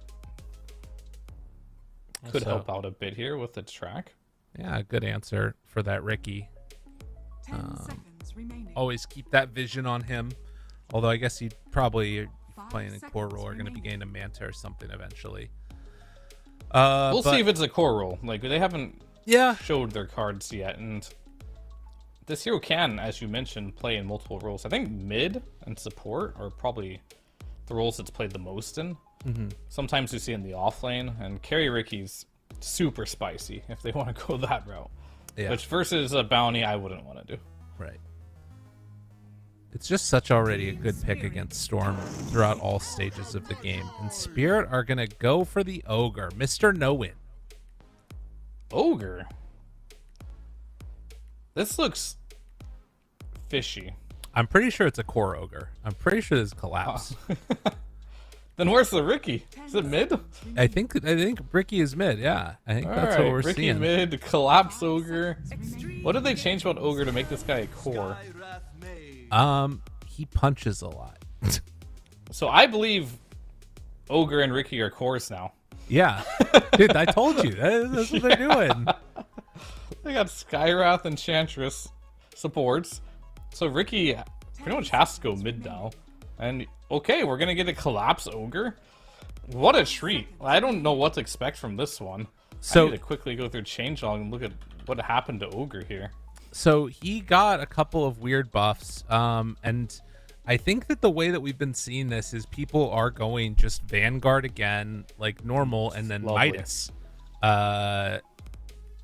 Could help out a bit here with the track. Yeah, good answer for that Ricky. Always keep that vision on him. Although I guess he'd probably playing a core role are going to be getting a Manta or something eventually. We'll see if it's a core role. Like, they haven't showed their cards yet, and this hero can, as you mentioned, play in multiple roles. I think mid and support are probably the roles it's played the most in. Sometimes we see in the off lane, and carry Ricky's super spicy if they want to go that route. Which versus a bounty, I wouldn't want to do. Right. It's just such already a good pick against Storm throughout all stages of the game. And Spirit are going to go for the Ogre, Mr. No-Win. Ogre? This looks fishy. I'm pretty sure it's a core Ogre. I'm pretty sure there's Collapse. Then where's the Ricky? Is it mid? I think Ricky is mid, yeah. I think that's what we're Ricky seeing. mid, Collapse Ogre. What did they change about Ogre to make this guy a core? He punches a lot. So I believe Ogre and Ricky are cores now. Yeah. Dude, I told you. That's what they're doing. They got Skywrath and Enchantress supports. So Ricky pretty much has to go mid now. And okay, we're gonna get a Collapse Ogre. What a treat. I don't know what to expect from this one. So I need to quickly go through changelog and look at what happened to Ogre here. So he got a couple of weird buffs, and I think that the way that we've been seeing this is people are going just Vanguard again, like normal, and then Lovely. Midas.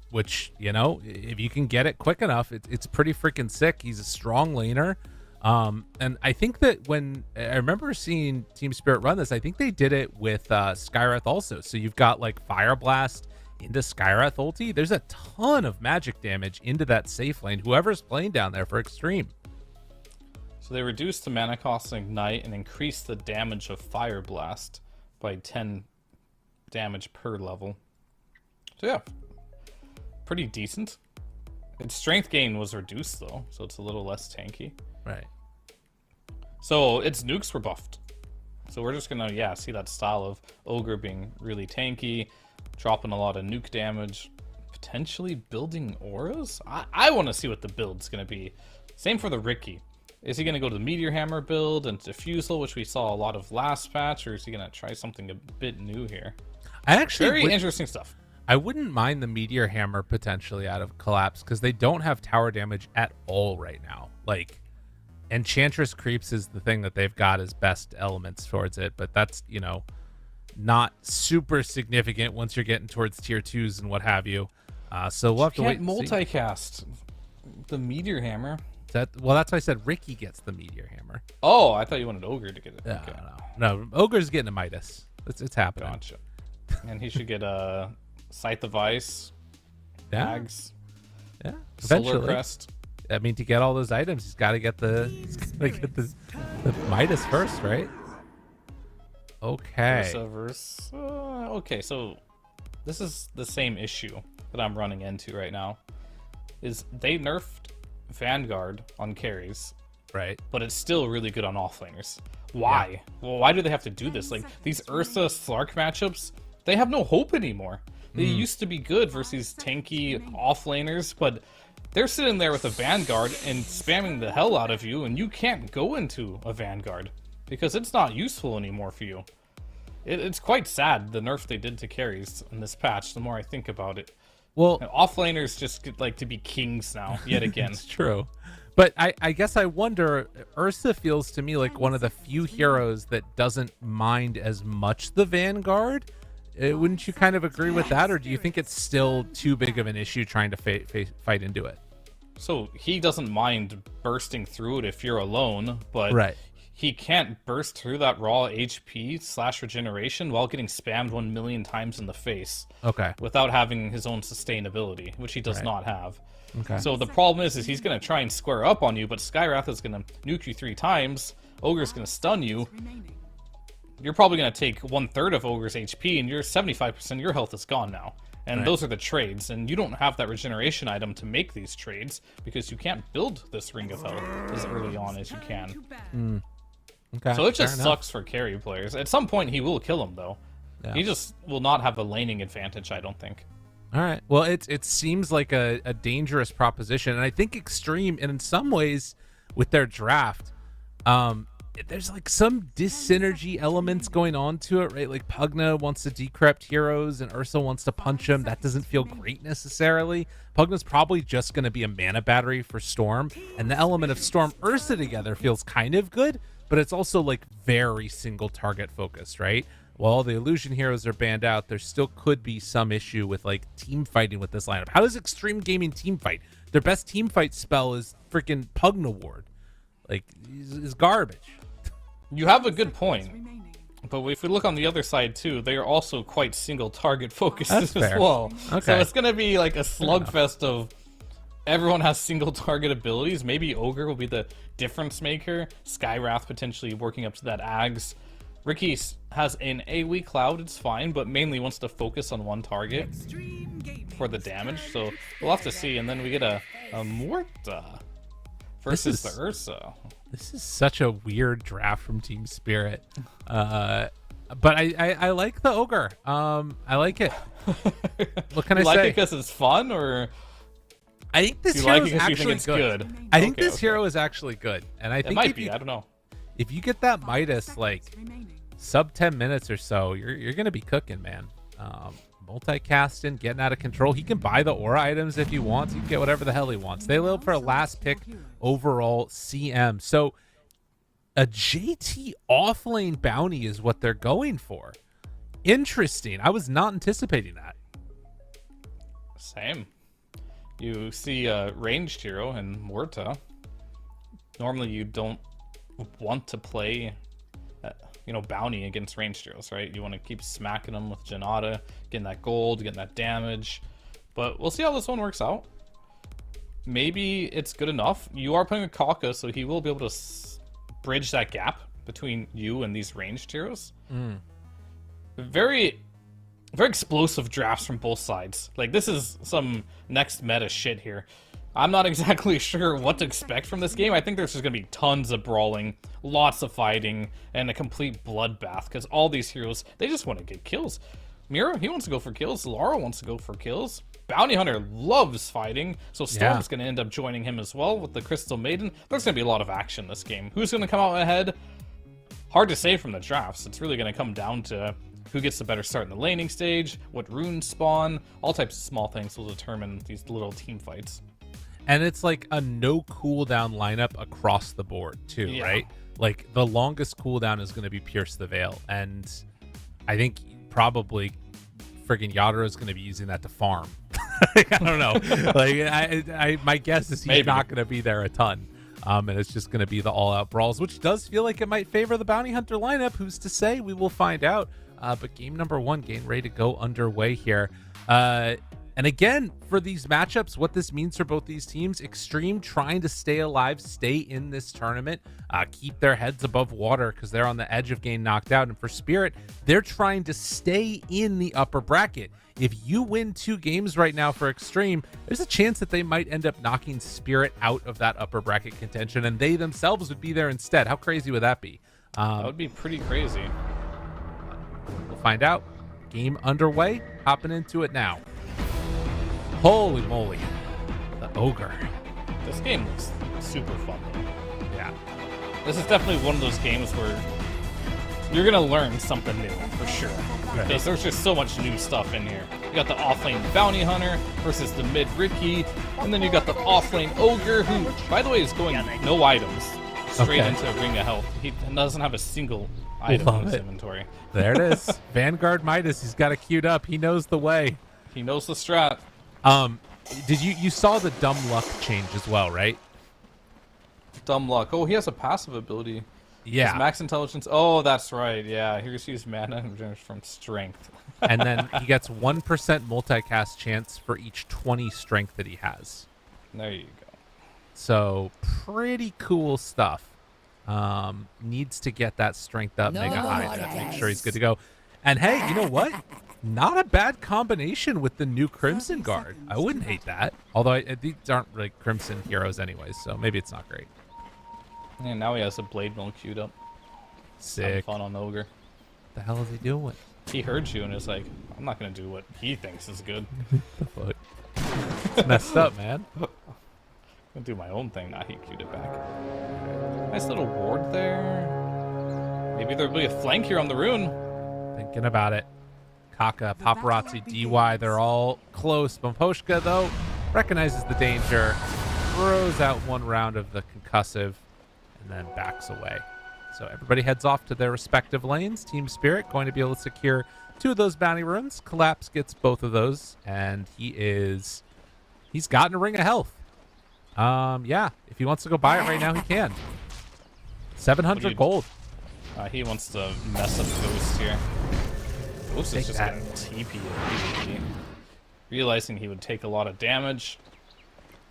which, you know, if you can get it quick enough, it's pretty freaking sick. He's a strong laner. And I think that when I remember seeing Team Spirit run this, I think they did it with Skywrath also. So you've got like Fire Blast into Skywrath ulti. There's a ton of magic damage into that safe lane, whoever's playing down there for Extreme. So they reduced the mana cost of Ignite and increased the damage of Fire Blast by 10 damage per level. So yeah, pretty decent. Its strength gain was reduced though, so it's a little less tanky. Right. So its nukes were buffed. So we're just gonna, see that style of Ogre being really tanky, dropping a lot of nuke damage, potentially building auras? I want to see what the build's gonna be. Same for the Ricky. Is he gonna go to the Meteor Hammer build and Diffusal, which we saw a lot of last patch, or is he gonna try something a bit new here? I actually Very interesting stuff. I wouldn't mind the Meteor Hammer potentially out of Collapse, because they don't have tower damage at all right now. Like, Enchantress Creeps is the thing that they've got as best elements towards it, but that's, you know, not super significant once you're getting towards tier 2s and what have you. So we'll have to wait and see. Multicast the Meteor Hammer. Well, that's why I said Ricky gets the Meteor Hammer. Oh, I thought you wanted Ogre to get it. No, Okay. no. Ogre's getting a Midas. It's happening. Gotcha. And he should get a Scythe of Ice, Mags, Yeah, Solar eventually. Crest. I mean, to get all those items, he's got to get the Midas first, right? Okay. Okay, so this is the same issue that I'm running into right now. Is they nerfed Vanguard on carries, Right. but it's still really good on offlaners. Why? Yeah. Well, why do they have to do this? Like, these Ursa Slark matchups, they have no hope anymore. They used to be good versus tanky offlaners, but they're sitting there with a Vanguard and spamming the hell out of you, and you can't go into a Vanguard because it's not useful anymore for you. It's quite sad, the nerf they did to carries in this patch, the more I think about it. Well, And offlaners just get, like, to be kings now, yet again. it's true. But I guess I wonder, Ursa feels to me like one of the few heroes that doesn't mind as much the Vanguard. Wouldn't you kind of agree with that, or do you think it's still too big of an issue trying to fight into it? So he doesn't mind bursting through it if you're alone, but Right. he can't burst through that raw HP / regeneration while getting spammed 1 million times in the face Okay. without having his own sustainability, which he does Right. not have. Okay. So the problem is he's going to try and square up on you, but Skywrath is going to nuke you 3 times, Ogre's going to stun you. You're probably going to take 1/3 of Ogre's HP, and your 75% of your health is gone now. And Right. those are the trades, and you don't have that regeneration item to make these trades because you can't build this Ring of Health as early on as you can. Okay. So it just fair enough. sucks for carry players. At some point, he will kill him, though. Yeah. He just will not have a laning advantage, I don't think. All right. Well, it seems like a dangerous proposition, and I think Extreme, and in some ways, with their draft, there's like some dyssynergy elements going on to it, right? Like Pugna wants to decrypt heroes, and Ursa wants to punch him. That doesn't feel great necessarily. Pugna's probably just going to be a mana battery for Storm, and the element of Storm Ursa together feels kind of good, but it's also like very single target focused, right? While the illusion heroes are banned out, there still could be some issue with like team fighting with this lineup. How does Extreme Gaming team fight? Their best team fight spell is freaking Pugna Ward. Like, is garbage. You have a good point. But if we look on the other side too, they are also quite single target focused That's as fair. well. Okay. So it's gonna be like a slugfest of everyone has single target abilities. Maybe Ogre will be the difference maker. Skywrath potentially working up to that Ags. Ricky has an AoE cloud, it's fine, but mainly wants to focus on one target for the damage. So we'll have to see. And then we get a Morta versus the Ursa. This is such a weird draft from Team Spirit. But I like the Ogre. I like it. What can You I like say? it because it's fun, or I think this you hero like is it 'cause you actually think it's good? I think Okay, this okay. hero is actually good. And I It think might if be. you, I don't know. if you get that Midas like sub 10 minutes or so, you're gonna be cooking, man. Multicasting, getting out of control. He can buy the aura items if he wants. He can get whatever the hell he wants. They live for a last pick overall CM. So a JT offlane bounty is what they're going for. Interesting. I was not anticipating that. Same. You see a ranged hero in Morta. Normally you don't want to play, bounty against ranged heroes, right? You want to keep smacking them with Janata, getting that gold, getting that damage. But we'll see how this one works out. Maybe it's good enough. You are playing with Kaka, so he will be able to bridge that gap between you and these ranged heroes. Very, very explosive drafts from both sides. Like, this is some next meta shit here. I'm not exactly sure what to expect from this game. I think there's just going to be tons of brawling, lots of fighting, and a complete bloodbath, because all these heroes, they just want to get kills. Mira, he wants to go for kills. Lara wants to go for kills. Bounty Hunter loves fighting, so Storm's going to end up joining him as well with the Crystal Maiden. There's going to be a lot of action in this game. Who's going to come out ahead? Hard to say from the drafts. It's really going to come down to who gets the better start in the laning stage, what runes spawn, all types of small things will determine these little team fights. And it's like a no cooldown lineup across the board too, right? Like the longest cooldown is going to be Pierce the Veil, and I think probably friggin' Yadro is going to be using that to farm. I don't know. Like my guess is he's not going to be there a ton. And it's just going to be the all-out brawls, which does feel like it might favor the Bounty Hunter lineup. Who's to say? We will find out. But game number 1 getting ready to go underway here. And again, for these matchups, what this means for both these teams, Extreme trying to stay alive, stay in this tournament, keep their heads above water because they're on the edge of getting knocked out. And for Spirit, they're trying to stay in the upper bracket. If you win 2 games right now for Extreme, there's a chance that they might end up knocking Spirit out of that upper bracket contention, and they themselves would be there instead. How crazy would that be? That would be pretty crazy. We'll find out. Game underway. Hopping into it now. Holy moly. The Ogre. This game looks super fun. Yeah. This is definitely one of those games where you're going to learn something new, for sure. Because there's just so much new stuff in here. You got the offlane Bounty Hunter versus the mid Ricky, and then you got the offlane Ogre, who, by the way, is going no items. Straight into a Ring of Health. He doesn't have a single item in his inventory. There it is. Vanguard Midas, he's got it queued up. He knows the way. He knows the strat. Did you saw the dumb luck change as well, right? Dumb luck. Oh, he has a passive ability. Yeah. His max intelligence. Oh, that's right. Yeah, he receives mana from strength. And then he gets 1% multicast chance for each 20 strength that he has. There you go. So pretty cool stuff. Needs to get that strength up mega high to make sure he's good to go. And hey, you know what? Not a bad combination with the new Crimson Guard. I wouldn't hate that. Although these aren't really Crimson heroes anyways, so maybe it's not great. And now he has a Blade Mill queued up. Sick. Having fun on Ogre. What the hell is he doing? He heard you and is like, I'm not going to do what he thinks is good. The fuck? It's messed up, man. I'm going to do my own thing. Nah, he queued it back. Nice little ward there. Maybe there'll be a flank here on the rune. Thinking about it. Kaka, Paparazzi, DY, they're all close. Bumposhka, though, recognizes the danger, throws out one round of the concussive, and then backs away. So everybody heads off to their respective lanes. Team Spirit going to be able to secure 2 of those bounty runes. Collapse gets both of those, and he's gotten a Ring of Health. Yeah, if he wants to go buy it right now, he can. 700 gold. He wants to mess up Ghost here. Ghost is just getting TP immediately. Realizing he would take a lot of damage.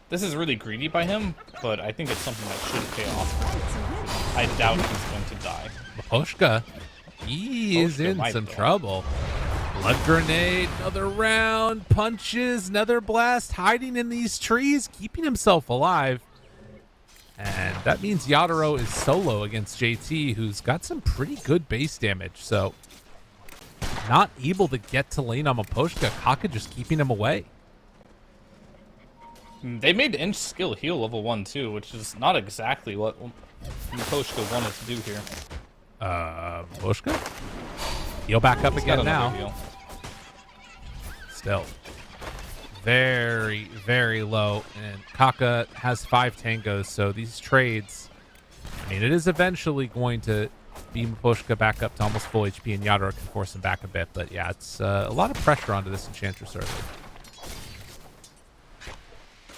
This is really greedy by him, but I think it's something that should pay off. I doubt he's going to die. Mahoshka, he is in some trouble. Blood grenade, another round, punches, another blast, hiding in these trees, keeping himself alive. And that means Yadro is solo against JT, who's got some pretty good base damage. So not able to get to lane on Maposhka. Kaka just keeping him away. They made Inch skill heal level 1 too, which is not exactly what Maposhka wanted to do here. Maposhka? Heal back up again now. Still very, very low. And Kaka has 5 tangos, so these trades, I mean, it is eventually going to be Maposhka back up to almost full HP, and Yadro can force him back a bit. But yeah, it's a lot of pressure onto this Enchantress early.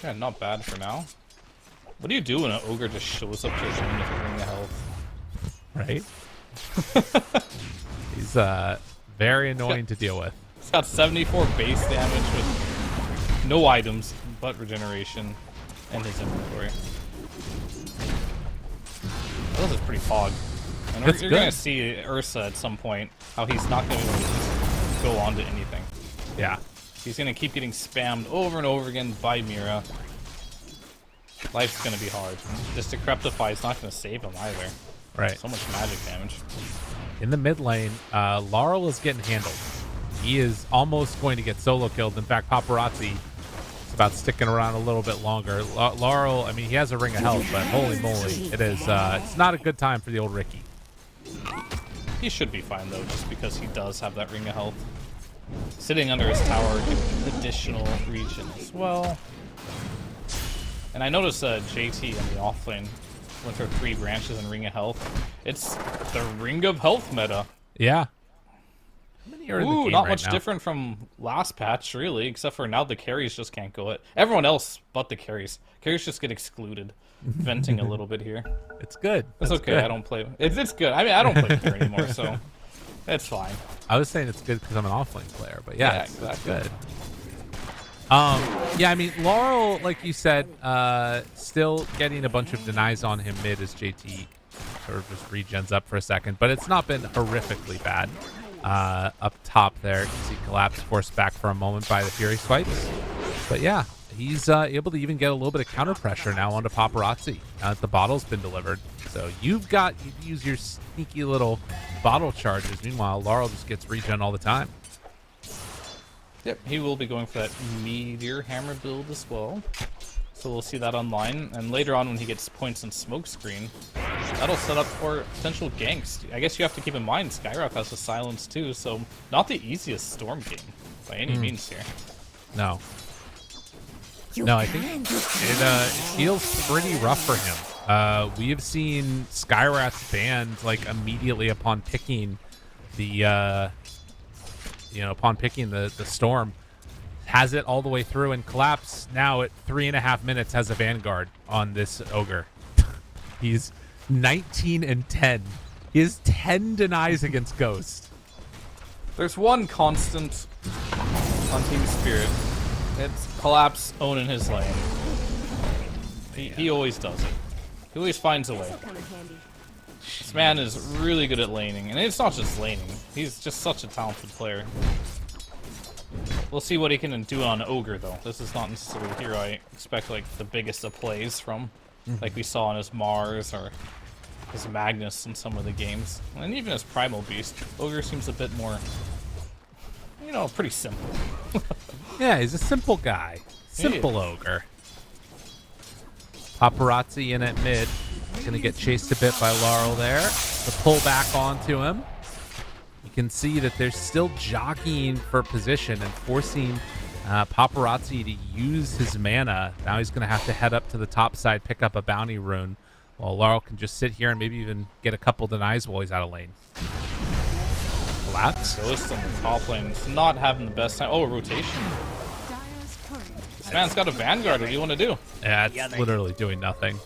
Yeah, not bad for now. What do you do when an ogre just shows up to your lane with a ring of health? Right? He's very annoying to deal with. He's got 74 base damage with no items but regeneration in his inventory. This is pretty pog. And you're going to see Ursa at some point, how he's not going to go on to anything. Yeah. He's going to keep getting spammed over and over again by Mira. Life's going to be hard. This Decrepify is not going to save him either. Right. So much magic damage. In the mid lane, Laurel is getting handled. He is almost going to get solo killed. In fact, Paparazzi is about sticking around a little bit longer. Laurel, I mean, he has a ring of health, but holy moly, it is. It's not a good time for the old Ricky. He should be fine though, just because he does have that ring of health. Sitting under his tower, giving additional regen as well. And I noticed JT in the offlane went through 3 branches and ring of health. It's the ring of health meta. Yeah. How many are in the Ooh, game not right much now? different from last patch, really, except for now the carries just can't go it. Everyone else but the carries. Carries just get excluded. Venting a little bit here. It's good. It's That's okay, good. I don't play. It's good. I mean, I don't play here anymore, so it's fine. I was saying it's good because I'm an offlane player, but yeah, it's exactly. good. Yeah, I mean, Laurel, like you said, still getting a bunch of denies on him mid as JT sort of just regens up for a second, but it's not been horrifically bad. Up top there, you can see Collapse forced back for a moment by the Fury swipes. But yeah, he's able to even get a little bit of counter pressure now onto Paparazzi now that the bottle's been delivered. So you use your sneaky little bottle charges. Meanwhile, Laurel just gets regen all the time. Yep, he will be going for that Meteor Hammer build as well. So we'll see that online. And later on when he gets points in Smokescreen, that'll set up for potential ganks. I guess you have to keep in mind Skyrock has a silence too, so not the easiest Storm game by any means here. No. No, I think it feels pretty rough for him. We have seen Skywrath's banned like immediately upon picking the the Storm. Has it all the way through and Collapse now at 3.5 minutes has a Vanguard on this Ogre. He's 19 and 10. He has 10 denies against Ghost. There's one constant on Team Spirit. It's Collapse owning his lane. He always does it. He always finds a way. This man is really good at laning, and it's not just laning. He's just such a talented player. We'll see what he can do on Ogre, though. This is not necessarily here I expect like the biggest of plays from, like we saw on his Mars or his Magnus in some of the games, and even his Primal Beast. Ogre seems a bit more, pretty simple. Yeah, he's a simple guy. Simple Ogre. Paparazzi in at mid. Gonna get chased a bit by Laurel there. The pull back onto him. You can see that they're still jockeying for position and forcing Paparazzi to use his mana. Now he's gonna have to head up to the top side, pick up a bounty rune, while Laurel can just sit here and maybe even get a couple denies while he's out of lane. Collapse. Ghost on the top lane. It's not having the best time. Oh, rotation. This man's got a Vanguard. What do you want to do? Yeah, it's literally doing nothing.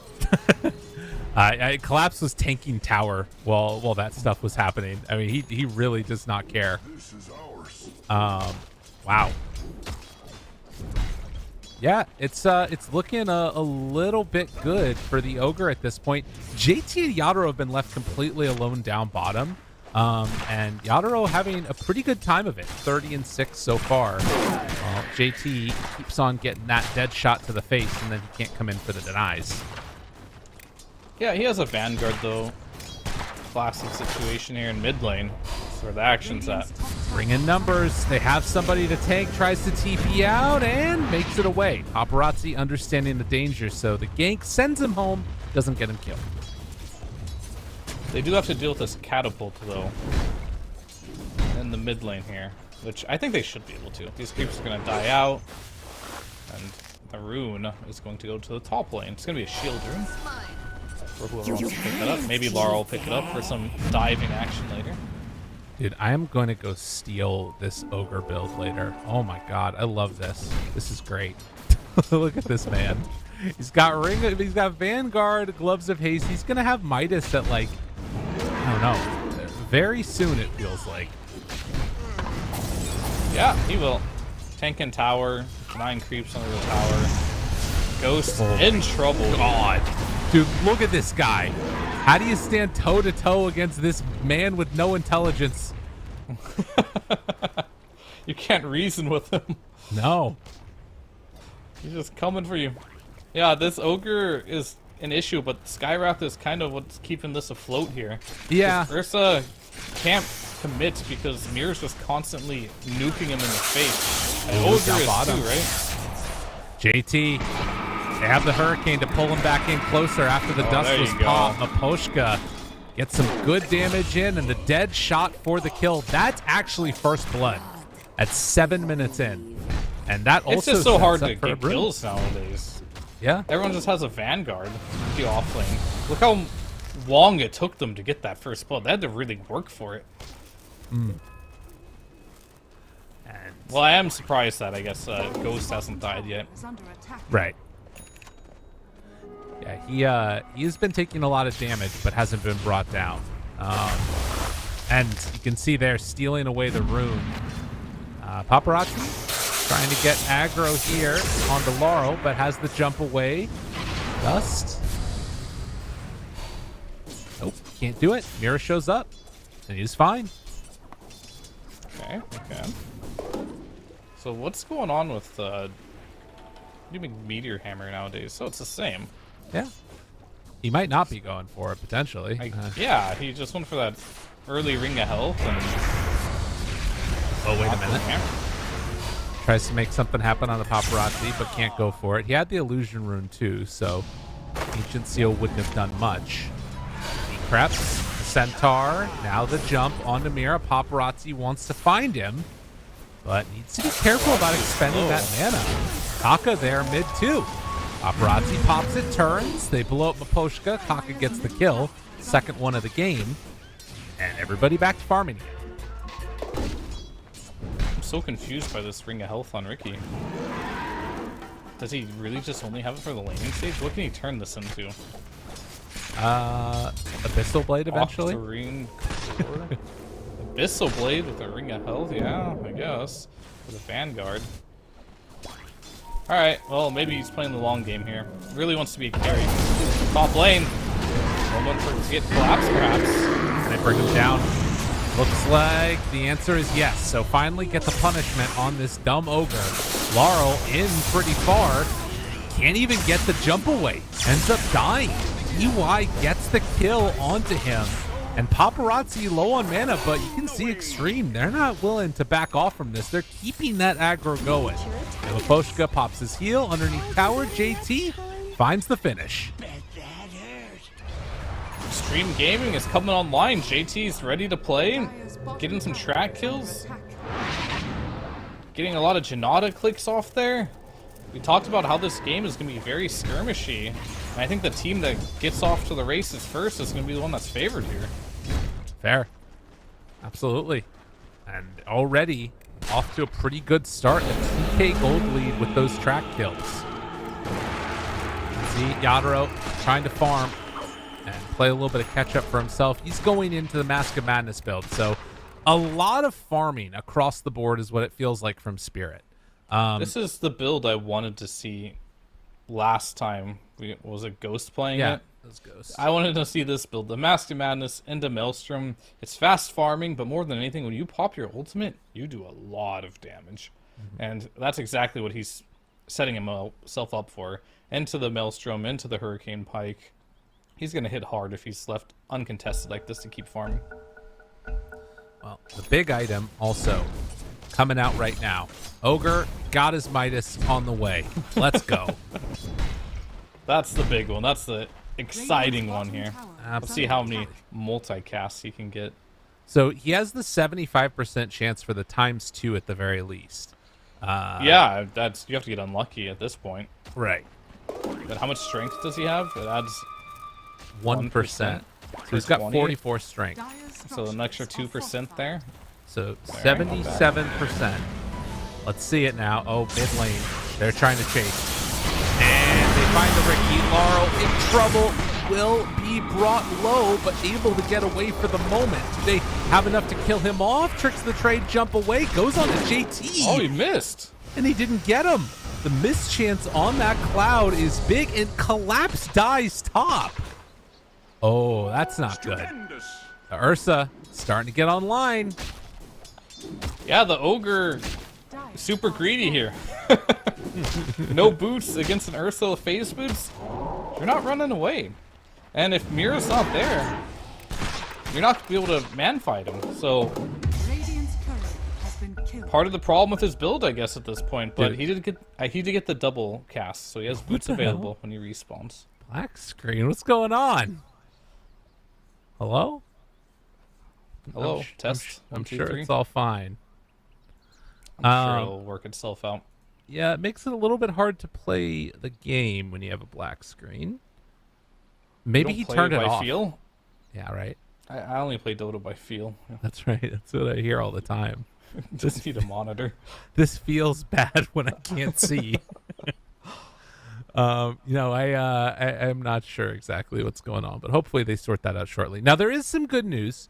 Collapse was tanking tower while that stuff was happening. I mean, he really does not care. Wow. Yeah, it's looking a little bit good for the Ogre at this point. JT and Yadro have been left completely alone down bottom. And Yadro having a pretty good time of it, 30 and 6 so far. JT keeps on getting that dead shot to the face, and then he can't come in for the denies. Yeah, he has a Vanguard, though. Classic situation here in mid lane. That's where the action's at. Bring in numbers. They have somebody to tank, tries to TP out, and makes it away. Paparazzi understanding the danger, so the gank sends him home, doesn't get him killed. They do have to deal with this catapult, though, in the mid lane here, which I think they should be able to. These creeps are going to die out, and the rune is going to go to the top lane. It's going to be a shield rune for whoever wants to pick that up. Maybe Lara will pick it up for some diving action later. Dude, I am going to go steal this Ogre build later. Oh my god, I love this. This is great. Look at this man. He's got he's got Vanguard, Gloves of Haste. He's gonna have Midas at like, I don't know, very soon it feels like. Yeah, he will. Tank and tower, 9 creeps under the tower. Ghost in trouble. God. Dude, look at this guy. How do you stand toe to toe against this man with no intelligence? You can't reason with him. No. He's just coming for you. Yeah, this ogre is an issue, but Skywrath is kind of what's keeping this afloat here. Yeah. Ursa can't commit because Mirror's just constantly nuking him in the face. And ogre is too, right? JT, they have the Hurricane to pull him back in closer after the dust there was you go. popped. Maposhka gets some good damage in, and the dead shot for the kill. That's actually first blood at 7 minutes in. And that also It's just so hard sets to up for get a room. kills nowadays. Yeah. Everyone just has a Vanguard in the off lane. Look how long it took them to get that first blood. They had to really work for it. And Well, I am surprised that, I guess, Ghost hasn't died yet. Is under attack. right. Yeah, he's been taking a lot of damage, but hasn't been brought down. And you can see there stealing away the rune. Paparazzi trying to get aggro here onto Laurel, but has the jump away. Dust. Nope, can't do it. Mira shows up, and he's fine. Okay. So what's going on with doing Meteor Hammer nowadays? So it's the same. Yeah. He might not be going for it, potentially. Yeah, he just went for that early Ring of Health and... Oh, wait a Not the minute. hammer. Tries to make something happen on the Paparazzi, but can't go for it. He had the Illusion Rune, too, so Ancient Seal wouldn't have done much. He creps, the Centaur, now the jump onto Mira. Paparazzi wants to find him, but needs to be careful about expending that mana. Kaka there, mid, too. Paparazzi pops it, turns. They blow up Maposhka. Kaka gets the kill. Second one of the game. And everybody back to farming again. I'm so confused by this Ring of Health on Ricky. Does he really just only have it for the laning stage? What can he turn this into? Abyssal Blade eventually. Octarine Core? Abyssal Blade with a Ring of Health? Yeah, I guess. With a Vanguard. Alright, well, maybe he's playing the long game here. Really wants to be a carry. Top lane. Moment for it to get collapsed, perhaps. They bring him down. Looks like the answer is yes. So finally get the punishment on this dumb ogre. Laurel in pretty far. Can't even get the jump away. Ends up dying. EY gets the kill onto him. And Paparazzi low on mana, but you can see Extreme. They're not willing to back off from this. They're keeping that aggro going. And Maposhka pops his heal underneath tower. JT finds the finish. Extreme Gaming is coming online. JT's ready to play. Getting some track kills. Getting a lot of Janata clicks off there. We talked about how this game is going to be very skirmishy. And I think the team that gets off to the races first is going to be the one that's favored here. Fair. Absolutely. And already off to a pretty good start. A 2K gold lead with those track kills. See Yadro trying to farm and play a little bit of catch up for himself. He's going into the Mask of Madness build. So a lot of farming across the board is what it feels like from Spirit. This is the build I wanted to see last time. Was it Ghost playing Yeah, it? it was Ghost. I wanted to see this build. The Mask of Madness into Maelstrom. It's fast farming, but more than anything, when you pop your ultimate, you do a lot of damage. And that's exactly what he's setting himself up for. Into the Maelstrom, into the Hurricane Pike. He's going to hit hard if he's left uncontested like this to keep farming. Well, the big item also coming out right now. Ogre got his Midas on the way. Let's go. That's the big one. That's the exciting one here. Let's see how many multicasts he can get. So he has the 75% chance for the ×2 at the very least. Yeah, that's you have to get unlucky at this point. Right. But how much strength does he have? It adds 1%. So he's got 20. 44 strength. so an extra 2% there. So Very not bad. 77%. Let's see it now. Oh, mid lane. They're trying to chase. find the Ricky. Laurel in trouble. Will be brought low, but able to get away for the moment. Do they have enough to kill him off? Tricks the trade, jump away, goes on to JT. Oh, he missed. And he didn't get him. The miss chance on that Cloud is big, and Collapse dies top. Oh, that's not good. The Ursa starting to get online. Yeah, the Ogre super greedy here. No boots against an Ursa with phase boots. You're not running away. And if Mira's not there, you're not going to be able to man fight him. So Radiant's turret has been killed. part of the problem with his build, I guess, at this point. But he did get the double cast, so he has boots available when he respawns. Black screen, what's going on? Hello? Hello, test. I'm 1, 2, sure 3. it's all fine. I'm sure it'll work itself out. Yeah, it makes it a little bit hard to play the game when you have a black screen. Maybe he turned it by off. feel. Yeah, right. I only play Dota by feel. That's right. That's what I hear all the time. Just need a monitor. This feels bad when I can't see. I'm not sure exactly what's going on, but hopefully they sort that out shortly. Now, there is some good news.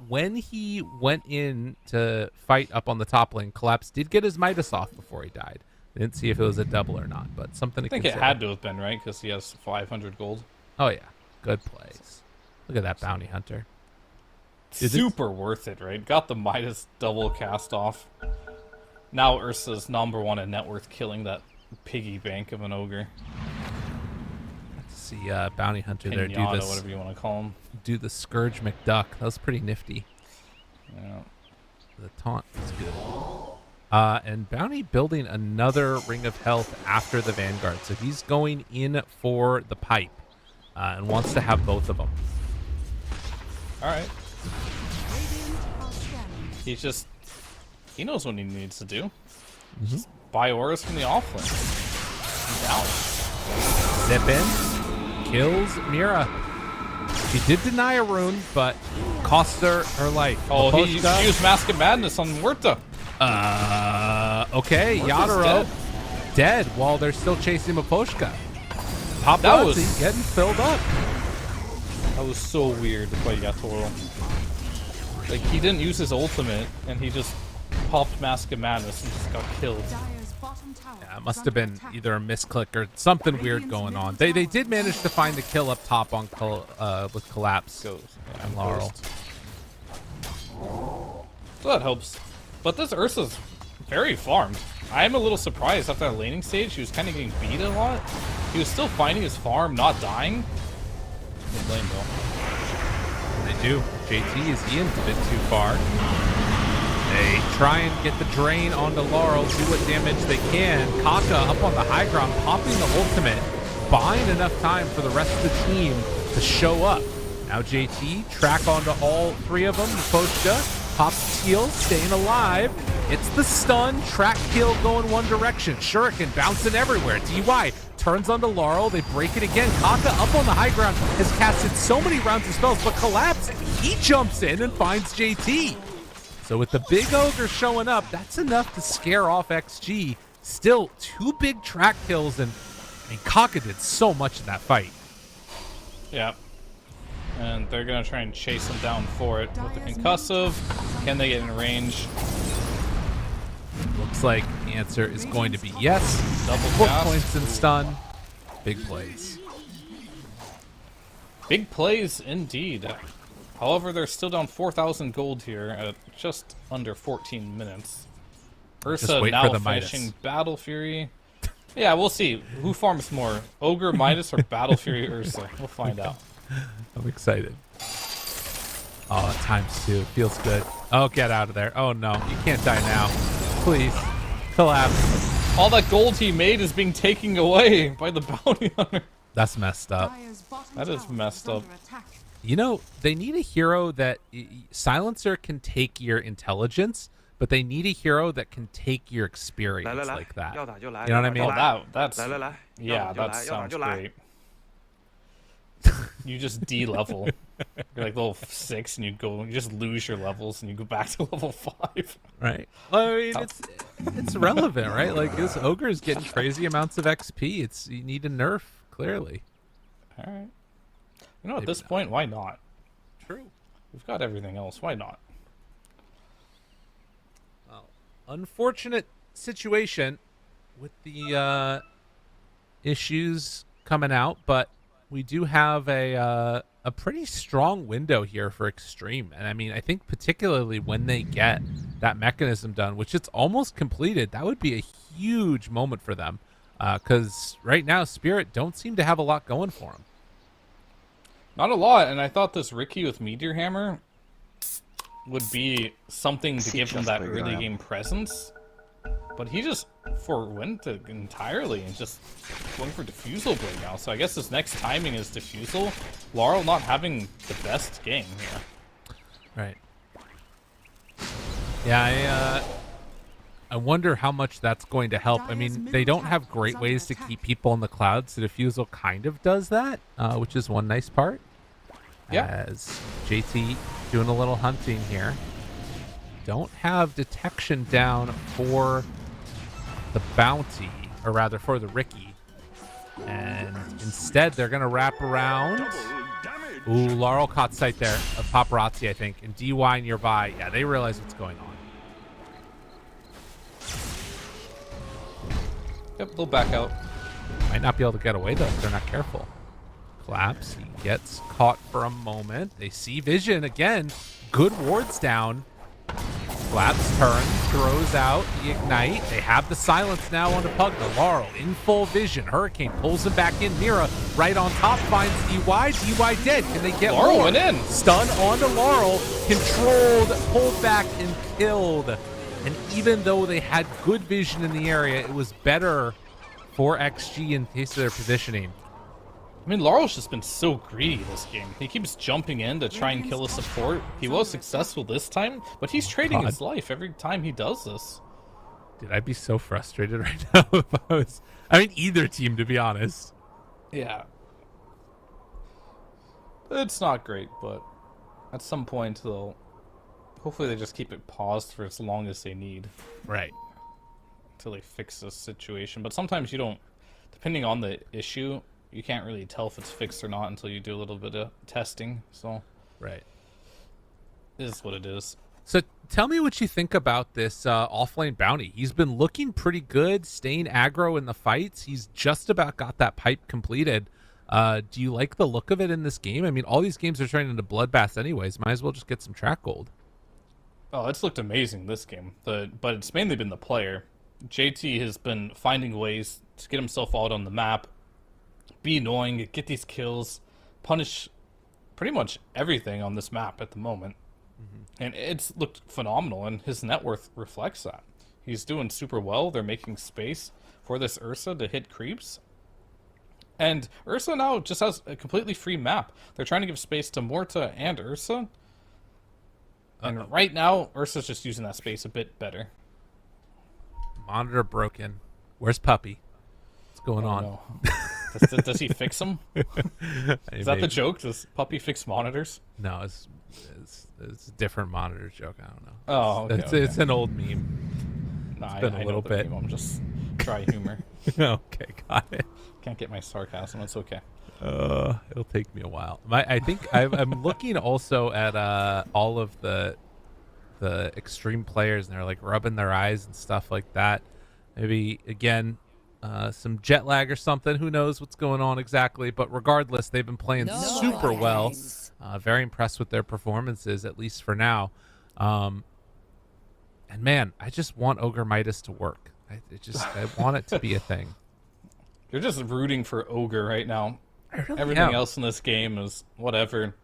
When he went in to fight up on the top lane, Collapse did get his Midas off before he died. I didn't see if it was a double or not, but something to I think consider. it had to have been, right? Because he has 500 gold. Oh, yeah. Good plays. Look at that bounty hunter. Dude, Super worth it, right? Got the Midas double cast off. Now Ursa's number 1 in net worth, killing that piggy bank of an ogre. Let's see bounty hunter there Pinata, do this. whatever you want to call him. Do the Scourge McDuck. That was pretty nifty. Yeah. The taunt was good. And Bounty building another Ring of Health after the Vanguard. So he's going in for the pipe and wants to have both of them. All right. Radiant are scanning. He knows what he needs to do. Just buy auras from the offlane. He's Zip out. in. Kills Mira. She did deny a rune, but cost her life. Oh, he Aposhka. used Mask of Madness on Huerta. Okay, Yadaro dead while they're still chasing Aposhka. Paparazzi getting filled up. That was so weird to play Yatoro. Like, he didn't use his ultimate, and he just popped Mask of Madness and just got killed. Dire's bottom tower Yeah, it is must have under been attack. either a misclick or something weird going on. They did manage to find the kill up top on with Collapse and Laurel. So that helps. But this Ursa's very farmed. I am a little surprised after that laning stage. He was kind of getting beat a lot. He was still finding his farm, not dying. Good lane though. They do. JT is in a bit too far. They try and get the drain onto Laurel, do what damage they can. Kaka up on the high ground, popping the ultimate, buying enough time for the rest of the team to show up. Now JT, track onto all three of them. Pochka pops heal, staying alive. It's the stun, track kill going one direction. Shuriken bouncing everywhere. DY turns onto Laurel, they break it again. Kaka up on the high ground has casted so many rounds of spells, but Collapse, he jumps in and finds JT. So with the big ogre showing up, that's enough to scare off XG. Still, two big track kills, and I mean, Kaka did so much in that fight. Yeah. And they're going to try and chase him down for it with the concussive. Can they get in range? Looks like the answer is going to be yes. Double 4 cast. points and stun. Big plays. Big plays indeed. However, they're still down 4,000 gold here at just under 14 minutes. Ursa wait now for the Midas. finishing Battle Fury. Yeah, we'll see. Who farms more? Ogre Midas or Battle Fury Ursa? We'll find out. I'm excited. Oh, ×2. Feels good. Oh, get out of there. Oh, no. You can't die now. Please. Collapse. All that gold he made is being taken away by the bounty hunter. That's messed up. Dire's bottom That is tower messed up. under attack. You know, they need a hero that... Silencer can take your intelligence, but they need a hero that can take your experience like that. You know what I mean? Oh, that sounds great. You just D-level. You're like level 6, and you just lose your levels, and you go back to level 5. Right. Well, I mean, it's relevant, right? Like this ogre is getting crazy amounts of XP. You need a nerf, clearly. All right. You know, at this point, why not? True. We've got everything else. Why not? Well, unfortunate situation with the issues coming out, but we do have a pretty strong window here for Extreme. And I mean, I think particularly when they get that mechanism done, which it's almost completed, that would be a huge moment for them. Because right now, Spirit don't seem to have a lot going for them. Not a lot, and I thought this Ricky with Meteor Hammer would be something to give him that early game presence. But he just forwent it entirely and just going for Diffusal Blade now. So I guess his next timing is Diffusal. Laurel not having the best game here. Right. Yeah, I wonder how much that's going to help. I mean, they don't have great ways to keep people in the clouds, so Diffusal kind of does that, which is one nice part. Yeah. As JT doing a little hunting here. Don't have detection down for the bounty, or rather for the Ricky. And instead, they're going to wrap around. Ooh, Laurel caught sight there of Paparazzi, I think, and DY nearby. Yeah, they realize what's going on. Yep, they'll back out. Might not be able to get away, though, if they're not careful. Collapse. He gets caught for a moment. They see Vision again. Good wards down. Collapse turns, throws out the Ignite. They have the silence now on the Pugna. Laurel in full vision. Hurricane pulls him back in. Mira right on top finds DY. DY dead. Can they get Laurel more? went in. Stun onto Laurel. Controlled, pulled back, and killed. And even though they had good vision in the area, it was better for XG in case of their positioning. I mean, Laurel's just been so greedy this game. He keeps jumping in to try and kill a support. He was successful this time, but he's trading his life every time he does this. Dude, I'd be so frustrated right now if I was... I mean, either team, to be honest. Yeah. It's not great, but at some point, they'll... Hopefully they just keep it paused for as long as they need. Right. Until they fix this situation. But sometimes you don't... Depending on the issue... You can't really tell if it's fixed or not until you do a little bit of testing, so... Right. It is what it is. So tell me what you think about this offlane bounty. He's been looking pretty good, staying aggro in the fights. He's just about got that pipe completed. Do you like the look of it in this game? I mean, all these games are turning into bloodbaths anyways. Might as well just get some track gold. Oh, it's looked amazing this game. But it's mainly been the player. JT has been finding ways to get himself out on the map, be annoying, get these kills, punish pretty much everything on this map at the moment. And it's looked phenomenal, and his net worth reflects that. He's doing super well. They're making space for this Ursa to hit creeps. And Ursa now just has a completely free map. They're trying to give space to Morta and Ursa. And right now, Ursa's just using that space a bit better. Monitor broken. Where's Puppy? What's going on? No. Does he fix them? Is that the joke? Does Puppy fix monitors? No, it's a different monitor joke. I don't know. Oh, okay, It's an old meme. No, It's been a little bit. I'm just dry humor. Okay, got it. Can't get my sarcasm. It's okay. It'll take me a while. I think I'm looking also at all of the extreme players, and they're like rubbing their eyes and stuff like that. Maybe again, some jet lag or something. Who knows what's going on exactly? But regardless, they've been playing super well. Very impressed with their performances, at least for now. And man, I just want Ogre Midas to work. I want it to be a thing. You're just rooting for Ogre right now. Really Everything else in this game is whatever.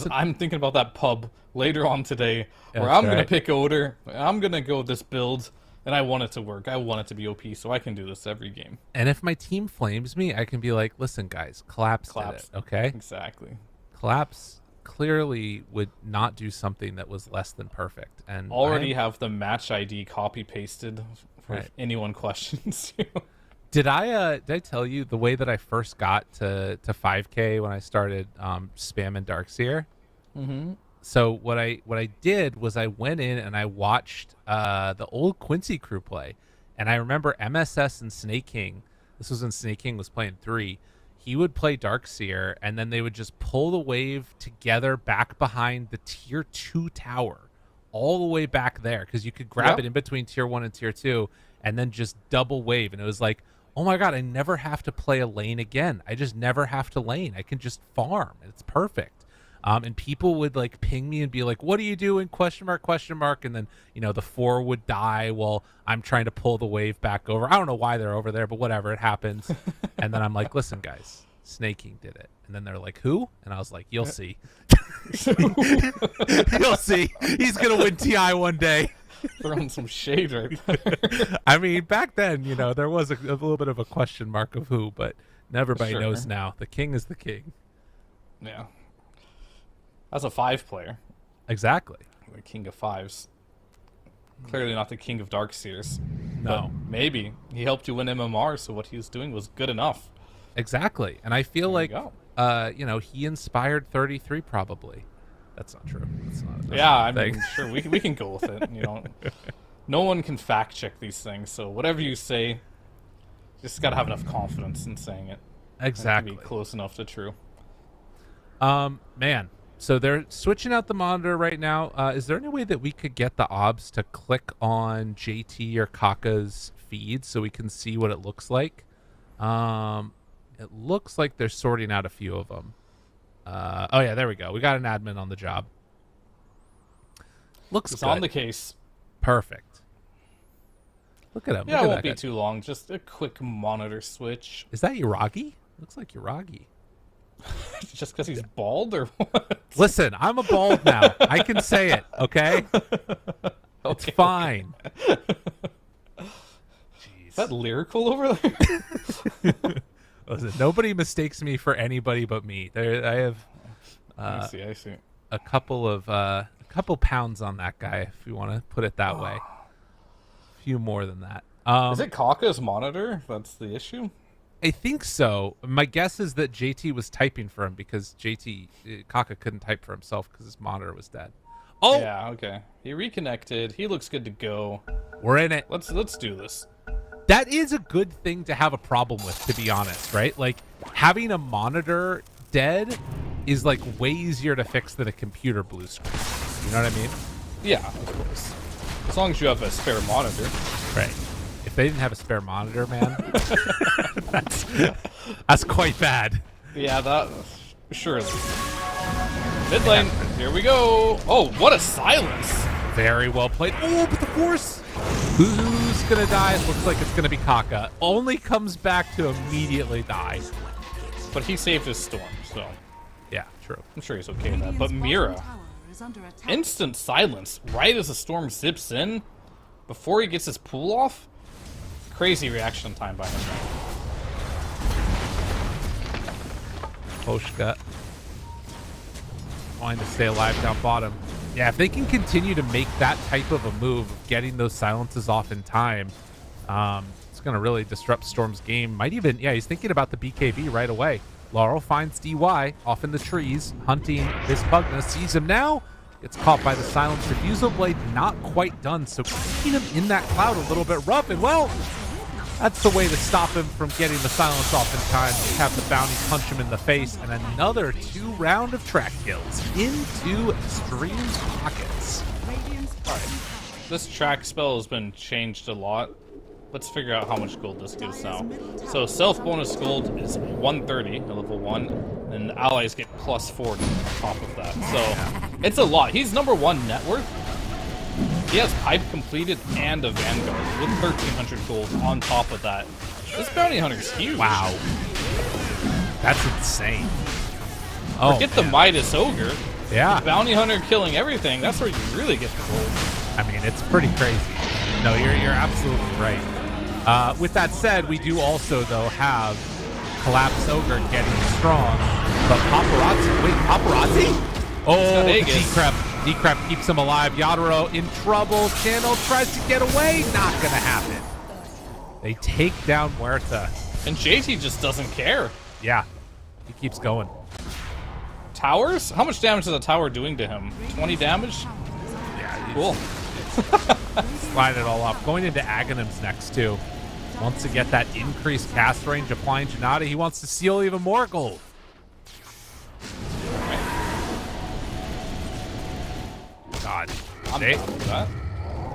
I'm thinking about that pub later on today where I'm going to pick Ogre. I'm going to go this build, and I want it to work. I want it to be OP, so I can do this every game. And if my team flames me, I can be like, listen, guys, Collapse did it, okay? Exactly. Collapse clearly would not do something that was less than perfect. And already have the match ID copy-pasted for if anyone questions you. Did I tell you the way that I first got to 5K when I started spamming Darkseer? Mm-hmm. So what I did was I went in and I watched the old Quincy crew play, and I remember MSS and Snake King. This was when Snake King was playing 3. He would play Darkseer, and then they would just pull the wave together back behind the tier 2 tower, all the way back there, because you could grab it in between tier 1 and tier 2, and then just double wave. And it was like, oh my god, I never have to play a lane again. I just never have to lane. I can just farm. It's perfect. And people would like ping me and be like, what are you doing? Question mark. And then, you know, the 4 would die while I'm trying to pull the wave back over. I don't know why they're over there, but whatever, it happens. And then I'm like, listen, guys, Snake King did it. And then they're like, who? And I was like, you'll see. You'll see. He's going to win TI one day. Throwing some shade right there. I mean, back then, you know, there was a little bit of a question mark of who, but everybody knows now. The king is the king. Yeah. As a 5 player. Exactly. The king of 5s. Clearly not the king of Darkseers. No. But maybe. He helped you win MMR, so what he was doing was good enough. Exactly. And I feel There like, you you know, he inspired 33 probably. That's not true. That's Yeah, not I a mean, thing. sure, we can go with it. You know, no one can fact check these things, so whatever you say, you just gotta have enough confidence in saying it. Exactly. It can be close enough to true. Man. So they're switching out the monitor right now. Is there any way that we could get the obs to click on JT or Kaka's feed so we can see what it looks like? It looks like they're sorting out a few of them. Oh yeah, there we go. We got an admin on the job. Looks It's good. on the case. Perfect. Look at him. Yeah, Look it at won't that be guy. too long. Just a quick monitor switch. Is that Uragi? Looks like Uragi. Just because he's bald or what? Listen, I'm a bald now. I can say it, okay? It's Okay. fine. Is that lyrical over there? Listen, nobody mistakes me for anybody but me. I have I see. a couple pounds on that guy, if you want to put it that way. A few more than that. Is it Kaka's monitor? That's the issue? I think so. My guess is that JT was typing for him because Kaka couldn't type for himself because his monitor was dead. Oh, Yeah, okay. He reconnected. He looks good to go. we're in it. Let's do this. That is a good thing to have a problem with, to be honest, right? Like, having a monitor dead is, like, way easier to fix than a computer blue screen. You know what I mean? Yeah, of course. As long as you have a spare monitor. Right. If they didn't have a spare monitor, man, that's quite bad. Yeah, that surely. Mid lane, here we go. Oh, what a silence! Very well played. Oh, but the force. Who's gonna die? It looks like it's gonna be Kaka. Only comes back to immediately die. But he saved his storm, so Yeah, true. I'm sure he's okay with that. But Mira, instant silence right as the storm zips in before he gets his pull off. Crazy reaction time by him. Poshka wanting to stay alive down bottom. Yeah, if they can continue to make that type of a move, of getting those silences off in time, it's going to really disrupt Storm's game. Might even, yeah, he's thinking about the BKB right away. Laurel finds DY off in the trees, hunting this Pugna, sees him now, gets caught by the silence. Refusal Blade not quite done, so keeping him in that cloud a little bit rough, and well, that's the way to stop him from getting the silence off in time. Have the bounty punch him in the face, and another 2 round of track kills into Extreme's pockets. Alright. This track spell has been changed a lot. Let's figure out how much gold this gives now. So self bonus gold is 130 at level 1, and allies get plus 40 on top of that. So it's a lot. He's number 1 net worth. He has pipe completed and a vanguard with 1,300 gold on top of that. This bounty hunter's huge. Wow. That's insane. Oh, Forget the Midas Ogre. yeah. The bounty hunter killing everything. That's where you really get the gold. I mean, it's pretty crazy. No, you're absolutely right. With that said, we do also, though, have Collapse Ogre getting strong. But Paparazzi, wait, Paparazzi? Oh, Decrep keeps him alive. Yadaro in trouble. Channel tries to get away. Not going to happen. They take down Huerta. And JT just doesn't care. Yeah, he keeps going. Towers? How much damage is a tower doing to him? 20 damage? Yeah, Cool. Slide it all off. Going into Aghanims next, too. Wants to get that increased cast range, applying Janata. He wants to steal even more gold. God. I'm down with that.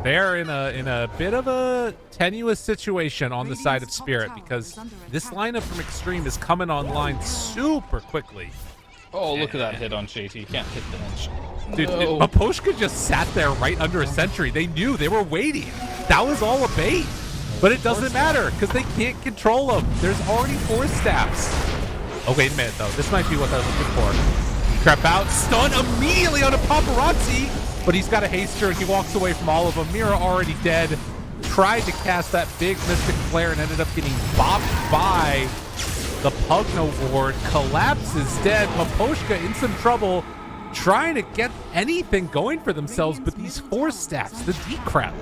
They're in a bit of a tenuous situation on the side of Spirit because this lineup from Extreme is coming online super quickly. Oh, look at that hit on JT. He can't hit the hinge. Dude, No. Maposhka just sat there right under a sentry. They knew. They were waiting. That was all a bait. But it doesn't matter because they can't control them. There's already 4 staffs. Oh, wait a minute, though. This might be what they're looking for. Crept out, stun immediately on a paparazzi, but he's got a haster and he walks away from all of them. Mira already dead. Tried to cast that big Mystic Flare and ended up getting bopped by the Pugno ward. Collapses dead. Maposhka in some trouble, trying to get anything going for themselves, but these 4 staffs, the decrep.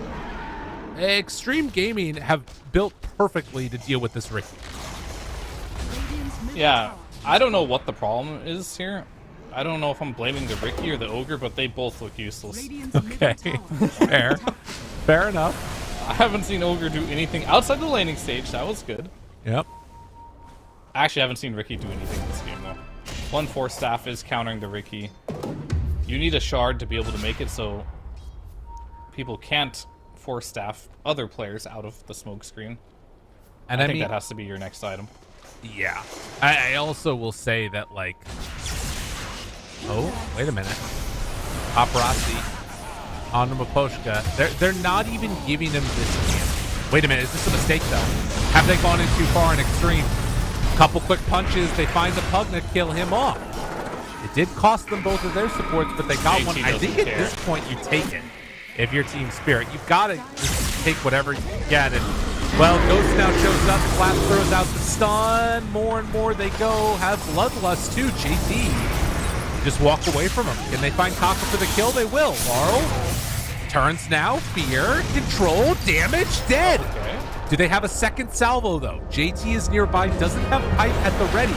Extreme Gaming have built perfectly to deal with this Ricky. Yeah, I don't know what the problem is here. I don't know if I'm blaming the Ricky or the Ogre, but they both look useless. Okay, fair. Fair enough. I haven't seen Ogre do anything outside the laning stage. That was good. Yep. I actually haven't seen Ricky do anything this game, though. 1-4 staff is countering the Ricky. You need a shard to be able to make it so people can't 4 staff other players out of the smoke screen. And I think that has to be your next item. Yeah. I also will say that, like... Oh, wait a minute. Paparazzi on Maposhka. They're not even giving him this chance. Wait a minute, is this a mistake, though? Have they gone in too far in Extreme? Couple quick punches, they find the Pugna, kill him off. It did cost them both of their supports, but they got one. I think at this point you take it. If you're Team Spirit, you've got to just take whatever you can get. And, well, Ghost now shows up. Flash throws out the stun. More and more they go. Have Bloodlust, too. JT. Just walk away from him. Can they find Kaka for the kill? They will. Laurel turns now. Fear. Control. Damage. Dead. Okay. Do they have a second salvo, though? JT is nearby. Doesn't have Pipe at the ready.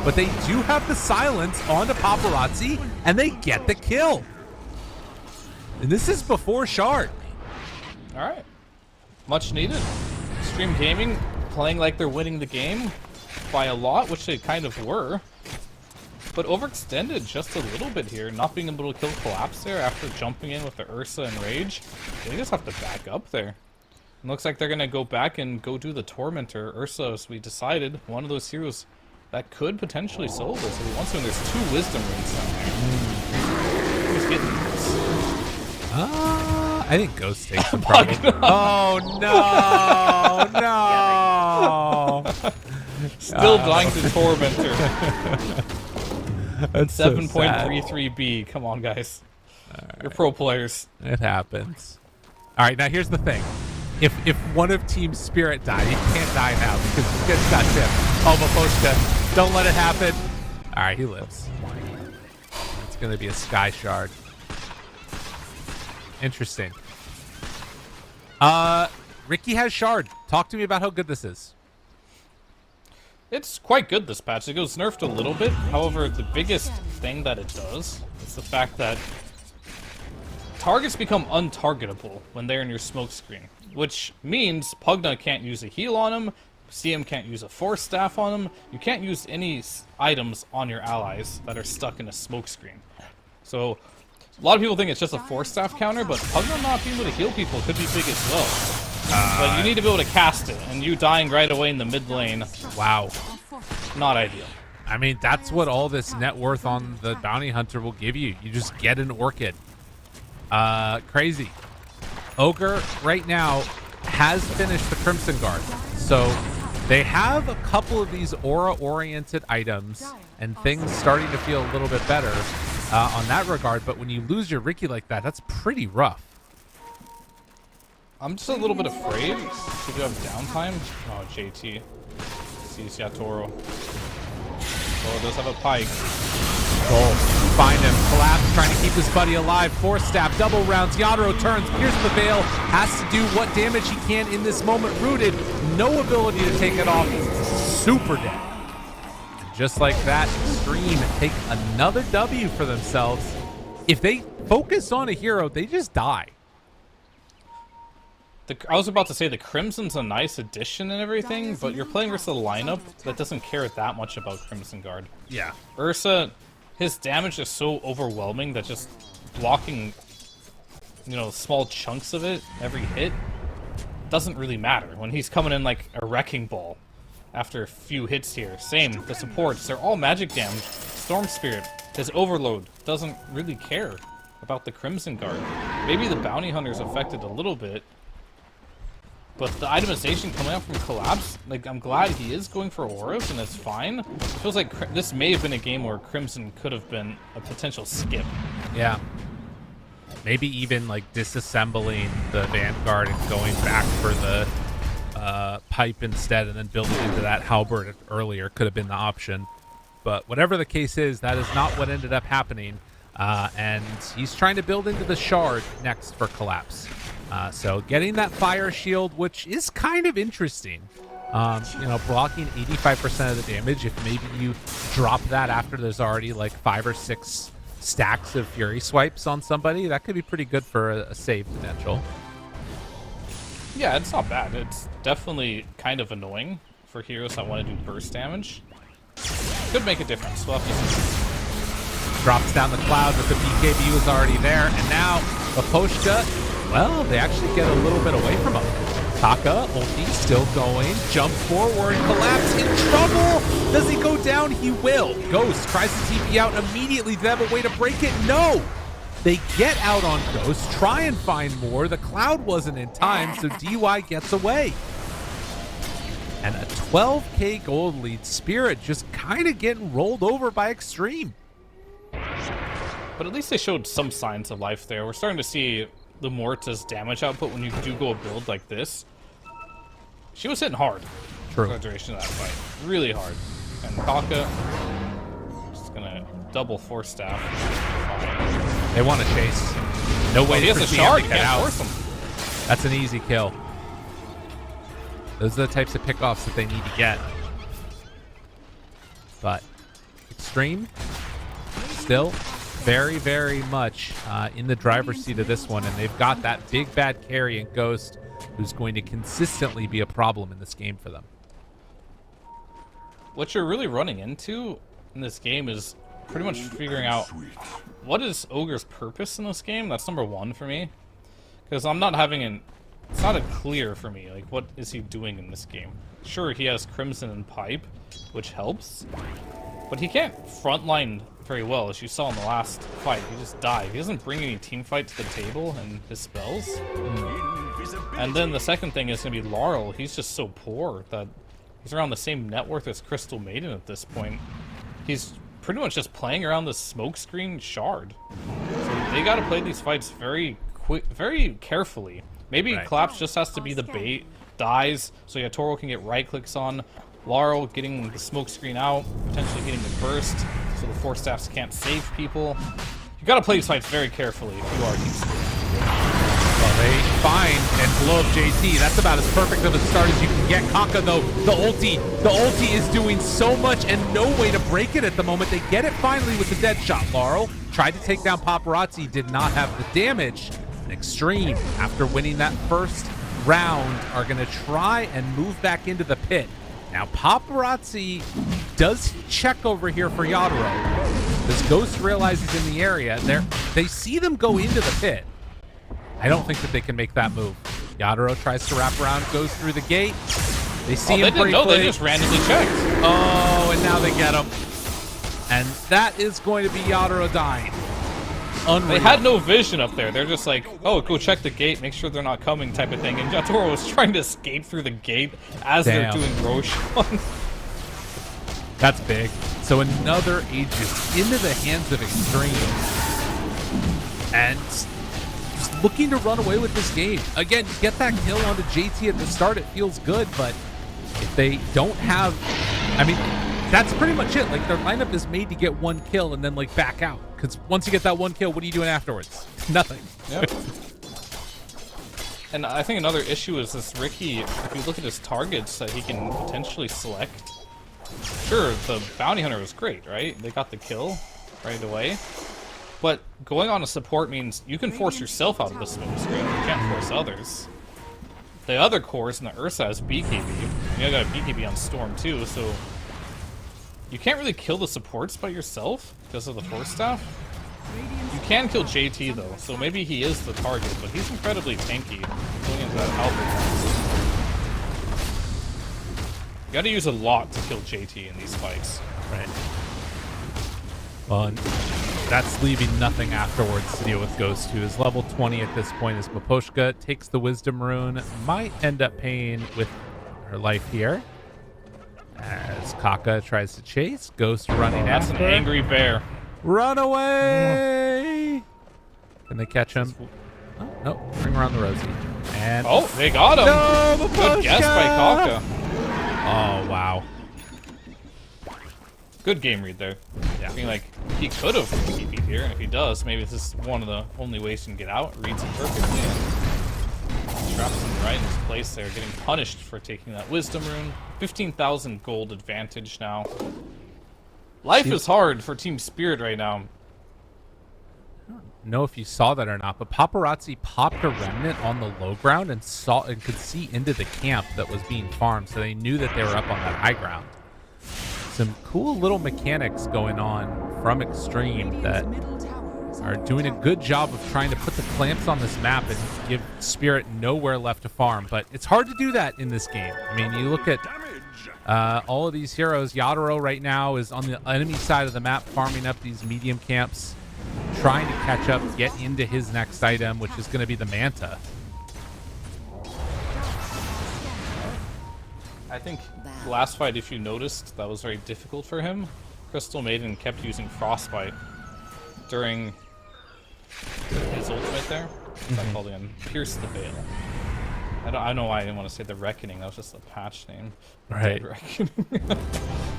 But they do have the silence on the Paparazzi. And they get the kill. And this is before Shard. All right. Much needed. Extreme Gaming playing like they're winning the game by a lot, which they kind of were. But overextended just a little bit here, not being able to kill Collapse there after jumping in with the Ursa and Rage. They just have to back up there. It looks like they're going to go back and go do the Tormentor. Ursa, as we decided, one of those heroes that could potentially solo this if he wants to, and there's 2 Wisdom Rings down there. Who's getting this? I think Ghost takes him probably. Oh, no. No. Still dying to Tormentor. That's so 7.33B. Come on, guys. You're pro players. It happens. All right, now here's the thing. If one of Team Spirit died, he can't die now because he gets got tipped. Oh, Maposhka, don't let it happen. All right, he lives. It's going to be a Sky Shard. Interesting. Ricky has Shard. Talk to me about how good this is. It's quite good this patch. It goes nerfed a little bit. However, the biggest thing that it does is the fact that targets become untargetable when they're in your smoke screen, which means Pugna can't use a heal on them, CM can't use a Force Staff on them, you can't use any items on your allies that are stuck in a smoke screen. So a lot of people think it's just a Force Staff counter, but Pugna not being able to heal people could be big as well. But you need to be able to cast it, and you dying right away in the mid lane, Wow. not ideal. I mean, that's what all this net worth on the Bounty Hunter will give you. You just get an Orchid. Crazy. Ogre right now has finished the Crimson Guard. So they have a couple of these aura-oriented items and things starting to feel a little bit better on that regard. But when you lose your Ricky like that, that's pretty rough. I'm just a little bit afraid if you have downtime. Oh, JT sees Yatoro. Oh, it does have a pike. Goal. find him. Collapse trying to keep his buddy alive. Force stab, double rounds. Yadro turns, pierces the veil, has to do what damage he can in this moment. Rooted, no ability to take it off. Super dead. Just like that, Extreme take another W for themselves. If they focus on a hero, they just die. I was about to say the Crimson's a nice addition and everything, but you're playing versus a lineup that doesn't care that much about Crimson Guard. Yeah. Ursa, his damage is so overwhelming that just blocking, you know, small chunks of it every hit doesn't really matter when he's coming in like a wrecking ball after a few hits here. Same, the supports, they're all magic damage. Storm Spirit, his overload, doesn't really care about the Crimson Guard. Maybe the Bounty Hunter's affected a little bit, but the itemization coming out from Collapse, like, I'm glad he is going for auras, and it's fine. It feels like this may have been a game where Crimson could have been a potential skip. Yeah. Maybe even, like, disassembling the Vanguard and going back for the pipe instead and then building into that halberd earlier could have been the option. But whatever the case is, that is not what ended up happening. And he's trying to build into the shard next for Collapse. So getting that fire shield, which is kind of interesting. You know, blocking 85% of the damage. If maybe you drop that after there's already like 5 or 6 stacks of Fury swipes on somebody, that could be pretty good for a save potential. Yeah, it's not bad. It's definitely kind of annoying for heroes that want to do burst damage. Could make a difference. We'll have to see. Drops down the cloud, but the BKB was already there. And now, Aposhka, well, they actually get a little bit away from him. Taka, ulti, still going. Jumps forward, Collapse in trouble. Does he go down? He will. Ghost tries to TP out immediately. Do they have a way to break it? No. They get out on Ghost, try and find more. The cloud wasn't in time, so DY gets away. And a 12k gold lead. Spirit just kind of getting rolled over by Extreme. But at least they showed some signs of life there. We're starting to see the Morta's damage output when you do go a build like this. She was hitting hard. True. For the duration of that fight. Really hard. And Kaka just gonna double force staff. They want to chase. No way he has for a CM shard. to You get can't out. force him. That's an easy kill. Those are the types of pickoffs that they need to get. But Extreme still very, very much in the driver's seat of this one, and they've got that big bad carry in Ghost, who's going to consistently be a problem in this game for them. What you're really running into in this game is pretty much figuring out what is Ogre's purpose in this game. That's number one for me, because I'm not having it's not a clear for me, like, what is he doing in this game. Sure, he has Crimson and Pipe, which helps, but he can't frontline very well, as you saw in the last fight. He just died. He doesn't bring any team fight to the table and his spells. And then the second thing is going to be Laurel. He's just so poor that he's around the same net worth as Crystal Maiden at this point. He's pretty much just playing around the smokescreen shard. So they got to play these fights very very carefully. Maybe Right. Collapse just has to be the bait, dies, so yeah, Toro can get right clicks on. Laurel getting the smokescreen out, potentially getting the burst, so the Force Staffs can't save people. You got to play these fights very carefully if you are Team Spirit. Well, they find and blow up JT. That's about as perfect of a start as you can get. Kaka, though, the ulti is doing so much and no way to break it at the moment. They get it finally with the dead shot. Laurel tried to take down Paparazzi, did not have the damage. And Extreme, after winning that first round, are going to try and move back into the pit. Now, Paparazzi does check over here for Yadro. This Ghost realizes in the area. They see them go into the pit. I don't think that they can make that move. Yadro tries to wrap around, goes through the gate. They see him briefly. No, they just randomly checked. Oh, and now they get him. And that is going to be Yadro dying. Unreal. They had no vision up there. They're just like, oh, go check the gate, make sure they're not coming type of thing. And Yatoro was trying to escape through the gate as they're doing Roshan. That's big. So another Aegis into the hands of Extreme. And just looking to run away with this game. Again, you get that kill onto JT at the start, it feels good, but if they don't have... I mean, that's pretty much it. Like, their lineup is made to get one kill and then, like, back out. Because once you get that 1 kill, what are you doing afterwards? Nothing. Yep. And I think another issue is this Ricky, if you look at his targets that he can potentially select, sure, the bounty hunter was great, right? They got the kill right away. But going on a support means you can force yourself out of the smoke screen. You can't force others. The other cores in the Ursa has BKB. And you got a BKB on Storm too, so you can't really kill the supports by yourself because of the force staff. You can kill JT though, so maybe he is the target, but he's incredibly tanky going into that halberd. You gotta use a lot to kill JT in these fights. Right. Well, and that's leaving nothing afterwards to deal with Ghost, who is level 20 at this point as Maposhka takes the Wisdom Rune, might end up paying with her life here. As Kaka tries to chase, Ghost running That's after. an angry bear. Run away! Can they catch him? Oh, no, bring around the Rosie. And Oh, they got him! no, Good guess by Kaka. Oh, wow. Good game read there. Yeah. I mean, like, he could have TP'd here, and if he does, maybe this is one of the only ways he can get out. Reads it perfectly and traps him right in his place there, getting punished for taking that Wisdom Rune. 15,000 gold advantage now. Life is hard for Team Spirit right now. Know if you saw that or not, but Paparazzi popped a remnant on the low ground and saw and could see into the camp that was being farmed, so they knew that they were up on that high ground. Some cool little mechanics going on from Extreme that are doing a good job of trying to put the clamps on this map and give Spirit nowhere left to farm, but it's hard to do that in this game. I mean, you look at all of these heroes. Yadaro right now is on the enemy side of the map farming up these medium camps, trying to catch up, get into his next item, which is going to be the Manta. I think last fight, if you noticed, that was very difficult for him. Crystal Maiden kept using Frostbite during his ultimate there. I called him Pierce the Veil. I don't know why I didn't want to say the Reckoning. That was just a patch name. Right. Dead Reckoning.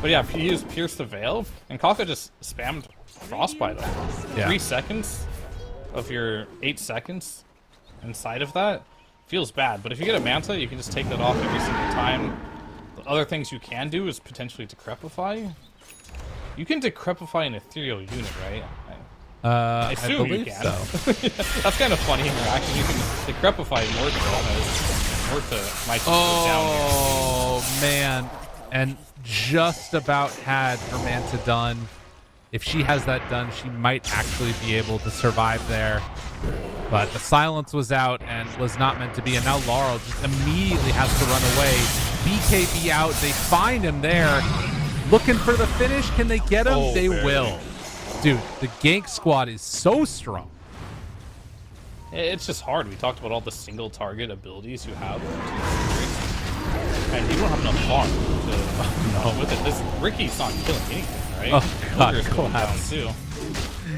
But yeah, he used Pierce the Veil, and Kaka just spammed Frostbite on him. Yeah. 3 seconds of your 8 seconds inside of that feels bad. But if you get a Manta, you can just take that off every single time. The other things you can do is potentially Decrepify. You can Decrepify an ethereal unit, right? I assume believe you can. so. That's kind of funny interaction. You can Decrepify Morta as Morta might just go down here. Oh, man. And just about had her Manta done. If she has that done, she might actually be able to survive there. But the silence was out and was not meant to be. And now Laurel just immediately has to run away. BKB out. They find him there. Looking for the finish. Can they get him? Oh, they barely. will. Dude, the gank squad is so strong. It's just hard. We talked about all the single target abilities you have. And you don't have enough farm to with it. This Ricky's not killing anything, right? Oh, God, Ogre's going down collapse. too.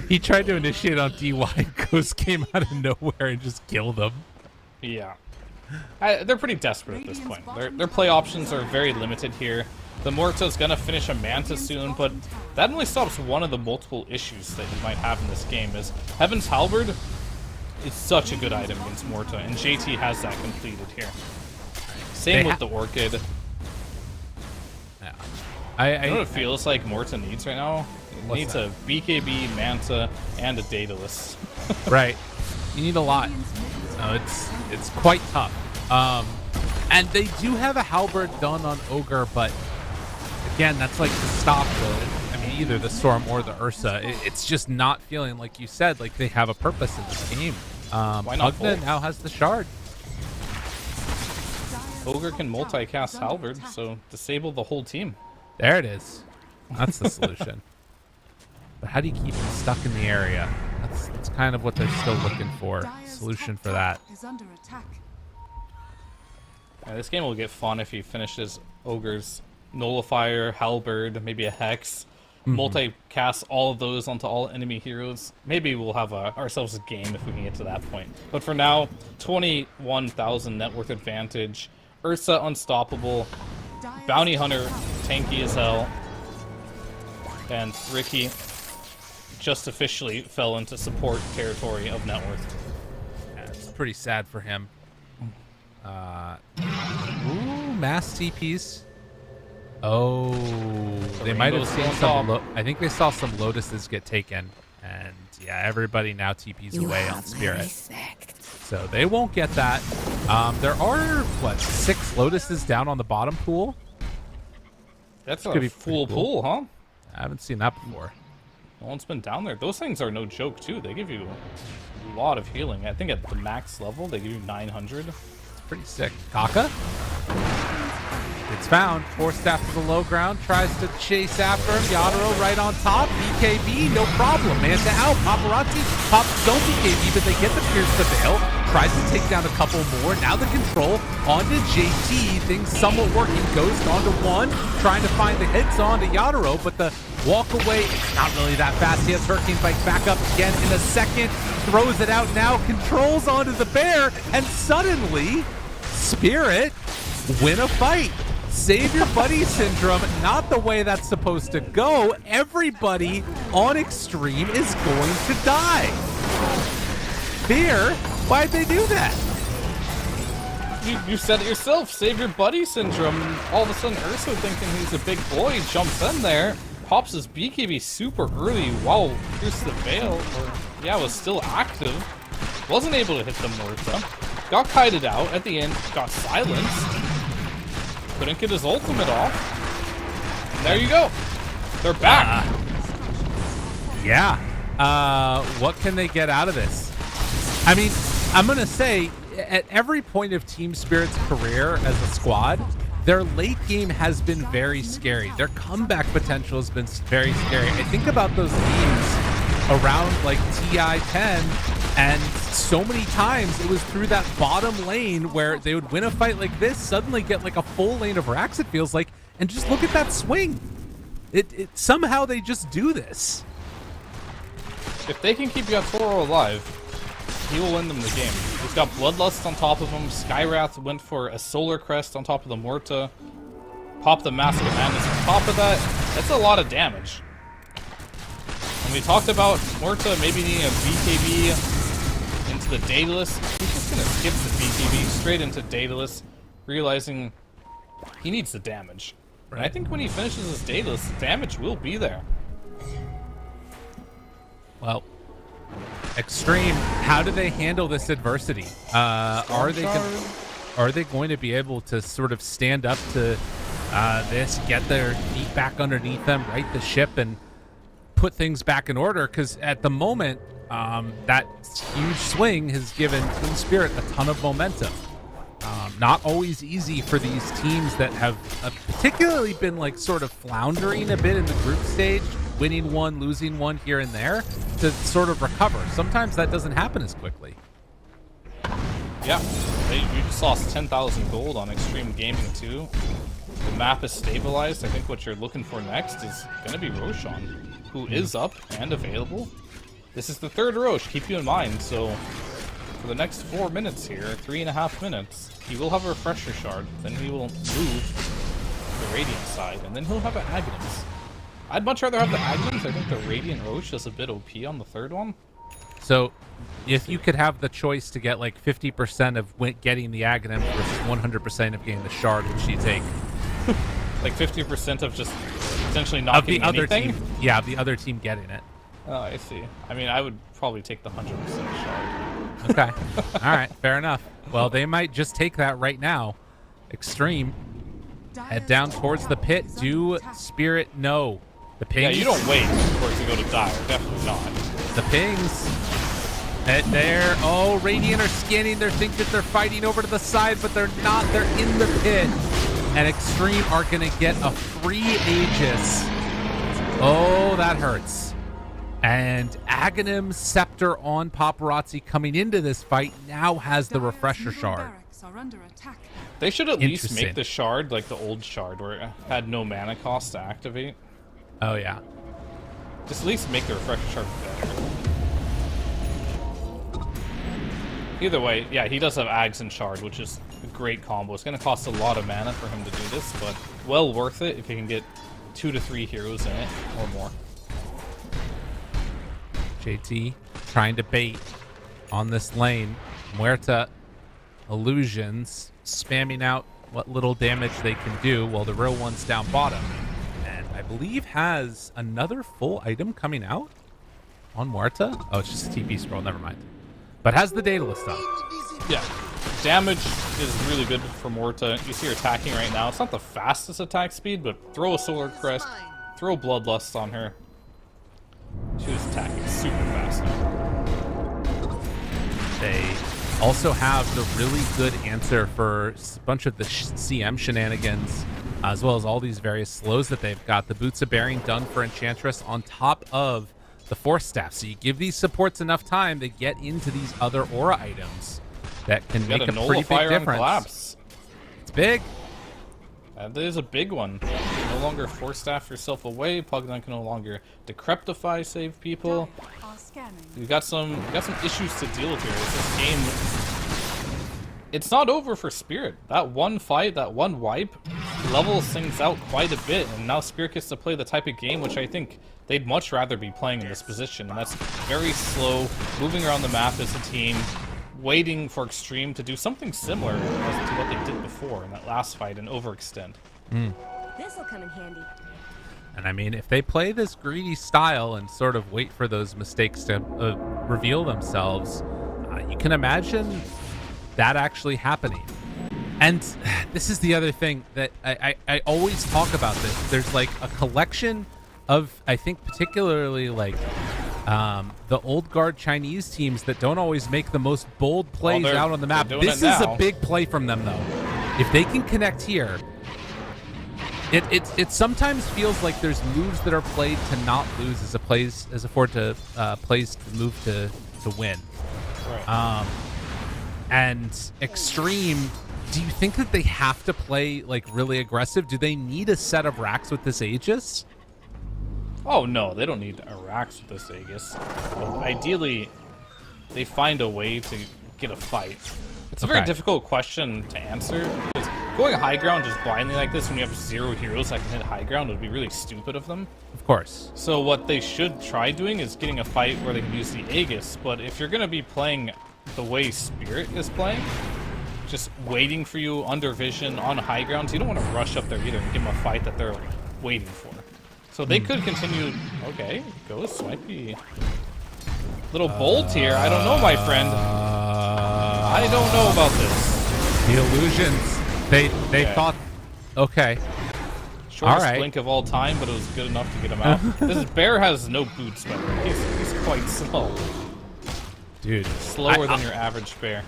He tried to initiate on DY. Ghost came out of nowhere and just killed him. Yeah. They're pretty desperate at this point. Their play options are very limited here. The Morta's gonna finish a Manta soon, but that only stops one of the multiple issues that you might have in this game. Is Heaven's Halberd is such a good item against Morta, and JT has that completed here. Same with the Orchid. Yeah. You know what it feels like Morta needs right now? It needs that? a BKB, Manta, and a Daedalus. Right. You need a lot. So it's quite tough. And they do have a halberd done on Ogre, but again, that's like to stop either the Storm or the Ursa. It's just not feeling, like you said, like they have a purpose in this game. Why not Pugna both? now has the shard. Ogre can multicast Halberd, so disable the whole team. There it is. That's the solution. But how do you keep them stuck in the area? That's kind of what they're still looking for. Solution for that. Is under attack. Yeah, this game will get fun if he finishes Ogre's Nullifier, Halberd, maybe a Hex. Multicast all of those onto all enemy heroes. Maybe we'll have ourselves a game if we can get to that point. But for now, 21,000 net worth advantage. Ursa unstoppable. Bounty Hunter tanky as hell. And Ricky just officially fell into support territory of net worth. Yeah, it's pretty sad for him. Ooh, mass TPs. Oh, they might have seen some. I think they saw some Lotuses get taken, and yeah, everybody now TPs away on Spirit, so they won't get that. There are what 6 Lotuses down on the bottom pool. That's a full pool, huh? I haven't seen that before. No one's been down there. Those things are no joke too. They give you a lot of healing. I think at the max level they give you 900. Pretty sick. Kaka? It's found. Force staff to the low ground. Tries to chase after him. Yadaro right on top. BKB, no problem. Man to out. Paparazzi pops his own BKB, but they get the pierce the veil. Tries to take down a couple more. Now the control onto JT. Things somewhat working. Goes onto 1. Trying to find the hits onto Yadaro, but the walk away, it's not really that fast. He has Hurricane Bike back up again in a second. Throws it out now. Controls onto the bear. And suddenly, Spirit win a fight. Save your buddy syndrome, not the way that's supposed to go. Everybody on Extreme is going to die. Fear, why'd they do that? You said it yourself, save your buddy syndrome. All of a sudden Urso thinking he's a big boy, jumps in there, pops his BKB super early while Pierce the Veil, or yeah, was still active. Wasn't able to hit the Morta. Got kited out at the end, got silenced. Couldn't get his ultimate off. And there you go. They're back. What can they get out of this? I mean, I'm going to say, at every point of Team Spirit's career as a squad, their late game has been very scary. Their comeback potential has been very scary. I think about those games around like TI-10, and so many times it was through that bottom lane where they would win a fight like this, suddenly get like a full lane of racks, it feels like, and just look at that swing. It somehow they just do this. If they can keep Yatoro alive, he will win them the game. He's got Bloodlust on top of him. Skywrath went for a Solar Crest on top of the Morta. Pop the Mask of Madness on top of that. That's a lot of damage. And we talked about Morta maybe needing a BKB into the Daedalus. He's just going to skip the BKB straight into Daedalus, realizing he needs the damage. And I think when he finishes his Daedalus, the damage will be there. Well, Extreme, how do they handle this adversity? Are they going to be able to sort of stand up to this, get their feet back underneath them, right the ship, and put things back in order? Because at the moment, that huge swing has given Team Spirit a ton of momentum. Not always easy for these teams that have particularly been like sort of floundering a bit in the group stage, winning one, losing one here and there, to sort of recover. Sometimes that doesn't happen as quickly. Yeah, you just lost 10,000 gold on Extreme Gaming too. The map is stabilized. I think what you're looking for next is going to be Roshan, who is up and available. This is the third Roche, keep you in mind. So for the next 4 minutes here, 3.5 minutes, he will have a Refresher Shard. Then he will move the Radiant side, and then he'll have an Aghanim's. I'd much rather have the Aghanim's. I think the Radiant Roche is a bit OP on the third one. So if you could have the choice to get like 50% of getting the Aghanim versus 100% of getting the Shard, which you take? Like 50% of just potentially not getting other anything? team. Yeah, of the other team getting it. Oh, I see. I mean, I would probably take the 100% Shard. Okay. All right, fair enough. Well, they might just take that right now. Extreme. Head down towards the pit. Do Spirit know? The pings. Yeah, you don't wait for it to go to Dire. Definitely not. The pings. Head there. Oh, Radiant are scanning. They think that they're fighting over to the side, but they're not. They're in the pit. And Extreme are going to get a free Aegis. Oh, that hurts. And Aghanim Scepter on Paparazzi coming into this fight now has the Refresher Shard. They should at least make the Shard like the old Shard where it had no mana cost to activate. Oh, yeah. Just at least make the Refresher Shard better. Either way, yeah, he does have Ags and Shard, which is a great combo. It's going to cost a lot of mana for him to do this, but well worth it if you can get 2 to 3 heroes in it or more. JT trying to bait on this lane. Muerta illusions spamming out what little damage they can do while the real one's down bottom. And I believe has another full item coming out on Muerta. Oh, it's just a TP scroll, never mind. But has the data list on. Yeah. Damage is really good for Muerta. You see her attacking right now. It's not the fastest attack speed, but throw a Solar Crest, throw Bloodlust on her. She was attacking super fast now. They also have the really good answer for a bunch of the CM shenanigans, as well as all these various slows that they've got. The Boots of Bearing done for Enchantress on top of the Force Staff. So you give these supports enough time to get into these other aura items that can make a pretty big difference. Collapse. It's big. That is a big one. You can no longer Force Staff yourself away. Pugdon can no longer Decreptify save people. We've got some issues to deal with here. This game, it's not over for Spirit. That one fight, that one wipe, levels things out quite a bit, and now Spirit gets to play the type of game which I think they'd much rather be playing in this position, and that's very slow, moving around the map as a team, waiting for Extreme to do something similar as to what they did before in that last fight and overextend. This'll come in handy. And I mean, if they play this greedy style and sort of wait for those mistakes to reveal themselves, you can imagine that actually happening. And this is the other thing that I always talk about this. There's like a collection of, I think, particularly like the old guard Chinese teams that don't always make the most bold plays out on the map. This is a big play from them, though. If they can connect here, it sometimes feels like there's moves that are played to not lose as plays to move to win. Right. And Extreme, do you think that they have to play like really aggressive? Do they need a set of racks with this Aegis? Oh no, they don't need a racks with this Aegis. But ideally, they find a way to get a fight. It's a very difficult question to answer, because going high ground just blindly like this when you have 0 heroes that can hit high ground would be really stupid of them. Of course. So what they should try doing is getting a fight where they can use the Aegis, but if you're going to be playing the way Spirit is playing, just waiting for you under vision on high ground, so you don't want to rush up there either and give them a fight that they're like waiting for. So they could continue. Okay, Ghost might be a little bold here. I don't know, my friend. I don't know about this. The illusions. They thought. Okay. Shortest blink of all time, but it was good enough to get him out. This bear has no boots, by the way. He's quite slow. Dude, slower than your average bear.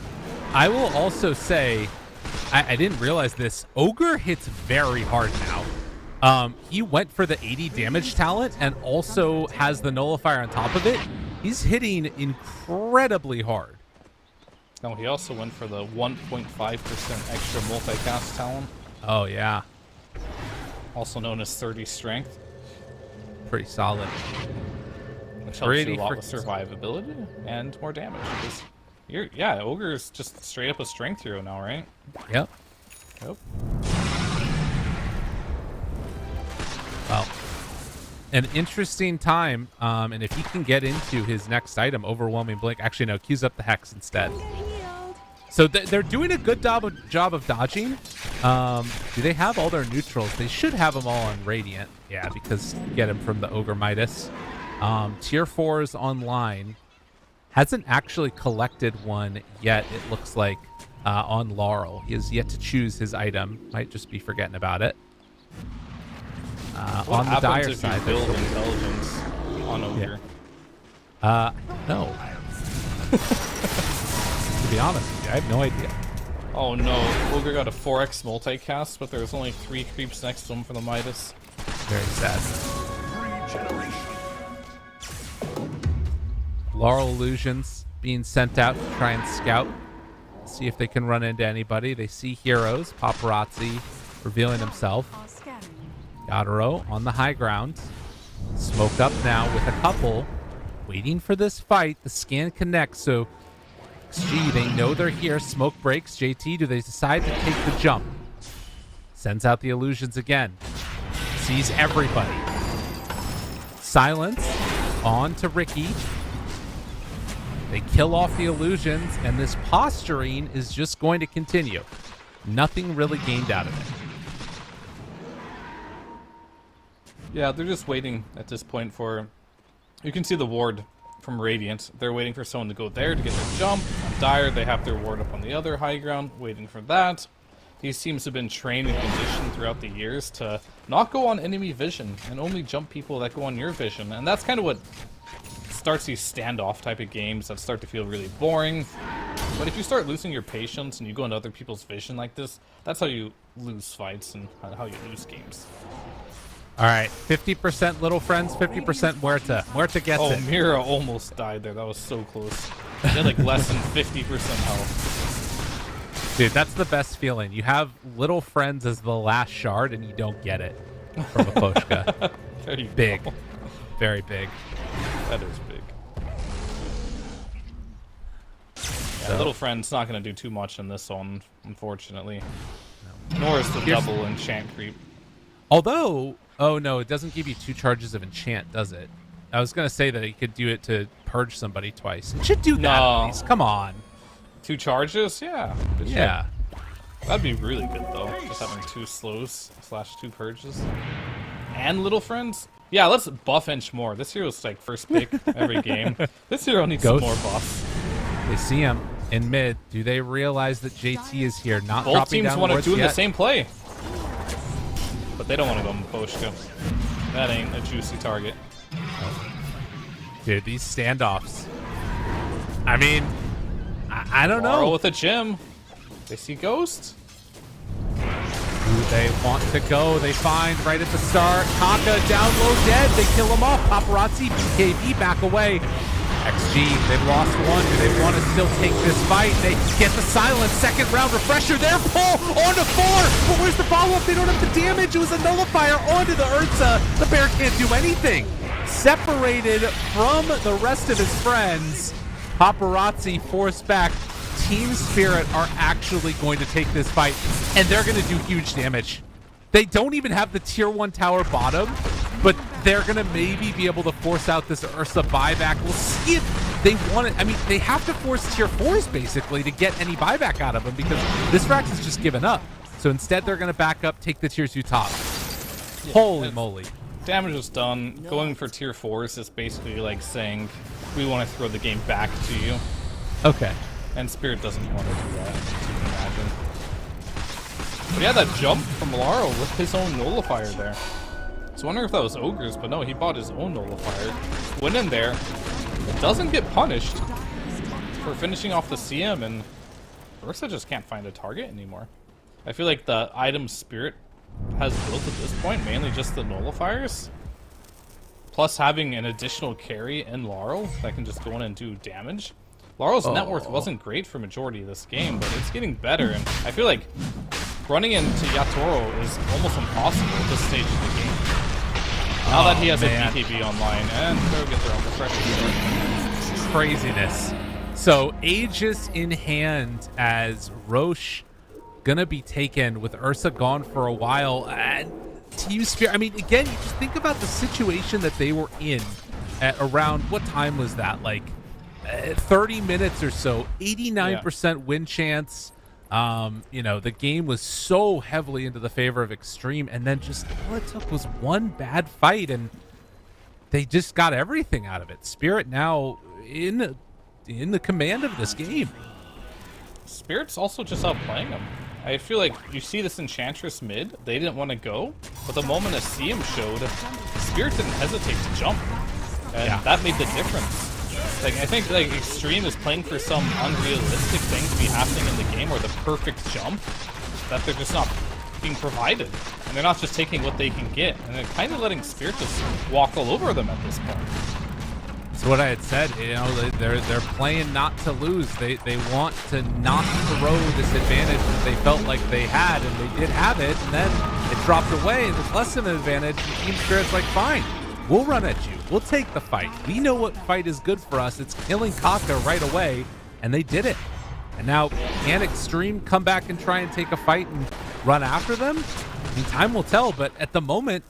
I will also say, I didn't realize this. Ogre hits very hard now. He went for the 80 damage talent and also has the nullifier on top of it. He's hitting incredibly hard. No, he also went for the 1.5% extra multicast talent. Oh, yeah. Also known as 30 strength. Pretty solid. Which helps you a lot with survivability and more damage. Yeah, Ogre is just straight up a strength hero now, right? Yep. Well, an interesting time, and if he can get into his next item, Overwhelming Blink. Actually, no, queues up the Hex instead. So they're doing a good job of dodging. Do they have all their neutrals? They should have them all on Radiant. Yeah, because you get him from the Ogre Midas. Tier 4 is online. Hasn't actually collected one yet, it looks like, on Laurel. He has yet to choose his item. Might just be forgetting about it. What on the dire if side, you build intelligence on Ogre? No. To be honest with you, I have no idea. Oh no, Ogre got a 4x multicast, but there's only 3 creeps next to him for the Midas. Very sad. Laurel Illusions being sent out to try and scout, see if they can run into anybody. They see heroes, Paparazzi revealing himself. Yadaro on the high ground. Smoke up now with a couple. Waiting for this fight. The scan connects, so XG, they know they're here. Smoke breaks. JT, do they decide to take the jump? Sends out the illusions again. Sees everybody. Silence on to Ricky. They kill off the illusions, and this posturing is just going to continue. Nothing really gained out of it. Yeah, they're just waiting at this point for... You can see the ward from Radiant. They're waiting for someone to go there to get their jump. On Dire, they have their ward up on the other high ground, waiting for that. These teams have been trained and conditioned throughout the years to not go on enemy vision and only jump people that go on your vision. And that's kind of what starts these standoff type of games that start to feel really boring. But if you start losing your patience and you go into other people's vision like this, that's how you lose fights and how you lose games. All right, 50% Little Friends, 50% Muerta. Muerta gets it. Oh, Mira almost died there. That was so close. He had like less than 50% health. Dude, that's the best feeling. You have Little Friends as the last shard, and you don't get it from a Poshka. Big. Go. Very big. That is big. Yeah, Little Friend's not going to do too much in this one, unfortunately. No. Nor is the double enchant creep. Although... Oh, no, it doesn't give you 2 charges of enchant, does it? I was going to say that you could do it to purge somebody twice. It should do that at least. Come on. 2 charges? Yeah. Yeah. That'd be really good, though. Just having 2 slows / 2 purges. And Little Friends? Yeah, let's buff Ench more. This hero's like first pick every game. This hero needs some more buffs. They see him in mid. Do they realize that JT is here? Not Both dropping teams down want to wards do yet? the same play. But they don't want to go Mposhka. That ain't a juicy target. Dude, these standoffs. I mean, I don't know. With a gem. They see Ghost. Who they want to go. They find right at the start. Kaka down low dead. They kill him off. Paparazzi, BKB back away. XG, they've lost one. Do they want to still take this fight? They get the silence. Second round refresher. Their pull onto 4. But where's the follow-up? They don't have the damage. It was a nullifier onto the Urza. The bear can't do anything. Separated from the rest of his friends. Paparazzi forced back. Team Spirit are actually going to take this fight, and they're going to do huge damage. They don't even have the tier 1 tower bottom, but they're going to maybe be able to force out this Ursa buyback. We'll see if they want it. I mean, they have to force tier 4s basically to get any buyback out of them because this Rax has just given up. So instead, they're going to back up, take the tier 2 top. Yeah, holy moly. Damage is done. Going for tier 4s is basically like saying, we want to throw the game back to you. Okay. And Spirit doesn't want to do that, as you can imagine. But yeah, that jump from Laro with his own nullifier there. So I wonder if that was Ogre's, but no, he bought his own nullifier. Went in there, but doesn't get punished for finishing off the CM, and Ursa just can't find a target anymore. I feel like the item Spirit has built at this point, mainly just the nullifiers, plus having an additional carry in Laurel that can just go in and do damage. Laurel's net worth wasn't great for majority of this game, but it's getting better, and I feel like running into Yatoro is almost impossible at this stage of the game. Now that he has a BKB online, and they'll get their own refresh. Craziness. So Aegis in hand as Roche gonna be taken with Ursa gone for a while, and Team Spirit. I mean, again, you just think about the situation that they were in at around, what time was that? Like 30 minutes or so, 89% win chance. You know, the game was so heavily into the favor of Extreme, and then just all it took was one bad fight, and they just got everything out of it. Spirit now in the command of this game. Spirit's also just outplaying them. I feel like you see this Enchantress mid, they didn't want to go, but the moment a CM showed, Spirit didn't hesitate to jump, and that made the difference. Like, I think like Extreme is playing for some unrealistic thing to be happening in the game, or the perfect jump that they're just not being provided, and they're not just taking what they can get, and they're kind of letting Spirit just walk all over them at this point. That's what I had said. You know, they're playing not to lose. They want to not throw this advantage that they felt like they had, and they did have it, and then it dropped away, and it's less than an advantage. And Team Spirit's like, fine, we'll run at you. We'll take the fight. We know what fight is good for us. It's killing Kaka right away, and they did it. And now, can Extreme come back and try and take a fight and run after them? I mean, time will tell, but at the moment,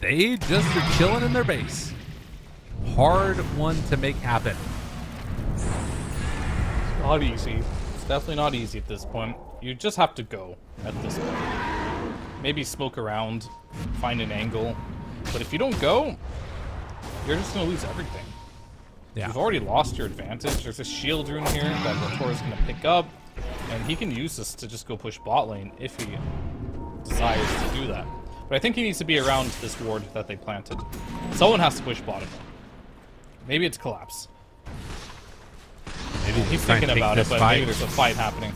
they just are chilling in their base. Hard one to make happen. Not easy. It's definitely not easy at this point. You just have to go at this point. Maybe smoke around, find an angle. But if you don't go, you're just going to lose everything. Yeah. You've already lost your advantage. There's a shield rune here that Latour's going to pick up. And he can use this to just go push bot lane if he desires to do that. But I think he needs to be around this ward that they planted. Someone has to push bottom. Maybe it's Collapse. Maybe He's thinking about it, but maybe there's a fight happening.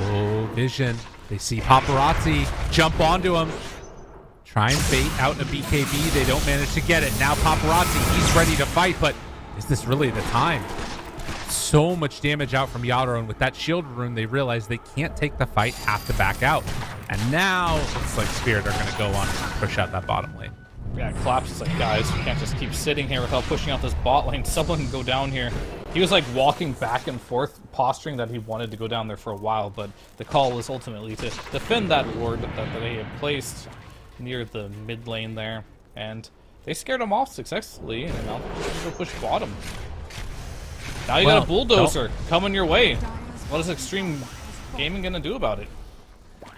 Oh, Vision. They see Paparazzi jump onto him. Try and bait out a BKB. They don't manage to get it. Now Paparazzi, he's ready to fight, but is this really the time? So much damage out from Yadro, and with that shield rune, they realize they can't take the fight, have to back out. And now it's like Spirit are going to go on and push out that bottom lane. Yeah, Collapse is like, guys, we can't just keep sitting here without pushing out this bot lane. Someone can go down here. He was like walking back and forth, posturing that he wanted to go down there for a while, but the call was ultimately to defend that ward that they had placed near the mid lane there. And they scared him off successfully, and now they're go push bottom. Now you got a bulldozer coming your way. What is Extreme Gaming going to do about it?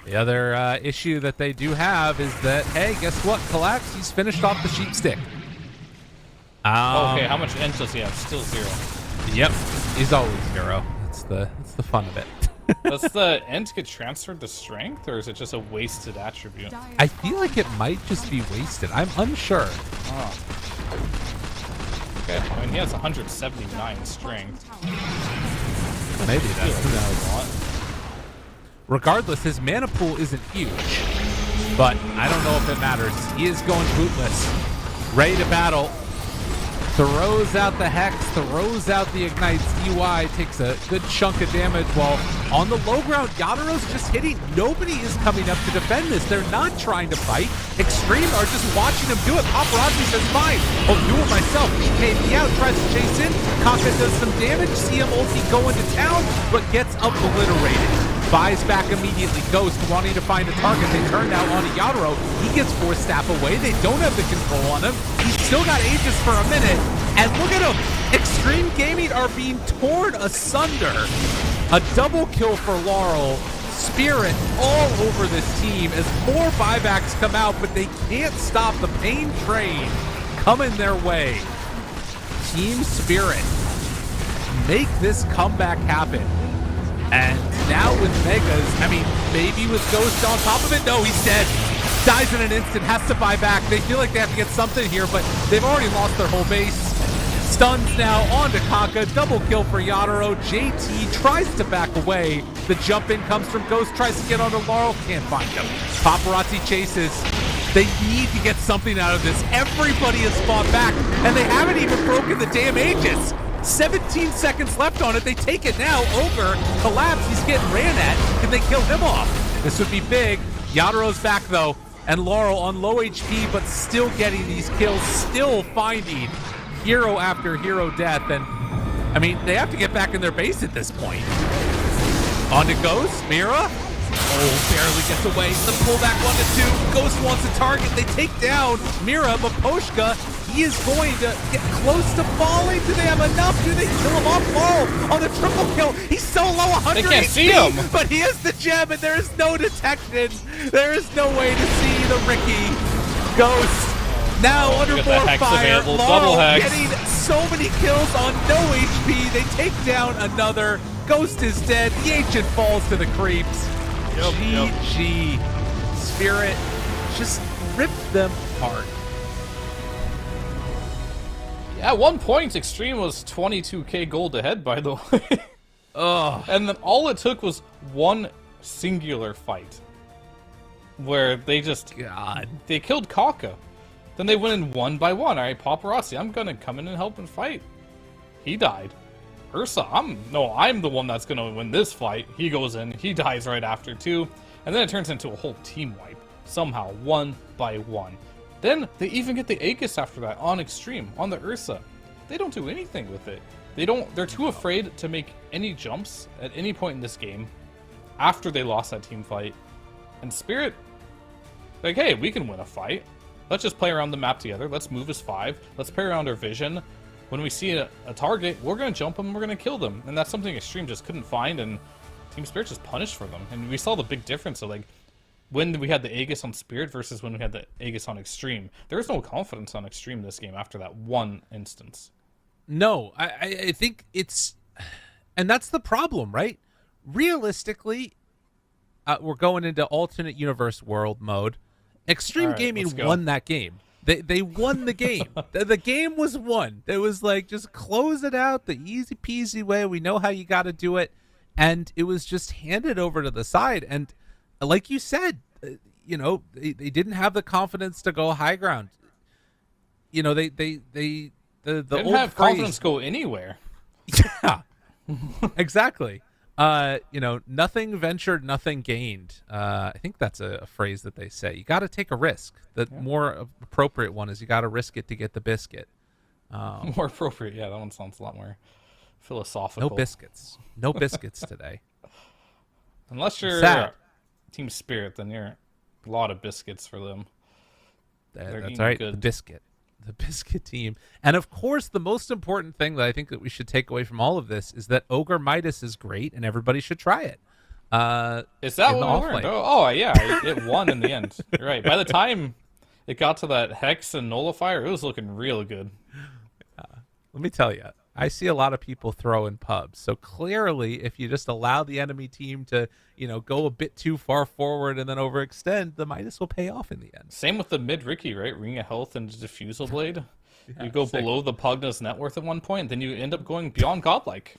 The other issue that they do have is that, hey, guess what? Collapse, he's finished off the sheep stick. Okay, how much end does he have? Still 0. Yep, he's always 0. That's the fun of it. Does the end get transferred to strength, or is it just a wasted attribute? I feel like it might just be wasted. I'm unsure. Oh. Okay, I mean, he has 179 strength. Maybe that's who knows. Regardless, his mana pool isn't huge, but I don't know if it matters. He is going bootless, ready to battle. Throws out the Hex, throws out the Ignites. EY takes a good chunk of damage while on the low ground, Yadaro's just hitting. Nobody is coming up to defend this. They're not trying to fight. Extreme are just watching him do it. Paparazzi says, fine, I'll do it myself. BKB out, tries to chase in. Kaka does some damage. CM ulti go into town, but gets obliterated. Buys back immediately. Ghost wanting to find a target. They turn now onto Yadro. He gets 4 staff away. They don't have the control on him. He's still got Aegis for a minute. And look at him. Extreme Gaming are being torn asunder. A double kill for Laurel. Spirit all over this team as more buybacks come out, but they can't stop the pain train coming their way. Team Spirit make this comeback happen. And now with Megas, I mean, maybe with Ghost on top of it. No, he's dead. Dies in an instant, has to buy back. They feel like they have to get something here, but they've already lost their whole base. Stuns now onto Kaka. Double kill for Yadro. JT tries to back away. The jump in comes from Ghost, tries to get onto Laurel. Can't find him. Paparazzi chases. They need to get something out of this. Everybody has fought back, and they haven't even broken the damn Aegis. 17 seconds left on it. They take it now. Ogre, Collapse. He's getting ran at. Can they kill him off? This would be big. Yadaro's back, though. And Laurel on low HP, but still getting these kills. Still finding hero after hero death. And, I mean, they have to get back in their base at this point. On to Ghost. Mira. Oh, barely gets away. The pullback 1-2. Ghost wants a target. They take down Mira, but Poshka, he is going to get close to falling. Do they have enough? Do they kill him off? Laurel on the triple kill. He's so low, 100 They can't HP, see him. but he has the gem, and there is no detection. There is no way to see the Ricky. Ghost now under get the more hex fire. available. Double Laurel hex. getting so many kills on no HP. They take down another. Ghost is dead. The ancient falls to the creeps. GG. Spirit just ripped them apart. Yeah, at one point, Extreme was 22k gold ahead, by the way. Oh, And then all it took was one singular fight. Where they just... God. They killed Kaka. Then they went in 1 by 1. Alright, Paparazzi, I'm gonna come in and help and fight. He died. Ursa, I'm the one that's gonna win this fight. He goes in, he dies right after too. And then it turns into a whole team wipe. Somehow, 1 by 1. Then they even get the Aegis after that on Extreme, on the Ursa. They don't do anything with it. They're too afraid to make any jumps at any point in this game after they lost that team fight. And Spirit, like, hey, we can win a fight. Let's just play around the map together. Let's move as 5. Let's play around our vision. when we see a target, we're going to jump them, we're going to kill them. And that's something Extreme just couldn't find, and Team Spirit just punished for them. And we saw the big difference of, like, when we had the Aegis on Spirit versus when we had the Aegis on Extreme. There was no confidence on Extreme this game after that one instance. No, I think it's... And that's the problem, right? Realistically, we're going into alternate universe world mode. Extreme right, Gaming won that game. They won the game. The game was won. It was like, just close it out the easy peasy way. We know how you got to do it. And it was just handed over to the side. And like you said, you know, they didn't have the confidence to go high ground. You know, the They old didn't have phrase, confidence go anywhere. Yeah, exactly. You know, nothing ventured, nothing gained. I think that's a phrase that they say. You got to take a risk. The more appropriate one is you got to risk it to get the biscuit. More appropriate. Yeah, that one sounds a lot more philosophical. No biscuits. No biscuits today. Unless you're Sad. Team Spirit, then you're a lot of biscuits for them. That's right. Good. The biscuit team. And of course, the most important thing that I think that we should take away from all of this is that Ogre Midas is great and everybody should try it. Is that what we learned? Oh, yeah, it won in the end. You're right. By the time it got to that Hex and Nullifier, it was looking real good. Let me tell you, I see a lot of people throw in pubs. So clearly, if you just allow the enemy team to, you know, go a bit too far forward and then overextend, the Midas will pay off in the end. Same with the mid Ricky, right? Ring of Health and Diffusal Blade. You go below the Pugna's net worth at one point, then you end up going beyond godlike.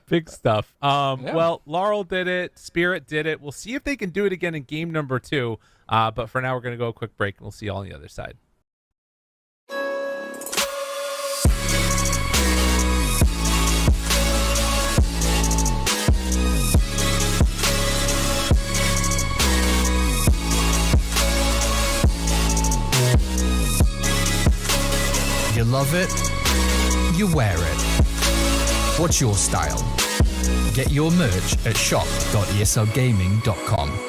Big stuff. Well, Laurel did it. Spirit did it. We'll see if they can do it again in game number 2. But for now, we're going to go a quick break, and we'll see you all on the other side. You love it, you wear it. What's your style? Get your merch at shop.eslgaming.com.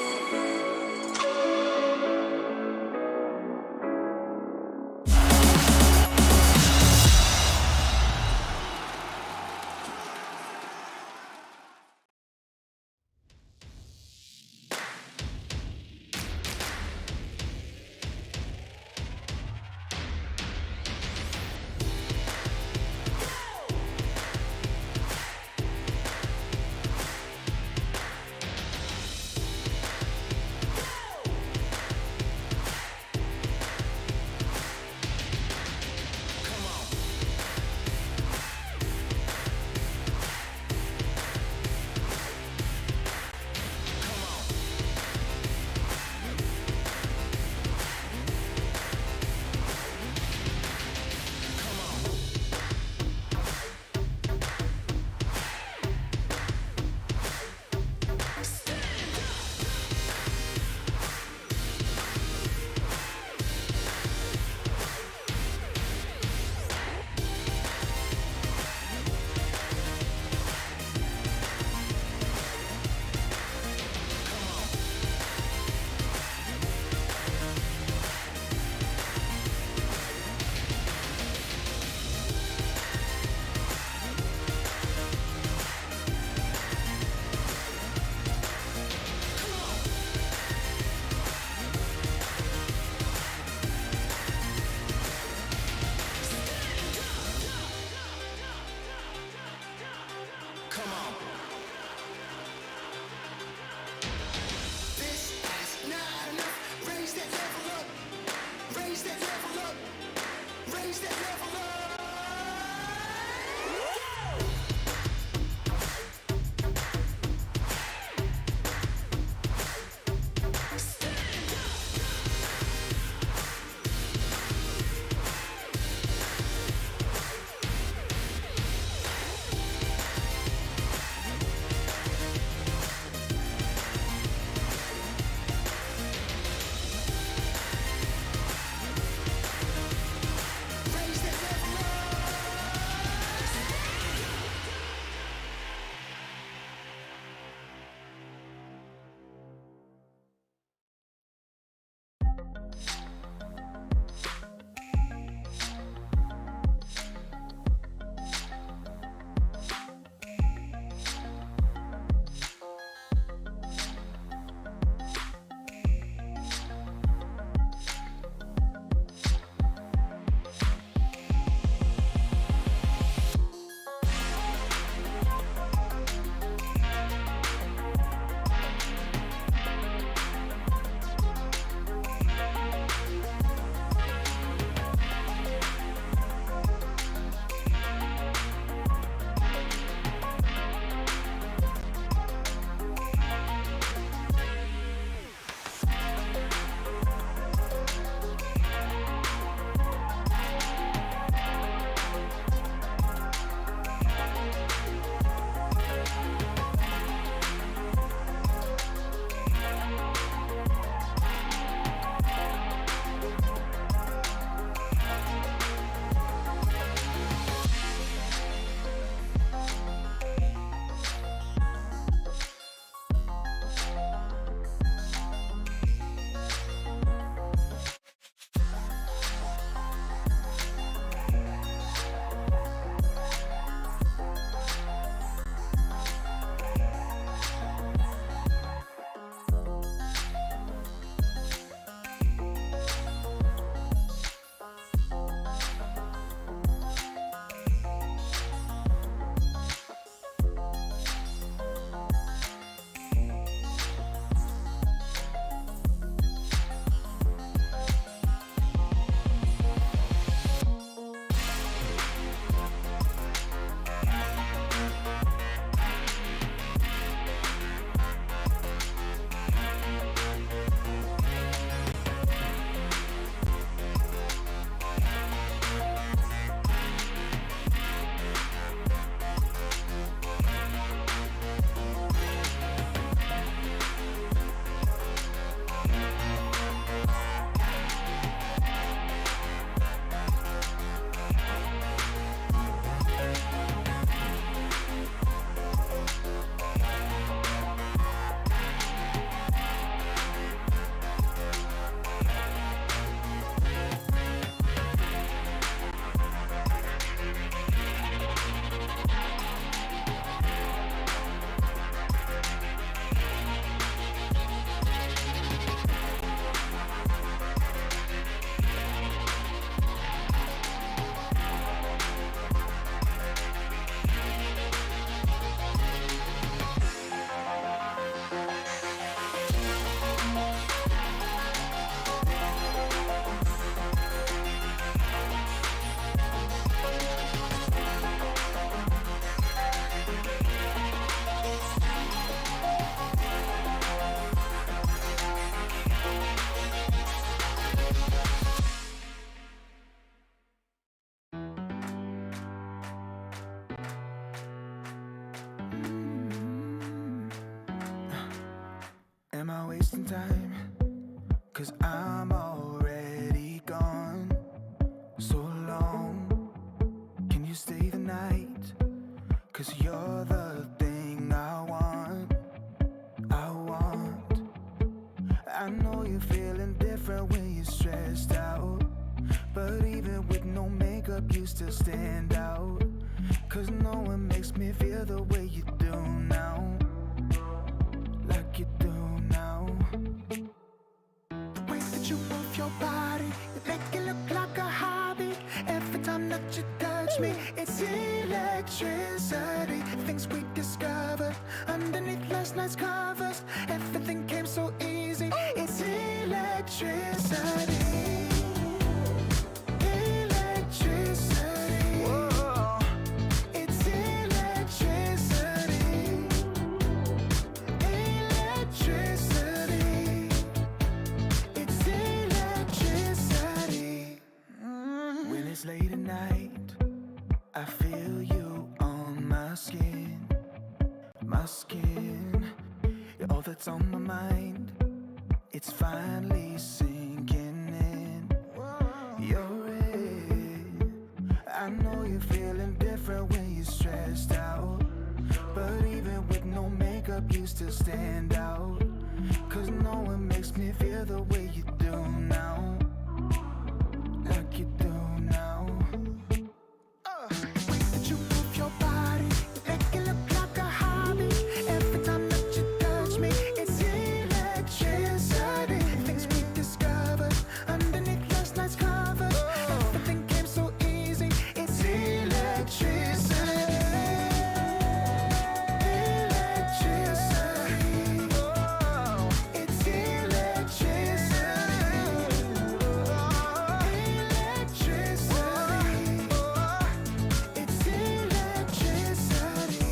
'cause you're the thing I want. I know you're feeling different when you're stressed out, but even with no makeup you still stand out, 'cause no one makes me feel the way you do now, like you do now. The way that you move your body, you make it look like a hobby. Every time that you touch me, it's electricity. Things we discovered underneath last night's covers, everything came so easy. It's electricity. Electricity. Whoa. It's electricity. Electricity. It's electricity. When it's late at night, I feel you on my skin. My skin. You're all that's on my mind. It's finally sinking in. You're it. I know you're feeling different when you're stressed out, but even with no makeup you still stand out, 'cause no one makes me feel the way you do now, like you do now. The way that you move your body, you make it look like a hobby. Every time that you touch me, it's electricity. Things we discovered underneath last night's covers, everything came so easy. It's electricity. Electricity. Oh, it's electricity. Electricity. Oh, it's electricity.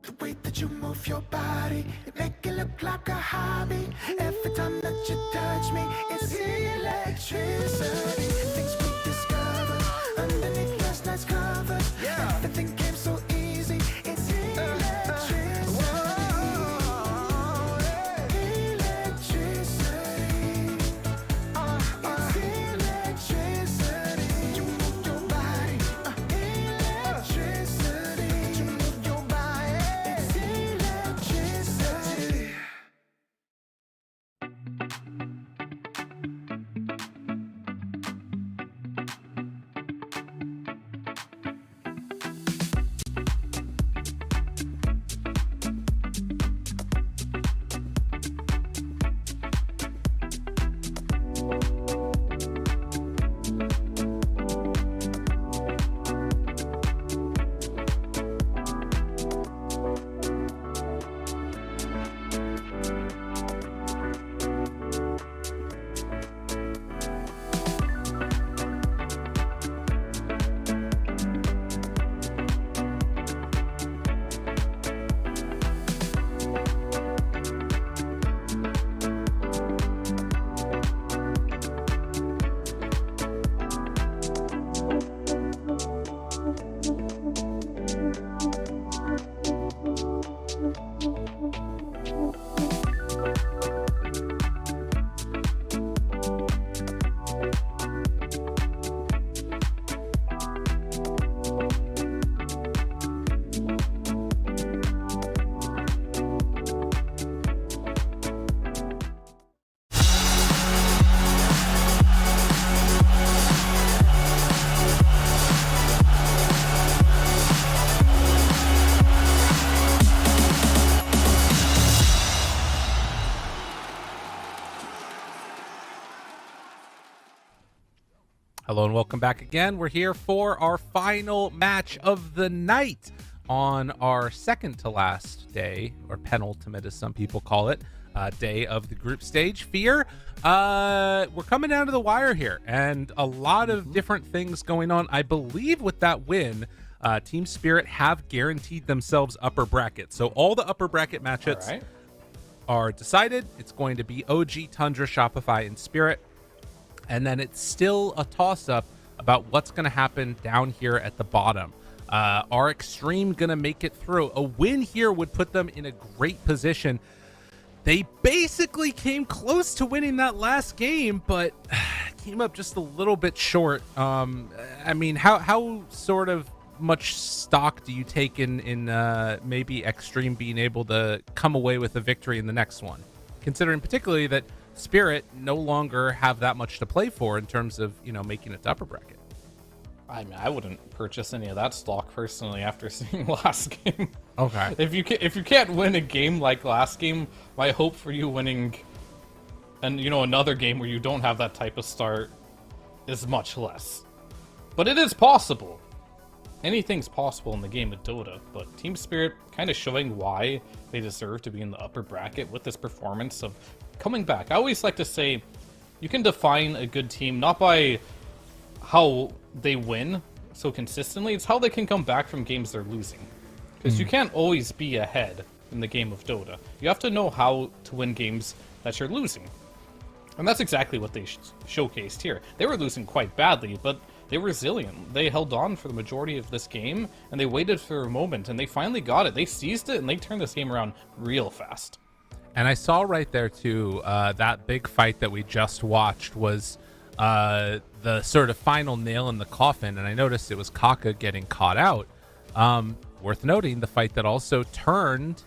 The way that you move your body, you make it look like a hobby. Every time that you touch me, it's electricity. Things we discovered underneath last night's covers, everything came so easy. It's electricity. Electricity. It's electricity. You move your body. Electricity. You move your body. It's electricity. Hello and welcome back again. We're here for our final match of the night on our second to last day, or penultimate as some people call it, day of the group stage. Fear, we're coming down to the wire here, and a lot of different things going on. I believe with that win, Team Spirit have guaranteed themselves upper bracket. So all the upper bracket matchups are decided. It's going to be OG, Tundra, Shopify, and Spirit. And then it's still a toss-up about what's going to happen down here at the bottom. Are Extreme going to make it through? A win here would put them in a great position. They basically came close to winning that last game, but came up just a little bit short. I mean, how sort of much stock do you take in maybe Extreme being able to come away with a victory in the next one, considering particularly that Spirit no longer have that much to play for in terms of, you know, making it to upper bracket? I mean, I wouldn't purchase any of that stock personally after seeing last game. Okay. If you can't win a game like last game, my hope for you winning, and you know, another game where you don't have that type of start is much less. But it is possible. Anything's possible in the game of Dota, but Team Spirit kind of showing why they deserve to be in the upper bracket with this performance of coming back. I always like to say you can define a good team not by how they win so consistently, it's how they can come back from games they're losing. Because you can't always be ahead in the game of Dota. You have to know how to win games that you're losing. And that's exactly what they showcased here. They were losing quite badly, but they were resilient. They held on for the majority of this game, and they waited for a moment, and they finally got it. They seized it, and they turned this game around real fast. And I saw right there, too, that big fight that we just watched was the sort of final nail in the coffin, and I noticed it was Kaka getting caught out. Worth noting, the fight that also turned,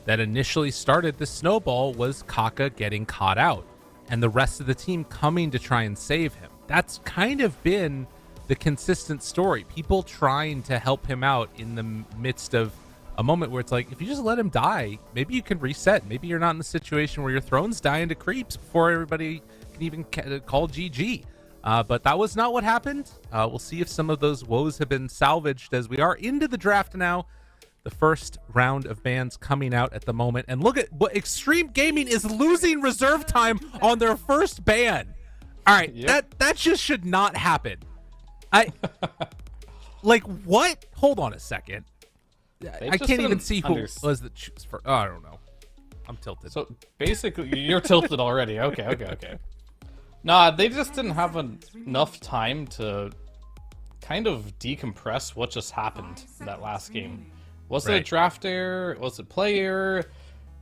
that initially started the snowball, was Kaka getting caught out, and the rest of the team coming to try and save him. That's kind of been the consistent story. People trying to help him out in the midst of a moment where it's like, if you just let him die, maybe you can reset. Maybe you're not in the situation where your throne's dying to creeps before everybody can even call GG. But that was not what happened. We'll see if some of those woes have been salvaged as we are into the draft now. The first round of bans coming out at the moment. And look at what Extreme Gaming is losing reserve time on their first ban. All right, that just should not happen. Like what? Hold on a second. I can't even see who was the choose for. Oh, I don't know. I'm tilted. So basically, you're tilted already. Okay. Nah, they just didn't have enough time to kind of decompress what just happened in that last game. Was it a draft error? Was it play error?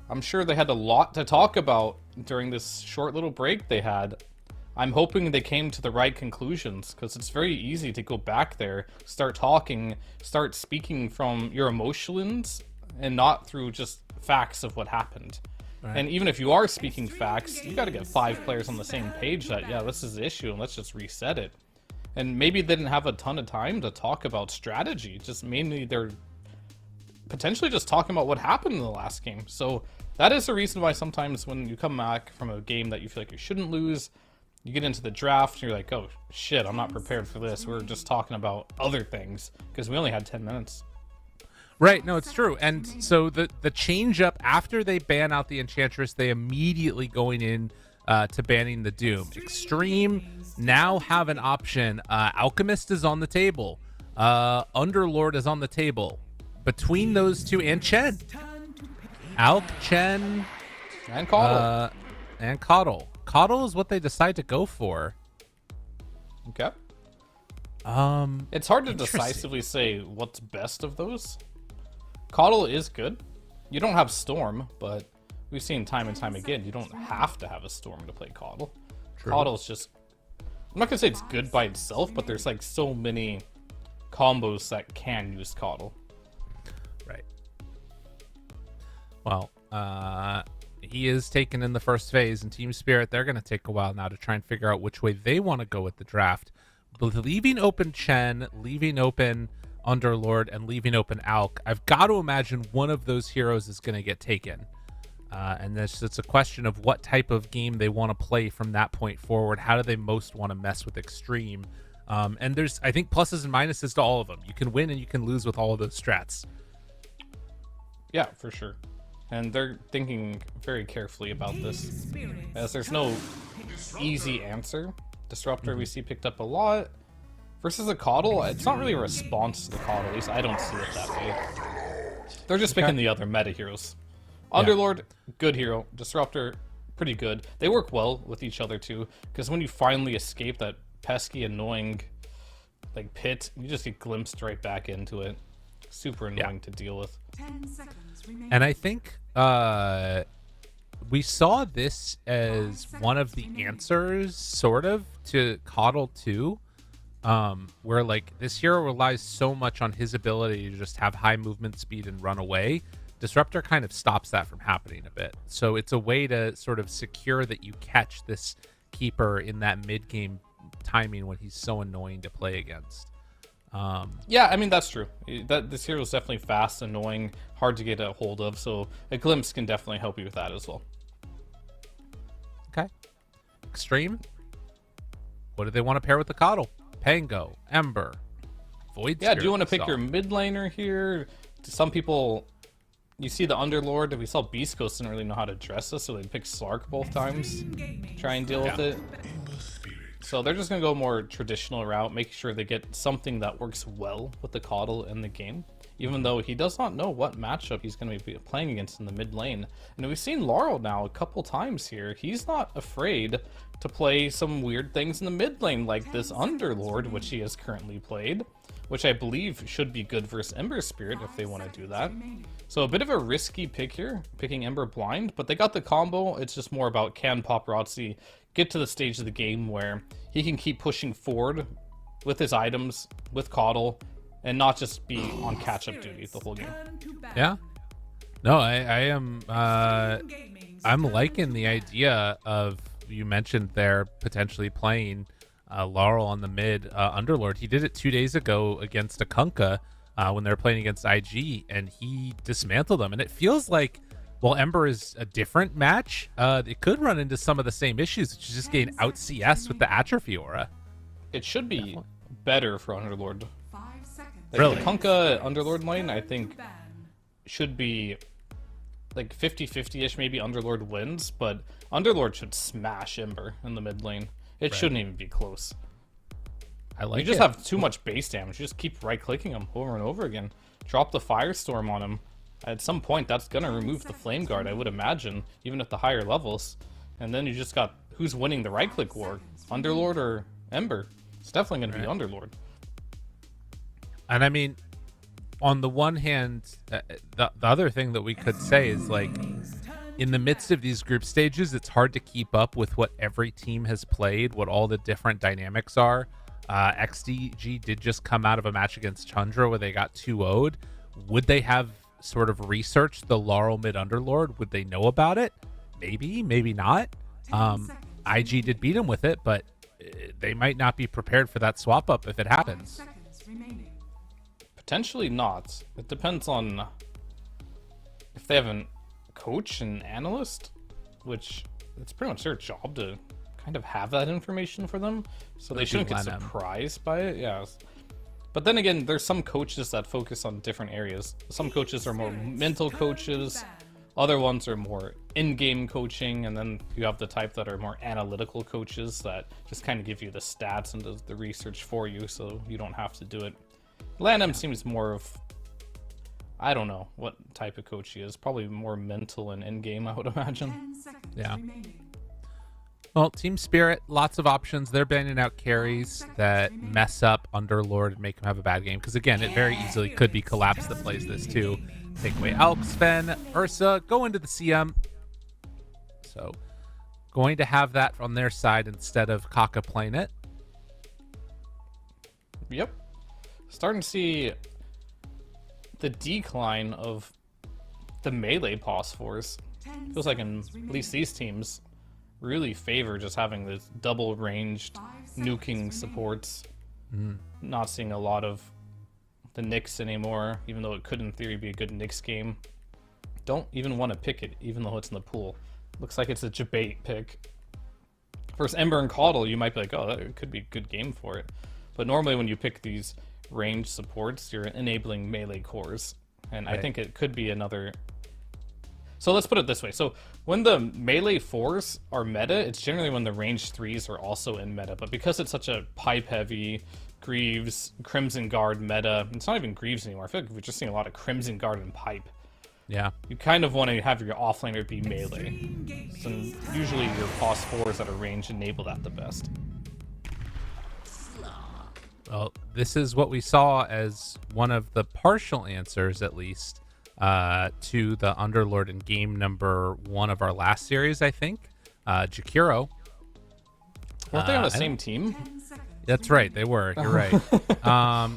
I'm sure they had a lot to talk about during this short little break they had. I'm hoping they came to the right conclusions, because it's very easy to go back there, start talking, start speaking from your emotions, and not through just facts of what happened. Right. And even if you are speaking facts, you got to get 5 players on the same page that, yeah, this is the issue, and let's just reset it. And maybe they didn't have a ton of time to talk about strategy, just mainly they're potentially just talking about what happened in the last game. So that is the reason why sometimes when you come back from a game that you feel like you shouldn't lose, you get into the draft and you're like, oh shit, I'm not prepared for this. We're just talking about other things because we only had 10 minutes. Right, no, it's true. And so the change up after they ban out the Enchantress, they immediately going in to banning the Doom. Extreme now have an option. Alchemist is on the table. Underlord is on the table. Between those two, and Chen. Alk, Chen, and Coddle. And Coddle. Coddle is what they decide to go for. Okay. It's hard to decisively say what's best of those. Coddle is good. You don't have Storm, but we've seen time and time again, you don't have to have a Storm to play Coddle. True. Coddle's just, I'm not gonna say it's good by itself, but there's like so many combos that can use Coddle. Right. Well, he is taken in the first phase, and Team Spirit, they're going to take a while now to try and figure out which way they want to go with the draft. Leaving open Chen, leaving open Underlord, and leaving open Alk, I've got to imagine one of those heroes is going to get taken. And it's a question of what type of game they want to play from that point forward. How do they most want to mess with Extreme? And there's, I think, pluses and minuses to all of them. You can win and you can lose with all of those strats. Yeah, for sure. And they're thinking very carefully about this, as there's no easy answer. Disruptor we see picked up a lot. Versus a Coddle, it's not really a response to the Coddle, at least I don't see it that way. They're just picking the other meta heroes. Underlord, good hero. Disruptor, pretty good. They work well with each other too, because when you finally escape that pesky, annoying like pit, you just get glimpsed right back into it. Super annoying to deal with. 10 seconds remaining. And I think we saw this as one of the answers, sort of, to Coddle 2, where like this hero relies so much on his ability to just have high movement speed and run away. Disruptor kind of stops that from happening a bit. So it's a way to sort of secure that you catch this keeper in that mid-game timing when he's so annoying to play against. Yeah, I mean, that's true. This hero is definitely fast, annoying, hard to get a hold of, so a glimpse can definitely help you with that as well. Okay. Extreme. What do they want to pair with the Coddle? Pango, Ember, Void Yeah, Spirit do you want to pick Assault. your mid laner here? Some people, you see the Underlord, we saw Beast Coast didn't really know how to address this, so they picked Slark both times to try and deal with it. So they're just going to go more traditional route, make sure they get something that works well with the Coddle in the game, even though he does not know what matchup he's going to be playing against in the mid lane. And we've seen Laurel now a couple times here. He's not afraid to play some weird things in the mid lane, like this Underlord, which he has currently played, which I believe should be good versus Ember Spirit if they want to do that. So a bit of a risky pick here, picking Ember blind, but they got the combo. It's just more about, can Paparazzi get to the stage of the game where he can keep pushing forward with his items, with Coddle, and not just be on catch-up duty the whole game. Yeah. No, I am. I'm liking the idea of, you mentioned there, potentially playing Laurel on the mid Underlord. He did it 2 days ago against a Kunkka when they were playing against IG, and he dismantled them. And it feels like, well, Ember is a different match. It could run into some of the same issues, which is just getting out CS with the Atrophy Aura. It should be better for Underlord. 5 seconds. Like Really? the Kunkka Underlord lane, I think, should be like 50-50-ish, maybe Underlord wins, but Underlord should smash Ember in the mid lane. It shouldn't even be close. I like You just it. have too much base damage. You just keep right-clicking him over and over again. Drop the Firestorm on him. At some point, that's going to remove the Flame Guard, I would imagine, even at the higher levels. And then you just got, who's winning the right-click war? Underlord or Ember? It's definitely going to be Underlord. And I mean, on the one hand, the other thing that we could say is, like, in the midst of these group stages, it's hard to keep up with what every team has played, what all the different dynamics are. XDG did just come out of a match against Chandra where they got 2-0'd. Would they have sort of researched the Laurel mid Underlord? Would they know about it? Maybe, maybe not. IG did beat him with it, but they might not be prepared for that swap up if it happens. Potentially not. It depends on if they have a coach and analyst, which it's pretty much their job to kind of have that information for them, so they shouldn't get surprised by it. Yeah, but then again, there's some coaches that focus on different areas. Some coaches are more mental coaches, other ones are more in-game coaching, and then you have the type that are more analytical coaches that just kind of give you the stats and does the research for you, so you don't have to do it. Lanham seems more of, I don't know what type of coach he is. Probably more mental and in-game, I would imagine. Yeah. Well, Team Spirit, lots of options. They're banning out carries that mess up Underlord and make him have a bad game. Because again, it very easily could be Collapse that plays this too. Take away Alp, Sven, Ursa, go into the CM. So, going to have that on their side instead of Kaka playing it. Yep. Starting to see the decline of the melee pos force. Feels like in at least these teams really favor just having this double ranged nuking supports. Not seeing a lot of the Nyx anymore, even though it could in theory be a good Nyx game. Don't even want to pick it, even though it's in the pool. Looks like it's a debate pick. Versus Ember and Coddle, you might be like, oh, that could be a good game for it. But normally when you pick these ranged supports, you're enabling melee cores. And I think it could be another... So let's put it this way. So when the melee 4s are meta, it's generally when the ranged 3s are also in meta. But because it's such a pipe-heavy, Greaves, Crimson Guard meta, it's not even Greaves anymore. I feel like we're just seeing a lot of Crimson Guard and pipe. Yeah. You kind of want to have your offlaner be melee. So usually your pos 4s that are ranged enable that the best. Well, this is what we saw as one of the partial answers, at least, to the Underlord in game number 1 of our last series, I think. Jakiro. Weren't they on the same team? That's right, they were. You're right.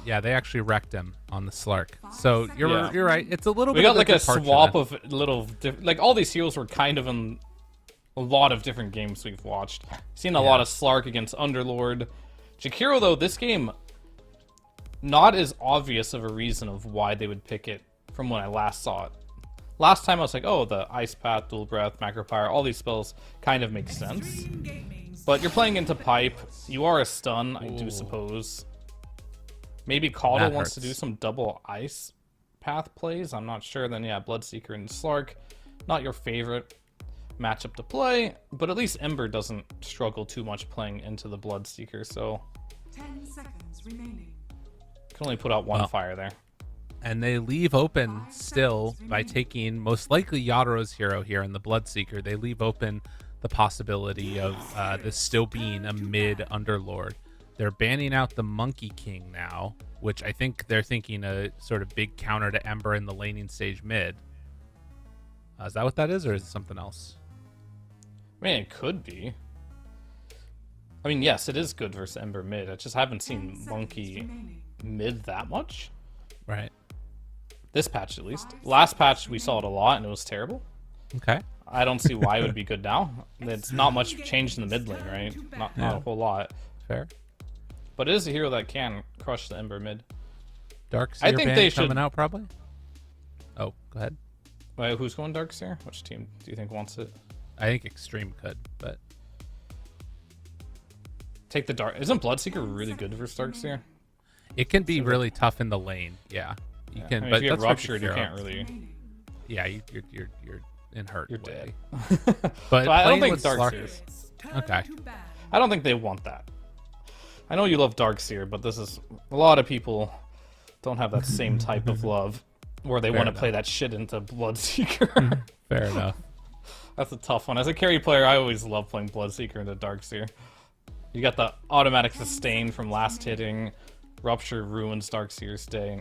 Yeah, they actually wrecked him on the Slark. So you're right. It's a little bit. We got of like a departure swap then. of little, like all these heroes were kind of in a lot of different games we've watched. Seen a lot of Slark against Underlord. Jakiro though, this game, not as obvious of a reason of why they would pick it from when I last saw it. Last time I was like, oh, the Ice Path, Dual Breath, Macropyre, all these spells kind of make sense. But you're playing into Pipe. You are a stun, I do suppose. Maybe Caudle wants to do some double Ice Path plays. I'm not sure. Then, yeah, Bloodseeker and Slark. Not your favorite matchup to play. But at least Ember doesn't struggle too much playing into the Bloodseeker. So 10 seconds remaining. can only put out one fire there. And they leave open still by taking most likely Yadaro's hero here in the Bloodseeker. They leave open the possibility of this still being a mid Underlord. They're banning out the Monkey King now, which I think they're thinking a sort of big counter to Ember in the laning stage mid. Is that what that is, or is it something else? I mean, it could be. I mean, yes, it is good versus Ember mid. I just haven't seen Monkey mid that much. Right. This patch, at least. Last patch, we saw it a lot, and it was terrible. Okay. I don't see why it would be good now. It's not much changed in the mid lane, right? Not a whole lot. Fair. But it is a hero that can crush the Ember mid. Darkseer I think ban they coming should... out, probably? Oh, go ahead. Wait, who's going Darkseer? Which team do you think wants it? I think Extreme could, but... Take the Dark... Isn't Bloodseeker really good versus Darkseer? It can be really tough in the lane, yeah. You can, I mean, but if you get that's Ruptured, you hero. can't really... Yeah, you're in hurt. You're way. dead. But I don't playing think with Slark- Darkseer. Okay. I don't think they want that. I know you love Darkseer, but this is... A lot of people don't have that same type of love where they want to play that shit into Bloodseeker. Fair enough. That's a tough one. As a carry player, I always love playing Bloodseeker into Darkseer. You got the automatic sustain from last hitting. Rupture ruins Darkseer's stay.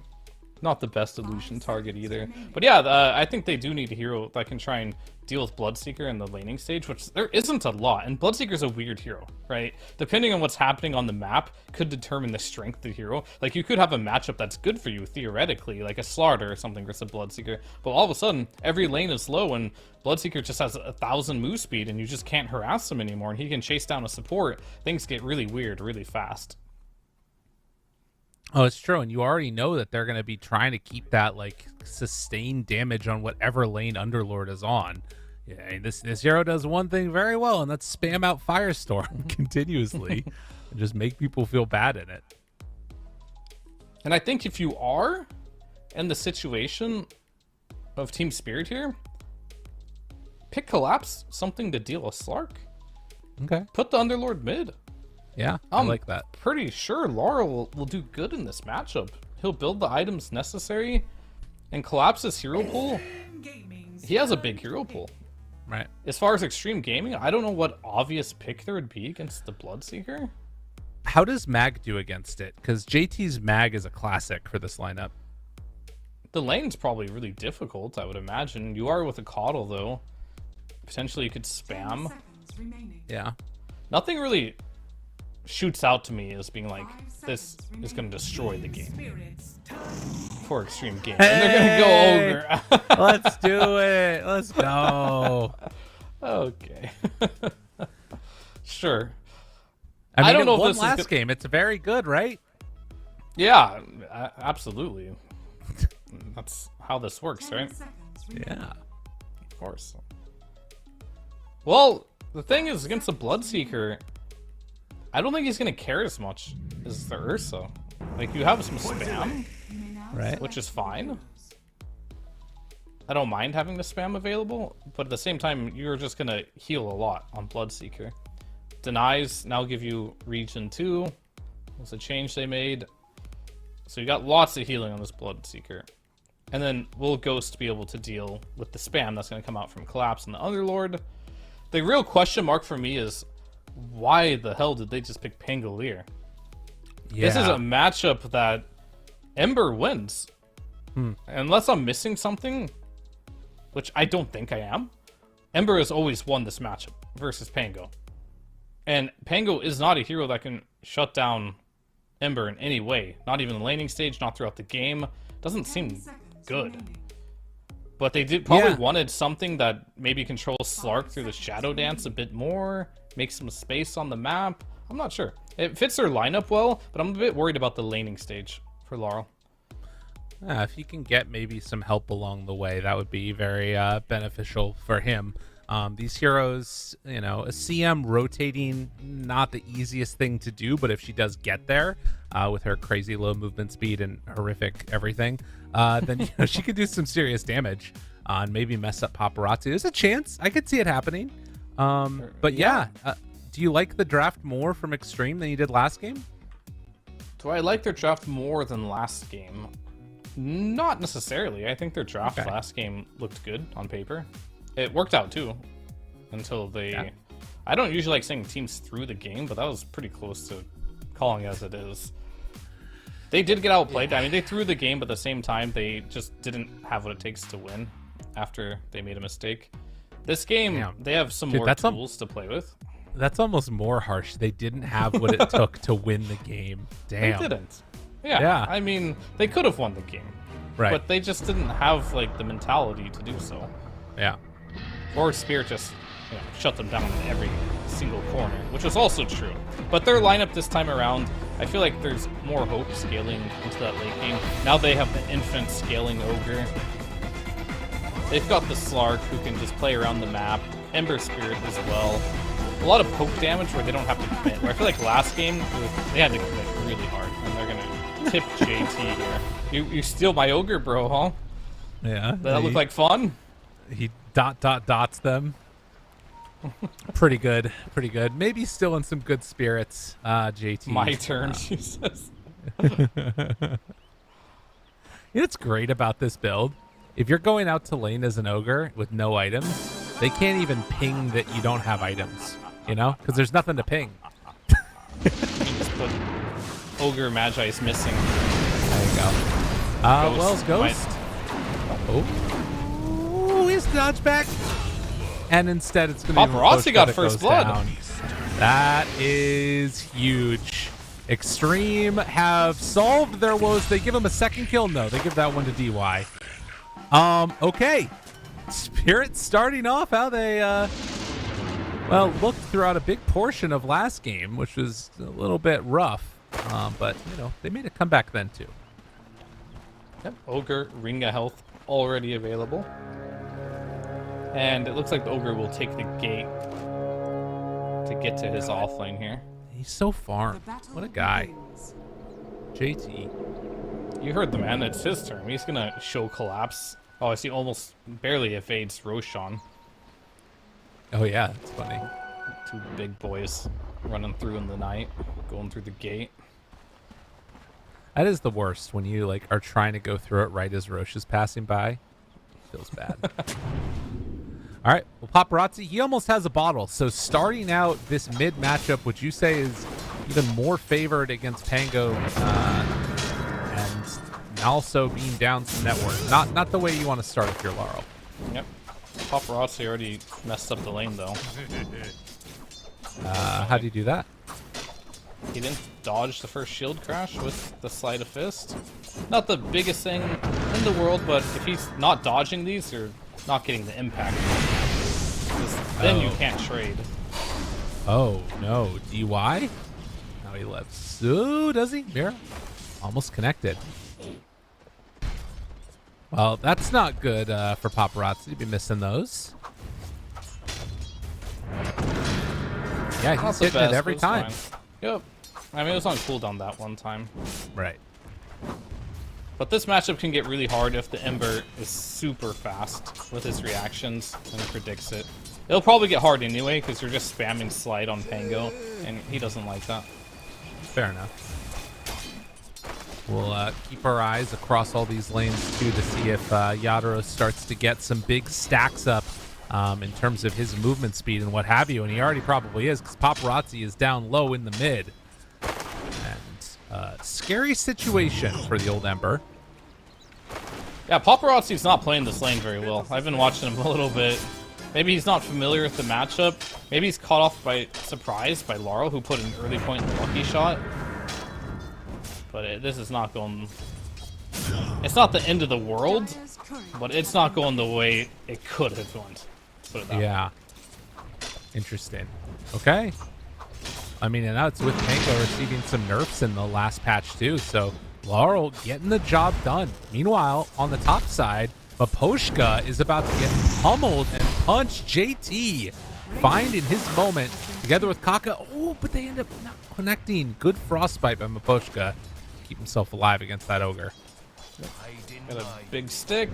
Not the best illusion target either. But yeah, I think they do need a hero that can try and deal with Bloodseeker in the laning stage, which there isn't a lot. And Bloodseeker's a weird hero, right? Depending on what's happening on the map could determine the strength of the hero. Like, you could have a matchup that's good for you, theoretically, like a Slaughter or something versus a Bloodseeker. But all of a sudden, every lane is low and Bloodseeker just has 1,000 move speed and you just can't harass him anymore. And he can chase down a support. Things get really weird really fast. Oh, it's true, and you already know that they're going to be trying to keep that like sustained damage on whatever lane Underlord is on. Yeah, and this hero does one thing very well, and that's spam out Firestorm continuously and just make people feel bad in it. And I think if you are in the situation of Team Spirit here, pick Collapse, something to deal a Slark. Okay. Put the Underlord mid. Yeah, I like that. Pretty sure Laurel will do good in this matchup. He'll build the items necessary and Collapse's hero pool. He has a big hero pool. Right. As far as Extreme Gaming, I don't know what obvious pick there would be against the Bloodseeker. How does Mag do against it? Because JT's Mag is a classic for this lineup. The lane's probably really difficult, I would imagine. You are with a Caudle, though. Potentially you could spam. Yeah. Nothing really shoots out to me as being like, this is going to destroy the game for Extreme Gaming. And they're going to go Ogre. Let's do it. Let's go. Okay. Sure. I mean, don't know it if won this is last game. It's very good, right? Yeah, absolutely. That's how this works, right? Yeah. Of course. Well, the thing is, against the Bloodseeker, I don't think he's going to care as much as the Ursa. Like, you have some spam, Right. which is fine. I don't mind having the spam available, but at the same time, you're just going to heal a lot on Bloodseeker. Denies now give you Region 2. Was a change they made. So you got lots of healing on this Bloodseeker. And then will Ghost be able to deal with the spam that's going to come out from Collapse and the Underlord? The real question mark for me is, why the hell did they just pick Pangolier? Yeah. This is a matchup that Ember wins. Unless I'm missing something, which I don't think I am, Ember has always won this matchup versus Pango. And Pango is not a hero that can shut down Ember in any way. Not even the laning stage, not throughout the game. Doesn't seem good. But they did probably wanted something that maybe controls Slark through the Shadow Dance a bit more, make some space on the map. I'm not sure. It fits their lineup well, but I'm a bit worried about the laning stage for Laurel. If you can get maybe some help along the way, that would be very beneficial for him. These heroes, you know, a CM rotating, not the easiest thing to do, but if she does get there with her crazy low movement speed and horrific everything, then you know, she could do some serious damage and maybe mess up Paparazzi. There's a chance. I could see it happening. But yeah, do you like the draft more from Extreme than you did last game? Do I like their draft more than last game? Not necessarily. I think their draft last game looked good on paper. It worked out too, until they... Yeah. I don't usually like saying teams through the game, but that was pretty close to calling as it is. They did get outplayed. I mean, they threw the game, but at the same time, they just didn't have what it takes to win after they made a mistake. This game, they have some more tools to play with. That's almost more harsh. They didn't have what it took to win the game. Damn. They didn't. Yeah. I mean, they could have won the game. Right. But they just didn't have, like, the mentality to do so. Yeah. Or Spirit just shut them down in every single corner, which was also true. But their lineup this time around, I feel like there's more hope scaling into that late game. Now they have the infinite scaling Ogre. They've got the Slark who can just play around the map. Ember Spirit as well. A lot of poke damage where they don't have to commit. Where I feel like last game, they had to commit really hard. And they're going to tip JT here. You steal my Ogre, bro, huh? Yeah. Does that look like fun? He dots them. Pretty good. Maybe still in some good spirits, JT. My turn, she says. You know what's great about this build? If you're going out to lane as an Ogre with no items, they can't even ping that you don't have items, you know? Because there's nothing to ping. You just put Ogre Magi is missing. There you go. Well, Ghost. Oh, he's dodge back. And instead it's going to be Paparazzi got first blood. Down. That is huge. Extreme have solved their woes. They give him a second kill. No, they give that one to DY. Okay. Spirit starting off how they, looked throughout a big portion of last game, which was a little bit rough. But, you know, they made a comeback then, too. Yep. Ogre, Ringa Health already available. And it looks like the Ogre will take the gate to get to his offlane here. He's so farmed. What a guy. JT. You heard the man. It's his turn. He's going to show collapse. Oh, I see almost barely evades Roshan. Oh, yeah. That's funny. Two big boys running through in the night, going through the gate. That is the worst when you like are trying to go through it right as Roche is passing by. It feels bad. All right, well, Paparazzi, he almost has a bottle. So starting out this mid matchup, would you say is even more favored against Pango, and also being down some network? Not the way you want to start if you're Laurel. Yep. Paparazzi already messed up the lane though. How do you do that? He didn't dodge the first shield crash with the sleight of fist. Not the biggest thing in the world, but if he's not dodging these, you're not getting the impact. Then you can't trade. Oh, no. DY? Now he left. Ooh, does he? Mira? Almost connected. Well, that's not good for Paparazzi to be missing those. Yeah, he's hitting it every time. Fine. Yep. I mean, it was on cooldown that one time. Right. But this matchup can get really hard if the Ember is super fast with his reactions and predicts it. It'll probably get hard anyway because you're just spamming slide on Pango, and he doesn't like that. Fair enough. We'll keep our eyes across all these lanes too to see if Yadro starts to get some big stacks up in terms of his movement speed and what have you, and he already probably is because Paparazzi is down low in the mid. And scary situation for the old Ember. Yeah, Paparazzi's not playing this lane very well. I've been watching him a little bit. Maybe he's not familiar with the matchup. Maybe he's caught off by surprise by Laurel, who put an early point in the lucky shot. But this is not going... It's not the end of the world, but it's not going the way it could have gone. Let's put it that way. Yeah. Interesting. Okay. I mean, and now it's with Tango receiving some nerfs in the last patch too, so Laurel getting the job done. Meanwhile, on the top side, Maposhka is about to get pummeled and punched. JT finding his moment together with Kaka. Oh, but they end up not connecting. Good frostbite by Maposhka. Keep himself alive against that ogre. Got a big stick.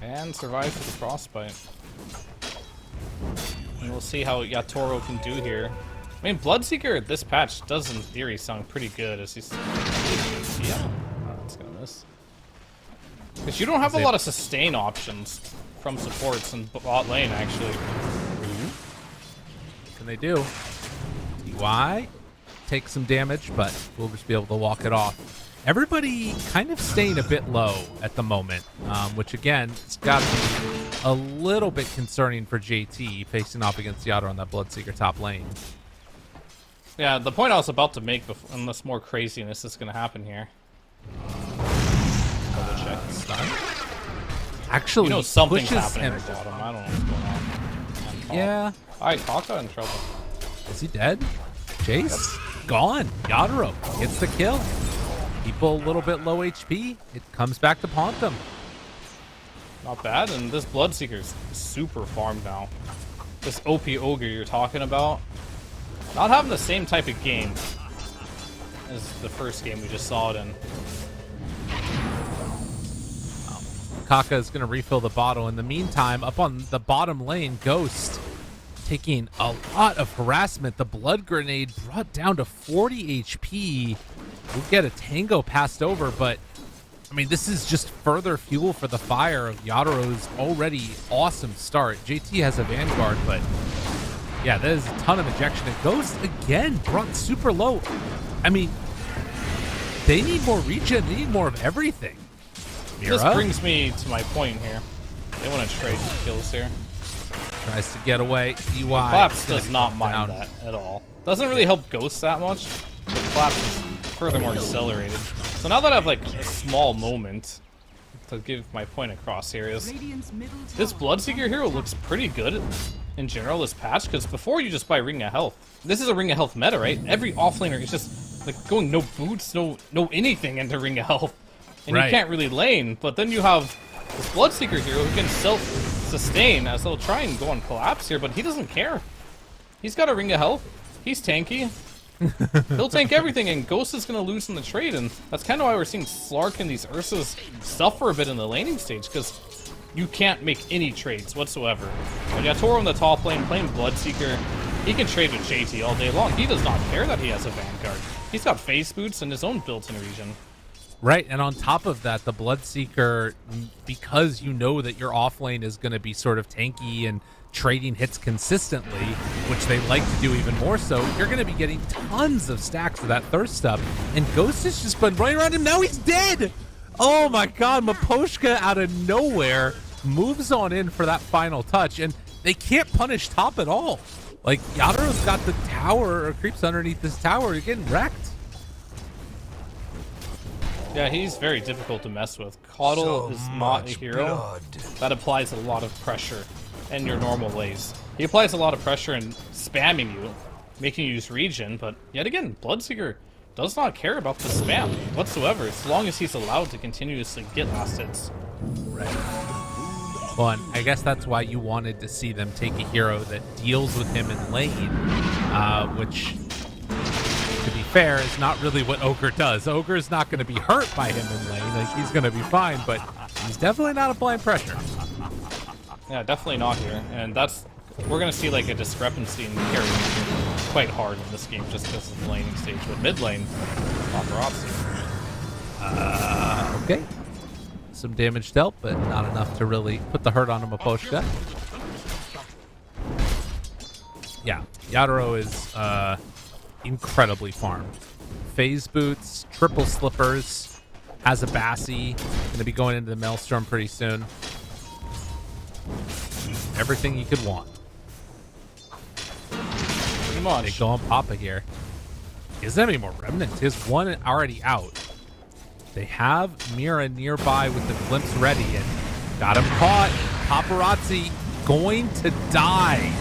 And survives with the frostbite. And we'll see how Yatoro can do here. I mean, Bloodseeker at this patch does, in theory, sound pretty good. As he's... Yeah. Oh, that's gonna miss. Because you don't have a lot of sustain options from supports in bot lane, actually. What can they do? TY take some damage, but we'll just be able to walk it off. Everybody kind of staying a bit low at the moment, which again, it's got to be a little bit concerning for JT facing off against Yatoro on that Bloodseeker top lane. Yeah, the point I was about to make, unless more craziness is going to happen here. Double check. Stun. Actually, you know something's pushes happening him. at the bottom. I don't know what's going on. Yeah. Alright, Kaka in trouble. Is he dead? Chase? Gone. Yatoro gets the kill. People a little bit low HP. It comes back to haunt them. Not bad, and this Bloodseeker's super farmed now. This OP Ogre you're talking about, not having the same type of game as the first game we just saw it in. Kaka is going to refill the bottle. In the meantime, up on the bottom lane, Ghost taking a lot of harassment. The blood grenade brought down to 40 HP. We'll get a Tango passed over, but I mean, this is just further fuel for the fire of Yatoro's already awesome start. JT has a Vanguard, but yeah, that is a ton of injection. And Ghost, again, brought super low. I mean, they need more regen. They need more of everything. Mira This brings me to my point here. They want to trade kills here. tries to get away. EY Claps does not mind that at all. Doesn't really help Ghost that much, but Claps is furthermore accelerated. So now that I have like a small moment to give my point across here is this Bloodseeker hero looks pretty good in general this patch, because before you just buy Ring of Health. This is a Ring of Health meta, right? Every offlaner is just like going no boots, no anything into Ring of Health. And you can't really lane, but then you have this Bloodseeker hero who can self-sustain as they'll try and go on collapse here, but he doesn't care. He's got a Ring of Health. He's tanky. He'll tank everything, and Ghost is going to lose in the trade, and that's kind of why we're seeing Slark and these Ursas suffer a bit in the laning stage, because you can't make any trades whatsoever. When Yatoro in the top lane playing Bloodseeker, he can trade with JT all day long. He does not care that he has a Vanguard. He's got phase boots and his own built-in regen. Right, and on top of that, the Bloodseeker, because you know that your offlane is going to be sort of tanky and trading hits consistently, which they like to do even more so, you're going to be getting tons of stacks of that Thirst Up, and Ghost has just been running around him. Now he's dead! Oh my god, Maposhka out of nowhere moves on in for that final touch, and they can't punish top at all. Like, Yatoro's got the tower, or creeps underneath this tower, you're getting wrecked. Yeah, he's very difficult to mess with. Caudle is not a hero that applies a lot of pressure in your normal ways. He applies a lot of pressure in spamming you, making you use regen, but yet again, Bloodseeker does not care about the spam whatsoever, as long as he's allowed to continuously get last hits. Right. Well, and I guess that's why you wanted to see them take a hero that deals with him in lane, which, to be fair, is not really what Ogre does. Ogre is not going to be hurt by him in lane. Like, he's going to be fine, but he's definitely not applying pressure. Yeah, definitely not here. And we're going to see like a discrepancy in carry quite hard in this game just because of the laning stage. But mid lane, paparazzi. Okay. Some damage dealt, but not enough to really put the hurt on him, Maposhka. Yeah, Yatoro is incredibly farmed. phase boots, triple slippers, has a Bassi, gonna be going into the Maelstrom pretty soon. Everything you could want. Pretty much. They go on Papa here. He doesn't have any more remnants. He has one already out. They have Mira nearby with the glimpse ready and got him caught. Paparazzi going to die.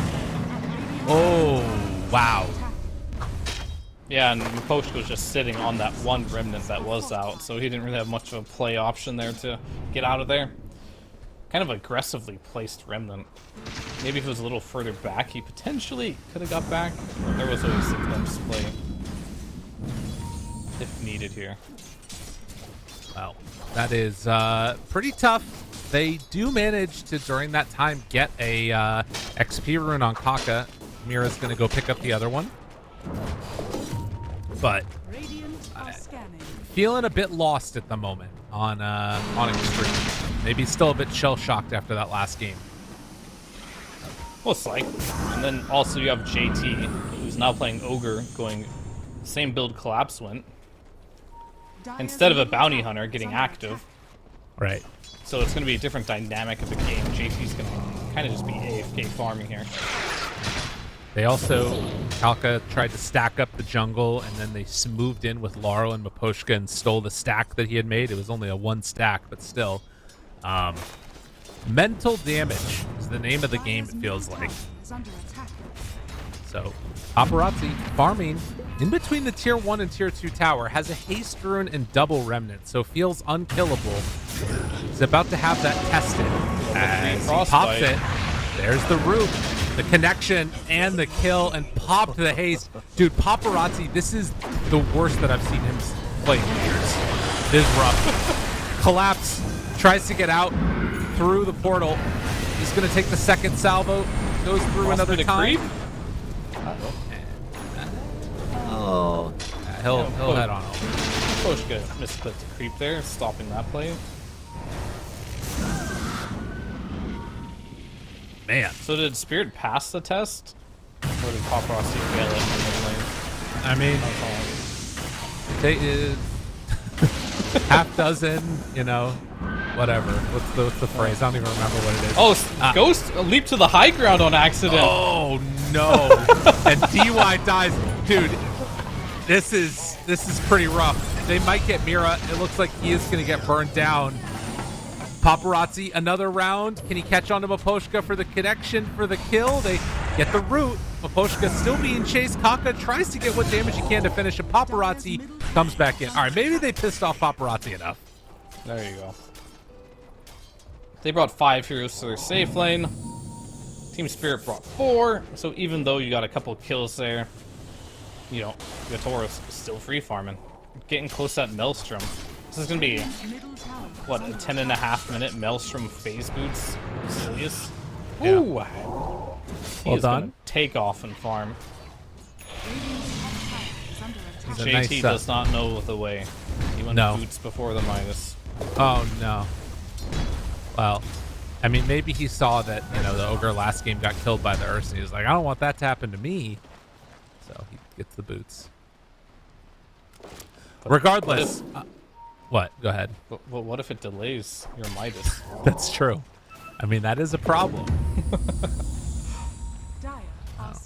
Oh, wow. Yeah, and Post was just sitting on that one remnant that was out, so he didn't really have much of a play option there to get out of there. Kind of aggressively placed remnant. Maybe if it was a little further back, he potentially could have got back. But there was always a glimpse play if needed here. Well, that is pretty tough. They do manage to, during that time, get a XP rune on Kaka. Mira's going to go pick up the other one. But feeling a bit lost at the moment on Extreme. Maybe still a bit shell-shocked after that last game. Most likely. And then also you have JT, who's now playing Ogre, going same build Collapse went. Instead of a bounty hunter getting active. Right. So it's going to be a different dynamic of the game. JT's going to kind of just be AFK farming here. They also, Kalka tried to stack up the jungle, and then they moved in with Laurel and Maposhka and stole the stack that he had made. It was only a one stack, but still. Mental damage is the name of the game, it feels like. So, Paparazzi farming in between the tier 1 and tier 2 tower, has a haste rune and double remnant, so feels unkillable. He's about to have that tested. As he pops it, there's the root, the connection, and the kill, and popped the haste. Dude, Paparazzi, this is the worst that I've seen him play in years. This is rough. Collapse, tries to get out through the portal. He's going to take the second salvo, goes through another time. Oh, yeah, he'll head on over. Poshka misclicked the creep there, stopping that play. Man. So did Spirit pass the test? Or did Paparazzi fail it in the lane? I mean, they half dozen, you know, whatever. What's the phrase? I don't even remember what it is. Oh, Ghost leaped to the high ground on accident. Oh no! And DY dies, dude. This is pretty rough. They might get Mira. It looks like he is going to get burned down. Paparazzi, another round. Can he catch on to Maposhka for the connection for the kill? They get the root. Maposhka still being chased. Kaka tries to get what damage he can to finish, and Paparazzi comes back in. All right, maybe they pissed off Paparazzi enough. There you go. They brought 5 heroes to their safe lane. Team Spirit brought 4. So even though you got a couple kills there, you know, Gatoro's still free farming. Getting close to that Maelstrom. This is going to be, what, a 10.5 minute Maelstrom phase boots? Silius? Yeah. Ooh! Well He's done. gonna take off and farm. He's a JT nice, does not know the way. He went boots before the Midas. Oh no. Well, I mean, maybe he saw that, you know, the Ogre last game got killed by the Ursa, and he was like, I don't want that to happen to me. So he gets the boots. Regardless. What? Go ahead. But what if it delays your Midas? That's true. I mean, that is a problem.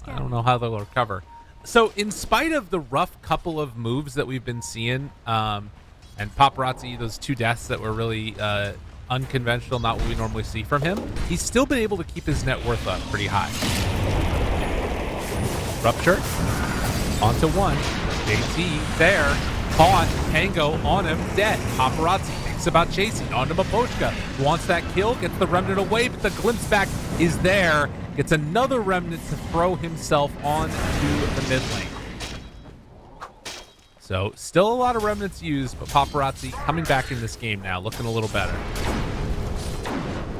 I don't know how they'll recover. So in spite of the rough couple of moves that we've been seeing, and Paparazzi, those 2 deaths that were really unconventional, not what we normally see from him, he's still been able to keep his net worth up pretty high. Rupture. Onto 1. JT there. Caught. Tango on him. Dead. Paparazzi thinks about chasing. Onto Maposhka. Wants that kill. Gets the remnant away, but the glimpse back is there. Gets another remnant to throw himself onto the mid lane. So still a lot of remnants used, but Paparazzi coming back in this game now, looking a little better.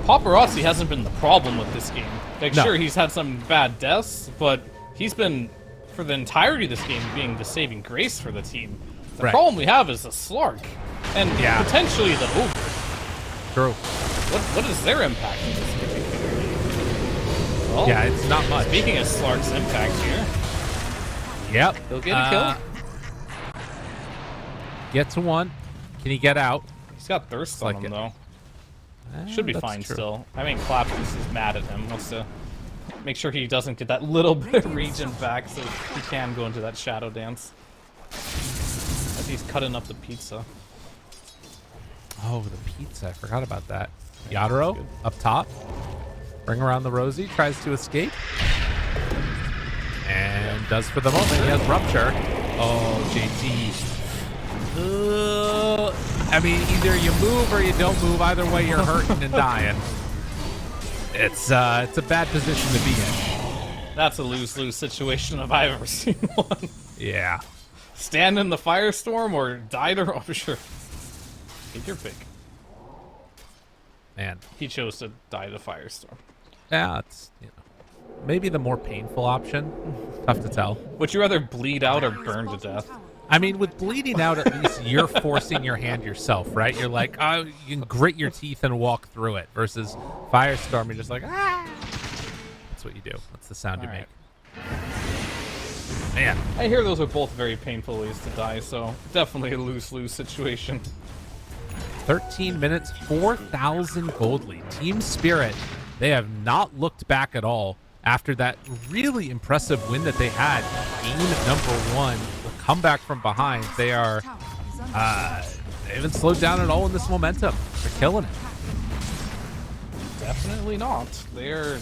Paparazzi hasn't been the problem with this game. Like, No. sure, he's had some bad deaths, but he's been, for the entirety of this game, being the saving grace for the team. The Right. problem we have is the Slark, and potentially the Ogre. True. What is their impact in this game? Well, Yeah, it's not much. Speaking of Slark's impact here, Yep. he'll get a kill. Get to one. Can he get out? He's got thirst on like him, it. though. Should be That's fine true. still. I mean, Collapse is mad at him. Wants to make sure he doesn't get that little bit of regen back so he can go into that shadow dance. As he's cutting up the pizza. Oh, the pizza. I forgot about that. Yadro up top. Bring around the Rosie. Tries to escape. And does for the moment. He has Rupture. Oh, JT. I mean, either you move or you don't move. Either way, you're hurting and dying. It's a bad position to be in. That's a lose-lose situation if I've ever seen one. Yeah. Stand in the firestorm or die to Rupture. Take your pick. Man. He chose to die to firestorm. Yeah, it's maybe the more painful option. Tough to tell. Would you rather bleed out or burn to death? I mean, with bleeding out, at least you're forcing your hand yourself, right? You're like, oh, you can grit your teeth and walk through it. Versus Firestorm, you're just like, ah. That's what you do. That's the sound you make. Man. I hear those are both very painful ways to die, so definitely a lose-lose situation. 13 minutes, 4,000 gold lead. Team Spirit, they have not looked back at all after that really impressive win that they had. Game number 1. The comeback from behind. They are, they haven't slowed down at all in this momentum. They're killing it. Definitely not. They're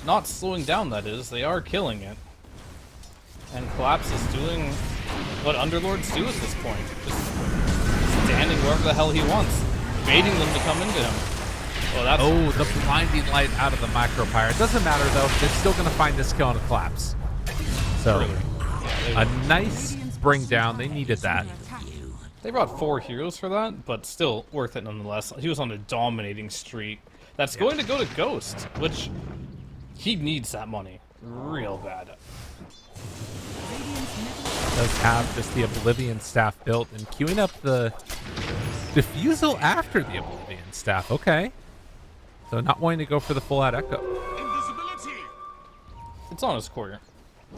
not slowing down, that is. They are killing it. And Collapse is doing what Underlords do at this point. Just standing wherever the hell he wants. Baiting them to come into him. Oh, that's the blinding light out of the micropyre. It doesn't matter, though. They're still going to find this kill on a Collapse. So, a nice bring down. They needed that. They brought 4 heroes for that, but still worth it nonetheless. He was on a dominating streak. That's going to go to Ghost, which he needs that money real bad. Does have just the Oblivion staff built and queuing up the Diffusal after the Oblivion staff. Okay. So not wanting to go for the full out Echo. It's on his courier.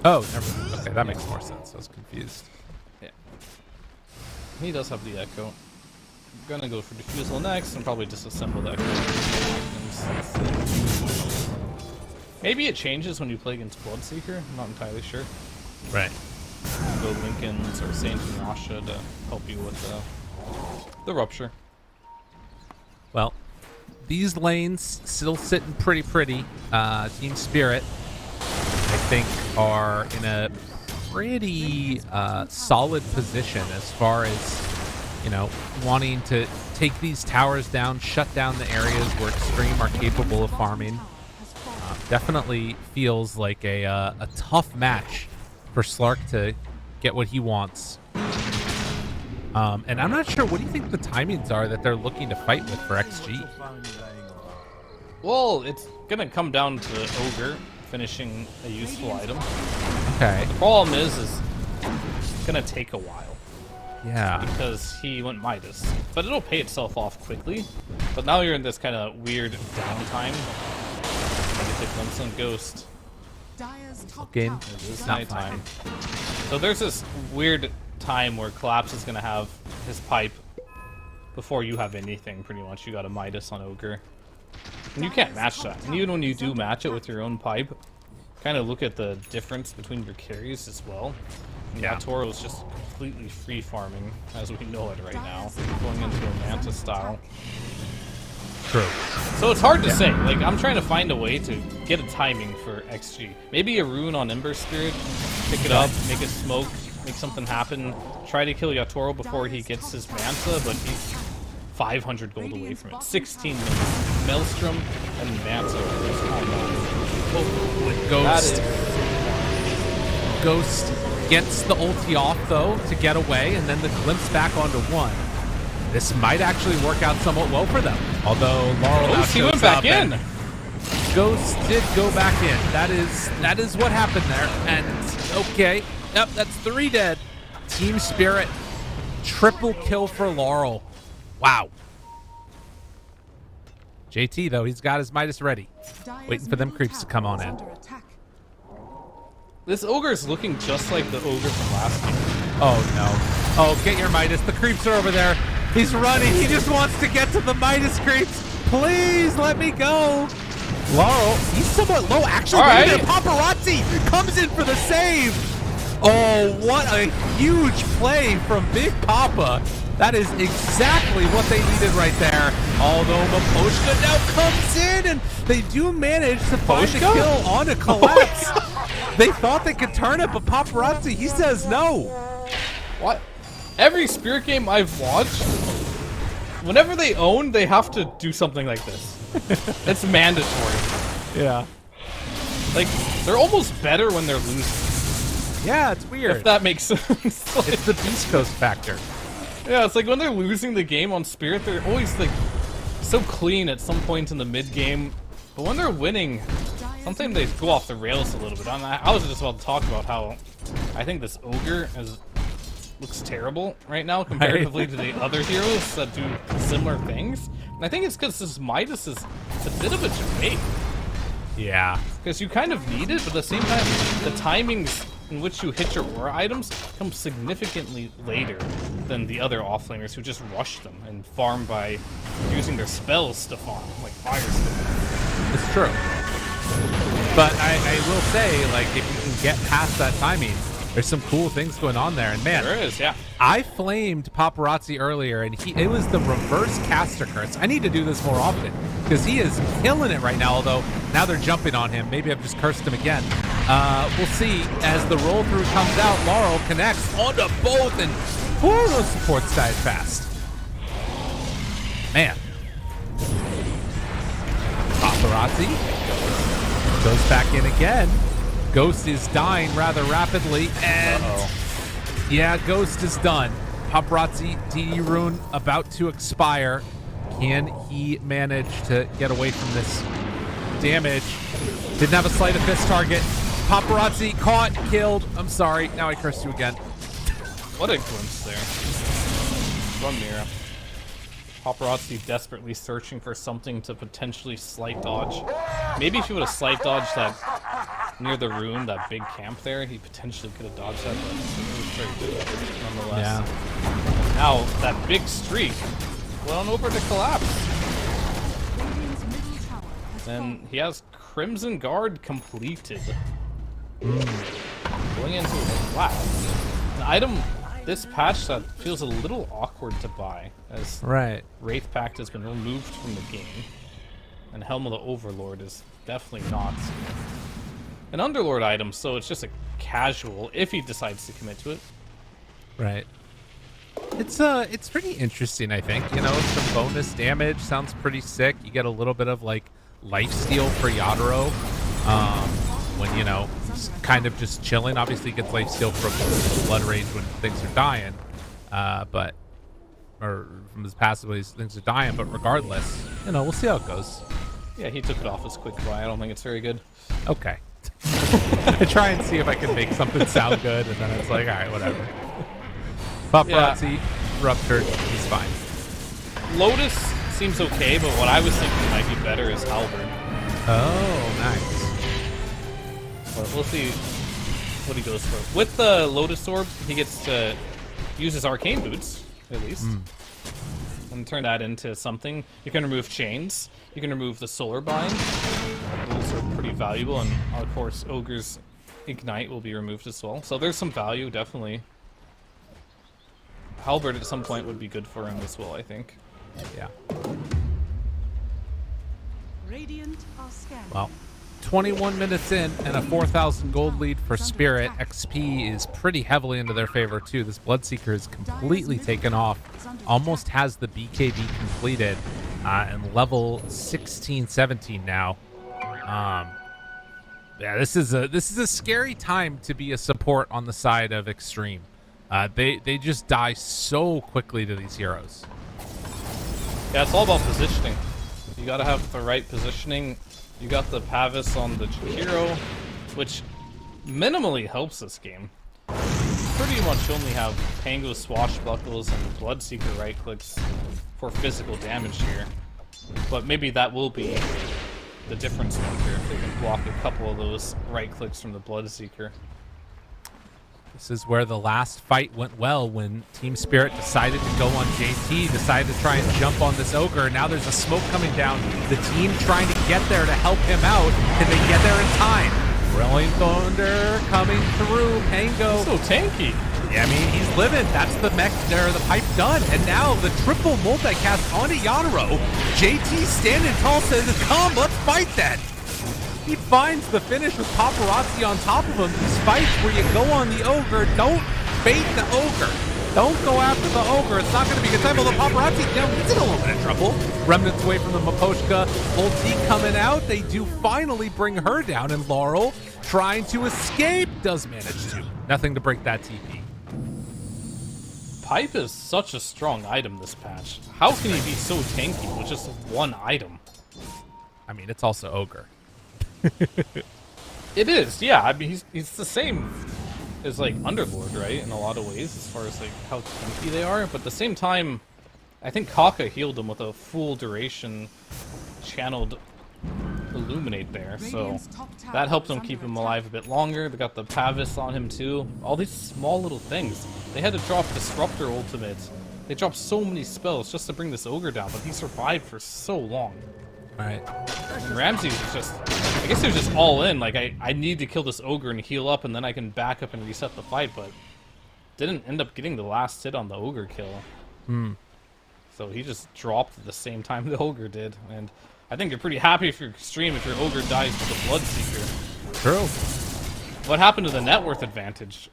Oh, never mind. Okay, that makes more sense. I was confused. Yeah. He does have the Echo. I'm gonna go for Diffusal next and probably disassemble the Echo. Maybe it changes when you play against Bloodseeker. I'm not entirely sure. Right. Go Lincolns or Saint Nasha to help you with the Rupture. Well, these lanes still sitting pretty. Team Spirit, I think, are in a pretty solid position as far as, wanting to take these towers down, shut down the areas where Extreme are capable of farming. Definitely feels like a tough match for Slark to get what he wants. And I'm not sure, what do you think the timings are that they're looking to fight with for XG? Well, it's gonna come down to Ogre finishing a useful item. Okay. The problem is it's gonna take a while. Yeah. Because he went Midas. But it'll pay itself off quickly. But now you're in this kind of weird downtime. I get the glimpse on Ghost. Looking. It is Not nighttime. So there's this weird time where Collapse is gonna have his pipe before you have anything, pretty much. You got a Midas on Ogre. And you can't match that. And even when you do match it with your own pipe, kind of look at the difference between your carries as well. Yeah, Toro's just completely free farming as we know it right now, going into a Manta style. True. So it's hard to say. Like, I'm trying to find a way to get a timing for XG. Maybe a rune on Ember Spirit, pick it up, make it smoke, make something happen, try to kill Yatoro before he gets his Manta, but he's 500 gold away from it. 16 minutes. Maelstrom and Manta. With Ghost. Ghost gets the ulti off, though, to get away, and then the glimpse back onto 1. This might actually work out somewhat well for them. Although Laurel now he went back in. Ghost did go back in. That is what happened there. And okay, yep, that's 3 dead. Team Spirit, triple kill for Laurel. Wow. JT though, he's got his Midas ready, waiting for them creeps to come on in. This Ogre is looking just like the Ogre from last game. Oh no. Oh, get your Midas. The creeps are over there. He's running. He just wants to get to the Midas creeps. Please let me go. Laurel, he's somewhat low. Actually, Paparazzi comes in for the save. Oh, what a huge play from Big Papa. That is exactly what they needed right there. Although Maposhka now comes in, and they do manage to find a kill on a collapse. They thought they could turn it, but Paparazzi, he says no. What? Every Spirit game I've watched, whenever they own, they have to do something like this. It's mandatory. Yeah. Like, they're almost better when they're losing. Yeah, it's weird. If that makes sense. Like, it's the Beast Coast factor. Yeah, it's like when they're losing the game on Spirit, they're always like so clean at some point in the mid game. But when they're winning, sometimes they go off the rails a little bit. I was just about to talk about how I think this Ogre looks terrible right now comparatively to the other heroes that do similar things. And I think it's because this Midas is a bit of a debate. Yeah. Because you kind of need it, but at the same time, the timings in which you hit your aura items come significantly later than the other offlaners who just rush them and farm by using their spells to farm, like fire spell. It's true. But I will say, like, if you can get past that timing, there's some cool things going on there. And man, there is, yeah. I flamed Paparazzi earlier, and it was the reverse caster curse. I need to do this more often because he is killing it right now. Although now they're jumping on him. Maybe I've just cursed him again. We'll see as the roll through comes out. Laurel connects onto both, and those supports died fast. Man, Paparazzi goes back in again. Ghost is dying rather rapidly, and yeah, Ghost is done. Paparazzi DD rune about to expire. Can he manage to get away from this damage? Didn't have a sleight of fist target. Paparazzi caught, killed. I'm sorry, now I cursed you again. What a glimpse there from Mira. Paparazzi desperately searching for something to potentially slight dodge. Maybe if he would have slight dodged that near the rune, that big camp there, he potentially could have dodged that, but it was very good nonetheless. Yeah. Now, that big streak went on over to collapse. And he has Crimson Guard completed. Going into a collapse. An item this patch that feels a little awkward to buy, as Wraith Pact has been removed from the game, and Helm of the Overlord is definitely not an Underlord item, so it's just a casual if he decides to commit to it. Right. It's pretty interesting, I think. You know, some bonus damage sounds pretty sick. You get a little bit of like lifesteal for Yadro. When, you know, he's kind of just chilling. Obviously, he gets lifesteal from Blood Rage when things are dying. Or from his passive when things are dying. But regardless, you know, we'll see how it goes. Yeah, he took it off as quick buy. I don't think it's very good. Okay. I try and see if I can make something sound good, and then it's like, all right, whatever. Paparazzi, ruptured, he's fine. Lotus seems okay, but what I was thinking might be better is Halberd. Oh, nice. But we'll see what he goes for. With the Lotus Orb, he gets to use his Arcane Boots, at least. And turn that into something. You can remove chains. You can remove the Solar Bind. Those are pretty valuable, and of course, Ogre's Ignite will be removed as well. So there's some value, definitely. Halberd at some point would be good for him as well, I think. Yeah. Radiant are scanning. Well, 21 minutes in and a 4,000 gold lead for Spirit. XP is pretty heavily into their favor too. This Bloodseeker is completely taken off. Almost has the BKB completed. And level 16, 17 now. Yeah, this is a scary time to be a support on the side of Extreme. They just die so quickly to these heroes. Yeah, it's all about positioning. You gotta have the right positioning. You got the Pavis on the Jakiro, which minimally helps this game. Pretty much only have Pango Swashbuckles and Bloodseeker right clicks for physical damage here. But maybe that will be the difference maker if they can block a couple of those right clicks from the Bloodseeker. This is where the last fight went well when Team Spirit decided to go on JT, decided to try and jump on this Ogre. Now there's a smoke coming down. The team trying to get there to help him out. Can they get there in time? Rolling Thunder coming through. Pango. So tanky. Yeah, I mean, he's living. That's the mech there, the pipe done. And now the triple multicast onto Yatoro. JT standing tall says, come, let's fight then. He finds the finish with Paparazzi on top of him. These fights where you go on the Ogre, don't bait the Ogre. Don't go after the Ogre. It's not going to be a good time. Although Paparazzi, he's in a little bit of trouble. Remnants away from the Maposhka. Ulti coming out. They do finally bring her down. And Laurel trying to escape. Does manage to. Nothing to break that TP. Pipe is such a strong item this patch. How can he be so tanky with just one item? I mean, it's also Ogre. It is, yeah. I mean, he's the same as like Underlord, right? In a lot of ways, as far as like how tanky they are. But at the same time, I think Kaka healed him with a full duration channeled Illuminate there, so that helped him keep him alive a bit longer. They got the Pavis on him too. All these small little things. They had to drop Disruptor ultimate. They dropped so many spells just to bring this Ogre down, but he survived for so long. Right. And Ramsey's just, I guess he was just all in. Like, I need to kill this Ogre and heal up, and then I can back up and reset the fight, but didn't end up getting the last hit on the Ogre kill. So he just dropped at the same time the Ogre did, and I think you're pretty happy if you're Extreme if your Ogre dies with the Bloodseeker. True. What happened to the net worth advantage?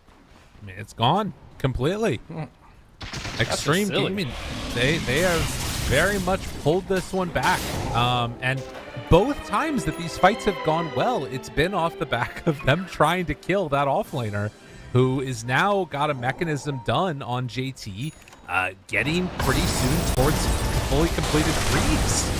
I mean, it's gone completely. Extreme Gaming, they have very much pulled this one back. And both times that these fights have gone well, it's been off the back of them trying to kill that offlaner, who is now got a mechanism done on JT, getting pretty soon towards fully completed freeze.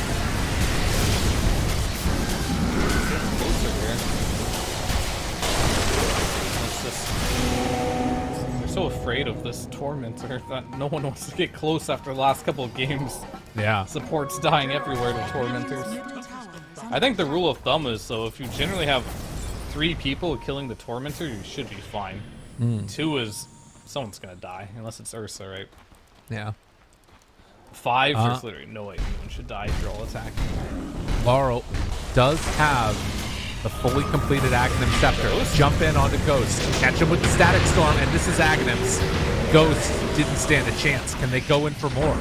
They're so afraid of this Tormentor that no one wants to get close after the last couple of games. Yeah. Support's dying everywhere to Tormentors. I think the rule of thumb is, so if you generally have 3 people killing the Tormentor, you should be fine. 2 is someone's gonna die, unless it's Ursa, right? Yeah. 5, there's literally no way anyone should die if you're all attacking. Laurel does have the fully completed Aghanim Scepter. Jump in onto Ghost. Catch him with the Static Storm, and this is Aghanim's. Ghost didn't stand a chance. Can they go in for more?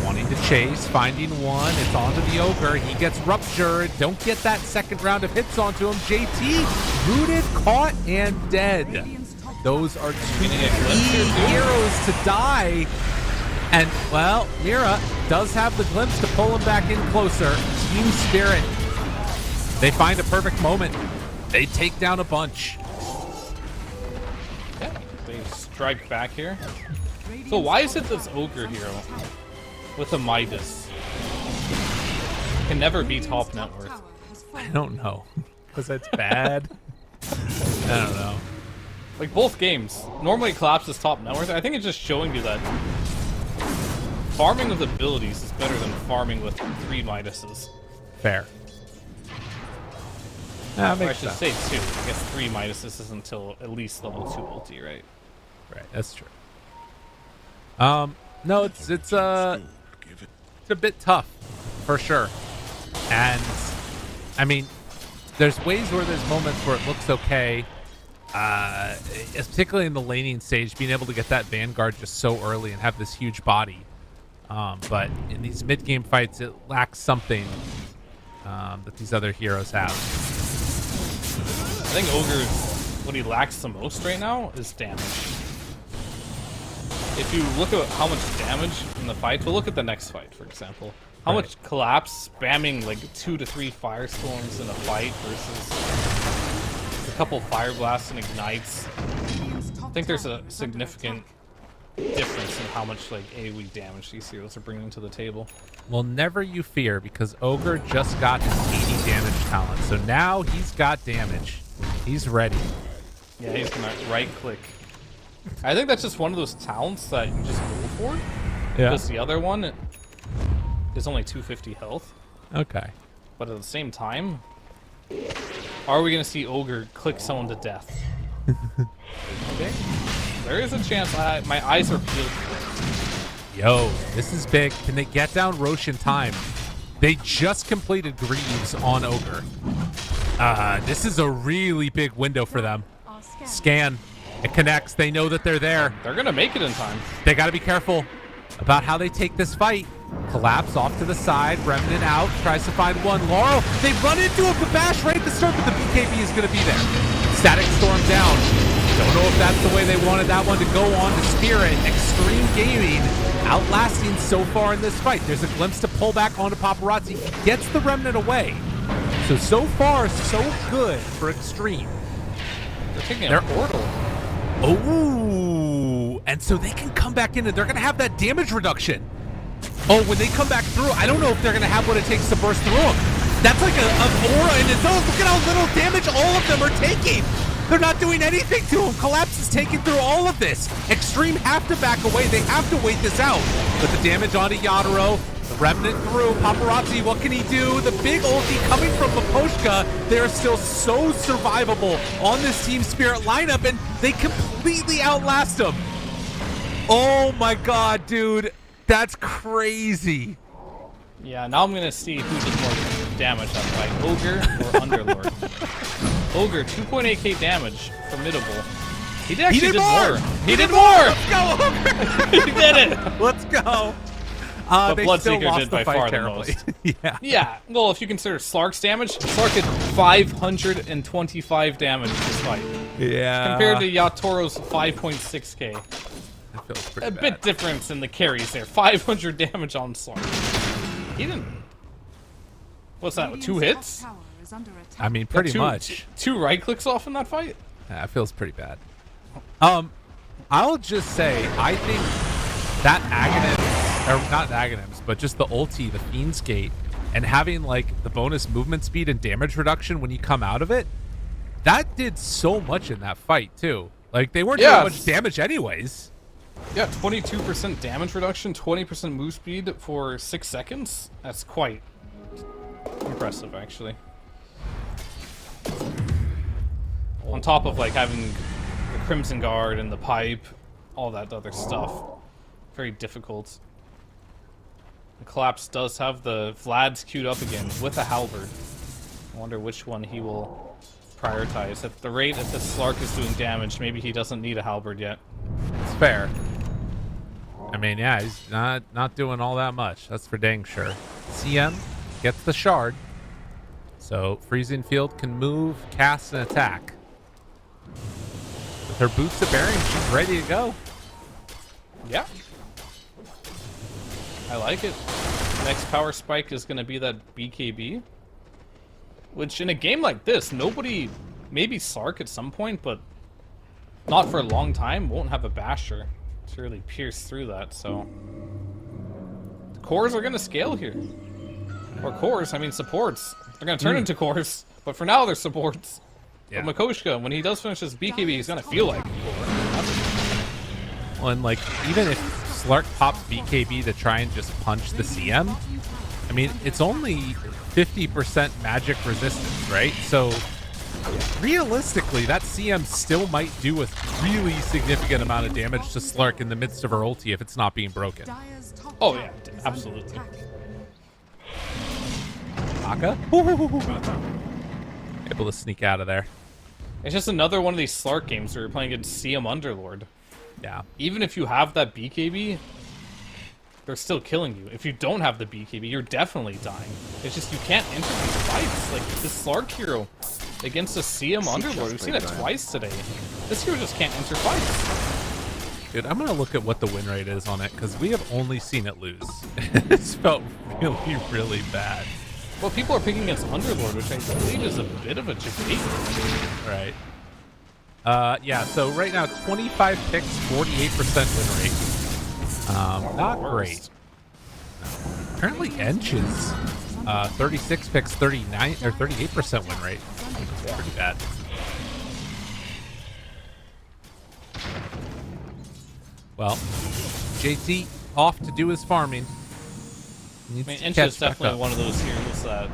Wanting to chase, finding one. It's onto the Ogre. He gets ruptured. Don't get that second round of hits onto him. JT, rooted, caught, and dead. Those are 2 heroes to die. And, well, Mira does have the glimpse to pull him back in closer. Team Spirit. They find a perfect moment. They take down a bunch. Yeah, they strike back here. So why is it this Ogre hero with a Midas can never be top net worth? I don't know. Because that's bad. I don't know. Like both games, normally Collapse is top net worth. I think it's just showing you that farming with abilities is better than farming with 3 Midases. Fair. Or I should say 2. I guess 3 Midases is until at least level 2 ulti, right? Right, that's true. No, it's a bit tough, for sure. And I mean, there's ways where there's moments where it looks okay. Particularly in the laning stage, being able to get that Vanguard just so early and have this huge body. But in these mid-game fights, it lacks something that these other heroes have. I think Ogre's, what he lacks the most right now is damage. If you look at how much damage in the fight, we'll look at the next fight, for example. How much Collapse spamming like 2 to 3 Firestorms in a fight versus a couple Fire Blasts and Ignites. I think there's a significant difference in how much like AoE damage these heroes are bringing to the table. Well, never you fear, because Ogre just got his 80 damage talent. So now he's got damage. He's ready. Yeah, he's gonna right-click. I think that's just one of those talents that you just go for. Yeah. Because the other one is only 250 health. Okay. But at the same time, are we gonna see Ogre click someone to death? Okay. There is a chance. My eyes are peeled. Yo, this is big. Can they get down Roche in time? They just completed Greaves on Ogre. This is a really big window for them. Scan. It connects. They know that they're there. They're going to make it in time. They got to be careful about how they take this fight. Collapse off to the side. Remnant out. Tries to find one. Laurel. They run into a Babash right at the start, but the BKB is going to be there. Static Storm down. Don't know if that's the way they wanted that one to go on to Spirit. Extreme Gaming outlasting so far in this fight. There's a glimpse to pull back onto Paparazzi. Gets the Remnant away. So far, so good for Extreme. They're taking a portal. Oh, and so they can come back in and they're going to have that damage reduction. Oh, when they come back through, I don't know if they're going to have what it takes to burst through them. That's like a aura in its own. Look at how little damage all of them are taking. They're not doing anything to him. Collapse is taking through all of this. Extreme have to back away. They have to wait this out. But the damage onto Yatoro, the Remnant through. Paparazzi, what can he do? The big ulti coming from Maposhka. They're still so survivable on this Team Spirit lineup, and they completely outlast them. Oh my god, dude. That's crazy. Yeah, now I'm going to see who did more damage on fight, Ogre or Underlord. Ogre, 2.8k damage, formidable. He did more. He did more. Let's go, Ogre. He did it. Let's go. But they Bloodseeker still lost did by the fight far terribly. the most. Yeah. Yeah, well, if you consider Slark's damage, Slark did 525 damage this fight. Yeah. Compared to Yatoro's 5.6k. That feels pretty A bad. bit difference in the carries there. 500 damage on Slark. He didn't... What's that, 2 hits? I mean, pretty much. Two right clicks off in that fight? Yeah, it feels pretty bad. I'll just say, I think that Aghanim's, or not Aghanim's, but just the ulti, the Fiend's Gate, and having like the bonus movement speed and damage reduction when you come out of it, that did so much in that fight too. Like they weren't doing much damage anyways. Yeah, 22% damage reduction, 20% move speed for 6 seconds. That's quite impressive, actually. On top of like having the Crimson Guard and the pipe, all that other stuff. Very difficult. The Collapse does have the Vlad's queued up again with a halberd. I wonder which one he will prioritize. At the rate that the Slark is doing damage, maybe he doesn't need a halberd yet. It's fair. I mean, yeah, he's not doing all that much. That's for dang sure. CM gets the shard. So Freezing Field can move, cast, and attack. With her boots of bearing, she's ready to go. Yeah. I like it. Next power spike is going to be that BKB. Which, in a game like this, nobody... Maybe Slark at some point, but not for a long time, won't have a basher to really pierce through that, so... Cores are going to scale here. Or cores, I mean supports. They're going to turn into cores, but for now they're supports. Yeah. But Makoshka, when he does finish his BKB, he's going to feel like a core. Well, and like, even if Slark pops BKB to try and just punch the CM, I mean, it's only 50% magic resistance, right? So, realistically, that CM still might do a really significant amount of damage to Slark in the midst of her ulti if it's not being broken. Oh yeah, absolutely. Aka? Able to sneak out of there. It's just another one of these Slark games where you're playing against CM Underlord. Yeah. Even if you have that BKB, they're still killing you. If you don't have the BKB, you're definitely dying. It's just you can't enter these fights. Like, the Slark hero against a CM Underlord. We've seen it twice today. This hero just can't enter fights. Dude, I'm going to look at what the win rate is on it, because we have only seen it lose. It's felt really, really bad. Well, people are picking against Underlord, which I believe is a bit of a debate. Right. Yeah, so right now, 25 picks, 48% win rate. Not great. Apparently, Ench's 36 picks, 39 or 38% win rate. It's pretty bad. Well, JT off to do his farming. I mean, Ench is definitely one of those heroes that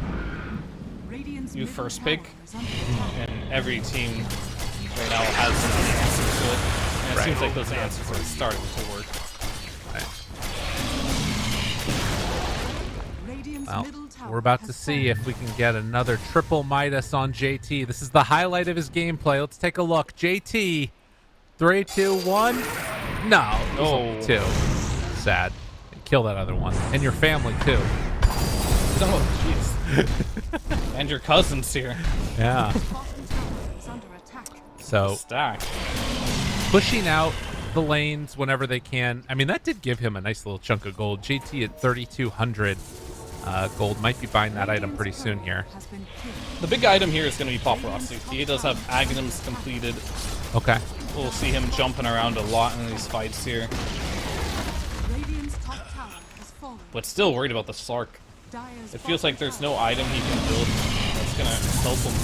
you first pick, and every team right now has it. And it Right. seems like those answers are starting to work. Radiant's Well, middle tower we're about has to see fallen. if we can get another triple Midas on JT. This is the highlight of his gameplay. Let's take a look. JT, 3, 2, 1. No, it was only 2. Sad. Kill that other one. And your family, too. Oh, jeez. And your cousins here. Yeah. Bottom tower is under attack. So, Stack. pushing out the lanes whenever they can. I mean, that did give him a nice little chunk of gold. JT at 3,200 gold. Might be buying that item pretty soon here. Has been killed. The big item here is going to be Paparazzi. He does have Aghanims completed. Okay. We'll see him jumping around a lot in these fights here. Radiant's top tower has fallen. But still worried about the Slark. Dire's It feels bottom like there's tower no item he can build that's going to help him.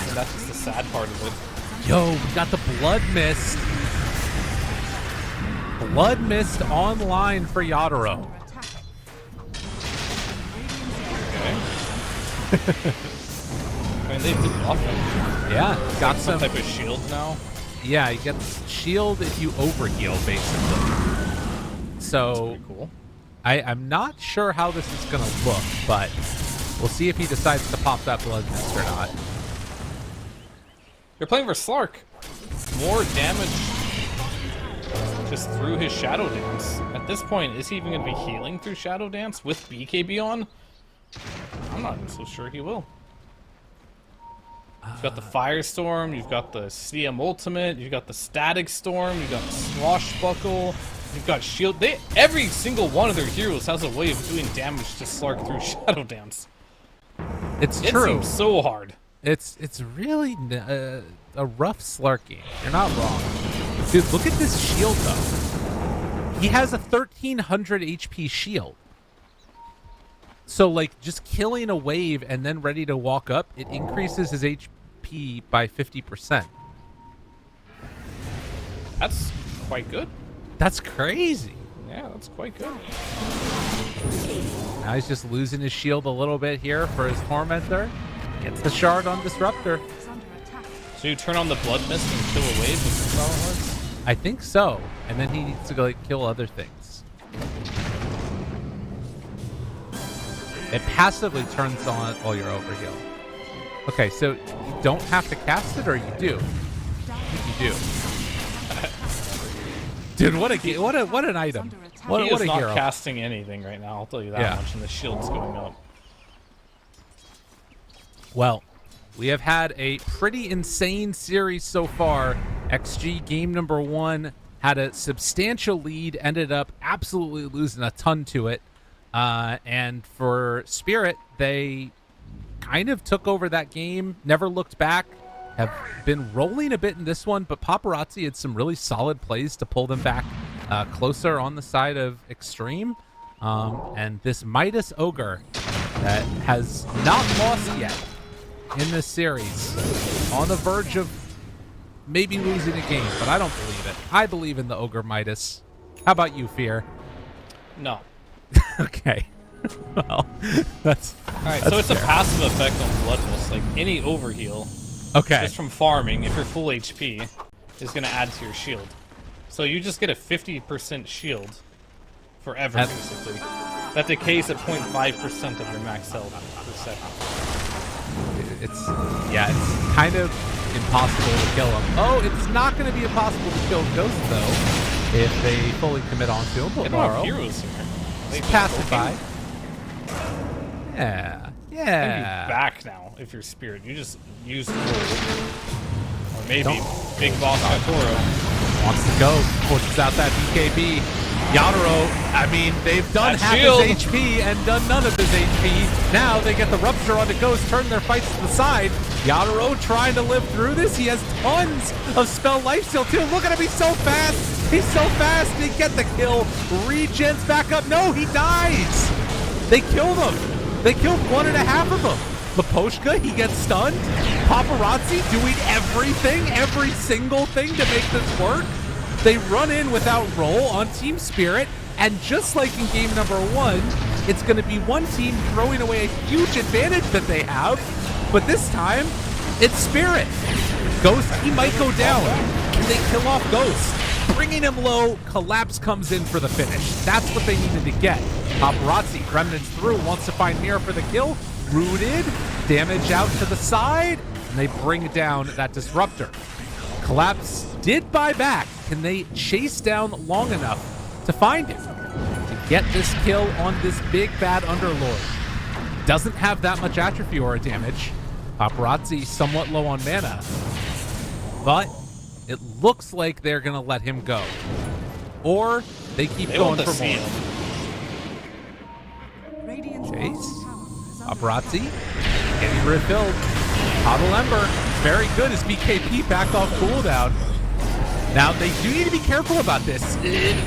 And that's just the sad part of it. Yo, we got the Blood Mist. Blood Mist online for Yadoro. under attack. Okay. I mean, they did buff him. Yeah, got Some some. type of shield now. Yeah, you get shield if you overheal, basically. So Pretty cool. I'm not sure how this is gonna look, but we'll see if he decides to pop that Blood Mist or not. You're playing for Slark. More damage just through his Shadow Dance. At this point, is he even going to be healing through Shadow Dance with BKB on? I'm not even so sure he will. You've got the Firestorm, you've got the CM Ultimate, you've got the Static Storm, you've got the Swashbuckle, you've got Shield. Every single one of their heroes has a way of doing damage to Slark through Shadow Dance. It's It true. seems so hard. It's really a rough Slark game. You're not wrong. Dude, look at this shield, though. He has a 1,300 HP shield. So, like, just killing a wave and then ready to walk up, it increases his HP by 50%. That's quite good. That's crazy. Yeah, that's quite good. Now he's just losing his shield a little bit here for his Tormentor. Gets the shard on Disruptor. is under attack. So you turn on the Blood Mist and kill a wave, is that how it works? I think so. And then he needs to go like, kill other things. It passively turns on all your overheal. Okay, so you don't have to cast it, or you do? You do. Dude, what an item! Under attack. What He is a not hero! casting anything right now, I'll tell you that Yeah. much, and the shield's going up. Well, we have had a pretty insane series so far. XG game number 1 had a substantial lead, ended up absolutely losing a ton to it. And for Spirit, they kind of took over that game, never looked back, have been rolling a bit in this one, but Paparazzi had some really solid plays to pull them back closer on the side of Extreme. And this Midas Ogre that has not lost yet in this series, on the verge of maybe losing a game, but I don't believe it. I believe in the Ogre Midas. How about you, Fear? No. Okay. Well, that's Alright, so it's a passive effect on Blood Mist. Like, any overheal, okay. just from farming, if you're full HP, is going to add to your shield. So you just get a 50% shield forever, That's- basically. That decays at 0.5% of your max health per second. It's kind of impossible to kill him. Oh, it's not going to be impossible to kill Ghost though if they fully commit onto him. They don't have heroes here. They Pass just it go by. in. Yeah, I think yeah. you're back now if you're Spirit. You just use the gold. Or maybe Big Boss Totoro. Wants to go, pushes out that BKB. Yadoro, I mean, they've done That half shield. his HP and done none of his HP. Now they get the Rupture on the Ghost, turn their fights to the side. Yadoro trying to live through this. He has tons of spell lifesteal too. Look at him, he's so fast. He's so fast. They get the kill. Regens back up. No, he dies. They killed him. They killed 1.5 of them. Laposhka, he gets stunned. Paparazzi doing everything, every single thing to make this work. They run in without roll on Team Spirit, and just like in game number 1, it's going to be one team throwing away a huge advantage that they have, but this time, it's Spirit. Ghost, he might go down. they kill off Ghost. Bringing him low, Collapse comes in for the finish. That's what they needed to get. Paparazzi, Remnants through, wants to find Mira for the kill. Rooted, damage out to the side, and they bring down that Disruptor. Collapse did buy back. Can they chase down long enough to find him? To get this kill on this big bad Underlord. Doesn't have that much Atrophy Aura damage. Paparazzi somewhat low on mana. But it looks like they're going to let him go. Or they keep going for more. Chase. Paparazzi. Getting refilled. Huddle Ember. Very good as BKP backed off cooldown. Now, they do need to be careful about this.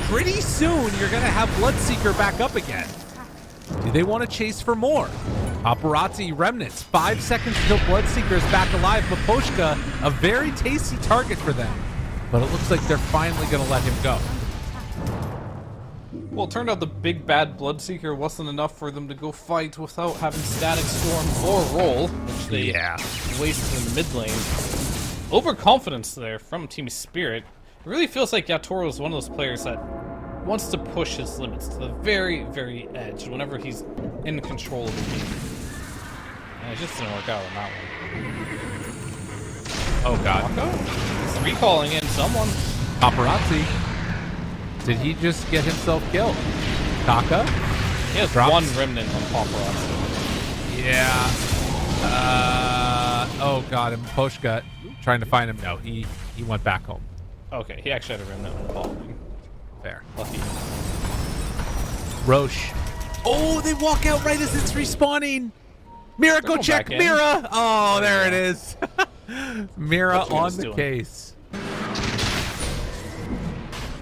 Pretty soon, you're going to have Bloodseeker back up again. Do they want to chase for more? Paparazzi Remnants, 5 seconds until Bloodseeker is back alive. Maposhka, a very tasty target for them. But it looks like they're finally going to let him go. Well, it turned out the big bad Bloodseeker wasn't enough for them to go fight without having Static Storm or Roll, which they wasted in the mid lane. Overconfidence there from Team Spirit. It really feels like Yatoro is one of those players that wants to push his limits to the very, very edge whenever he's in control of the game. And it just didn't work out on that one. Oh god. He's recalling in someone. Paparazzi. Did he just get himself killed? Kaka? He has one remnant on Paparazzi. Yeah. Oh god, and Maposhka trying to find him. No, he went back home. Okay, he actually had a remnant on Paul. Fair. Lucky. Roche. Oh, they walk out right as it's respawning. Mira, go check Mira. Oh, there it is. Mira on the case.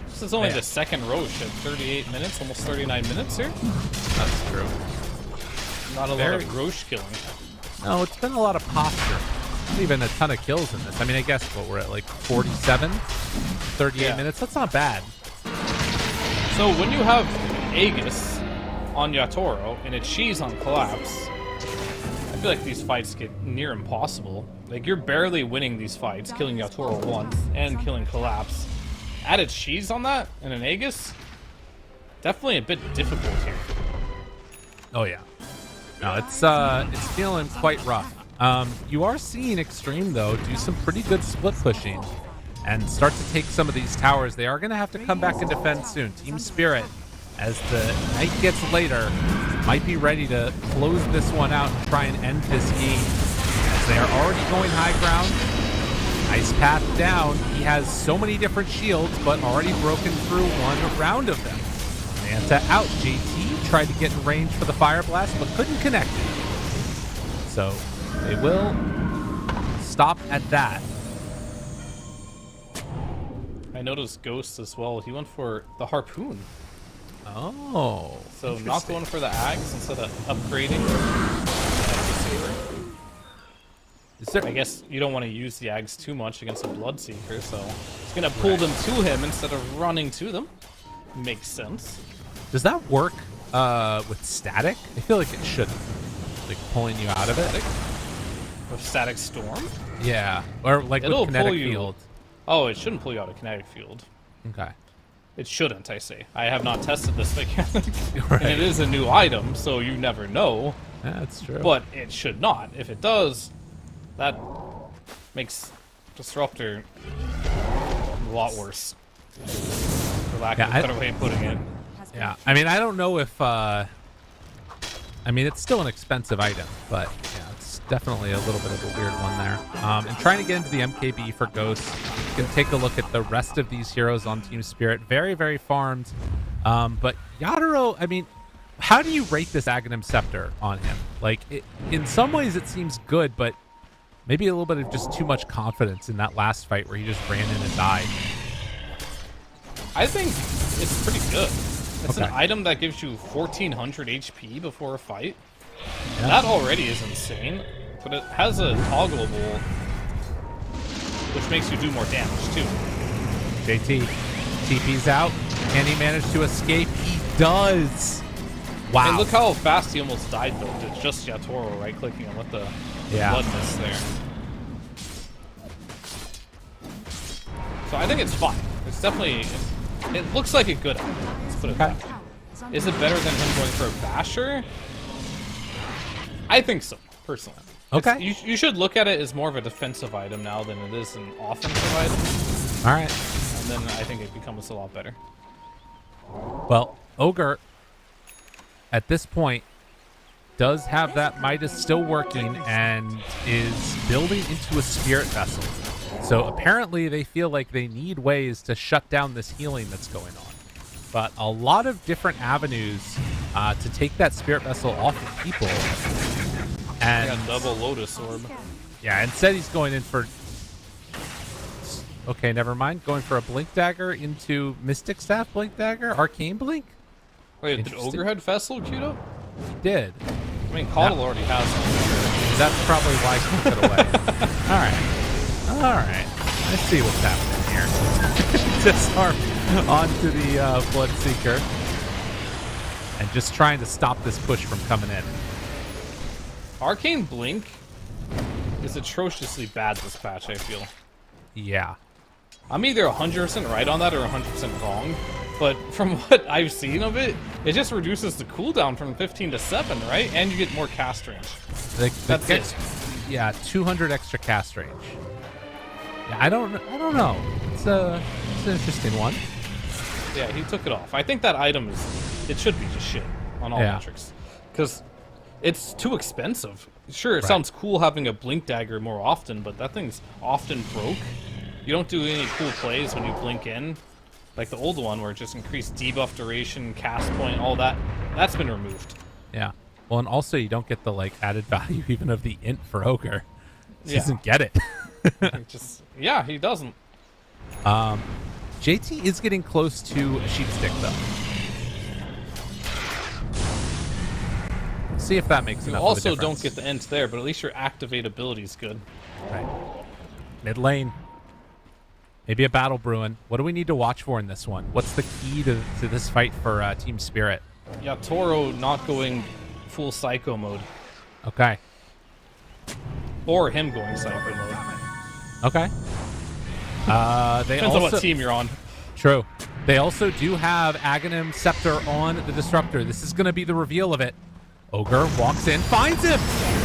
This is only the second Roche at 38 minutes, almost 39 minutes here. That's true. Not a lot of Roche killing. No, it's been a lot of posture. Not even a ton of kills in this. I mean, I guess what we're at, like 47, 38 minutes. That's not bad. So when you have Aegis on Yatoro and a Cheese on Collapse, I feel like these fights get near impossible. Like, you're barely winning these fights, killing Yatoro once and killing Collapse. Add a Cheese on that and an Aegis, definitely a bit difficult here. Oh yeah. No, it's feeling quite rough. You are seeing Extreme though do some pretty good split pushing and start to take some of these towers. They are going to have to come back and defend soon. Team Spirit, as the night gets later, might be ready to close this one out and try and end this game. As they are already going high ground. Nice path down. He has so many different shields, but already broken through one round of them. Manta out. JT tried to get in range for the Fire Blast, but couldn't connect it. So they will stop at that. I noticed Ghost as well. He went for the Harpoon. Oh. So not going for the Axe instead of upgrading. I guess you don't want to use the Ags too much against a Bloodseeker, so it's going to pull them to him instead of running to them. Makes sense. Does that work with static? I feel like it shouldn't. Like pulling you out of it. With Static Storm? Yeah. Or like with Kinetic Field. Oh, it shouldn't pull you out of Kinetic Field. Okay. It shouldn't, I say. I have not tested this mechanic. And it is a new item, so you never know. Yeah, that's true. But it should not. If it does, that makes Disruptor a lot worse. For lack of a better way of putting it. Yeah, I mean, I don't know if... I mean, it's still an expensive item, but yeah, it's definitely a little bit of a weird one there. And trying to get into the MKB for Ghost, you can take a look at the rest of these heroes on Team Spirit. Very, very farmed. But Yatoro, I mean, how do you rate this Aghanim Scepter on him? Like, in some ways it seems good, but maybe a little bit of just too much confidence in that last fight where he just ran in and died. I think it's pretty good. It's an item that gives you 1400 HP before a fight. Yeah. That already is insane, but it has a toggleable, which makes you do more damage too. JT, TP's out. Can he manage to escape? He does. Wow. And look how fast he almost died though. It's just Yatoro right-clicking him with the blood mist there. So I think it's fine. It's definitely, it looks like a good item. Let's put it that way. Is it better than him going for a basher? I think so, personally. Okay. You should look at it as more of a defensive item now than it is an offensive item. All right. And then I think it becomes a lot better. Well, Ogre, at this point, does have that Midas still working and is building into a spirit vessel. So apparently they feel like they need ways to shut down this healing that's going on. But a lot of different avenues to take that spirit vessel off of people. And I got double Lotus Orb. yeah, instead he's going in for... Okay, never mind. Going for a Blink Dagger into Mystic Staff Blink Dagger? Arcane Blink? Wait, did Interesting. Ogre have Vessel queued up? He did. I mean, Coddle already has one. That's probably why he took it away. Alright. Let's see what's happening here. Disarm onto the Bloodseeker. And just trying to stop this push from coming in. Arcane Blink is atrociously bad this patch, I feel. Yeah. I'm either 100% right on that or 100% wrong, but from what I've seen of it, it just reduces the cooldown from 15 to 7, right? And you get more cast range. That's it. Yeah, 200 extra cast range. Yeah, I don't know. It's an interesting one. Yeah, he took it off. I think that item it should be just shit on all metrics. Because it's too expensive. Sure, it sounds cool having a Blink Dagger more often, but that thing's often broke. You don't do any cool plays when you blink in. Like the old one where it just increased debuff duration, cast point, all that. That's been removed. Yeah. Well, and also you don't get the like added value even of the int for Ogre. He Yeah. doesn't get it. Yeah, he doesn't. JT is getting close to a sheep stick though. See if that makes You enough also of a don't difference. get the int there, but at least your activate ability is good. Right. Mid lane. Maybe a battle brewing. What do we need to watch for in this one? What's the key to this fight for Team Spirit? Yeah, Toro not going full psycho mode. Okay. Or him going psycho mode. Okay. They Depends also, on what team you're on. True. They also do have Aghanim Scepter on the Disruptor. This is going to be the reveal of it. Ogre walks in, finds him.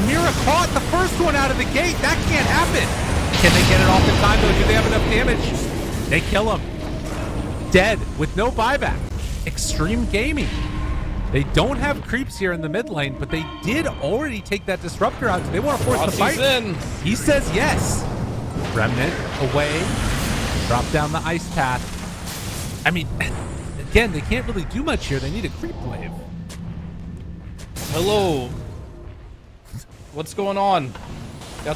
Mira caught the first one out of the gate. That can't happen. Can they get it off in time, though? Do they have enough damage? They kill him. Dead with no buyback. Extreme Gaming. They don't have creeps here in the mid lane, but they did already take that Disruptor out. They want to force the fight. In. He says yes. Remnant away. Drop down the ice path. I mean, again, they can't really do much here. They need a creep wave. Hello. What's going on?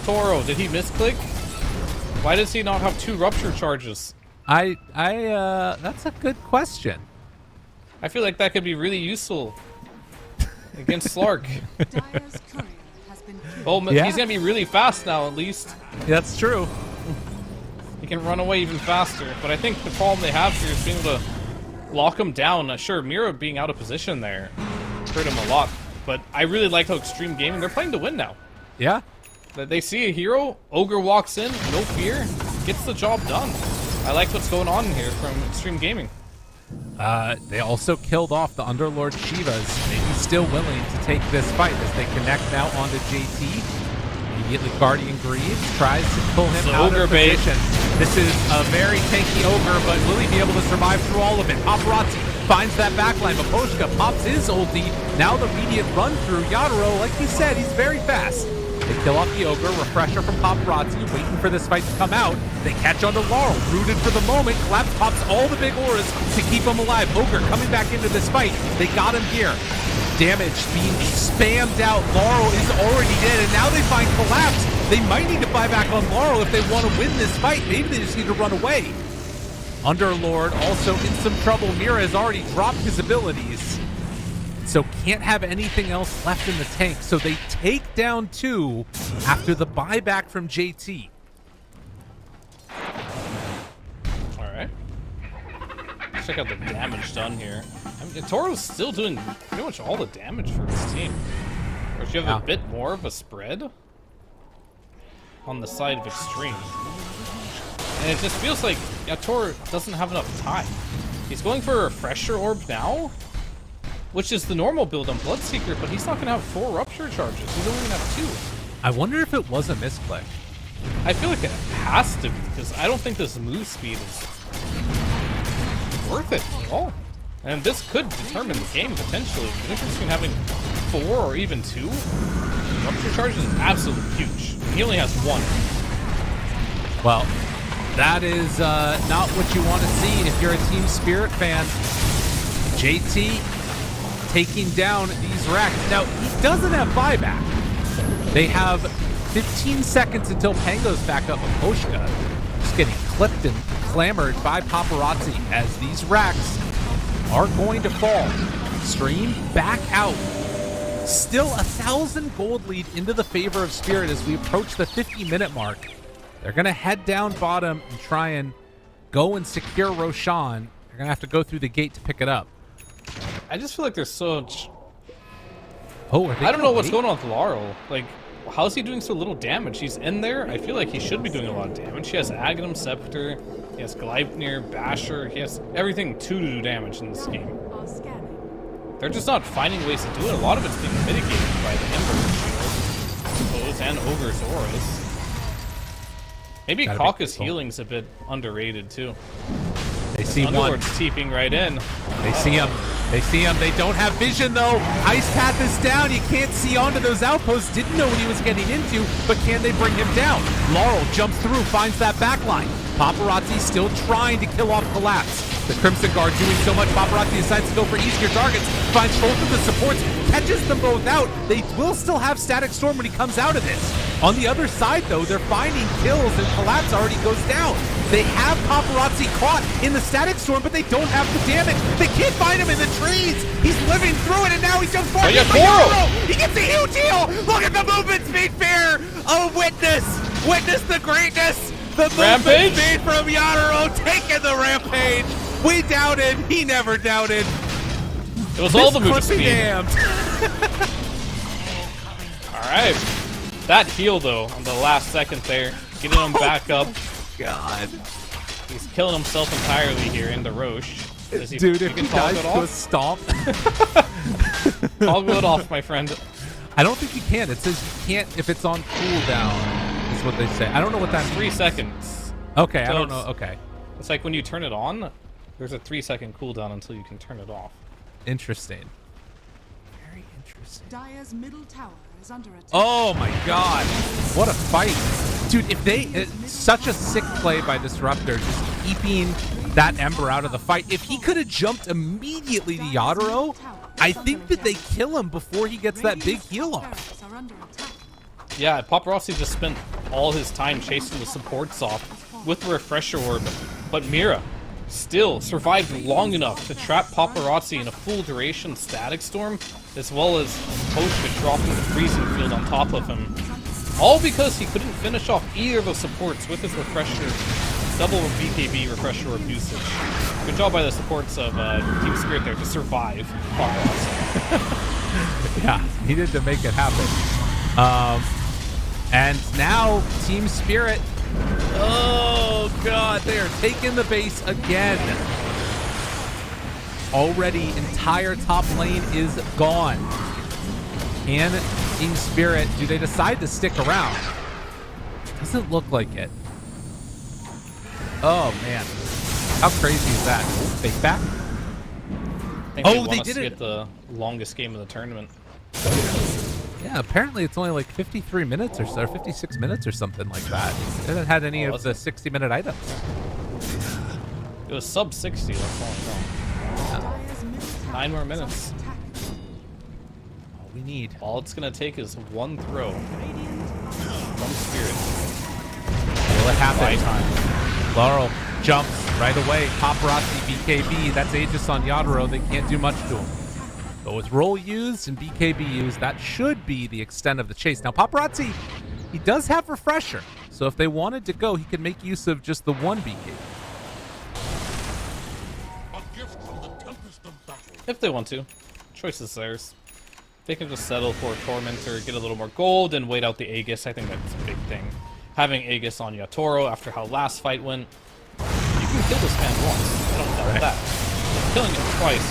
Toro, did he misclick? Why does he not have 2 rupture charges? That's a good question. I feel like that could be really useful against Slark. Dyer's courier has been killed. Oh, Yeah. he's gonna be really fast now, at least. That's true. He can run away even faster. But I think the problem they have here is being able to lock him down. Sure, Mira being out of position there hurt him a lot. But I really like how Extreme Gaming, they're playing to win now. Yeah. They see a hero, Ogre walks in, no fear, gets the job done. I like what's going on here from Extreme Gaming. They also killed off the Underlord Shivas. Maybe still willing to take this fight as they connect now onto JT. Immediately Guardian Greaves tries to pull him So out Ogre of bait. position. This is a very tanky Ogre, but will he be able to survive through all of it? Paparazzi finds that backline. Maposhka pops his ulti. Now the immediate run through. Yadaro, like he said, he's very fast. They kill off the Ogre, refresher from Paparazzi, waiting for this fight to come out. They catch onto Laurel, rooted for the moment. Collapse pops all the big auras to keep him alive. Ogre coming back into this fight. They got him here. Damage being spammed out. Laurel is already dead, and now they find Collapse. They might need to buy back on Laurel if they want to win this fight. Maybe they just need to run away. Underlord also in some trouble. Mira has already dropped his abilities, so can't have anything else left in the tank. So they take down 2 after the buyback from JT. Alright. Let's check out the damage done here. I mean, Toro's still doing pretty much all the damage for his team. Or should you have a bit more of a spread on the side of Extreme? And it just feels like Yator doesn't have enough time. He's going for a Refresher Orb now, which is the normal build on Bloodseeker, but he's not going to have 4 Rupture Charges. He's only going to have 2. I wonder if it was a misclick. I feel like it has to be, because I don't think this move speed is worth it at all. And this could determine the game, potentially. The difference between having 4 or even 2 Rupture Charges is absolutely huge. He only has 1. Well, that is not what you want to see if you're a Team Spirit fan. JT taking down these Rex. Now, he doesn't have buyback. They have 15 seconds until Pango's back up with Koshka. Just getting clipped and clamored by Paparazzi as these Rex are going to fall. Stream back out. Still 1,000 gold lead into the favor of Spirit as we approach the 50-minute mark. They're going to head down bottom and try and go and secure Roshan. They're going to have to go through the gate to pick it up. I just feel like there's so much... Oh, I don't know what's going on with Laurel. Like, how is he doing so little damage? He's in there. I feel like he should be doing a lot of damage. He has Aghanim Scepter, he has Gleipnir, Basher, he has everything to do damage in this game. They're just not finding ways to do it. A lot of it's being mitigated by the Ember Shield, I suppose, and Ogre's Auras. Maybe Caucus Healing's a bit underrated too. They see Underlord's one. teeping right in. They see him. They see him. They don't have vision though. Ice Path is down. You can't see onto those outposts. Didn't know what he was getting into, but can they bring him down? Laurel jumps through, finds that back line. Paparazzi still trying to kill off Collapse. The Crimson Guard doing so much, Paparazzi decides to go for easier targets, finds both of the supports, catches them both out. They will still have Static Storm when he comes out of this. On the other side, though, they're finding kills and Collapse already goes down. They have Paparazzi caught in the Static Storm, but they don't have the damage. They can't find him in the trees. He's living through it, and now he's just forward. He gets a huge heal. Look at the movement speed fair. Oh, witness the greatness. The movement speed from Yadaro taking the rampage. We doubted. He never doubted. It was all the movement speed. Damned. All right. That heal, though, on the last second there, getting him back up. God. He's killing himself entirely here in the Roche. Dude, if he dies to a stomp. Toggle it off, my friend. I don't think you can. It says you can't if it's on cooldown, is what they say. I don't know what that's 3 seconds. Okay, So I don't know. Okay. It's like when you turn it on, there's a 3-second cooldown until you can turn it off. Interesting. Very interesting. Dire's middle tower is under attack. Oh my god. What a fight. Dude, if they... such a sick play by Disruptor, just keeping that Ember out of the fight. If he could have jumped immediately to Yadaro, I think that they kill him before he gets that big heal off. Yeah, Paparazzi just spent all his time chasing the supports off with the Refresher Orb, but Mira still survived long enough to trap Paparazzi in a full duration Static Storm, as well as Koshka dropping the Freezing Field on top of him. All because he couldn't finish off either of the supports with his Refresher, double BKB Refresher Orb usage. Good job by the supports of Team Spirit there to survive Paparazzi. Yeah, needed to make it happen. And now Team Spirit, oh god, they are taking the base again. Already entire top lane is gone. Can Team Spirit, do they decide to stick around? Doesn't look like it. Oh man, how crazy is that? Fake back? I think they did it. The longest game of the tournament. Yeah, apparently it's only like 53 minutes or so, or 56 minutes or something like that. It hasn't had any of the 60-minute items. It was sub 60, that's all I know. 9 more minutes. All we need. All it's gonna take is one throw from Spirit. Will it happen? Laurel jumps right away. Paparazzi, BKB. That's Aegis on Yadaro. They can't do much to him. But with roll used and BKB used, that should be the extent of the chase. Now, Paparazzi, he does have Refresher. So if they wanted to go, he could make use of just the one BKB. If they want to. Choice is theirs. They can just settle for a Tormentor, get a little more gold, and wait out the Aegis. I think that's a big thing. having Aegis on Yatoro after how last fight went. You can kill this man once, I don't doubt that. But killing him twice,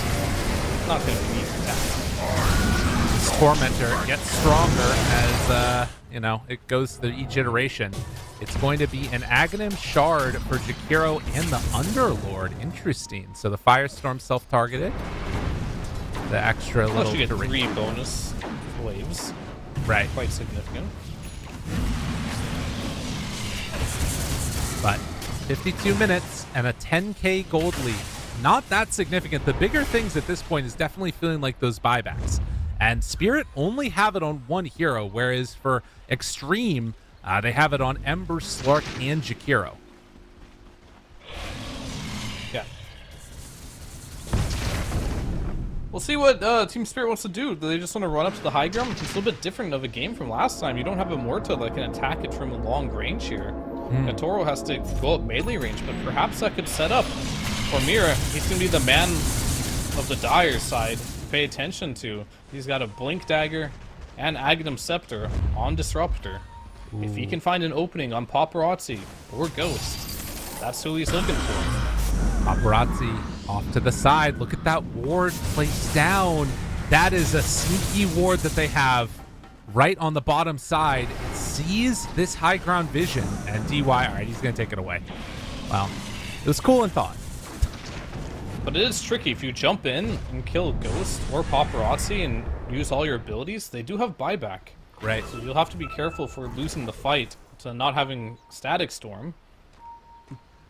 not going to be an easy task. This Tormentor gets stronger as, you know, it goes through each iteration. It's going to be an Aghanim Shard for Jakiro and the Underlord. Interesting. So the Firestorm self-targeted. The extra Plus little you get duration. 3 bonus waves. Right. Quite significant. But 52 minutes and a 10k gold lead. Not that significant. The bigger things at this point is definitely feeling like those buybacks. And Spirit only have it on one hero, whereas for Extreme, they have it on Ember, Slark, and Jakiro. Yeah. We'll see what Team Spirit wants to do. Do they just want to run up to the high ground? It's a little bit different of a game from last time. You don't have a Morta that can attack it from a long range here. Toro has to go up melee range, but perhaps that could set up for Mira. He's going to be the man of the Dire side to pay attention to. He's got a Blink Dagger and Aghanim Scepter on Disruptor. Ooh. If he can find an opening on Paparazzi or Ghost, that's who he's looking for. Paparazzi off to the side. Look at that ward placed down. That is a sneaky ward that they have right on the bottom side. It sees this high ground vision, and DY, all right, he's going to take it away. Well, it was cool in thought. But it is tricky. If you jump in and kill Ghost or Paparazzi and use all your abilities, they do have buyback. Right. So you'll have to be careful for losing the fight to not having Static Storm,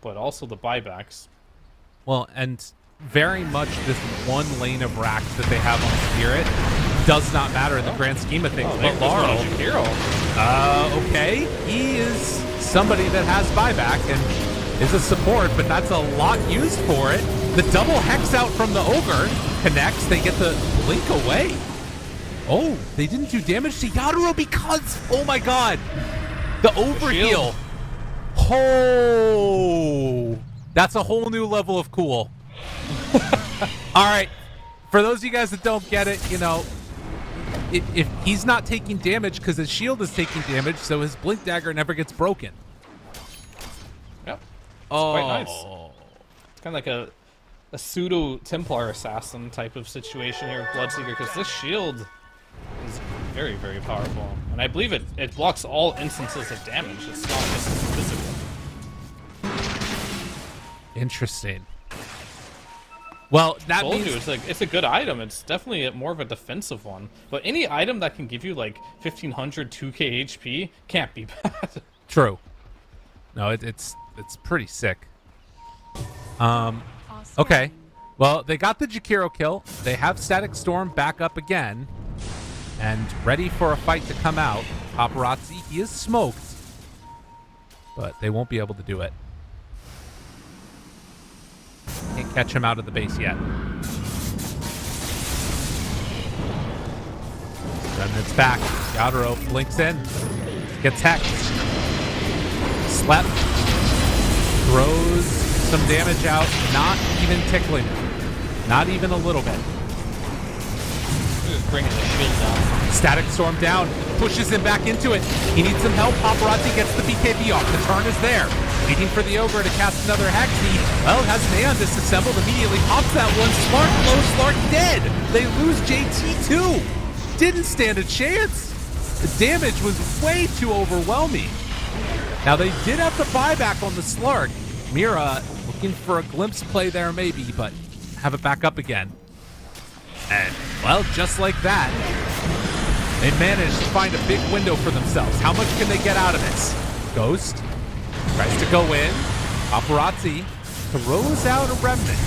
but also the buybacks. Well, and very much this one lane of racks that they have on Spirit does not matter in the grand scheme of things. But Laurel, okay, he is somebody that has buyback and is a support, but that's a lot used for it. The double hex out from the Ogre connects. They get the blink away. Oh, they didn't do damage to Yaduro because, oh my god, the overheal. Oh, that's a whole new level of cool. All right, for those of you guys that don't get it, you know, if he's not taking damage because his shield is taking damage, so his Blink Dagger never gets broken. Yep. Oh, quite nice. It's kind of like a pseudo Templar assassin type of situation here with Bloodseeker, because this shield is very, very powerful. And I believe it blocks all instances of damage. It's not just physical. Interesting. Well, that means it's a good item. It's definitely more of a defensive one. But any item that can give you like 1500 2k HP can't be bad. True. No, it's pretty sick. Okay. Well, they got the Jakiro kill. They have Static Storm back up again and ready for a fight to come out. Paparazzi, he is smoked, but they won't be able to do it. Can't catch him out of the base yet. Remnant's back. Yaduro blinks in. Gets hexed. Slap. Throws some damage out. Not even tickling him. Not even a little bit. Just bringing the shield down. Static Storm down. Pushes him back into it. He needs some help. Paparazzi gets the BKB off. The turn is there. Waiting for the Ogre to cast another Hex. He, well, has an Aeon disassembled. Immediately pops that one. Slark, low Slark dead. They lose JT too. Didn't stand a chance. The damage was way too overwhelming. Now they did have the buyback on the Slark. Mira looking for a glimpse play there maybe, but have it back up again. And, well, just like that, they managed to find a big window for themselves. How much can they get out of this? Ghost tries to go in. Paparazzi throws out a Remnant.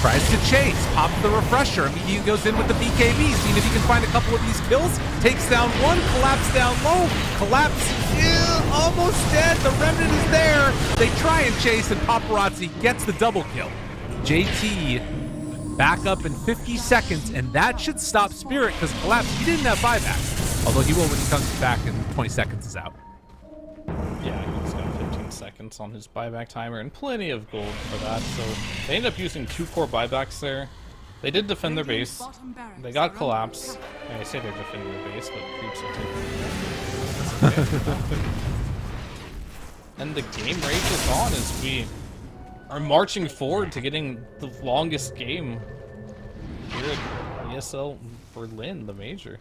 Tries to chase. Pops the Refresher. Immediately goes in with the BKB. Seeing if he can find a couple of these kills. Takes down one. Collapse down low. Collapse. Yeah, almost dead. The Remnant is there. They try and chase, and Paparazzi gets the double kill. JT back up in 50 seconds, and that should stop Spirit, because Collapse, he didn't have buyback. Although he will when he comes back and 20 seconds is out. Yeah, he's got 15 seconds on his buyback timer and plenty of gold for that. So they ended up using 2 core buybacks there. They did defend their base. They got Collapse. I say they're defending their base, but creeps are taking it. and the game rages on as we are marching forward to getting the longest game here at ESL Berlin, the major.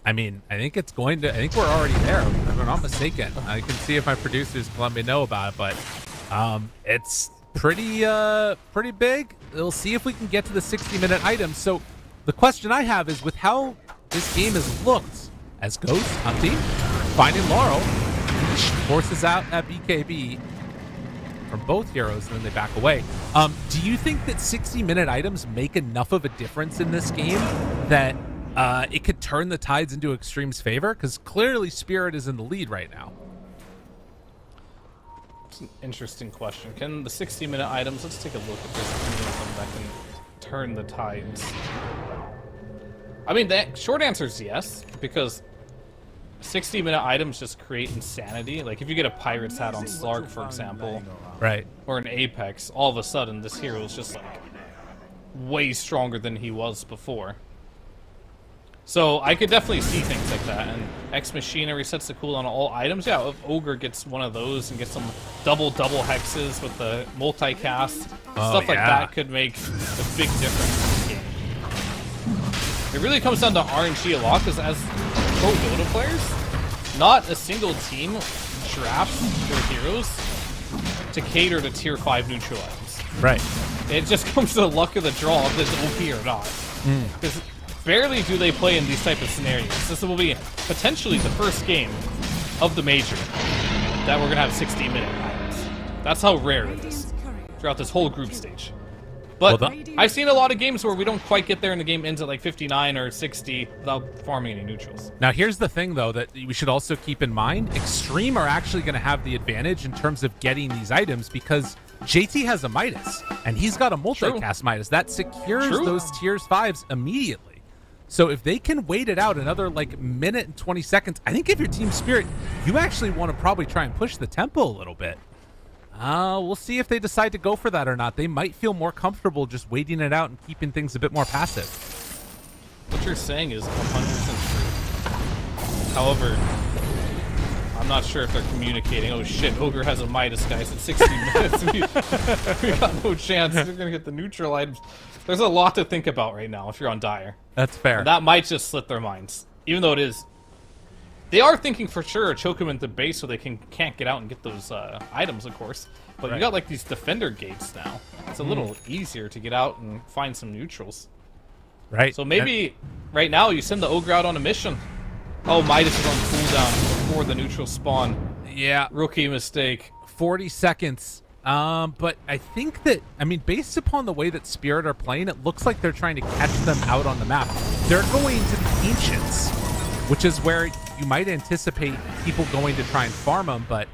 I mean, I think it's going to. I think we're already there, if I'm not mistaken. I can see if my producers can let me know about it, but it's pretty big. We'll see if we can get to the 60-minute items. So the question I have is, with how this game has looked, as Ghost hunting, finding Laurel, forces out at BKB from both heroes, and then they back away. Do you think that 60-minute items make enough of a difference in this game that it could turn the tides into Extreme's favor? Because clearly Spirit is in the lead right now. It's an interesting question. Can the 60-minute items, let's take a look at this, any of them that can turn the tides. I mean, the short answer is yes, because 60-minute items just create insanity. Like, if you get a Pirate's hat on Slark, for example, right, or an Apex, all of a sudden this hero is just, like, way stronger than he was before. So I could definitely see things like that. And X Machina resets the cooldown on all items. Yeah, if Ogre gets one of those and gets some double hexes with the multicast, stuff like that could make a big difference in the game. It really comes down to RNG a lot, because as pro Dota players, not a single team drafts their heroes to cater to tier 5 neutral items. Right. It just comes to the luck of the draw if it's OP or not. Because barely do they play in these type of scenarios. This will be potentially the first game of the major that we're going to have 60-minute items. That's how rare it is throughout this whole group stage. But I've seen a lot of games where we don't quite get there and the game ends at like 59 or 60 without farming any neutrals. Now, here's the thing, though, that we should also keep in mind. Extreme are actually going to have the advantage in terms of getting these items, because JT has a Midas, and he's got a multicast Midas. That secures those tiers 5s immediately. So if they can wait it out another like minute and 20 seconds, I think if you're Team Spirit, you actually want to probably try and push the tempo a little bit. We'll see if they decide to go for that or not. They might feel more comfortable just waiting it out and keeping things a bit more passive. What you're saying is 100% true. However, I'm not sure if they're communicating. Oh shit, Ogre has a Midas, guys, in 60 minutes. we got no chance. They're gonna get the neutral items. There's a lot to think about right now if you're on Dire. That's fair. And that might just slip their minds. Even though it is. They are thinking for sure choke him into base so they can't get out and get those items, of course. But you got like these defender gates now. It's a little easier to get out and find some neutrals. Right. So maybe right now you send the Ogre out on a mission. Oh, Midas is on cooldown before the neutral spawn. Yeah. Rookie mistake. 40 seconds. But I think that, I mean, based upon the way that Spirit are playing, it looks like they're trying to catch them out on the map. They're going to the Ancients, which is where you might anticipate people going to try and farm them, but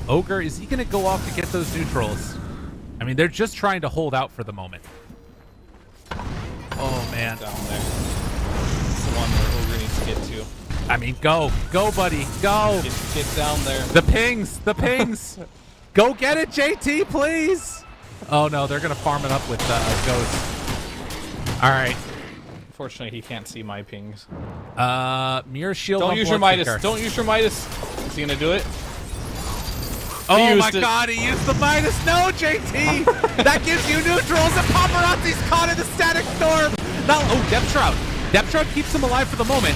Ogre, is he going to go off to get those neutrals? I mean, they're just trying to hold out for the moment. Oh, man. Down there. That's the one where Ogre needs to get to. I mean, go, buddy, go. Get down there. The pings. Go get it, JT, please. Oh, no, they're going to farm it up with Ghost. All right. Unfortunately, he can't see my pings. Mirror Shield. Don't use your Midas. Don't use your Midas. Is he going to do it? Oh my god, he used the Midas. No, JT. That gives you neutrals, and Paparazzi's caught in the static storm. Now, oh, Depth Shroud. Depth Shroud keeps him alive for the moment.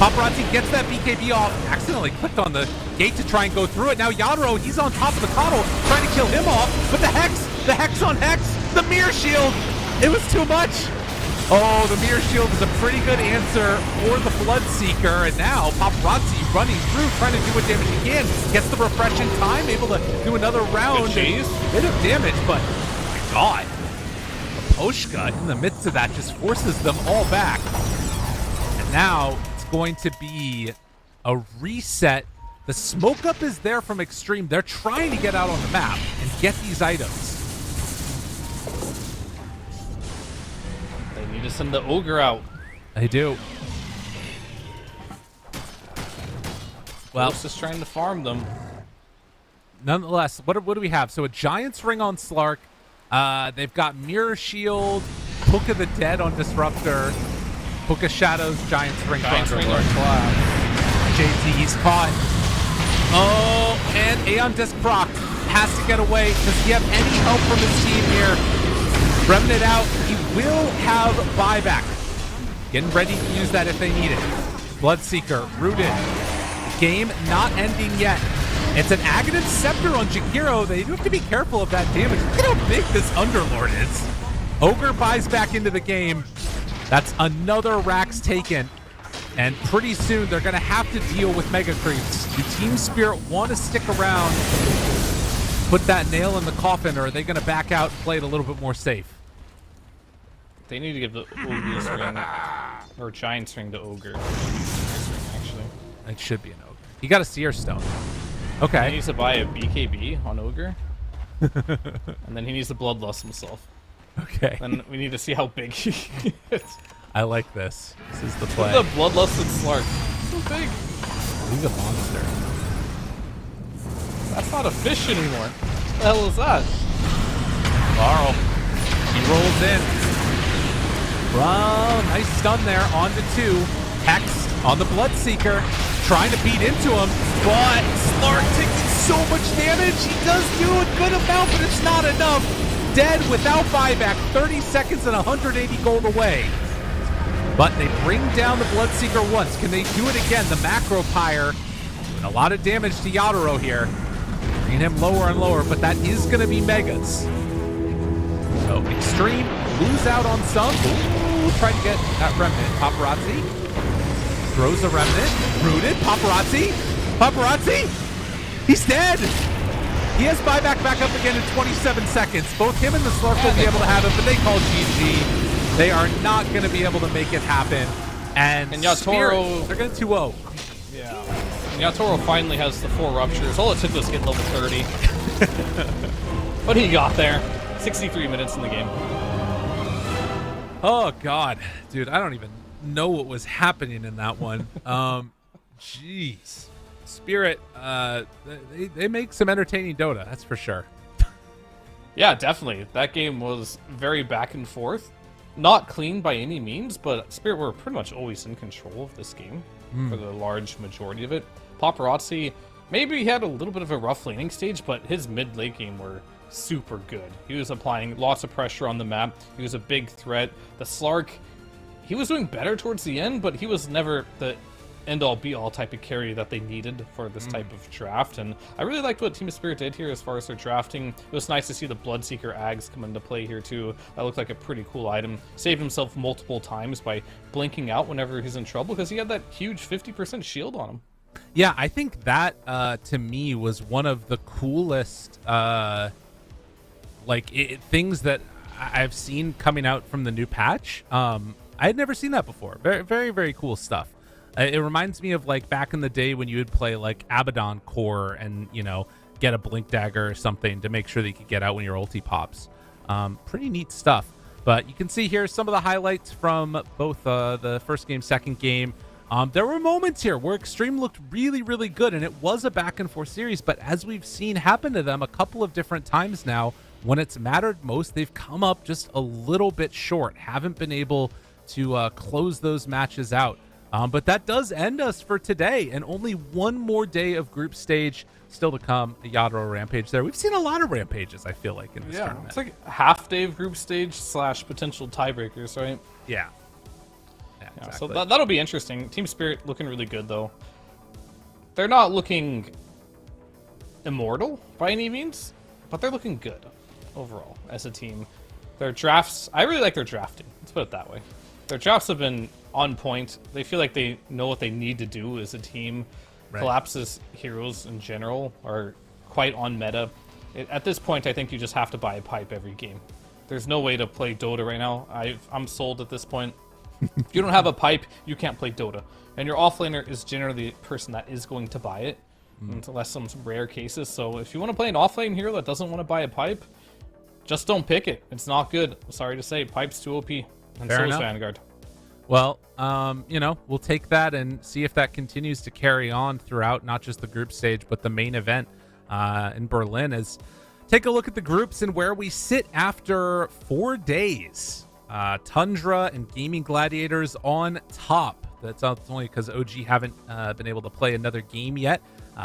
Paparazzi gets that BKB off, accidentally clicked on the gate to try and go through it. Now Yadro, he's on top of the Coddle, trying to kill him off, but the Hex on Hex, the Mirror Shield, it was too much. Oh, the Mirror Shield is a pretty good answer for the Bloodseeker, and now Paparazzi running through, trying to do what damage he can, gets the refresh in time, able to do another round. Bit of damage, but oh my god. Poshka, in the midst of that, just forces them all back. And now going to be a reset. The smoke up is there from Extreme. They're trying to get out on the map and get these items. They need to send the Ogre out. They do. Well, Ghost is trying to farm them. Nonetheless, what do we have? So a Giant's Ring on Slark. They've got Mirror Shield, Book of the Dead on Disruptor, Book of Shadows, Giant's Ring on Class. JT, he's caught. Oh, and Aeon Disc Proc has to get away. Does he have any help from his team here? Remnant out. He will have buyback. Getting ready to use that if they need it. Bloodseeker rooted. Game not ending yet. It's an Aghanim Scepter on Jakiro. They do have to be careful of that damage. Look at how big this Underlord is. Ogre buys back into the game. That's another Rax taken. And pretty soon they're going to have to deal with Mega Creeps. Do Team Spirit want to stick around, put that nail in the coffin, or are they going to back out and play it a little bit more safe? They need to give the Ogre's ring, or Giant's ring to Ogre. Actually. It should be an Ogre. He got a Seer Stone. Okay. He needs to buy a BKB on Ogre. And then he needs to Bloodlust himself. Okay. Then we need to see how big he is. I like this. This is the play. Look at the Bloodlusted Slark. So big. He's a monster. That's not a fish anymore. What the hell is that? Carl. He rolls in. Well, nice stun there. On to 2. Hex on the Bloodseeker. Trying to beat into him. But Slark taking so much damage. He does do a good amount, but it's not enough. Dead without buyback. 30 seconds and 180 gold away. But they bring down the Bloodseeker once. Can they do it again? The Macro Pyre. A lot of damage to Yadoro here. Bringing him lower and lower, but that is going to be Megas. So Extreme lose out on some. Ooh, try to get that Remnant. Paparazzi throws a Remnant. Rooted. Paparazzi. Paparazzi. He's dead. He has buyback back up again in 27 seconds. Both him and the Slurp will be able to have it, but they call GG. They are not going to be able to make it happen. And Yatoro, Spirit, they're going to 2-0. Yeah. And Yatoro finally has the 4 ruptures. All it took was getting level 30. But he got there. 63 minutes in the game. Oh, God. Dude, I don't even know what was happening in that one. Jeez. Spirit, they make some entertaining Dota, that's for sure. Yeah, definitely. That game was very back and forth. Not clean by any means, but Spirit were pretty much always in control of this game for the large majority of it. Paparazzi, maybe he had a little bit of a rough laning stage, but his mid-late game were super good. He was applying lots of pressure on the map. He was a big threat. The Slark, he was doing better towards the end, but he was never the end-all be-all type of carry that they needed for this type of draft. And I really liked what Team Spirit did here as far as their drafting. It was nice to see the Bloodseeker Ags come into play here too. That looked like a pretty cool item. Saved himself multiple times by blinking out whenever he's in trouble because he had that huge 50% shield on him. Yeah, I think that to me was one of the coolest things that I've seen coming out from the new patch. I had never seen that before. Very, very, very cool stuff. It reminds me of like back in the day when you would play like Abaddon Core and, you know, get a Blink Dagger or something to make sure that you could get out when your ulti pops. Pretty neat stuff. But you can see here some of the highlights from both the first game, second game. There were moments here where Extreme looked really, really good, and it was a back and forth series. But as we've seen happen to them a couple of different times now, when it's mattered most, they've come up just a little bit short. Haven't been able to close those matches out. But that does end us for today, and only one more day of group stage still to come. A Yadro Rampage there. We've seen a lot of Rampages, I feel like, in this tournament. It's like half day of group stage / potential tiebreakers, right? Yeah. So that'll be interesting. Team Spirit looking really good, though. They're not looking immortal by any means, but they're looking good overall as a team. Their drafts, I really like their drafting. Let's put it that way. Their drafts have been on point. They feel like they know what they need to do as a team. Right. Collapse's heroes in general are quite on meta. At this point, I think you just have to buy a pipe every game. There's no way to play Dota right now. I'm sold at this point. If you don't have a pipe, you can't play Dota. And your offlaner is generally the person that is going to buy it, unless some rare cases. So if you want to play an offlane hero that doesn't want to buy a pipe, just don't pick it. It's not good. Sorry to say, pipe's too OP. And Fair so enough. is Vanguard. Well, we'll take that and see if that continues to carry on throughout not just the group stage, but the main event in Berlin. As take a look at the groups and where we sit after 4 days. Tundra and Gaming Gladiators on top. That's only because OG haven't been able to play another game yet.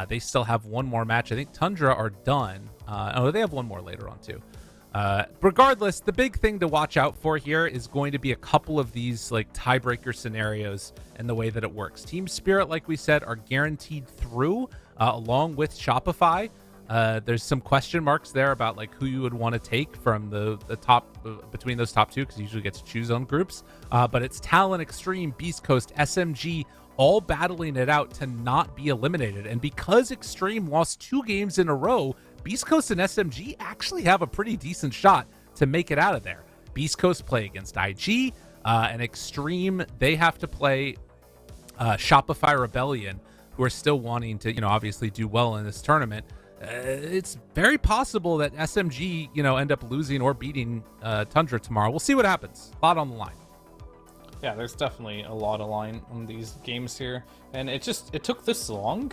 They still have one more match. I think Tundra are done. Oh, they have one more later on too. Regardless, the big thing to watch out for here is going to be a couple of these like tiebreaker scenarios and the way that it works. Team Spirit, like we said, are guaranteed through along with Shopify. There's some question marks there about like who you would want to take from the top between those top two, because you usually get to choose on groups. But it's Talon, Extreme, Beast Coast, SMG, all battling it out to not be eliminated. And because Extreme lost 2 games in a row, Beast Coast and SMG actually have a pretty decent shot to make it out of there. Beast Coast play against IG, and Extreme, they have to play Shopify Rebellion, who are still wanting to, obviously do well in this tournament. It's very possible that SMG, end up losing or beating Tundra tomorrow. We'll see what happens. A lot on the line. Yeah, there's definitely a lot of line on these games here, and it took this long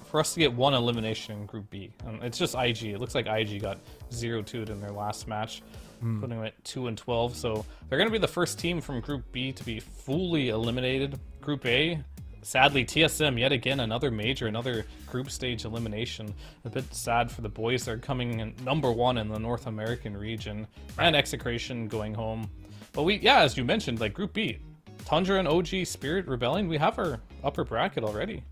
for us to get one elimination in Group B. It's just IG. It looks like IG got 0-2'd in their last match, putting them at 2-12. So they're going to be the first team from Group B to be fully eliminated. Group A, sadly, TSM yet again another group stage elimination. A bit sad for the boys. They're coming in #1 in the North American region, and Execration going home. But as you mentioned, like Group B, Tundra and OG Spirit Rebellion, we have our upper bracket already.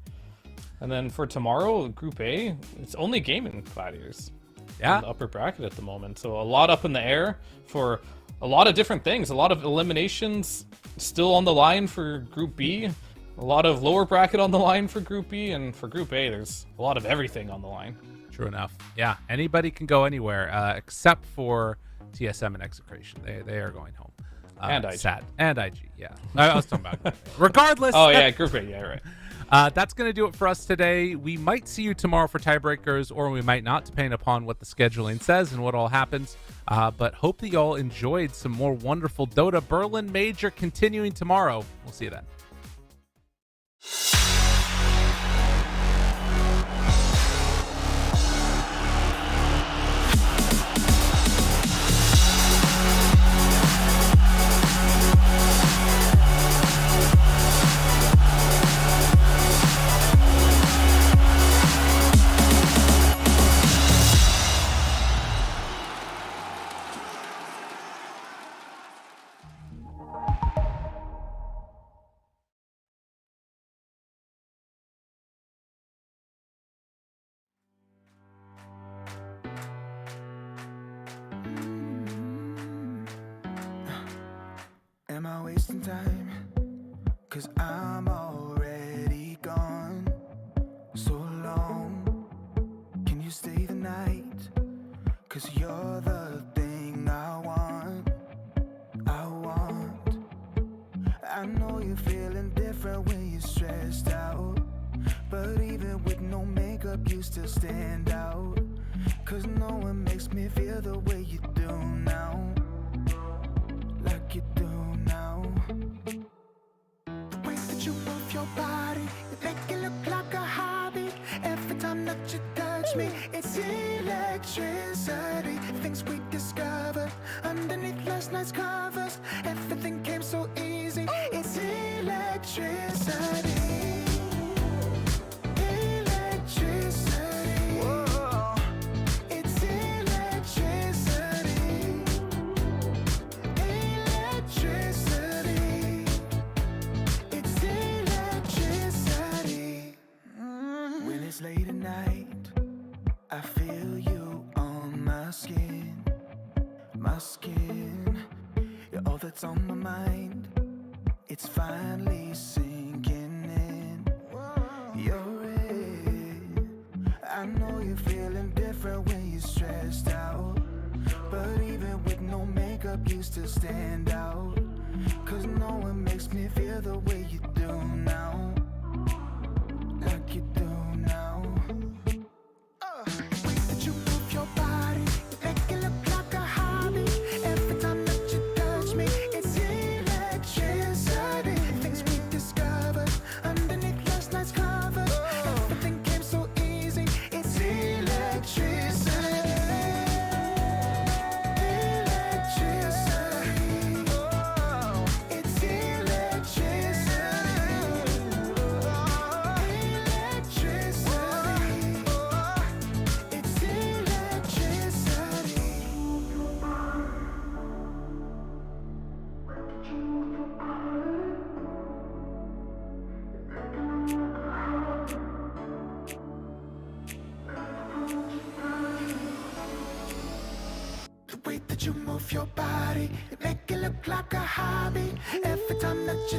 And then for tomorrow, Group A, it's only Gaming Gladiators in the upper bracket at the moment. So a lot up in the air for a lot of different things. A lot of eliminations still on the line for Group B. A lot of lower bracket on the line for Group B. And for Group A, there's a lot of everything on the line. True enough. Yeah, anybody can go anywhere except for TSM and Execration. They are going home. And IG. Sad. And IG, yeah. I was talking about regardless. Oh, yeah, Group A, yeah, right. That's going to do it for us today. We might see you tomorrow for tiebreakers, or we might not, depending upon what the scheduling says and what all happens. But hope that you all enjoyed some more wonderful Dota. Berlin Major continuing tomorrow. We'll see you then. Am I wasting time? 'Cause I'm already gone. So long, can you stay the night? 'Cause you're the thing I want. I know you're feeling different when you're stressed out, but even with no makeup you still stand out. 'Cause no one makes me feel the way you do now. Like you do now. The way that you move your body, you make it look like a hobby. Every time that you touch me, it's electricity. Things we discovered underneath last night's covers. Everything came so easy. It's electricity. Electricity. Whoa. It's electricity. Electricity. It's electricity. When it's late at night, I feel you on my skin. My skin. You're all that's on my mind. It's finally sinking in. You're it. I know you're feeling different when you're stressed out, but even with no makeup you still stand out. 'Cause no one makes me feel the way you do now. Like you do now. The way that you move your body, you make it look like a hobby. Every time that you touch me, it's electricity. Things we discovered underneath last night's covers. Everything came so easy. It's electricity. Electricity. Oh, it's electricity. you move your body, make it look like a hobby. Every time that you